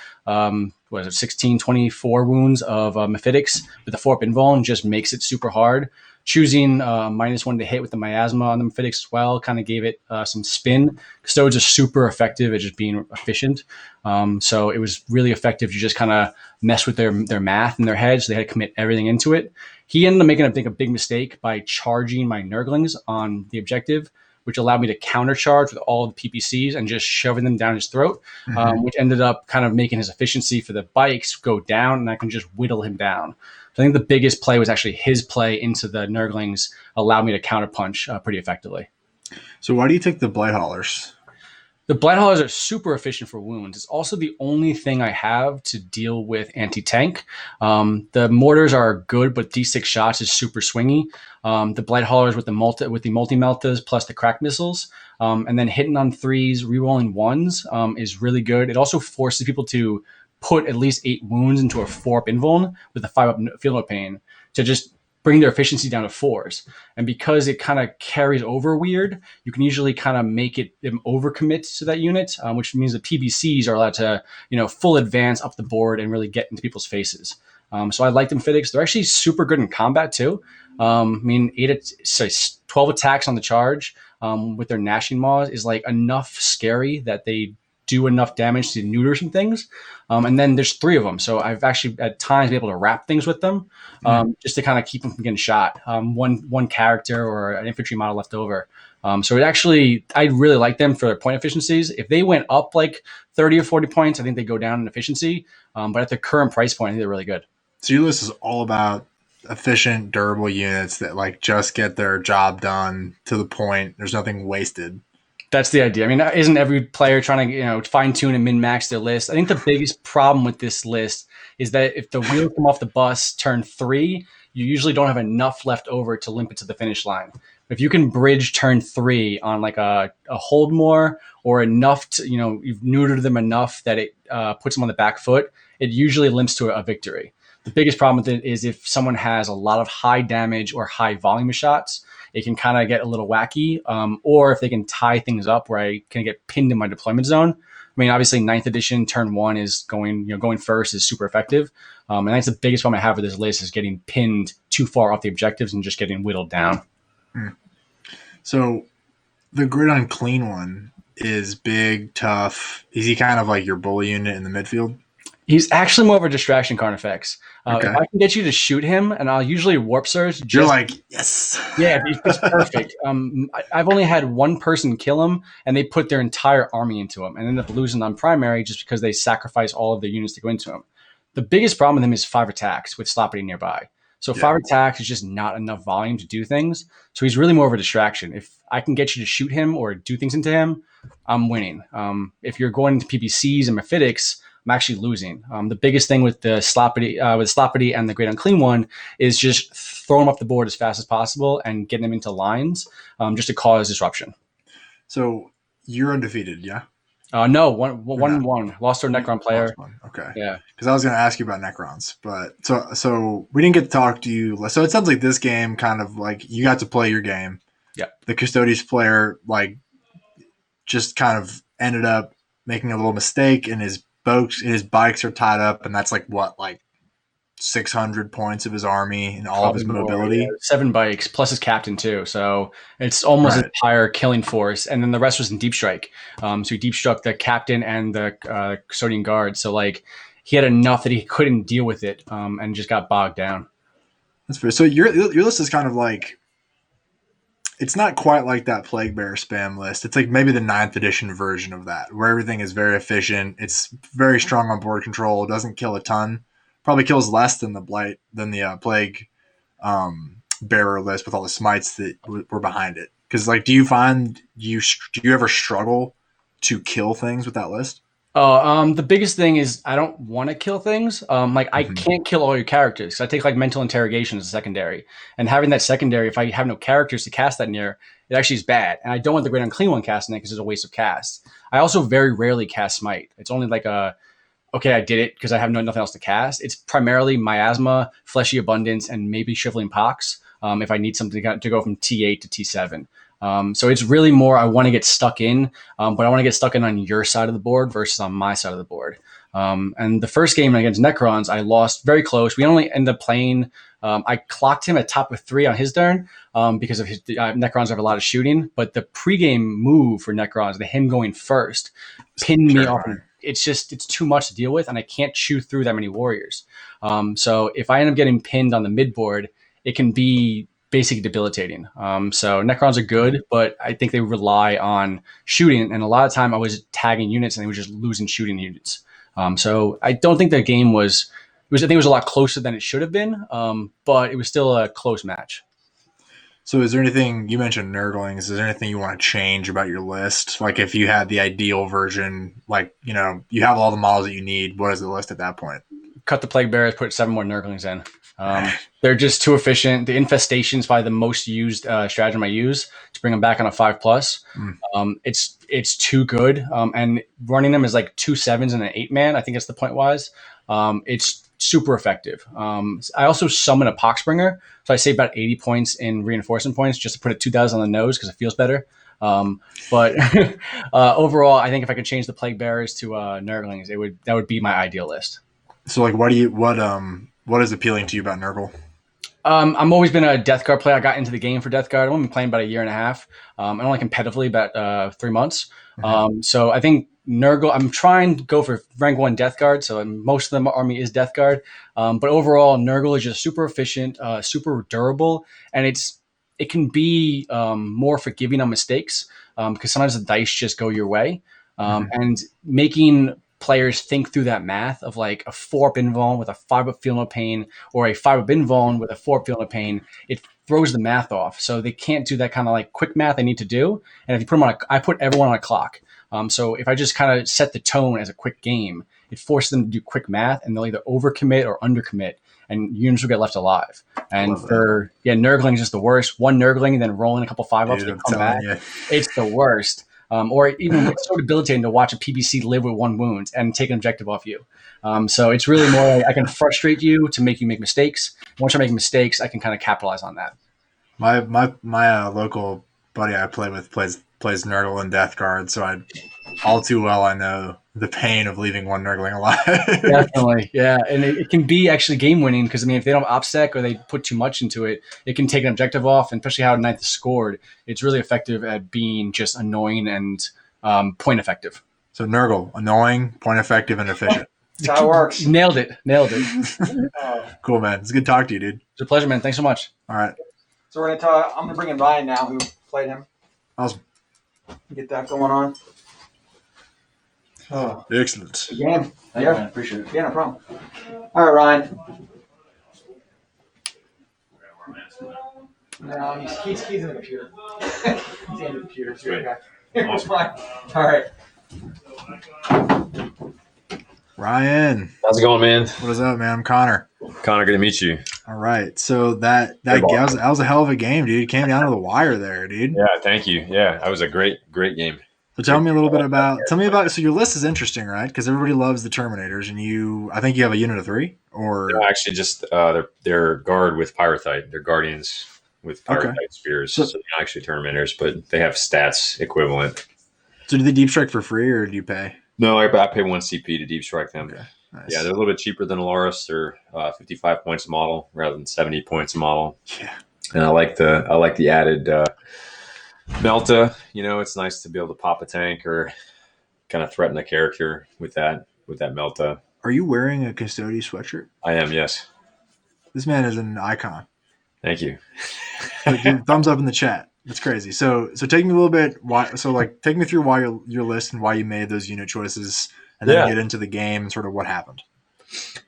16, 24 wounds of Mephitics with the 4 invuln just makes it super hard. Choosing -1 to hit with the miasma on the Mephitics as well kind of gave it some spin. Custodians are super effective at just being efficient. So it was really effective to just kind of mess with their math in their head. So they had to commit everything into it. He ended up making, I think, a big mistake by charging my Nurglings on the objective, which allowed me to countercharge with all the PPCs and just shoving them down his throat, which ended up kind of making his efficiency for the bikes go down, and I can just whittle him down. So I think the biggest play was actually his play into the Nurglings allowed me to counterpunch pretty effectively. So why do you take the Blight Haulers? The Blight Haulers are super efficient for wounds. It's also the only thing I have to deal with anti-tank. The mortars are good, but D6 shots is super swingy. The Blight Haulers with the multi-meltas plus the crack missiles, and then hitting on 3s, rerolling 1s is really good. It also forces people to put at least 8 wounds into a 4-up invuln with a 5-up field of pain to just bring their efficiency down to 4s. And because it kind of carries over weird, you can usually kind of make them overcommit to that unit, which means the PBCs are allowed to, full advance up the board and really get into people's faces. So I like them Mephitics. They're actually super good in combat too. 12 attacks on the charge with their gnashing maws is like enough scary that they do enough damage to neuter some things. And then there's 3 of them. So I've actually at times been able to wrap things with them just to kind of keep them from getting shot. One character or an infantry model left over. So I really like them for their point efficiencies. If they went up like 30 or 40 points, I think they go down in efficiency. But at the current price point, I think they're really good. So your list is all about efficient, durable units that like just get their job done to the point. There's nothing wasted. That's the idea. I mean, isn't every player trying to fine tune and min max their list? I think the biggest problem with this list is that if the wheels come off the bus turn 3, you usually don't have enough left over to limp it to the finish line. If you can bridge turn 3 on like a hold more or enough to, you've neutered them enough that it puts them on the back foot, it usually limps to a victory. The biggest problem with it is if someone has a lot of high damage or high volume of shots, it can kind of get a little wacky, or if they can tie things up where I can get pinned in my deployment zone. I mean, obviously 9th edition turn 1 is going first is super effective. And that's the biggest problem I have with this list is getting pinned too far off the objectives and just getting whittled down. So the Great Unclean One is big, tough. Is he kind of like your bully unit in the midfield? He's actually more of a distraction Carnifex. If I can get you to shoot him, and I'll usually warp surge. You're like, yes. Yeah, it's perfect. I've only had one person kill him, and they put their entire army into him, and ended up losing on primary just because they sacrifice all of their units to go into him. The biggest problem with him is 5 attacks with Sloppity nearby. So 5 attacks is just not enough volume to do things. So he's really more of a distraction. If I can get you to shoot him or do things into him, I'm winning. If you're going into PPCs and Mephitics, I'm actually losing. The biggest thing with the Sloppity and the Great Unclean One is just throw them up the board as fast as possible and getting them into lines just to cause disruption. So you're undefeated, yeah? No, one. Lost to a Necron player. Okay. Yeah. Because I was going to ask you about Necrons, but so we didn't get to talk to you. So it sounds like this game kind of like you got to play your game. Yeah. The Custodes player like just kind of ended up making a little mistake, and his bikes are tied up, and that's like 600 points of his army and all of his mobility. More, 7 bikes plus his captain too, so it's almost an entire killing force. And then the rest was in deep strike. So he deep struck the captain and the custodian guard. So like he had enough that he couldn't deal with it, and just got bogged down. That's fair. So your list is kind of like, it's not quite like that Plague Bearer spam list. It's like maybe the 9th edition version of that, where everything is very efficient. It's very strong on board control. It doesn't kill a ton. Probably kills less than the Plague Bearer list with all the smites that were behind it. Because like, do you ever struggle to kill things with that list? The biggest thing is I don't want to kill things. I can't kill all your characters. I take like mental interrogation as a secondary, and having that secondary, if I have no characters to cast that near, it actually is bad. And I don't want the Great Unclean One casting it because it's a waste of cast. I also very rarely cast Smite. It's only like okay, I did it because I have nothing else to cast. It's primarily Miasma, Fleshy Abundance, and maybe Shriveling Pox if I need something to go from T8 to T7. So it's really more I want to get stuck in, but I want to get stuck in on your side of the board versus on my side of the board. And the first game against Necrons, I lost very close. We only ended up playing. I clocked him at top of 3 on his turn because of his Necrons have a lot of shooting. But the pregame move for Necrons, him going first, pinned me off. It's too much to deal with, and I can't chew through that many warriors. So if I end up getting pinned on the mid board, it can be basically debilitating. So Necrons are good, but I think they rely on shooting, and a lot of time I was tagging units and they were just losing shooting units. So I don't think the game was. I think it was a lot closer than it should have been, but it was still a close match. So is there anything, you mentioned Nurglings, is there anything you want to change about your list? Like if you had the ideal version, like, you have all the models that you need, what is the list at that point? Cut the Plague Bearers, put 7 more Nurglings in. They're just too efficient. The Infestation is probably the most used stratagem I use to bring them back on a 5+. It's too good. And running them is like 2 7s and an 8-man. I think that's the point wise. It's super effective. I also summon a Poxbringer, so I save about 80 points in reinforcement points just to put it 2,000 on the nose because it feels better. But overall, I think if I could change the Plague Bearers to Nurglings, that would be my ideal list. So like, what is appealing to you about Nurgle? I'm always been a Death Guard player. I got into the game for Death Guard. I've only been playing about a year and a half. I'm only competitively about 3 months. So I think Nurgle, I'm trying to go for rank 1 Death Guard. So most of the army is Death Guard. But overall, Nurgle is just super efficient, super durable. And it can be more forgiving on mistakes because sometimes the dice just go your way. And making players think through that math of like a 4-up invuln with a 5-up Feel No Pain or a 5-up invuln with a 4-up Feel No Pain, it throws the math off. So they can't do that kind of like quick math they need to do. And if you put them I put everyone on a clock. So if I just kind of set the tone as a quick game, it forces them to do quick math and they'll either overcommit or undercommit and units will get left alive. And Nurgling is just the worst. 1 Nurgling and then rolling a couple 5-ups, they come back. It's the worst. Or even it's so debilitating to watch a PBC live with 1 wound and take an objective off you. So it's really more like I can frustrate you to make you make mistakes. Once you're making mistakes, I can kind of capitalize on that. My local buddy I play with plays Nurgle and Death Guard, so all too well I know the pain of leaving 1 Nurgling alive. Definitely, yeah. And it can be actually game winning because if they don't have OPSEC or they put too much into it, it can take an objective off, and especially how 9th is scored, it's really effective at being just annoying and point effective. So Nurgle, annoying, point effective, and efficient. That's how it works. Nailed it. Cool, man. It's good to talk to you, dude. It's a pleasure, man. Thanks so much. All right. So we're gonna I'm gonna bring in Ryan now, who played him. Awesome. Get that going on. Oh, excellent. Good game. Thank you, man. Appreciate it. Yeah, no problem. All right, Ryan. No, he's in the computer. He's in the computer. Too. Okay. Awesome. All right. Ryan. How's it going, man? What is up, man? I'm Connor. Connor, good to meet you. All right. So that was a hell of a game, dude. It came down to the wire there, dude. Yeah, thank you. Yeah, that was a great game. So tell me about. So your list is interesting, right? Because everybody loves the Terminators, and I think you have a unit of 3, or no, actually just they're guard with Pyrethite. They're guardians with Pyrethite spears. So they're not actually Terminators, but they have stats equivalent. So do they deep strike for free, or do you pay? No, I pay 1 CP to deep strike them. Okay. Nice. Yeah, they're a little bit cheaper than Alaris. They're 55 points a model rather than 70 points a model. Yeah. And I like the added Melta. It's nice to be able to pop a tank or kind of threaten a character with that Melta. Are you wearing a Custody sweatshirt? I am, yes. This man is an icon. Thank you. Thumbs up in the chat. That's crazy. So take me a little bit. Take me through why your list and why you made those unit choices, and then get into the game and sort of what happened.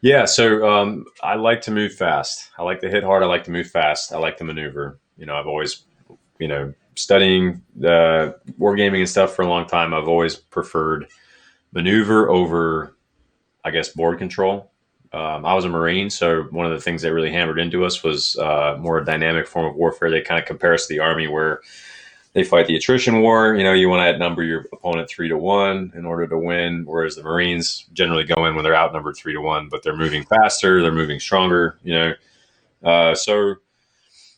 Yeah. So I like to move fast. I like to hit hard. I like to move fast. I like to maneuver. I've always, studying the wargaming and stuff for a long time. I've always preferred maneuver over, I guess, board control. I was a Marine, so one of the things that really hammered into us was more a dynamic form of warfare. They kind of compare us to the Army, where they fight the attrition war. You want to outnumber your opponent 3-1 in order to win, whereas the Marines generally go in when they're outnumbered 3-1, but they're moving faster, they're moving stronger. So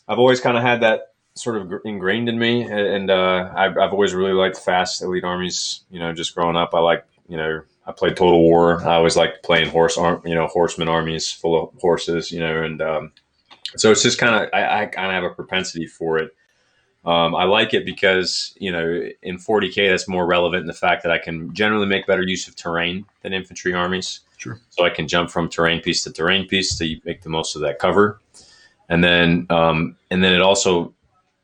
I've always kind of had that sort of ingrained in me, and I've always really liked fast elite armies. Just growing up, I played Total War. I always liked playing horseman armies full of horses, and so it's just kind of, I kind of have a propensity for it. I like it because, in 40K, that's more relevant in the fact that I can generally make better use of terrain than infantry armies. Sure. So I can jump from terrain piece to terrain piece to make the most of that cover. And then it also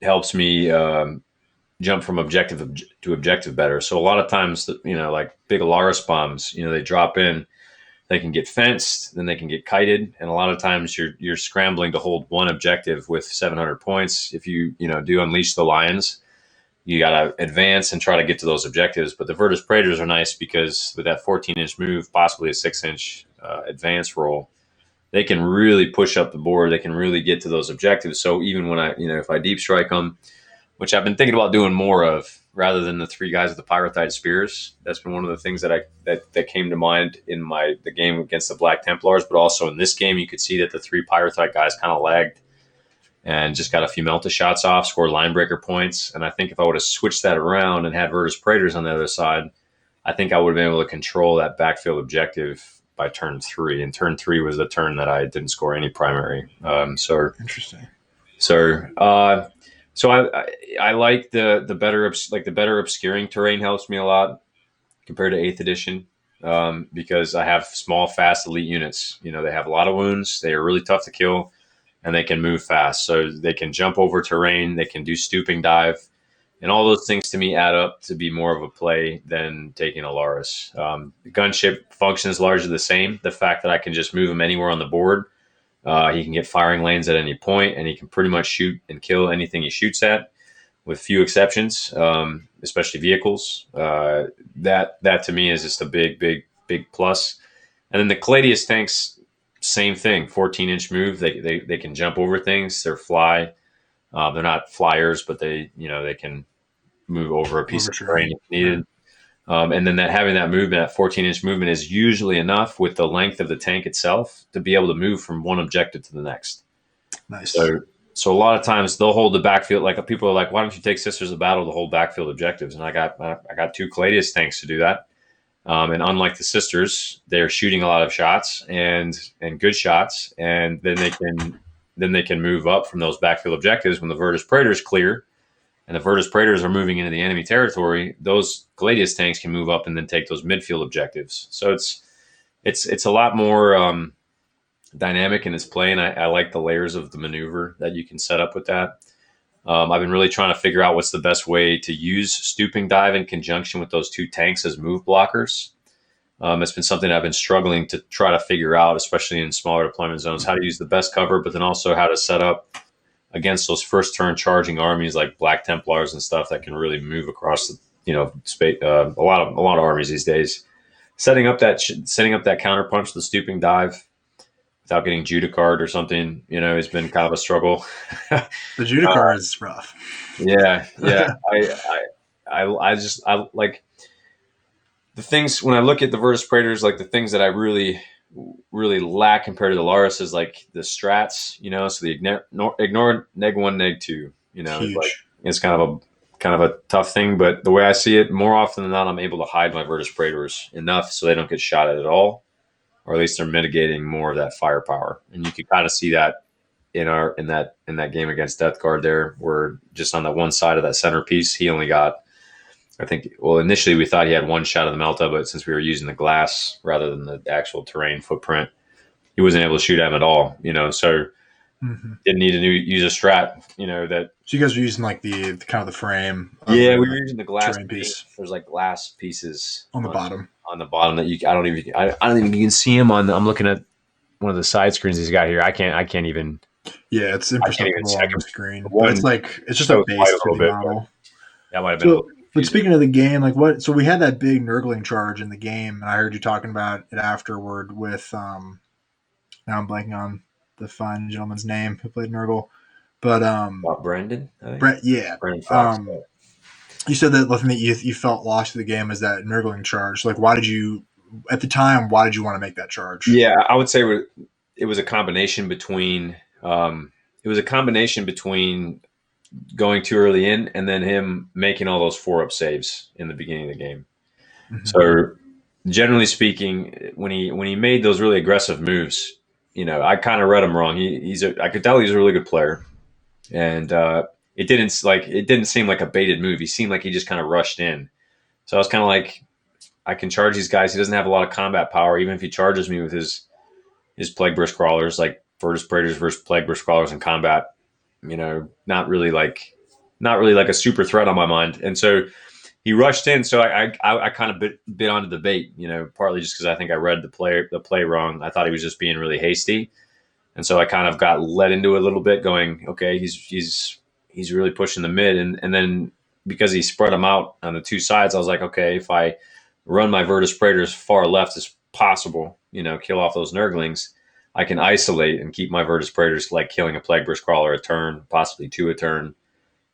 helps me jump from objective to objective better. So a lot of times, like big Alaris bombs, they drop in, they can get fenced, then they can get kited, and a lot of times you're scrambling to hold one objective with 700 points. If you do unleash the lions, you got to advance and try to get to those objectives. But the Virtus Praetors are nice because with that 14-inch move, possibly a 6-inch advance roll, they can really push up the board. They can really get to those objectives. So even when if I deep strike them, which I've been thinking about doing more of, rather than the 3 guys with the Pyrethite spears. That's been one of the things that came to mind in the game against the Black Templars, but also in this game, you could see that the 3 Pyrethite guys kind of lagged and just got a few Melta shots off, scored line breaker points. And I think if I would have switched that around and had Virtus Praetors on the other side, I think I would have been able to control that backfield objective by turn 3. And turn 3 was the turn that I didn't score any primary. So interesting. So I like the better obscuring terrain helps me a lot compared to 8th edition because I have small, fast elite units. They have a lot of wounds. They are really tough to kill, and they can move fast. So they can jump over terrain. They can do stooping dive, and all those things to me add up to be more of a play than taking Alaris. The gunship functions largely the same. The fact that I can just move him anywhere on the board. He can get firing lanes at any point, and he can pretty much shoot and kill anything he shoots at, with few exceptions, especially vehicles. That to me is just a big plus. And then the Caladius tanks, same thing. 14-inch move. They can jump over things. They're fly. They're not flyers, but they can move over a piece of terrain if needed. And then having that movement, that 14-inch movement, is usually enough with the length of the tank itself to be able to move from one objective to the next. Nice. So a lot of times they'll hold the backfield. Like people are like, "Why don't you take Sisters of Battle to hold backfield objectives?" And I got 2 Caladius tanks to do that. And unlike the Sisters, they're shooting a lot of shots and good shots, and then they can move up from those backfield objectives when the Virtus Praetors clear. And the Virtus Praetors are moving into the enemy territory, those Caladius tanks can move up and then take those midfield objectives. So it's it's a lot more dynamic in its play, and I like the layers of the maneuver that you can set up with that. I've been really trying to figure out what's the best way to use stooping dive in conjunction with those two tanks as move blockers. It's been something I've been struggling to try to figure out, especially in smaller deployment zones, how to use the best cover, but then also how to set up against those first turn charging armies like Black Templars and stuff that can really move across the space. A lot of armies these days. Setting up that counterpunch, the stooping dive, without getting Judicard or something, has been kind of a struggle. The Judicard is rough. Yeah. I just like the things when I look at the Virtus Praetors, like the things that I really lack compared to the Laris is like the strats, so the ignore neg 1, neg 2, it's kind of a tough thing, but the way I see it, more often than not, I'm able to hide my Virtus Praetors enough so they don't get shot at all, or at least they're mitigating more of that firepower. And you can kind of see that in that game against Death Guard there, where just on the one side of that centerpiece, he only got, I think, initially we thought he had one shot of the Melta, but since we were using the glass rather than the actual terrain footprint, he wasn't able to shoot at him at all, so didn't need to use a strat, that. So you guys are using like the kind of the frame. Yeah, we were using the glass piece. There's like glass pieces on the bottom. On the bottom that I don't even you can see him on. I'm looking at one of the side screens he's got here. I can't even. Yeah, it's imperceptible on the screen. But it's just a base 3D model. That might have been. But speaking of the game, so we had that big Nurgling charge in the game, and I heard you talking about it afterward with now I'm blanking on the fine gentleman's name who played Nurgle. But Brendan? Brendan Fox. You said that the thing that you felt lost to the game is that Nurgling charge. Like, why did you want to make that charge? Yeah, I would say it was a combination between going too early in and then him making all those 4-up saves in the beginning of the game. Mm-hmm. So generally speaking, when he made those really aggressive moves, I kind of read him wrong. I could tell he's a really good player, and it didn't seem like a baited move. He seemed like he just kind of rushed in. So I was kind of like, I can charge these guys. He doesn't have a lot of combat power, even if he charges me with his Plague Burst Crawlers, like Virtus Praetors versus Plague Burst Crawlers in combat. Not really like a super threat on my mind. And so he rushed in. So I kind of bit onto the bait, partly just because I think I read the play wrong. I thought he was just being really hasty. And so I kind of got led into it a little bit, going, okay, he's really pushing the mid. And then because he spread them out on the two sides, I was like, okay, if I run my Virtus Praetors far left as possible, kill off those Nurglings, I can isolate and keep my Virtus Praetors like killing a Plague Burst Crawler a turn, possibly 2 a turn.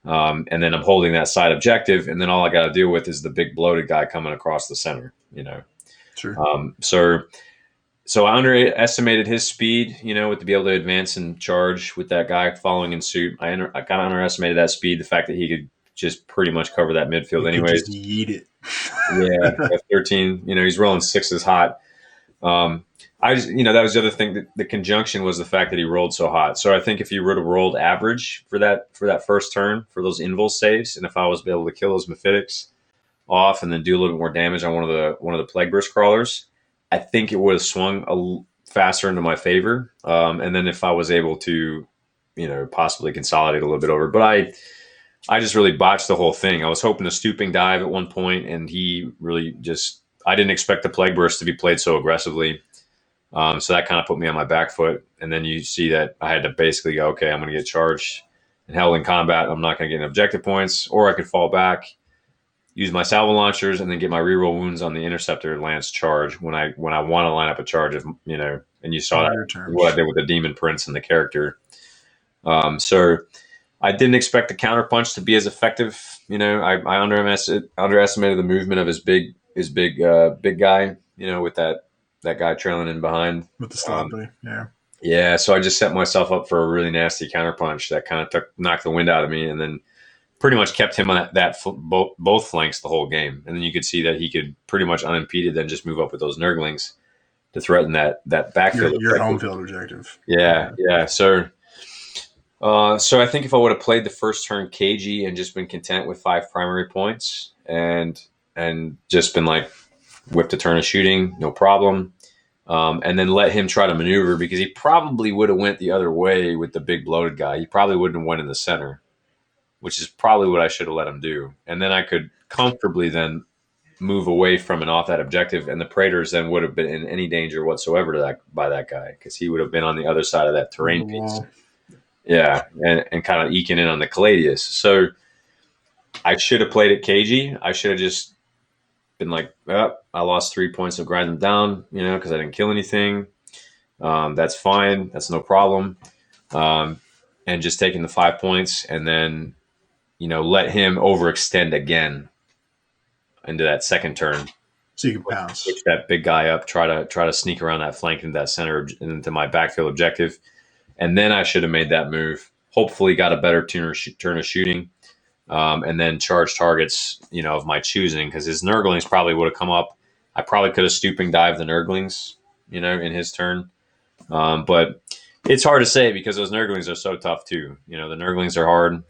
And then I'm holding that side objective, and then all I got to deal with is the big bloated guy coming across the center, Sure. So I underestimated his speed, to be able to advance and charge with that guy following in suit. I kind of underestimated that speed, the fact that he could just pretty much cover that midfield anyways. Just yeet it. Yeah, F-13, he's rolling 6s hot. That was the other thing. The conjunction was the fact that he rolled so hot. So I think if he would have rolled average for that first turn for those invul saves, and if I was able to kill those Mephitic off and then do a little bit more damage on one of the Plague Burst Crawlers, I think it would have swung faster into my favor. And then if I was able to, possibly consolidate a little bit over, but I just really botched the whole thing. I was hoping to stooping dive at one point, and he really I didn't expect the Plague Burst to be played so aggressively. So that kind of put me on my back foot. And then you see that I had to basically go, okay, I'm going to get charged and held in combat. I'm not going to get any objective points, or I could fall back, use my salvo launchers, and then get my reroll wounds on the interceptor lance charge when I want to line up a charge. And you saw that what I did with the Demon Prince and the character. So I didn't expect the counterpunch to be as effective. I underestimated the movement of his big guy. With that guy trailing in behind with the sloppy. Yeah. So I just set myself up for a really nasty counterpunch that kind of knocked the wind out of me, and then pretty much kept him on both flanks the whole game. And then you could see that he could pretty much unimpeded then just move up with those Nurglings to threaten that backfield. Your home field objective. Yeah. So I think if I would have played the first turn cagey and just been content with 5 primary points and just been like whipped a turn of shooting, no problem. and then let him try to maneuver, because he probably would have went the other way with the big bloated guy. He probably wouldn't have went in the center, which is probably what I should have let him do. And then I could comfortably then move away from and off that objective, and the Praetors then would have been in any danger whatsoever by that guy, because he would have been on the other side of that terrain piece. Yeah, and kind of eking in on the Caladius. So I should have played it cagey. I should have just been like, oh, I lost 3 points of grind them down, because I didn't kill anything. That's fine. That's no problem. And just taking the 5 points, and then, let him overextend again into that second turn. So you can pounce. Push that big guy up, try to sneak around that flank into that center, into my backfield objective. And then I should have made that move. Hopefully got a better turn of shooting. And then charge targets, of my choosing, because his Nurglings probably would have come up. I probably could have stooping dived the Nurglings, in his turn. But it's hard to say, because those Nurglings are so tough too. The Nurglings are hard.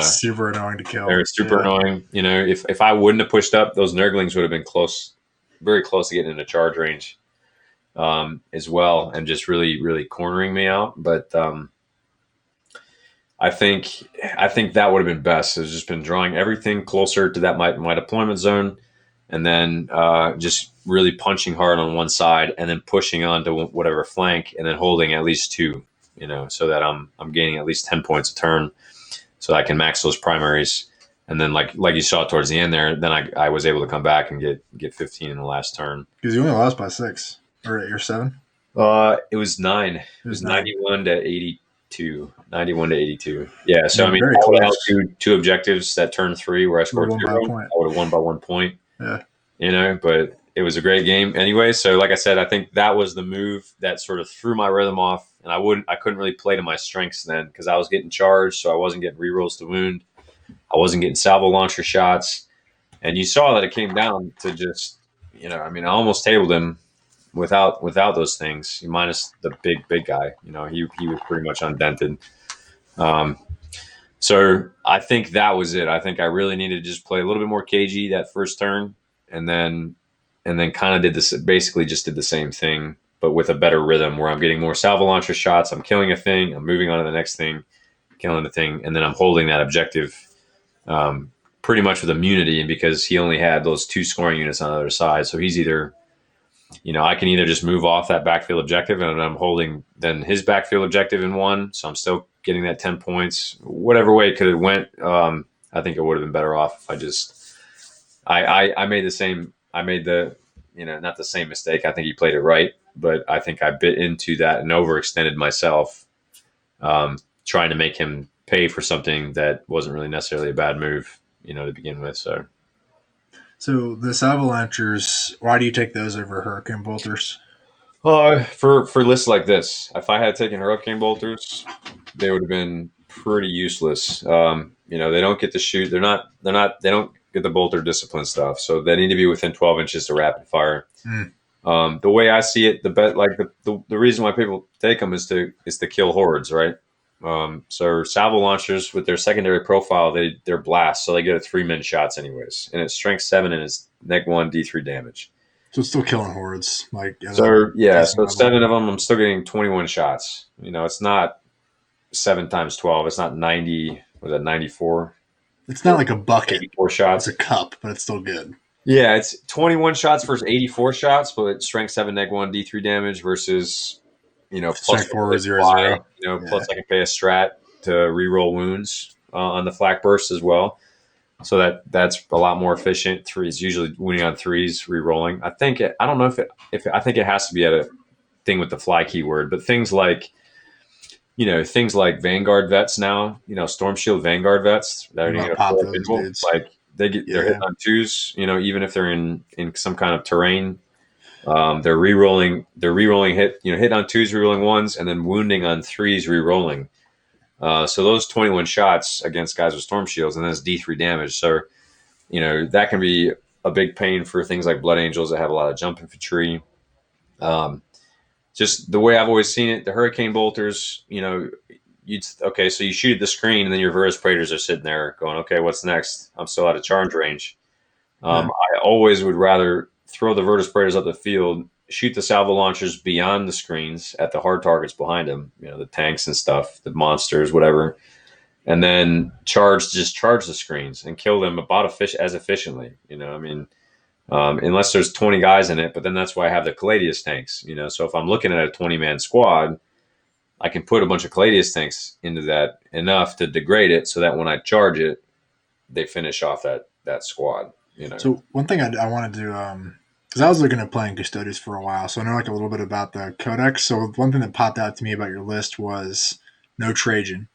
Super annoying to kill. They're super annoying. If I wouldn't have pushed up, those Nurglings would have been close, very close to getting into charge range as well, and just really, really cornering me out. But I think that would have been best. It's just been drawing everything closer to that my deployment zone, and then just really punching hard on one side, and then pushing on to whatever flank, and then holding at least 2, so that I'm gaining at least 10 points a turn, so I can max those primaries. And then like you saw towards the end there, then I was able to come back and get 15 in the last turn. Because you only lost by 6 or 7. It was 9. It was 91 to 82. 91 to 82. Yeah. So, I would have held two objectives that turn 3 where I scored 0. I would have won by 1 point. Yeah. But it was a great game anyway. So, like I said, I think that was the move that sort of threw my rhythm off. And I couldn't really play to my strengths then, because I was getting charged. So I wasn't getting rerolls to wound. I wasn't getting salvo launcher shots. And you saw that it came down to just, I almost tabled him without those things, minus the big guy. He was pretty much undented. So I think that was it. I think I really needed to just play a little bit more cagey that first turn, and then kind of did this, basically just did the same thing, but with a better rhythm, where I'm getting more salvo launcher shots. I'm killing a thing. I'm moving on to the next thing, killing the thing, and then I'm holding that objective pretty much with immunity, and because he only had those 2 scoring units on the other side. So he's either, I can either just move off that backfield objective, and I'm holding then his backfield objective in 1. So I'm still getting that 10 points. Whatever way it could have went, I think it would have been better off if I just, I made the same, not the same mistake. I think he played it right, but I think I bit into that and overextended myself, trying to make him pay for something that wasn't really necessarily a bad move, to begin with. So the salvo launchers, why do you take those over hurricane bolters? For lists like this, if I had taken hurricane bolters, they would have been pretty useless. They don't get to shoot. They don't get the bolter discipline stuff. So they need to be within 12 inches to rapid fire. The way I see it, the reason why people take them is to kill hordes, right? So salvo launchers with their secondary profile, they're blast, so they get a 3-min shots anyways, and it's strength 7 and it's -1 D3 damage. So it's still killing hordes, so 7 of them, I'm still getting 21 shots. It's not 7 times 12. It's not 90. Was that 94? It's not like a bucket. 84 shots. It's a cup, but it's still good. Yeah, it's 21 shots versus 84 shots, but it's strength 7 -1 D3 damage versus. Plus 4 0 plus I can pay a strat to reroll wounds on the flak burst as well. So that's a lot more efficient. 3s usually wounding on 3s, rerolling. I think I don't know I think it has to be at a thing with the fly keyword, but things like Vanguard vets now, Storm Shield Vanguard vets that are like they're hitting on 2s, even if they're in some kind of terrain. They're rerolling hit on 2s, rerolling 1s, and then wounding on 3s, rerolling. So those 21 shots against guys with storm shields, and then it's D3 damage. So, that can be a big pain for things like Blood Angels that have a lot of jump infantry. Just the way I've always seen it, the Hurricane Bolters, so you shoot at the screen, and then your Virtus Praetors are sitting there going, okay, what's next? I'm still out of charge range. I always would rather throw the Virtus Praetors up the field shoot the salvo launchers beyond the screens at the hard targets behind him, the tanks and stuff, the monsters, whatever, and then charge the screens and kill them about as efficiently. Unless there's 20 guys in it, but then that's why I have the Caladius tanks. So if I'm looking at a 20-man squad, I can put a bunch of Caladius tanks into that enough to degrade it so that when I charge it, they finish off that squad. So one thing I wanted to because I was looking at playing Custodes for a while, so I know like a little bit about the Codex. So one thing that popped out to me about your list was no Trajan.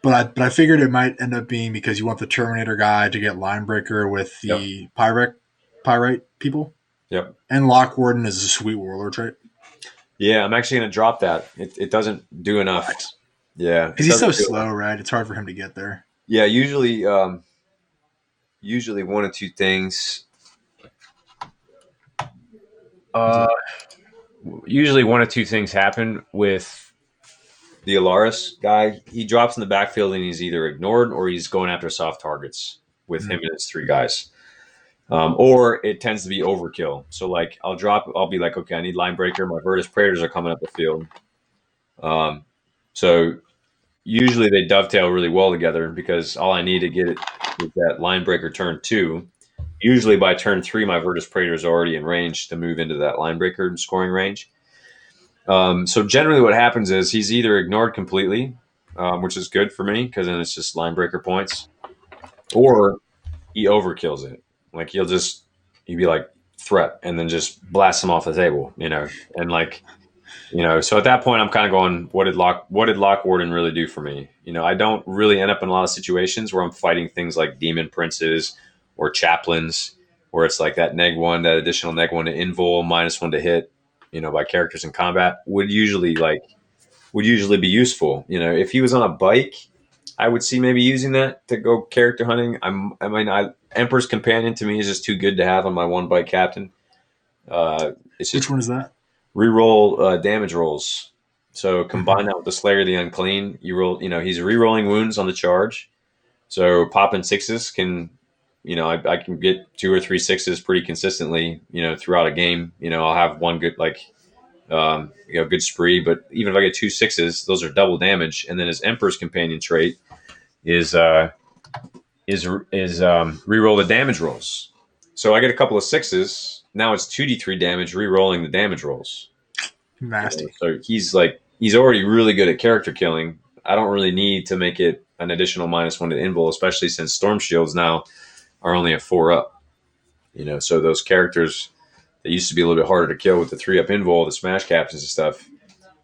But I figured it might end up being because you want the Terminator guy to get Linebreaker with the Pyrite people. Yep. And Lock Warden is a sweet warlord trait. Yeah, I'm actually going to drop that. It doesn't do enough. What? Yeah. Because he's so slow, right? It's hard for him to get there. Yeah, usually one of two things. Usually one of two things happen with the Alaris guy. He drops in the backfield and he's either ignored or he's going after soft targets with him and his 3 guys. Or it tends to be overkill. So like I'll be like, okay, I need Linebreaker. My Virtus Praetors are coming up the field. So usually they dovetail really well together because all I need to get it is that Linebreaker turn 2. Usually by turn 3, my Virtus Praetor is already in range to move into that Linebreaker scoring range. So generally what happens is he's either ignored completely, which is good for me because then it's just Linebreaker points, or he overkills it. Like he'll be like threat and then just blast him off the table, and like, so at that point I'm kind of going, what did Lock Warden really do for me? I don't really end up in a lot of situations where I'm fighting things like Demon Princes or Chaplains, where it's like that -1, that additional -1 to invul, -1 to hit, by characters in combat would usually be useful. If he was on a bike, I would see maybe using that to go character hunting. Emperor's Companion to me is just too good to have on my 1 bike captain. Which one is that? Reroll damage rolls. So combine that with the Slayer of the Unclean. You roll, he's rerolling wounds on the charge. So popping 6s can, I can get 2 or 3 6s pretty consistently, throughout a game. I'll have one good good spree, but even if I get 2 6s, those are double damage. And then his Emperor's Companion trait is reroll the damage rolls. So I get a couple of 6s. Now it's 2d3 damage, re-rolling the damage rolls. Nasty. So he's already really good at character killing. I don't really need to make it an additional -1 to invul, especially since Storm Shields now are only a 4-up. So those characters that used to be a little bit harder to kill with the 3-up invul, the Smash Captains and stuff,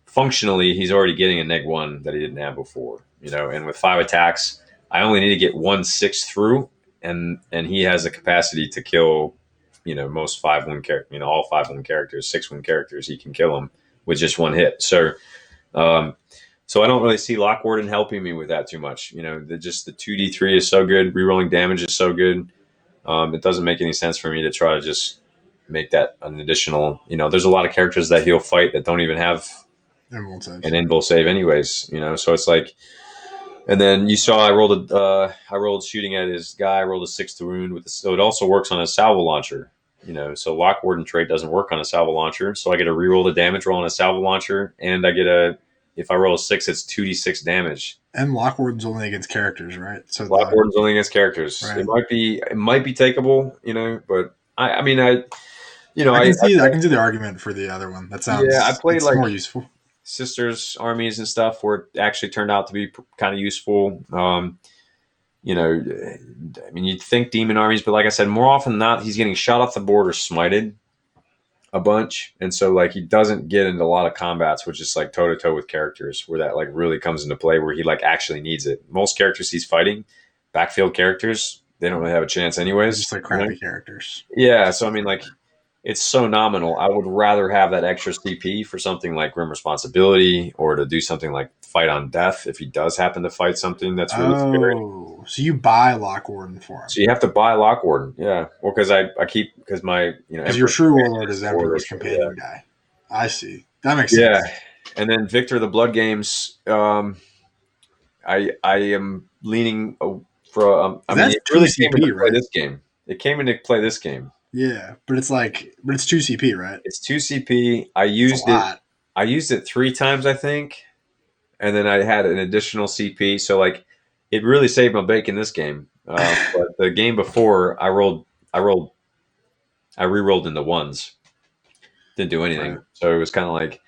functionally he's already getting a -1 that he didn't have before. And with 5 attacks, I only need to get 1 6 through, and he has the capacity to kill most 5-1 characters, all 5-1 characters, 6-1 characters, he can kill them with just 1 hit. So I don't really see Lock Warden helping me with that too much. The 2d3 is so good, rerolling damage is so good. It doesn't make any sense for me to try to just make that an additional. There's a lot of characters that he'll fight that don't even have an invul save anyways. So it's like. And then you saw I rolled shooting at his guy. I rolled a 6 to wound so it also works on a salvo launcher. So Lock Warden trait doesn't work on a salvo launcher. So I get to reroll the damage roll on a salvo launcher, and I get if I roll a 6, it's 2d6 damage. And Lock Warden's only against characters, right? So Lock Warden's only against characters. Right. It might be takeable, but I can see the argument for the other one. That sounds I played more useful. Sisters armies and stuff where it actually turned out to be kind of useful. You'd think demon armies, but like I said, more often than not, he's getting shot off the board or smited a bunch. And so he doesn't get into a lot of combats, which is like toe to toe with characters where that really comes into play, where he actually needs it. Most characters he's fighting, backfield characters, they don't really have a chance anyways. It's just crappy characters. Yeah. So, it's so nominal. I would rather have that extra CP for something like Grim Responsibility, or to do something like Fight on Death if he does happen to fight something that's really scary. So you buy Lock Warden for him. So you have to buy Lock Warden, yeah. Well, because because my because your true warlord is Emperor's Companion guy. I see. That makes sense. Yeah, and then Victor the Blood Games. I am leaning for. That's it really CP, came into play right? this game. It came into play this game. Yeah, but it's 2 CP, right? It's 2 CP. I used it. I used it 3 times, I think, and then I had an additional CP. So like, it really saved my bacon this game. But the game before, I re-rolled into ones. Didn't do anything. Right. So it was kind of like,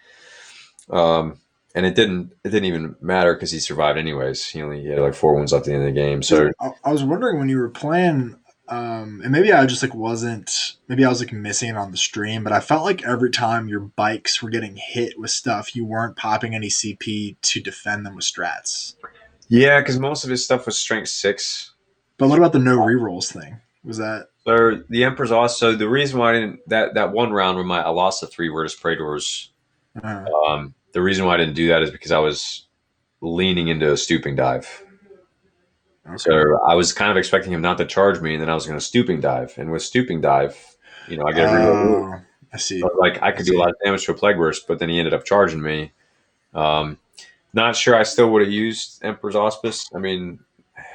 and it didn't even matter because he survived anyways. He had like 4 wounds at the end of the game. So I was wondering when you were playing, and maybe I just wasn't. Maybe I was missing it on the stream, but I felt like every time your bikes were getting hit with stuff, you weren't popping any CP to defend them with strats. Yeah, because most of his stuff was strength 6. But what about the no rerolls thing? Was that so the Emperor's also the reason why I didn't that one round where I lost the 3 Virtus Praetors. The reason why I didn't do that is because I was leaning into a stooping dive. Okay. So I was kind of expecting him not to charge me, and then I was going to stooping dive. And with stooping dive, I get a reroll. I see. So I could do a lot of damage to a Plague Burst, but then he ended up charging me. Not sure I still would have used Emperor's Auspice. I mean,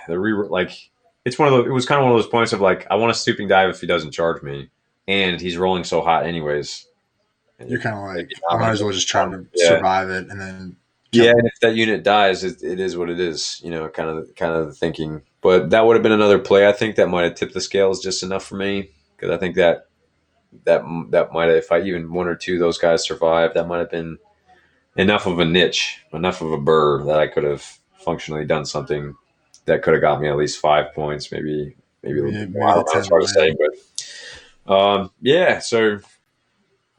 it's one of those. It was kind of one of those points of I want a stooping dive if he doesn't charge me, and he's rolling so hot anyways. You're kind of I might as well just try to survive it, and then and if that unit dies, it is what it is. Kind of the thinking. But that would have been another play. I think that might have tipped the scales just enough for me, because I think that might have, if I even 1 or 2 of those guys survived, that might have been enough of a niche, enough of a burr that I could have functionally done something that could have got me at least 5 points, maybe a little bit more. I don't know, it's hard to say, but yeah. So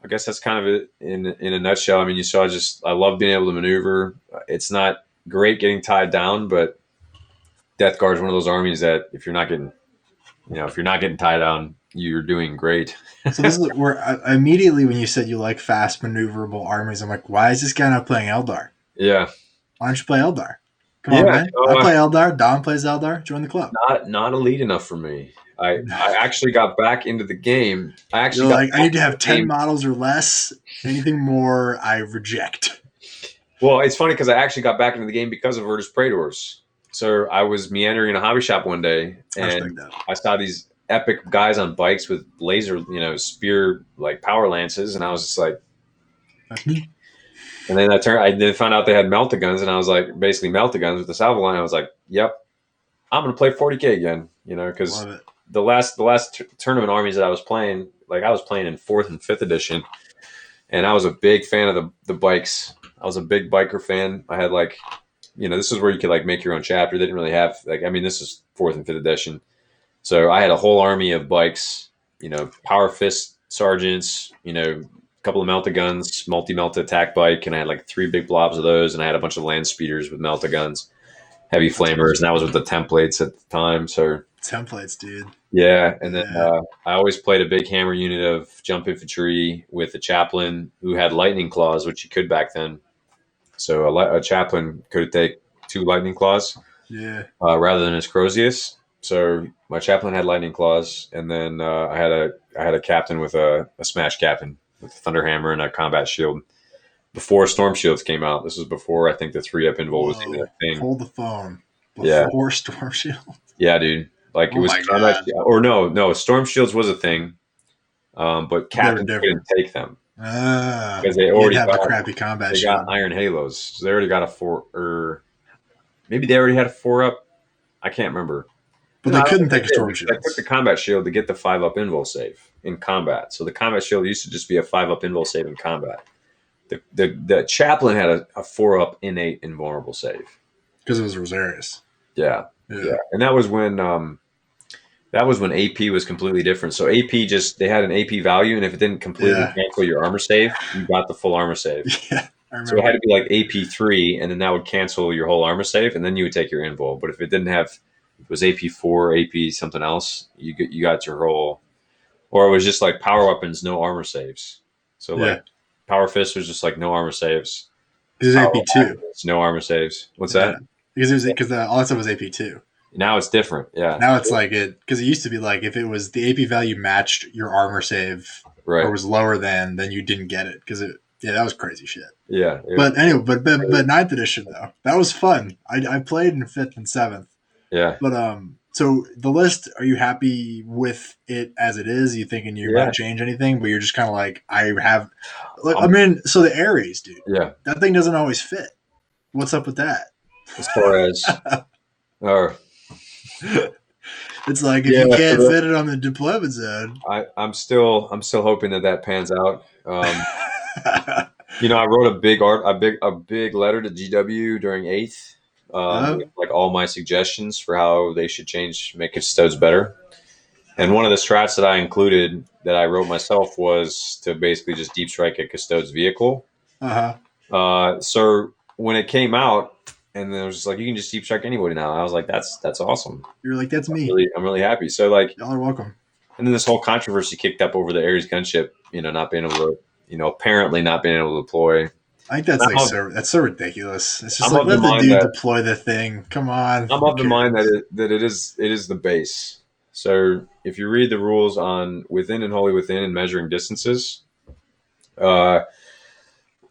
I guess that's kind of it in a nutshell. I mean, you saw I love being able to maneuver. It's not great getting tied down, but Death Guard is one of those armies that if you're not getting tied down, you're doing great. So this is where immediately when you said you like fast maneuverable armies, I'm like, why is this guy not playing Eldar? Yeah. Why don't you play Eldar? Come on, man. I play Eldar. Dom plays Eldar. Join the club. Not elite enough for me. I actually got back into the game. I need to have 10 models or less. Anything more, I reject. Well, it's funny because I actually got back into the game because of Virtus Praetors. So I was meandering in a hobby shop one day, and I saw these epic guys on bikes with laser, spear power lances, and I was just like, that's me. And then I then found out they had melta guns, and I was like, basically melta guns with the salvo line. I was like, yep, I'm gonna play 40K again, because the last tournament armies that I was playing, I was playing in 4th and 5th edition, and I was a big fan of the bikes. I was a big biker fan. I had this is where you could make your own chapter. They didn't really have this is 4th and 5th edition. So I had a whole army of bikes, power fist sergeants, a couple of melta guns, multi-melta attack bike, and I had 3 big blobs of those, and I had a bunch of land speeders with melta guns, heavy flamers, and that was with the templates at the time. So templates, dude. Yeah, and then I always played a big hammer unit of jump infantry with a chaplain who had lightning claws, which you could back then. So a chaplain could take 2 lightning claws, rather than his Crozius. So my chaplain had lightning claws, and then I had a captain with a smash captain with a thunder hammer and a combat shield. Before storm shields came out, this was before I think the 3-up invul was even a thing. Hold the phone. Before storm shield. Yeah, dude. It was combat, or no, storm shields was a thing, but captains couldn't take them because they already have a crappy combat shield. They got iron halos, so they already got a 4, or maybe they already had a 4-up. I can't remember. But they couldn't take a storm shield. They took the combat shield to get the 5-up invul save in combat. So the combat shield used to just be a 5-up invul save in combat. The chaplain had a 4-up innate invulnerable save because it was Rosarius. Yeah, and that was when AP was completely different. So AP they had an AP value, and if it didn't completely cancel your armor save, you got the full armor save. Yeah, so it had to be AP3, and then that would cancel your whole armor save, and then you would take your invul. But if it didn't have, it was AP4, AP something else, you got your whole, or it was just power weapons, no armor saves. So power fist was just no armor saves. This is AP2. No armor saves. What's that? Because all that stuff was AP2. Now it's different. Yeah. Now it's because it used to be if it was the AP value matched your armor save or was lower than, then you didn't get it because that was crazy shit. Yeah. But anyway, but 9th edition though, that was fun. I played in 5th and 7th. Yeah. But So the list, are you happy with it as it is? You thinking you're about to change anything, but you're just kind of like, so the Aries, dude. Yeah. That thing doesn't always fit. What's up with that? As far as, it's like if you can't fit it on the deployment zone. I'm still hoping that pans out. I wrote a big letter to GW during 8th. With, like all my suggestions for how they should make custodes better. And one of the strats that I included that I wrote myself was to basically just deep strike a custodes vehicle. So when it came out, and then it was just like, you can just deep strike anybody now. I was like, that's awesome. You're like, that's me. I'm really happy. So like, y'all are welcome. And then this whole controversy kicked up over the Ares gunship, not being able to, apparently not being able to deploy. I think that's that's so ridiculous. It's just like, let the dude deploy the thing. Come on. I'm of the mind that it is the base. So if you read the rules on within and wholly within and measuring distances, there's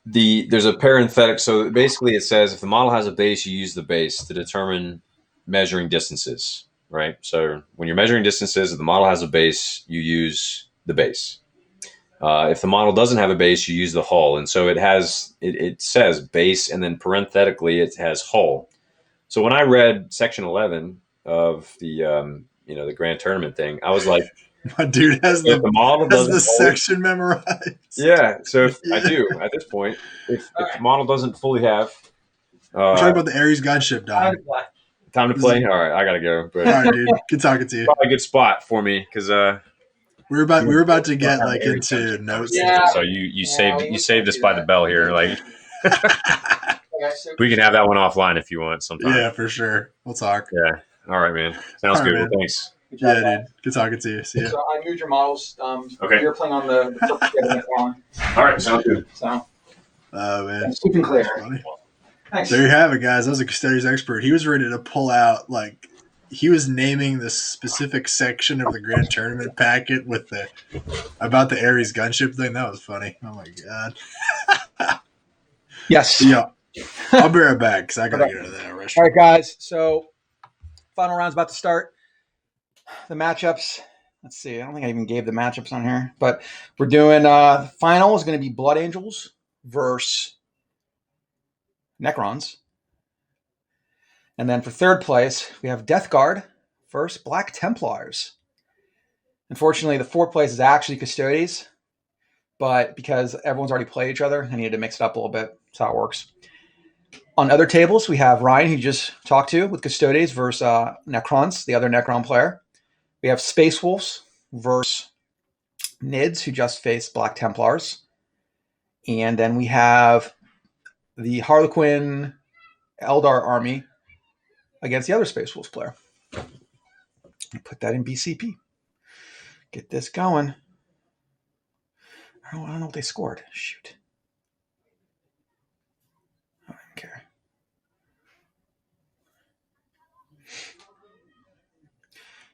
a parenthetic. So basically it says if the model has a base, you use the base to determine measuring distances, right? So when you're measuring distances, if the model has a base, you use the base. If the model doesn't have a base, you use the hull. And so it says base, and then parenthetically it has hull. So when I read section 11 of the the grand tournament thing, I was like, my dude has the model has the section memorized. Yeah. So I do at this point, if the model doesn't fully have, we're talking about the Ares gunship, Don. Time to play. All right, I gotta go. But all right, dude. Good talking to you. Probably a good spot for me because we were about to get like into notes. Yeah. So you saved us by the bell here. Like we can have that one offline if you want sometime. Yeah, for sure. We'll talk. Yeah. All right, man. Sounds good. Well, thanks. Yeah, dude. Good talking to you. See you. So I moved your models. Okay. You're playing on the first one. All right, sounds good. So. Oh man. Keeping clear. Thanks. There you have it, guys. That was a custodies expert. He was ready to pull out he was naming the specific section of the grand tournament packet with about the Ares gunship thing. That was funny. Oh my god. Yes. Yeah. I'll be right back because I gotta get out of that restaurant. All right, guys. So final round's about to start. The matchups. Let's see. I don't think I even gave the matchups on here, but we're doing final is going to be Blood Angels versus Necrons. And then for third place, we have Death Guard versus Black Templars. Unfortunately, the fourth place is actually Custodes, but because everyone's already played each other, I needed to mix it up a little bit. That's how it works. On other tables, we have Ryan, who you just talked to, with Custodes versus Necrons, the other Necron player. We have Space Wolves versus Nids, who just faced Black Templars. And then we have the Harlequin Eldar army against the other Space Wolves player. Put that in BCP. Get this going. I don't know what they scored. Shoot. I don't care.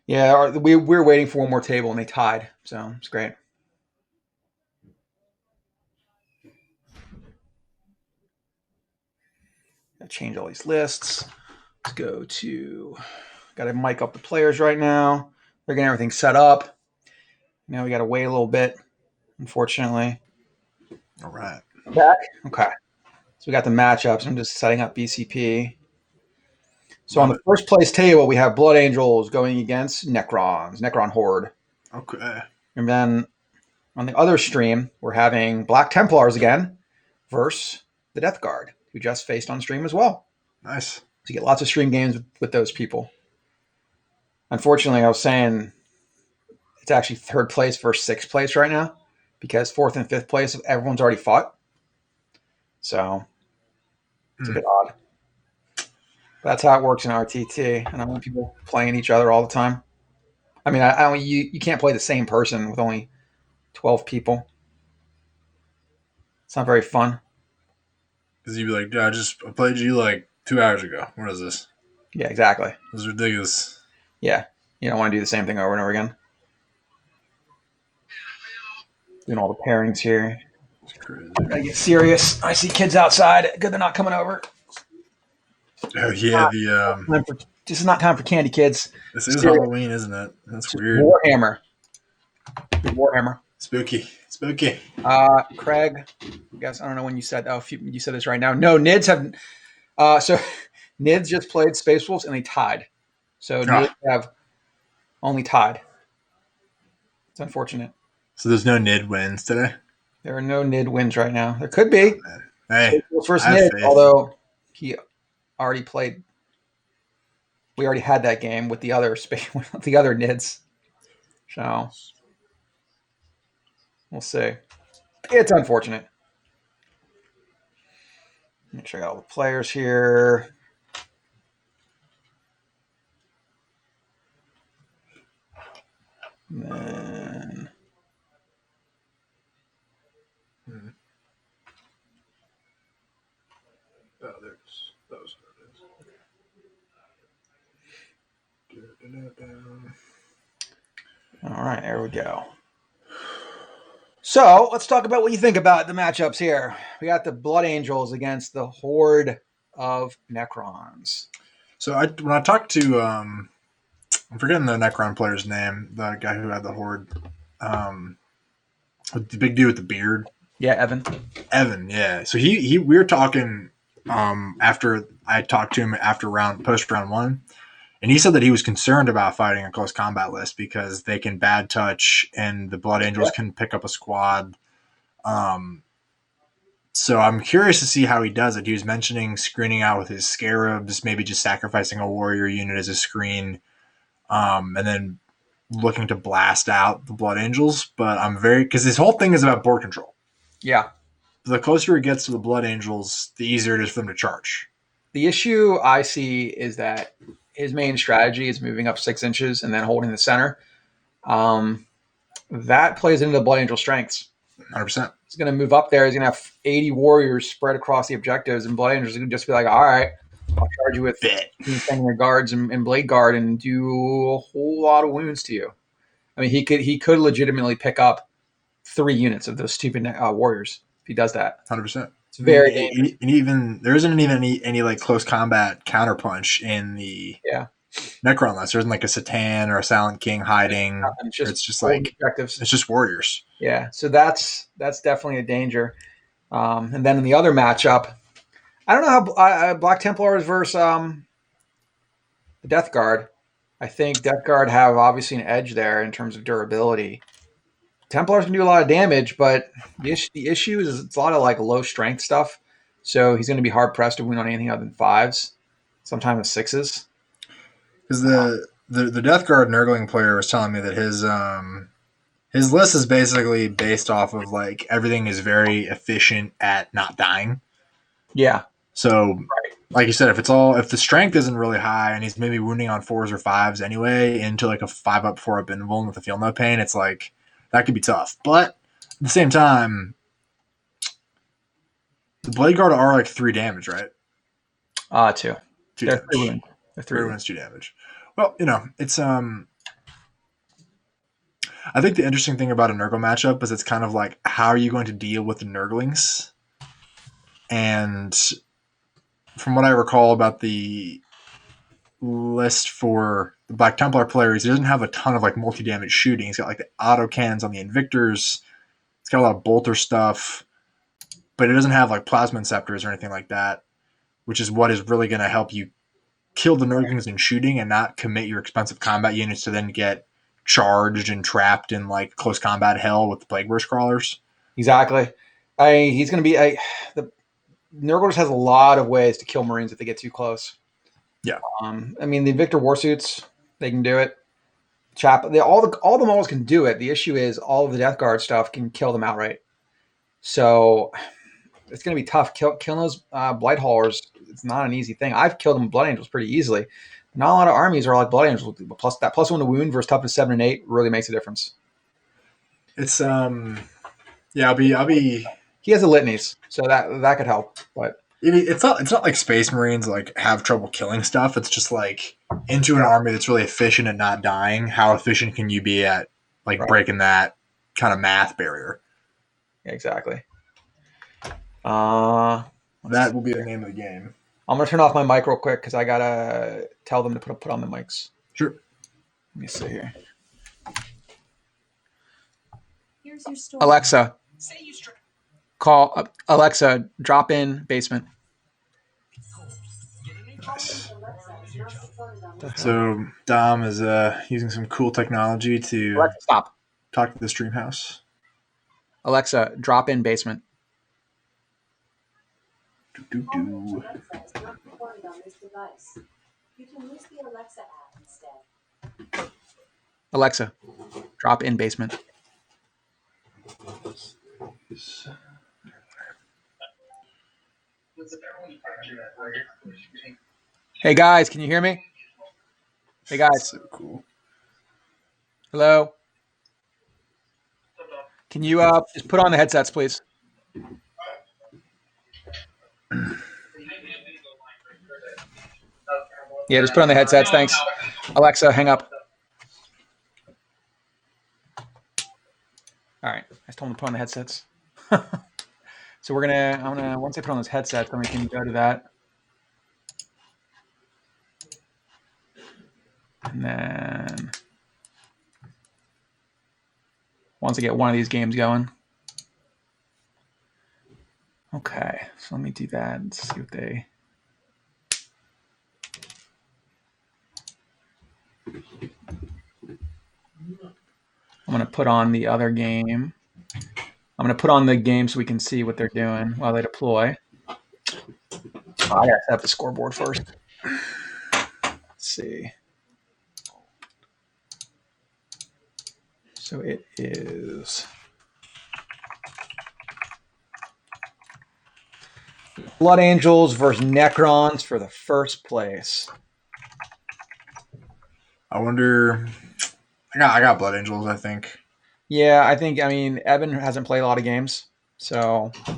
Yeah, we were waiting for one more table and they tied, so it's great. Gotta change all these lists. Let's go to. Got to mic up the players right now. They're getting everything set up. Now we got to wait a little bit, unfortunately. All right. Back? Okay. So we got the matchups. I'm just setting up BCP. So on the first place table, we have Blood Angels going against Necrons, Necron Horde. Okay. And then on the other stream, we're having Black Templars again versus the Death Guard, who just faced on stream as well. Nice. So you get lots of stream games with those people. Unfortunately, I was saying it's actually third place versus sixth place right now because fourth and fifth place, everyone's already fought. So it's a bit odd. That's how it works in RTT. And I want people playing each other all the time. I mean, you can't play the same person with only 12 people. It's not very fun. Because you'd be like, I played you like 2 hours ago. What is this? Yeah, exactly. This is ridiculous. Yeah. You don't want to do the same thing over and over again. Doing all the pairings here. It's crazy. Gotta get serious. I see kids outside. Good they're not coming over. Oh, yeah. This is not time for candy, kids. This is Serious. Halloween, isn't it? That's weird. Warhammer. Warhammer. Spooky. Craig, I guess I don't know when you said. Oh, if you said this right now. No, Nids have. So Nids just played Space Wolves and they tied. So Nids have only tied. It's unfortunate. So there's no Nid wins today? There are no Nid wins right now. There could be. Hey, first I have Nid, faith. although he already played. We already had that game with the other the other Nids. So we'll see. It's unfortunate. Make sure I got all the players here. And then those. All right, there we go. So let's talk about what you think about the matchups here. We got the Blood Angels against the Horde of Necrons. So when I talked to, I'm forgetting the Necron player's name, the guy who had the Horde, the big dude with the beard. Yeah, Evan. Evan, yeah. So we were talking after I talked to him after post round 1. And he said that he was concerned about fighting a close combat list because they can bad touch and the Blood Angels can pick up a squad. So I'm curious to see how he does it. He was mentioning screening out with his Scarabs, maybe just sacrificing a warrior unit as a screen, and then looking to blast out the Blood Angels. But because his whole thing is about board control. Yeah. The closer he gets to the Blood Angels, the easier it is for them to charge. The issue I see is that his main strategy is moving up 6 inches and then holding the center. That plays into the Blood Angel strengths. 100%. He's going to move up there. He's going to have 80 warriors spread across the objectives, and Blood Angels are going to just be like, all right, I'll charge you with 15 guards and Blade Guard and do a whole lot of wounds to you. I mean, he could legitimately pick up 3 units of those stupid warriors if he does that. 100%. It's very dangerous. And even there isn't even any like close combat counterpunch in the Necron list. There isn't like a Satan or a Silent King hiding. It's just like objectives. It's just warriors. Yeah, so that's definitely a danger. And then in the other matchup, I don't know how Black Templars versus the Death Guard. I think Death Guard have obviously an edge there in terms of durability. Templars can do a lot of damage, but the issue is it's a lot of like low strength stuff. So he's going to be hard pressed to win on anything other than 5s, sometimes 6s. Because the Death Guard Nurgling player was telling me that his list is basically based off of like everything is very efficient at not dying. Yeah. So, like you said, if the strength isn't really high and he's maybe wounding on 4s or 5s anyway into like a 5-up, 4-up invuln with a feel no pain, it's like that could be tough. But at the same time, the Blade Guard are like 3 damage, right? 2. 2 They're damage. 3 wounds, 2 damage. Well, it's I think the interesting thing about a Nurgle matchup is it's kind of like how are you going to deal with the Nurglings? And from what I recall about the list for the Black Templar players, he doesn't have a ton of like multi-damage shooting. He's got like the auto cannons on the Invictors. It's got a lot of bolter stuff, but it doesn't have like plasma inceptors or anything like that, which is what is really going to help you kill the Nurglings in shooting and not commit your expensive combat units to then get charged and trapped in like close combat hell with the Plague Burst Crawlers. Exactly. He's going to be the Nurgle has a lot of ways to kill Marines if they get too close. Yeah. I mean, the Victor Warsuits, they can do it. All the models can do it. The issue is all of the Death Guard stuff can kill them outright. So it's going to be tough. Killing those Blight Haulers, it's not an easy thing. I've killed them with Blood Angels pretty easily. Not a lot of armies are like Blood Angels. Plus that +1 to wound versus toughness 7 and 8 really makes a difference. It's yeah, I'll be. He has the litanies, so that could help. But it's not like Space Marines like have trouble killing stuff. It's just like into an army that's really efficient at not dying. How efficient can you be at like breaking that kind of math barrier? Exactly. That will be the name of the game. I'm gonna turn off my mic real quick because I gotta tell them to put on the mics. Sure. Let me see here. Here's your story. Alexa, call Alexa. Drop in basement. Nice. So Dom is using some cool technology to Alexa, stop. Talk to the stream house. Alexa, drop in basement. Do. You can use the Alexa app instead. Alexa, drop in basement. Hey guys, can you hear me? Hey guys. So cool. Hello. Can you just put on the headsets, please? Yeah, just put on the headsets. Thanks. Alexa, hang up. All right. I just told him to put on the headsets. So I'm gonna once I put on those headsets, then we can go to that. And then once I get one of these games going. Okay, so let me do that and see what they. I'm gonna put on the other game. I'm gonna put on the game so we can see what they're doing while they deploy. Oh, I gotta set up the scoreboard first. Let's see. So it is Blood Angels versus Necrons for the first place. I wonder. I got Blood Angels, I think. Yeah, I mean, Evan hasn't played a lot of games, so. I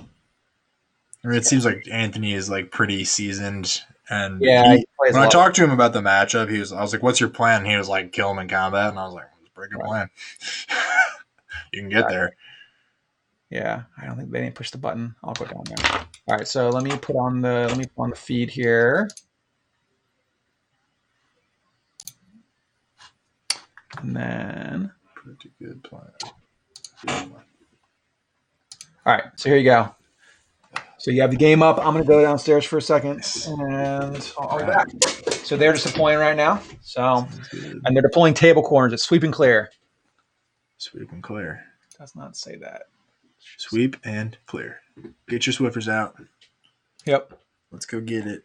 mean, it seems like Anthony is like pretty seasoned, and yeah, when I talked to him about the matchup, I was like, "What's your plan?" And he was like, "Kill him in combat," and I was like, "Let's break a plan. You can get there." Yeah, I don't think they didn't push the button. I'll go down there. All right, so let me put on the feed here. And then pretty good plan. All right, so here you go. So you have the game up. I'm going to go downstairs for a second, and I'll be back. So they're just deploying right now. So, and they're deploying table corners. It's sweep and clear. Sweep and clear. Does not say that. Sweep and clear. Get your Swiffers out. Yep. Let's go get it.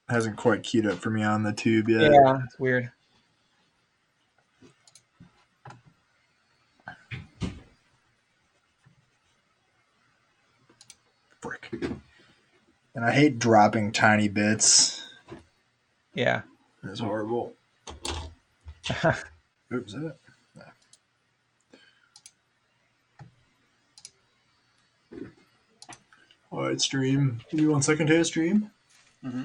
Hasn't quite queued up for me on the tube yet. Yeah, it's weird. Frick. And I hate dropping tiny bits. Yeah. It's horrible. Oops, is that it? No. All right, stream. Give me 1 second here, stream. Mm-hmm.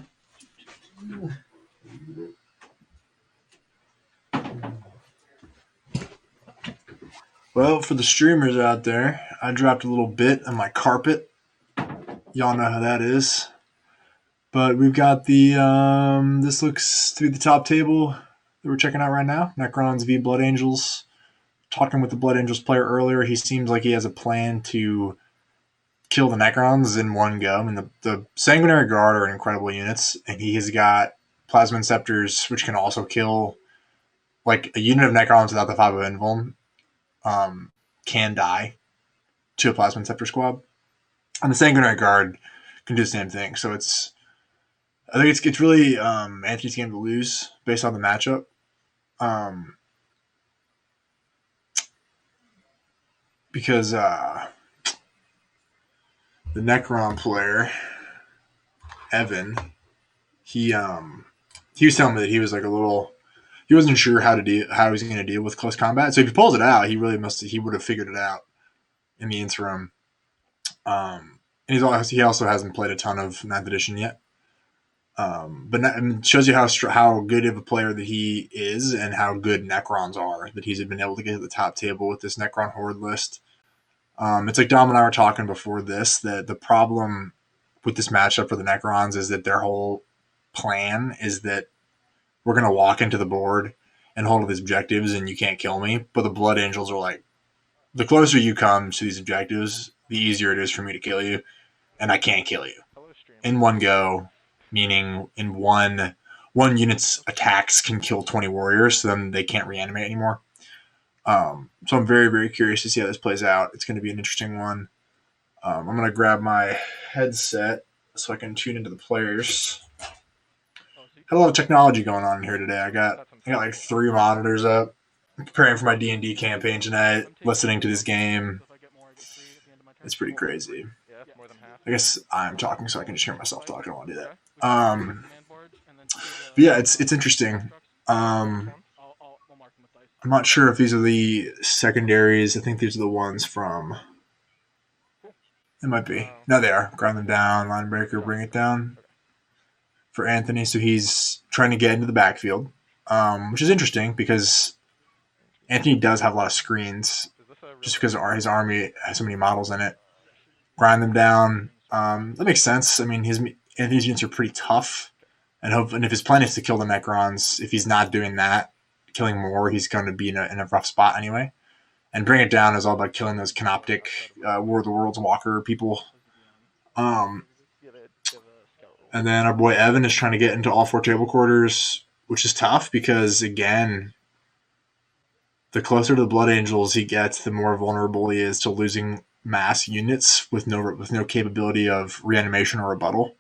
Well, for the streamers out there, I dropped a little bit on my carpet. Y'all know how that is. But we've got the, this looks to be the top table that we're checking out right now. Necrons v Blood Angels. Talking with the Blood Angels player earlier, he seems like he has a plan to kill the Necrons in one go. I mean, the Sanguinary Guard are incredible units, and he has got Plasma Inceptors, which can also kill, like, a unit of Necrons without the 5 of Invuln can die to a Plasma Inceptor squad. And the Sanguinary Guard can do the same thing. So I think it's really Anthony's game to lose based on the matchup. Because the Necron player, Evan, he was telling me that he was like he wasn't sure how he was going to deal with close combat. So if he pulls it out, he would have figured it out in the interim. And he also hasn't played a ton of 9th edition yet. But it shows you how good of a player that he is and how good Necrons are, that he's been able to get to the top table with this Necron Horde list. It's like Dom and I were talking before this, that the problem with this matchup for the Necrons is that their whole plan is that we're going to walk into the board and hold these objectives and you can't kill me. But the Blood Angels are like, the closer you come to these objectives, the easier it is for me to kill you. And I can't kill you in one go, meaning in one unit's attacks can kill 20 warriors, so then they can't reanimate anymore. So I'm very, very curious to see how this plays out. It's going to be an interesting one. I'm going to grab my headset so I can tune into the players. Had a lot of technology going on here today. I got like 3 monitors up. I'm preparing for my D&D campaign tonight, listening to this game. It's pretty crazy. I guess I'm talking so I can just hear myself talk. I don't want to do that. But yeah, it's interesting. I'm not sure if these are the secondaries. I think these are the ones from... It might be. No, they are. Grind them down, line breaker, bring it down. For Anthony, so he's trying to get into the backfield, which is interesting because Anthony does have a lot of screens just because his army has so many models in it. Grind them down. That makes sense. I mean, Anthony's units are pretty tough, and if his plan is to kill the Necrons, if he's not doing that, killing more, he's going to be in a rough spot anyway. And Bring It Down is all about killing those Canoptic War of the Worlds Walker people. And then our boy Evan is trying to get into all 4 table quarters, which is tough because, again, the closer to the Blood Angels he gets, the more vulnerable he is to losing mass units with no capability of reanimation or rebuttal.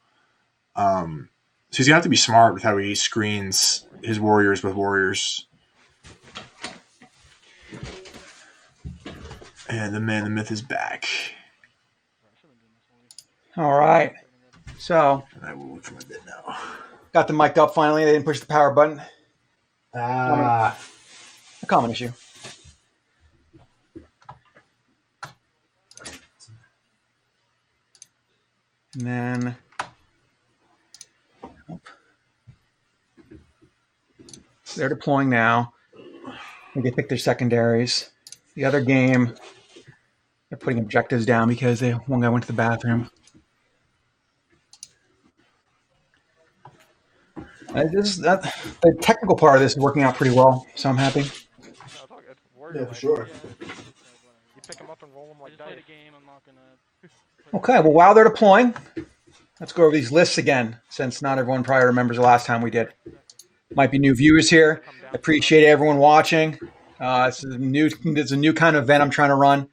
So he's going to have to be smart with how he screens his warriors with warriors. And the man, the myth is back. All right. So, I will look for my bit now. Got the mic up finally. They didn't push the power button. A common issue. And then, they're deploying now. They pick their secondaries. The other game, they're putting objectives down because one guy went to the bathroom. The technical part of this is working out pretty well, so I'm happy. Yeah, for sure. Okay, well, while they're deploying, let's go over these lists again, since not everyone probably remembers the last time we did. Might be new viewers here. I appreciate everyone watching. This is a new kind of event I'm trying to run.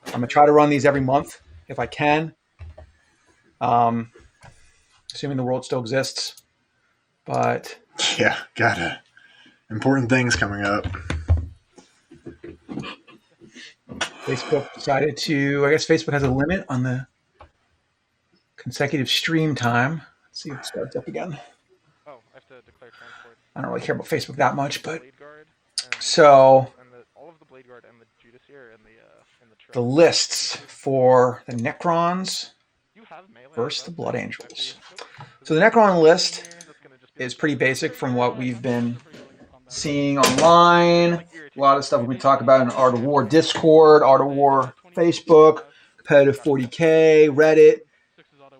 I'm going to try to run these every month if I can, assuming the world still exists. But yeah, got important things coming up. Facebook decided to, I guess Facebook has a limit on the consecutive stream time. Let's see if it starts up again. I don't really care about Facebook that much, but so the lists for the Necrons versus the Blood Angels. So the Necron list is pretty basic from what we've been seeing online. A lot of stuff we talk about in Art of War Discord, Art of War Facebook, competitive 40K, Reddit.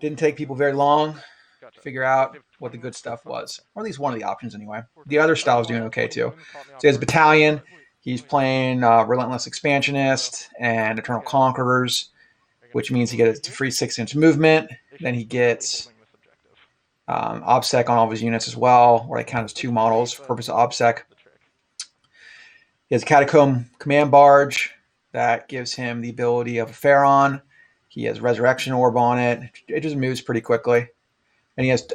Didn't take people very long to figure out what the good stuff was, or at least one of the options anyway. The other style is doing okay too. So he has Battalion. He's playing Relentless Expansionist and Eternal Conquerors, which means he gets a free 6-inch movement. Then he gets OBSEC on all of his units as well, where I count as 2 models for purpose of OBSEC. He has Catacomb Command Barge that gives him the ability of a Pharaon. He has Resurrection Orb on it. It just moves pretty quickly. And he has 2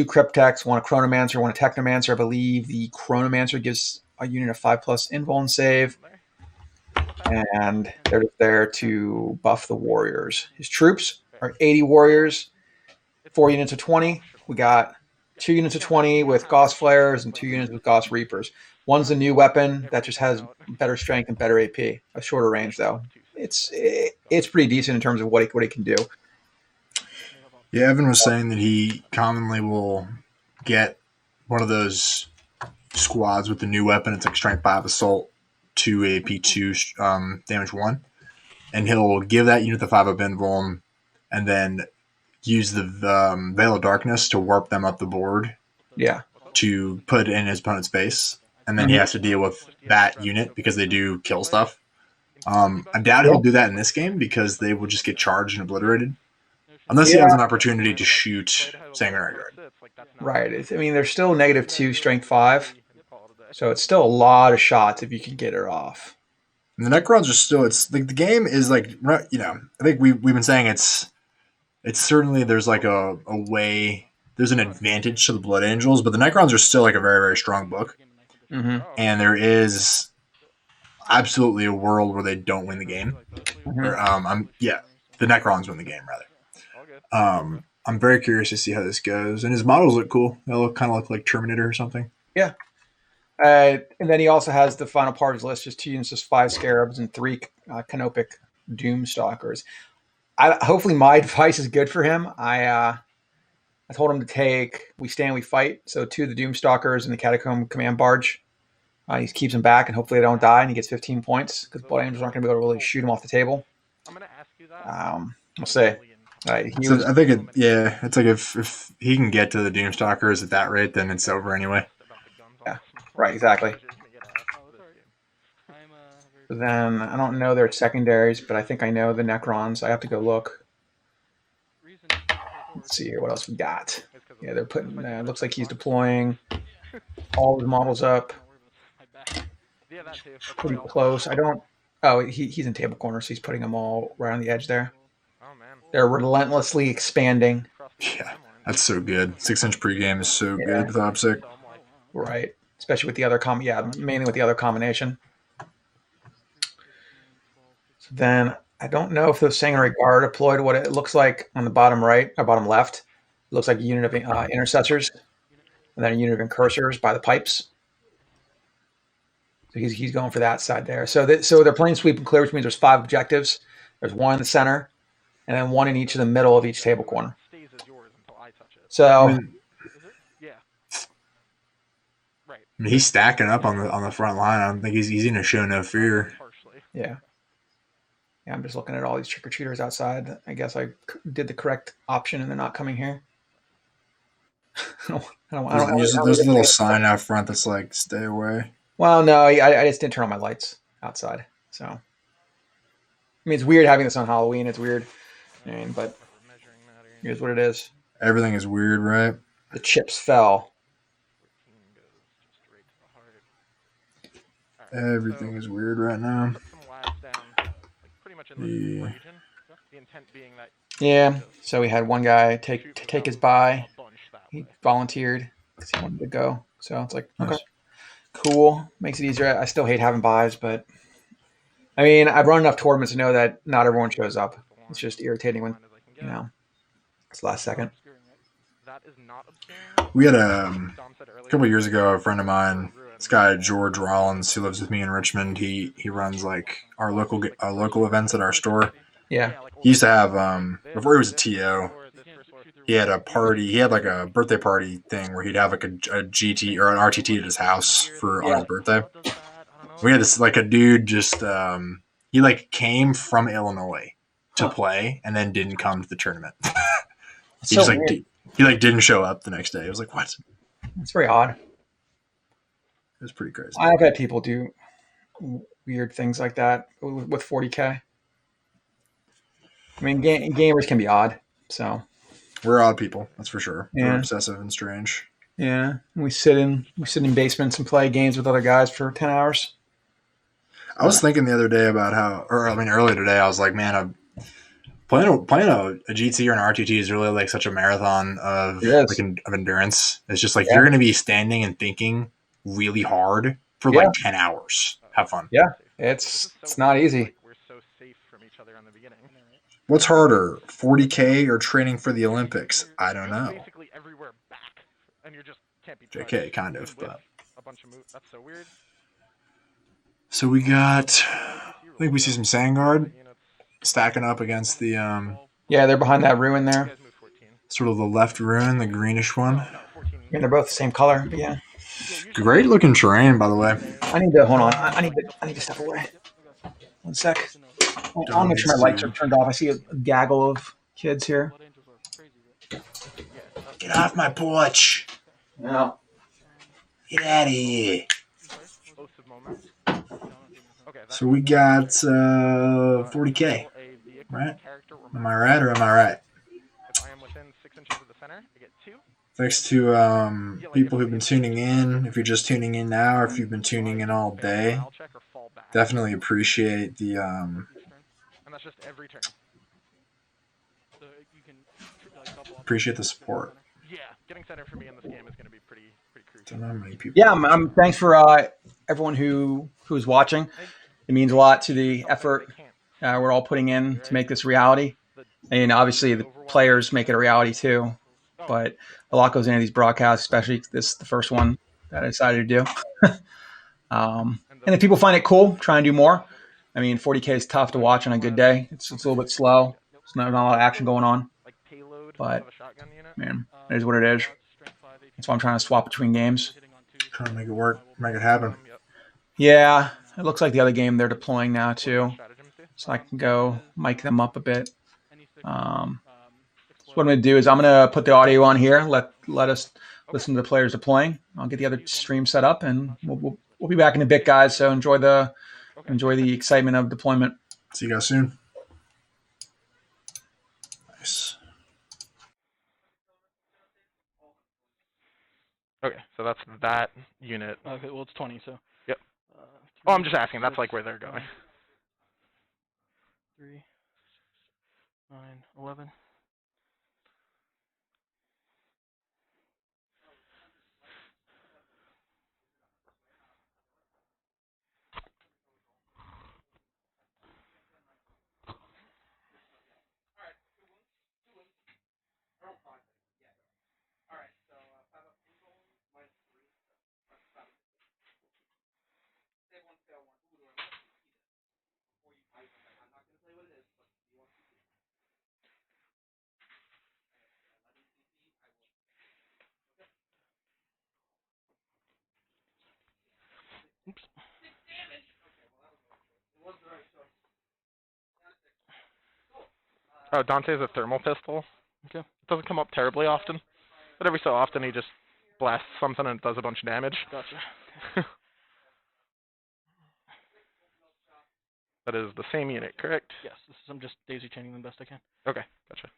Cryptex, one a Chronomancer, one a Technomancer. I believe the Chronomancer gives a unit of 5+ invuln save. And they're there to buff the warriors. His troops are 80 warriors, 4 units of 20. We got 2 units of 20 with Gauss Flares and 2 units with Gauss Reapers. One's a new weapon that just has better strength and better AP. A shorter range, though. It's pretty decent in terms of what it can do. Yeah, Evan was saying that he commonly will get one of those squads with the new weapon. It's like Strength 5 Assault, 2 AP, 2 damage 1. And he'll give that unit the 5 up invuln and then use the Veil of Darkness to warp them up the board. Yeah. To put in his opponent's base, and then he has to deal with that unit because they do kill stuff. I doubt he'll do that in this game because they will just get charged and obliterated. Unless he has an opportunity to shoot Sanguinary Guard. Right. I mean, they're still -2, strength 5. So it's still a lot of shots if you can get her off. And the Necrons are still, it's like the game is like, you know, I think we've been saying it's certainly there's like a way, there's an advantage to the Blood Angels, but the Necrons are still like a very, very strong book. Mm-hmm. And there is absolutely a world where they don't win the game. Mm-hmm. Or, the Necrons win the game rather. I'm very curious to see how this goes, and his models look cool. They kind of look like Terminator or something. Yeah. And then he also has the final part of his list, just 2 units, just 5 Scarabs and 3 Canopic Doomstalkers. Hopefully my advice is good for him. I told him to take We Stand, We Fight, so 2 of the Doomstalkers and the Catacomb Command Barge. He keeps them back, and hopefully they don't die, and he gets 15 points, because Blood Angels aren't going to be able to really shoot him off the table. We'll see. I think it's like if he can get to the Doomstalkers at that rate, then it's over anyway. Yeah, right, exactly. Then I don't know their secondaries, but I think I know the Necrons. I have to go look. Let's see here, what else we got? Yeah, they're putting. Looks like he's deploying all the models up. Pretty close. I don't. Oh, he's in table corner, so he's putting them all right on the edge there. They're relentlessly expanding. Yeah, that's so good. 6-inch pregame is so good with OPSEC. Right, especially with the other mainly with the other combination. So then I don't know if the Sanguinary Guard deployed. What it looks like on the bottom right or bottom left, it looks like a unit of intercessors, and then a unit of incursors by the pipes. So he's going for that side there. So they're playing sweep and clear, which means there's 5 objectives. There's 1 in the center, and then 1 in each of the middle of each table corner. So I mean, he's stacking up on the front line. I don't think he's going to show no fear. Yeah. Yeah, I'm just looking at all these trick-or-treaters outside. I guess I did the correct option, and they're not coming here. There's a little sign out front that's like, stay away. Well, no, I just didn't turn on my lights outside. So, I mean, it's weird having this on Halloween. It's weird. But here's what it is. Everything is weird, right? The chips fell. Everything is weird right now. Yeah. So we had one guy take his buy. He volunteered because he wanted to go. So it's like, okay, cool. Makes it easier. I still hate having buys, but I mean, I've run enough tournaments to know that not everyone shows up. It's just irritating when, it's last second. We had a couple of years ago, a friend of mine, this guy George Rollins, who lives with me in Richmond. He runs like our local events at our store. Yeah. He used to have before he was a TO, he had a party. He had like a birthday party thing where he'd have like a GT or an RTT at his house on his birthday. We had this like a dude just he like came from Illinois to play and then didn't come to the tournament. He just like he like didn't show up the next day. It was like, what? It's very odd. It was pretty crazy. I've had people do weird things like that with 40K. I mean, gamers can be odd, so we're odd people, that's for sure. Yeah. We're obsessive and strange. Yeah, we sit in basements and play games with other guys for 10 hours. I was thinking the other day about earlier today, I was like, man, playing a GT or an RTT is really like such a marathon of endurance. It's just like you're going to be standing and thinking really hard for like 10 hours. Have fun. Yeah, it's not easy. What's harder, 40K or training for the Olympics? I don't know. JK, kind of, but. So we got, I think we see some Sandguard stacking up against the. Yeah, they're behind that ruin there. Sort of the left ruin, the greenish one. Yeah, they're both the same color, but yeah. Great looking terrain, by the way. I need to hold on. I need to step away. 1 sec. I'll make sure my lights are turned off. I see a gaggle of kids here. Get off my porch. No. Get out of here. Oaths of Moment. Okay, that's So we got 40K, right? Am I right or am I right? If I am within 6 inches of the center, I get 2. Thanks to people who've been tuning in. If you're just tuning in now, or if you've been tuning in all day, definitely appreciate the And that's just every turn. So you can like double up. appreciate the support. Yeah, getting center for me in this game is going to be pretty crucial. Don't know how many people. Yeah, thanks for everyone who's watching. It means a lot to the effort we're all putting in to make this reality. And obviously the players make it a reality too. But a lot goes into these broadcasts, especially the first one that I decided to do. And if people find it cool, try and do more. I mean, 40K is tough to watch on a good day. It's a little bit slow. There's not a lot of action going on. But, man, it is what it is. That's why I'm trying to swap between games. Trying to make it work, make it happen. Yeah, it looks like the other game they're deploying now too. So I can go mic them up a bit. So what I'm going to do is I'm going to put the audio on here. Let us listen to the players deploying. I'll get the other stream set up, and we'll be back in a bit, guys. So enjoy the excitement of deployment. See you guys soon. Nice. Okay, so that's that unit. Okay, well it's 20, so. Yep. Oh, I'm just asking. That's like where they're going. 3, 9, 11. Oops. Oh, Dante's a thermal pistol. Okay. It doesn't come up terribly often, but every so often he just blasts something and it does a bunch of damage. Gotcha. That is the same unit, correct? Yes, I'm just daisy chaining them best I can. Okay, gotcha.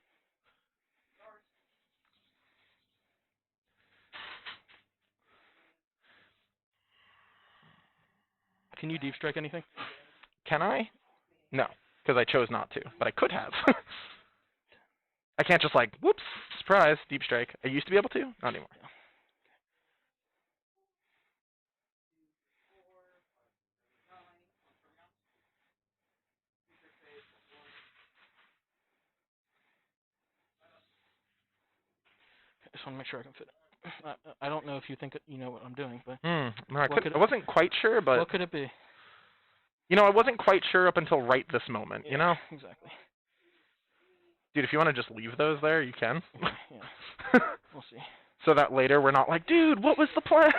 Can you deep strike anything? Can I? No, because I chose not to, but I could have. I can't just like, whoops, surprise, deep strike. I used to be able to, not anymore. I just want to make sure I can fit it. I don't know if you think you know what I'm doing, but No, I wasn't quite sure, but what could it be? You know, I wasn't quite sure up until right this moment. You know, exactly. Dude, if you want to just leave those there, you can. Yeah, we'll see. So that later we're not like, dude, what was the plan?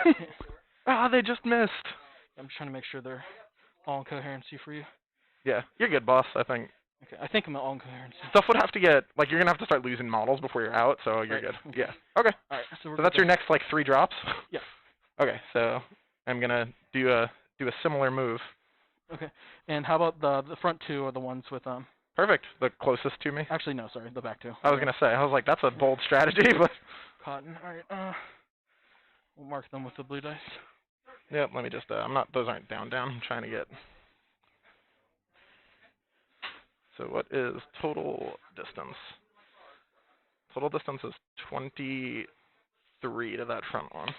Ah, they just missed. I'm just trying to make sure they're all in coherency for you. Yeah, you're good, boss. I think. Okay, I think I'm all in coherency. Stuff would have to get like you're gonna have to start losing models before you're out, so you're good. Yeah. Okay. All right. So that's your next like 3 drops. Yeah. Okay, so I'm gonna do a similar move. Okay. And how about the front 2 are the ones with Perfect. The closest to me. Actually, no, sorry, the back 2. I was gonna say. I was like, that's a bold strategy, but. Cotton. All right. We'll mark them with the blue dice. Yep. Let me just. I'm not. Those aren't down. I'm trying to get. So what is total distance? Total distance is 23 to that front one.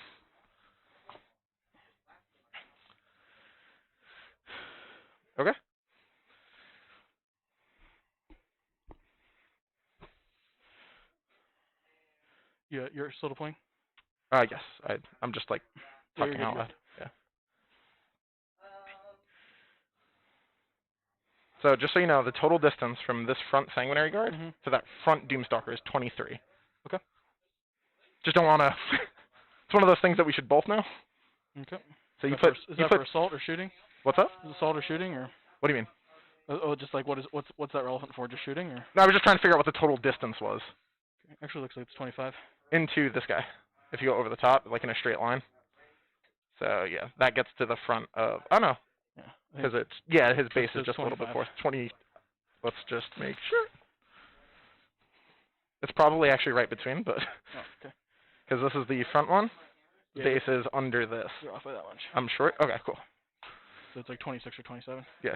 Okay. Yeah, you're still deploying? Yes. I'm just like talking out loud. Yeah. So just so you know, the total distance from this front Sanguinary Guard to that front Doomstalker is 23. Okay. Just don't want to... It's one of those things that we should both know. Okay. So is that for assault or shooting? What's up? Is assault or shooting, or? What do you mean? Oh, just like what's that relevant for? Just shooting, or? No, I was just trying to figure out what the total distance was. Actually, looks like it's 25. into this guy. If you go over the top, like in a straight line. So yeah, that gets to the front of. Oh no, Yeah. because it's his base So is just a little bit 25. forth. 20. Let's just make sure. It's probably actually right between, but Oh, okay. because this is the front one, Yeah, base is under this. You're off by that much. I'm short. Okay, cool. So it's like 26 or 27. Yeah.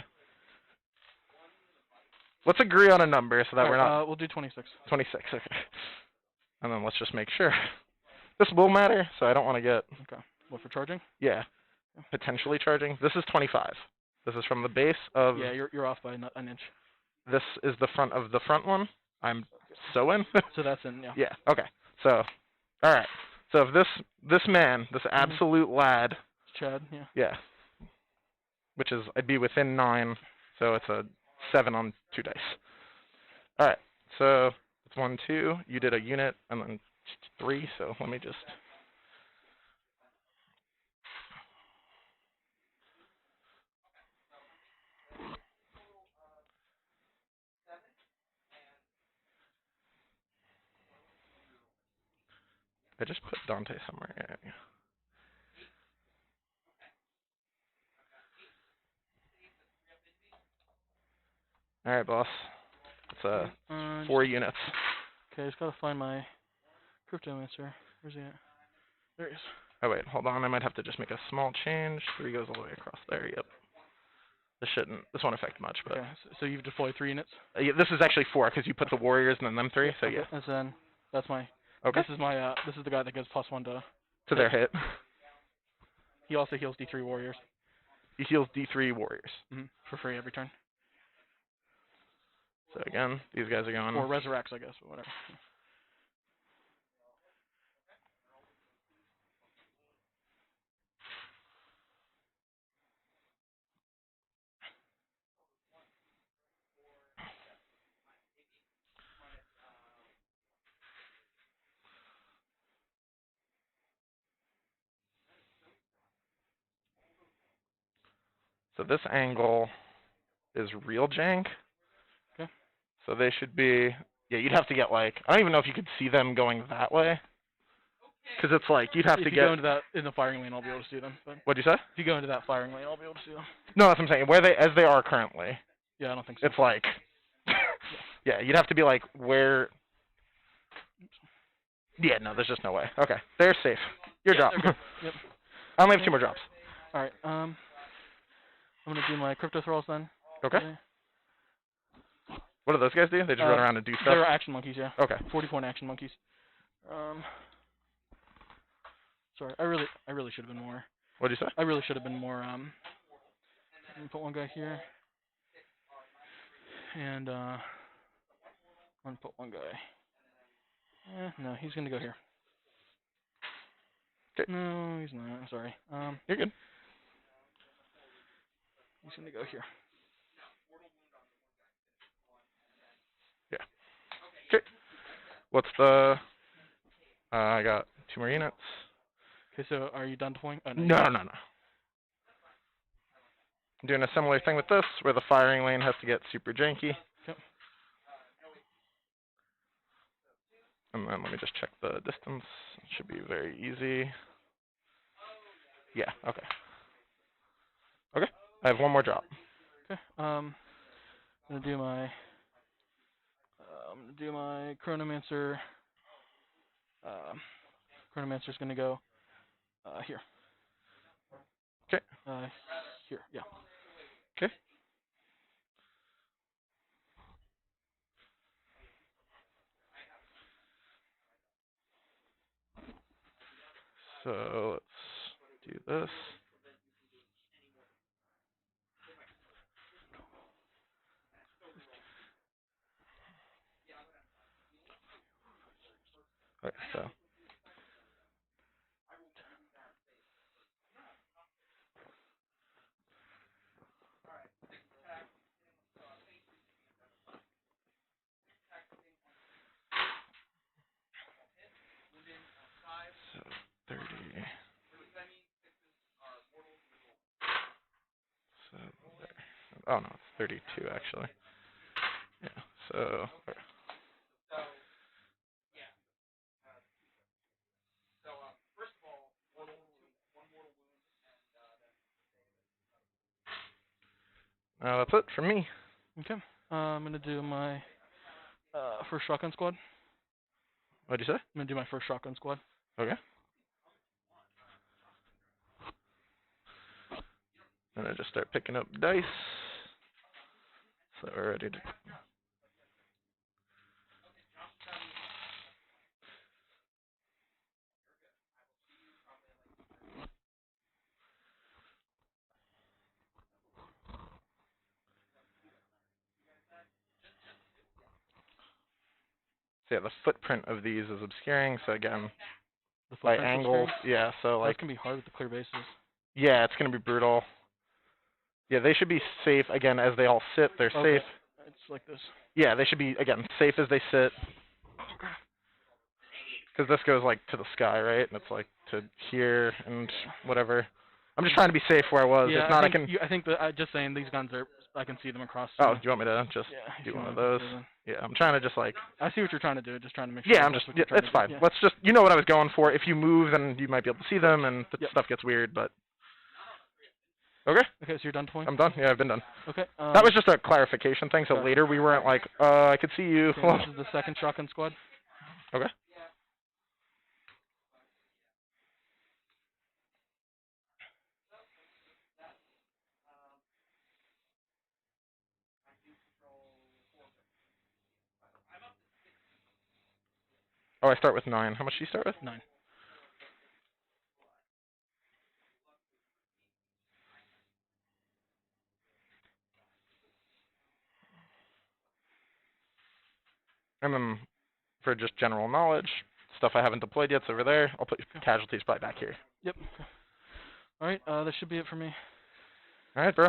Let's agree on a number so that we're Alright, not. we'll do 26. 26. Okay. And then let's just make sure. This will matter, so I don't want to get. Okay. What, for charging? Yeah. Potentially charging. This is 25. This is from the base of. Yeah, you're off by an inch. This is the front of the front one. I'm so in. So that's in, yeah. Yeah. Okay. So, all right. So if this man, this absolute lad. Chad. Yeah. Yeah. Which is I'd be within 9, so it's a 7 on 2 dice. All right. So it's 1, 2. You did a unit and then 3. So let me just. I just put Dante somewhere. Yeah. All right, boss. It's 4 units. Okay, I just gotta find my cryptomancer. Where's he at? There he is. Oh wait, hold on. I might have to just make a small change. 3 goes all the way across there. Yep. This won't affect much, but. Okay, so you've deployed 3 units. Yeah, this is actually 4 because you put the warriors and then them 3. So yeah. And then that's my. Okay. This is my. This is the guy that gives +1 to their hit. He also heals D3 warriors. He heals D3 warriors. For free every turn. So again, these guys are going. Or resurrects, I guess, but whatever. So this angle is real jank. Okay. So they should be. Yeah, you'd have to get like. I don't even know if you could see them going that way. Because it's like you'd have to If you get. go into that in the firing lane, I'll be able to see them. But What'd you say? If you go into that firing lane, I'll be able to see them. No, that's what I'm saying. Where as they are currently. Yeah, I don't think so. It's like. Yeah, you'd have to be like where. Yeah, no, there's just no way. Okay, they're safe. Your drop. Yep. I only have 2 more drops. All right. I'm gonna do my crypto thralls then. Okay. What do those guys do? They just run around and do stuff? They're action monkeys, yeah. Okay. 40-point action monkeys. Sorry, I really should have been more. What'd you say? I really should have been more. Let me put one guy here. And I'm gonna put one guy. No, he's gonna go here. Okay. No, he's not. I'm sorry. You're good. He's gonna go here. Yeah. Okay. What's the? I got 2 more units. Okay, so are you done deploying? Oh, No. I'm doing a similar thing with this, where the firing lane has to get super janky. Yep. And then let me just check the distance. It should be very easy. Yeah. Okay. Okay. I have 1 more drop. Okay. I'm gonna do my chronomancer. Chronomancer's gonna go here. Okay. Here. Yeah. Okay. So let's do this. Okay, so. So 30. So there. Oh no, it's 32 actually. Yeah. So. That's it for me. Okay. I'm gonna do my first shotgun squad. What'd you say? I'm gonna do my first shotgun squad. Okay. And I just start picking up dice. So we're ready to. So yeah, the footprint of these is obscuring. So again, by angles, yeah. So like, That's gonna be hard with the clear bases. yeah, it's gonna be brutal. Yeah, they should be safe again as they all sit. They're safe. It's like this. Yeah, they should be again safe as they sit. Because this goes like to the sky, right? And it's like to here and whatever. I'm just trying to be safe where I was. Yeah, if not, I think, I think that just saying these guns are. I can see them across. Oh, do you want me to just Yeah, do if you one of wanna those? do them. Yeah, I'm trying to just like. I see what you're trying to do. Just trying to make sure. Yeah, I'm just. Yeah, it's fine. Yeah. Let's just. You know what I was going for. If you move, then you might be able to see them, and the stuff gets weird. But. Okay. Okay, so you're done deploying? I'm done. Yeah, I've been done. Okay. That was just a clarification thing. So later we weren't like, I could see you. Okay, this is the second shotgun squad. Okay. Oh, I start with 9. How much do you start with? 9. And then, for just general knowledge, stuff I haven't deployed yet's over there. I'll put casualties probably back here. Yep. All right. That should be it for me. All right, bro.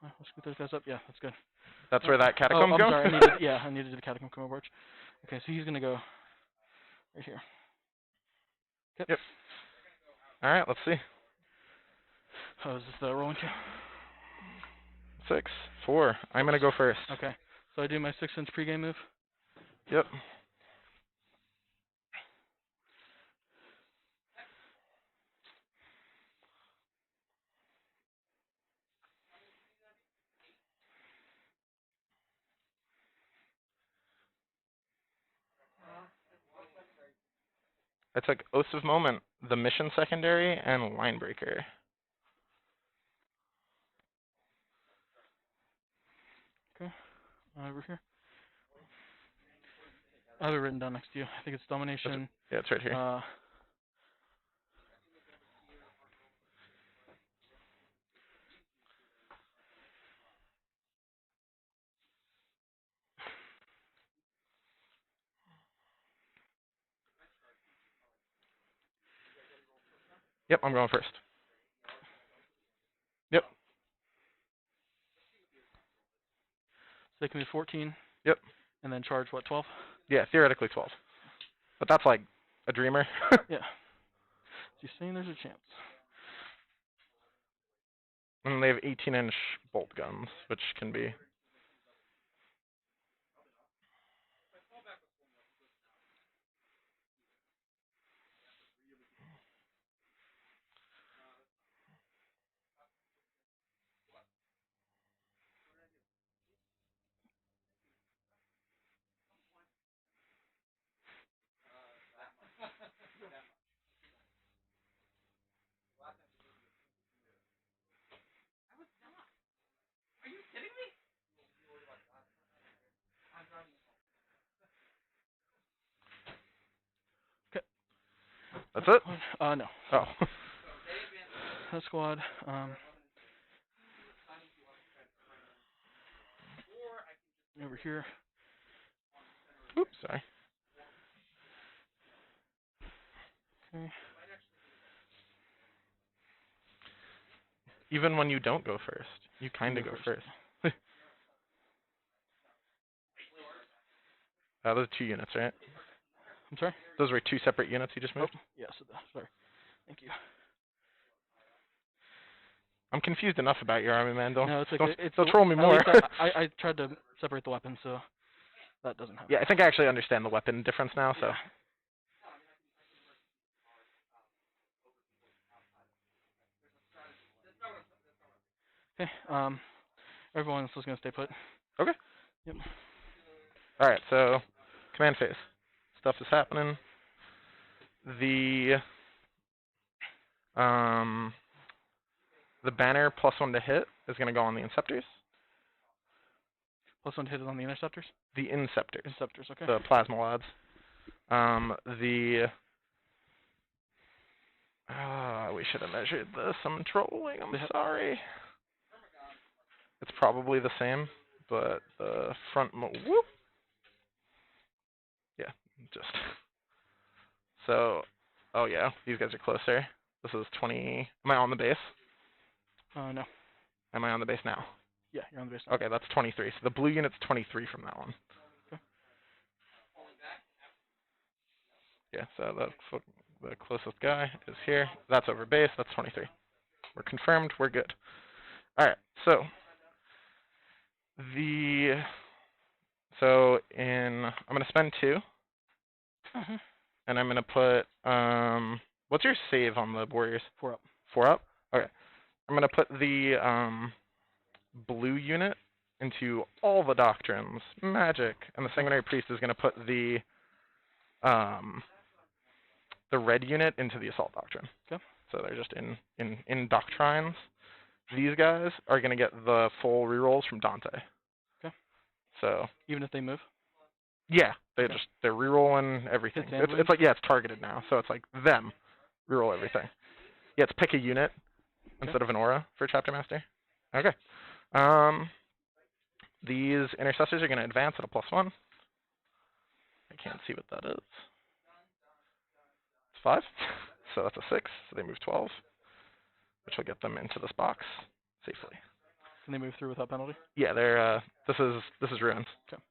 Let's get those guys up. Yeah, that's good. That's where that catacomb goes? Sorry. I needed to do the catacomb combo march. Okay, so he's gonna go right here. Okay. Yep. All right. Let's see. Oh, is this the rolling 2? 6, 4. I'm gonna go first. Okay. So I do my 6-inch pregame move. Yep. I took Oaths of Moment, the Mission Secondary, and Line Breaker. Okay. Over here. I have it written down next to you. I think it's Domination. Yeah, it's right here. Yep, I'm going first. Yep. So they can be 14. Yep. And then charge, what, 12? Yeah, theoretically 12. But that's like a dreamer. Yeah. So you're saying there's a chance. And they have 18-inch bolt guns, which can be... Okay. That's it? No. Oh. That squad. Over here. Oops, sorry. Okay. Even when you don't go first, you kind of go first. Those are 2 units, right? I'm sorry? Those were 2 separate units you just moved? Oh, yes, sorry. Thank you. I'm confused enough about your army, man. No, it's okay. Don't troll me at more. least I tried to separate the weapons, so that doesn't happen. Yeah, I think I actually understand the weapon difference now, so. Okay. All Everyone's just gonna stay put. Okay. Yep. All right. So, command phase. Stuff is happening. The banner +1 to hit is going to go on the Inceptors. +1 to hit is on the Interceptors? The Inceptors. Inceptors, okay. The Plasma Lads. We should have measured this. I'm trolling. I'm sorry. It's probably the same, but the front... whoop! Yeah, just... So, oh yeah, these guys are closer. This is 20... Am I on the base? No. Am I on the base now? Yeah, you're on the base now. Okay, that's 23. So the blue unit's 23 from that one. Okay. Yeah, so the closest guy is here. That's over base. That's 23. We're confirmed. We're good. All right, so I'm going to spend 2. And I'm going to put, what's your save on the Warriors? 4 up. 4 up? Okay. I'm going to put the blue unit into all the doctrines, magic, and the Sanguinary Priest is going to put the red unit into the assault doctrine. Okay. So they're just in doctrines. These guys are going to get the full rerolls from Dante. Okay. So even if they move? Yeah, they're rerolling everything. It's like, yeah, it's targeted now, so it's like them reroll everything. Yeah, it's pick a unit instead of an aura for Chapter Master. Okay. These intercessors are going to advance at a +1. I can't see what that is. It's 5, so that's a 6. So they move 12, which will get them into this box safely. Can they move through without penalty? Yeah, they're. This is ruins. Okay.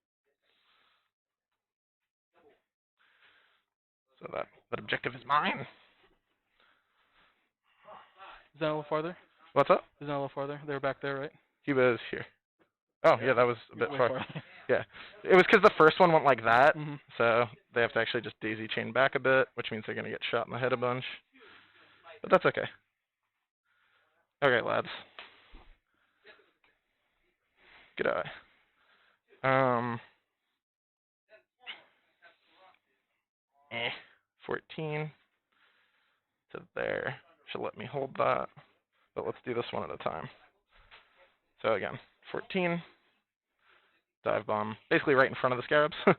So that objective is mine. Is that a little farther? What's up? Is that a little farther? They were back there, right? He was here. Oh, yeah, that was a bit Way far. far. Yeah. It was because the first one went like that, Mm-hmm. so they have to actually just daisy chain back a bit, which means they're going to get shot in the head a bunch. But that's okay. Okay, lads. Good eye. 14 to there. Should let me hold that. But let's do this one at a time. So again, 14. Dive bomb. Basically right in front of the scarabs. Yep.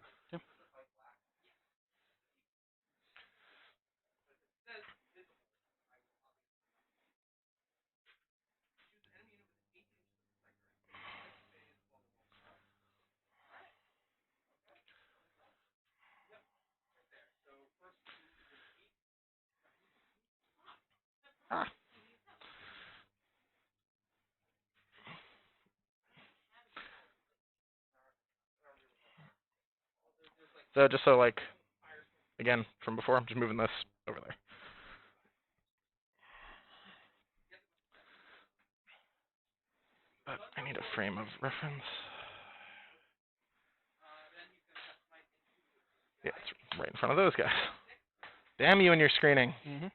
So just so like, again, from before, I'm just moving this over there. But I need a frame of reference. Yeah, it's right in front of those guys. Damn you and your screening. Mm-hmm.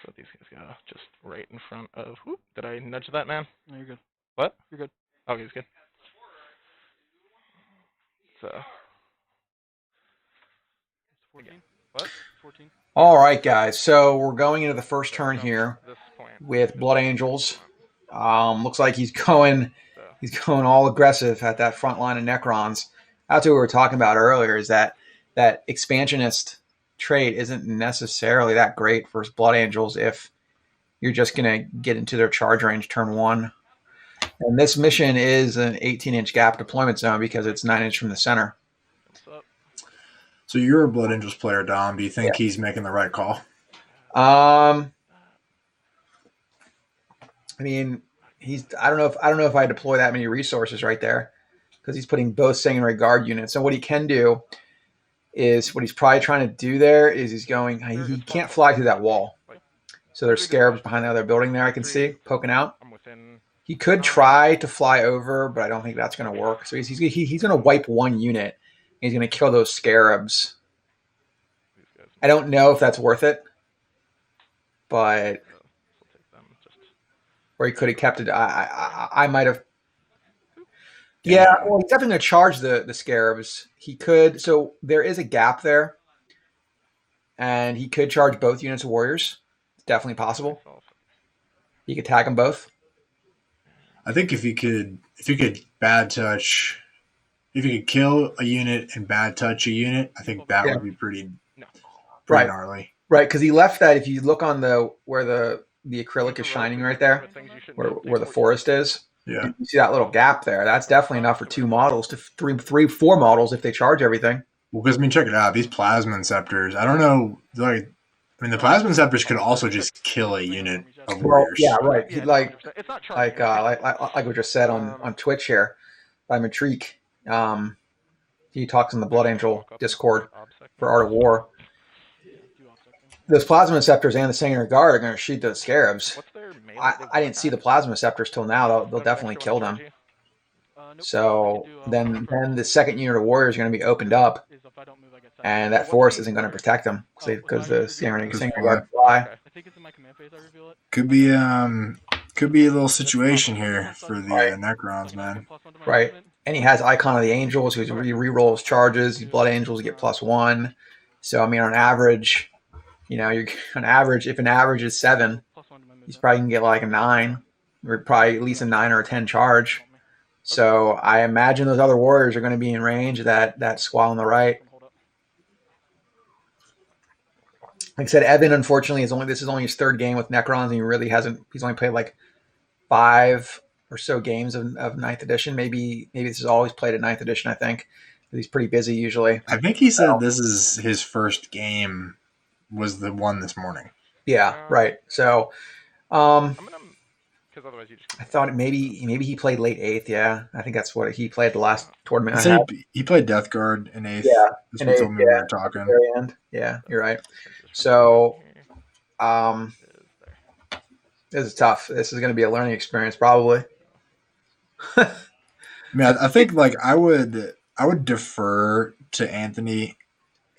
So these guys go just right in front of... Whoop, did I nudge that man? No, you're good. What? You're good. Oh, he's good. So... 14. What? 14. All right, guys. So we're going into the first turn here with Blood Angels. Looks like he's going all aggressive at that front line of Necrons. That's what we were talking about earlier, is that expansionist trait isn't necessarily that great for Blood Angels if you're just going to get into their charge range turn 1. And this mission is an 18-inch gap deployment zone because it's 9-inch from the center. So you're a Blood Angels player, Dom. Do you think he's making the right call? I mean, I don't know if I deploy that many resources right there, because he's putting both Sanguinary Guard units. And what he can do is, what he's probably trying to do there is he can't fly through that wall. So there's scarabs behind the other building there I can see poking out. He could try to fly over, but I don't think that's going to work. So he's going to wipe one unit. He's going to kill those scarabs. I don't know if that's worth it, but or he could have kept it. I might have. Yeah, well, he's definitely going to charge the scarabs. He could. So there is a gap there, and he could charge both units of warriors. It's definitely possible. He could tag them both. I think if you could bad touch, if you could kill a unit and bad touch a unit, I think that would be pretty gnarly. Right, because he left that. If you look on where the acrylic is shining right there, where the forest is, yeah, you see that little gap there. That's definitely enough for 2 models to 4 models if they charge everything. Well, because I mean, check it out. These plasma inceptors. I don't know. Like, I mean, the plasma inceptors could also just kill a unit of warriors. Yeah, right. He, like we just said on Twitch here by Matrique. He talks in the Blood Angel Discord for Art of War. Those plasma inceptors and the Singular Guard are going to shoot those scarabs. I didn't see the plasma inceptors till now. They'll definitely kill them. So then the second unit of warriors are going to be opened up, and that forest isn't going to protect them because the Singular Guard fly. Could be a little situation here for the Necrons, man. Right, and he has Icon of the Angels, who's re-roll his charges. These Blood Angels get +1. So I mean, on average, you're on average. If an average is 7, he's probably gonna get like a 9, or probably at least a 9 or a 10 charge. So I imagine those other warriors are going to be in range of that squall on the right. Like I said, Evan, unfortunately, this is only his 3rd game with Necrons, and he really hasn't. He's only played like 5 or so games of 9th edition. Maybe this is always played at 9th edition. I think he's pretty busy usually. I think he said this is his first game. Was the one this morning? Yeah, right. So, I thought maybe he played late 8th. Yeah, I think that's what he played the last tournament. He played Death Guard in 8th. Yeah, this was when we were talking. Very end. Yeah, you're right. So, this is tough. This is going to be a learning experience, probably. I mean, I think like I would defer to Anthony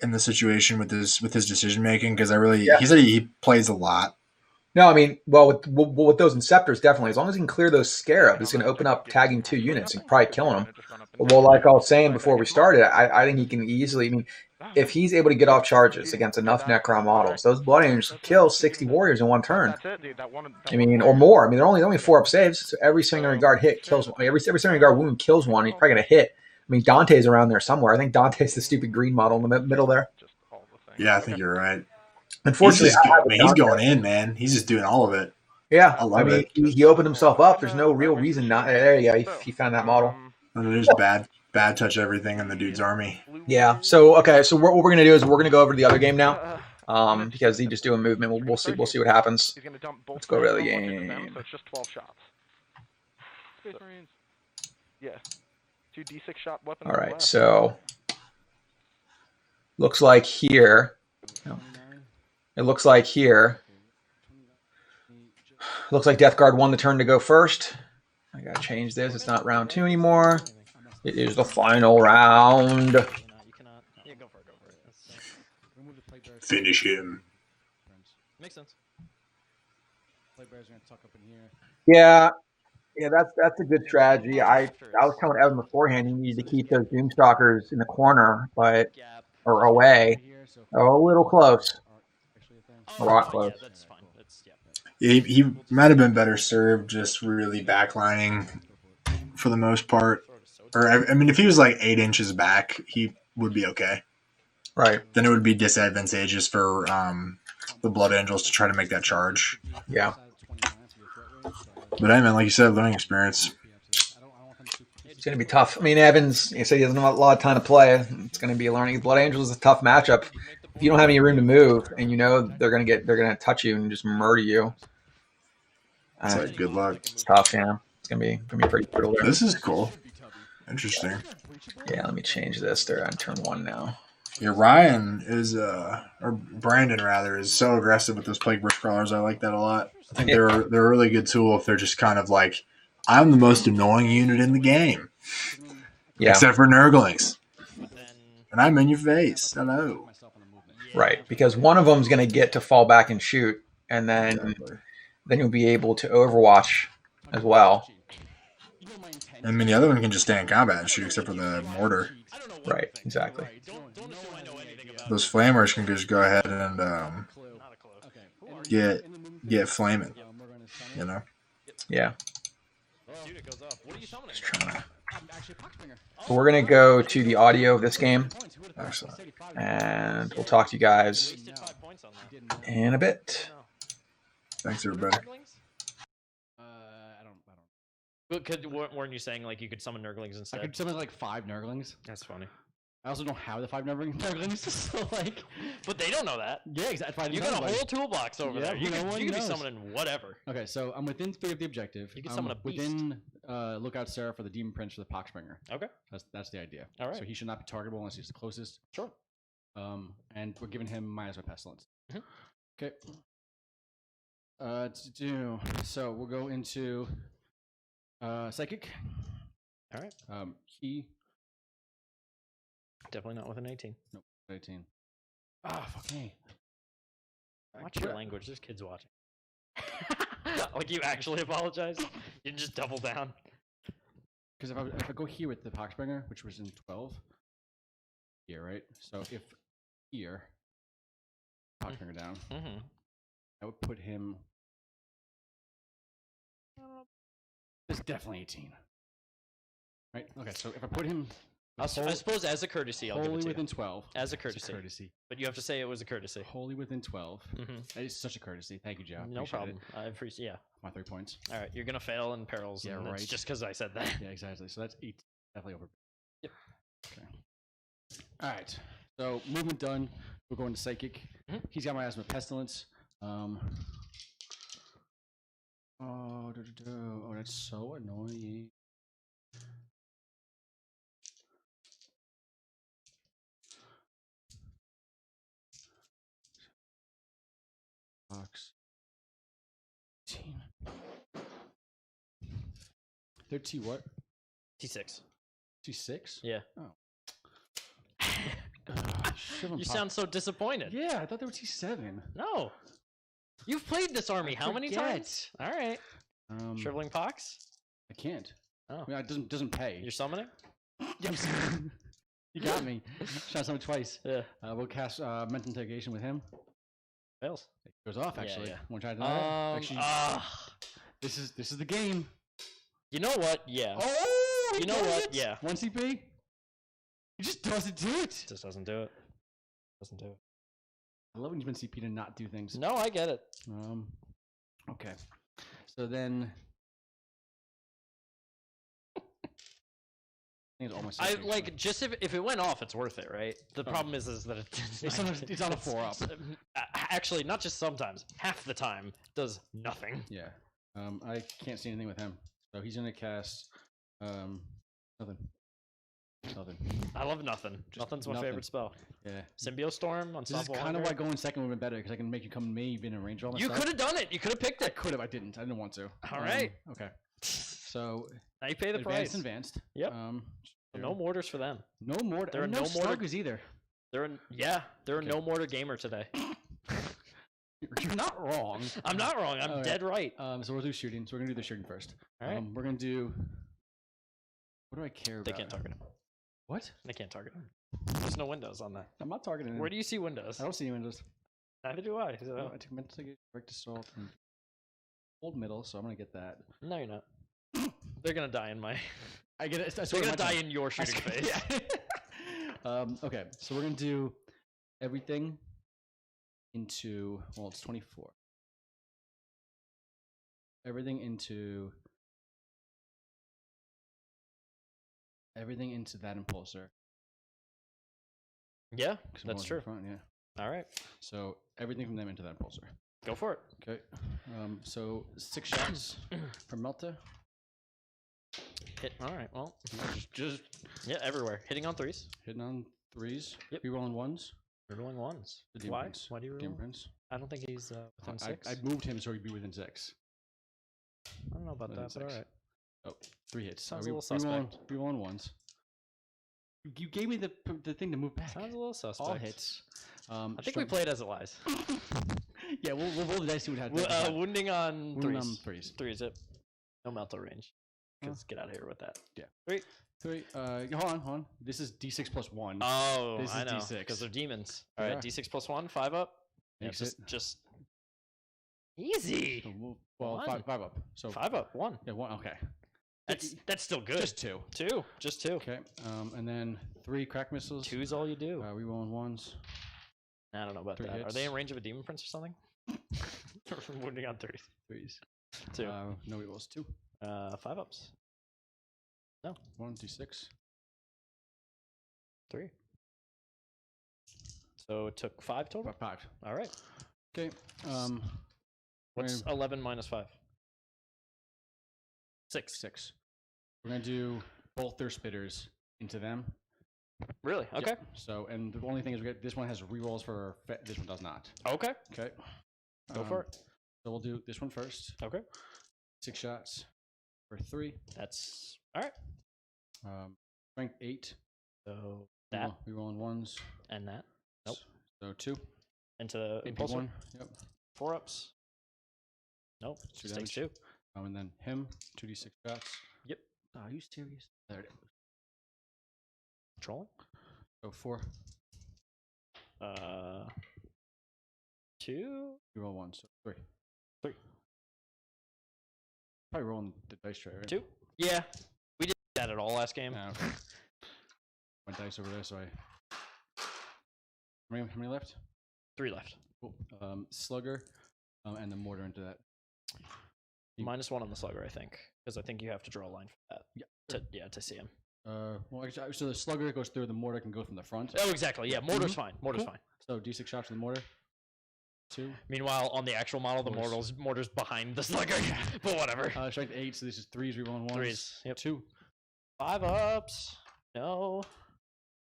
in the situation with his decision making, because he said he plays a lot. No, I mean, well, with those Inceptors, definitely. As long as he can clear those Scarabs, it's going to open up tagging 2 units and probably killing them. Well, like I was saying before we started, I think he can easily. I mean, if he's able to get off charges against enough Necron models, those Blood Angels can kill 60 warriors in 1 turn. I mean, or more. I mean, they're only 4 up saves, so every Singular Guard hit kills one. Every Singular Guard wound kills one. He's probably going to hit. I mean, Dante's around there somewhere. I think Dante's the stupid green model in the middle there. Yeah, I think you're right. Unfortunately, he's going in, man. He's just doing all of it. Yeah, I love it. He opened himself up. There's no real reason not. There you go. He found that model. And then just bad touch everything in the dude's army. Yeah. So okay. So what we're gonna do is we're gonna go over to the other game now, because he just doing movement. We'll see what happens. Let's go over to the game. So it's just 12 shots. Space Marines. Yeah. 2 D6 shot weapons. All right. So looks like here. It looks like here. Looks like Death Guard won the turn to go first. I gotta change this. It's not round 2 anymore. It is the final round. Finish him. Makes sense. Yeah, that's a good strategy. I was telling Evan beforehand he needed to keep those Doomstalkers in the corner, or away, a little close. A lot close. Yeah, that's fine. Yeah, he might have been better served just really backlining for the most part. Or I mean, if he was like 8 inches back, he would be okay. Right. Then it would be disadvantageous for the Blood Angels to try to make that charge. Yeah. But hey, man, like you said, learning experience. It's going to be tough. I mean, Evans, you said he doesn't have a lot of time to play. It's going to be a learning. Blood Angels is a tough matchup. If you don't have any room to move, and they're going to touch you and just murder you. It's like good luck. It's tough, yeah. It's going to be pretty brutal there. This is cool. Interesting. Yeah, let me change this. They're on turn 1 now. Yeah, Ryan is, or Brandon rather, is so aggressive with those Plague Bush Crawlers. I like that a lot. I think they're a really good tool if they're just kind of like, I'm the most annoying unit in the game. Yeah. Except for Nurglings. And I'm in your face. Hello. Right, because one of them is going to get to fall back and shoot, and then you'll be able to Overwatch as well. I mean, the other one can just stay in combat and shoot, except for the mortar. Right, exactly. Those flamers can just go ahead and get flaming. You know? Yeah. Just trying to... So we're going to go to the audio of this game. Excellent. And we'll talk to you guys in a bit. Thanks, everybody. Weren't you saying like you could summon Nurglings instead? I could summon like 5 Nurglings. That's funny. I also don't have the 5 Nurglings, so like. But they don't know that. Yeah, exactly. You got a whole toolbox over there. You no could one be knows. summoning whatever. Okay, so I'm within 3 of the objective. You can summon a beast. Within Lookout Sarah for the Demon Prince for the Poxbringer. Okay. That's the idea. All right. So he should not be targetable unless he's the closest. Sure. And we're giving him minus my pestilence. Mhm. Okay. So we'll go into psychic. All right. He definitely not with an 18. Nope, 18. Ah, fuck me. Watch your language. There's kids watching. Like you actually apologize? You didn't just double down. Because if I go here with the Poxbringer, which was in 12, here, right? So if here, Poxbringer down, I would put him. It's definitely 18. Right? Okay, so if I put him. I suppose as a courtesy, I'll give it wholly to within you. 12. As a courtesy. But you have to say it was a courtesy. Wholly within 12. Mhm. That is such a courtesy. Thank you, Joe. No problem. I appreciate. Yeah. My 3 points. All right, you're gonna fail in perils. Yeah, and right. It's just because I said that. Yeah, exactly. So that's 8. Definitely over. Yep. Okay. All right. So movement done. We're going to psychic. He's got my asthma pestilence. Oh, that's so annoying. Box. 13 what? T6. T6? Yeah. Oh. You sound so disappointed. Yeah, I thought they were T7. No. You've played this army how many forget. times? All right. Shriveling Pox? I can't. Oh. I mean, it doesn't pay. You're summoning? You got me. Try to summon twice. Yeah. We'll cast mental interrogation with him. Fails. It goes off actually. Yeah. Want to try to deny it? Actually, this is the game. You know what? Yeah. Oh, you know what? Yeah. 1 CP. He just doesn't do it. Just doesn't do it. Doesn't do it. I love when you spend CP to not do things. No, I get it. Okay. So then. I like just if it went off, it's worth it, right? The problem is that it's on a 4-up. Actually, not just sometimes. Half the time, does nothing. Yeah. I can't see anything with him, so he's gonna cast nothing. Nothing. I love nothing. Nothing's my favorite spell. Yeah. Symbiostorm, This is kind of why going second would have been better because I can make you come maybe in a range all my You stuff. could have done it. You could have picked it. I could have. I didn't. I didn't want to. All right. Okay. So now you pay the price. Advanced. Yep. No mortars for them. No mortar. There are no sluggers either. They're a no mortar gamer today. You're not wrong. I'm not wrong. I'm dead right. So we'll do shooting. So we're gonna do the shooting first. All right. We're gonna do. What do I care about? They can't target him. What? They can't target him. There's no windows on that. I'm not targeting him. Where do you see windows? I don't see any windows. Neither do I. So. I took mental direct assault and hold middle, so I'm gonna get that. No, you're not. They're gonna die in my. I get it. They're gonna die in your shooting phase. Yeah. Okay, so we're gonna do everything into. Well, it's 24. Everything into that impulsor. Yeah, that's true. Front, yeah. All right. So everything from them into that impulsor. Go for it. Okay. So 6 shots for Melta. Hit. All right. Well, just everywhere. Hitting on 3s. Hitting on 3s. Yep. Rerolling 1s. Rerolling 1s. The Demon Why? Prince. Why do you Demon reroll? Prince. I don't think he's within 6. I moved him so he'd be within 6. I don't know about that, but all right. Oh, 3 hits. Sounds a little suspect. Rerolling 1s. You gave me the thing to move back. Sounds a little suspect. All hits. I think we played as it lies. Yeah, we'll roll the dice, see what happens. Wounding on 3s. Wounding on 3s. 3s, yep. No melta range. Because get out of here with that. Yeah. 3. Hold on. This is D6 plus 1. Oh, this is I know. D6. Because they're demons. They All right, are. D6 plus 1, 5 up. Yeah, Makes it. just easy. Well, One. 5 up. So 5 up, 1. Yeah, 1. Okay. That's still good. Just 2. 2. Just 2. Okay. And then 3 crack missiles. 2's all you do. We rolling 1s. I don't know about 3 that. hits. Are they in range of a demon prince or something? Wounding on 3s. 3s. 2. No, he rolls 2. 5 ups. No. 1 D6. 3. So it took 5 total? 5. All right. Okay. What's 11 minus 5? 6. 6. We're going to do both their spitters into them. Really? Okay. Yep. So, and the only thing is, this one has rerolls for, this one does not. Okay. Okay. Go for it. So we'll do this one first. Okay. 6 shots for 3. That's all right. Strength 8. So that. We rolling 1s. And that. Nope. So 2. Into AP impulse 1. Yep. 4 ups. Nope. 2 Just takes damage. 2. And then him, 2d6 shots. Yep. Are you serious? There it is. Trolling. So 4. 2. You roll 1, so 3. 3. Probably rolling the dice tray, right? 2. Yeah. We did that at all last game. Okay. My dice over there, so how many left? 3 left. Cool. Slugger, and the mortar into that. -1 on the slugger, I think, because I think you have to draw a line for that. Yeah. To see him. Well, actually, so the slugger goes through, the mortar can go from the front. Oh, exactly. Yeah, mortar's fine. Mortar's fine. So D6 shots to the mortar. 2. Meanwhile, on the actual model, the mortar's behind the slugger. But whatever. Strength 8, so this is 3s, rerolling 1s. 3s. Yep. 2. 5 ups. No.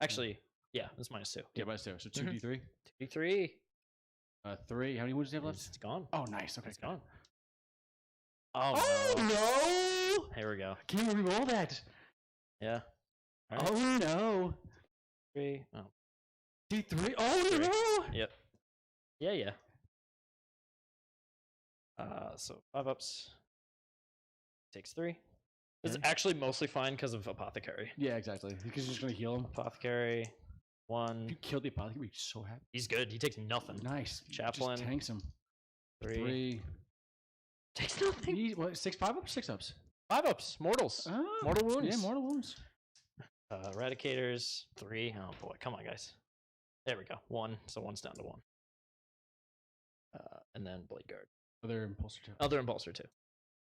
Actually, yeah, it's -2. Yeah, -2. So 2d3. 2d3. 3. How many wounds do you have left? It's gone. Oh, nice. Okay, it's gone. Oh, no. Here we go. Can you reroll that? Yeah. All right. Oh, no. 3. Oh. D3. Oh, 3. no. Yep. Yeah. So 5 ups. Takes 3. It's actually mostly fine because of Apothecary. Yeah, exactly. Because you're just going to heal him. Apothecary. 1. If you killed the Apothecary, we'd be so happy. He's good. He takes nothing. Nice. Chaplain. Just tanks him. 3. Takes nothing. What, 5 ups, 6 ups? 5 ups. Mortals. Oh, Mortal wounds. Yeah, mortal wounds. Eradicators. 3. Oh boy, come on, guys. There we go. 1. So 1's down to 1. And then Blade Guard. Other Impulsor 2. Other Impulsor 2.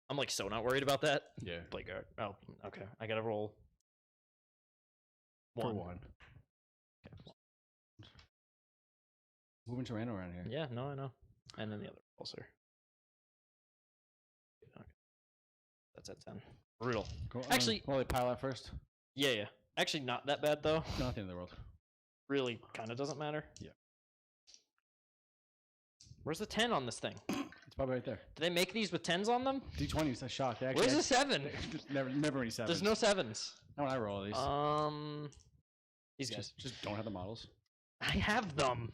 I'm like so not worried about that. Yeah. Blade Guard. Oh, okay. I gotta roll 1. For 1. Okay. Moving Tyranno around here. Yeah, no, I know. And then the other Impulsor. Okay. That's at 10. Brutal. Cool. Actually, well, they pile out first. Yeah. Actually, not that bad though. Not at the end of the world. Really, kind of doesn't matter. Yeah. Where's the 10 on this thing? It's probably right there. Do they make these with 10s on them? D20 is a shot. They Where's the 7? Never any 7s. There's no 7s. Not when I roll these. These guys. Just don't have the models. I have them.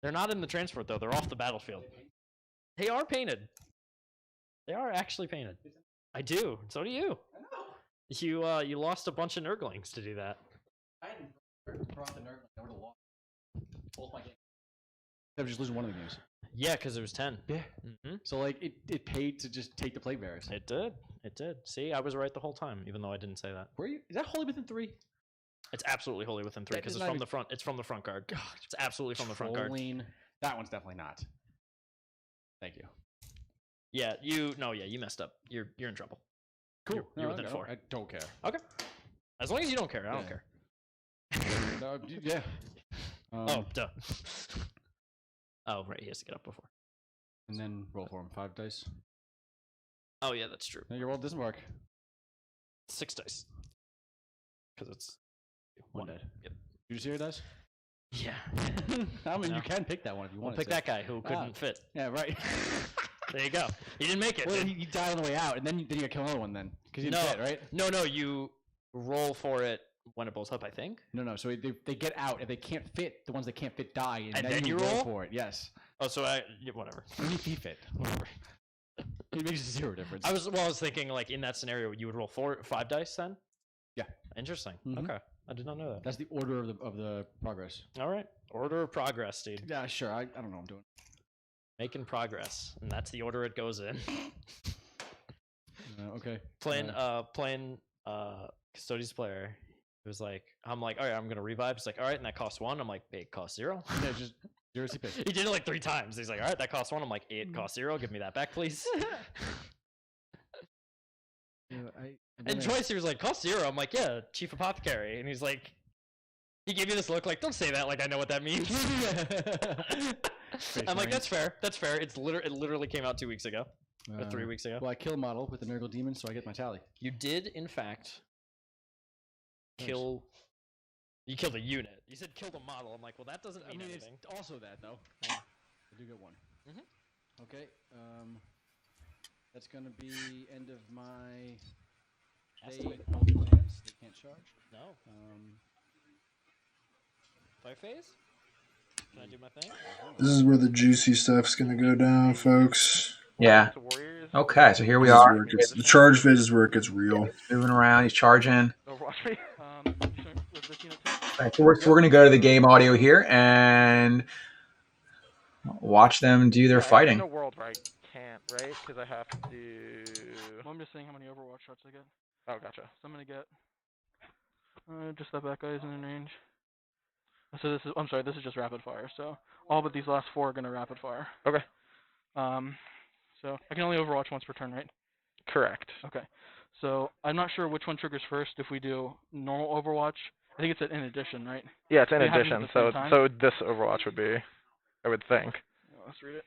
They're not in the transport though. They're off the battlefield. They are painted. They are actually painted. I do. So do you. I know. You lost a bunch of Nurglings to do that. I hadn't brought the Nurgling. I would have lost both my games. I was just losing one of the games. Yeah, because there was 10. Yeah. Mm-hmm. So like it paid to just take the Plague Bearers. It did. It did. See, I was right the whole time, even though I didn't say that. Were you? Is that wholly within 3? It's absolutely wholly within 3 because it's from the front. It's from the front guard. God, it's absolutely from the front guard. That one's definitely not. Thank you. Yeah, you messed up. You're in trouble. Cool. You're within 4. I don't care. Okay. As long as you don't care, I don't care. Yeah. Oh, duh. Oh, right. He has to get up before. And then roll for him 5 dice. Oh, yeah, that's true. No, your roll doesn't work. 6 dice. Because it's 1 dead. Yep. You see your dice? Yeah. I mean, you can pick that one if you want. Pick that guy who couldn't fit. Yeah, right. There you go. He didn't make it. Well, you die on the way out, and then you gotta kill another one then. Because you didn't fit, right? No, you roll for it when it blows up, I think. No. So they get out. If they can't fit, the ones that can't fit die, and then you roll for it. Yes. Oh, so whatever. When you fit. Whatever. It makes 0 difference. I was thinking like in that scenario you would roll 5 dice then. Yeah. Interesting. Mhm. Okay, I did not know that. That's the order of the progress. All right, order of progress, dude. Yeah, sure. I don't know what I'm doing. Making progress, and that's the order it goes in. Okay. Playing Custodian's player. It was like, I'm like, all right, I'm gonna revive. He's like, all right, and that costs 1. I'm like, it costs 0. Yeah, just 0 CP. He did it like 3 times. He's like, all right, that costs 1. I'm like, it costs 0. Give me that back, please. And twice he was like, cost 0. I'm like, yeah, Chief Apothecary. And he's like, he gave me this look like, don't say that like I know what that means. I'm like, that's fair. That's fair. It literally came out 2 weeks ago. Or 3 weeks ago. Well, I kill a model with the Miracle Demon, so I get my tally. You did, in fact, kill. You killed a unit. You said killed a model. I'm like, well, that doesn't mean anything. It's also that, though. I do get 1. Okay. That's going to be end of my... They hold plants. They can't charge. No. Fire phase? Can I do my thing? This is where the juicy stuff's gonna go down, folks. Yeah. Okay, so here we are. The charge phase is where it gets real. Moving around, he's charging. Overwatch me. Right, so we're going to go to the game audio here and watch them do their fighting. In a world where I can't, right? Because I have to. Well, I'm just saying how many Overwatch shots I get. Oh, gotcha. So I'm gonna get just that guy's in range. So this is. I'm sorry. This is just rapid fire. So all but these last 4 are gonna rapid fire. Okay. So I can only Overwatch once per turn, right? Correct. Okay. So I'm not sure which one triggers first. If we do normal Overwatch, I think it's in addition, right? Yeah, it's in They happen addition. at the So same time? so this Overwatch would be, I would think. Let's read it.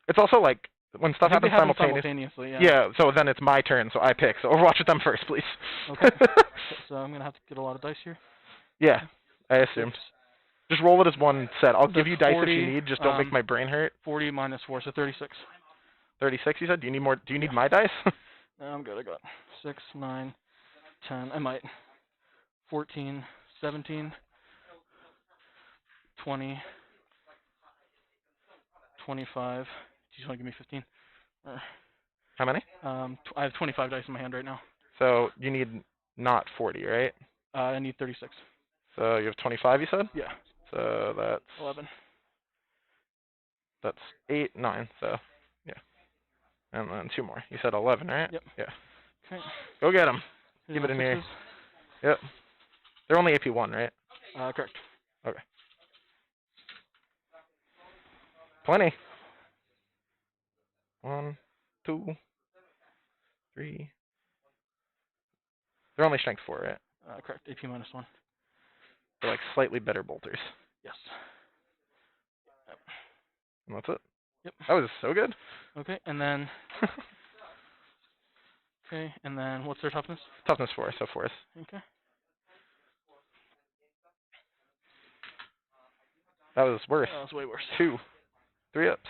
It's also like when stuff I think they happens happen simultaneously. simultaneously, yeah. So then it's my turn, so I pick. So Overwatch with them first, please. Okay. So I'm gonna have to get a lot of dice here. Yeah, I assume. Just roll it as one set. I'll give you dice 40, if you need. Just don't make my brain hurt. 40 minus 4, so 36. 36, you said? Do you need more? Do you need my dice? No, I'm good. I got 6, 9, 10. I might. 14, 17, 20, 25. Do you just want to give me 15? How many? I have 25 dice in my hand right now. So you need not 40, right? I need 36. So you have 25, you said? Yeah. So that's 11. That's 8, 9. So yeah, and then 2 more. You said 11, right? Yep. Yeah. Okay. Go get them. Here's Keep it my in here. sixes. Yep. They're only AP 1, right? Correct. Okay. Plenty. 1, 2, 3. They're only strength 4, right? Correct. AP minus 1. They're like slightly better bolters. Yes. And that's it. Yep. That was so good. Okay, and then. Okay, and then what's their toughness? Toughness 4, so 4th. Okay. That was worse. That was way worse. 2, 3 ups.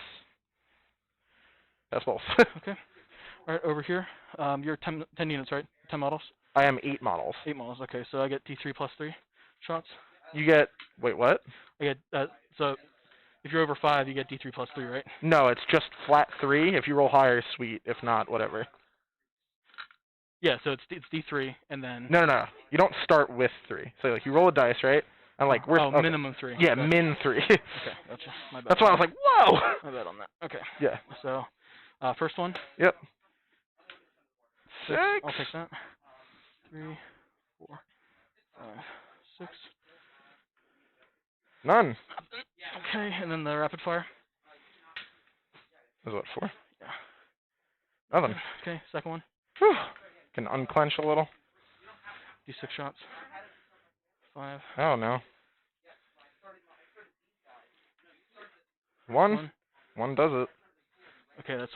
That's both. Okay. All right, over here. You're 10 units, right? 10 models? I am 8 models. 8 models, okay. So I get D3 plus 3 shots. You get, wait, what? I get, so if you're over 5, you get D3 plus 3, right? No, it's just flat 3. If you roll higher, sweet. If not, whatever. Yeah, so it's D3, and then... No. You don't start with 3. So like you roll a dice, right? And like we're okay. Minimum 3. Yeah, Okay. min 3. Okay, gotcha. My bad. That's why I was like, whoa! My bad on that. Okay. Yeah. So, first one. Yep. 6. 6. I'll take that. 3, 4, 5, 6. None. Okay, and then the rapid fire. Is what, 4? Yeah. Nothing. Okay, second one. Whew. Can unclench a little. D6 shots. 5. Oh no. 1. 1 does it. Okay, that's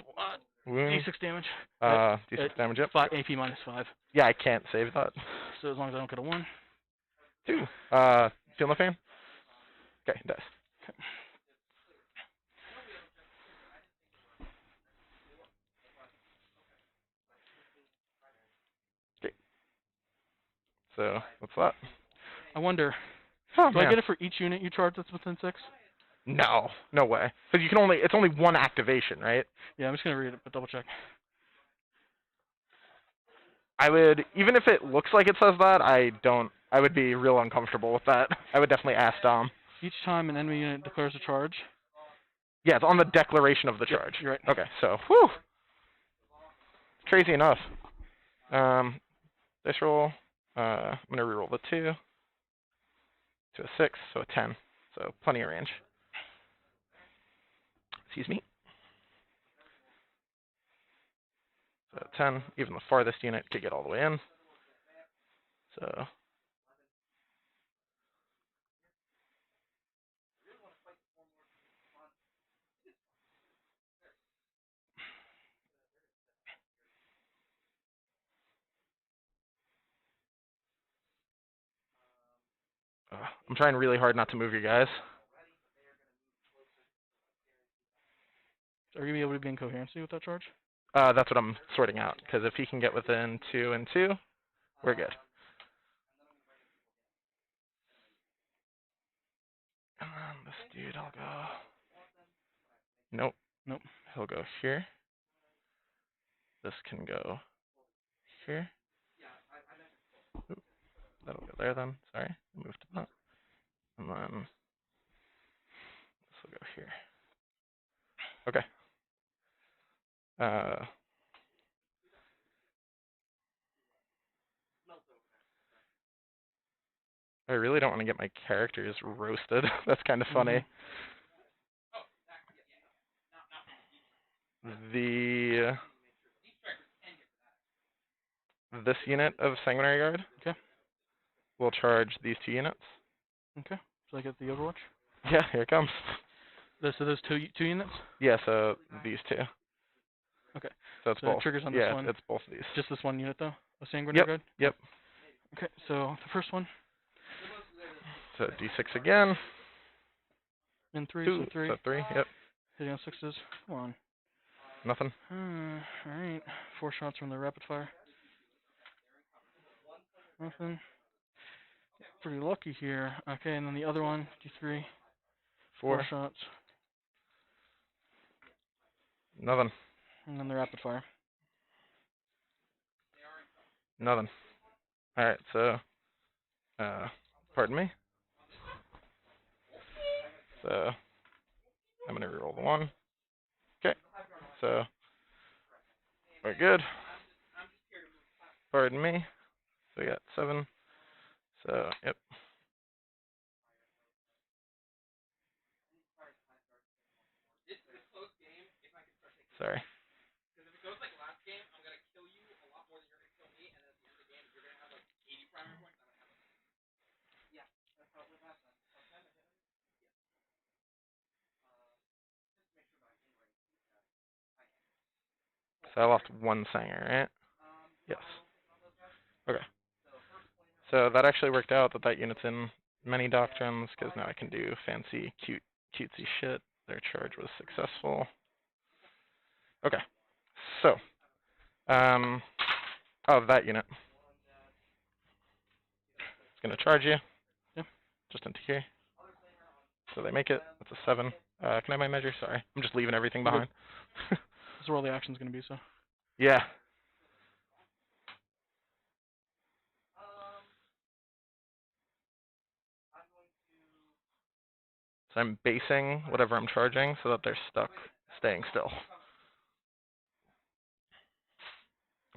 Wound. D6 damage. D6 damage, yep. 5 AP minus 5. Yeah, I can't save that. So as long as I don't get a 1. 2. Feel no pain? Okay, it does. Okay. Okay. So, what's that? I wonder, Oh, do I man. get it for each unit you charge that's within 6? No, no way. Because you can only, it's only one activation, right? Yeah, I'm just gonna read it, but double check. I would, even if it looks like it says that, I would be real uncomfortable with that. I would definitely ask Dom. Each time an enemy unit declares a charge. Yeah, it's on the declaration of the charge. You're right. Okay, so, whew. Crazy enough. Dice roll. I'm going to reroll the 2 to a 6, so a 10. So plenty of range. Excuse me. So 10, even the farthest unit could get all the way in. So I'm trying really hard not to move your guys. Are you going to be able to gain coherency with that charge? That's what I'm sorting out, because if he can get within 2 and 2, we're good. And then this dude, I'll go. Nope. Nope. He'll go here. This can go here. Oop, that'll go there then. Sorry, I moved to that. And then this will go here. Okay. I really don't want to get my characters roasted. That's kind of funny. This unit of Sanguinary Guard will charge these 2 units. Okay. So I get the Overwatch? Yeah, here it comes. So those two units? Yeah, so these 2. Okay. So it's so both. It triggers on this one? It's both of these. Just this one unit, though? A Sanguinary Guard? Yep. Okay, so the first one. So D6 again. And 3, 2, so 3. So 3, yep. Hitting on 6s. Come on. Nothing. Alright. 4 shots from the rapid fire. Nothing. Pretty lucky here. Okay, and then the other one, D3. 4 shots. Nothing. And then the rapid fire. Nothing. Alright, so, pardon me. So, I'm going to reroll the 1. Okay, so, we're good. Pardon me. So we got 7. So, yep. Sorry. So I lost 1 Sanger, right? Yes. Okay. So that actually worked out that unit's in many doctrines, because now I can do fancy, cutesy shit. Their charge was successful. Okay. So, that unit. It's going to charge you. Yep. Just into here. So they make it. That's a 7. Can I have my measure? Sorry. I'm just leaving everything behind. That's where all the action's going to be, so. Yeah. So I'm basing whatever I'm charging so that they're stuck staying still.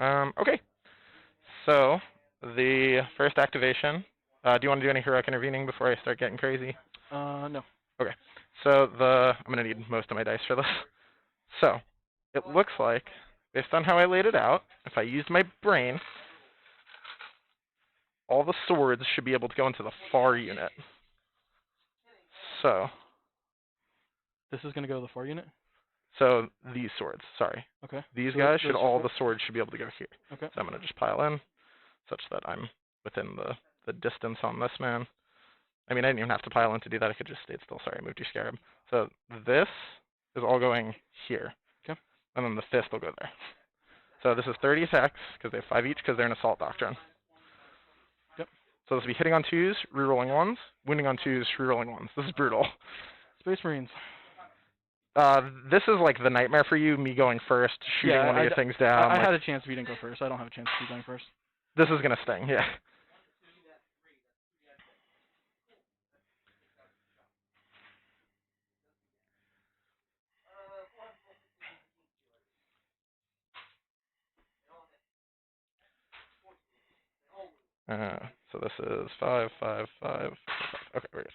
Okay. So the first activation. Do you want to do any heroic intervening before I start getting crazy? No. Okay. So I'm gonna need most of my dice for this. So it looks like, based on how I laid it out, if I used my brain, all the swords should be able to go into the far unit. So this is going to go to the far unit? So these swords, sorry. Okay. These so guys the swords should be able to go here. Okay. So I'm going to just pile in, such that I'm within the distance on this man. I mean, I didn't even have to pile in to do that. I could just stayed still. Sorry, I moved your scarab. So this is all going here. Okay. And then the fist will go there. So this is 30 attacks, because they have 5 each, because they're an assault doctrine. Yep. So this will be hitting on 2s, rerolling 1s, wounding on 2s, rerolling 1s. This is brutal. Space Marines. This is like the nightmare for you, me going first, shooting one of your things down. I like, had a chance if you didn't go first. I don't have a chance if you going first. This is gonna sting, yeah. So this is 5, 5, 5, 5. Okay, very good.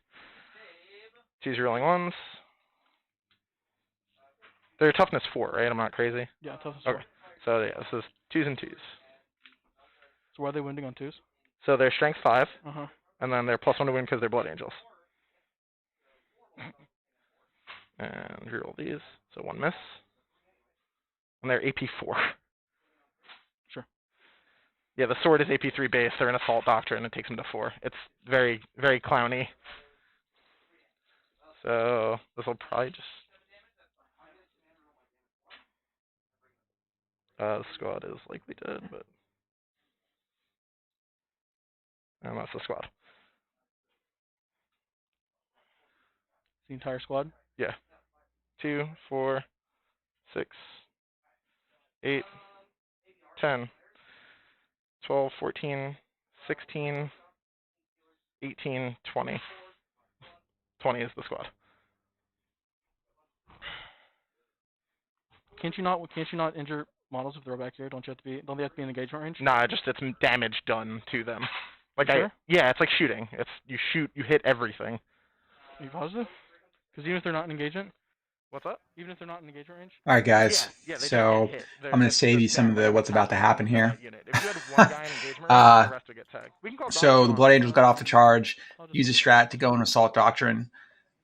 Choose your rolling ones. They're toughness 4, right? I'm not crazy. Yeah, toughness 4. Okay. So yeah, this is 2s and 2s. So why are they winding on 2s? So they're strength 5, Uh-huh. and then they're +1 to win because they're blood angels. And reroll these. So 1 miss. And they're AP 4. Sure. Yeah, the sword is AP 3 base. They're an assault doctrine. It takes them to 4. It's very, very clowny. So this will probably just. The squad is likely dead, but. And that's the squad. The entire squad? Yeah. 2, 4, 6, 8, 10, 12, 14, 16, 18, 20. 20 is the squad. Can't you not injure models if they're back here? Don't they have to be in engagement range? Nah, just it's damage done to them. Like Sure? yeah, it's like shooting. It's you shoot, you hit everything. Are you positive? Because even if they're not in engagement. What's up? Even if they're not in engagement range. All right, guys. Yeah, they So just get hit. I'm going to save you some of the what's about to happen here. If you had one guy in engagement range, the rest would get tagged. We can call So the Blood Angels got off the charge, use a strat to go in Assault Doctrine,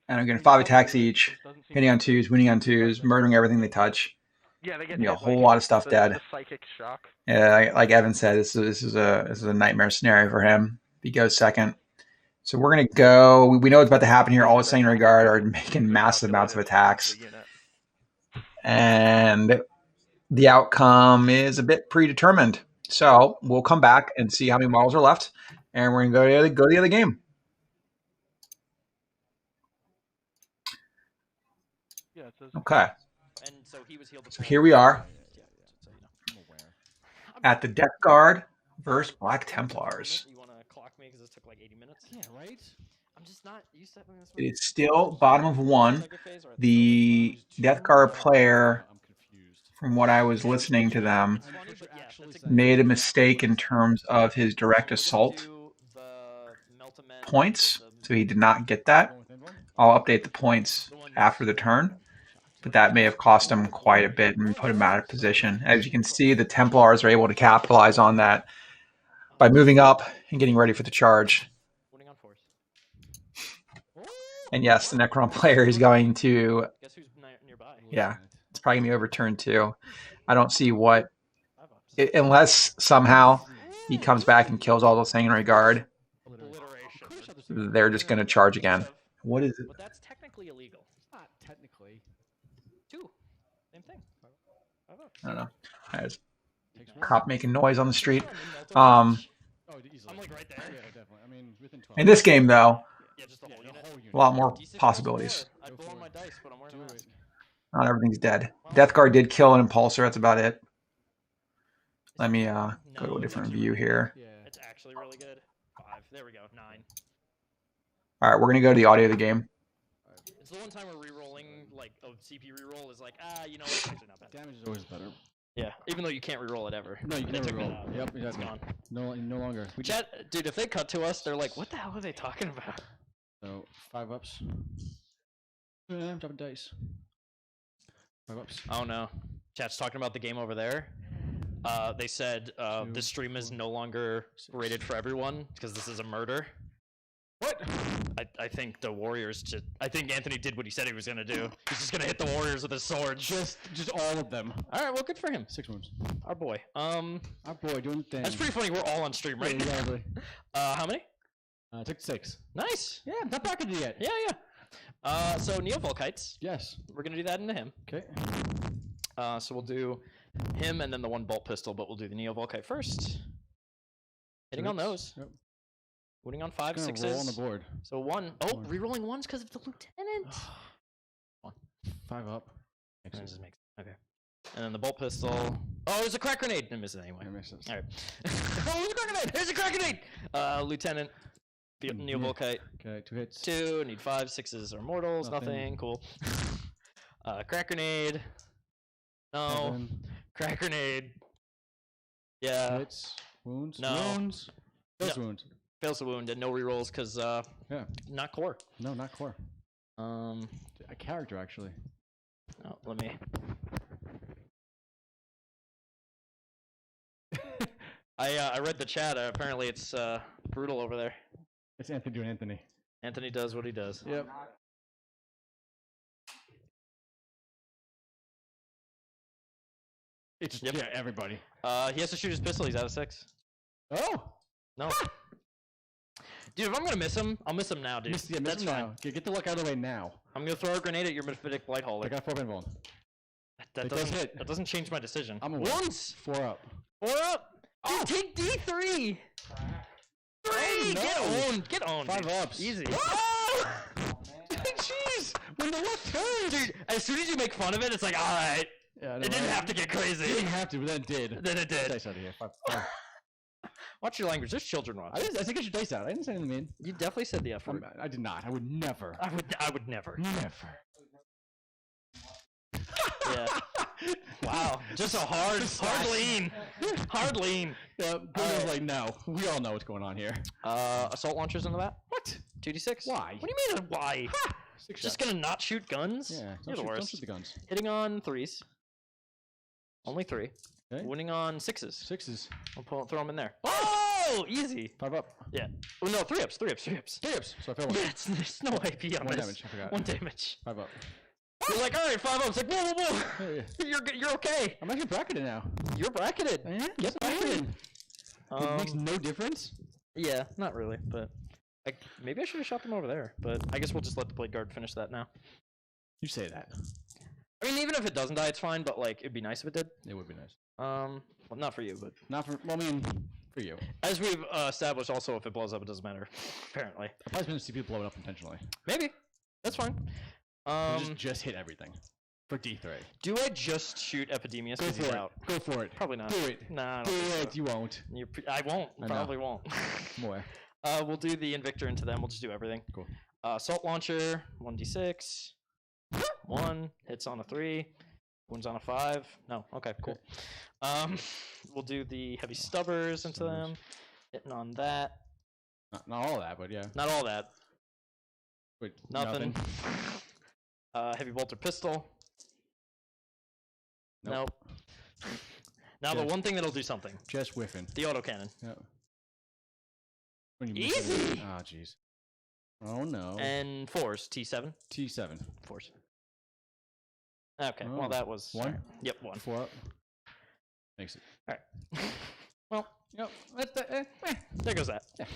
and I'm getting 5 attacks each, hitting on 2s, winning on 2s, murdering everything they touch. Yeah, they get You know, a hit, whole like, lot of stuff the dead. psychic shock. Yeah, like Evan said, this is a nightmare scenario for him. If he goes second. So we're going to go. We know what's about to happen here. All the Sanguinary Guard are making massive amounts of attacks. And the outcome is a bit predetermined. So we'll come back and see how many models are left. And we're going to go to the other game. Yeah, it says. Okay. And so he was healed. So here we are at the Death Guard versus Black Templars. You want to clock me because this took like 80 minutes? Yeah, right? I'm just not used to having this. It is still bottom of 1. The Death Guard player, from what I was listening to them, made a mistake in terms of his direct assault points, so he did not get that. I'll update the points after the turn, but that may have cost him quite a bit and put him out of position. As you can see, the Templars are able to capitalize on that by moving up and getting ready for the charge. And yes, the Necron player is going to. Guess who's nearby? Yeah, it's probably going to be overturned too. I don't see what. Unless somehow he comes back and kills all the Sanguinary Guard, they're just going to charge again. What is it? But that's technically illegal. It's not technically. 2. Same thing. I don't know. There's a cop making noise on the street. Oh, easily. I'm like right there. Yeah, definitely. I mean, within 12. In this game, though, Yeah, just the whole unit. a lot more possibilities. I'd blow on my dice, but I'm wearing a mask. Not everything's dead. Death Guard did kill an Impulsor. That's about it. Let me go to a different view here. It's actually really good. 5. There we go. 9. All right, we're going to go to the audio of the game. It's the one time where re-rolling, like a CP re-roll, is like, you know, it's actually not bad. Damage is always better. Yeah, even though you can't re-roll it ever. No, you can They never took roll. that out. Yep, It's exactly. gone. No longer. Chat, dude, if they cut to us, they're like, what the hell are they talking about? So 5 ups. I'm dropping dice. 5 ups. Oh no. Chat's talking about the game over there. They said this stream is no longer rated for everyone because this is a murder. What? I think the Warriors I think Anthony did what he said he was gonna do. He's just gonna hit the Warriors with his sword. Just all of them. All right, well, good for him. 6 wounds. Our boy. Our boy doing things. That's pretty funny. We're all on stream right Yeah, exactly. now. How many? Took 6. Nice. Yeah, not pocketed yet. Yeah. So Neovolkites. Yes. We're gonna do that into him. Okay. So we'll do him and then the 1 bolt pistol, but we'll do the Neovolkite first. Hitting on those. Yep. Winning on 5, Gonna 6s. roll on the board. So 1. Oh, rerolling 1s because of the lieutenant. 5 up. And it just makes okay. And then the bolt pistol. Oh, it's a crack grenade. I missed it anyway. It misses. All right. Oh, it's a crack grenade. There's a crack grenade. Lieutenant. Neovolkite. Okay, 2 hits. 2. Need 5. 6s are mortals. Nothing. Cool. Crack grenade. No. 7. Crack grenade. Yeah. Hits. Wounds. No. Wounds. Fails wound. Fails the wound and no rerolls because yeah. Not core. No, not core. A character actually. Oh, let me. I read the chat. Apparently, it's brutal over there. It's Anthony doing Anthony. Anthony does what he does. Yep. It's yeah, everybody. He has to shoot his pistol. He's out of 6. Oh no. Dude, if I'm gonna miss him, I'll miss him now, dude. miss That's him fine. now. Get the luck out of the way now. I'm gonna throw a grenade at your Mephitic Blight Hauler. I got 4 pinball. That It does doesn't hit. That doesn't change my decision. I'm aware. Once. 4 up. 4 up. Dude, take D3. 3. Oh, no. Get owned. Get owned. 5 dude. ups. Easy. Jeez. When the luck turns. Dude, as soon as you make fun of it, it's like, all right. Yeah, it didn't have to get crazy. It didn't have to, but then it did. Then it did. Dice out of here. 5. Watch your language. There's children watching. I think I should dice out. I didn't say anything mean. You definitely said the F word. I did not. I would never. I would never. Never. Yeah. Wow. Just a hard lean. Hard lean. Yeah, Bruno's like, no. We all know what's going on here. Assault launchers on the bat? What? 2d6? Why? What do you mean why? 6 Just shots. gonna not shoot guns? Yeah. You're the Don't worst. shoot the guns. Hitting on 3s. Only 3. Okay. Winning on 6s. 6s. I'll throw them in there. Oh! Easy. 5 up. Yeah. Oh, no, 3 ups. 3 ups. 3 ups. 3 ups. So I fail 1. There's no AP on 1 this. damage. I forgot. 1 damage. 5 up. You're like, all right, 5 ups. Like, whoa, whoa, whoa. You're okay. I'm actually bracketed now. You're bracketed. Yeah? Get bracketed. It makes no difference? Yeah, not really, but maybe I should have shot them over there. But I guess we'll just let the blade guard finish that now. You say that. I mean, even if it doesn't die, it's fine. But like, it'd be nice if it did. It would be nice. Well, not for you, but Not for, well, I mean, for you. as we've established, also if it blows up, it doesn't matter. Apparently, I've probably been to see people blow it up intentionally. maybe that's fine. Just hit everything. For D3. Do I just shoot Epidemius Go because he's for it. out? Go for it. Probably not. Do it. Nah, I Do don't think it. You won't. so. I won't. I know. Probably won't. More. We'll do the Invictor into them. We'll just do everything. Cool. Assault launcher, 1d6. 1 hits on a 3. Wounds on a 5. No. Okay. Cool. We'll do the heavy stubbers into them. Hitting on that. Not all that, but yeah. Not all that. Wait, Nothing. Heavy bolter pistol. Nope. Now the Just- one thing that'll do something. Just whiffing. The autocannon. Yeah. When you miss it- Easy! Oh, jeez. Oh, no. And 4s. T7. T7. 4s. Okay. Oh. Well, that was 1? Yep. 1. 4 up. Makes it. All right. Well, Yep. there goes that. Yeah.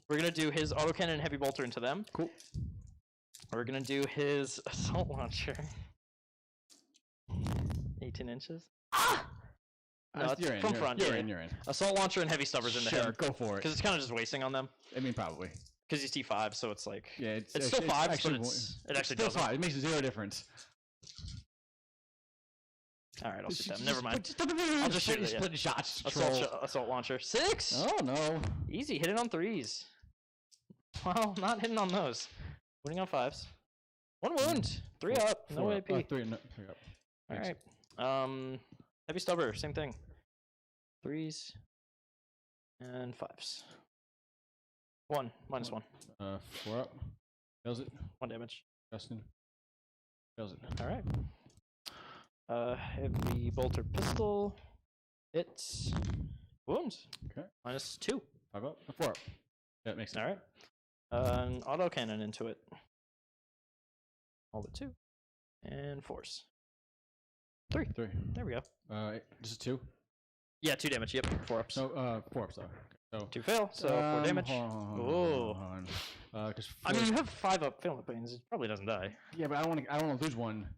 We're gonna do his autocannon and heavy bolter into them. Cool. We're gonna do his assault launcher. 18 inches. Ah! No, it's you're in. from You're, front. you're yeah. in. You're in. Assault launcher and heavy stubbers into Sure, him. go for it. Because it's kind of just wasting on them. I mean, probably. Because he's T5, so it's like Yeah, it's still 5s, but actually it actually still doesn't. 5. It makes zero difference. All right, I'll shoot them. Just- Never mind. just- I'll just shoot it. split Yeah. shots. Assault launcher. 6. Oh no. Easy. Hit it on 3s. Well, not hitting on those. Winning on 5s. 1 wound. 3 up. No 4 AP. up. 3 up. All Thanks. right. Heavy stubber. Same thing. 3s and 5s. 1 minus 1. 4 up. Fails it. 1 damage. Justin. Fails it. All right. Heavy bolter pistol. Hits. Wounds. Okay. Minus 2. 5 up. 4 up. That makes sense. All right. An autocannon into it. All but 2. And 4s. 3. 3. There we go. This is 2. Yeah, 2 damage. Yep. 4 ups. No, 4 ups though. So 2 fail, so 4 damage. Hold on. I mean, you have 5 up fail pains. It probably doesn't die. Yeah, but I don't want to lose one.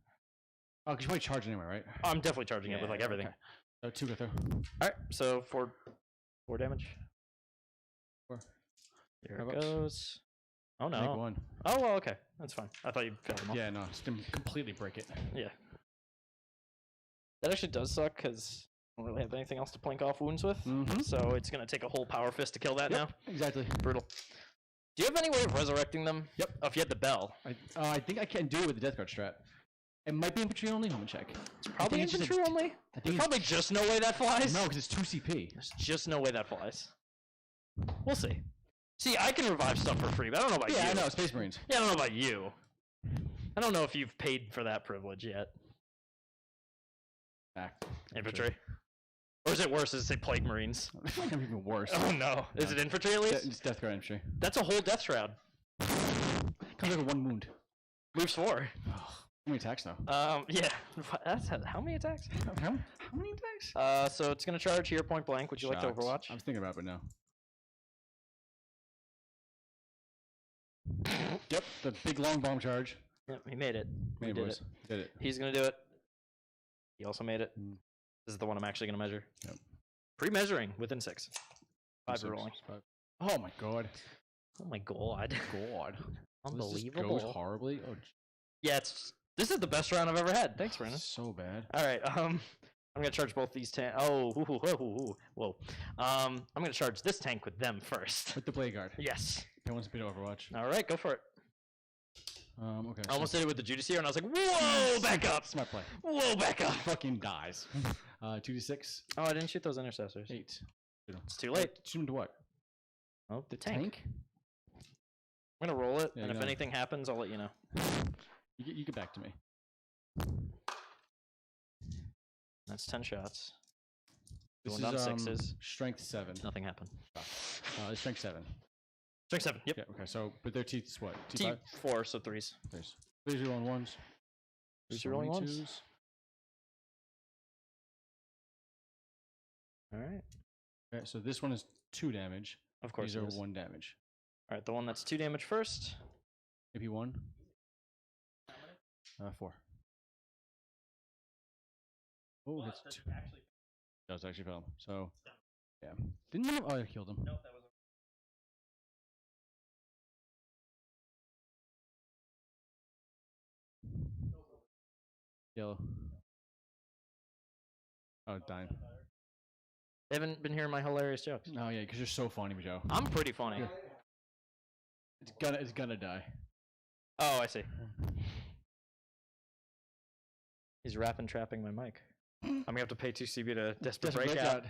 Oh, because you probably charge anyway, right? I'm definitely charging it with like everything. Okay. So 2 to throw. Alright, so 4 damage. 4. Here 5 it ups. goes. Oh no. Make one. Oh well, okay, that's fine. I thought you failed them all. Yeah, no, just didn't completely break it. Yeah. That actually does suck because I don't really have anything else to plank off wounds with. So it's gonna take a whole power fist to kill that now. Exactly. Brutal. Do you have any way of resurrecting them? Yep. Oh, if you had the bell. I think I can do it with the Death Guard strat. It might be infantry only. Let me check. It's probably infantry only. There's probably just no way that flies. No, because it's 2 CP. There's just no way that flies. We'll see. See, I can revive stuff for free, but I don't know about you. Yeah, I know, Space Marines. Yeah, I don't know about you. I don't know if you've paid for that privilege yet. Infantry. Or is it worse? Is it Plague Marines? I'm even worse. Oh no. Is it infantry at least? It's Death Guard infantry. That's a whole death shroud. Comes over 1 wound. Moves 4. How many attacks though? Yeah. That's how many attacks? How many attacks? So it's gonna charge here point blank. Would you like to Shocked. Overwatch? I was thinking about it, but no. Yep, the big long bomb charge. Yep, he made it. Made He it, did boys. it. Did it. He's gonna do it. He also made it. This is the one I'm actually gonna measure. Yep. Pre-measuring within 6. 5 6, rolling. 5. Oh my god. Oh my god. God. Unbelievable. This just goes horribly. Oh, Yeah, this is the best round I've ever had. Thanks, Brandon. so bad. All right. I'm gonna charge both these tank. Oh, whoa. I'm gonna charge this tank with them first. With the Blade Guard. Yes. Okay, one speed Overwatch. All right, go for it. Okay. I almost did it with the Judicature, and I was like, "Whoa, back up!" Smart play. Whoa, back up! Fucking dies. 2d6. Oh, I didn't shoot those intercessors. 8. It's too late. Shoot him to what? Oh, the tank. I'm gonna roll it, Yeah, and if go. anything happens, I'll let you know. You get back to me. That's 10 shots. This Going is down 6s. strength 7. Nothing happened. It's strength 7. Strength 7. Yep. Yeah. Okay. So, but their teeth is what? T5. T4, so 3s. 3s are rolling 1s. 3s are rolling 1s. 2s. All right. Okay. So this one is 2 damage. Of course These it are is. 1 damage. All right, the one that's 2 damage first. AP 1. 4. Oh, that's 2. Does actually fail him. So, yeah. Didn't know. Oh, I killed him. Nope, that was. Yellow. Oh, dying. They haven't been hearing my hilarious jokes. Oh yeah, because you're so funny, Joe. I'm pretty funny. Yeah. It's gonna die. Oh, I see. He's rapping, trapping my mic. I'm gonna have to pay 2 CB to desperate breakout.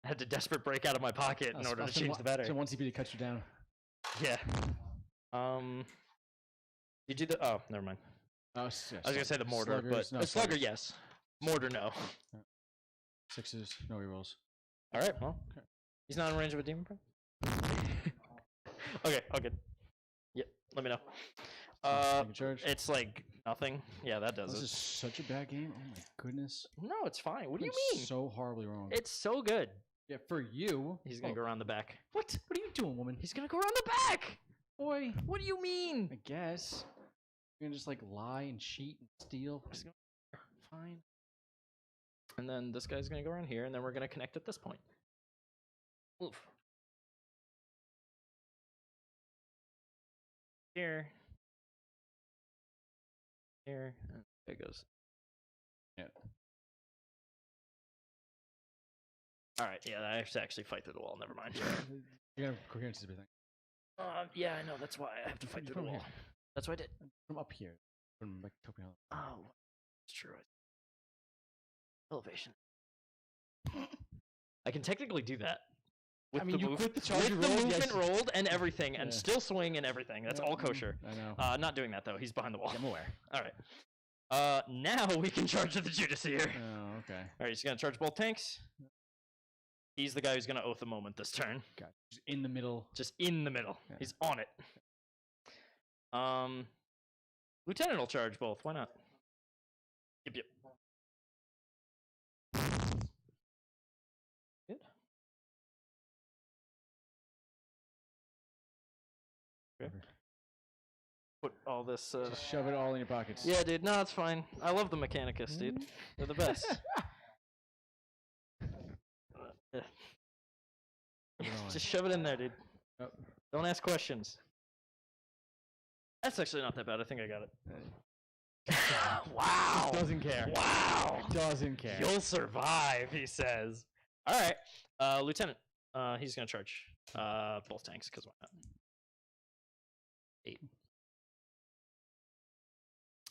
I had to desperate break out of my pocket in order to change the battery. So 1 CP to cut you down. Yeah. Did you do the? Oh, never mind. Oh, yeah, I was gonna say the mortar, sluggers, but no, the slugger, sluggers. yes. Mortar, no. 6s, no rerolls. All right, well, he's not in range of a demon prime. Okay, all good. Yep, let me know. Take a charge. It's like nothing. Yeah, that does This it. is such a bad game. Oh my goodness. No, it's fine. What do you Went mean? So horribly wrong. It's so good. Yeah, for you. He's gonna go around the back. What? What are you doing, woman? He's gonna go around the back. Boy. What do you mean? I guess. You're gonna just like lie and cheat and steal. Fine. And then this guy's gonna go around here, and then we're gonna connect at this point. Oof. Here. Here. And there it goes. Yeah. Alright, yeah, I have to actually fight through the wall. Never mind. You're gonna have coherence everything. Yeah, I know. That's why I have to fight through the From wall. here. That's what I did. From up here. From like Tokyo Island. Oh, it's true. Elevation. I can technically do that. With I mean, you quit the charge with you the rolled, movement yes. rolled and everything, and Yeah. still swing and everything. That's Yeah, all kosher. I know. Not doing that though. He's behind the wall. I'm aware. All right. Now we can charge the Judicature. Oh, okay. All right, he's gonna charge both tanks. He's the guy who's gonna oath a moment this turn. Got just in the middle. Just in the middle. Yeah. He's on it. Lieutenant will charge both. Why not? Yep. Good. Okay. Put all this. Just shove it all in your pockets. Yeah, dude. No, it's fine. I love the Mechanicus, dude. They're the best. Yeah. Just shove it in there, dude. Yep. Don't ask questions. That's actually not that bad. I think I got it. Wow. Doesn't care. Wow. Doesn't care. You'll survive, he says. All right. Lieutenant. He's going to charge both tanks, because why not?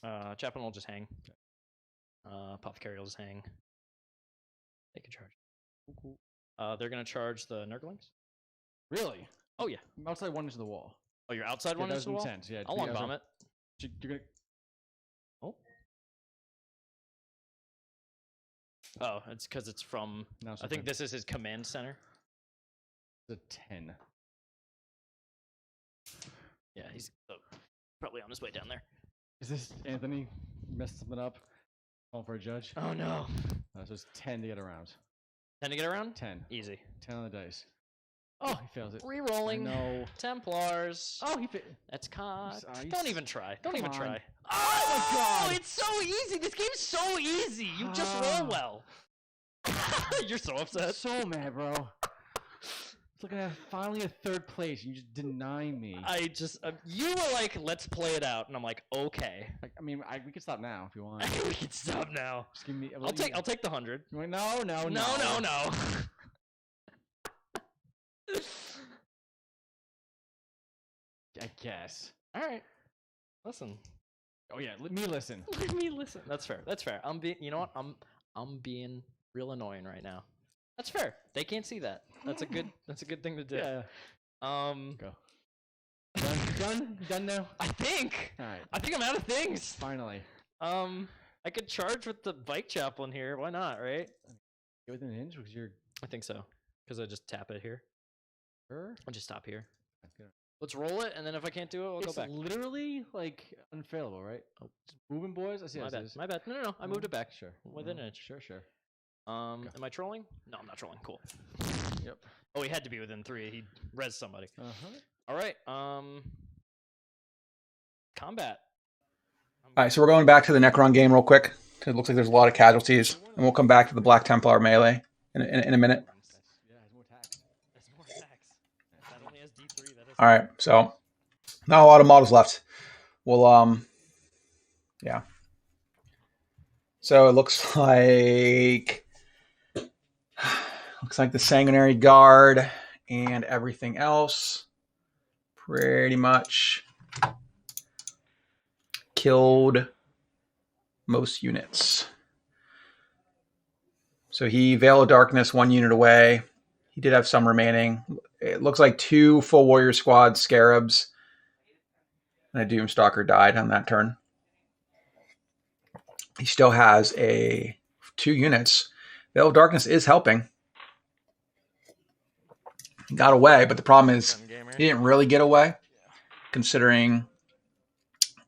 8. Chaplain will just hang. Apothecary will just hang. They can charge. Cool. They're going to charge the Nurglings. Really? Oh, yeah. I'm outside one into the wall. Oh, you're outside Yeah, one that into the was wall? intense, yeah, I'll long bomb it. You're gonna... Oh, it's because it's from... No, I think this is his command center. It's a 10. Yeah, he's probably on his way down there. Is this Anthony messed something up? Calling for a judge? Oh, no. So it's 10 to get around. 10 to get around? 10. Easy. 10 on the dice. Oh, he fails it. Re-rolling. No. Templars. Oh, he That's cocked. He's- Don't even try. Don't Come even on. try. Oh my God! It's so easy. This game's so easy. You just roll well. You're so upset. So mad, bro. It's looking at finally a 3rd place. You just deny me. I just you were like, let's play it out, and I'm like, okay. Like, I mean, we can stop now if you want. We can stop now. Just give me. I'll take the 100. No. No. I guess. All right. Listen. Oh yeah, let me listen. Let me listen. That's fair. That's fair. You know what? I'm being real annoying right now. That's fair. They can't see that. That's a good thing to do. Yeah. Go. Done now. I think. All right. I think I'm out of things. Finally. I could charge with the bike chaplain here. Why not? Right? Get within an inch because you're. I think so. Because I just tap it here. Sure. I'll just stop here. Let's roll it, and then if I can't do it, I'll go back. It's literally like unfailable, right? Oh, moving, boys. I see. My how bad. this is. My bad. No. I moved it back. Sure. Within an inch. Sure. Am I trolling? No, I'm not trolling. Cool. Yep. Oh, he had to be within 3. He res somebody. Uh-huh. All right. Combat. All right, so we're going back to the Necron game real quick. It looks like there's a lot of casualties, and we'll come back to the Black Templar melee in a minute. Yeah, has more attacks. That's more attacks. That only has D3. That is. All right, so not a lot of models left. We'll yeah. So it looks like the Sanguinary Guard and everything else pretty much killed most units. So he Veil of Darkness 1 unit away. He did have some remaining. It looks like 2 full warrior squad scarabs and a Doomstalker died on that turn. He still has 2 units. Veil of Darkness is helping. He got away, but the problem is he didn't really get away, considering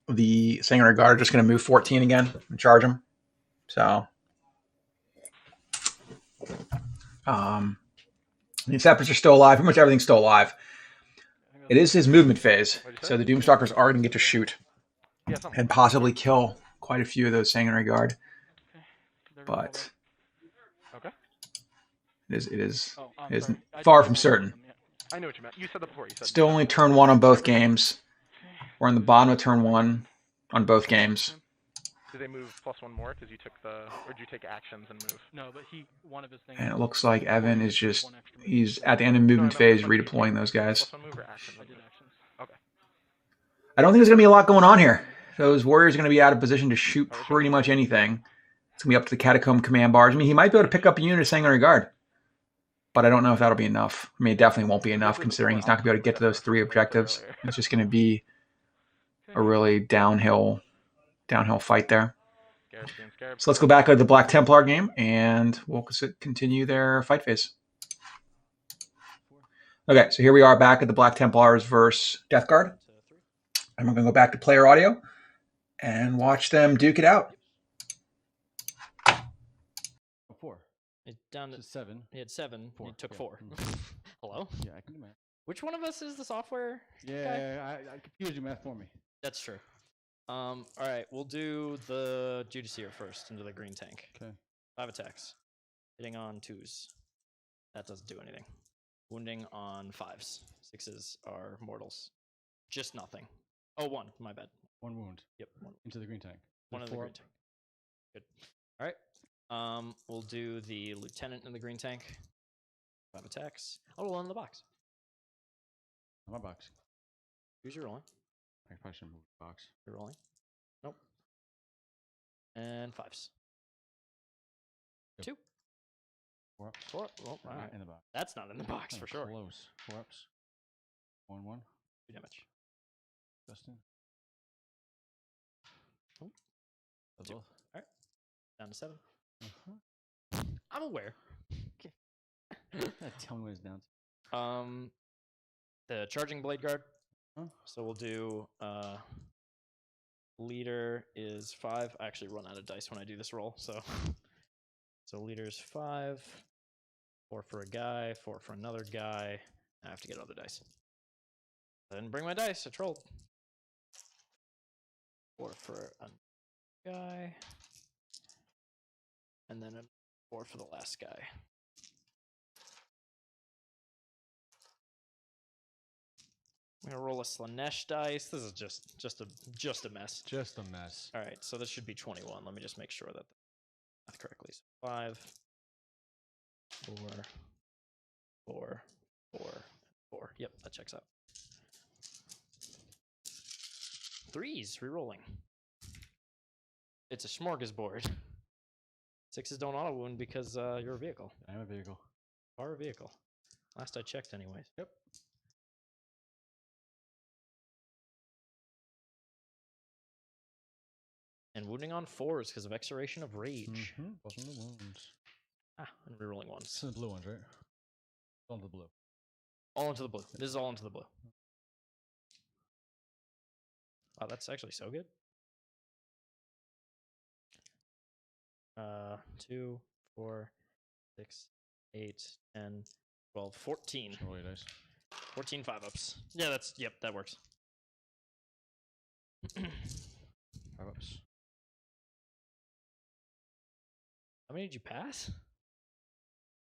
the Sanguinary Guard are just going to move 14 again and charge him. So, the Acceptors are still alive. Pretty much everything's still alive. It is his movement phase, so the Doomstalkers are going to get to shoot and possibly kill quite a few of those Sanguinary Guard. But it is far from certain. I know what you meant. You said that before. You said Still only turn 1 on both games. We're in the bottom of turn 1 on both games. Did they move +1 more because you took or did you take actions and move? No, but one of his things. And it looks like Evan is he's at the end of movement phase redeploying those guys. +1 move or actions? I did actions. Okay. I don't think there's going to be a lot going on here. Those warriors are going to be out of position to shoot pretty much anything. It's going to be up to the Catacomb command bars. I mean, he might be able to pick up a unit of Sanguinary Guard, but I don't know if that'll be enough. I mean, it definitely won't be enough considering he's not going to be able to get to those 3 objectives. It's just going to be a really downhill fight there. So let's go back to the Black Templar game, and we'll continue their fight phase. Okay, so here we are back at the Black Templars versus Death Guard. And we're going to go back to player audio and watch them duke it out. 4. It's down to 7. He had 7. 4. He took Yeah. 4. Hello? Yeah, I can do math. Which one of us is the software guy? Yeah, I confused you math for me. That's true. All right, we'll do the Judiceer first into the green tank. Okay. 5 attacks. Hitting on 2s. That doesn't do anything. Wounding on 5s. 6s are mortals. Just nothing. Oh, 1. My bad. 1 wound. Yep. 1. Into the green tank. One of the green tank. Good. All right. We'll do the lieutenant in the green tank. 5 attacks. I'll roll in the box. My box. Who's your rolling? I probably should move the box. You're rolling. Nope. And 5s. Yep. 2. 4 up. 4 up. Oh, all right. In the box. That's not in the box for sure. Close. 4 ups. 1 1. 2 damage. Justin. Oh. That's 2. both. All right. Down to 7. Uh-huh. I'm aware. Tell me what it's down to. The charging blade guard. Huh? So we'll do leader is 5. I actually run out of dice when I do this roll, so leader's 5. 4 for a guy, 4 for another guy. I have to get other dice. I didn't bring my dice, I trolled. 4 for a guy. And then a 4 for the last guy. I'm gonna roll a Slanesh dice. This is just a mess. Just a mess. All right, so this should be 21. Let me just make sure that math correctly. So 5, 4, 4, 4, 4. Yep, that checks out. 3s, rerolling. It's a smorgasbord. 6s don't auto wound because you're a vehicle. I'm a vehicle. Are a vehicle. Last I checked, anyways. Yep. And wounding on 4s because of expiration of rage. Plus 1 of the wounds. And rerolling 1s. This is the blue ones, right? All the blue. All into the blue. This is all into the blue. Wow, that's actually so good. 2, 4, 6, 8, 10, 12, 14. Roll your dice. 14 5-ups. Yeah, that works. 5 ups. How many did you pass?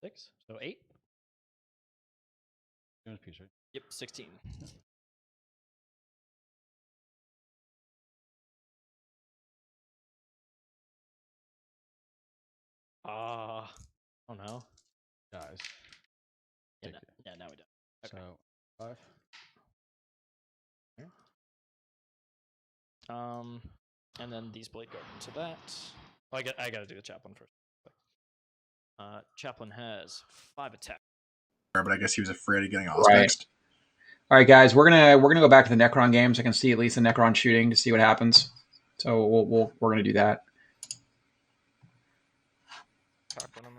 6? So 8? Damage piece, right? Yep, 16. Oh no. Dies. Yeah, now we don't. Okay. So 5. And then these blade guard into that. Oh, I gotta do the chaplain first. Chaplain has 5 attacks. But I guess he was afraid of getting off Right. All right, guys, we're gonna go back to the Necron games. I can see at least the Necron shooting to see what happens. So we're gonna do that.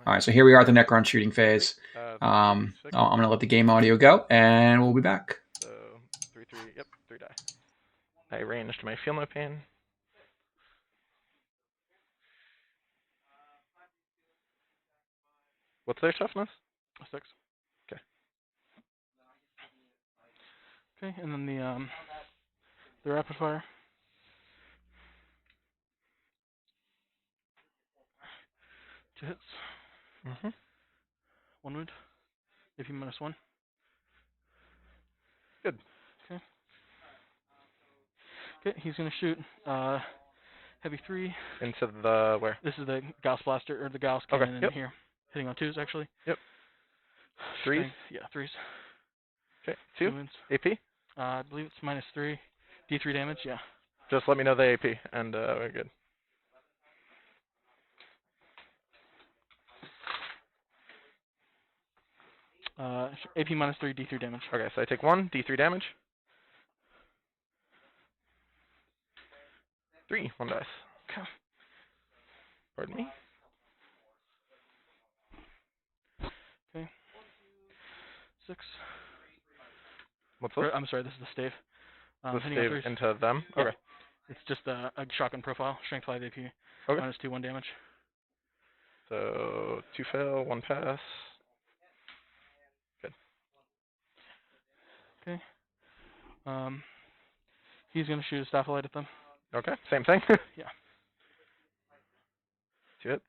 All right, so here we are at the Necron shooting phase. I'm gonna let the game audio go, and we'll be back. So 3, 3. Yep, 3 die. I ranged my feel no pain. What's their toughness? 6. Okay. Okay, and then the rapid fire. Two hits. 1 wound. AP -1. Good. Okay. Okay, he's gonna shoot heavy 3 into the where? This is the Gauss blaster or the Gauss cannon in here, hitting on 2s actually. Yep. 3s. Strength, yeah, 3s. Okay. 2 wounds. AP. I believe it's -3, D3 damage. Yeah. Just let me know the AP, and we're good. AP -3, D3 damage. Okay, so I take 1 D3 damage. 3, 1 dice. Okay. Pardon me. Okay. 6. What's this? I'm sorry, this is the stave. The hitting on stave 3s. into them? Yeah. Okay. It's just a shotgun profile, strength 5 AP, Okay. -2, 1 damage. So 2 fail, 1 pass. Good. Okay. He's gonna shoot a staff light at them. Okay, same thing. Yeah. 2 hits.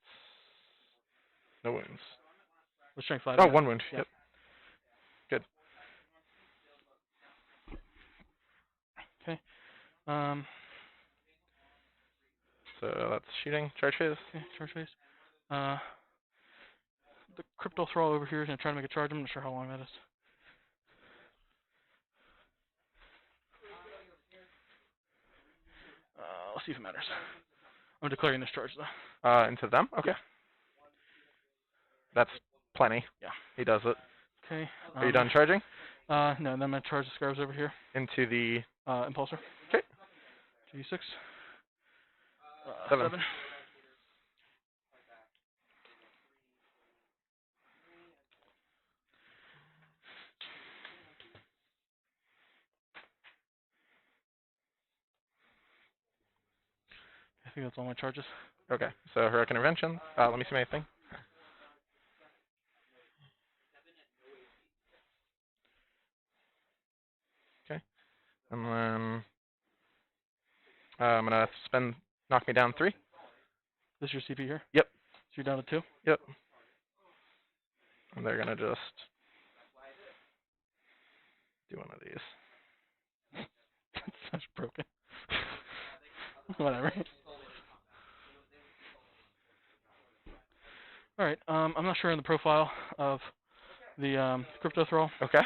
No wounds. With strength 5. Oh, yeah. 1 wound. Yeah. Yep. Good. Okay. So that's shooting. Charge phase. Okay, charge phase. The crypto thrall over here is gonna try to make a charge. I'm not sure how long that is. Let's see if it matters. I'm declaring this charge though. Into them? Okay. Yeah. That's plenty. Yeah. He does it. Okay. Are you done charging? No, then I'm gonna charge the scarves over here. Into the impulsor. Okay. G6. 7. 7. I think that's all my charges. Okay. So heroic intervention. Let me see my thing. Okay. And then I'm gonna spend knock me down 3. This is your CP here? Yep. So you're down to 2? Yep. And they're gonna just do one of these. That's such broken. Whatever. Alright, I'm not sure in the profile of the crypto thrall. Okay.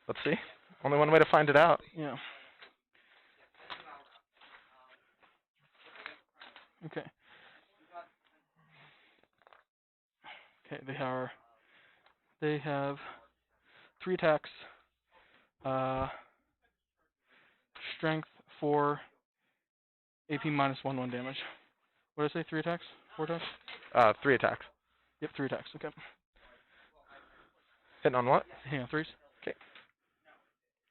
Let's see. Only one way to find it out. Yeah. Okay. Okay, they have 3 attacks, strength 4, AP -1 damage. What did I say? 3 attacks? 4 attacks? 3 attacks. Yep, 3 attacks. Okay. Hitting on what? Hang on, 3s. Okay.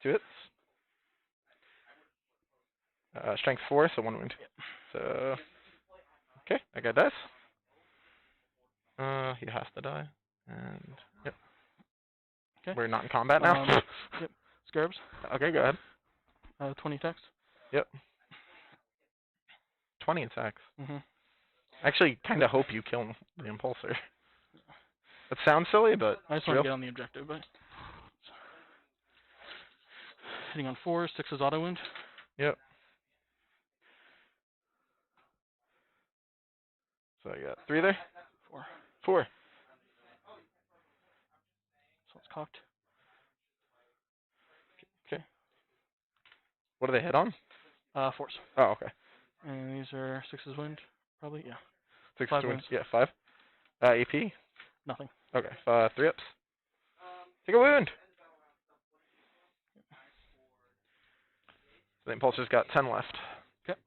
2 hits. Strength 4, so 1 wound. Yep. So okay, that guy dies. He has to die. And yep. Okay. We're not in combat now. Yep. Scarabs. Okay, go ahead. 20 attacks. Yep. 20 attacks. Mhm. I actually kind of hope you kill the impulsor. That sounds silly, but I just want to get on the objective, but hitting on 4, 6 is auto wound. Yep. So I got 3 there. 4. 4. So it's cocked. Okay. What do they hit on? 4s. Oh, okay. And these are 6's wound, probably. Yeah. 6 5 wounds. wounds. Yeah, 5. AP. Nothing. Okay. 3 ups. Take a wound. So the impulsor's got 10 left. Okay.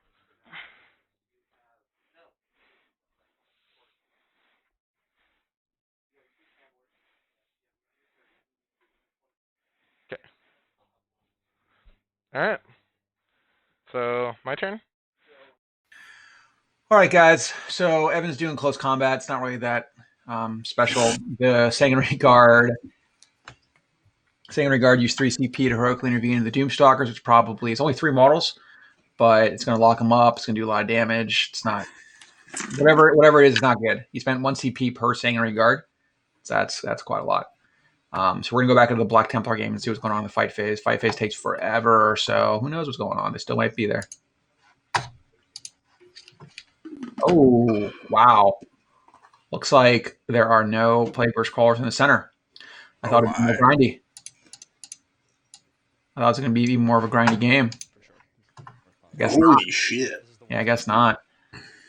Okay. All right. So my turn. All right, guys. So Evan's doing close combat. It's not really that special. The Sanguinary Guard. Sanguinary Guard used 3 CP to heroically intervene in the Doomstalkers, which probably it's only 3 models, but it's going to lock them up. It's going to do a lot of damage. It's not whatever it is. It's not good. He spent 1 CP per Sanguinary Guard. So that's quite a lot. So we're gonna go back into the Black Templar game and see what's going on in the fight phase. Fight phase takes forever, so who knows what's going on? They still might be there. Oh, wow. Looks like there are no Plague Burst Crawlers in the center. I thought it was more grindy. I thought it was going to be even more of a grindy game. I guess not. Holy shit. Yeah, I guess not.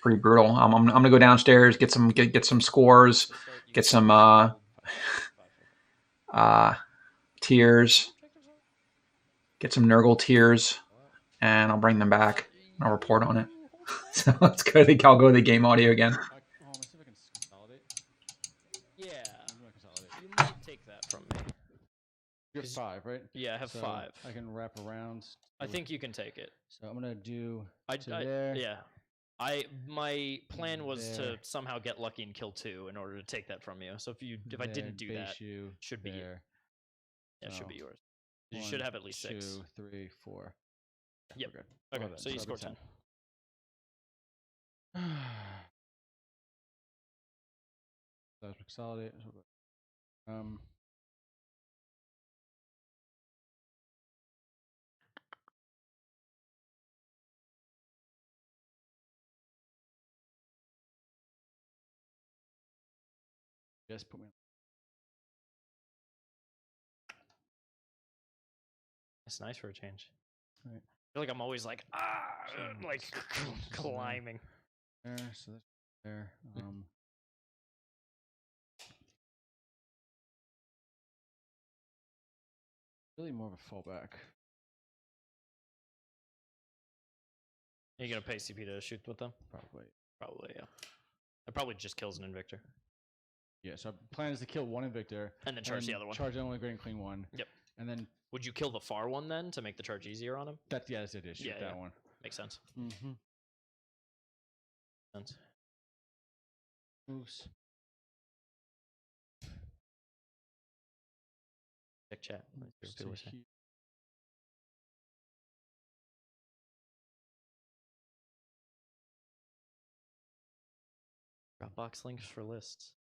Pretty brutal. I'm going to go downstairs, get some scores, get some tears, get some Nurgle tears, and I'll bring them back. I'll report on it. So let's go. I'll go to the game audio again. Yeah. You might take that from me. You have 5, right? Yeah, I have So 5. I can wrap around. I think you can take it. So I'm gonna do there. Yeah. My plan was to somehow get lucky and kill 2 in order to take that from you. So if I didn't do that, should be it should be yours. You should have at least 6. 2, 3, 4. Yep. Okay. So you score 10. That was consolidate. Just put me. It's nice for a change. Right. I feel like I'm always like like climbing. There, so that's there. Really more of a fallback. Are you gonna pay CP to shoot with them? Probably. Probably, yeah. It probably just kills an Invictor. Yeah, so plan is to kill one Invictor. And then charge the other one. Charge the only great and clean one. Yep. And then... Would you kill the far one then to make the charge easier on him? That's it is. Shoot that one. Makes sense. Mm-hmm. Sense. Moves. Check chat. Dropbox links for lists.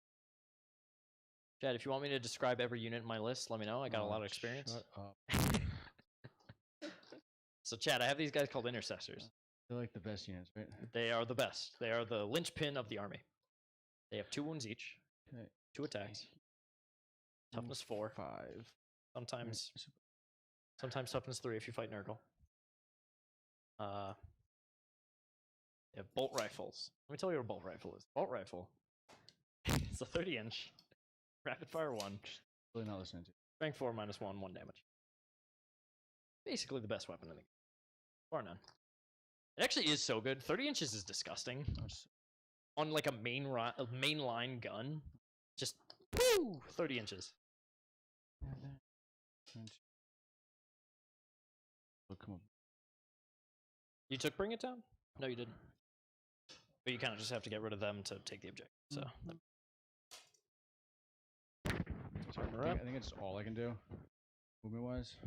Chad, if you want me to describe every unit in my list, let me know. I got a lot of experience. Shut up. So, Chad, I have these guys called intercessors. They're like the best units, right? They are the best. They are the linchpin of the army. They have 2 wounds each, Okay. 2 attacks, toughness 4, 5. sometimes toughness 3 if you fight Nurgle. They have bolt rifles. Let me tell you what a bolt rifle is. Bolt rifle. It's a 30-inch, rapid fire 1. Really not listening to. Strength 4 -1, 1 damage. Basically the best weapon in the game. Bar none. It actually is so good. 30 inches is disgusting. On like a mainline gun, just woo, 30 inches. You took Bring It Down? No, you didn't. But you kind of just have to get rid of them to take the objective. So. I think it's all I can do. Movement wise.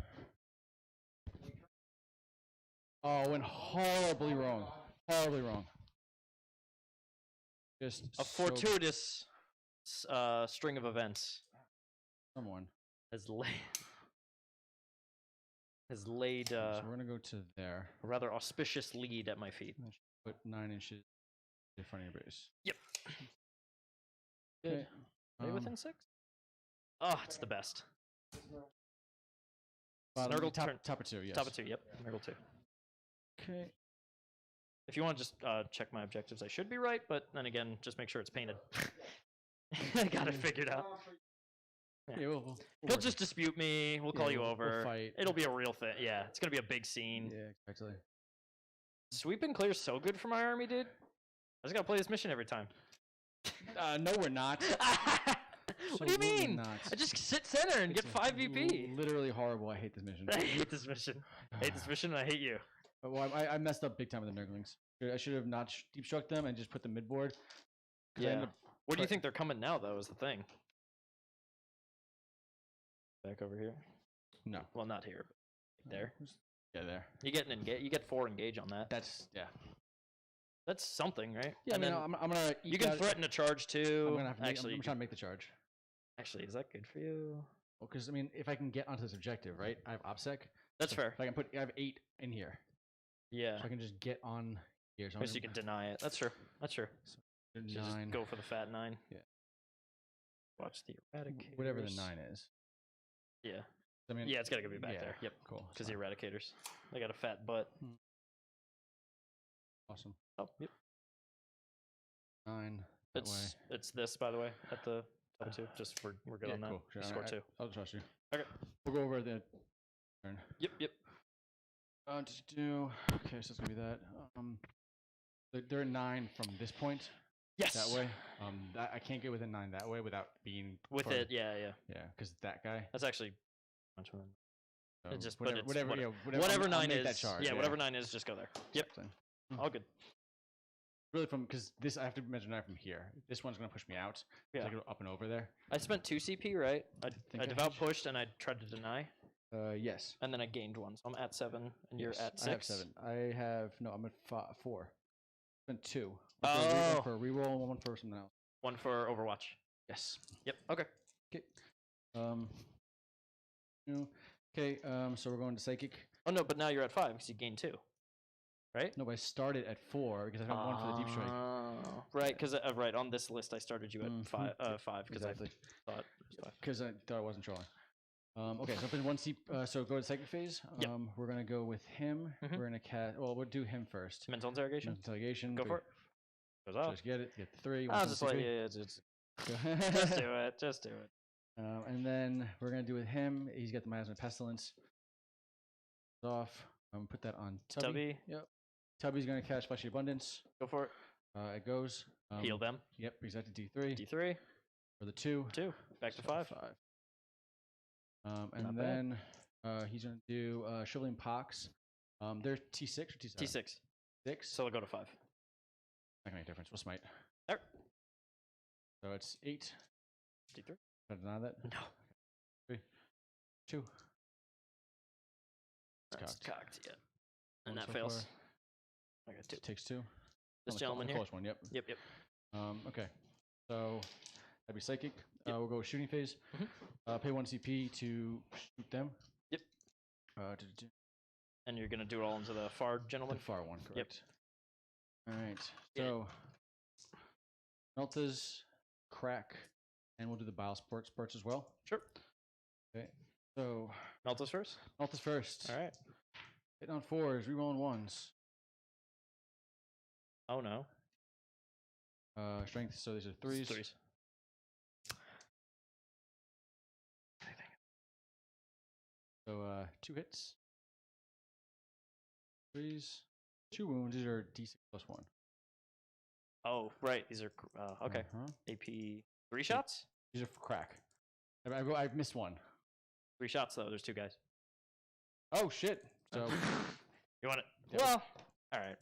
Oh, it went horribly wrong. Horribly wrong. Just a fortuitous string of events. Someone has laid so we're gonna go to there. A rather auspicious lead at my feet. Put 9 inches in front of your base. Yep. Okay. Are you within 6? Oh, it's the best. Nurgle top of 2, yes. Top of 2, yep. Nurgle 2. Okay. If you want to just check my objectives, I should be right, but then again, just make sure it's painted. I got it figured out. Yeah, we'll He'll just dispute me. We'll call you over. We'll fight. It'll be a real thing. Yeah, it's gonna be a big scene. Yeah, exactly. Sweep and clear so good for my army, dude. I just gotta play this mission every time. No, we're not. What do you mean? I just sit center and get 5 VP. Literally horrible. I hate this mission. I hate this mission. I hate this mission and I hate you. Well, I messed up big time with the Nurglings. I should have not deep struck them and just put the midboard. Yeah. Where do you think they're coming now, though, is the thing? Back over here? No. Well, not here, but there. Yeah, there. You get 4 engage on that. That's That's something, right? Yeah, and I mean, then I'm gonna. You can threaten to charge too. I'm trying to make the charge. Actually, is that good for you? Well, because I mean, if I can get onto this objective, right? I have OPSEC. That's fair. If I have 8 in here. Yeah. So I can just get on here. So you can deny it. That's true. That's true. So 9. Just go for the fat 9. Yeah. Watch the Eradicators. Whatever the 9 is. Yeah. I mean, yeah, it's gotta be back there. Yep. Cool. Because the Eradicators, they got a fat butt. Awesome. Oh, yep. 9. It's this, by the way, at the top 2. Just we're good on that. Cool. Sure. Score 2. I'll trust you. Okay. We'll go over the turn. Yep. Just do. Okay, so it's gonna be that. They're 9 from this point. Yes. That way. I can't get within 9 that way without being with part it. of, Yeah. Yeah, because that guy. That's actually much more. So just whatever 9 I'll make is. that charge, yeah, whatever 9 is, just go there. Yep. All good. Really, because this I have to measure 9 from here. This one's gonna push me out. Yeah. I go up and over there. I spent 2 CP, right? I devout pushed and I tried to deny. Yes. And then I gained 1, so I'm at 7, and you're at 6. I have 7. I'm at 4. Spent 2. Oh. One for a reroll, 1 for something else. 1 for Overwatch. Yes. Yep. Okay. Okay. So we're going to psychic. Oh no, but now you're at 5 because you gained 2. right? No, but I started at 4 because I had 1 for the deep strike. Right, because right on this list I started you at five because Exactly. I thought it was 5. Because I thought I wasn't trolling. Okay, so up in 1 deep. So go to second phase. We're gonna go with him. We're gonna cast. Well, we'll do him first. Mental interrogation. Mental interrogation. Go for it. Goes off. Just get it. Get the 3. I'll just like just do it. Just do it. And then we're gonna do with him. He's got the miasma pestilence. Off. Put that on Tubby. Yep. Tubby's gonna cast Fleshy Abundance. Go for it. It goes. Heal them. Yep. Brings that to D3. D3. For the 2. 2. Back to 5. And then he's gonna do Shriveling Pox. They're T6 or T7? T6. 6. So I'll go to 5. Not gonna make a difference. We'll smite. There. So it's 8. D3. Did I deny that? No. 3. 2. That's cocked. Yeah. And One that so fails. far. I got 2. Takes 2. This On gentleman the here. close one. Yep. Yep. Okay. So that'd be psychic. We'll go shooting phase. Pay 1 CP to shoot them. Yep. And you're gonna do it all into the far gentleman. The far one, correct. Yep. All right. So Meltas, crack, and we'll do the bile parts as well. Sure. Okay. So Meltas first. Meltas first. All right. Hitting on 4s, rerolling 1s. Oh no. Strength. So these are 3s. 3s. So 2 hits. 3s. 2 wounds. These are D6 plus 1. Oh right, these are okay. AP 3 shots. These are for crack. I've missed 1. 3 shots though. There's 2 guys. Oh shit. So you want it? Yep. Well, all right.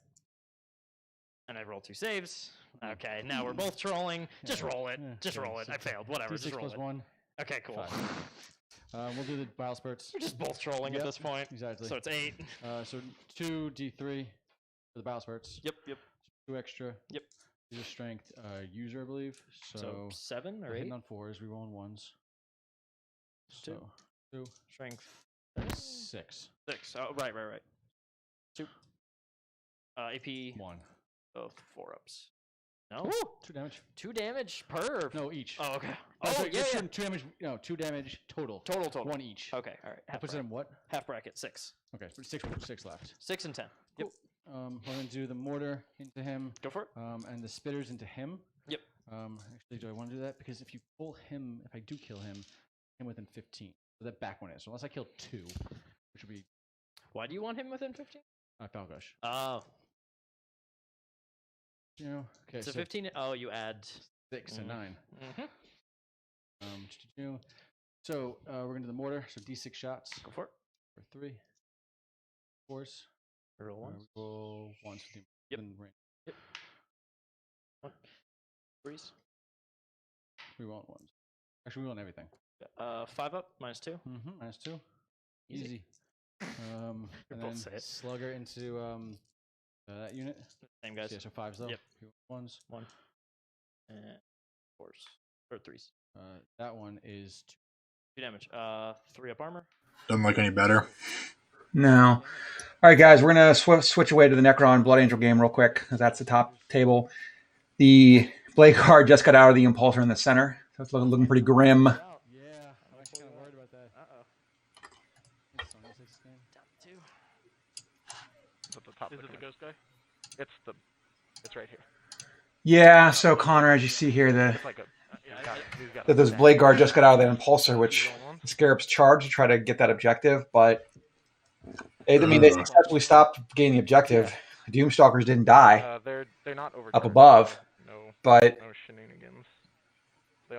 And I rolled 2 saves. Okay, now we're both trolling. Just roll it. Just roll it. I failed. Whatever. D6 Just roll plus it. 1. Okay, cool. 5. We'll do the bile spurts. We're just both trolling at this point. Exactly. So it's 8. So 2 D3 for the bile spurts. Yep. 2 extra. Yep. These are strength user, I believe. So 7 or 8. Hitting on 4s, rerolling 1s. 2. So 2. Strength. 6. 6. Oh, right. 2. AP 1. of 4 ups. No. 2 damage. 2 damage per. No, each. Oh, okay. Oh, Oh, so yeah. 2 damage. No, 2 damage total. Total. 1 each. Okay, all right. That puts it in what? Half bracket. 6. Okay, 6 left. 6 and 10. Yep. We're gonna do the mortar into him. Go for it. And the spitters into him. Yep. Actually, do I want to do that? Because if you pull him, if I do kill him, him within 15. So that back one is. So unless I kill 2, which would be. Why do you want him within 15? Falgush. Oh. You know. Okay. So 15. Oh, you add 6 and 9. Mm-hmm. So we're gonna do the mortar. So D6 shots. Go for it. For 3. 4s. Roll 1. Roll 1s. Yep. Yep. 3s. We want 1s. Actually, we want everything. 5 up. -2. -2. Easy. And then slugger into that unit. Same guys. Yeah, so 5s though. Yep. 1s. 1. And 4s. Or 3s. That one is 2 damage. 3 up armor. Doesn't look any better. No. All right, guys, we're going to switch away to the Necron Blood Angel game real quick, because that's the top table. The Blade card just got out of the Impulsor in the center, so it's looking pretty grim. Yeah, I'm actually kind of worried about that. It's on this game. Down 2. Is it the top? Is it the ghost guy? It's right here. Yeah, so Connor, as you see here, It's like this Blade Guard just got out of the Impulsor, which the Scarab's charged to try to get that objective, but they successfully stopped getting the objective. Doomstalkers didn't die they're not up above, but no shenanigans.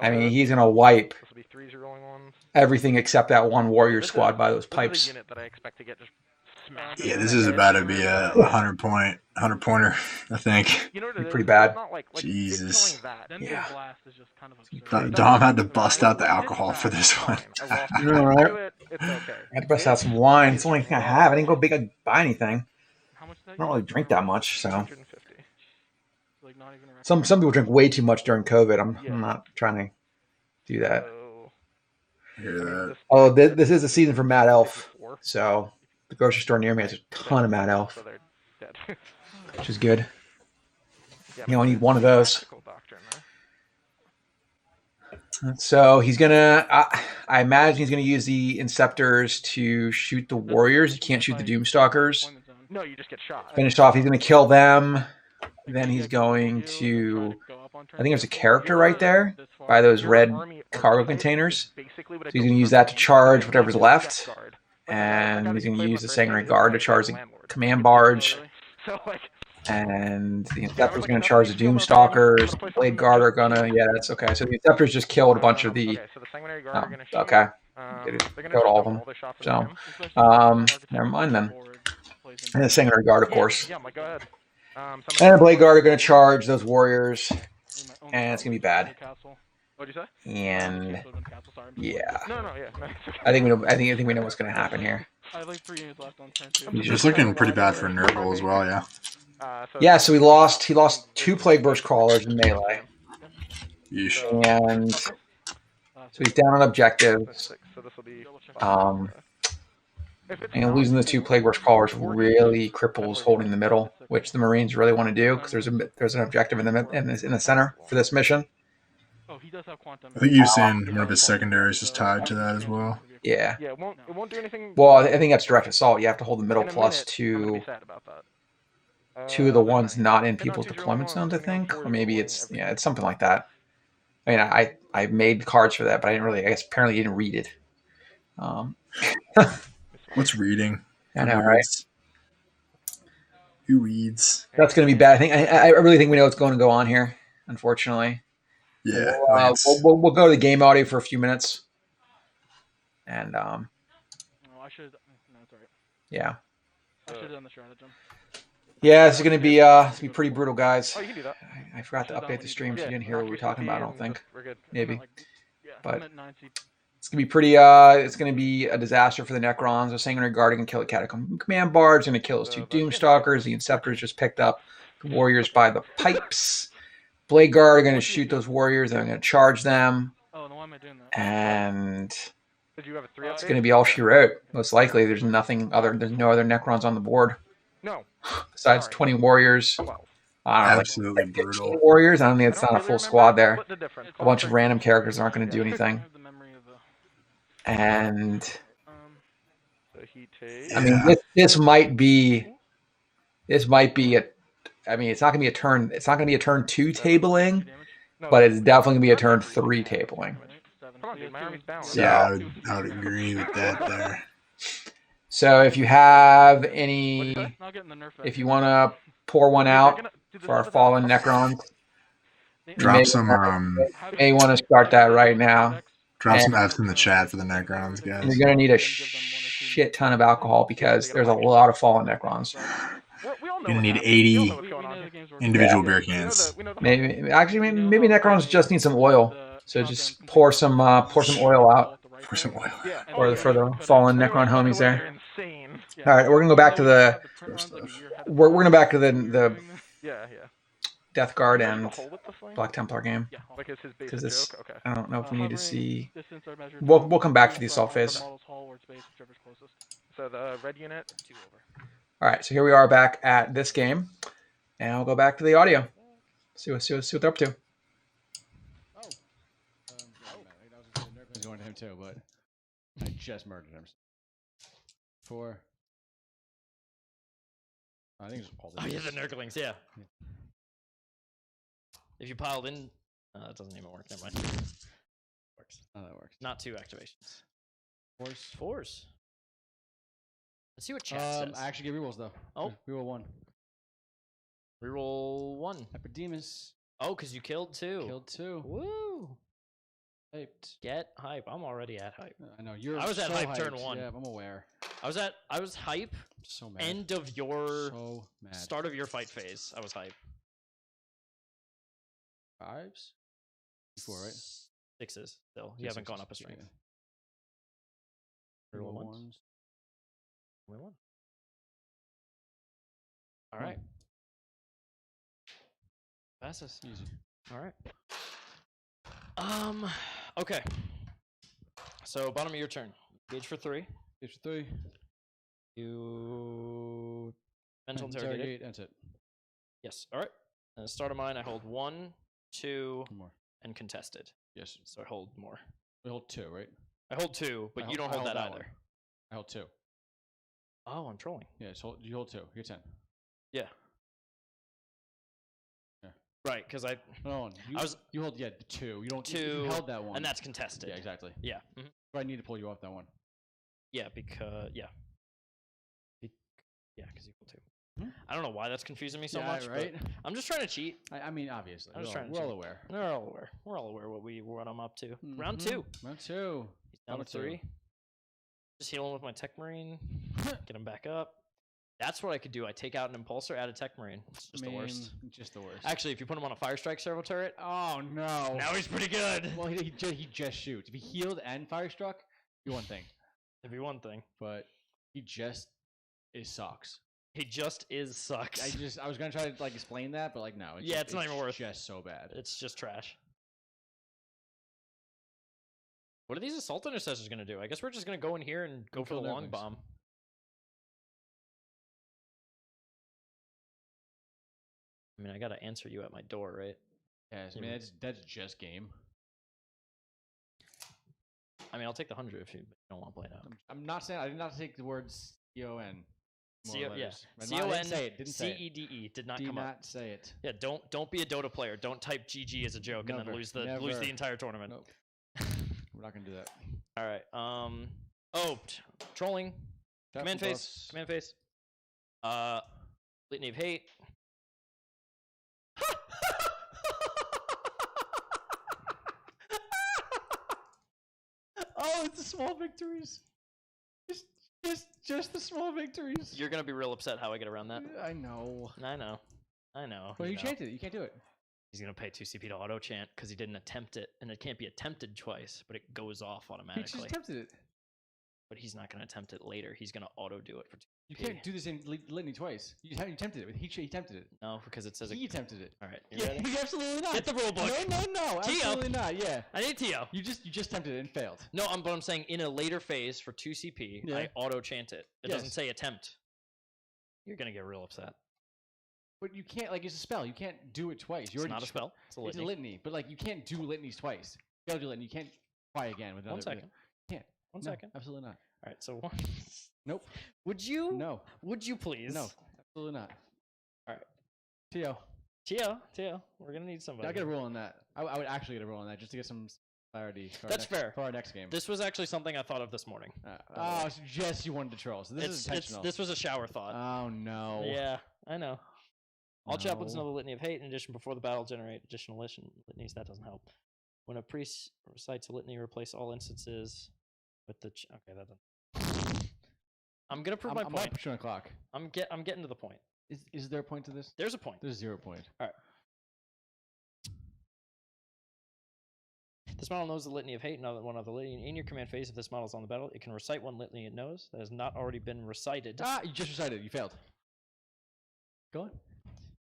I mean, he's going to wipe This will be 3s you're rolling 1s. everything except that one warrior squad by those This pipes. is a unit that I expect to get just smacked. Yeah, this is about to be a 100-pointer, I think. You know what Be it is? pretty It's bad. not like Jesus. killing that. Then Yeah. the blast is just kind of absurd. Dom had to bust out the alcohol for this one. You know, right? It's okay. I had to bust out some wine. It's the only thing I have. I didn't go big buy anything. How much I don't really drink that much, so 150. Like not even some people drink way too much during COVID. I'm not trying to do that. Hear that? Oh, this is a season for Mad Elf, so the grocery store near me has a ton of Mad Elf. So they're Dead. which is good. Yeah, You only need one of those. tactical doctrine there. So he's gonna. I imagine he's gonna use the Inceptors to shoot the Warriors. You can't shoot the Doomstalkers. No, you just get shot. Finished off. He's gonna kill them. Then he's going to. I think there's a character right there by those red cargo containers. So he's gonna use that to charge whatever's left, and he's gonna use the Sanguinary Guard to charge the command barge. And the Inceptor's going to charge the Doomstalkers. The Blade Guard are going to... Yeah, that's okay. So the Inceptors just killed a bunch of the... okay. They just killed all of them. So, never mind then. And the Sanguinary Guard, of course. Yeah, go ahead. And the Blade Guard are going to charge those Warriors. And it's going to be bad. What'd you say? And... yeah. No, yeah. No, it's okay. I think we know what's going to happen here. I have like 3 units left on turn 2. It's looking pretty bad for Nurgle as well, yeah. Yeah, so he lost 2 Plague Burst Crawlers in melee. Yeesh. And so he's down on objectives. And losing the 2 Plague Burst Crawlers really cripples holding the middle, which the Marines really want to do because there's an objective in the center for this mission. I think you've seen one of his secondaries is tied to that as well. Yeah. Yeah, it won't do anything. Well, I think that's direct assault. You have to hold the middle plus 2. 2 of the ones not in people's deployment zones, I think, or maybe it's something like that. I mean, I made cards for that, but I didn't really. I guess apparently you didn't read it. What's reading? I know, right? Who reads? That's going to be bad. I really think we know what's going to go on here. Unfortunately. Yeah. We'll go to the game audio for a few minutes. And I should. No, it's alright. Yeah. I should have done the stratagem. Yeah, this is going to be pretty brutal, guys. Oh, you can do that. I forgot to update the stream, so you didn't hear what we were talking about. I don't think. We're good. Maybe. But I'm at 9C. it's gonna be pretty. It's gonna be a disaster for the Necrons. The Sanguinary Guard are gonna kill the Catacomb Command Barge. Gonna kill those 2 Doomstalkers. The Inceptors just picked up the Warriors by the pipes. Blade Guard are gonna shoot those Warriors. They're gonna charge them. Oh, why am I doing that? And Did you have a 3 it's gonna be all she wrote. Most likely, there's no other Necrons on the board. No. Besides 20 Warriors. I don't know, absolutely like brutal. Warriors. I don't think it's not a full squad there. A bunch of random characters aren't going to do anything. And I mean, this might be a. I mean, it's not going to be a turn. It's not going to be a turn 2 tabling, but it's definitely going to be a turn 3 tabling. Yeah, I would agree with that there. So if you have any, if you want to pour one out for our fallen Necrons, drop some. You may want to start that right now. Drop some F's in the chat for the Necrons, guys. You're going to need a shit ton of alcohol because there's a lot of fallen Necrons. You're going to need 80 individual beer cans. Maybe Necrons just need some oil. So just pour some oil out. Pour some oil. For the fallen Necron homies there. All right, we're gonna go back to the. We're gonna back to the Death Guard and Black Templar game. Because this, I don't know if we need to see. We'll come back to the assault phase. So the red unit. All right, so here we are back at this game, and I'll go back to the audio. See what they're up to. I was going to him too, but I just murdered him. 4. I think it's all the. Oh yeah, the Nurglings, yeah. If you piled in, that doesn't even work. Never mind. Works. Oh, that works. Not 2 activations. 4s. 4s. Let's see what chat says. I actually get rerolls though. Oh, reroll 1. Reroll 1. Hyperdemus. Oh, because you killed 2. Killed 2. Woo! Hyped. Get hype. I'm already at hype. I know you're. I was at so hype hyped. turn 1. Yeah, I'm aware. I was hype. So mad. End of your so mad. Start of your fight phase. I was hype. 5s. 4, right? 6s still. You haven't gone up a strength. Reroll 1s. Only 1. All right. Passes. Easy. All right. Okay. So bottom of your turn. Gauge for 3. Gauge for 3. You Mental interrogate. That's it. Yes. All right. And the start of mine, I hold 1, 2, more. And contested. Yes. So I hold more. We hold 2, right? I hold 2, but you don't hold that either. I hold 2. Oh, I'm trolling. Yeah, so you hold 2. You're 10. Yeah. Yeah. Right, because I. No, you hold the 2. You don't. 2. You held that one, and that's contested. Yeah, exactly. Yeah. But I need to pull you off that one. Yeah, because yeah. Yeah, because you hold 2. I don't know why that's confusing me so much. Right? But I'm just trying to cheat. I mean, obviously. I'm just trying to we're cheat. all aware. We're all aware. We're all aware what I'm up to. Round 2. Round 2. He's down to 3. Just heal him with my Tech Marine. Get him back up. That's what I could do. I take out an Impulsor, add a Tech Marine. It's just the worst. Just the worst. Actually, if you put him on a Fire Strike servo turret. Oh, no. Now he's pretty good. Well, he just shoots. If he healed and Fire Struck, it'd be one thing. It'd be one thing. But he just sucks. He just sucks. I was gonna try to explain that, but no. It's not even worth. Just so bad. It's just trash. What are these assault intercessors gonna do? I guess we're just gonna go in here and go for the long bomb. I mean, I gotta answer you at my door, right? Yes. I mean, that's just game. I mean, I'll take the 100 if you don't want to play it out. I'm not saying I did not take the words CON. Yeah. CONCEDE did not come up. Did not say it. Yeah, don't be a Dota player. Don't type GG as a joke and then lose the entire tournament. Nope. We're not gonna do that. All right. Trolling. Command phase. Command phase. Litany of Hate. Oh, it's the small victories. Just the small victories. You're gonna be real upset how I get around that. I know. Well, you chanted it. You can't do it. He's gonna pay 2 CP to auto chant because he didn't attempt it, and it can't be attempted twice, but it goes off automatically. He just attempted it. But he's not gonna attempt it later. He's gonna auto do it for 2 CP. You can't do this in litany twice. You attempted it. He attempted it. No, because it says he attempted it. All right. Yeah, absolutely not. Get the rule book. No, absolutely not. Yeah. I need Tio. You just attempted it and failed. No, but I'm saying in a later phase for 2 CP, I auto chant it. It doesn't say attempt. You're gonna get real upset. But you can't, it's a spell. You can't do it twice. It's not a spell. It's a litany. It's a litany. But you can't do litanies twice. You gotta do litany. You can't try again with another. 1 second. You can't. One second. Absolutely not. All right. So 1. Nope. Would you? No. Would you please? No. Absolutely not. All right. Tio. We're gonna need somebody. I get a roll on that. I would actually get a roll on that just to get some clarity. That's fair. For our next game. This was actually something I thought of this morning. So Jess, you wanted to troll. So this is intentional. This was a shower thought. Oh no. Yeah, I know. All chaplains No. know the litany of hate. In addition, before the battle, generate additional litanies. That doesn't help. When a priest recites a litany, replace all instances with the. Okay, that doesn't. I'm gonna prove my point. I'm gonna put you on a clock. I'm getting to the point. Is there a point to this? There's a point. There's 0 point. All right. This model knows the litany of hate, and one other litany. In your command phase, if this model is on the battle, it can recite one litany it knows that has not already been recited. You just recited. You failed. Go on.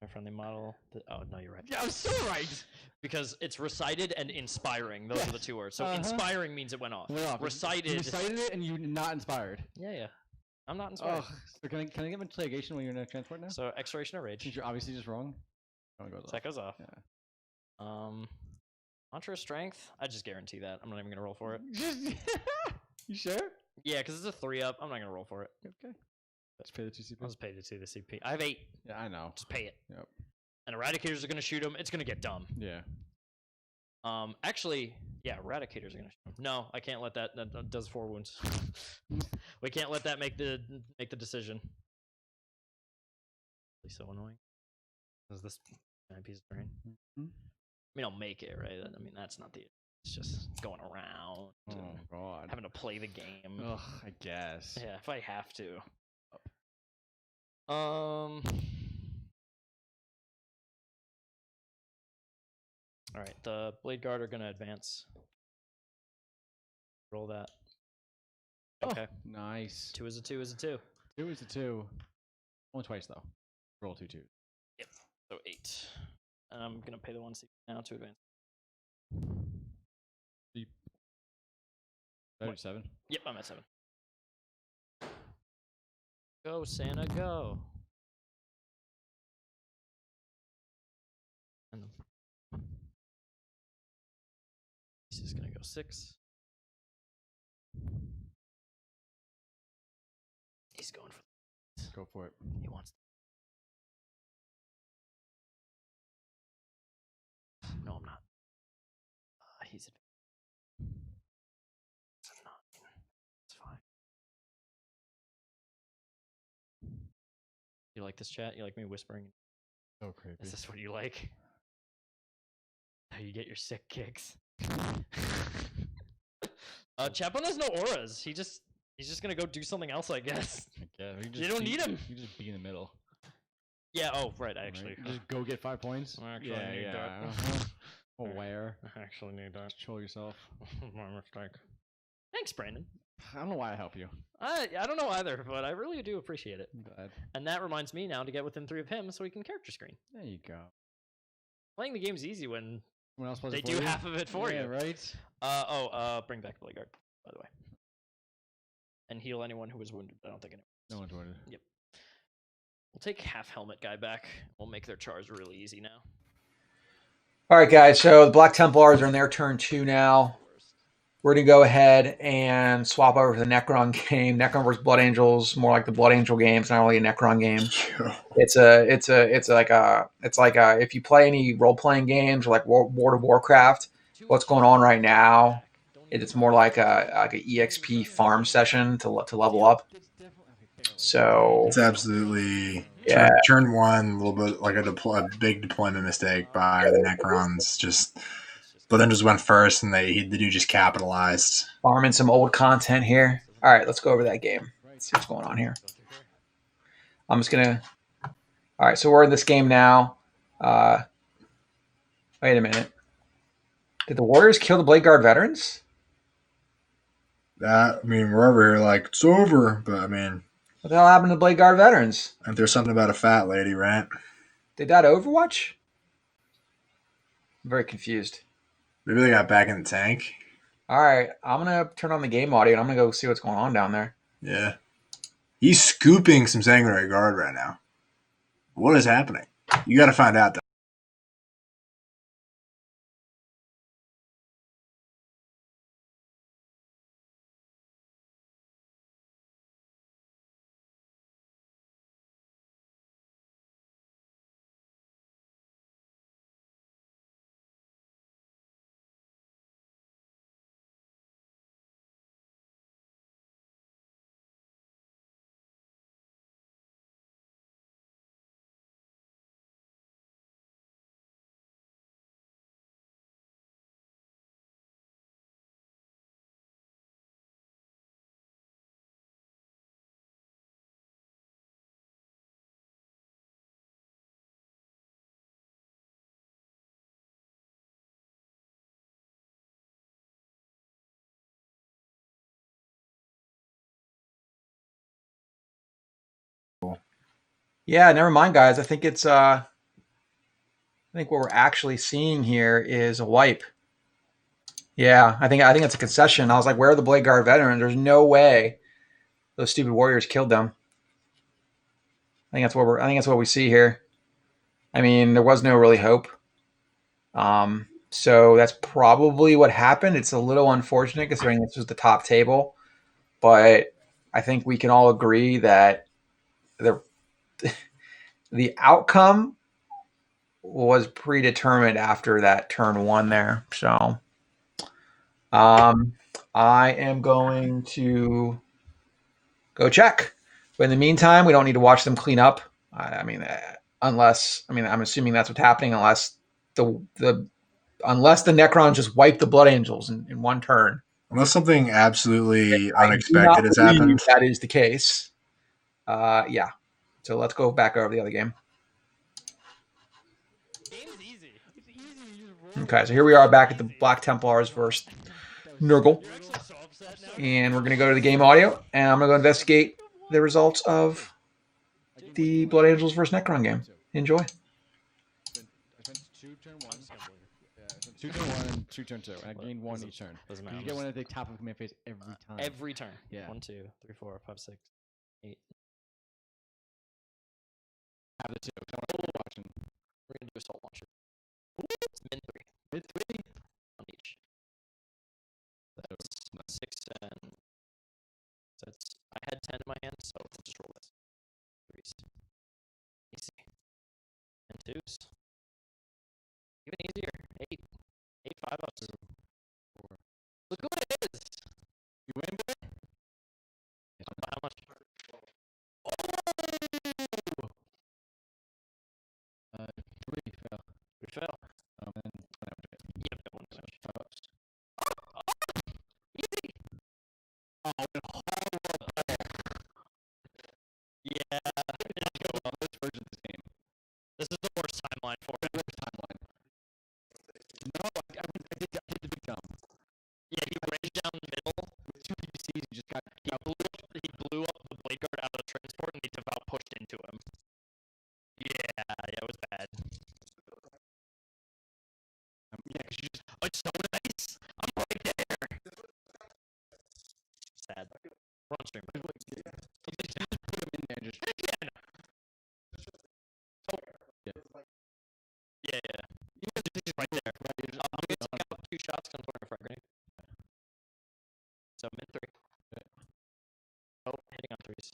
My friendly model. Oh no, you're right. Yeah, I was so right. Because it's recited and inspiring. Those are the 2 words. So inspiring means it went off. Recited. You recited it and you're not inspired. Yeah. I'm not inspired. So can I get interrogation when you're in a transport now? So expiration of rage. Since you're obviously just wrong. That goes off. Yeah. Mantra of strength. I just guarantee that. I'm not even gonna roll for it. You sure? Yeah, because it's a 3-up. I'm not gonna roll for it. Okay. Just pay the 2 CP. I'll just pay the 2 CP. I have 8. Yeah, I know. Just pay it. Yep. And Eradicators are gonna shoot him. It's gonna get dumb. Yeah. Actually, yeah, Eradicators are gonna shoot him. No, I can't let that. That does 4 wounds. We can't let that make the decision. It's so annoying. Is this piece of terrain? I mean, I'll make it, right? I mean, that's not the. It's just going around. Oh God. Having to play the game. Ugh, I guess. Yeah, if I have to. All right, the Blade Guard are gonna advance. Roll that. Okay. Oh, nice. 2 is a 2 is a 2. 2 is a 2. Only twice though. Roll 2 2s. Yep. So 8. And I'm gonna pay the 1 CP now to advance. 7. Yep, I'm at 7. Go Santa, go. He's just gonna go 6. He's going for. Go for it. He wants. No, I'm not. He's. I'm not. It's fine. You like this chat? You like me whispering? So creepy. Is this what you like? How you get your sick kicks? Chapon has no auras. He's just gonna go do something else, I guess. Yeah, You don't need him. You just be in the middle. Yeah. Oh, right. Actually, Right? Just go get 5 points. I actually yeah, need yeah. that. Aware. I actually need that. Control yourself. My mistake. Thanks, Brandon. I don't know why I help you. I don't know either, but I really do appreciate it. I'm glad. And that reminds me now to get within 3 of him so he can character screen. There you go. Playing the game's easy when Someone else plays they it for do you? half of it for Yeah, you. right? Bring back Bladeguard, by the way. And heal anyone who was wounded. I don't think anyone. No one's wounded. Yep. We'll take half helmet guy back. We'll make their charge really easy now. All right, guys. So the Black Templars are in their turn 2 now. We're going to go ahead and swap over to the Necron game. Necron versus Blood Angels, more like the Blood Angel game. It's not really a Necron game. It's like if you play any role playing games or like World of Warcraft, what's going on right now? It's more like a EXP farm session to level up. So it's absolutely yeah. Turn 1, a little bit like a big deployment mistake by the Necrons. Just Blood Angels went first, and the dude just capitalized. Farming some old content here. All right, let's go over that game. Let's see what's going on here. I'm just gonna. All right, so we're in this game now. Wait a minute. Did the Warriors kill the Blade Guard veterans? We're over here like it's over, but I mean, what the hell happened to the Blade Guard veterans? If there's something about a fat lady, right? Did that Overwatch? I'm very confused. Maybe they got back in the tank. All right, I'm gonna turn on the game audio and I'm gonna go see what's going on down there. Yeah, he's scooping some Sanguinary Guard right now. What is happening? You got to find out. Yeah, never mind, guys. I think it's I think what we're actually seeing here is a wipe. Yeah, I think it's a concession. I was like, where are the Blade Guard veterans? There's no way those stupid Warriors killed them. I think that's what we see here. I mean, there was no really hope. So that's probably what happened. It's a little unfortunate considering this was the top table, but I think we can all agree that the outcome was predetermined after that turn 1 there. So I am going to go check. But in the meantime, we don't need to watch them clean up. I'm assuming that's what's happening unless the Necrons just wipe the Blood Angels in one turn. Unless something absolutely unexpected has happened. That is the case. Yeah. So let's go back over the other game. Okay, so here we are back at the Black Templars versus Nurgle. And we're going to go to the game audio, and I'm going to go investigate the results of the Blood Angels versus Necron game. Enjoy. I spent 2 turn 1. Yeah, I spent 2 turn 1 and 2 turn 2. And I gained 1 each turn. Doesn't matter. You get one at the top of command phase every time. Every turn. Yeah. 1, 2, 3, 4, 5, 6, 8. Have the 2. Watching. We're going to do assault launcher. Min 3. Min 3? On each. 6 and that's I had 10 in my hand, so let's just roll this. 3s. Easy. And 2s. Even easier. 8. 8 5-ups. 4. Look who it is! You win, boy? How much? Oh! 3 fail. 3 fail. And Yep, that one touch. 5-ups. Easy! Oh, horrible. Yeah. Worst version of this game. This is the worst timeline for it. Worst timeline. No, I did the big jump. Yeah, he raged down the middle. With 2 PBCs, he just got. He blew up the blade guard out of the transport and they devout pushed into him. Yeah, it was bad. Yeah, because you just. It's so nice! I'm right there! Sad. We're on stream. You just put him in there and just. Again! Oh. Yeah. Yeah. He's right there. I'm going to take out 2 shots because I'm throwing a frag grenade. So, min 3. Oh, hitting on 3s.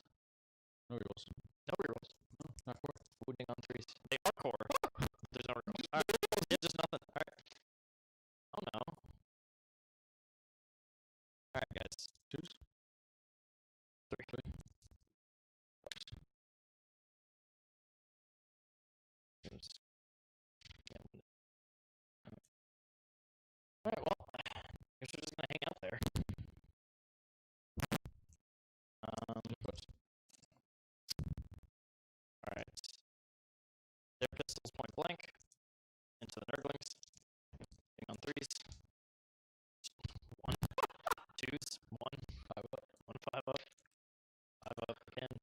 No rerolls. No rerolls. No, not 4. Wounding on 3s. They are core. There's no rerolls. Alright. Yeah, just nothing. Alright. Oh no. Alright, guys. 2s. 3. Alright, well, I guess we're just gonna hang out there. Alright. Their pistols point blank. Into the Nurglings. Hitting on 3s. 1. 2s. 1. 5 up. 1 5 up. 5 up again.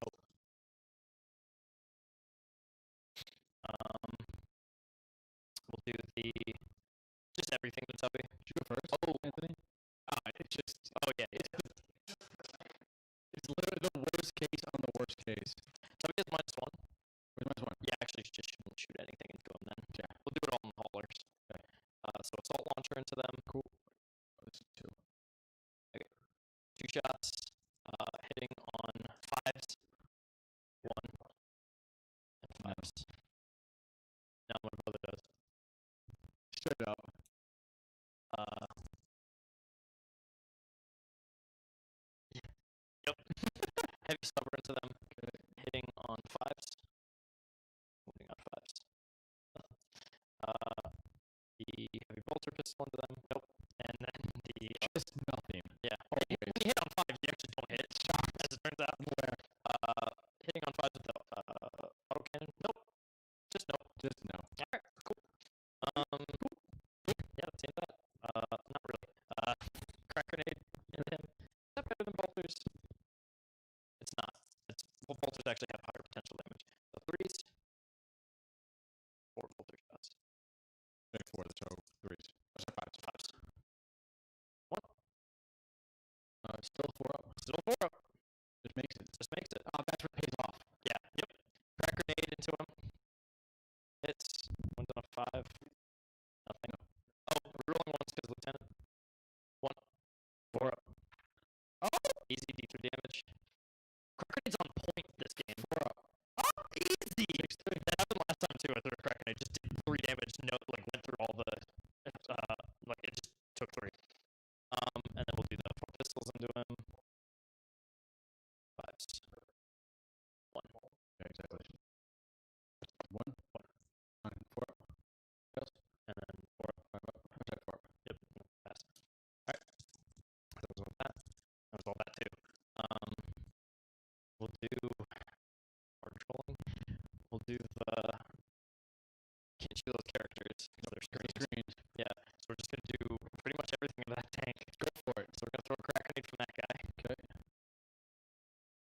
Oh. We'll do the just everything to Tubby. Did you go first? Oh, Anthony? it's just yeah. It's literally the worst case on the worst case. Tubby has -1. Where's -1? Yeah, actually, you just shouldn't shoot anything into them then. Yeah. We'll do it all in the haulers. Okay. So assault launcher into them. Cool. Oh, this is 2. Okay. 2 shots. Hitting on 5s. 1 and 5s. Now my brother does. Straight up. Yep. Heavy stubber into them. Okay. Hitting on 5s. Moving on 5s. The heavy bolter pistol into them. Nope. And then the just nothing. Yeah. When you hit on 5s, you actually don't hit. As it turns out. Where? Hitting on 5s with the autocannon. Nope. Just nope. Just no. Alright, cool. Cool. Yeah, that's the end of that. Not really. Crack grenade into him. Is that better than bolters? It's not. Bolters actually have higher potential damage. So 3s. 4 bolter shots. 4, so 3s. Oh, so 5s. 5s. 1. Still 4 up. Still 4 up. Just makes it. Just makes it. Oh, that's what pays off. Yeah, yep. Crack grenade into him. Hits. One's on a 5. Nothing. Oh, rerolling ones because Lieutenant. 1. 4 up. Oh! Easy D3 damage. Crack grenade's on point this game. 4 up. Oh, easy! That happened last time too. I threw a crack grenade. Just did 3 damage. No, went through all the. It just took 3. And then we'll do the 4 pistols into him. 5s. 1. Yeah, exactly. 1. 4 up. Fails. And then 4 up. 5 up. Okay, 4 up. Yep. Pass. Alright. That was all that. That was all that too. We'll do hard trolling. We'll do the can't see those characters. They're screens. Yeah. So we're just gonna do pretty much everything in that tank. Go for it. So we're gonna throw a crack grenade from that guy. Okay.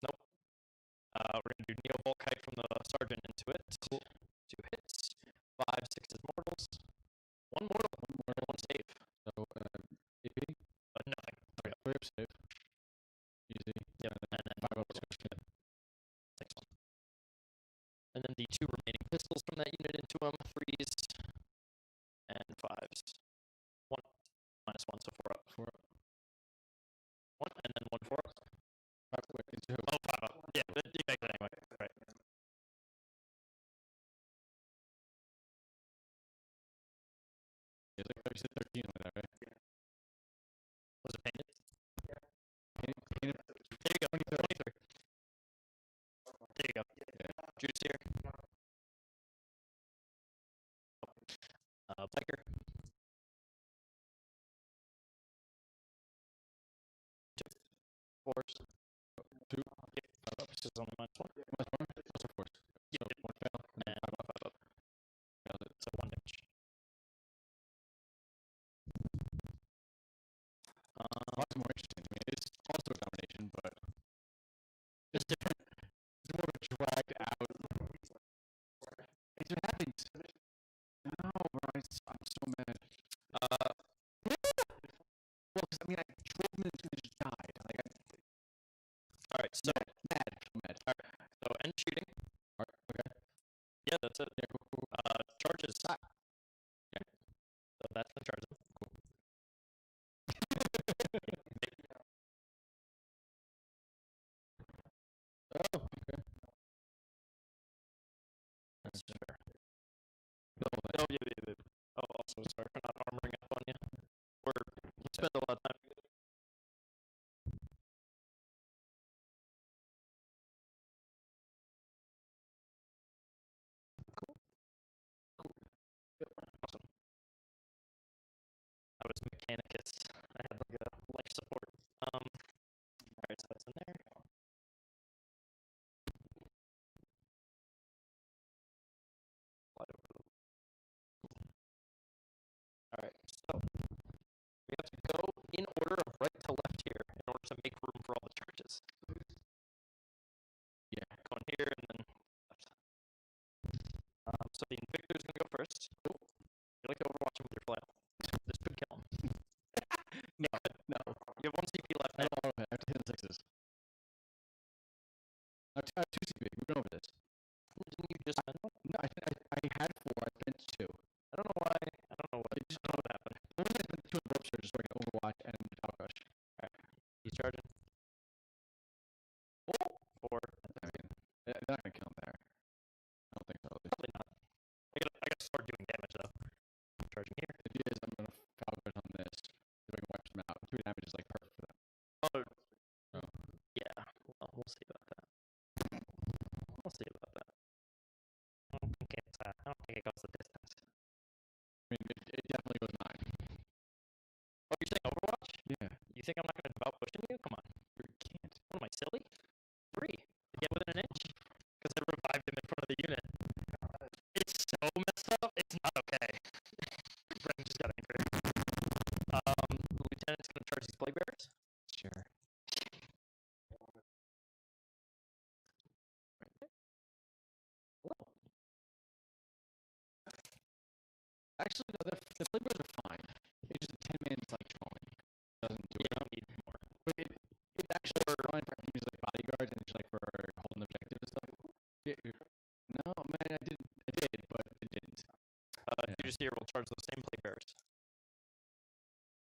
Nope. We're gonna do Neo Volk Kite from the sergeant into it. Cool. 2 hits. 5 6s mortals. 1 mortal. 1 save. So, AP? Nothing. 3 up. 3 up save. Easy. Yep. And then 5 up. Next one. And then the 2 remaining pistols from that unit into him. 3s and 5s. 1. -1, so There you go. Juice here. Biker. Force. 2. Yep. This is only -1. What's a force? Yep. So 1 fail. And 5 up. Failed it. So 1 damage. Lots more interesting. I mean, it's also a domination, but it's different. It's more of a dragged out. It's what happens. No, bro, I'm so mad. Well, 'cause, I mean, I drove him and he just died. Like, Alright, so. Mad. Alright, so end shooting. Alright, okay. Yeah, that's it. Yeah, cool. Charges. Yeah. So that's the charge. Cool. Oh, okay. That's fair. Oh, yeah. Oh, also, sorry for not armoring up on you. You spend a lot of time. Awesome. I was Mechanicus. I had like a life support. Alright, so that's in there. Alright, so we have to go in order of right to left here in order to make room for all the charges. Yeah. Going here and then left. So the Invictor is gonna go first. Cool. You like to overwatch him with your flail. This could kill him. No. You have 1 CP left I now. don't want to. I have to hit 6s. I have 2 CP. We've been over this. Didn't you just spend one? No, I had 4. I spent 2. I don't know why. I don't know what happened. The only thing I spent 2 on the rope surge so I can overwatch and outrush. Alright. He's charging. Oh! 4. I mean, they're not gonna kill him there. I don't think so. Probably not. I gotta start doing damage though. Charging here. If he is, I'm gonna outrush on this. If I can wipe him out. 2 damage is like perfect for that. Oh. Oh. Yeah. Well, we'll see about that. We'll see about that. I don't think it goes the distance. I mean, it definitely goes 9. Oh, you're saying Overwatch? Yeah. You think I'm not gonna devout pushing you? Come on. You can't. What am I, silly? 3. To get within an inch. Because I revived him in front of the unit. It's so messed up. It's not okay. Brendan just got angry. The lieutenant's gonna charge these plague bearers. Sure. Hello. Actually, no, the flavors are fine. It's just 10 minutes like drawing. Doesn't do it. You don't need more. But it's actually fine for use like bodyguards and just like for holding objective and stuff. No, man, I did, but it didn't. You just here will charge those same plague bearers.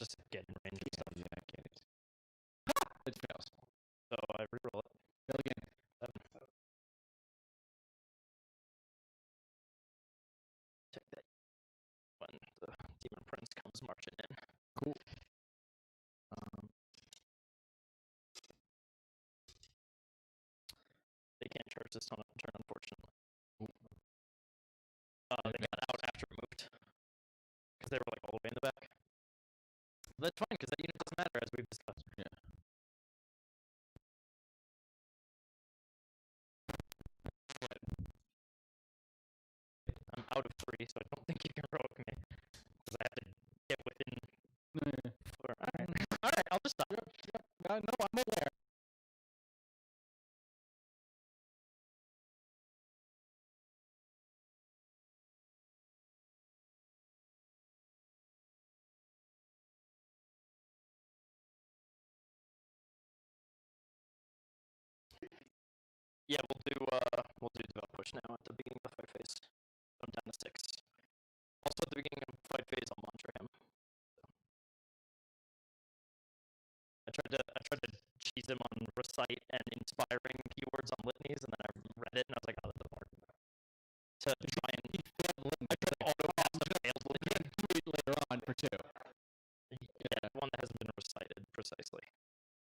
Just get in range and stuff. Yeah, I get it. It fails. So I reroll it. Fail again. 7. Check that. When the demon prince comes marching in. Cool. They can't charge this on a turn, unfortunately. Cool. They got out after it moved. Because they were like all the way in the back. That's fine, because that unit doesn't matter, as we've discussed. Yeah. I'm out of 3, so I don't think you can heroic me. Because I have to get within. Alright. Alright, I'll just stop. No, I'm aware. Yeah, we'll do develop push now at the beginning of the fight phase. I'm down to 6. Also at the beginning of the fight phase, I'll mantra him. So. I tried to cheese him on recite and inspiring keywords on litanies, and then I read it and I was like, oh, that doesn't work. To try and I tried to auto cast a failed litany. Do it later on for 2. Yeah, one that hasn't been recited precisely.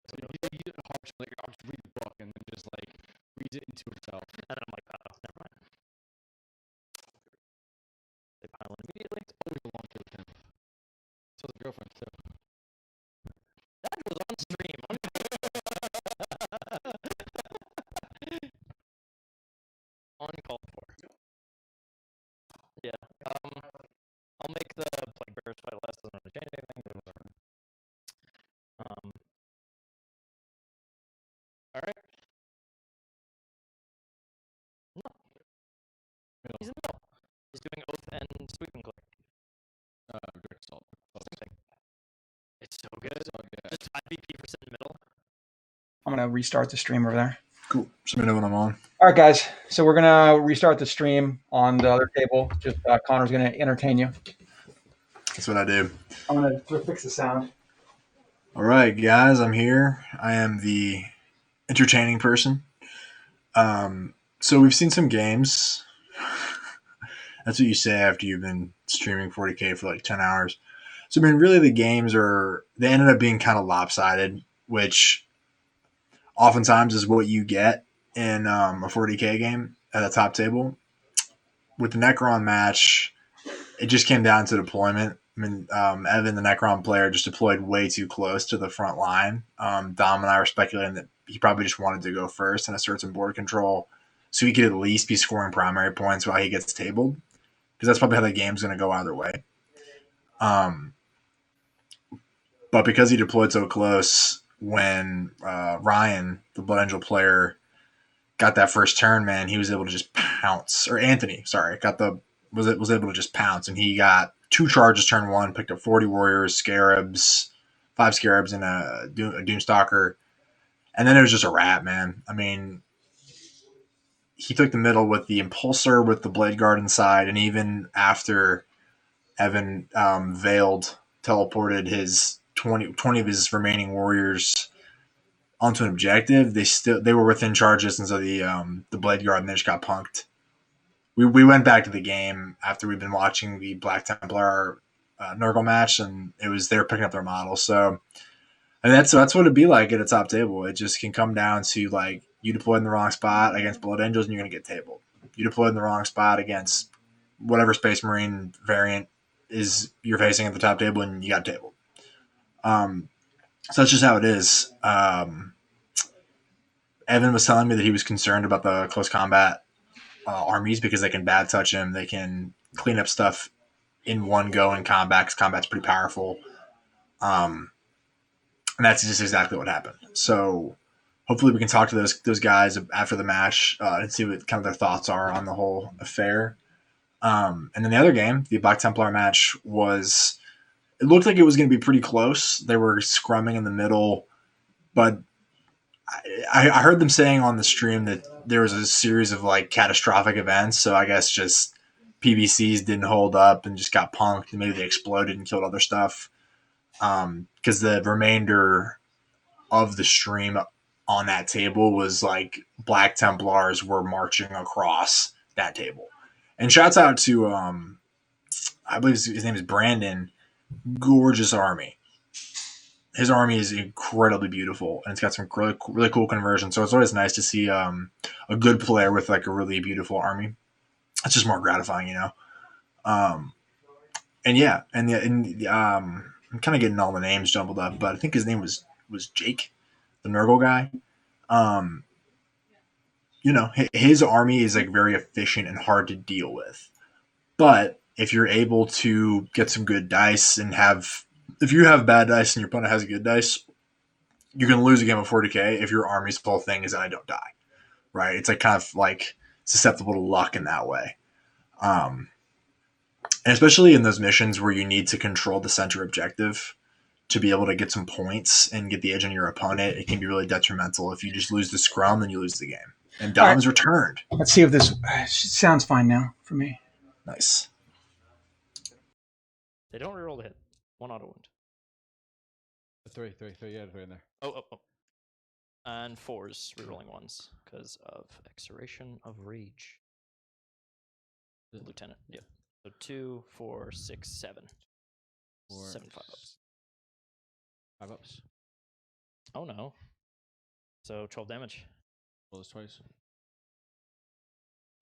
So you did harsh, like, I'll just read the book and then just like read squeeze it into himself. And then I'm like, oh, never mind. They pile in immediately. It's always a long trip with him. So the girlfriend too. That was on stream. Uncalled for. Yeah. I'll make the Plague Bearers fight less. Doesn't really change anything. All right. No. He's in the middle. He's doing Oath and Sweeping Click. Direct Assault. Same thing. It's so good. Yeah. Just 5 BP for sitting in the middle. I'm gonna restart the stream over there. Cool. Just let me know when I'm on. All right, guys. So we're gonna restart the stream on the other table. Just Connor's gonna entertain you. That's what I do. I'm gonna fix the sound. All right, guys, I'm here. I am the entertaining person. So we've seen some games. That's what you say after you've been streaming 40K for like 10 hours. So, I mean, really the games they ended up being kind of lopsided, which oftentimes is what you get in a 40K game at the top table. With the Necron match, it just came down to deployment. I mean, Evan, the Necron player, just deployed way too close to the front line. Dom and I were speculating that he probably just wanted to go first and assert some board control so he could at least be scoring primary points while he gets tabled, because that's probably how the game's going to go either way. But because he deployed so close, when Ryan, the Blood Angel player, got that first turn, man, he was able to just pounce. Or Anthony, sorry, was able to just pounce, and he got 2 charges turn 1, picked up 40 warriors, scarabs, 5 scarabs, and a Doomstalker, and then it was just a wrap, man. I mean, he took the middle with the Impulsor, with the Blade Guard inside, and even after Evan Veiled teleported his 20 of his remaining warriors onto an objective, they were within charge distance of the Blade Guard, and they just got punked. We went back to the game after we've been watching the Black Templar Nurgle match, and it was they're picking up their model. So, and that's what it'd be like at a top table. It just can come down to like you deployed in the wrong spot against Blood Angels, and you're gonna get tabled. You deployed in the wrong spot against whatever Space Marine variant is you're facing at the top table, and you got tabled. So that's just how it is. Evan was telling me that he was concerned about the close combat armies because they can bad touch him. They can clean up stuff in one go in combat because combat's pretty powerful. And that's just exactly what happened. So hopefully we can talk to those guys after the match and see what kind of their thoughts are on the whole affair. And then the other game, the Black Templar match, it looked like it was going to be pretty close. They were scrumming in the middle, but I heard them saying on the stream that there was a series of like catastrophic events. So I guess just PVCs didn't hold up and just got punked, and maybe they exploded and killed other stuff. Because the remainder of the stream on that table was like Black Templars were marching across that table. And shouts out to I believe his name is Brandon. Gorgeous army. His army is incredibly beautiful, and it's got some really cool conversions. So it's always nice to see a good player with like a really beautiful army. It's just more gratifying, you know. And yeah, and I'm kind of getting all the names jumbled up, but I think his name was Jake, the Nurgle guy. You know, his army is like very efficient and hard to deal with, but if you're able to get some good dice and if you have bad dice and your opponent has good dice, you can lose a game of 40K if your army's whole thing is I don't die, right? It's like kind of like susceptible to luck in that way. And especially in those missions where you need to control the center objective to be able to get some points and get the edge on your opponent, it can be really detrimental. If you just lose the scrum, then you lose the game. And Dom's returned. Let's see if this sounds fine now for me. Nice. They don't reroll the hit. 1 auto wound. Three. Yeah, 3 in there. Oh. And 4s, rerolling 1s because of Exoration of Rage. The Lieutenant, yep. So 2, 4, 6, 7. 7 5-ups. 5-ups. Oh no. So 12 damage. Roll this twice.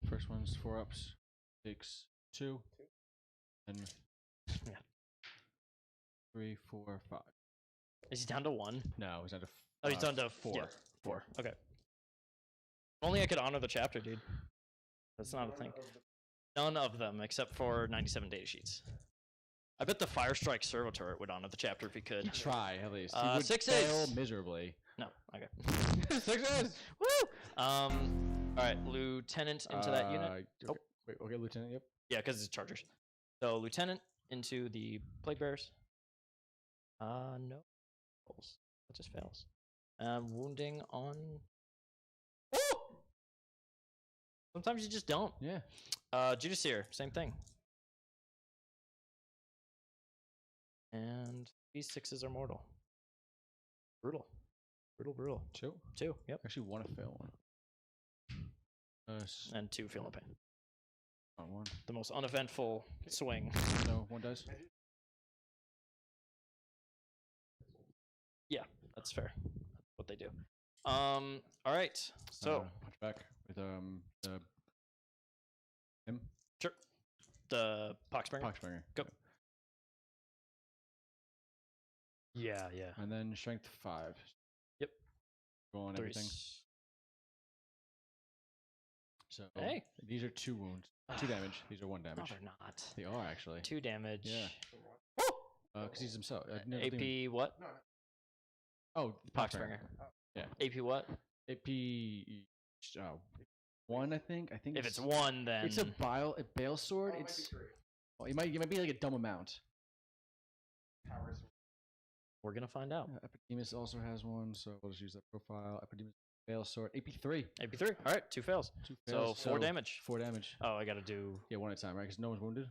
First one's 4 ups. Takes 2. And 3, 4, 5. Is he down to 1? No, he's down to. Oh, he's down to 4. Yeah, 4. Okay. If only I could honor the chapter, dude. That's not a thing. None of them except for 97 data sheets. I bet the Fire Strike Servo Turret would honor the chapter if he could. He'd try at least. He would 6 fail is miserably. No. Okay. 6 is. Woo! All right, Lieutenant into that unit. Okay. Wait, okay, Lieutenant. Yep. Yeah, because it's Chargers. So Lieutenant into the Plague Bears. No. That just fails. Wounding on. Oh! Sometimes you just don't. Yeah. Judiciary, same thing. And these 6s are mortal. Brutal. Brutal. 2? 2, yep. Actually, 1 to fail 1. And 2 feeling pain. On 1. The most uneventful swing. No, 1 dice. Yeah, that's fair. That's what they do. All right. So punch back with the him. Sure. The Poxbringer. Poxbringer. Go. Yeah. And then strength 5. Yep. Go on everything. So Hey. These are 2 wounds. 2 damage. These are 1 damage. No, they're not. They are actually. 2 damage. Yeah. Because he's himself. AP what? Oh, Poxbringer. Yeah. AP what? AP 1, I think. If it's 1, then it's a bale sword. It's it might be like a dumb amount. We're gonna find out. Epidemus also has 1, so we'll just use that profile. Epidemus bale sword. AP3. AP3. All right, 2 fails. 2 fails. So 4 damage. 4 damage. Oh, I gotta do. Yeah, 1 at a time, right? Because no one's wounded.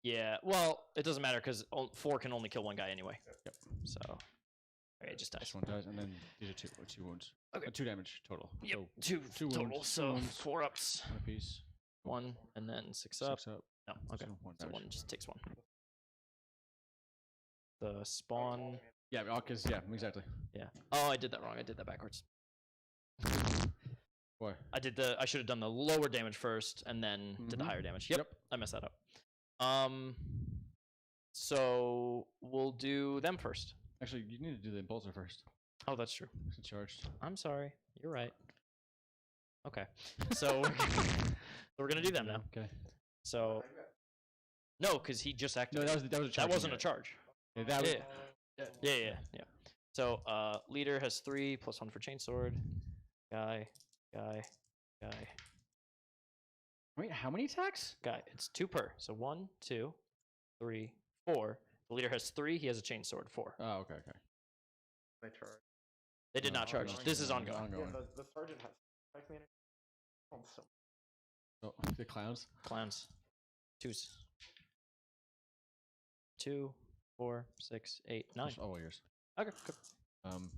Yeah. Well, it doesn't matter because 4 can only kill 1 guy anyway. Yep. So. Okay, just dies. This 1 dies, and then these are 2 wounds. Okay. 2 damage total. Yep. So 2 total. wounds, So 2 wounds, 4 ups. 1 apiece. 1 and then 6 up. 6 up. No. Okay. So 1 So damage. 1 just takes 1. The spawn. Yeah, because exactly. Yeah. Oh, I did that wrong. I did that backwards. Why? I should have done the lower damage first and then did the higher damage. Yep. I messed that up. So we'll do them first. Actually, you need to do the impulsor first. Oh, that's true. It's charged. I'm sorry. You're right. Okay. So we're gonna do them now. Okay. So no, because he just activated. No, that wasn't a charge. A charge. Yeah, that was, Yeah. So leader has 3 plus 1 for chainsword. Guy. Wait, how many attacks? Guy. It's 2 per. So 1, 2, 3, 4. The leader has 3. He has a chainsword. 4. Oh, okay. They charge. They did not charge. This is ongoing. Yeah, the sergeant has 5 mana. Oh, the clowns. Clowns. 2s. 2, 4, 6, 8, 9. Just all yours. Okay, good.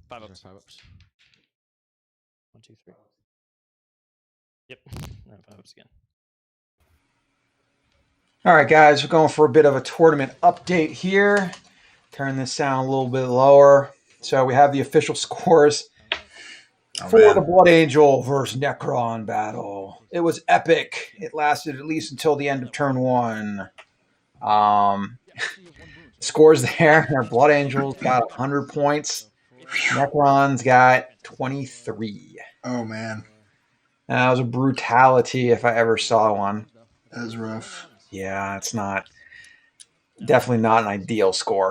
5 ups. 5 ups. 1, 2, 3. Yep. And 5 ups again. All right, guys, we're going for a bit of a tournament update here. Turn this sound a little bit lower. So we have the official scores for the Blood Angel versus Necron battle. It was epic. It lasted at least until the end of turn 1. Scores there. Our Blood Angels got 100 points. Necron's got 23. Oh, man. That was a brutality if I ever saw one. That was rough. Yeah, it's not. Definitely not an ideal score.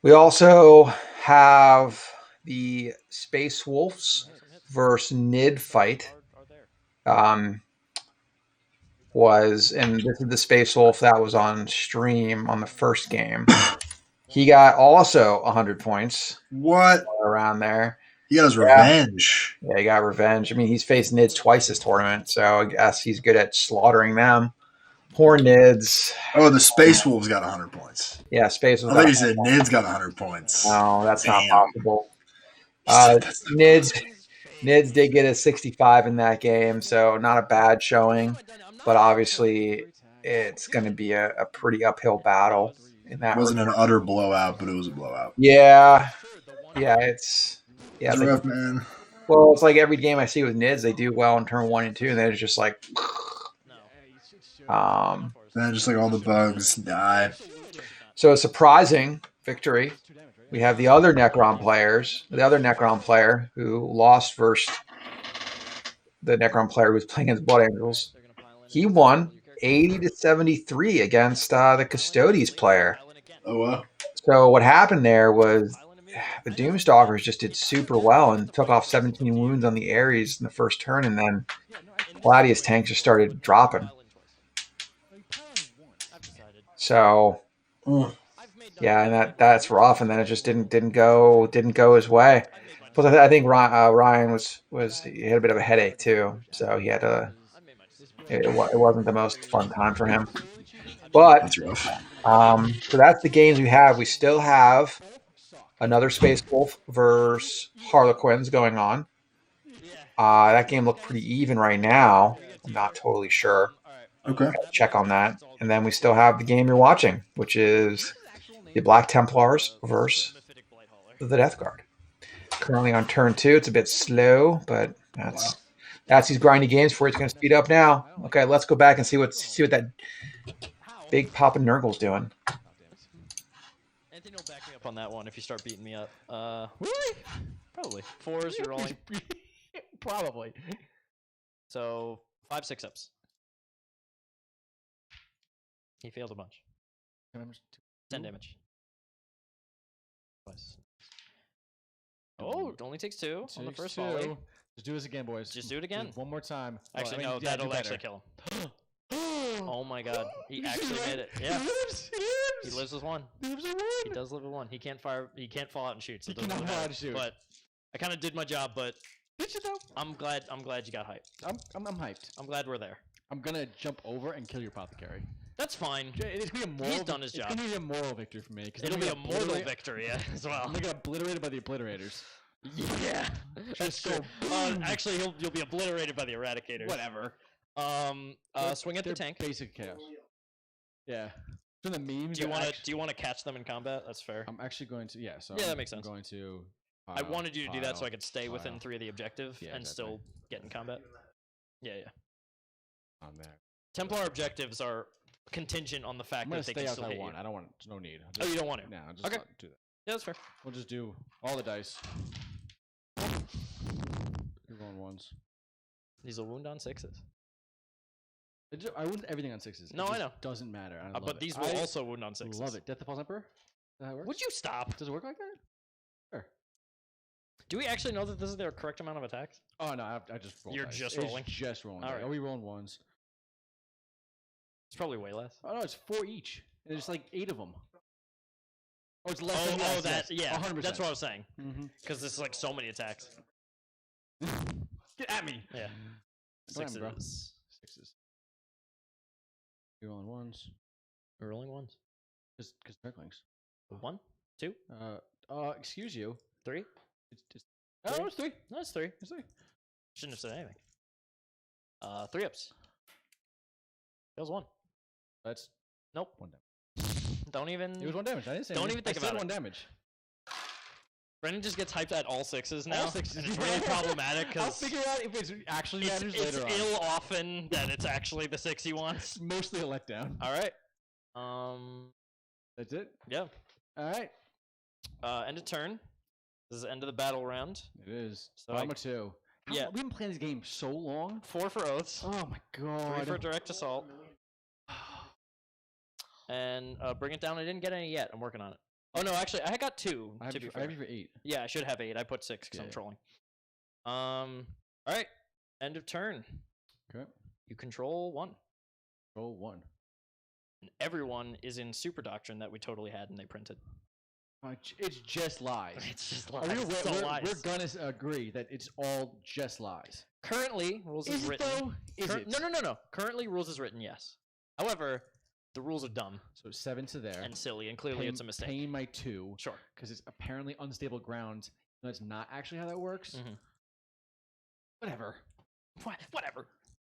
We also have the Space Wolves versus Nid fight. And this is the Space Wolf that was on stream on the first game. He got also 100 points. What? Around there. He got his revenge. Yeah, he got revenge. I mean, he's faced Nids twice this tournament, so I guess he's good at slaughtering them. Poor Nids. Oh, the Space Wolves got 100 points. Yeah, Space Wolves. I thought you said Nids got 100 points. No, that's not possible. Nids did get a 65 in that game, so not a bad showing. But obviously, it's going to be a pretty uphill battle in that. It wasn't an utter blowout, but it was a blowout. Yeah, it's rough, man. Well, it's like every game I see with Nids, they do well in turn 1 and 2, and then it's just like, then just like all the bugs die. So a surprising victory. We have the other Necron player who lost versus the Necron player who was playing against Blood Angels. He won 80-73 against the Custodes player. Oh wow! So what happened there was the Doomstalkers just did super well and took off 17 wounds on the Ares in the first turn, and then Gladius tanks just started dropping. So yeah, and that's rough. And then it just didn't go his way. Plus, I think Ryan was he had a bit of a headache too, so he had to. It wasn't the most fun time for him. But that's rough. So that's the games we have. We still have another Space Wolf versus Harlequins going on. That game looked pretty even right now. I'm not totally sure. Okay. Check on that. And then we still have the game you're watching, which is the Black Templars versus the Death Guard. Currently on turn 2. It's a bit slow, but that's these grindy games for you. It's going to speed up now. Okay, let's go back and see what that big Papa Nurgle's doing. Anthony will back me up on that one if you start beating me up. Really? Probably. 4s you're rolling. Probably. So 5 6-ups. He failed a bunch. 10 damage. Twice. Oh, it only takes 2 on the first volley. Just do this again, boys. Just do it again. One more time. Actually, no, that'll actually kill him. Oh my god, he actually made it. Yeah, he lives with 1. He does live with 1. He can't fire. He can't fall out and shoot. So it doesn't matter. But I kind of did my job. But I'm glad you got hyped. I'm hyped. I'm glad we're there. I'm gonna jump over and kill your apothecary. That's fine. It's gonna be a moral. He's done his job. It's gonna be a moral victory for me. It'll be a mortal victory as well. I'm gonna get obliterated by the obliterators. Yeah, that's true. Actually, you'll be obliterated by the eradicators. Whatever. Swing at the tank. Basic chaos. Yeah. From the memes. Do you want to catch them in combat? That's fair. I'm actually going to. Yeah. So yeah, that makes sense. I'm going to. I wanted you to do that so I could stay within 3 of the objective and still get in combat. Yeah. On there. Templar objectives are contingent on the fact that they can still hit you. I don't want. No need. Oh, you don't want to? No, just okay. Do that. Yeah, that's fair. We'll just do all the dice. You're rolling 1s. These will wound on 6s. I wound everything on 6s. No, I know. Doesn't matter. But these will also wound on 6s. Love it. Death of the False Emperor? Is that how it works? Would you stop? Does it work like that? Sure. Do we actually know that this is their correct amount of attacks? Oh no, I just rolled. You're dice. just rolling? It's just rolling. All right. Are we rolling 1s? It's probably way less. Oh no, it's 4 each. And there's like 8 of them. Oh, it's less than that. Yeah, 100%. that's what I was saying. Because this is like so many attacks. Get at me. Yeah. 6s. 6s. You're rolling 1s. We're rolling 1s. Because Darklings. 1, 2. Excuse you. 3. Oh, it's 3. No, it's 3. It's 3. Shouldn't have said anything. 3-ups. Fails 1. That's nope. 1 damage. Don't even. It was 1 damage. I didn't say. Don't even think about it. 1 damage. Brendan just gets hyped at all 6s now. All 6s. And it's really problematic because I'll figure out if it's actually matters later on. It's ill often that it's actually the 6 he wants. It's mostly a letdown. All right. That's it. Yeah. All right. End of turn. This is the end of the battle round. It is. So Bottom of 2. Yeah. We've been playing this game so long. 4 for oaths. Oh my god. 3 for direct assault. And bring it down. I didn't get any yet. I'm working on it. Oh no, actually, I got 2. I have you for 8. Yeah, I should have 8. I put 6 because I'm trolling. All right. End of turn. Okay. You control 1. Control 1. And everyone is in Super Doctrine that we totally had and they printed. It's just lies. It's just lies. We're gonna agree that it's all just lies. Currently, rules is written. Though? Is it? No. Currently, rules is written. Yes. However, the rules are dumb. So 7 to there. And silly, and clearly it's a mistake. Paying my 2. Sure. Because it's apparently unstable ground. That's not actually how that works. Whatever. Whatever.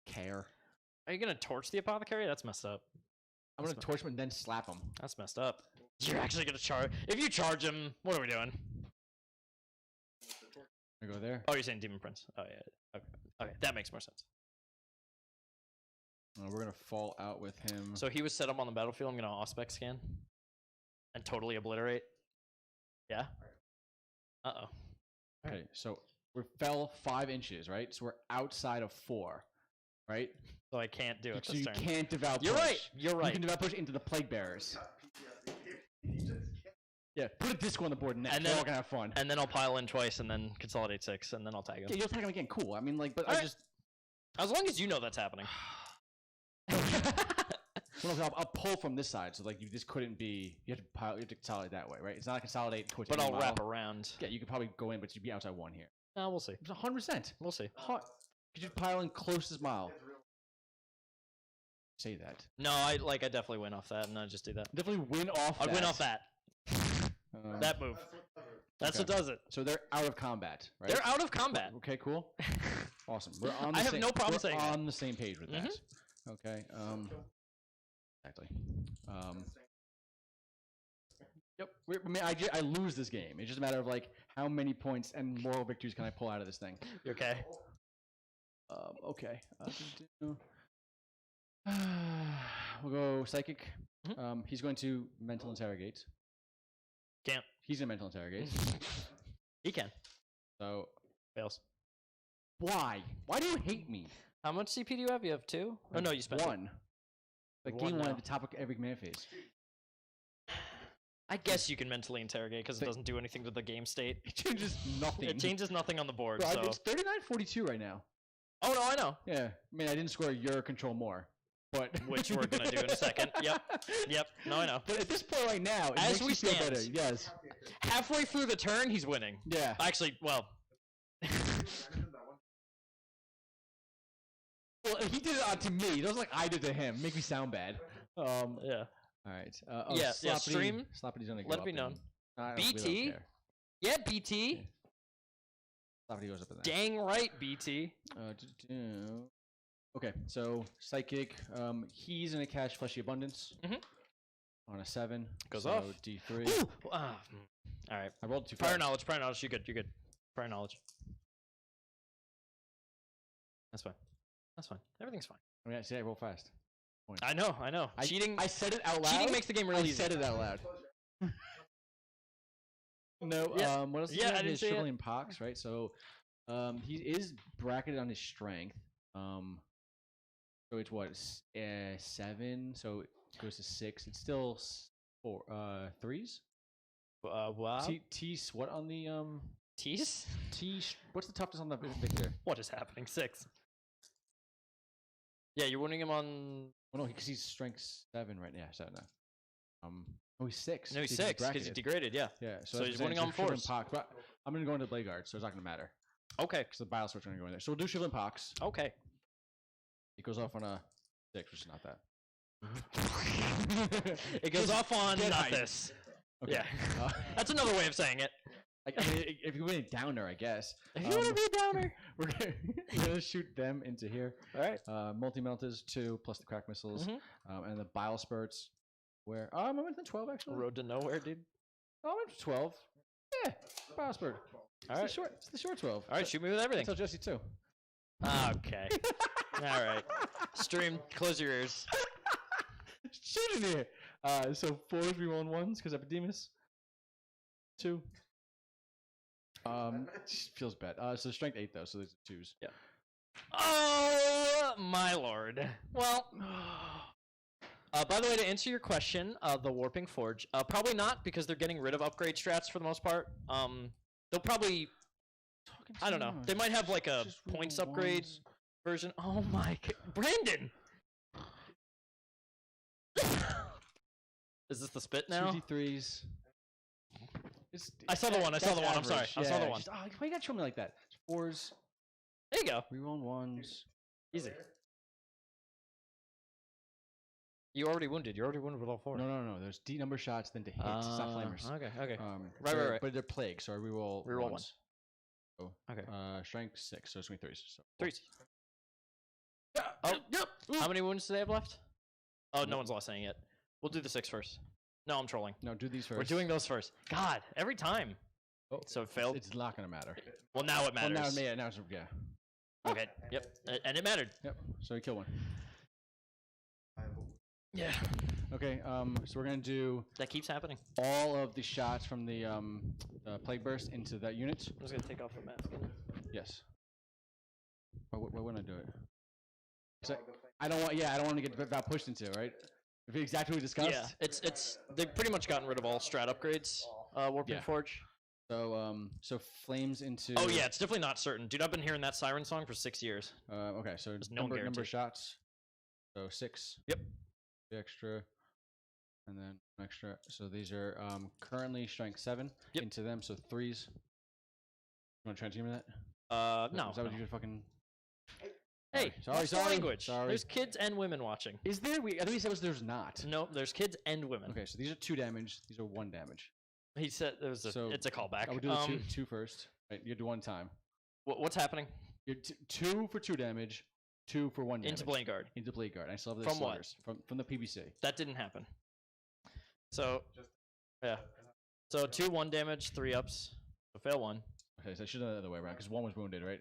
Care. Are you gonna torch the apothecary? That's messed up. I'm gonna torch him and then slap him. That's messed up. You're actually gonna charge. If you charge him, what are we doing? I go there. Oh, you're saying Demon Prince. Oh, yeah. Okay. Okay, that makes more sense. We're going to fall out with him. So he was set up on the battlefield. I'm going to Auspex scan and totally obliterate. Yeah? Uh-oh. Okay, so we fell 5 inches, right? So we're outside of 4, right? So I can't do it So this you turn. can't devout push. You're right. You're right. You can devout push into the Plague Bearers. Yeah, put a disco on the board next. And We're then all gonna have fun. And then I'll pile in twice and then consolidate 6 and then I'll tag him. Yeah, you'll tag him again. Cool. I mean, like, but All I right. just. As long as you know that's happening. Well, I'll pull from this side, so like you just couldn't be. You have to pile. You have to consolidate that way, right? It's not a consolidate. But I'll wrap around. Yeah, you could probably go in, but you'd be outside 1 here. No, we'll see. 100%. We'll see. Could you pile in closest mile? Say that. No, I definitely win off that, and I just do that. Definitely win off. I'd win off that. That move. That's what does it. So they're out of combat, right? They're out of combat. Okay, cool. Awesome. We're on. The I have same, no problem we're saying that. on the same page with that. Okay. Exactly. Yep. I mean, I lose this game. It's just a matter of like how many points and moral victories can I pull out of this thing. You okay? Okay. We'll go psychic. He's going to mental interrogate. Can't. He's gonna mental interrogate. He can. So fails. Why? Why do you hate me? How much CP do you have? You have 2? Oh no, you spent 1. Like One gain 1 now. at the top of every command phase. I guess you can mentally interrogate because it doesn't do anything to the game state. It changes nothing. It changes nothing on the board. Bro, So. it's 39-42 right now. Oh no, I know. Yeah. I mean, I didn't score your control more, but Which we're gonna do in a second. Yep. No, I know. But at this point right now, it As makes we you feel stand, better. Yes. halfway through the turn, he's winning. Yeah. Actually, well. Well, he did it to me. It was like I did to him. Make me sound bad. Yeah. All right. Yeah, Sloppity, stream. Sloppity's gonna go Let it up be in- known. we don't BT. care. Yeah, BT. Sloppity goes up in there. Dang right, BT. Okay, so psychic. He's gonna catch fleshy abundance on a 7. Goes so off. D3. Ooh, all right. I rolled 2. Prior knowledge. Prior knowledge. You're good. You're good. Prior knowledge. That's fine. That's fine. Everything's fine. I mean, I say I roll fast. Point. I know. I know. Cheating. I said it out loud. Cheating makes the game really I easy. said it out loud. No. Yeah. What else? Yeah, I didn't his say it. Shriveling Pox, right? So, he is bracketed on his strength. So it's what 7. So it goes to 6. It's still 3s. Wow. T's what on the T's? What's the toughness on the Victor? What is happening? 6. Yeah, you're winning him on. Oh no, because he's strength 7 right now. Yeah, 7 now. Oh, he's 6. No, he's 6 because he's bracketed. degraded. Yeah. Yeah, So that's he's what I'm winning saying, on so Shriveling 4s. Pox, but I'm gonna go into Blade Guard, so it's not gonna matter. Okay. Because the Bile Sword's gonna go in there. So we'll do Shriveling Pox. Okay. It goes off on a 6, which is not that. It goes off on Get not hyped. this. Okay. Yeah. That's another way of saying it. Like, I mean, if you win a downer, I guess. If you want to be a downer. We're gonna shoot them into here. All right. Multi-meltas 2 plus the crack missiles, and the bile spurts. Where? I'm at the 12 actually. Road to nowhere, dude. Oh, I'm at 12. Yeah, bile spurt. All right. It's the short 12. All right, shoot me with everything. Tell Jesse too. Okay. All right. Stream, close your ears. Shoot in here. So 4s we roll on 1s because Epidemus. 2. Feels bad. So strength 8 though, so these are 2s. Yeah. Oh my lord. Well. By the way, to answer your question, the Warping Forge, probably not because they're getting rid of upgrade strats for the most part. They'll probably, I don't know. They might have like a points upgrade version. Oh my, Brandon. Is this the spit now? 2d3s. I saw the one. I saw the one. I'm sorry. Average. I saw the one. Just, why you gotta show me like that? 4s. There you go. Reroll 1s. Easy. You already wounded. You're already wounded with all 4. No. There's D number shots, then to hit. It's not flamers. Okay. Right. But they're plague, so I reroll. Reroll 1. ones. So, Okay. Strength 6, so it's gonna be 3s. So 3s. Oh, yep. How many wounds do they have left? Oh, no one's lost any yet. We'll do the 6 first. No, I'm trolling. No, do these first. We're doing those first. God, every time. So it failed. It's not gonna matter. Well, now it matters. Well, now it's yeah. Okay. Yep. And it mattered. Yep. So you kill one. Yeah. Okay. So we're gonna do. That keeps happening. All of the shots from the plague burst into that unit. I'm just gonna take off the mask. Yes. Why wouldn't I do it? So I don't want. Yeah, I don't want to get pushed into right. Exactly what we discussed. Yeah. It's they've pretty much gotten rid of all strat upgrades. Warping Forge. So flames into. Oh yeah, it's definitely not certain, dude. I've been hearing that siren song for 6 years. Okay, so There's no number of shots. So 6. Yep. The extra, and then an extra. So these are currently strength 7 into them. So 3s. You want to try and give me that? No. Is that what you fucking? Hey, sorry. language. There's kids and women watching. Is there? I think he said there's not. No, there's kids and women. Okay, so these are 2 damage. These are 1 damage. He said there was it's a callback. I would do the two first. Right, you do 1 time. What's happening? You're 2 for 2 damage, 2 for 1 damage. Into Blade Guard. Into Blade Guard. I still have the From sluggers. From the PBC. That didn't happen. So, yeah. So 2 1 damage, 3 ups. So fail 1. Okay, so I should have done it the other way around because 1 was wounded, right?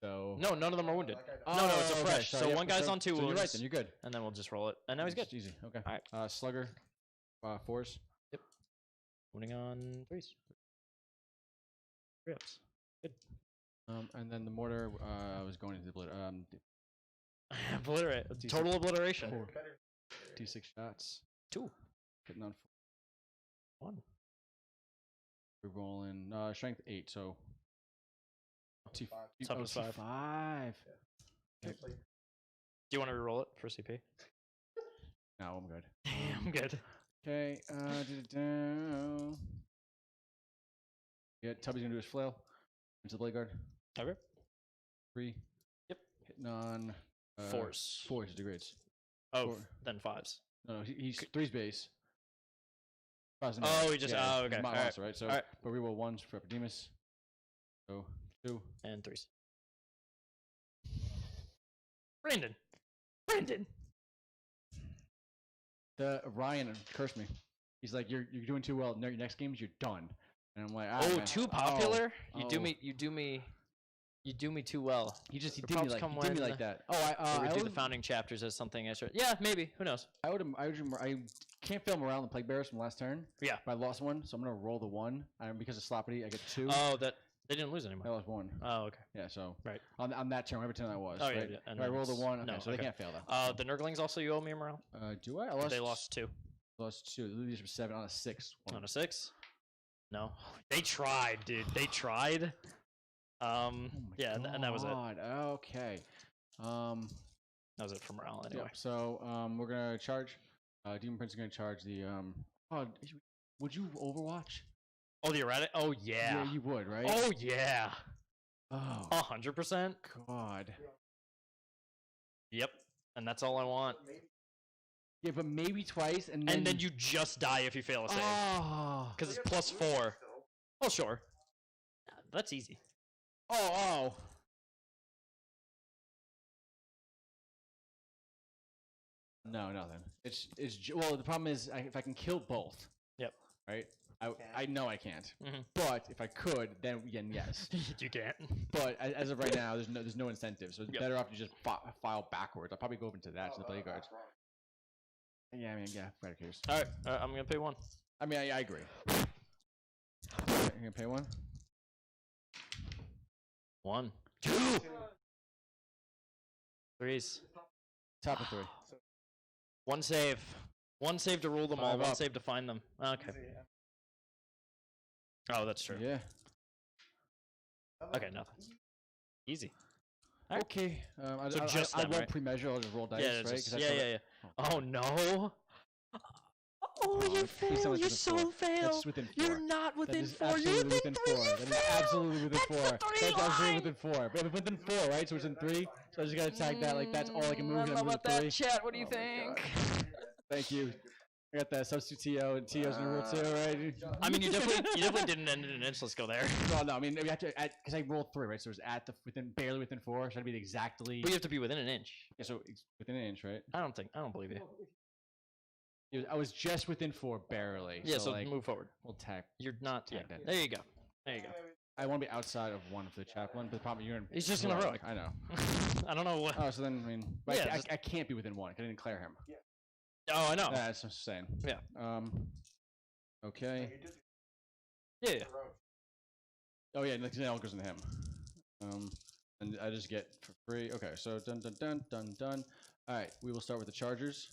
So no, none of them are wounded. No, it's a fresh. Okay, so 1 guy's on 2 wounds. You're right, then you're good. And then we'll just roll it. And now he's good. Easy. Okay. All right. Slugger, 4s. Yep. Wounding on 3s. 3 ups. Good. And then the mortar was going into the obliterate. Total obliteration. 2 6 shots. 2. Hitting on 1. We're rolling strength 8, so Toughness 5. 5. Do you want to reroll it for CP? No, I'm good. I'm good. Okay. Yeah, Tubby's gonna do his flail into the blade guard. Okay. 3. Yep. Hitting on 4s. 4s degrades. Oh, then 5s. No, he's 3's base. Oh, he just okay. All right. Right. So, all right. But we roll 1s for Epidemus. So 2 and 3s. Brandon. The Ryan cursed me. He's like, "You're doing too well. Your next games, you're done." And I'm like, "Oh, man. too popular? Oh. You do me too well." He did me like that. Oh, I do the founding chapters as something extra. Yeah, maybe. Who knows? I can't fail morale in the plague bearers from last turn. Yeah, but I lost 1, so I'm gonna roll the 1. Because of Sloppity, I get 2. Oh, that they didn't lose anymore. I lost 1. Oh, okay. Yeah, so right on that turn, whatever turn that was. Oh right? yeah. And if I roll the 1, okay, no, so they can't fail that. The Nurglings also you owe me a morale. Do I? They lost 2. Lost 2. These were 7 on a 6. On a 6? No, they tried, dude. They tried. Yeah, and that was it. Okay. That was it for morale anyway. Yeah, so we're gonna charge. Demon Prince is gonna charge the would you Overwatch? Oh, the erratic? Oh yeah. Yeah, you would, right? Oh yeah. Oh. 100%. God. Yep. And that's all I want. Yeah, but maybe twice, and then you just die if you fail a save. Oh. Because it's +4. Oh sure. That's easy. Oh. No, nothing. It's well. The problem is if I can kill both. Yep. Right. I know I can't. Mm-hmm. But if I could, then yes. You can't. But as of right now, there's no incentive. So it's better off to just file backwards. I'll probably go into that to the blade guards. Yeah, right case. All right, I'm gonna pay 1. I mean, I agree. You're gonna pay 1. 1, 2, 3s. Top of 3. 1 save. 1 save to rule them all. 1 save to find them. Okay. Oh, that's true. Yeah. Okay, nothing. Easy. Right. Okay. So just I them, won't right? pre-measure. I'll just roll dice, yeah, right? Yeah. Oh no. Oh, you fail! You so fail! That's within 4. You're not within 4. You're within 3. That is absolutely within 4. That's absolutely within 4. But within 4, right? So it's in 3. So I just gotta tag that. Like that's all I can move. I don't know about that, chat. What do you think? Thank you. I got that substitute TO and TO's in rule 2, right? I mean, you definitely didn't end it in an inch. Let's go there. No. I mean, we have to because I rolled 3, right? So it's barely within 4. So it'd be exactly. But you have to be within an inch. Yeah, so it's within an inch, right? I don't believe you. I was just within 4, barely. Yeah, so like, move forward. We'll tack. You're not. Yeah. Tack that. There you go. There you go. I want to be outside of 1 for the chaplain, but the problem you're gonna. He's just gonna heroic. I know. I don't know what. Oh, so then I mean, Yeah, I can't be within 1. I didn't declare him. Yeah. Oh, I know. That's what I'm saying. Yeah. Okay. Yeah. Oh yeah, it all goes into him. And I just get for free. Okay, so done. All right, we will start with the Chargers.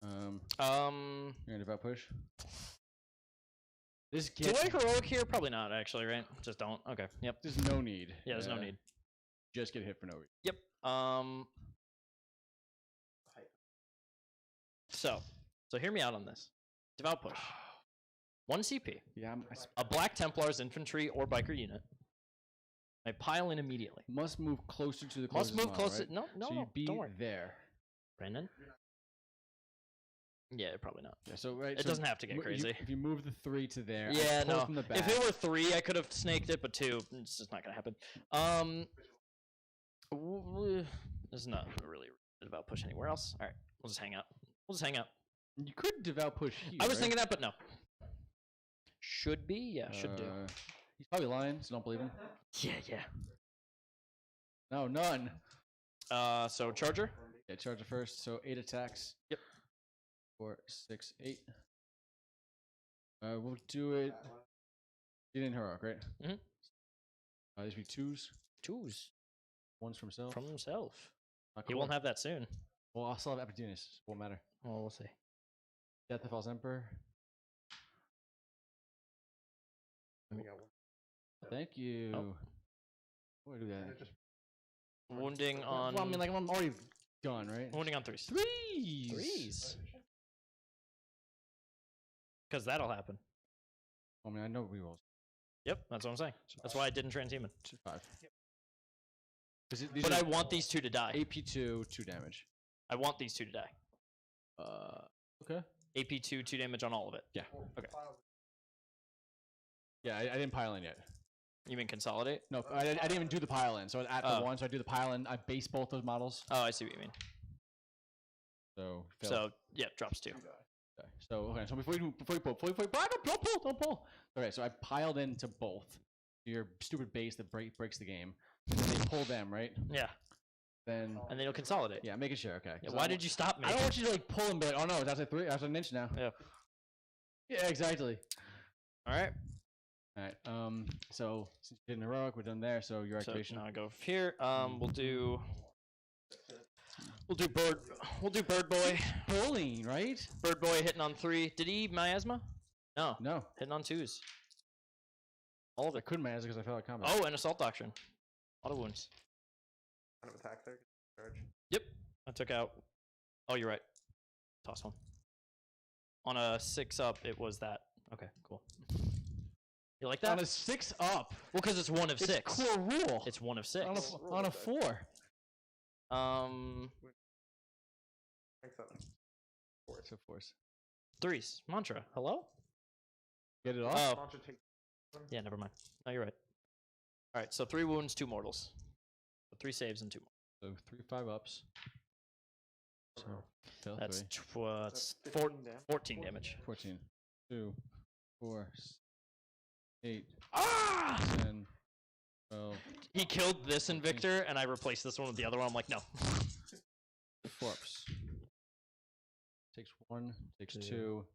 You're gonna devout push. This Do I heroic here? Probably not, actually, right? Just don't. Okay. Yep. There's no need. Yeah, there's no need. Just get hit for no reason. Yep. So hear me out on this. Devout push. 1 CP. Yeah. A Black Templar's infantry or biker unit. I pile in immediately. Must move closer to the Must closest move model, closer. right? No, So no, you'd be don't worry. there. Brandon? Yeah, probably not. Yeah, so right. It so doesn't have to get crazy. If you move the 3 to there, Yeah, I pull no. from the back. If it were 3, I could have snaked it, but 2, it's just not gonna happen. There's not really about push anywhere else. All right, we'll just hang out. You could devout push here. I was right? thinking that, but no. Should be, yeah, should do. He's probably lying, so don't believe him. Yeah. No, none. So Charger? Yeah, Charger first. So 8 attacks. Yep. 4, 6, 8. We'll do it. He didn't heroic, right? Mm-hmm. These be 2s. 2s. 1's from himself. From himself. Not He cool. won't have that soon. Well, I'll still have opportunists. Won't matter. Well, we'll see. Death of False Emperor. Thank you. Oh. Why do that? Wounding on. Well, I mean, like I'm already done, right? Wounding on 3s. 3s. Because that'll happen. I mean, I know rerolls. Yep, that's what I'm saying. That's why I didn't transhuman. 5. But I want these 2 to die. AP2, 2 damage. I want these 2 to die. Okay. AP2, 2 damage on all of it. Yeah. Okay. Yeah, I didn't pile in yet. You mean consolidate? No, I didn't even do the pile in. So at the 1, so I do the pile in. I base both those models. Oh, I see what you mean. So yeah, drops 2. Okay. So before you don't pull. Okay, so I piled into both. Your stupid base that breaks the game. And then they pull them, right? Yeah. And then you'll consolidate. Yeah, making sure. Okay. Yeah, why did you stop me? I don't want you to like pull them, but oh no, that's a 3. That's an inch now. Yeah. Yeah, exactly. All right. All right. So since you did an heroic, we're done there. So your activation. So now I go here. We'll do bird. We'll do bird boy. Bowling, right? Bird boy hitting on 3. Did he miasma? No. No. Hitting on 2s. All of it. I couldn't miasma because I fell out of combat. Oh, and assault doctrine. A lot of wounds. Kind of attack there. Charge. Yep. I took out. Oh, you're right. Toss one. On a 6 up, it was that. Okay, cool. You like that? On a 6 up. Well, because it's 1 of 6. It's core rule. It's 1 of 6. On a 4. So 4s. 3s. Mantra. Hello? Get it off? Oh. Yeah, never mind. No, you're right. All right, so 3 wounds, 2 mortals. So 3 saves and 2 more. So 3 5-ups. So That's 14 damage. 14. 2, 4, 8, 10, 12. He killed this Invictor, and I replaced this one with the other one. I'm like, no. 4-ups. Takes 1, takes 2,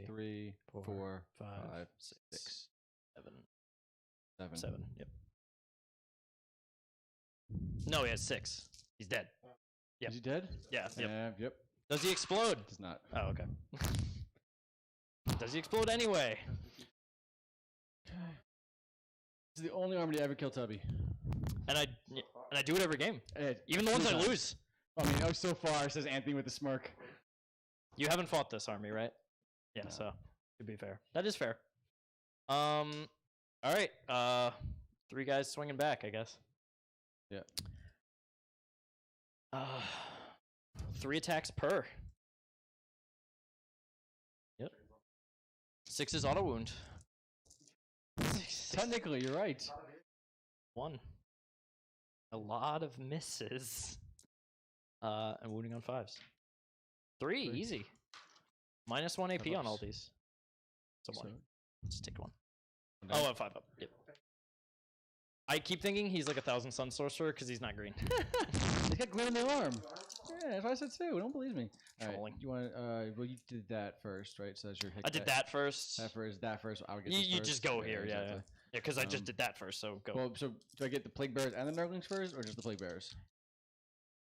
3, 4, 5, 6, 7. Yep. No, he has 6. He's dead. Yep. Is he dead? Yeah. Yep. Yep. Does he explode? Does not. Oh, okay. Does he explode anyway? This is the only army to ever kill Tubby. And I do it every game. Even the ones I lose. I mean, so far, says Anthony with the smirk. You haven't fought this army, right? Yeah, No. so to be fair. That is fair. All right. 3 guys swinging back, I guess. Yeah. 3 attacks per. Yep. 6 is auto wound. Technically, you're right. 1. A lot of misses. And wounding on 5s. 3, easy. -1 AP on all these. So 1. Just take 1. Oh, 5 up. Yep. I keep thinking he's like 1,000 Sun Sorcerer because he's not green. He's got green on the arm. Yeah, that's what I said too. Don't believe me. Trolling. Right, you want? Well, you did that first, right? So that's your hit. I did that first. That first. I would get. You this just first. go here, yeah. Yeah, because I just did that first, so go. Well, so do I get the Plague Bearers and the Nurglings first, or just the Plague Bearers?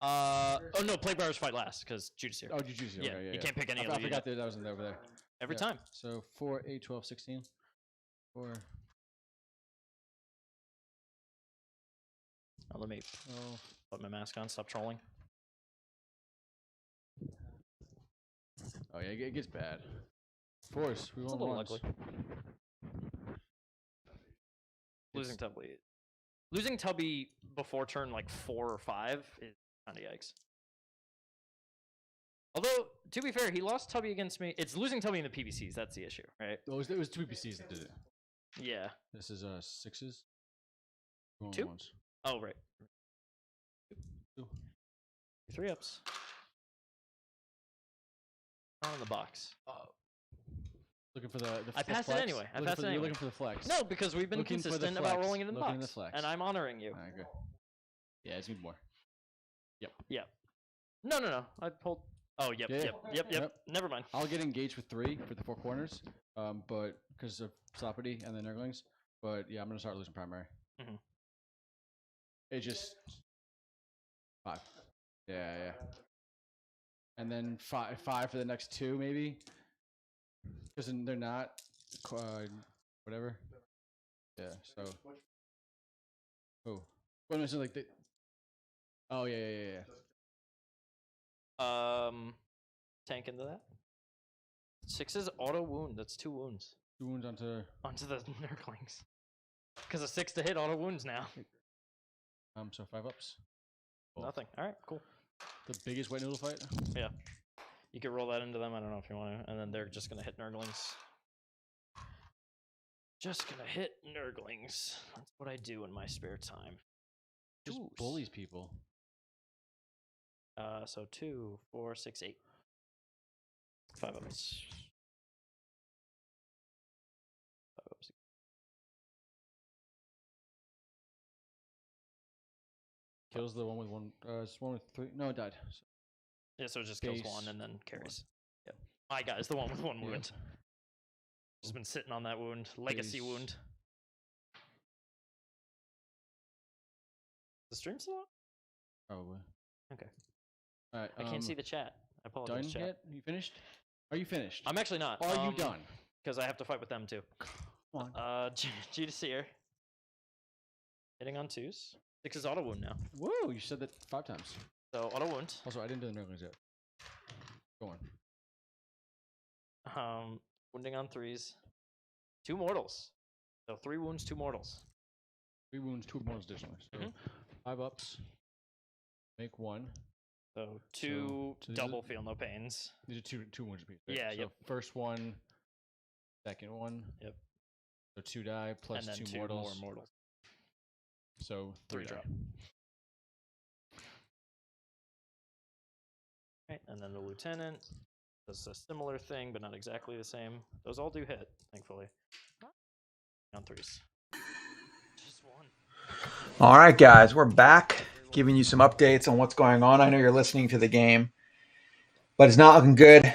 Oh no, Plague Bearers fight last because Judas here. Oh, Judas here. Yeah, Okay, you can't pick any I other unit. forgot that was over there. Every time. So 4, 8, 12, 16. 4. Oh, let me put my mask on. Stop trolling. Oh yeah, it gets bad. Of course, we It's a won't little once. ugly. Losing Tubby. Losing Tubby before turn like 4 or 5 is kind of yikes. Although, to be fair, he lost Tubby against me. It's losing Tubby in the PVCs. That's the issue, right? It was 2 PCs that did it. Yeah. This is 6s. 2? Ones. Oh, right. 2. 3 ups. On the box. Looking for the I passed it anyway. I passed it anyway. You're looking for the flex. No, because we've been Looking for the consistent about flex. rolling it in the Looking box. the flex. And I'm honoring you. Alright, good. Yeah, it's need more. Yep. Yep. No. I pulled. Oh, yep. Never mind. I'll get engaged with 3 for the 4 corners, but because of Sloppity and the Nurglings. But yeah, I'm gonna start losing primary. Mhm. It just 5. Yeah. And then 5 for the next 2 maybe, because they're not whatever. Yeah. So. Oh. Well, no, so like the. Oh yeah. Tank into that. 6 is auto wound. That's 2 wounds. 2 wounds onto the Nurglings. Because a 6 to hit auto wounds now. So 5 ups. Nothing. All right, cool. The biggest white noodle fight. Yeah. You could roll that into them. I don't know if you want to. And then they're just gonna hit Nurglings. Just gonna hit Nurglings. That's what I do in my spare time. Just bullies people. So 2, 4, 6, 8. 5 ups. 5 ups. Kills the one with 1. It's 1 with 3. No, it died. Yeah, so it just kills 1 and then carries. Yep. My guy's the one with 1 wound. Just been sitting on that wound. Legacy wound. The stream still on? Probably. Okay. All right. I can't see the chat. I apologize. Done Chat. yet? You finished? Are you finished? I'm actually not. Are you done? Because I have to fight with them too. Come on. G to Seer. Hitting on 2s. 6 is auto wound now. Whoa! You said that 5 times. So auto wound. Also, I didn't do the Nurglings yet. Go on. Wounding on 3s. 2 mortals. So 3 wounds, 2 mortals. 3 wounds, 2 mortals additionally. So 5 ups. Make 1. So 2 double feel no pains. These are 2 wounds apiece. Right? Yeah. So Yep. First one. Second one. Yep. So 2 die plus and then 2 2 mortals. more mortals. So 3 drop. die. Right, and then the lieutenant does a similar thing, but not exactly the same. Those all do hit, thankfully. On 3s. Just 1. All right, guys, we're back, giving you some updates on what's going on. I know you're listening to the game, but it's not looking good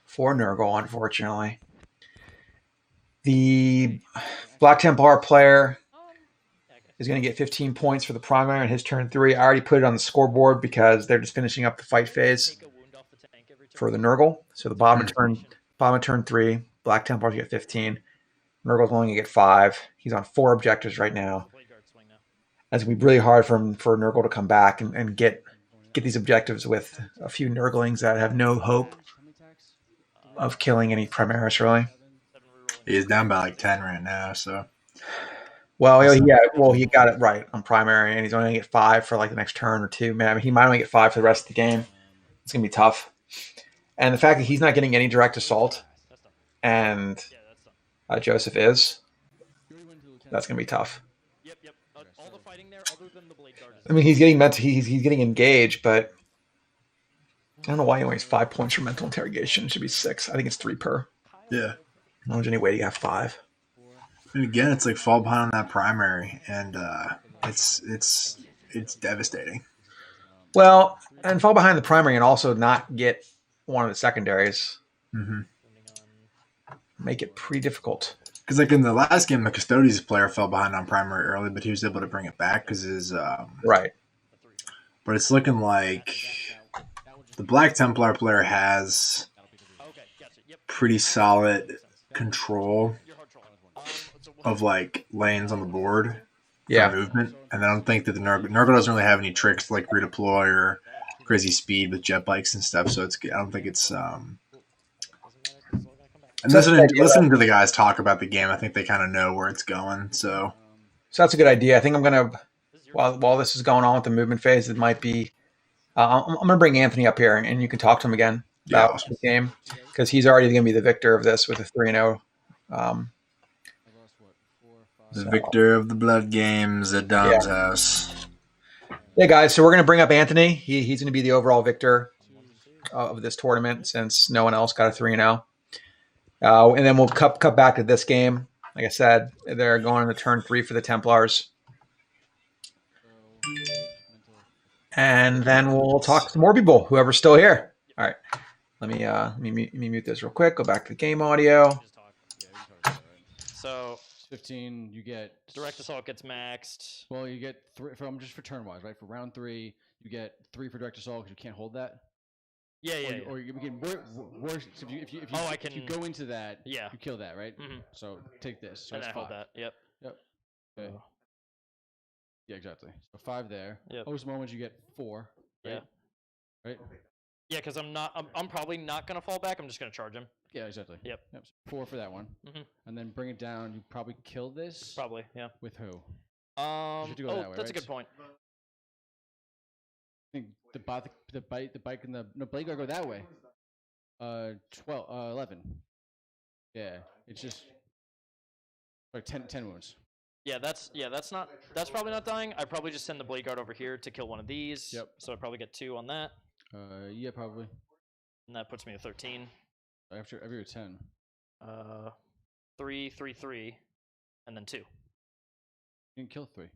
for Nurgle, unfortunately. The Black Templar player is going to get 15 points for the primary on his turn 3. I already put it on the scoreboard because they're just finishing up the fight phase for the Nurgle. So the bottom of turn 3, Black Templars get 15. Nurgle's only going to get 5. He's on 4 objectives right now. It's going to be really hard for Nurgle to come back and get these objectives with a few Nurglings that have no hope of killing any Primaris, really. He's down by like 10 right now, so. Well, he got it right on primary, and he's only going to get 5 for like the next turn or 2. Man, I mean, he might only get 5 for the rest of the game. It's going to be tough. And the fact that he's not getting any direct assault, and Joseph is, that's going to be tough. Yep. All the fighting there, other than the blade guard. I mean, he's getting engaged, but I don't know why he only has 5 points for mental interrogation. It should be 6. I think it's 3 per. Yeah. How much anyway do you have 5? And again, it's like fall behind on that primary, and it's devastating. Well, and fall behind the primary and also not get one of the secondaries. Mm-hmm. Make it pretty difficult. Because like in the last game, the Custodes player fell behind on primary early, but he was able to bring it back because his right. But it's looking like the Black Templar player has pretty solid control of like lanes on the board for movement, and I don't think that the Nurgle doesn't really have any tricks like redeploy or crazy speed with jet bikes and stuff. So I don't think it's. And listening to the guys talk about the game, I think they kind of know where it's going. So that's a good idea. I think I'm gonna while this is going on with the movement phase, it might be. I'm gonna bring Anthony up here, and you can talk to him again about the game because he's already gonna be the victor of this with a 3-0. The victor of the blood games at Dom's house. Yeah, guys. So we're going to bring up Anthony. He's going to be the overall victor of this tournament since no one else got a 3-0. And then we'll cut back to this game. Like I said, they're going into turn 3 for the Templars. And then we'll talk to some more people, whoever's still here. All right. Let me mute this real quick. Go back to the game audio. So 15, you get direct assault gets maxed. Well, you get 3 from just for turn wise, right? For round 3, you get 3 for direct assault because you can't hold that. Or you can worse if you go into that, you kill that, right? So take this. So and it's I hold that. Yep. Okay. Yeah, exactly. So 5 there. Yep. Most moments you get 4. Right? Yeah. Right. Yeah, because I'm probably not gonna fall back. I'm just gonna charge him. Yeah, exactly. Yep. So 4 for that one. And then bring it down. You probably kill this. Probably. Yeah. With who? That way, that's a good point. I think the bike and the blade guard go that way. 11. Yeah, it's just like 10 wounds. Yeah, that's probably not dying. I probably just send the blade guard over here to kill one of these. Yep. So I probably get 2 on that. Yeah, probably. And that puts me at 13. After every 10. 3, 3, 3, and then 2. You didn't kill 3.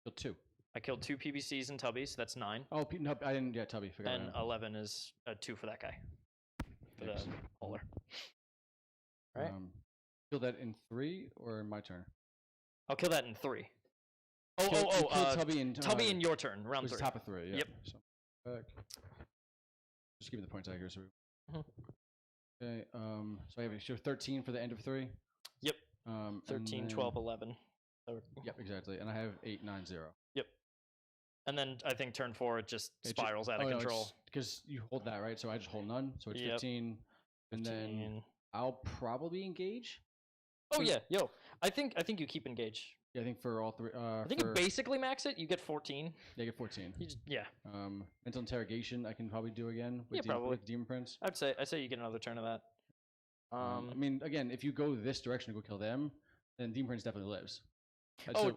Kill 2. I killed 2 PBCs and Tubbies. That's 9. Oh, no, I didn't get Tubby. Forgot and 11 is 2 for that guy. For the bowler. All right. Kill that in 3 or in my turn? I'll kill that in 3. Tubby in your turn, round 3. Top of 3, yeah. Yep. So, just give me the points out here. So okay, so I have 13 for the end of 3. Yep. 13, 12, 11. So, yep, exactly. And I have 8, 9, 0. Yep. And then I think turn 4 it just spirals out of control. Because you hold that, right? So I just hold none. So it's 15. And then I'll probably engage. Oh yeah, I think you keep engage. Yeah, I think for all 3. I think you basically max it. You get 14. Yeah, you get 14. Yeah. Mental interrogation I can probably do again with, with Demon Prince. I say you get another turn of that. I mean, again, if you go this direction to go kill them, then Demon Prince definitely lives. I'm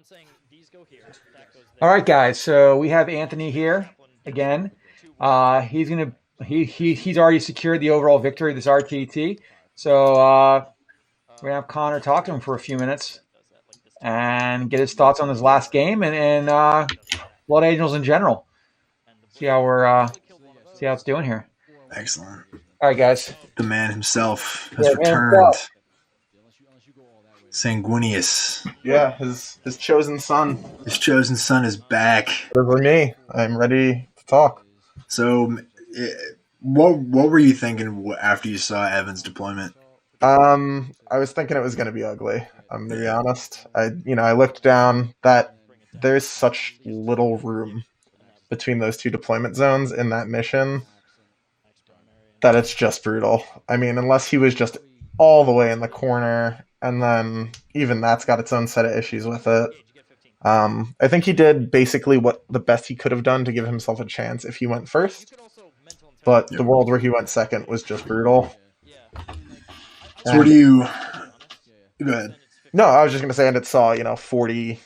saying these go here. That goes there. All right, guys. So we have Anthony here again. He's already secured the overall victory of this RTT. So we're gonna have Connor talk to him for a few minutes and get his thoughts on this last game and Blood Angels in general. See how it's doing here. Excellent. All right, guys. The man himself has returned. Sanguinius. Yeah, his chosen son. His chosen son is back. For me, I'm ready to talk. So, what were you thinking after you saw Evan's deployment? I was thinking it was going to be ugly. I'm going to be honest. I looked down that there's such little room between those 2 deployment zones in that mission that it's just brutal. I mean, unless he was just all the way in the corner, and then even that's got its own set of issues with it. I think he did basically what the best he could have done to give himself a chance if he went first. But the world where he went second was just brutal. So what do you... Go ahead. No, I was just going to say, and it saw, 40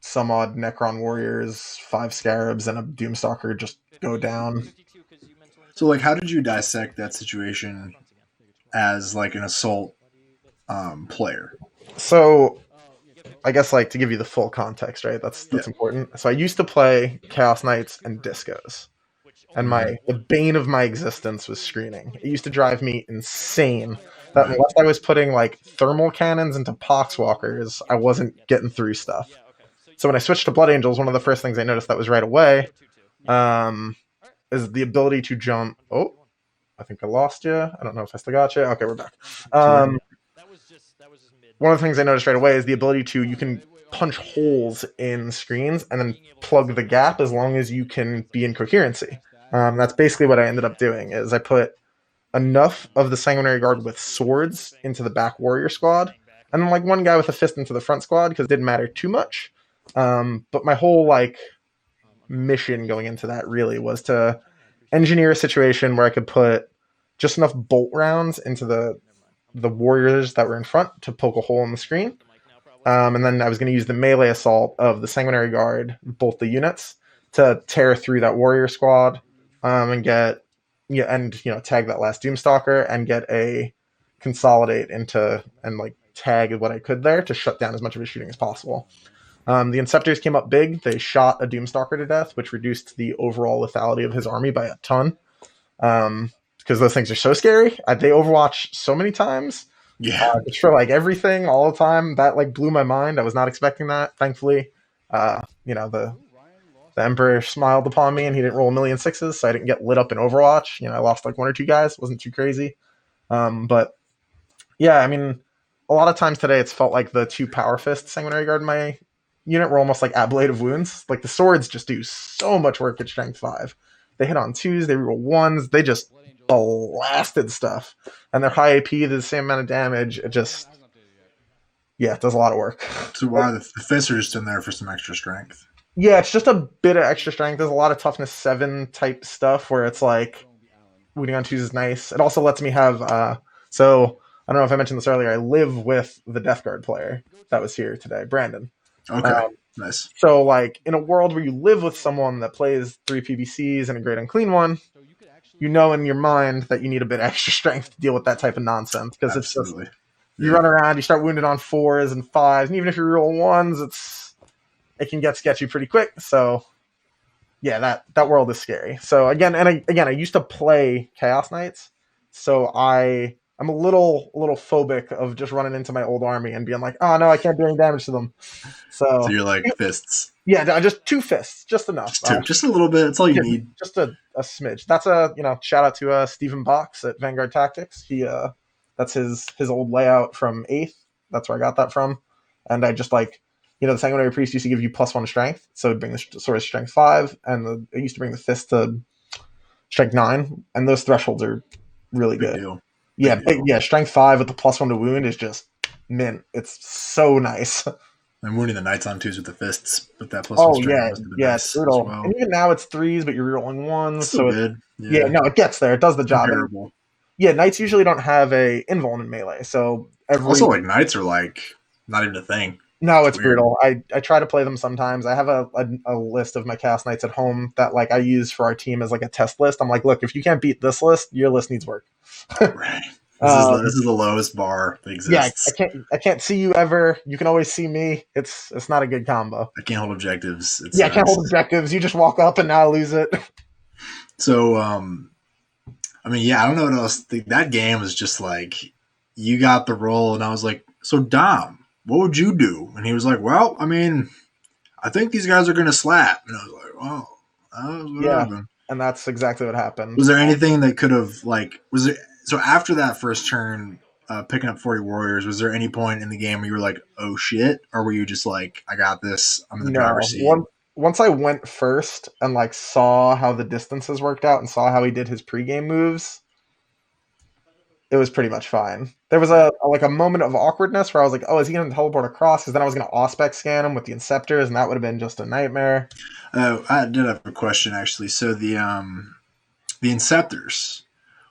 some odd Necron warriors, 5 scarabs, and a Doomstalker just go down. So, like, how did you dissect that situation as like an assault player? So, I guess like to give you the full context, right? That's important. So I used to play Chaos Knights and Discos, and the bane of my existence was screening. It used to drive me insane that unless I was putting like thermal cannons into Poxwalkers, I wasn't getting through stuff. So when I switched to Blood Angels, one of the first things I noticed that was right away is the ability to jump. Oh, I think I lost you. I don't know if I still got you. Okay, we're back. One of the things I noticed right away is the ability to, you can punch holes in screens and then plug the gap as long as you can be in coherency. That's basically what I ended up doing, is I put enough of the Sanguinary Guard with swords into the back warrior squad, and then like one guy with a fist into the front squad because it didn't matter too much. But my whole like mission going into that really was to engineer a situation where I could put just enough bolt rounds into the warriors that were in front to poke a hole in the screen. And then I was going to use the melee assault of the Sanguinary Guard, both the units, to tear through that warrior squad and get, tag that last Doomstalker and get a consolidate into and like tag what I could there to shut down as much of his shooting as possible. The Inceptors came up big. They shot a Doomstalker to death, which reduced the overall lethality of his army by a ton. Because those things are so scary. They Overwatch so many times. Yeah. Just for like everything all the time. That like blew my mind. I was not expecting that. Thankfully, the Emperor smiled upon me and he didn't roll a million sixes, so I didn't get lit up in Overwatch. I lost like 1 or 2 guys. Wasn't too crazy. But yeah, I mean, a lot of times today it's felt like the 2 Power Fist Sanguinary Guard in my unit were almost like ablative wounds. Like the swords just do so much work at Strength 5. They hit on 2s, they reroll 1s, they just blasted stuff. And their high AP did the same amount of damage. It just, it does a lot of work. So why the fists are just in there for some extra strength? Yeah, it's just a bit of extra strength. There's a lot of toughness 7 type stuff where it's like wounding on 2s is nice. It also lets me have so I don't know if I mentioned this earlier, I live with the Death Guard player that was here today, Brandon. Okay, nice. So like in a world where you live with someone that plays 3 PBCs and a Great Unclean One, you know in your mind that you need a bit extra strength to deal with that type of nonsense, because it's just you run around, you start wounded on 4s and 5s, and even if you roll 1s, it can get sketchy pretty quick. So yeah, that world is scary. So again, I used to play Chaos Knights, so I'm a little phobic of just running into my old army and being like, oh no, I can't do any damage to them. So you're like fists. Yeah, just 2 fists, just enough. Just a little bit. That's all you need. Just a smidge. That's shout out to Stephen Box at Vanguard Tactics. He that's his old layout from 8th. That's where I got that from. And I just like, the Sanguinary Priest used to give you +1 strength, so it'd bring the sword to strength 5, and it used to bring the fist to strength 9, and those thresholds are really good. Deal. Yeah, strength 5 with the +1 to wound is just mint. It's so nice. I'm wounding the Knights on 2s with the fists, but that +1 strength it's brutal. Well. And even now it's 3s, but you're rerolling 1s, so good. It gets there. It does the job. Comparable. Yeah, Knights usually don't have a invuln in melee, so also like Knights are like not even a thing. No, it's brutal. I try to play them sometimes. I have a list of my Chaos Knights at home that like I use for our team as like a test list. I'm like, look, if you can't beat this list, your list needs work. Right. This is the lowest bar that exists. Yeah, I can't see you ever. You can always see me. It's not a good combo. I can't hold objectives. I can't hold objectives. You just walk up and now I lose it. So, I don't know what else. That game was just like, you got the role, and I was like, so Dom, what would you do? And he was like, well, I think these guys are going to slap. And I was like, well, and that's exactly what happened. Was there anything that could have, so after that first turn, picking up 40 warriors, was there any point in the game where you were like, oh shit? Or were you just like, I got this, I'm in the driver's seat? Once I went first and like saw how the distances worked out and saw how he did his pregame moves, it was pretty much fine. There was a moment of awkwardness where I was like, oh, is he going to teleport across? Because then I was going to Auspex scan him with the Inceptors, and that would have been just a nightmare. I did have a question, actually. So the Inceptors,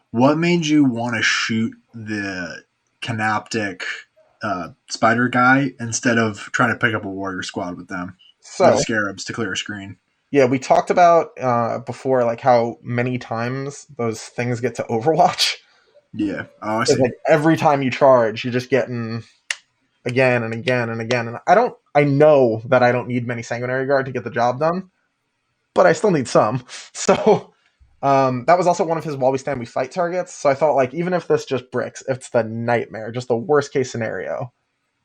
what made you want to shoot the Canoptic spider guy instead of trying to pick up a warrior squad with them? So the Scarabs to clear a screen. Yeah, we talked about before, like how many times those things get to Overwatch. Yeah. Oh, I It's see. like every time you charge, you're just getting again and again and again. And I know that I don't need many Sanguinary Guard to get the job done, but I still need some. So that was also one of his while we stand we fight targets. So I thought, like, even if this just bricks, if it's the nightmare, just the worst case scenario,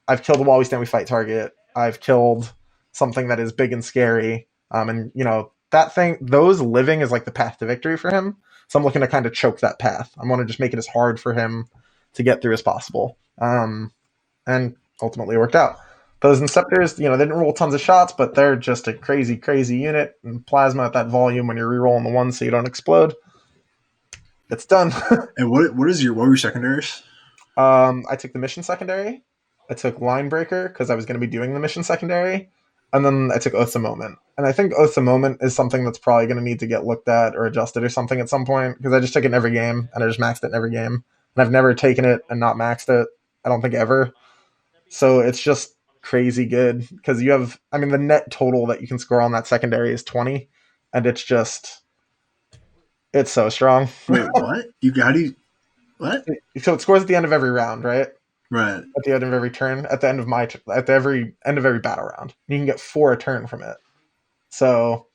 I've killed a while we stand we fight target. I've killed something that is big and scary. And that thing, those living is like the path to victory for him. So I'm looking to kind of choke that path. I want to just make it as hard for him to get through as possible. And ultimately it worked out. Those Inceptors, they didn't roll tons of shots, but they're just a crazy, crazy unit. And Plasma at that volume when you're rerolling the ones so you don't explode. It's done. And what were your secondaries? I took the mission secondary. I took Line Breaker because I was going to be doing the mission secondary. And then I took Oath's a Moment. And I think Oath's a Moment is something that's probably going to need to get looked at or adjusted or something at some point because I just took it in every game and I just maxed it in every game. And I've never taken it and not maxed it. I don't think ever. So it's just crazy good because you have, the net total that you can score on that secondary is 20. And it's so strong. Wait, what? What? So it scores at the end of every round, right? Right. At the end of every turn, at the end of end of every battle round. You can get 4 a turn from it. So,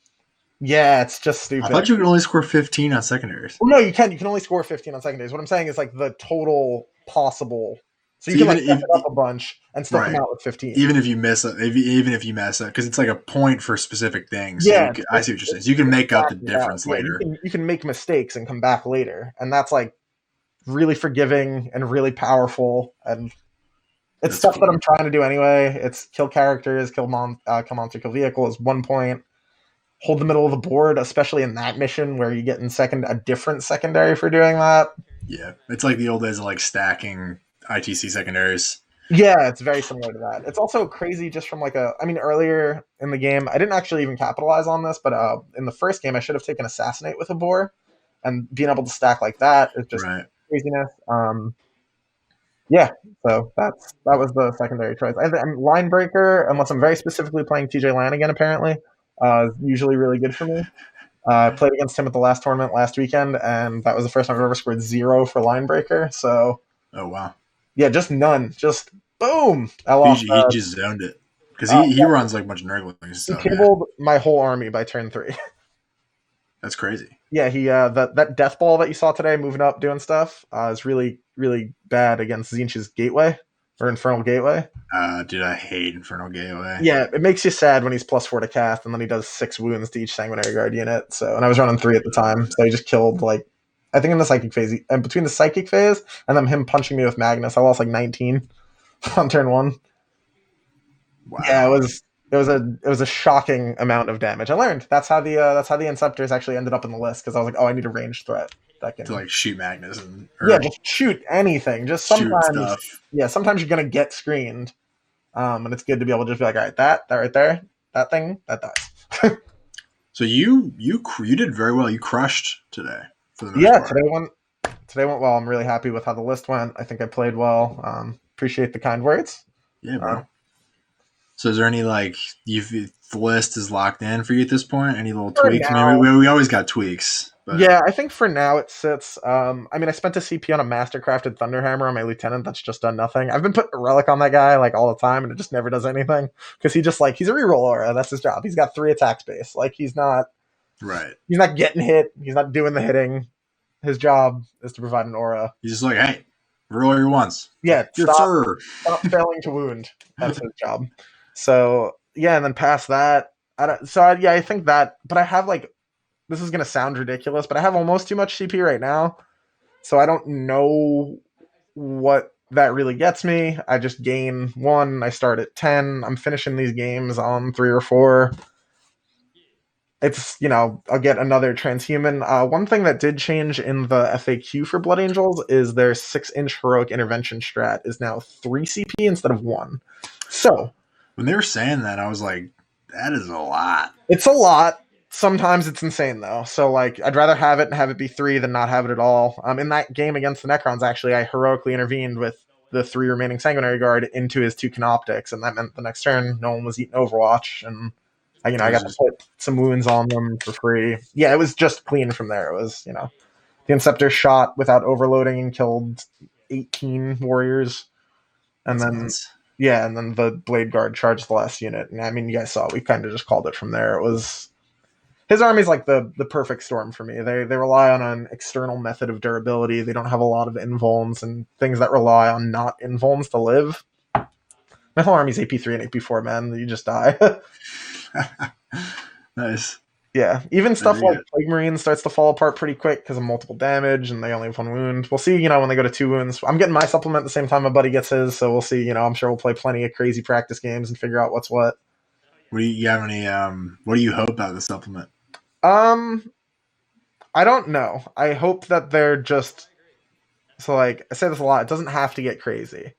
yeah, it's just stupid. I thought you could only score 15 on secondaries. Well, no, you can. You can only score 15 on secondaries. What I'm saying is like the total possible. So you can step it up a bunch and still come out with 15. Even if you mess up, because it's like a point for specific things. Yeah, so I see what you're saying. So you can make up the difference later. You can make mistakes and come back later, and that's like really forgiving and really powerful, and it's stuff that I'm trying to do anyway. It's kill characters, kill monster, kill vehicles, 1 point. Hold the middle of the board, especially in that mission where you get in a different secondary for doing that. Yeah, it's like the old days of like stacking ITC secondaries. Yeah, it's very similar to that. It's also crazy just from earlier in the game, I didn't actually even capitalize on this, but in the first game, I should have taken Assassinate with a Boar, and being able to stack like that is just craziness. Yeah, so that was the secondary choice. Line Breaker, unless I'm very specifically playing TJ Lanigan, apparently, is usually really good for me. I played against him at the last tournament last weekend, and that was the first time I've ever scored 0 for Line Breaker. So, oh wow, yeah, just none, just boom. I lost. He just zoned it because he runs like a bunch of nerdlings. So, he tabled my whole army by turn 3. That's crazy. Yeah, he that death ball that you saw today moving up doing stuff is really, really bad against Zinch's Gateway or Infernal Gateway. Dude, I hate Infernal Gateway. Yeah, it makes you sad when he's +4 to cast and then he does 6 wounds to each Sanguinary Guard unit. So, and I was running 3 at the time, so he just killed I think in the Psychic phase, and between the Psychic phase and then him punching me with Magnus, I lost 19 on turn 1. Wow. Yeah, it was a shocking amount of damage. I learned that's how the Inceptors actually ended up in the list because I was like, oh, I need a ranged threat that can to shoot Magnus just shoot anything. Just sometimes, sometimes you're gonna get screened, and it's good to be able to just be like, all right, that right there, that thing that dies. So you did very well. You crushed today. For the most part. Today went well. I'm really happy with how the list went. I think I played well. Appreciate the kind words. Yeah, bro. So is there any the list is locked in for you at this point? Any little tweaks? Now, I mean, we always got tweaks. But. Yeah, I think for now it sits. I spent a CP on a Mastercrafted Thunderhammer on my Lieutenant. That's just done nothing. I've been putting a Relic on that guy all the time, and it just never does anything because he's a reroll aura. That's his job. He's got 3 attack space. He's not He's not getting hit. He's not doing the hitting. His job is to provide an aura. He's just like, hey, roll your ones. Yeah, stop failing to wound. That's his job. So yeah, and then past that, I think that. But I have this is gonna sound ridiculous, but I have almost too much CP right now, so I don't know what that really gets me. I just gain 1. I start at 10. I'm finishing these games on 3 or 4. It's I'll get another transhuman. One thing that did change in the FAQ for Blood Angels is their 6-inch heroic intervention strat is now 3 CP instead of 1. So. When they were saying that, I was like, that is a lot. It's a lot. Sometimes it's insane, though. So, I'd rather have it and have it be 3 than not have it at all. In that game against the Necrons, actually, I heroically intervened with the 3 remaining Sanguinary Guard into his 2 Canoptics, and that meant the next turn, no one was eating Overwatch, and I got to put some wounds on them for free. Yeah, it was just clean from there. It was, the Inceptor shot without overloading and killed 18 warriors. And then, and then the Blade Guard charged the last unit. And I mean, you guys saw, we kind of just called it from there. It was, his army's like the perfect storm for me. They rely on an external method of durability. They don't have a lot of invulns and things that rely on not invulns to live. My whole army's AP3 and AP4, man. You just die. Nice. Yeah, even stuff like Plague Marine starts to fall apart pretty quick because of multiple damage, and they only have 1 wound. We'll see, when they go to 2 wounds. I'm getting my supplement at the same time my buddy gets his, so we'll see. I'm sure we'll play plenty of crazy practice games and figure out what's what. What do you have any? What do you hope out of the supplement? I don't know. I hope that they're just I say this a lot. It doesn't have to get crazy.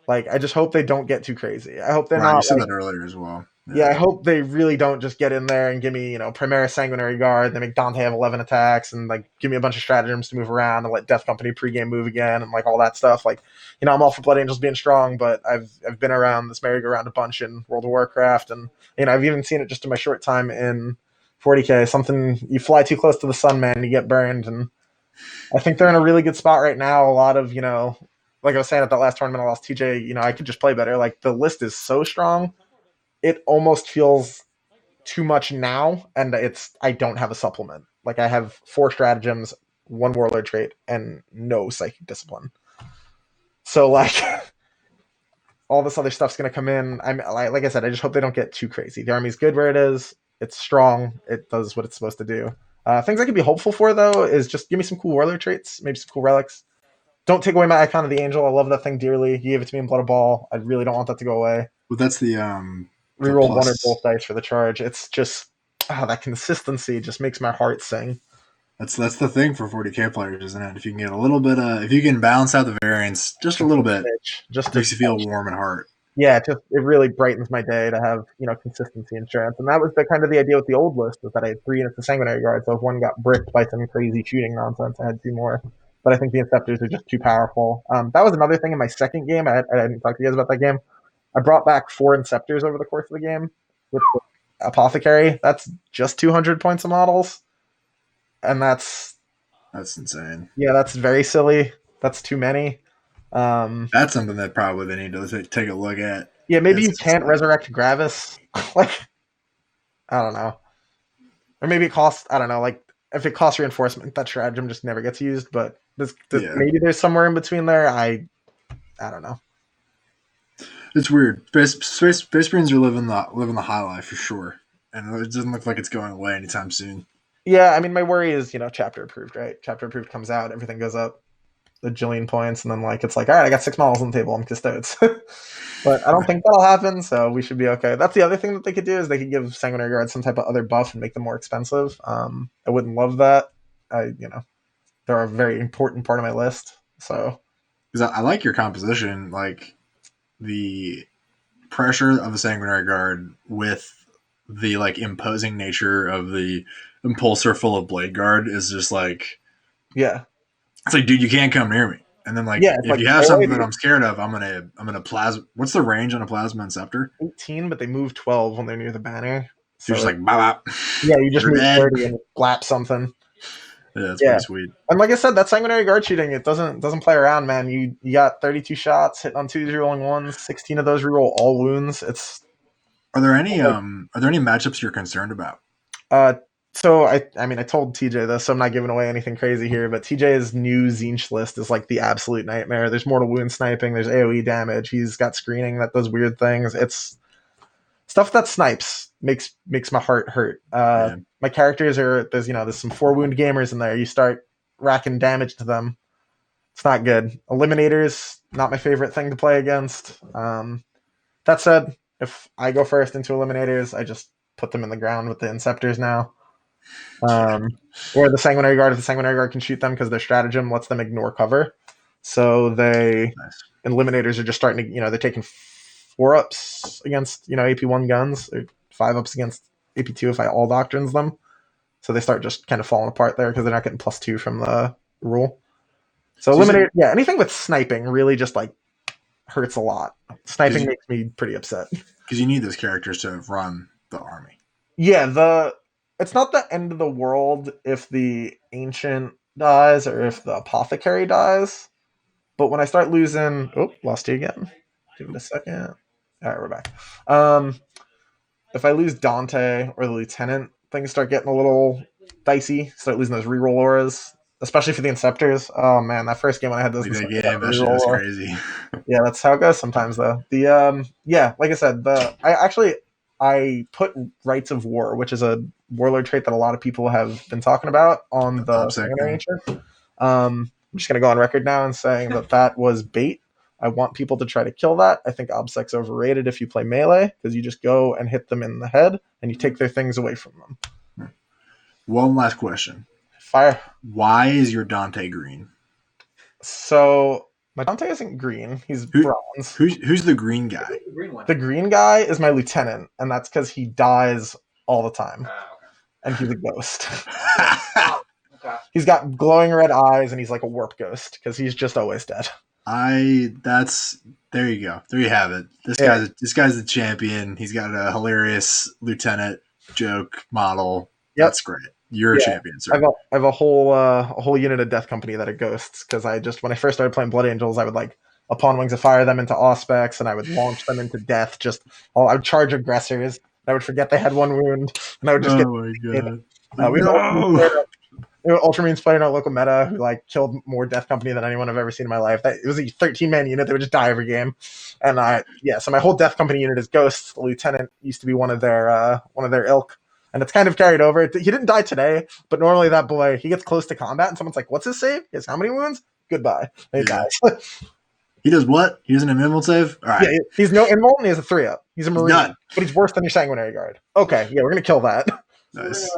I just hope they don't get too crazy. I hope they're not. You said that earlier as well. Yeah, I hope they really don't just get in there and give me, Primaris Sanguinary Guard, they make Dante have 11 attacks, and, give me a bunch of stratagems to move around and let Death Company pregame move again, and, all that stuff. I'm all for Blood Angels being strong, but I've been around this merry-go-round a bunch in World of Warcraft, and, I've even seen it just in my short time in 40K. Something, you fly too close to the sun, man, you get burned, and I think they're in a really good spot right now. A lot of, like I was saying at that last tournament I lost TJ, I could just play better. The list is so strong. It almost feels too much now, and I don't have a supplement. I have 4 stratagems, 1 warlord trait, and no psychic discipline. So all this other stuff's gonna come in. Like I said, I just hope they don't get too crazy. The army's good where it is. It's strong. It does what it's supposed to do. Things I could be hopeful for though is just give me some cool warlord traits, maybe some cool relics. Don't take away my Icon of the Angel. I love that thing dearly. You gave it to me in Blood of Ball. I really don't want that to go away. Well, that's the reroll 1 or both dice for the charge. It's just that consistency just makes my heart sing. That's the thing for 40K players, isn't it? If you can get a little bit, if you can balance out the variance just a little bit, just makes you feel warm in heart. Yeah, it really brightens my day to have consistency and strength. And that was the kind of the idea with the old list, was that I had 3 units of Sanguinary Guard. So if one got bricked by some crazy shooting nonsense, I had 2 more. But I think the Inceptors are just too powerful. That was another thing in my second game. I didn't talk to you guys about that game. I brought back 4 Inceptors over the course of the game with the Apothecary. That's just 200 points of models. And that's insane. Yeah, that's very silly. That's too many. That's something that probably they need to take a look at. Yeah, maybe you can't resurrect Gravis. I don't know. Or maybe it costs, I don't know, if it costs reinforcement, that stratagem just never gets used. But maybe there's somewhere in between there. I don't know. It's weird. Space Marines are living the high life for sure, and it doesn't look like it's going away anytime soon. Yeah, I mean, my worry is, chapter approved, right? Chapter approved comes out, everything goes up a jillion points, and then it's all right, I got 6 models on the table, I'm Custodes. But I don't think that'll happen, so we should be okay. That's the other thing that they could do, is they could give Sanguinary Guard some type of other buff and make them more expensive. I wouldn't love that. They're a very important part of my list. So, because I like your composition, the pressure of the Sanguinary Guard with the imposing nature of the Impulsor full of Blade Guard is just yeah. It's dude, you can't come near me. And then if you have something that I'm scared of, I'm gonna plasma. What's the range on a Plasma Inceptor? 18, but they move 12 when they're near the banner. So you're just bop. Yeah, you just move 30 and blap something. Yeah, that's pretty sweet. And like I said, that Sanguinary Guard shooting, it doesn't play around, man. You got 32 shots, hitting on 2s, rerolling 1s, 16 of those reroll all wounds. Are there any matchups you're concerned about? So I told TJ this, so I'm not giving away anything crazy here, but TJ's new Zinch list is the absolute nightmare. There's mortal wound sniping, there's AoE damage, he's got screening that does weird things. It's stuff that snipes makes my heart hurt. My characters there's some 4 wound gamers in there. You start racking damage to them. It's not good. Eliminators, not my favorite thing to play against. That said, if I go first into Eliminators, I just put them in the ground with the Inceptors now. Or the Sanguinary Guard, if the Sanguinary Guard can shoot them because their stratagem lets them ignore cover. So Eliminators are just starting to, they're taking 4 ups against, AP1 guns, or 5 ups against AP2 if I all doctrines them. So they start just kind of falling apart there because they're not getting +2 from the rule. So Eliminator, anything with sniping really just hurts a lot. Sniping makes me pretty upset. Because you need those characters to run the army. Yeah, it's not the end of the world if the ancient dies or if the apothecary dies. But when I start losing, lost you again. Give it a second. All right, we're back. If I lose Dante or the lieutenant, things start getting a little dicey. Start losing those reroll auras, especially for the Inceptors. Oh man, that first game when I had those Like that Inceptors, game, that shit reroll was aura. crazy. Yeah, that's how it goes sometimes though. Like I said, I put Rites of War, which is a warlord trait that a lot of people have been talking about on the Sanguinary Ancient. I'm just gonna go on record now and saying that was bait. I want people to try to kill that. I think OBSEC's overrated if you play melee because you just go and hit them in the head and you take their things away from them. One last question. Fire. Why is your Dante green? So my Dante isn't green. He's bronze. Who's the green guy? The green guy is my lieutenant, and that's because he dies all the time. And he's a ghost. He's got glowing red eyes, and he's like a warp ghost because he's just always dead. There you go. There you have it. This guy's the champion. He's got a hilarious lieutenant joke model. Yep. That's great. You're a champion, sir. I have a whole unit of Death Company that are ghosts because when I first started playing Blood Angels, I would upon wings of fire them into auspex, and I would launch them into death. I would charge aggressors. And I would forget they had one wound, and I would just we had Ultramarines playing our local meta who killed more Death Company than anyone I've ever seen in my life. It was a 13-man unit. They would just die every game, and so my whole Death Company unit is ghosts. The lieutenant used to be one of their ilk. And it's kind of carried over. He didn't die today, but normally that boy, he gets close to combat and someone's like, what's his save? He has how many wounds? Goodbye. And he dies. He does what? He doesn't have invuln save? All right. Yeah, he's no invuln and he has a 3-up. He's a Marine, done. But he's worse than your Sanguinary Guard. Okay, yeah, we're going to kill that. Nice.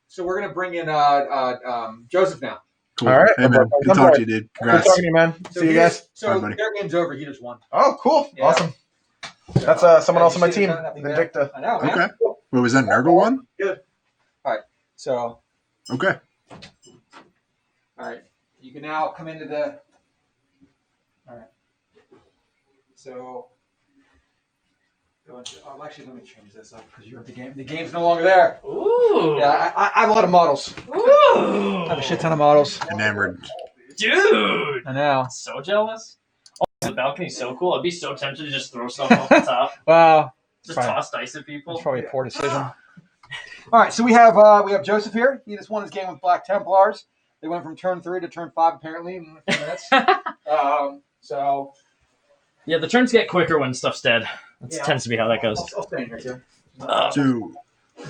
So we're going to bring in Joseph now. Cool. All right. Hey, man. Good talking to you, dude. Congrats. Good talking to you, man. See you guys. So Bye, buddy. their game's over. He just won. Oh, cool. Yeah. Awesome. That's someone else on my team. Vindicta. I know, man. Okay. Wait, was that Nurgle one? Good. All right. So. Okay. All right. You can now come into the. All right. So. Actually, let me change this up because you're at the game. The game's no longer there. Ooh. Yeah, I have a lot of models. Ooh. I have a shit ton of models. Enamored. Dude. I know. So jealous. Oh, the balcony's so cool. I'd be so tempted to just throw stuff off the top. Wow. Just toss dice at people. That's probably a poor decision. All right, so we have Joseph here. He just won his game with Black Templars. They went from turn 3 to turn 5 apparently in a few minutes. So. Yeah, the turns get quicker when stuff's dead. That tends to be how that goes. I'll stay in here too.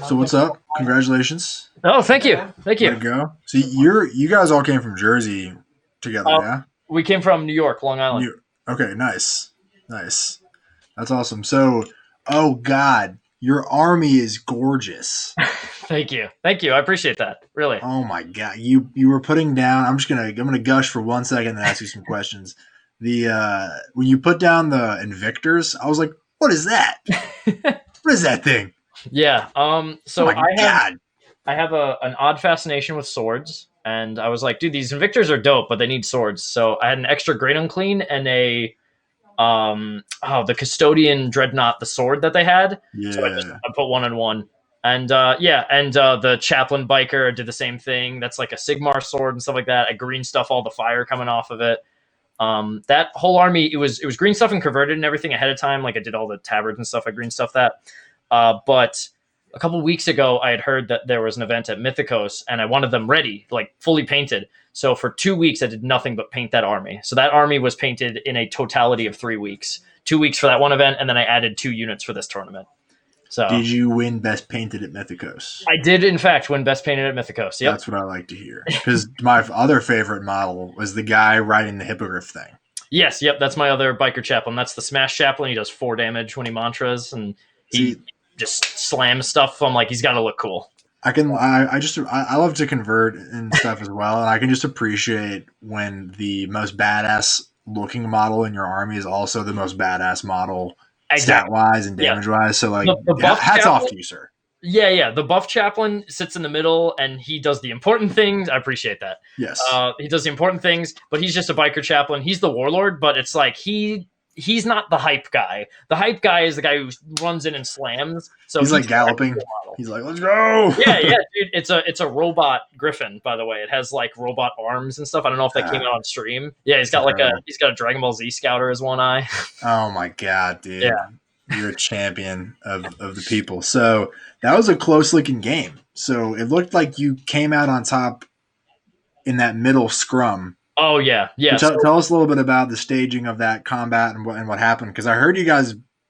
So what's up? Congratulations. Oh, thank you. Thank you. Way to go. So you guys all came from Jersey together, yeah? We came from New York, Long Island. Okay, nice. Nice. That's awesome. So, oh God, your army is gorgeous. Thank you. Thank you. I appreciate that. Really. Oh my God. You were putting down, I'm gonna gush for 1 second and ask you some questions. When you put down the Invictors, I was like, what is that? What is that thing? Yeah. So oh my God. I have an odd fascination with swords, and I was like, dude, these Invictors are dope, but they need swords. So I had an extra Great Unclean and the Custodian Dreadnought, the sword that they had. Yeah. So I put 1 on 1. And the Chaplain Biker did the same thing. That's like a Sigmar sword and stuff like that. I green stuff all the fire coming off of it. That whole army, it was green stuff and converted and everything ahead of time. Like I did all the tabards and stuff. I green stuff that. But a couple weeks ago, I had heard that there was an event at Mythicos, and I wanted them ready, like fully painted. So for 2 weeks, I did nothing but paint that army. So that army was painted in a totality of 3 weeks. 2 weeks for that one event, and then I added 2 units for this tournament. So did you win Best Painted at Mythicos? I did, in fact, win Best Painted at Mythicos. Yep. That's what I like to hear. Because my other favorite model was the guy riding the hippogriff thing. Yes, yep, that's my other biker chaplain. That's the Smash Chaplain. He does 4 damage when he mantras, and he just slams stuff. I'm like, he's got to look cool. I love to convert and stuff as well, and I can just appreciate when the most badass looking model in your army is also the most badass model stat wise and damage wise. So like, hats off to you, sir. Yeah. The buff chaplain sits in the middle and he does the important things. I appreciate that. Yes. He does the important things, but he's just a biker chaplain. He's the warlord, but it's like he he's not the hype guy. The hype guy is the guy who runs in and slams. So he's like galloping. He's like, let's go. Yeah, dude. It's a robot griffin, by the way. It has like robot arms and stuff. I don't know if that came out on stream. Yeah, he's got a Dragon Ball Z Scouter as one eye. Oh my god, dude. Yeah. You're a champion of the people. So that was a close looking game. So it looked like you came out on top in that middle scrum. Oh yeah. Tell us a little bit about the staging of that combat and what happened. Because I heard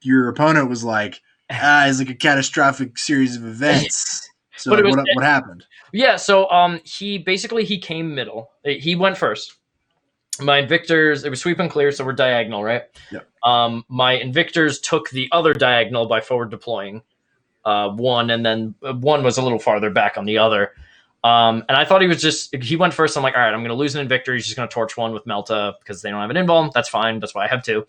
your opponent was like, it's like a catastrophic series of events. So what happened? Yeah, so he came middle. He went first. My Invictors, it was sweep and clear, so we're diagonal, right? Yep. My Invictors took the other diagonal by forward deploying one, and then one was a little farther back on the other. And I thought he went first. I'm like, all right, I'm going to lose an Invictor. He's just going to torch one with Melta because they don't have an invuln. That's fine. That's why I have two.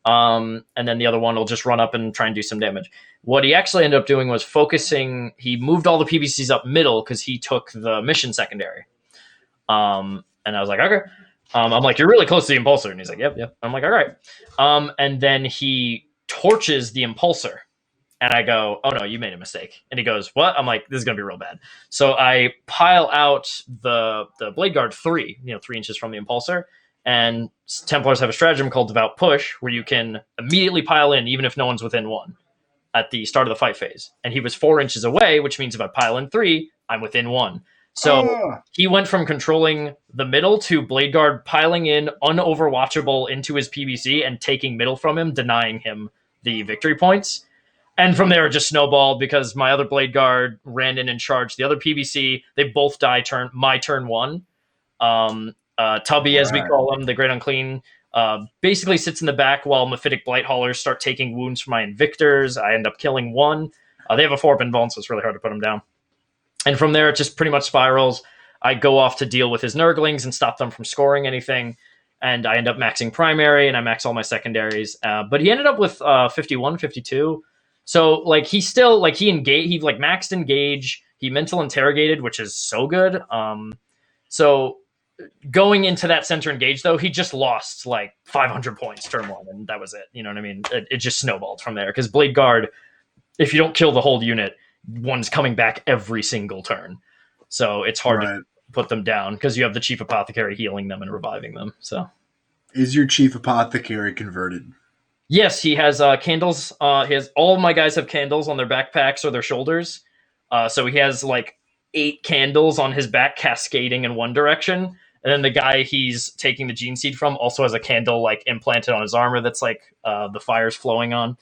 And then the other one will just run up and try and do some damage. What he actually ended up doing was focusing. He moved all the PVCs up middle because he took the mission secondary. And I was like, okay. I'm like, you're really close to the impulsor. And he's like, yep. I'm like, all right. And then he torches the impulsor. And I go, oh no, you made a mistake. And he goes, what? I'm like, this is going to be real bad. So I pile out the Blade Guard 3 inches from the impulsor. And Templars have a stratagem called Devout Push, where you can immediately pile in, even if no one's within 1 at the start of the fight phase. And he was 4 inches away, which means if I pile in 3, I'm within 1. So he went from controlling the middle to Blade Guard piling in unoverwatchable into his PVC and taking middle from him, denying him the victory points. And from there, it just snowballed because my other Blade Guard ran in and charged the other PVC. They both die my turn 1. Tubby, as we call him, the Great Unclean, basically sits in the back while Mephitic Blight Haulers start taking wounds from my Invictors. I end up killing 1. They have a 4-up invuln, so it's really hard to put them down. And from there, it just pretty much spirals. I go off to deal with his Nurglings and stop them from scoring anything. And I end up maxing primary, and I max all my secondaries. But he ended up with 51, 52. So, like, he still, like, he maxed engage. He mental interrogated, which is so good. So going into that center engage, though, he just lost, like, 500 points turn 1, and that was it. You know what I mean? It just snowballed from there. Because Blade Guard, if you don't kill the whole unit, one's coming back every single turn. So it's hard to put them down because you have the Chief Apothecary healing them and reviving them. So, is your Chief Apothecary converted? Yes, he has candles. All of my guys have candles on their backpacks or their shoulders. So he has like 8 candles on his back cascading in one direction. And then the guy he's taking the gene seed from also has a candle like implanted on his armor that's like the fire's flowing on.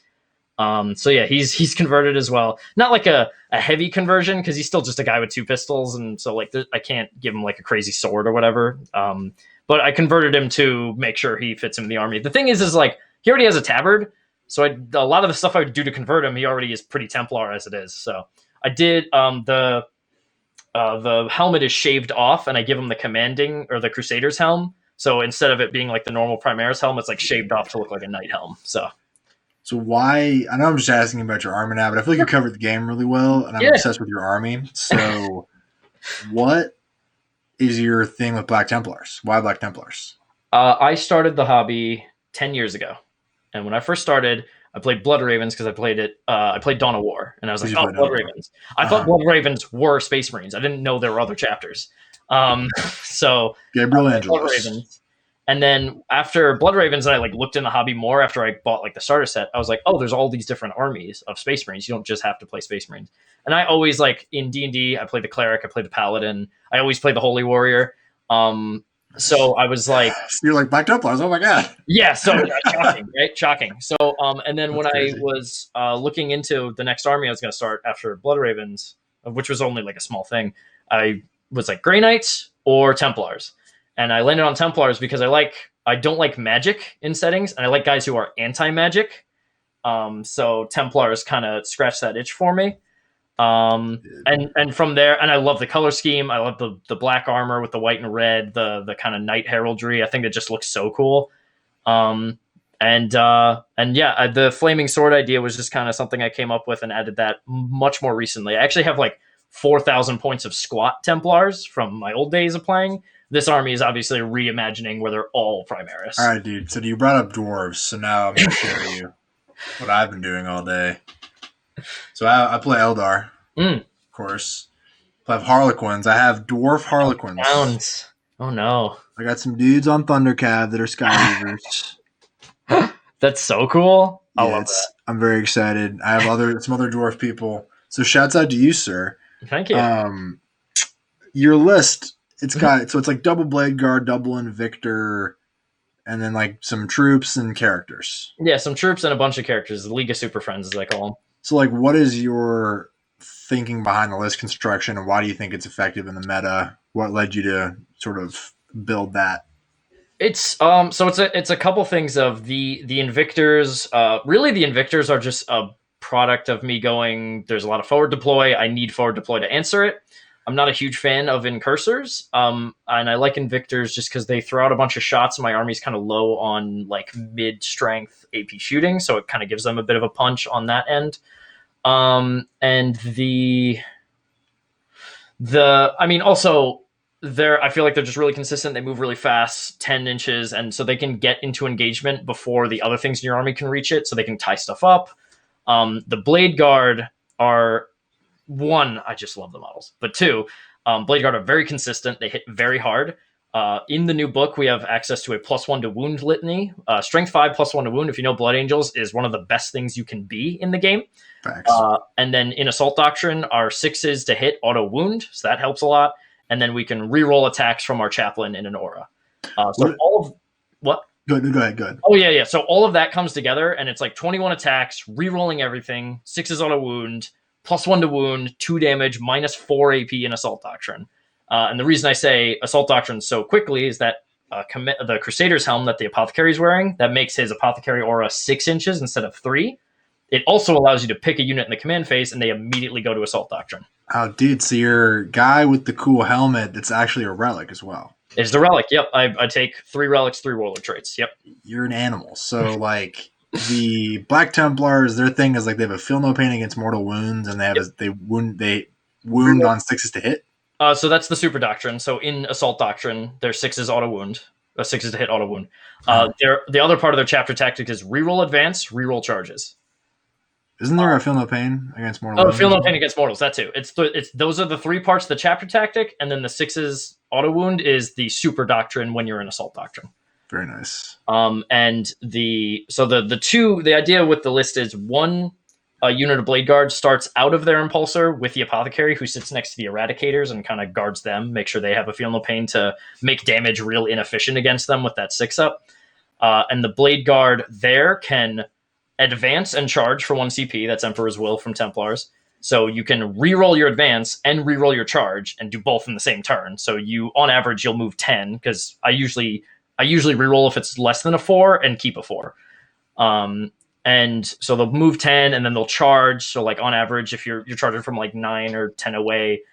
So yeah, he's converted as well. Not like a heavy conversion because he's still just a guy with 2 pistols, and so like I can't give him like a crazy sword or whatever. But I converted him to make sure he fits him in the army. The thing is like he already has a tabard, so a lot of the stuff I would do to convert him, he already is pretty Templar as it is. So I did the helmet is shaved off, and I give him the commanding or the Crusader's helm. So instead of it being like the normal Primaris helm, it's like shaved off to look like a knight helm. So why? I know I'm just asking about your armor now, but I feel like you covered the game really well, and I'm obsessed with your army. So, what is your thing with Black Templars? Why Black Templars? I started the hobby 10 years ago, and when I first started, I played Blood Ravens because I played it. I played Dawn of War, and I was like, "Oh, Blood Ravens." I thought Blood Ravens were Space Marines. I didn't know there were other chapters. So Gabriel Blood Angelos. Ravens. And then after Blood Ravens, I like looked in the hobby more after I bought like the starter set. I was like, oh, there's all these different armies of Space Marines. You don't just have to play Space Marines. And I always like in D&D, I play the Cleric, I play the Paladin. I always play the Holy Warrior. So I was like, you're like Black Templars. Oh my god. Yeah. So shocking, right? Shocking. So and then when I was looking into the next army I was going to start after Blood Ravens, which was only like a small thing, I was like Grey Knights or Templars. And I landed on Templars because I don't like magic in settings, and I like guys who are anti-magic. So Templars kind of scratch that itch for me. And from there, and I love the color scheme. I love the black armor with the white and red, the kind of knight heraldry. I think it just looks so cool. And yeah, the flaming sword idea was just kind of something I came up with and added that much more recently. I actually have like 4,000 points of squat Templars from my old days of playing. This army is obviously reimagining where they're all Primaris. All right, dude. So you brought up dwarves, so now I'm going to share you what I've been doing all day. So I play Eldar, of course. I have Harlequins. I have dwarf Harlequins. Sounds. Oh no! I got some dudes on Thundercab that are Skyweavers. That's so cool. I love that. I'm very excited. I have some other dwarf people. So shouts out to you, sir. Thank you. Your list, it's got it's like double Blade Guard, double Invictor, and then like some troops and characters. Yeah, some troops and a bunch of characters. The League of Super Friends, as I call them. So like, what is your thinking behind the list construction, and why do you think it's effective in the meta? What led you to sort of build that? It's it's a couple things of the Invictors. Really, the Invictors are just a product of me going. There's a lot of forward deploy. I need forward deploy to answer it. I'm not a huge fan of Incursors, and I like Invictors just because they throw out a bunch of shots. And my army's kind of low on like mid strength AP shooting, so it kind of gives them a bit of a punch on that end. And also I feel like they're just really consistent. They move really fast, 10 inches, and so they can get into engagement before the other things in your army can reach it, so they can tie stuff up. The Blade Guard are, one, I just love the models, but two, Blade Guard are very consistent. They hit very hard. In the new book, we have access to a +1 to wound litany. Strength 5 +1 to wound, if you know Blood Angels, is one of the best things you can be in the game. And then in Assault Doctrine, our 6s to hit auto wound, so that helps a lot. And then we can reroll attacks from our chaplain in an aura. What? Go ahead. Oh, yeah. So all of that comes together, and it's like 21 attacks, rerolling everything, 6s auto wound, +1 to wound, 2 damage, -4 AP in Assault Doctrine. And the reason I say Assault Doctrine so quickly is that the Crusader's helm that the Apothecary is wearing, that makes his Apothecary aura 6 inches instead of 3. It also allows you to pick a unit in the command phase, and they immediately go to Assault Doctrine. Oh, dude, so your guy with the cool helmet, that's actually a relic as well. It's the relic, yep. I take 3 relics, 3 warlord traits, yep. You're an animal. So, like, the Black Templars, their thing is, like, they have a feel no pain against mortal wounds, and they wound on 6s to hit. So that's the Super Doctrine. So in Assault Doctrine, their 6s auto wound. 6s to hit auto wound. The other part of their chapter tactic is reroll advance, reroll charges. Isn't there a feel no pain against mortals? Oh, feel no pain against mortals. That too. It's those are the 3 parts of the chapter tactic, and then the 6s auto wound is the Super Doctrine when you're in Assault Doctrine. Very nice. And the idea with the list is one unit of Blade Guard starts out of their Impulsor with the Apothecary, who sits next to the Eradicators and kind of guards them, make sure they have a feel no pain to make damage real inefficient against them with that 6-up. And the Blade Guard there can advance and charge for 1 CP. That's Emperor's Will from Templars. So you can reroll your advance and reroll your charge and do both in the same turn. So on average, you'll move 10, because I usually reroll if it's less than a 4 and keep a 4. And so they'll move 10 and then they'll charge. So like on average, if you're charging from like 9 or 10 away,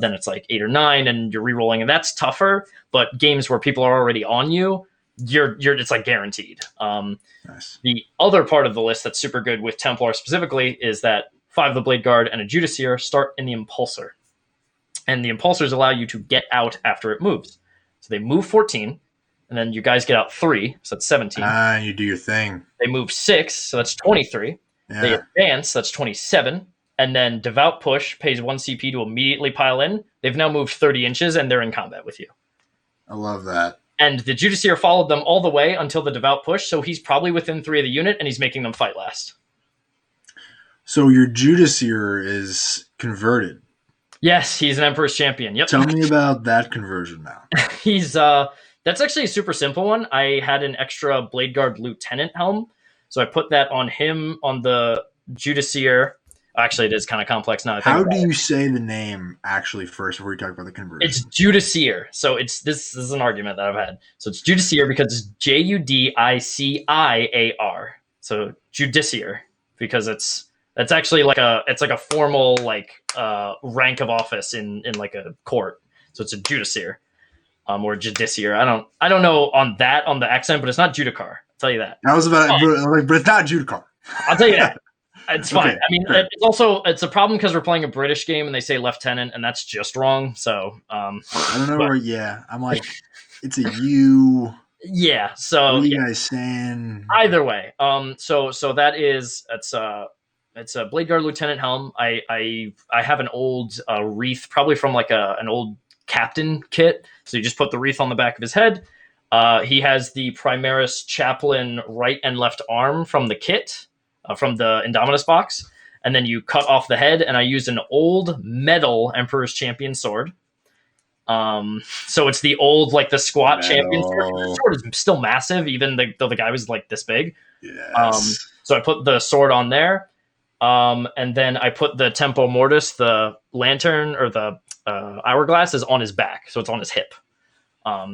then it's like 8 or 9 and you're rerolling, and that's tougher. But games where people are already on you, it's like guaranteed. Nice. The other part of the list that's super good with Templar specifically is that 5 of the Blade Guard and a Judiceer start in the Impulsor. And the Impulsors allow you to get out after it moves. So they move 14, and then you guys get out 3, so that's 17. You do your thing. They move 6, so that's 23. Yeah. They advance, that's 27. And then Devout Push pays 1 CP to immediately pile in. They've now moved 30 inches, and they're in combat with you. I love that. And the Judiceer followed them all the way until the Devout Push, so he's probably within 3 of the unit, and he's making them fight last. So your Judiceer is converted. Yes, he's an Emperor's Champion. Yep. Tell me about that conversion now. He's that's actually a super simple one. I had an extra Blade Guard Lieutenant helm, so I put that on him on the Judiceer. Actually, it is kind of complex now. How do you say the name actually first before you talk about the conversion? It's Judiceer. So this is an argument that I've had. So it's Judiceer because it's Judiciar. So Judiceer because it's actually like a formal rank of office in like a court. So it's a Judiceer. Or Judicier. I don't know on the accent, but it's not Judicar. I'll tell you that. I was about but it's not Judicar. I'll tell you that. It's fine. Okay, I mean, fair. it's a problem because we're playing a British game and they say lieutenant, and that's just wrong. So, I don't know where. Yeah, I'm like, it's a U. Yeah. So what are you guys saying? Either way, so that is it's a Blade Guard Lieutenant helm. I have an old wreath, probably from like an old captain kit. So you just put the wreath on the back of his head. He has the Primaris Chaplain right and left arm from the kit, from the Indominus box, and then you cut off the head. And I used an old metal Emperor's Champion sword. So it's the old, like the squat champion sword. The sword is still massive, even though the guy was like this big. Yes. So I put the sword on there. And then I put the Tempo Mortis, the lantern or the hourglass is on his back. So it's on his hip.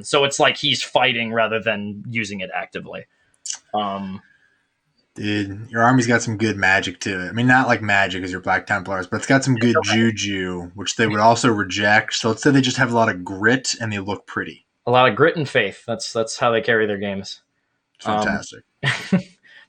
So it's like he's fighting rather than using it actively. Dude, your army's got some good magic to it. I mean, not like magic as your Black Templars, but it's got some good juju, which they would also reject. So let's say they just have a lot of grit and they look pretty. A lot of grit and faith. That's how they carry their games. Fantastic.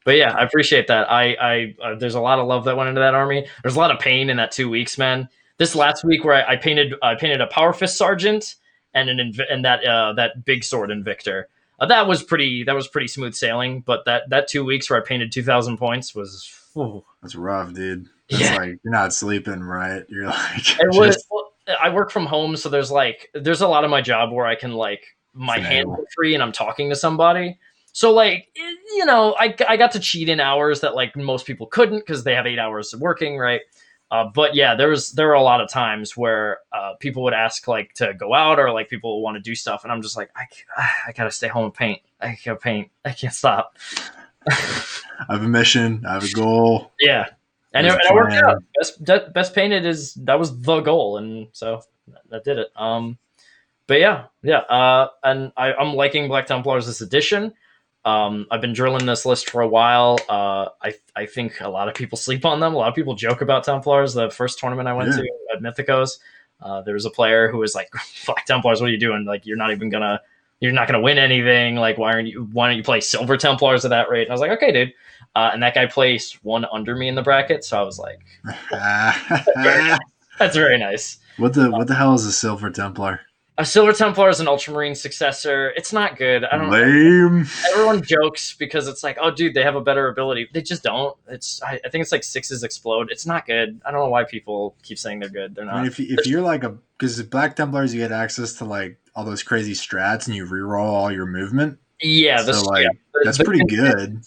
But yeah, I appreciate that. I there's a lot of love that went into that army. There's a lot of pain in that 2 weeks, man. This last week where I painted a Power Fist Sergeant and that big sword Invictor. That was pretty smooth sailing, but that 2 weeks where I painted 2,000 points was. Whew. That's rough, dude. That's like you're not sleeping, right? You're like I work from home, so there's a lot of my job where I can my hands are free and I'm talking to somebody. So I got to cheat in hours that most people couldn't because they have 8 hours of working, right? But yeah, there are a lot of times where people would ask to go out or people want to do stuff, and I'm just like, I gotta stay home and paint. I can't paint. I can't stop. I have a mission. I have a goal. Yeah, and it worked out. Best painted that was the goal, and so that did it. But yeah, and I'm liking Black Templars this edition. I've been drilling this list for a while. I think a lot of people sleep on them. A lot of people joke about Templars. The first tournament I went to at Mythicos, there was a player who was like, "Black Templars, what are you doing? You're not gonna win anything. Why don't you play Silver Templars at that rate?" And I was like, "Okay, dude." And that guy placed one under me in the bracket, so I was like, "That's very nice." What the hell is a Silver Templar? A Silver Templar is an Ultramarine successor. It's not good. I don't Lame. Everyone jokes because it's like, oh, dude, they have a better ability. They just don't. I think it's 6s explode. It's not good. I don't know why people keep saying they're good. They're not. I mean, if you're because Black Templars, you get access to all those crazy strats and you reroll all your movement. Yeah, that's pretty good.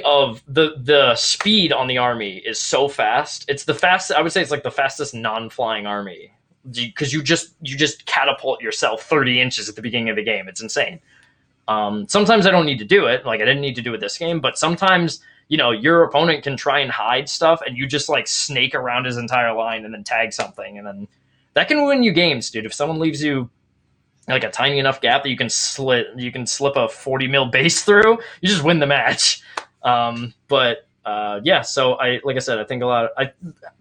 Of the speed on the army is so fast. It's the fastest. I would say it's the fastest non-flying army. Because you just catapult yourself 30 inches at the beginning of the game. It's insane. Sometimes I don't need to do it. I didn't need to do it this game, but sometimes, your opponent can try and hide stuff and you just snake around his entire line and then tag something. And then that can win you games, dude. If someone leaves you a tiny enough gap that you can slip a 40 mil base through, you just win the match. Yeah, so like I said, I think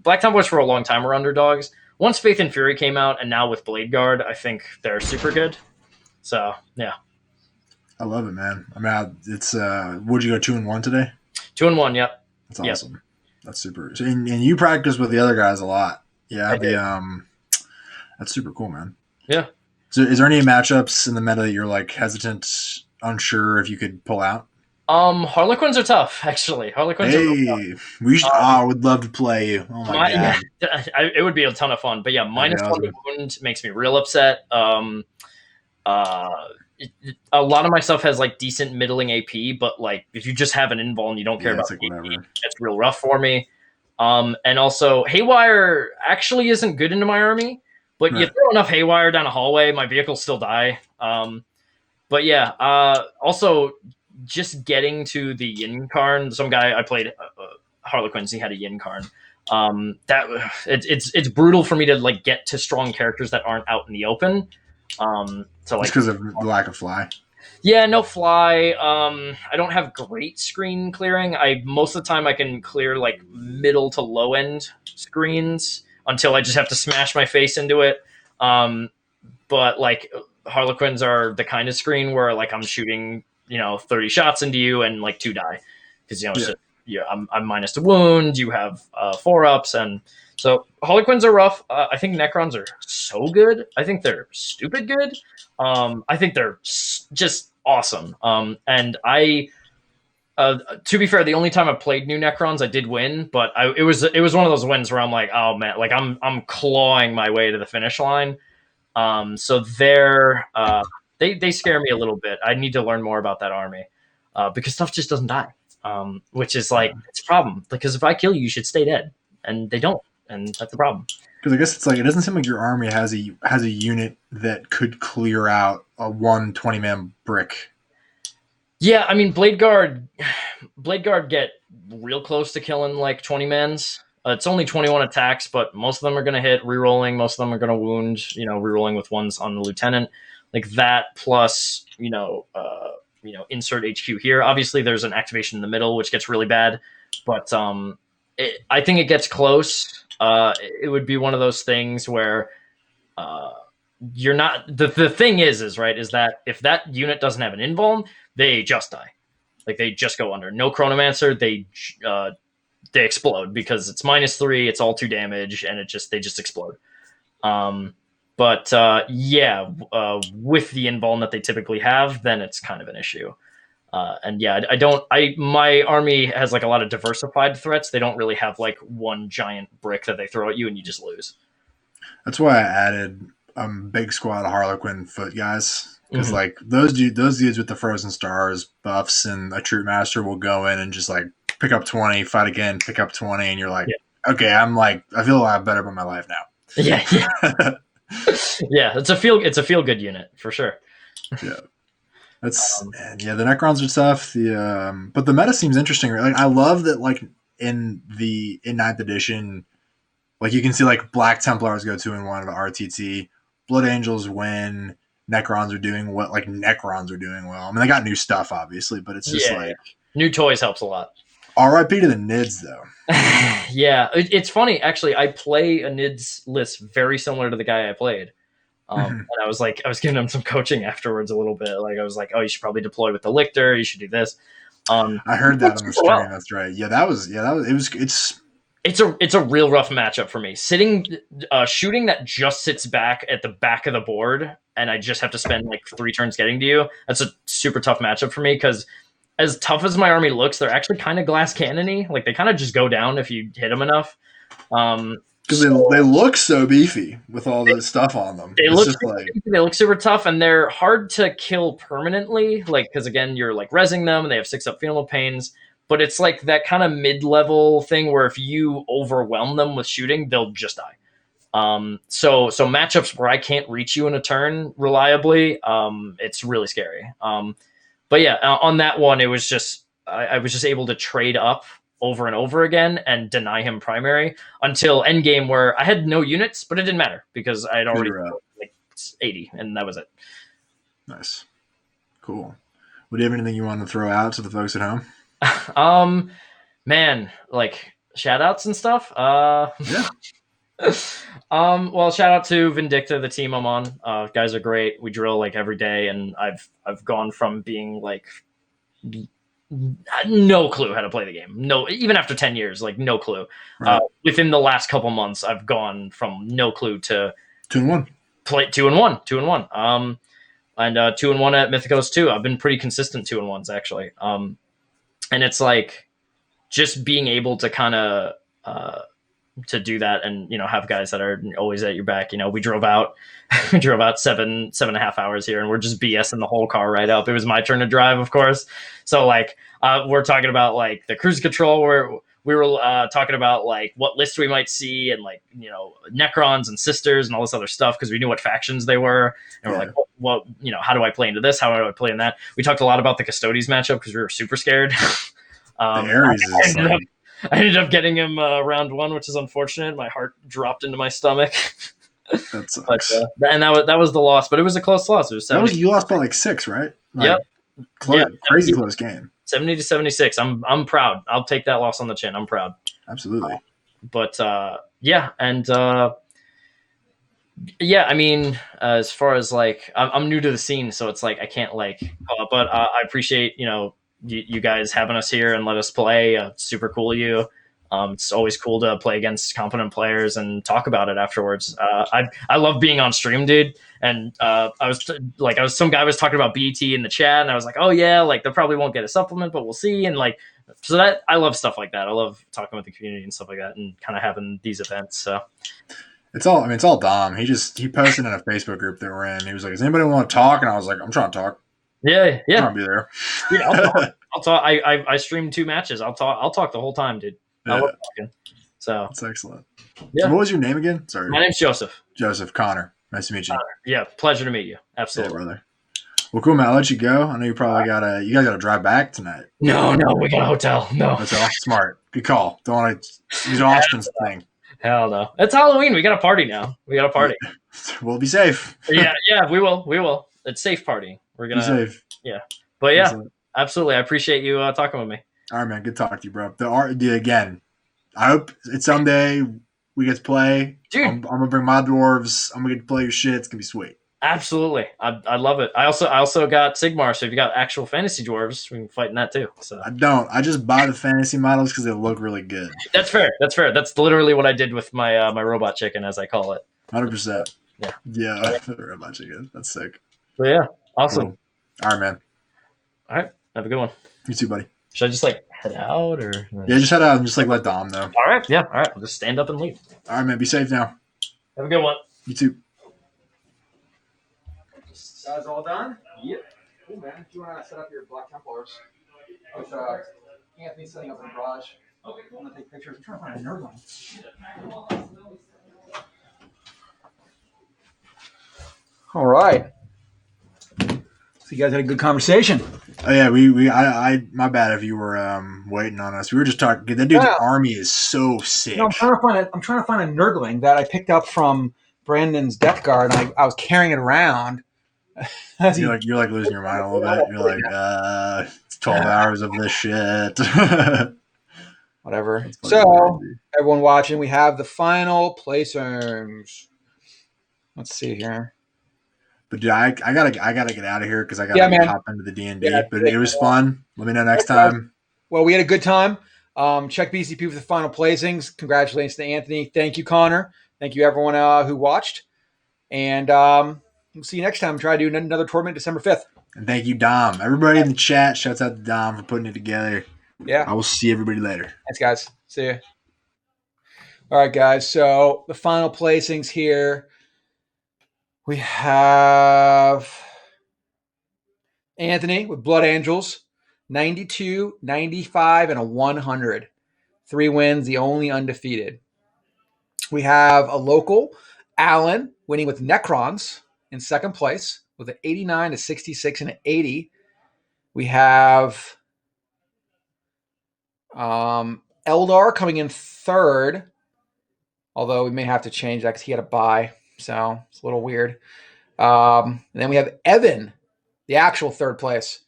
Black Templars for a long time were underdogs. Once Faith and Fury came out, and now with Blade Guard, I think they're super good. So, yeah. I love it, man. I mean, it's would you go 2-1 today? 2-1, yep. That's awesome. Yep. That's super. And you practice with the other guys a lot. Yeah, that's super cool, man. Yeah. So, is there any matchups in the meta that you're hesitant, unsure if you could pull out? Harlequins are tough, actually. Harlequins are tough. We should. I would love to play you. Oh my god, it would be a ton of fun. But yeah, -1 wound makes me real upset. A lot of my stuff has decent middling AP, but if you just have an invul and you don't care about the AP, it's real rough for me. And also Haywire actually isn't good into my army, but you throw enough Haywire down a hallway, my vehicles still die. But yeah, also. Just getting to the Yin Karn, some guy I played Harlequins, he had a Yin Karn. It's brutal for me to get to strong characters that aren't out in the open. So just because of the lack of fly. Yeah, no fly. I don't have great screen clearing. Most of the time I can clear middle to low end screens until I just have to smash my face into it. But Harlequins are the kind of screen where I'm shooting 30 shots into you and 2 die because I'm minus to wound. You have 4-ups, and so Harlequins are rough. I think Necrons are so good. I think they're stupid good. I think they're just awesome. And I. To be fair, the only time I played new Necrons, I did win, but it was one of those wins where I'm like, oh man, like I'm clawing my way to the finish line. So they scare me a little bit. I need to learn more about that army because stuff just doesn't die, which is like it's a problem. Because if I kill you, you should stay dead, and they don't, and that's the problem. Because I guess it's like it doesn't seem like your army has a unit that could clear out a 120-man brick. Yeah, I mean, Blade Guard get real close to killing like 20 mans. It's only 21 attacks, but most of them are going to hit, rerolling. Most of them are going to wound, rerolling with ones on the lieutenant. Like that plus, insert HQ here. Obviously, there's an activation in the middle, which gets really bad. But I think it gets close. It would be one of those things where you're not... The thing is that if that unit doesn't have an invuln, they just die. Like they just go under. No Chronomancer, they explode because it's -3, it's all 2 damage, and they just explode. With the invuln that they typically have, then it's kind of an issue. My army has like a lot of diversified threats. They don't really have like one giant brick that they throw at you and you just lose. That's why I added big squad of Harlequin foot guys. Because like those dudes with the Frozen Stars buffs and a Troop Master will go in and just like pick up 20, fight again, pick up 20, and you're like, okay, I feel a lot better about my life now. Yeah. Yeah, it's a feel good unit for sure. Yeah. That's the Necrons are tough. But the meta seems interesting. Like I love that like in 9th edition, like you can see like Black Templars go 2-1 at RTT, Blood Angels win. Necrons are doing well. I mean, they got new stuff, obviously, but it's just new toys helps a lot. R.I.P. to the NIDS, though. Yeah, it's funny actually. I play a NIDS list very similar to the guy I played, and I was giving him some coaching afterwards a little bit. Like I was like, oh, you should probably deploy with the Lictor. You should do this. I heard that on the stream. Well. That's right. It's a real rough matchup for me. Shooting that just sits back at the back of the board, and I just have to spend like 3 turns getting to you. That's a super tough matchup for me because as tough as my army looks, they're actually kind of glass cannon-y. Like they kind of just go down if you hit them enough. Because they look so beefy with all the stuff on them. They look super tough, and they're hard to kill permanently. Like because again, you're like rezzing them, and they have 6-up Funeral Pains. But it's like that kind of mid-level thing where if you overwhelm them with shooting, they'll just die. So matchups where I can't reach you in a turn reliably, it's really scary. But yeah, on that one, it was just I was just able to trade up over and over again and deny him primary until endgame where I had no units, but it didn't matter because I had already like 80, and that was it. Nice, cool. Would you have anything you want to throw out to the folks at home? Man, like shout outs and stuff. Yeah. Well, shout out to Vindicta, the team I'm on. Guys are great. We drill like every day, and I've gone from being like no clue how to play the game. No, even after 10 years, like no clue. Right. Within the last couple months, I've gone from no clue to 2-1. Play 2-1. 2-1. And 2-1 at Mythicos too. I've been pretty consistent 2-1s actually. And it's like just being able to kind of to do that and, have guys that are always at your back. We drove out 7.5 hours here and we're just BSing the whole car right up. It was my turn to drive, of course. So like we're talking about like the cruise control where we were talking about like what lists we might see and like, Necrons and Sisters and all this other stuff because we knew what factions they were. And we're like, well, how do I play into this? How do I play in that? We talked a lot about the Custodes matchup because we were super scared. I ended up getting him round 1, which is unfortunate. My heart dropped into my stomach. That sucks. And that was the loss, but it was a close loss. It was you lost by like 6, right? Yep. Crazy close game. 70-76. I'm proud. I'll take that loss on the chin. I'm proud. Absolutely. But I mean, as far as like, I'm new to the scene, so it's like I can't like, but I appreciate you guys having us here and let us play. Super cool of you. It's always cool to play against competent players and talk about it afterwards. I love being on stream, dude. And some guy was talking about BET in the chat, and I was like, oh yeah, like they probably won't get a supplement, but we'll see. And like, so that I love stuff like that. I love talking with the community and stuff like that, and kind of having these events. So it's all Dom. He posted in a Facebook group that we're in. He was like, does anybody want to talk? And I was like, I'm trying to talk. Yeah. I'm trying to be there. Yeah, I'll talk. I streamed 2 matches. I'll talk the whole time, dude. I love talking. So that's excellent. Yeah. So what was your name again? Sorry. My name's Joseph. Joseph Connor. Nice to meet you. Yeah, pleasure to meet you. Absolutely, brother. Well, cool, man. I'll let you go. I know you probably you guys got to drive back tonight. No, we got a hotel. No. Hotel. Smart. Good call. Don't want to use Austin's thing. Hell no. It's Halloween. We got a party now. We got a party. We'll be safe. yeah, we will. It's safe party. We're going to be safe. Yeah. But yeah, absolutely. I appreciate you talking with me. All right, man. Good talking to you, bro. Again, I hope it's someday we get to play. Dude. I'm going to bring my dwarves. I'm going to get to play your shit. It's going to be sweet. Absolutely. I love it. I also got Sigmar, so if you got actual fantasy dwarves, we can fight in that too. So I don't. I just buy the fantasy models because they look really good. That's fair. That's literally what I did with my my robot chicken, as I call it. 100%. Yeah. Yeah, robot chicken. That's sick. But yeah, awesome. Cool. All right, man. All right. Have a good one. You too, buddy. Should I just head out or? Yeah, just head out and just let Dom know. All right. Yeah. All right. I'll just stand up and leave. All right, man. Be safe now. Have a good one. You too. Guys, all done? Yep. Cool, man. If you want to set up your Black Templars, with Anthony setting up in the garage. Okay, cool. I'm going to take pictures. I'm trying to find a nerd line. All right. So you guys had a good conversation. Oh yeah, I my bad if you were waiting on us. We were just talking. That dude's army is so sick. No, I'm trying to find a nerdling that I picked up from Brandon's Death Guard, and I was carrying it around. You're like losing your mind a little bit. You're like, it's 12 hours of this shit. Whatever. So, everyone watching, we have the final placings. Let's see here. But dude, I gotta get out of here because I gotta hop into the D&D. Yeah, but it was fun. Let me know next time. Well, we had a good time. Check BCP for the final placings. Congratulations to Anthony. Thank you, Connor. Thank you, everyone who watched. And we'll see you next time. Try to do another tournament December 5th. And thank you, Dom. Everybody in the chat, shouts out to Dom for putting it together. Yeah. I will see everybody later. Thanks, guys. See you. All right, guys. So the final placings here. We have Anthony with Blood Angels, 92, 95, and a 100. 3 wins, the only undefeated. We have a local, Alan, winning with Necrons in second place with an 89, a 66, and an 80. We have Eldar coming in third, although we may have to change that because he had a bye, so it's a little weird. And then we have Evan, the actual third place,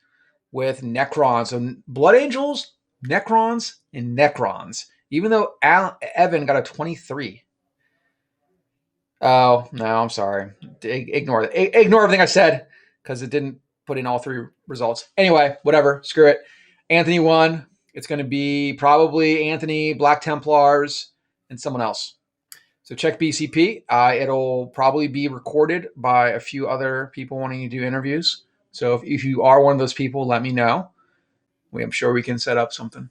with Necrons. So Blood Angels, Necrons, and Necrons. Even though Evan got a 23. Oh, no, I'm sorry. Ignore everything I said because it didn't put in all 3 results. Anyway, whatever. Screw it. Anthony won. It's going to be probably Anthony, Black Templars, and someone else. So check BCP. It'll probably be recorded by a few other people wanting to do interviews. So if you are one of those people, let me know. I'm sure we can set up something.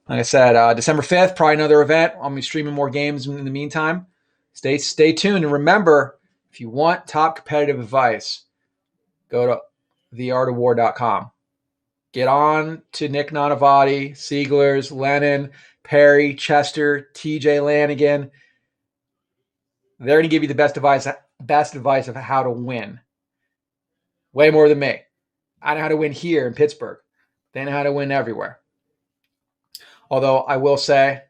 Like I said, December 5th, probably another event. I'll be streaming more games in the meantime. Stay tuned. And remember, if you want top competitive advice, go to theartofwar.com. Get on to Nick Nanavati, Sieglers, Lennon, Perry, Chester, TJ Lanigan. They're going to give you the best advice of how to win. Way more than me. I know how to win here in Pittsburgh. They know how to win everywhere. Although I will say,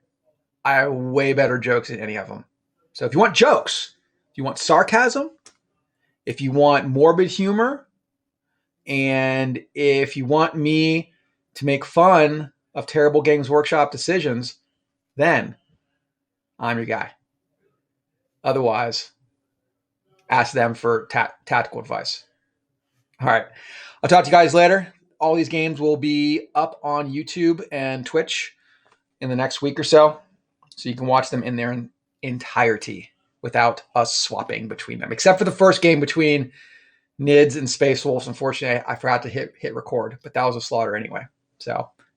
I have way better jokes than any of them. So if you want jokes, if you want sarcasm, if you want morbid humor, and if you want me to make fun of terrible Games Workshop decisions, then I'm your guy. Otherwise, ask them for tactical advice. All right. I'll talk to you guys later. all these games will be up on YouTube and Twitch in the next week or so. So you can watch them in their entirety without us swapping between them, except for the first game between Nids and Space Wolves. Unfortunately, I forgot to hit record, but that was a slaughter anyway. So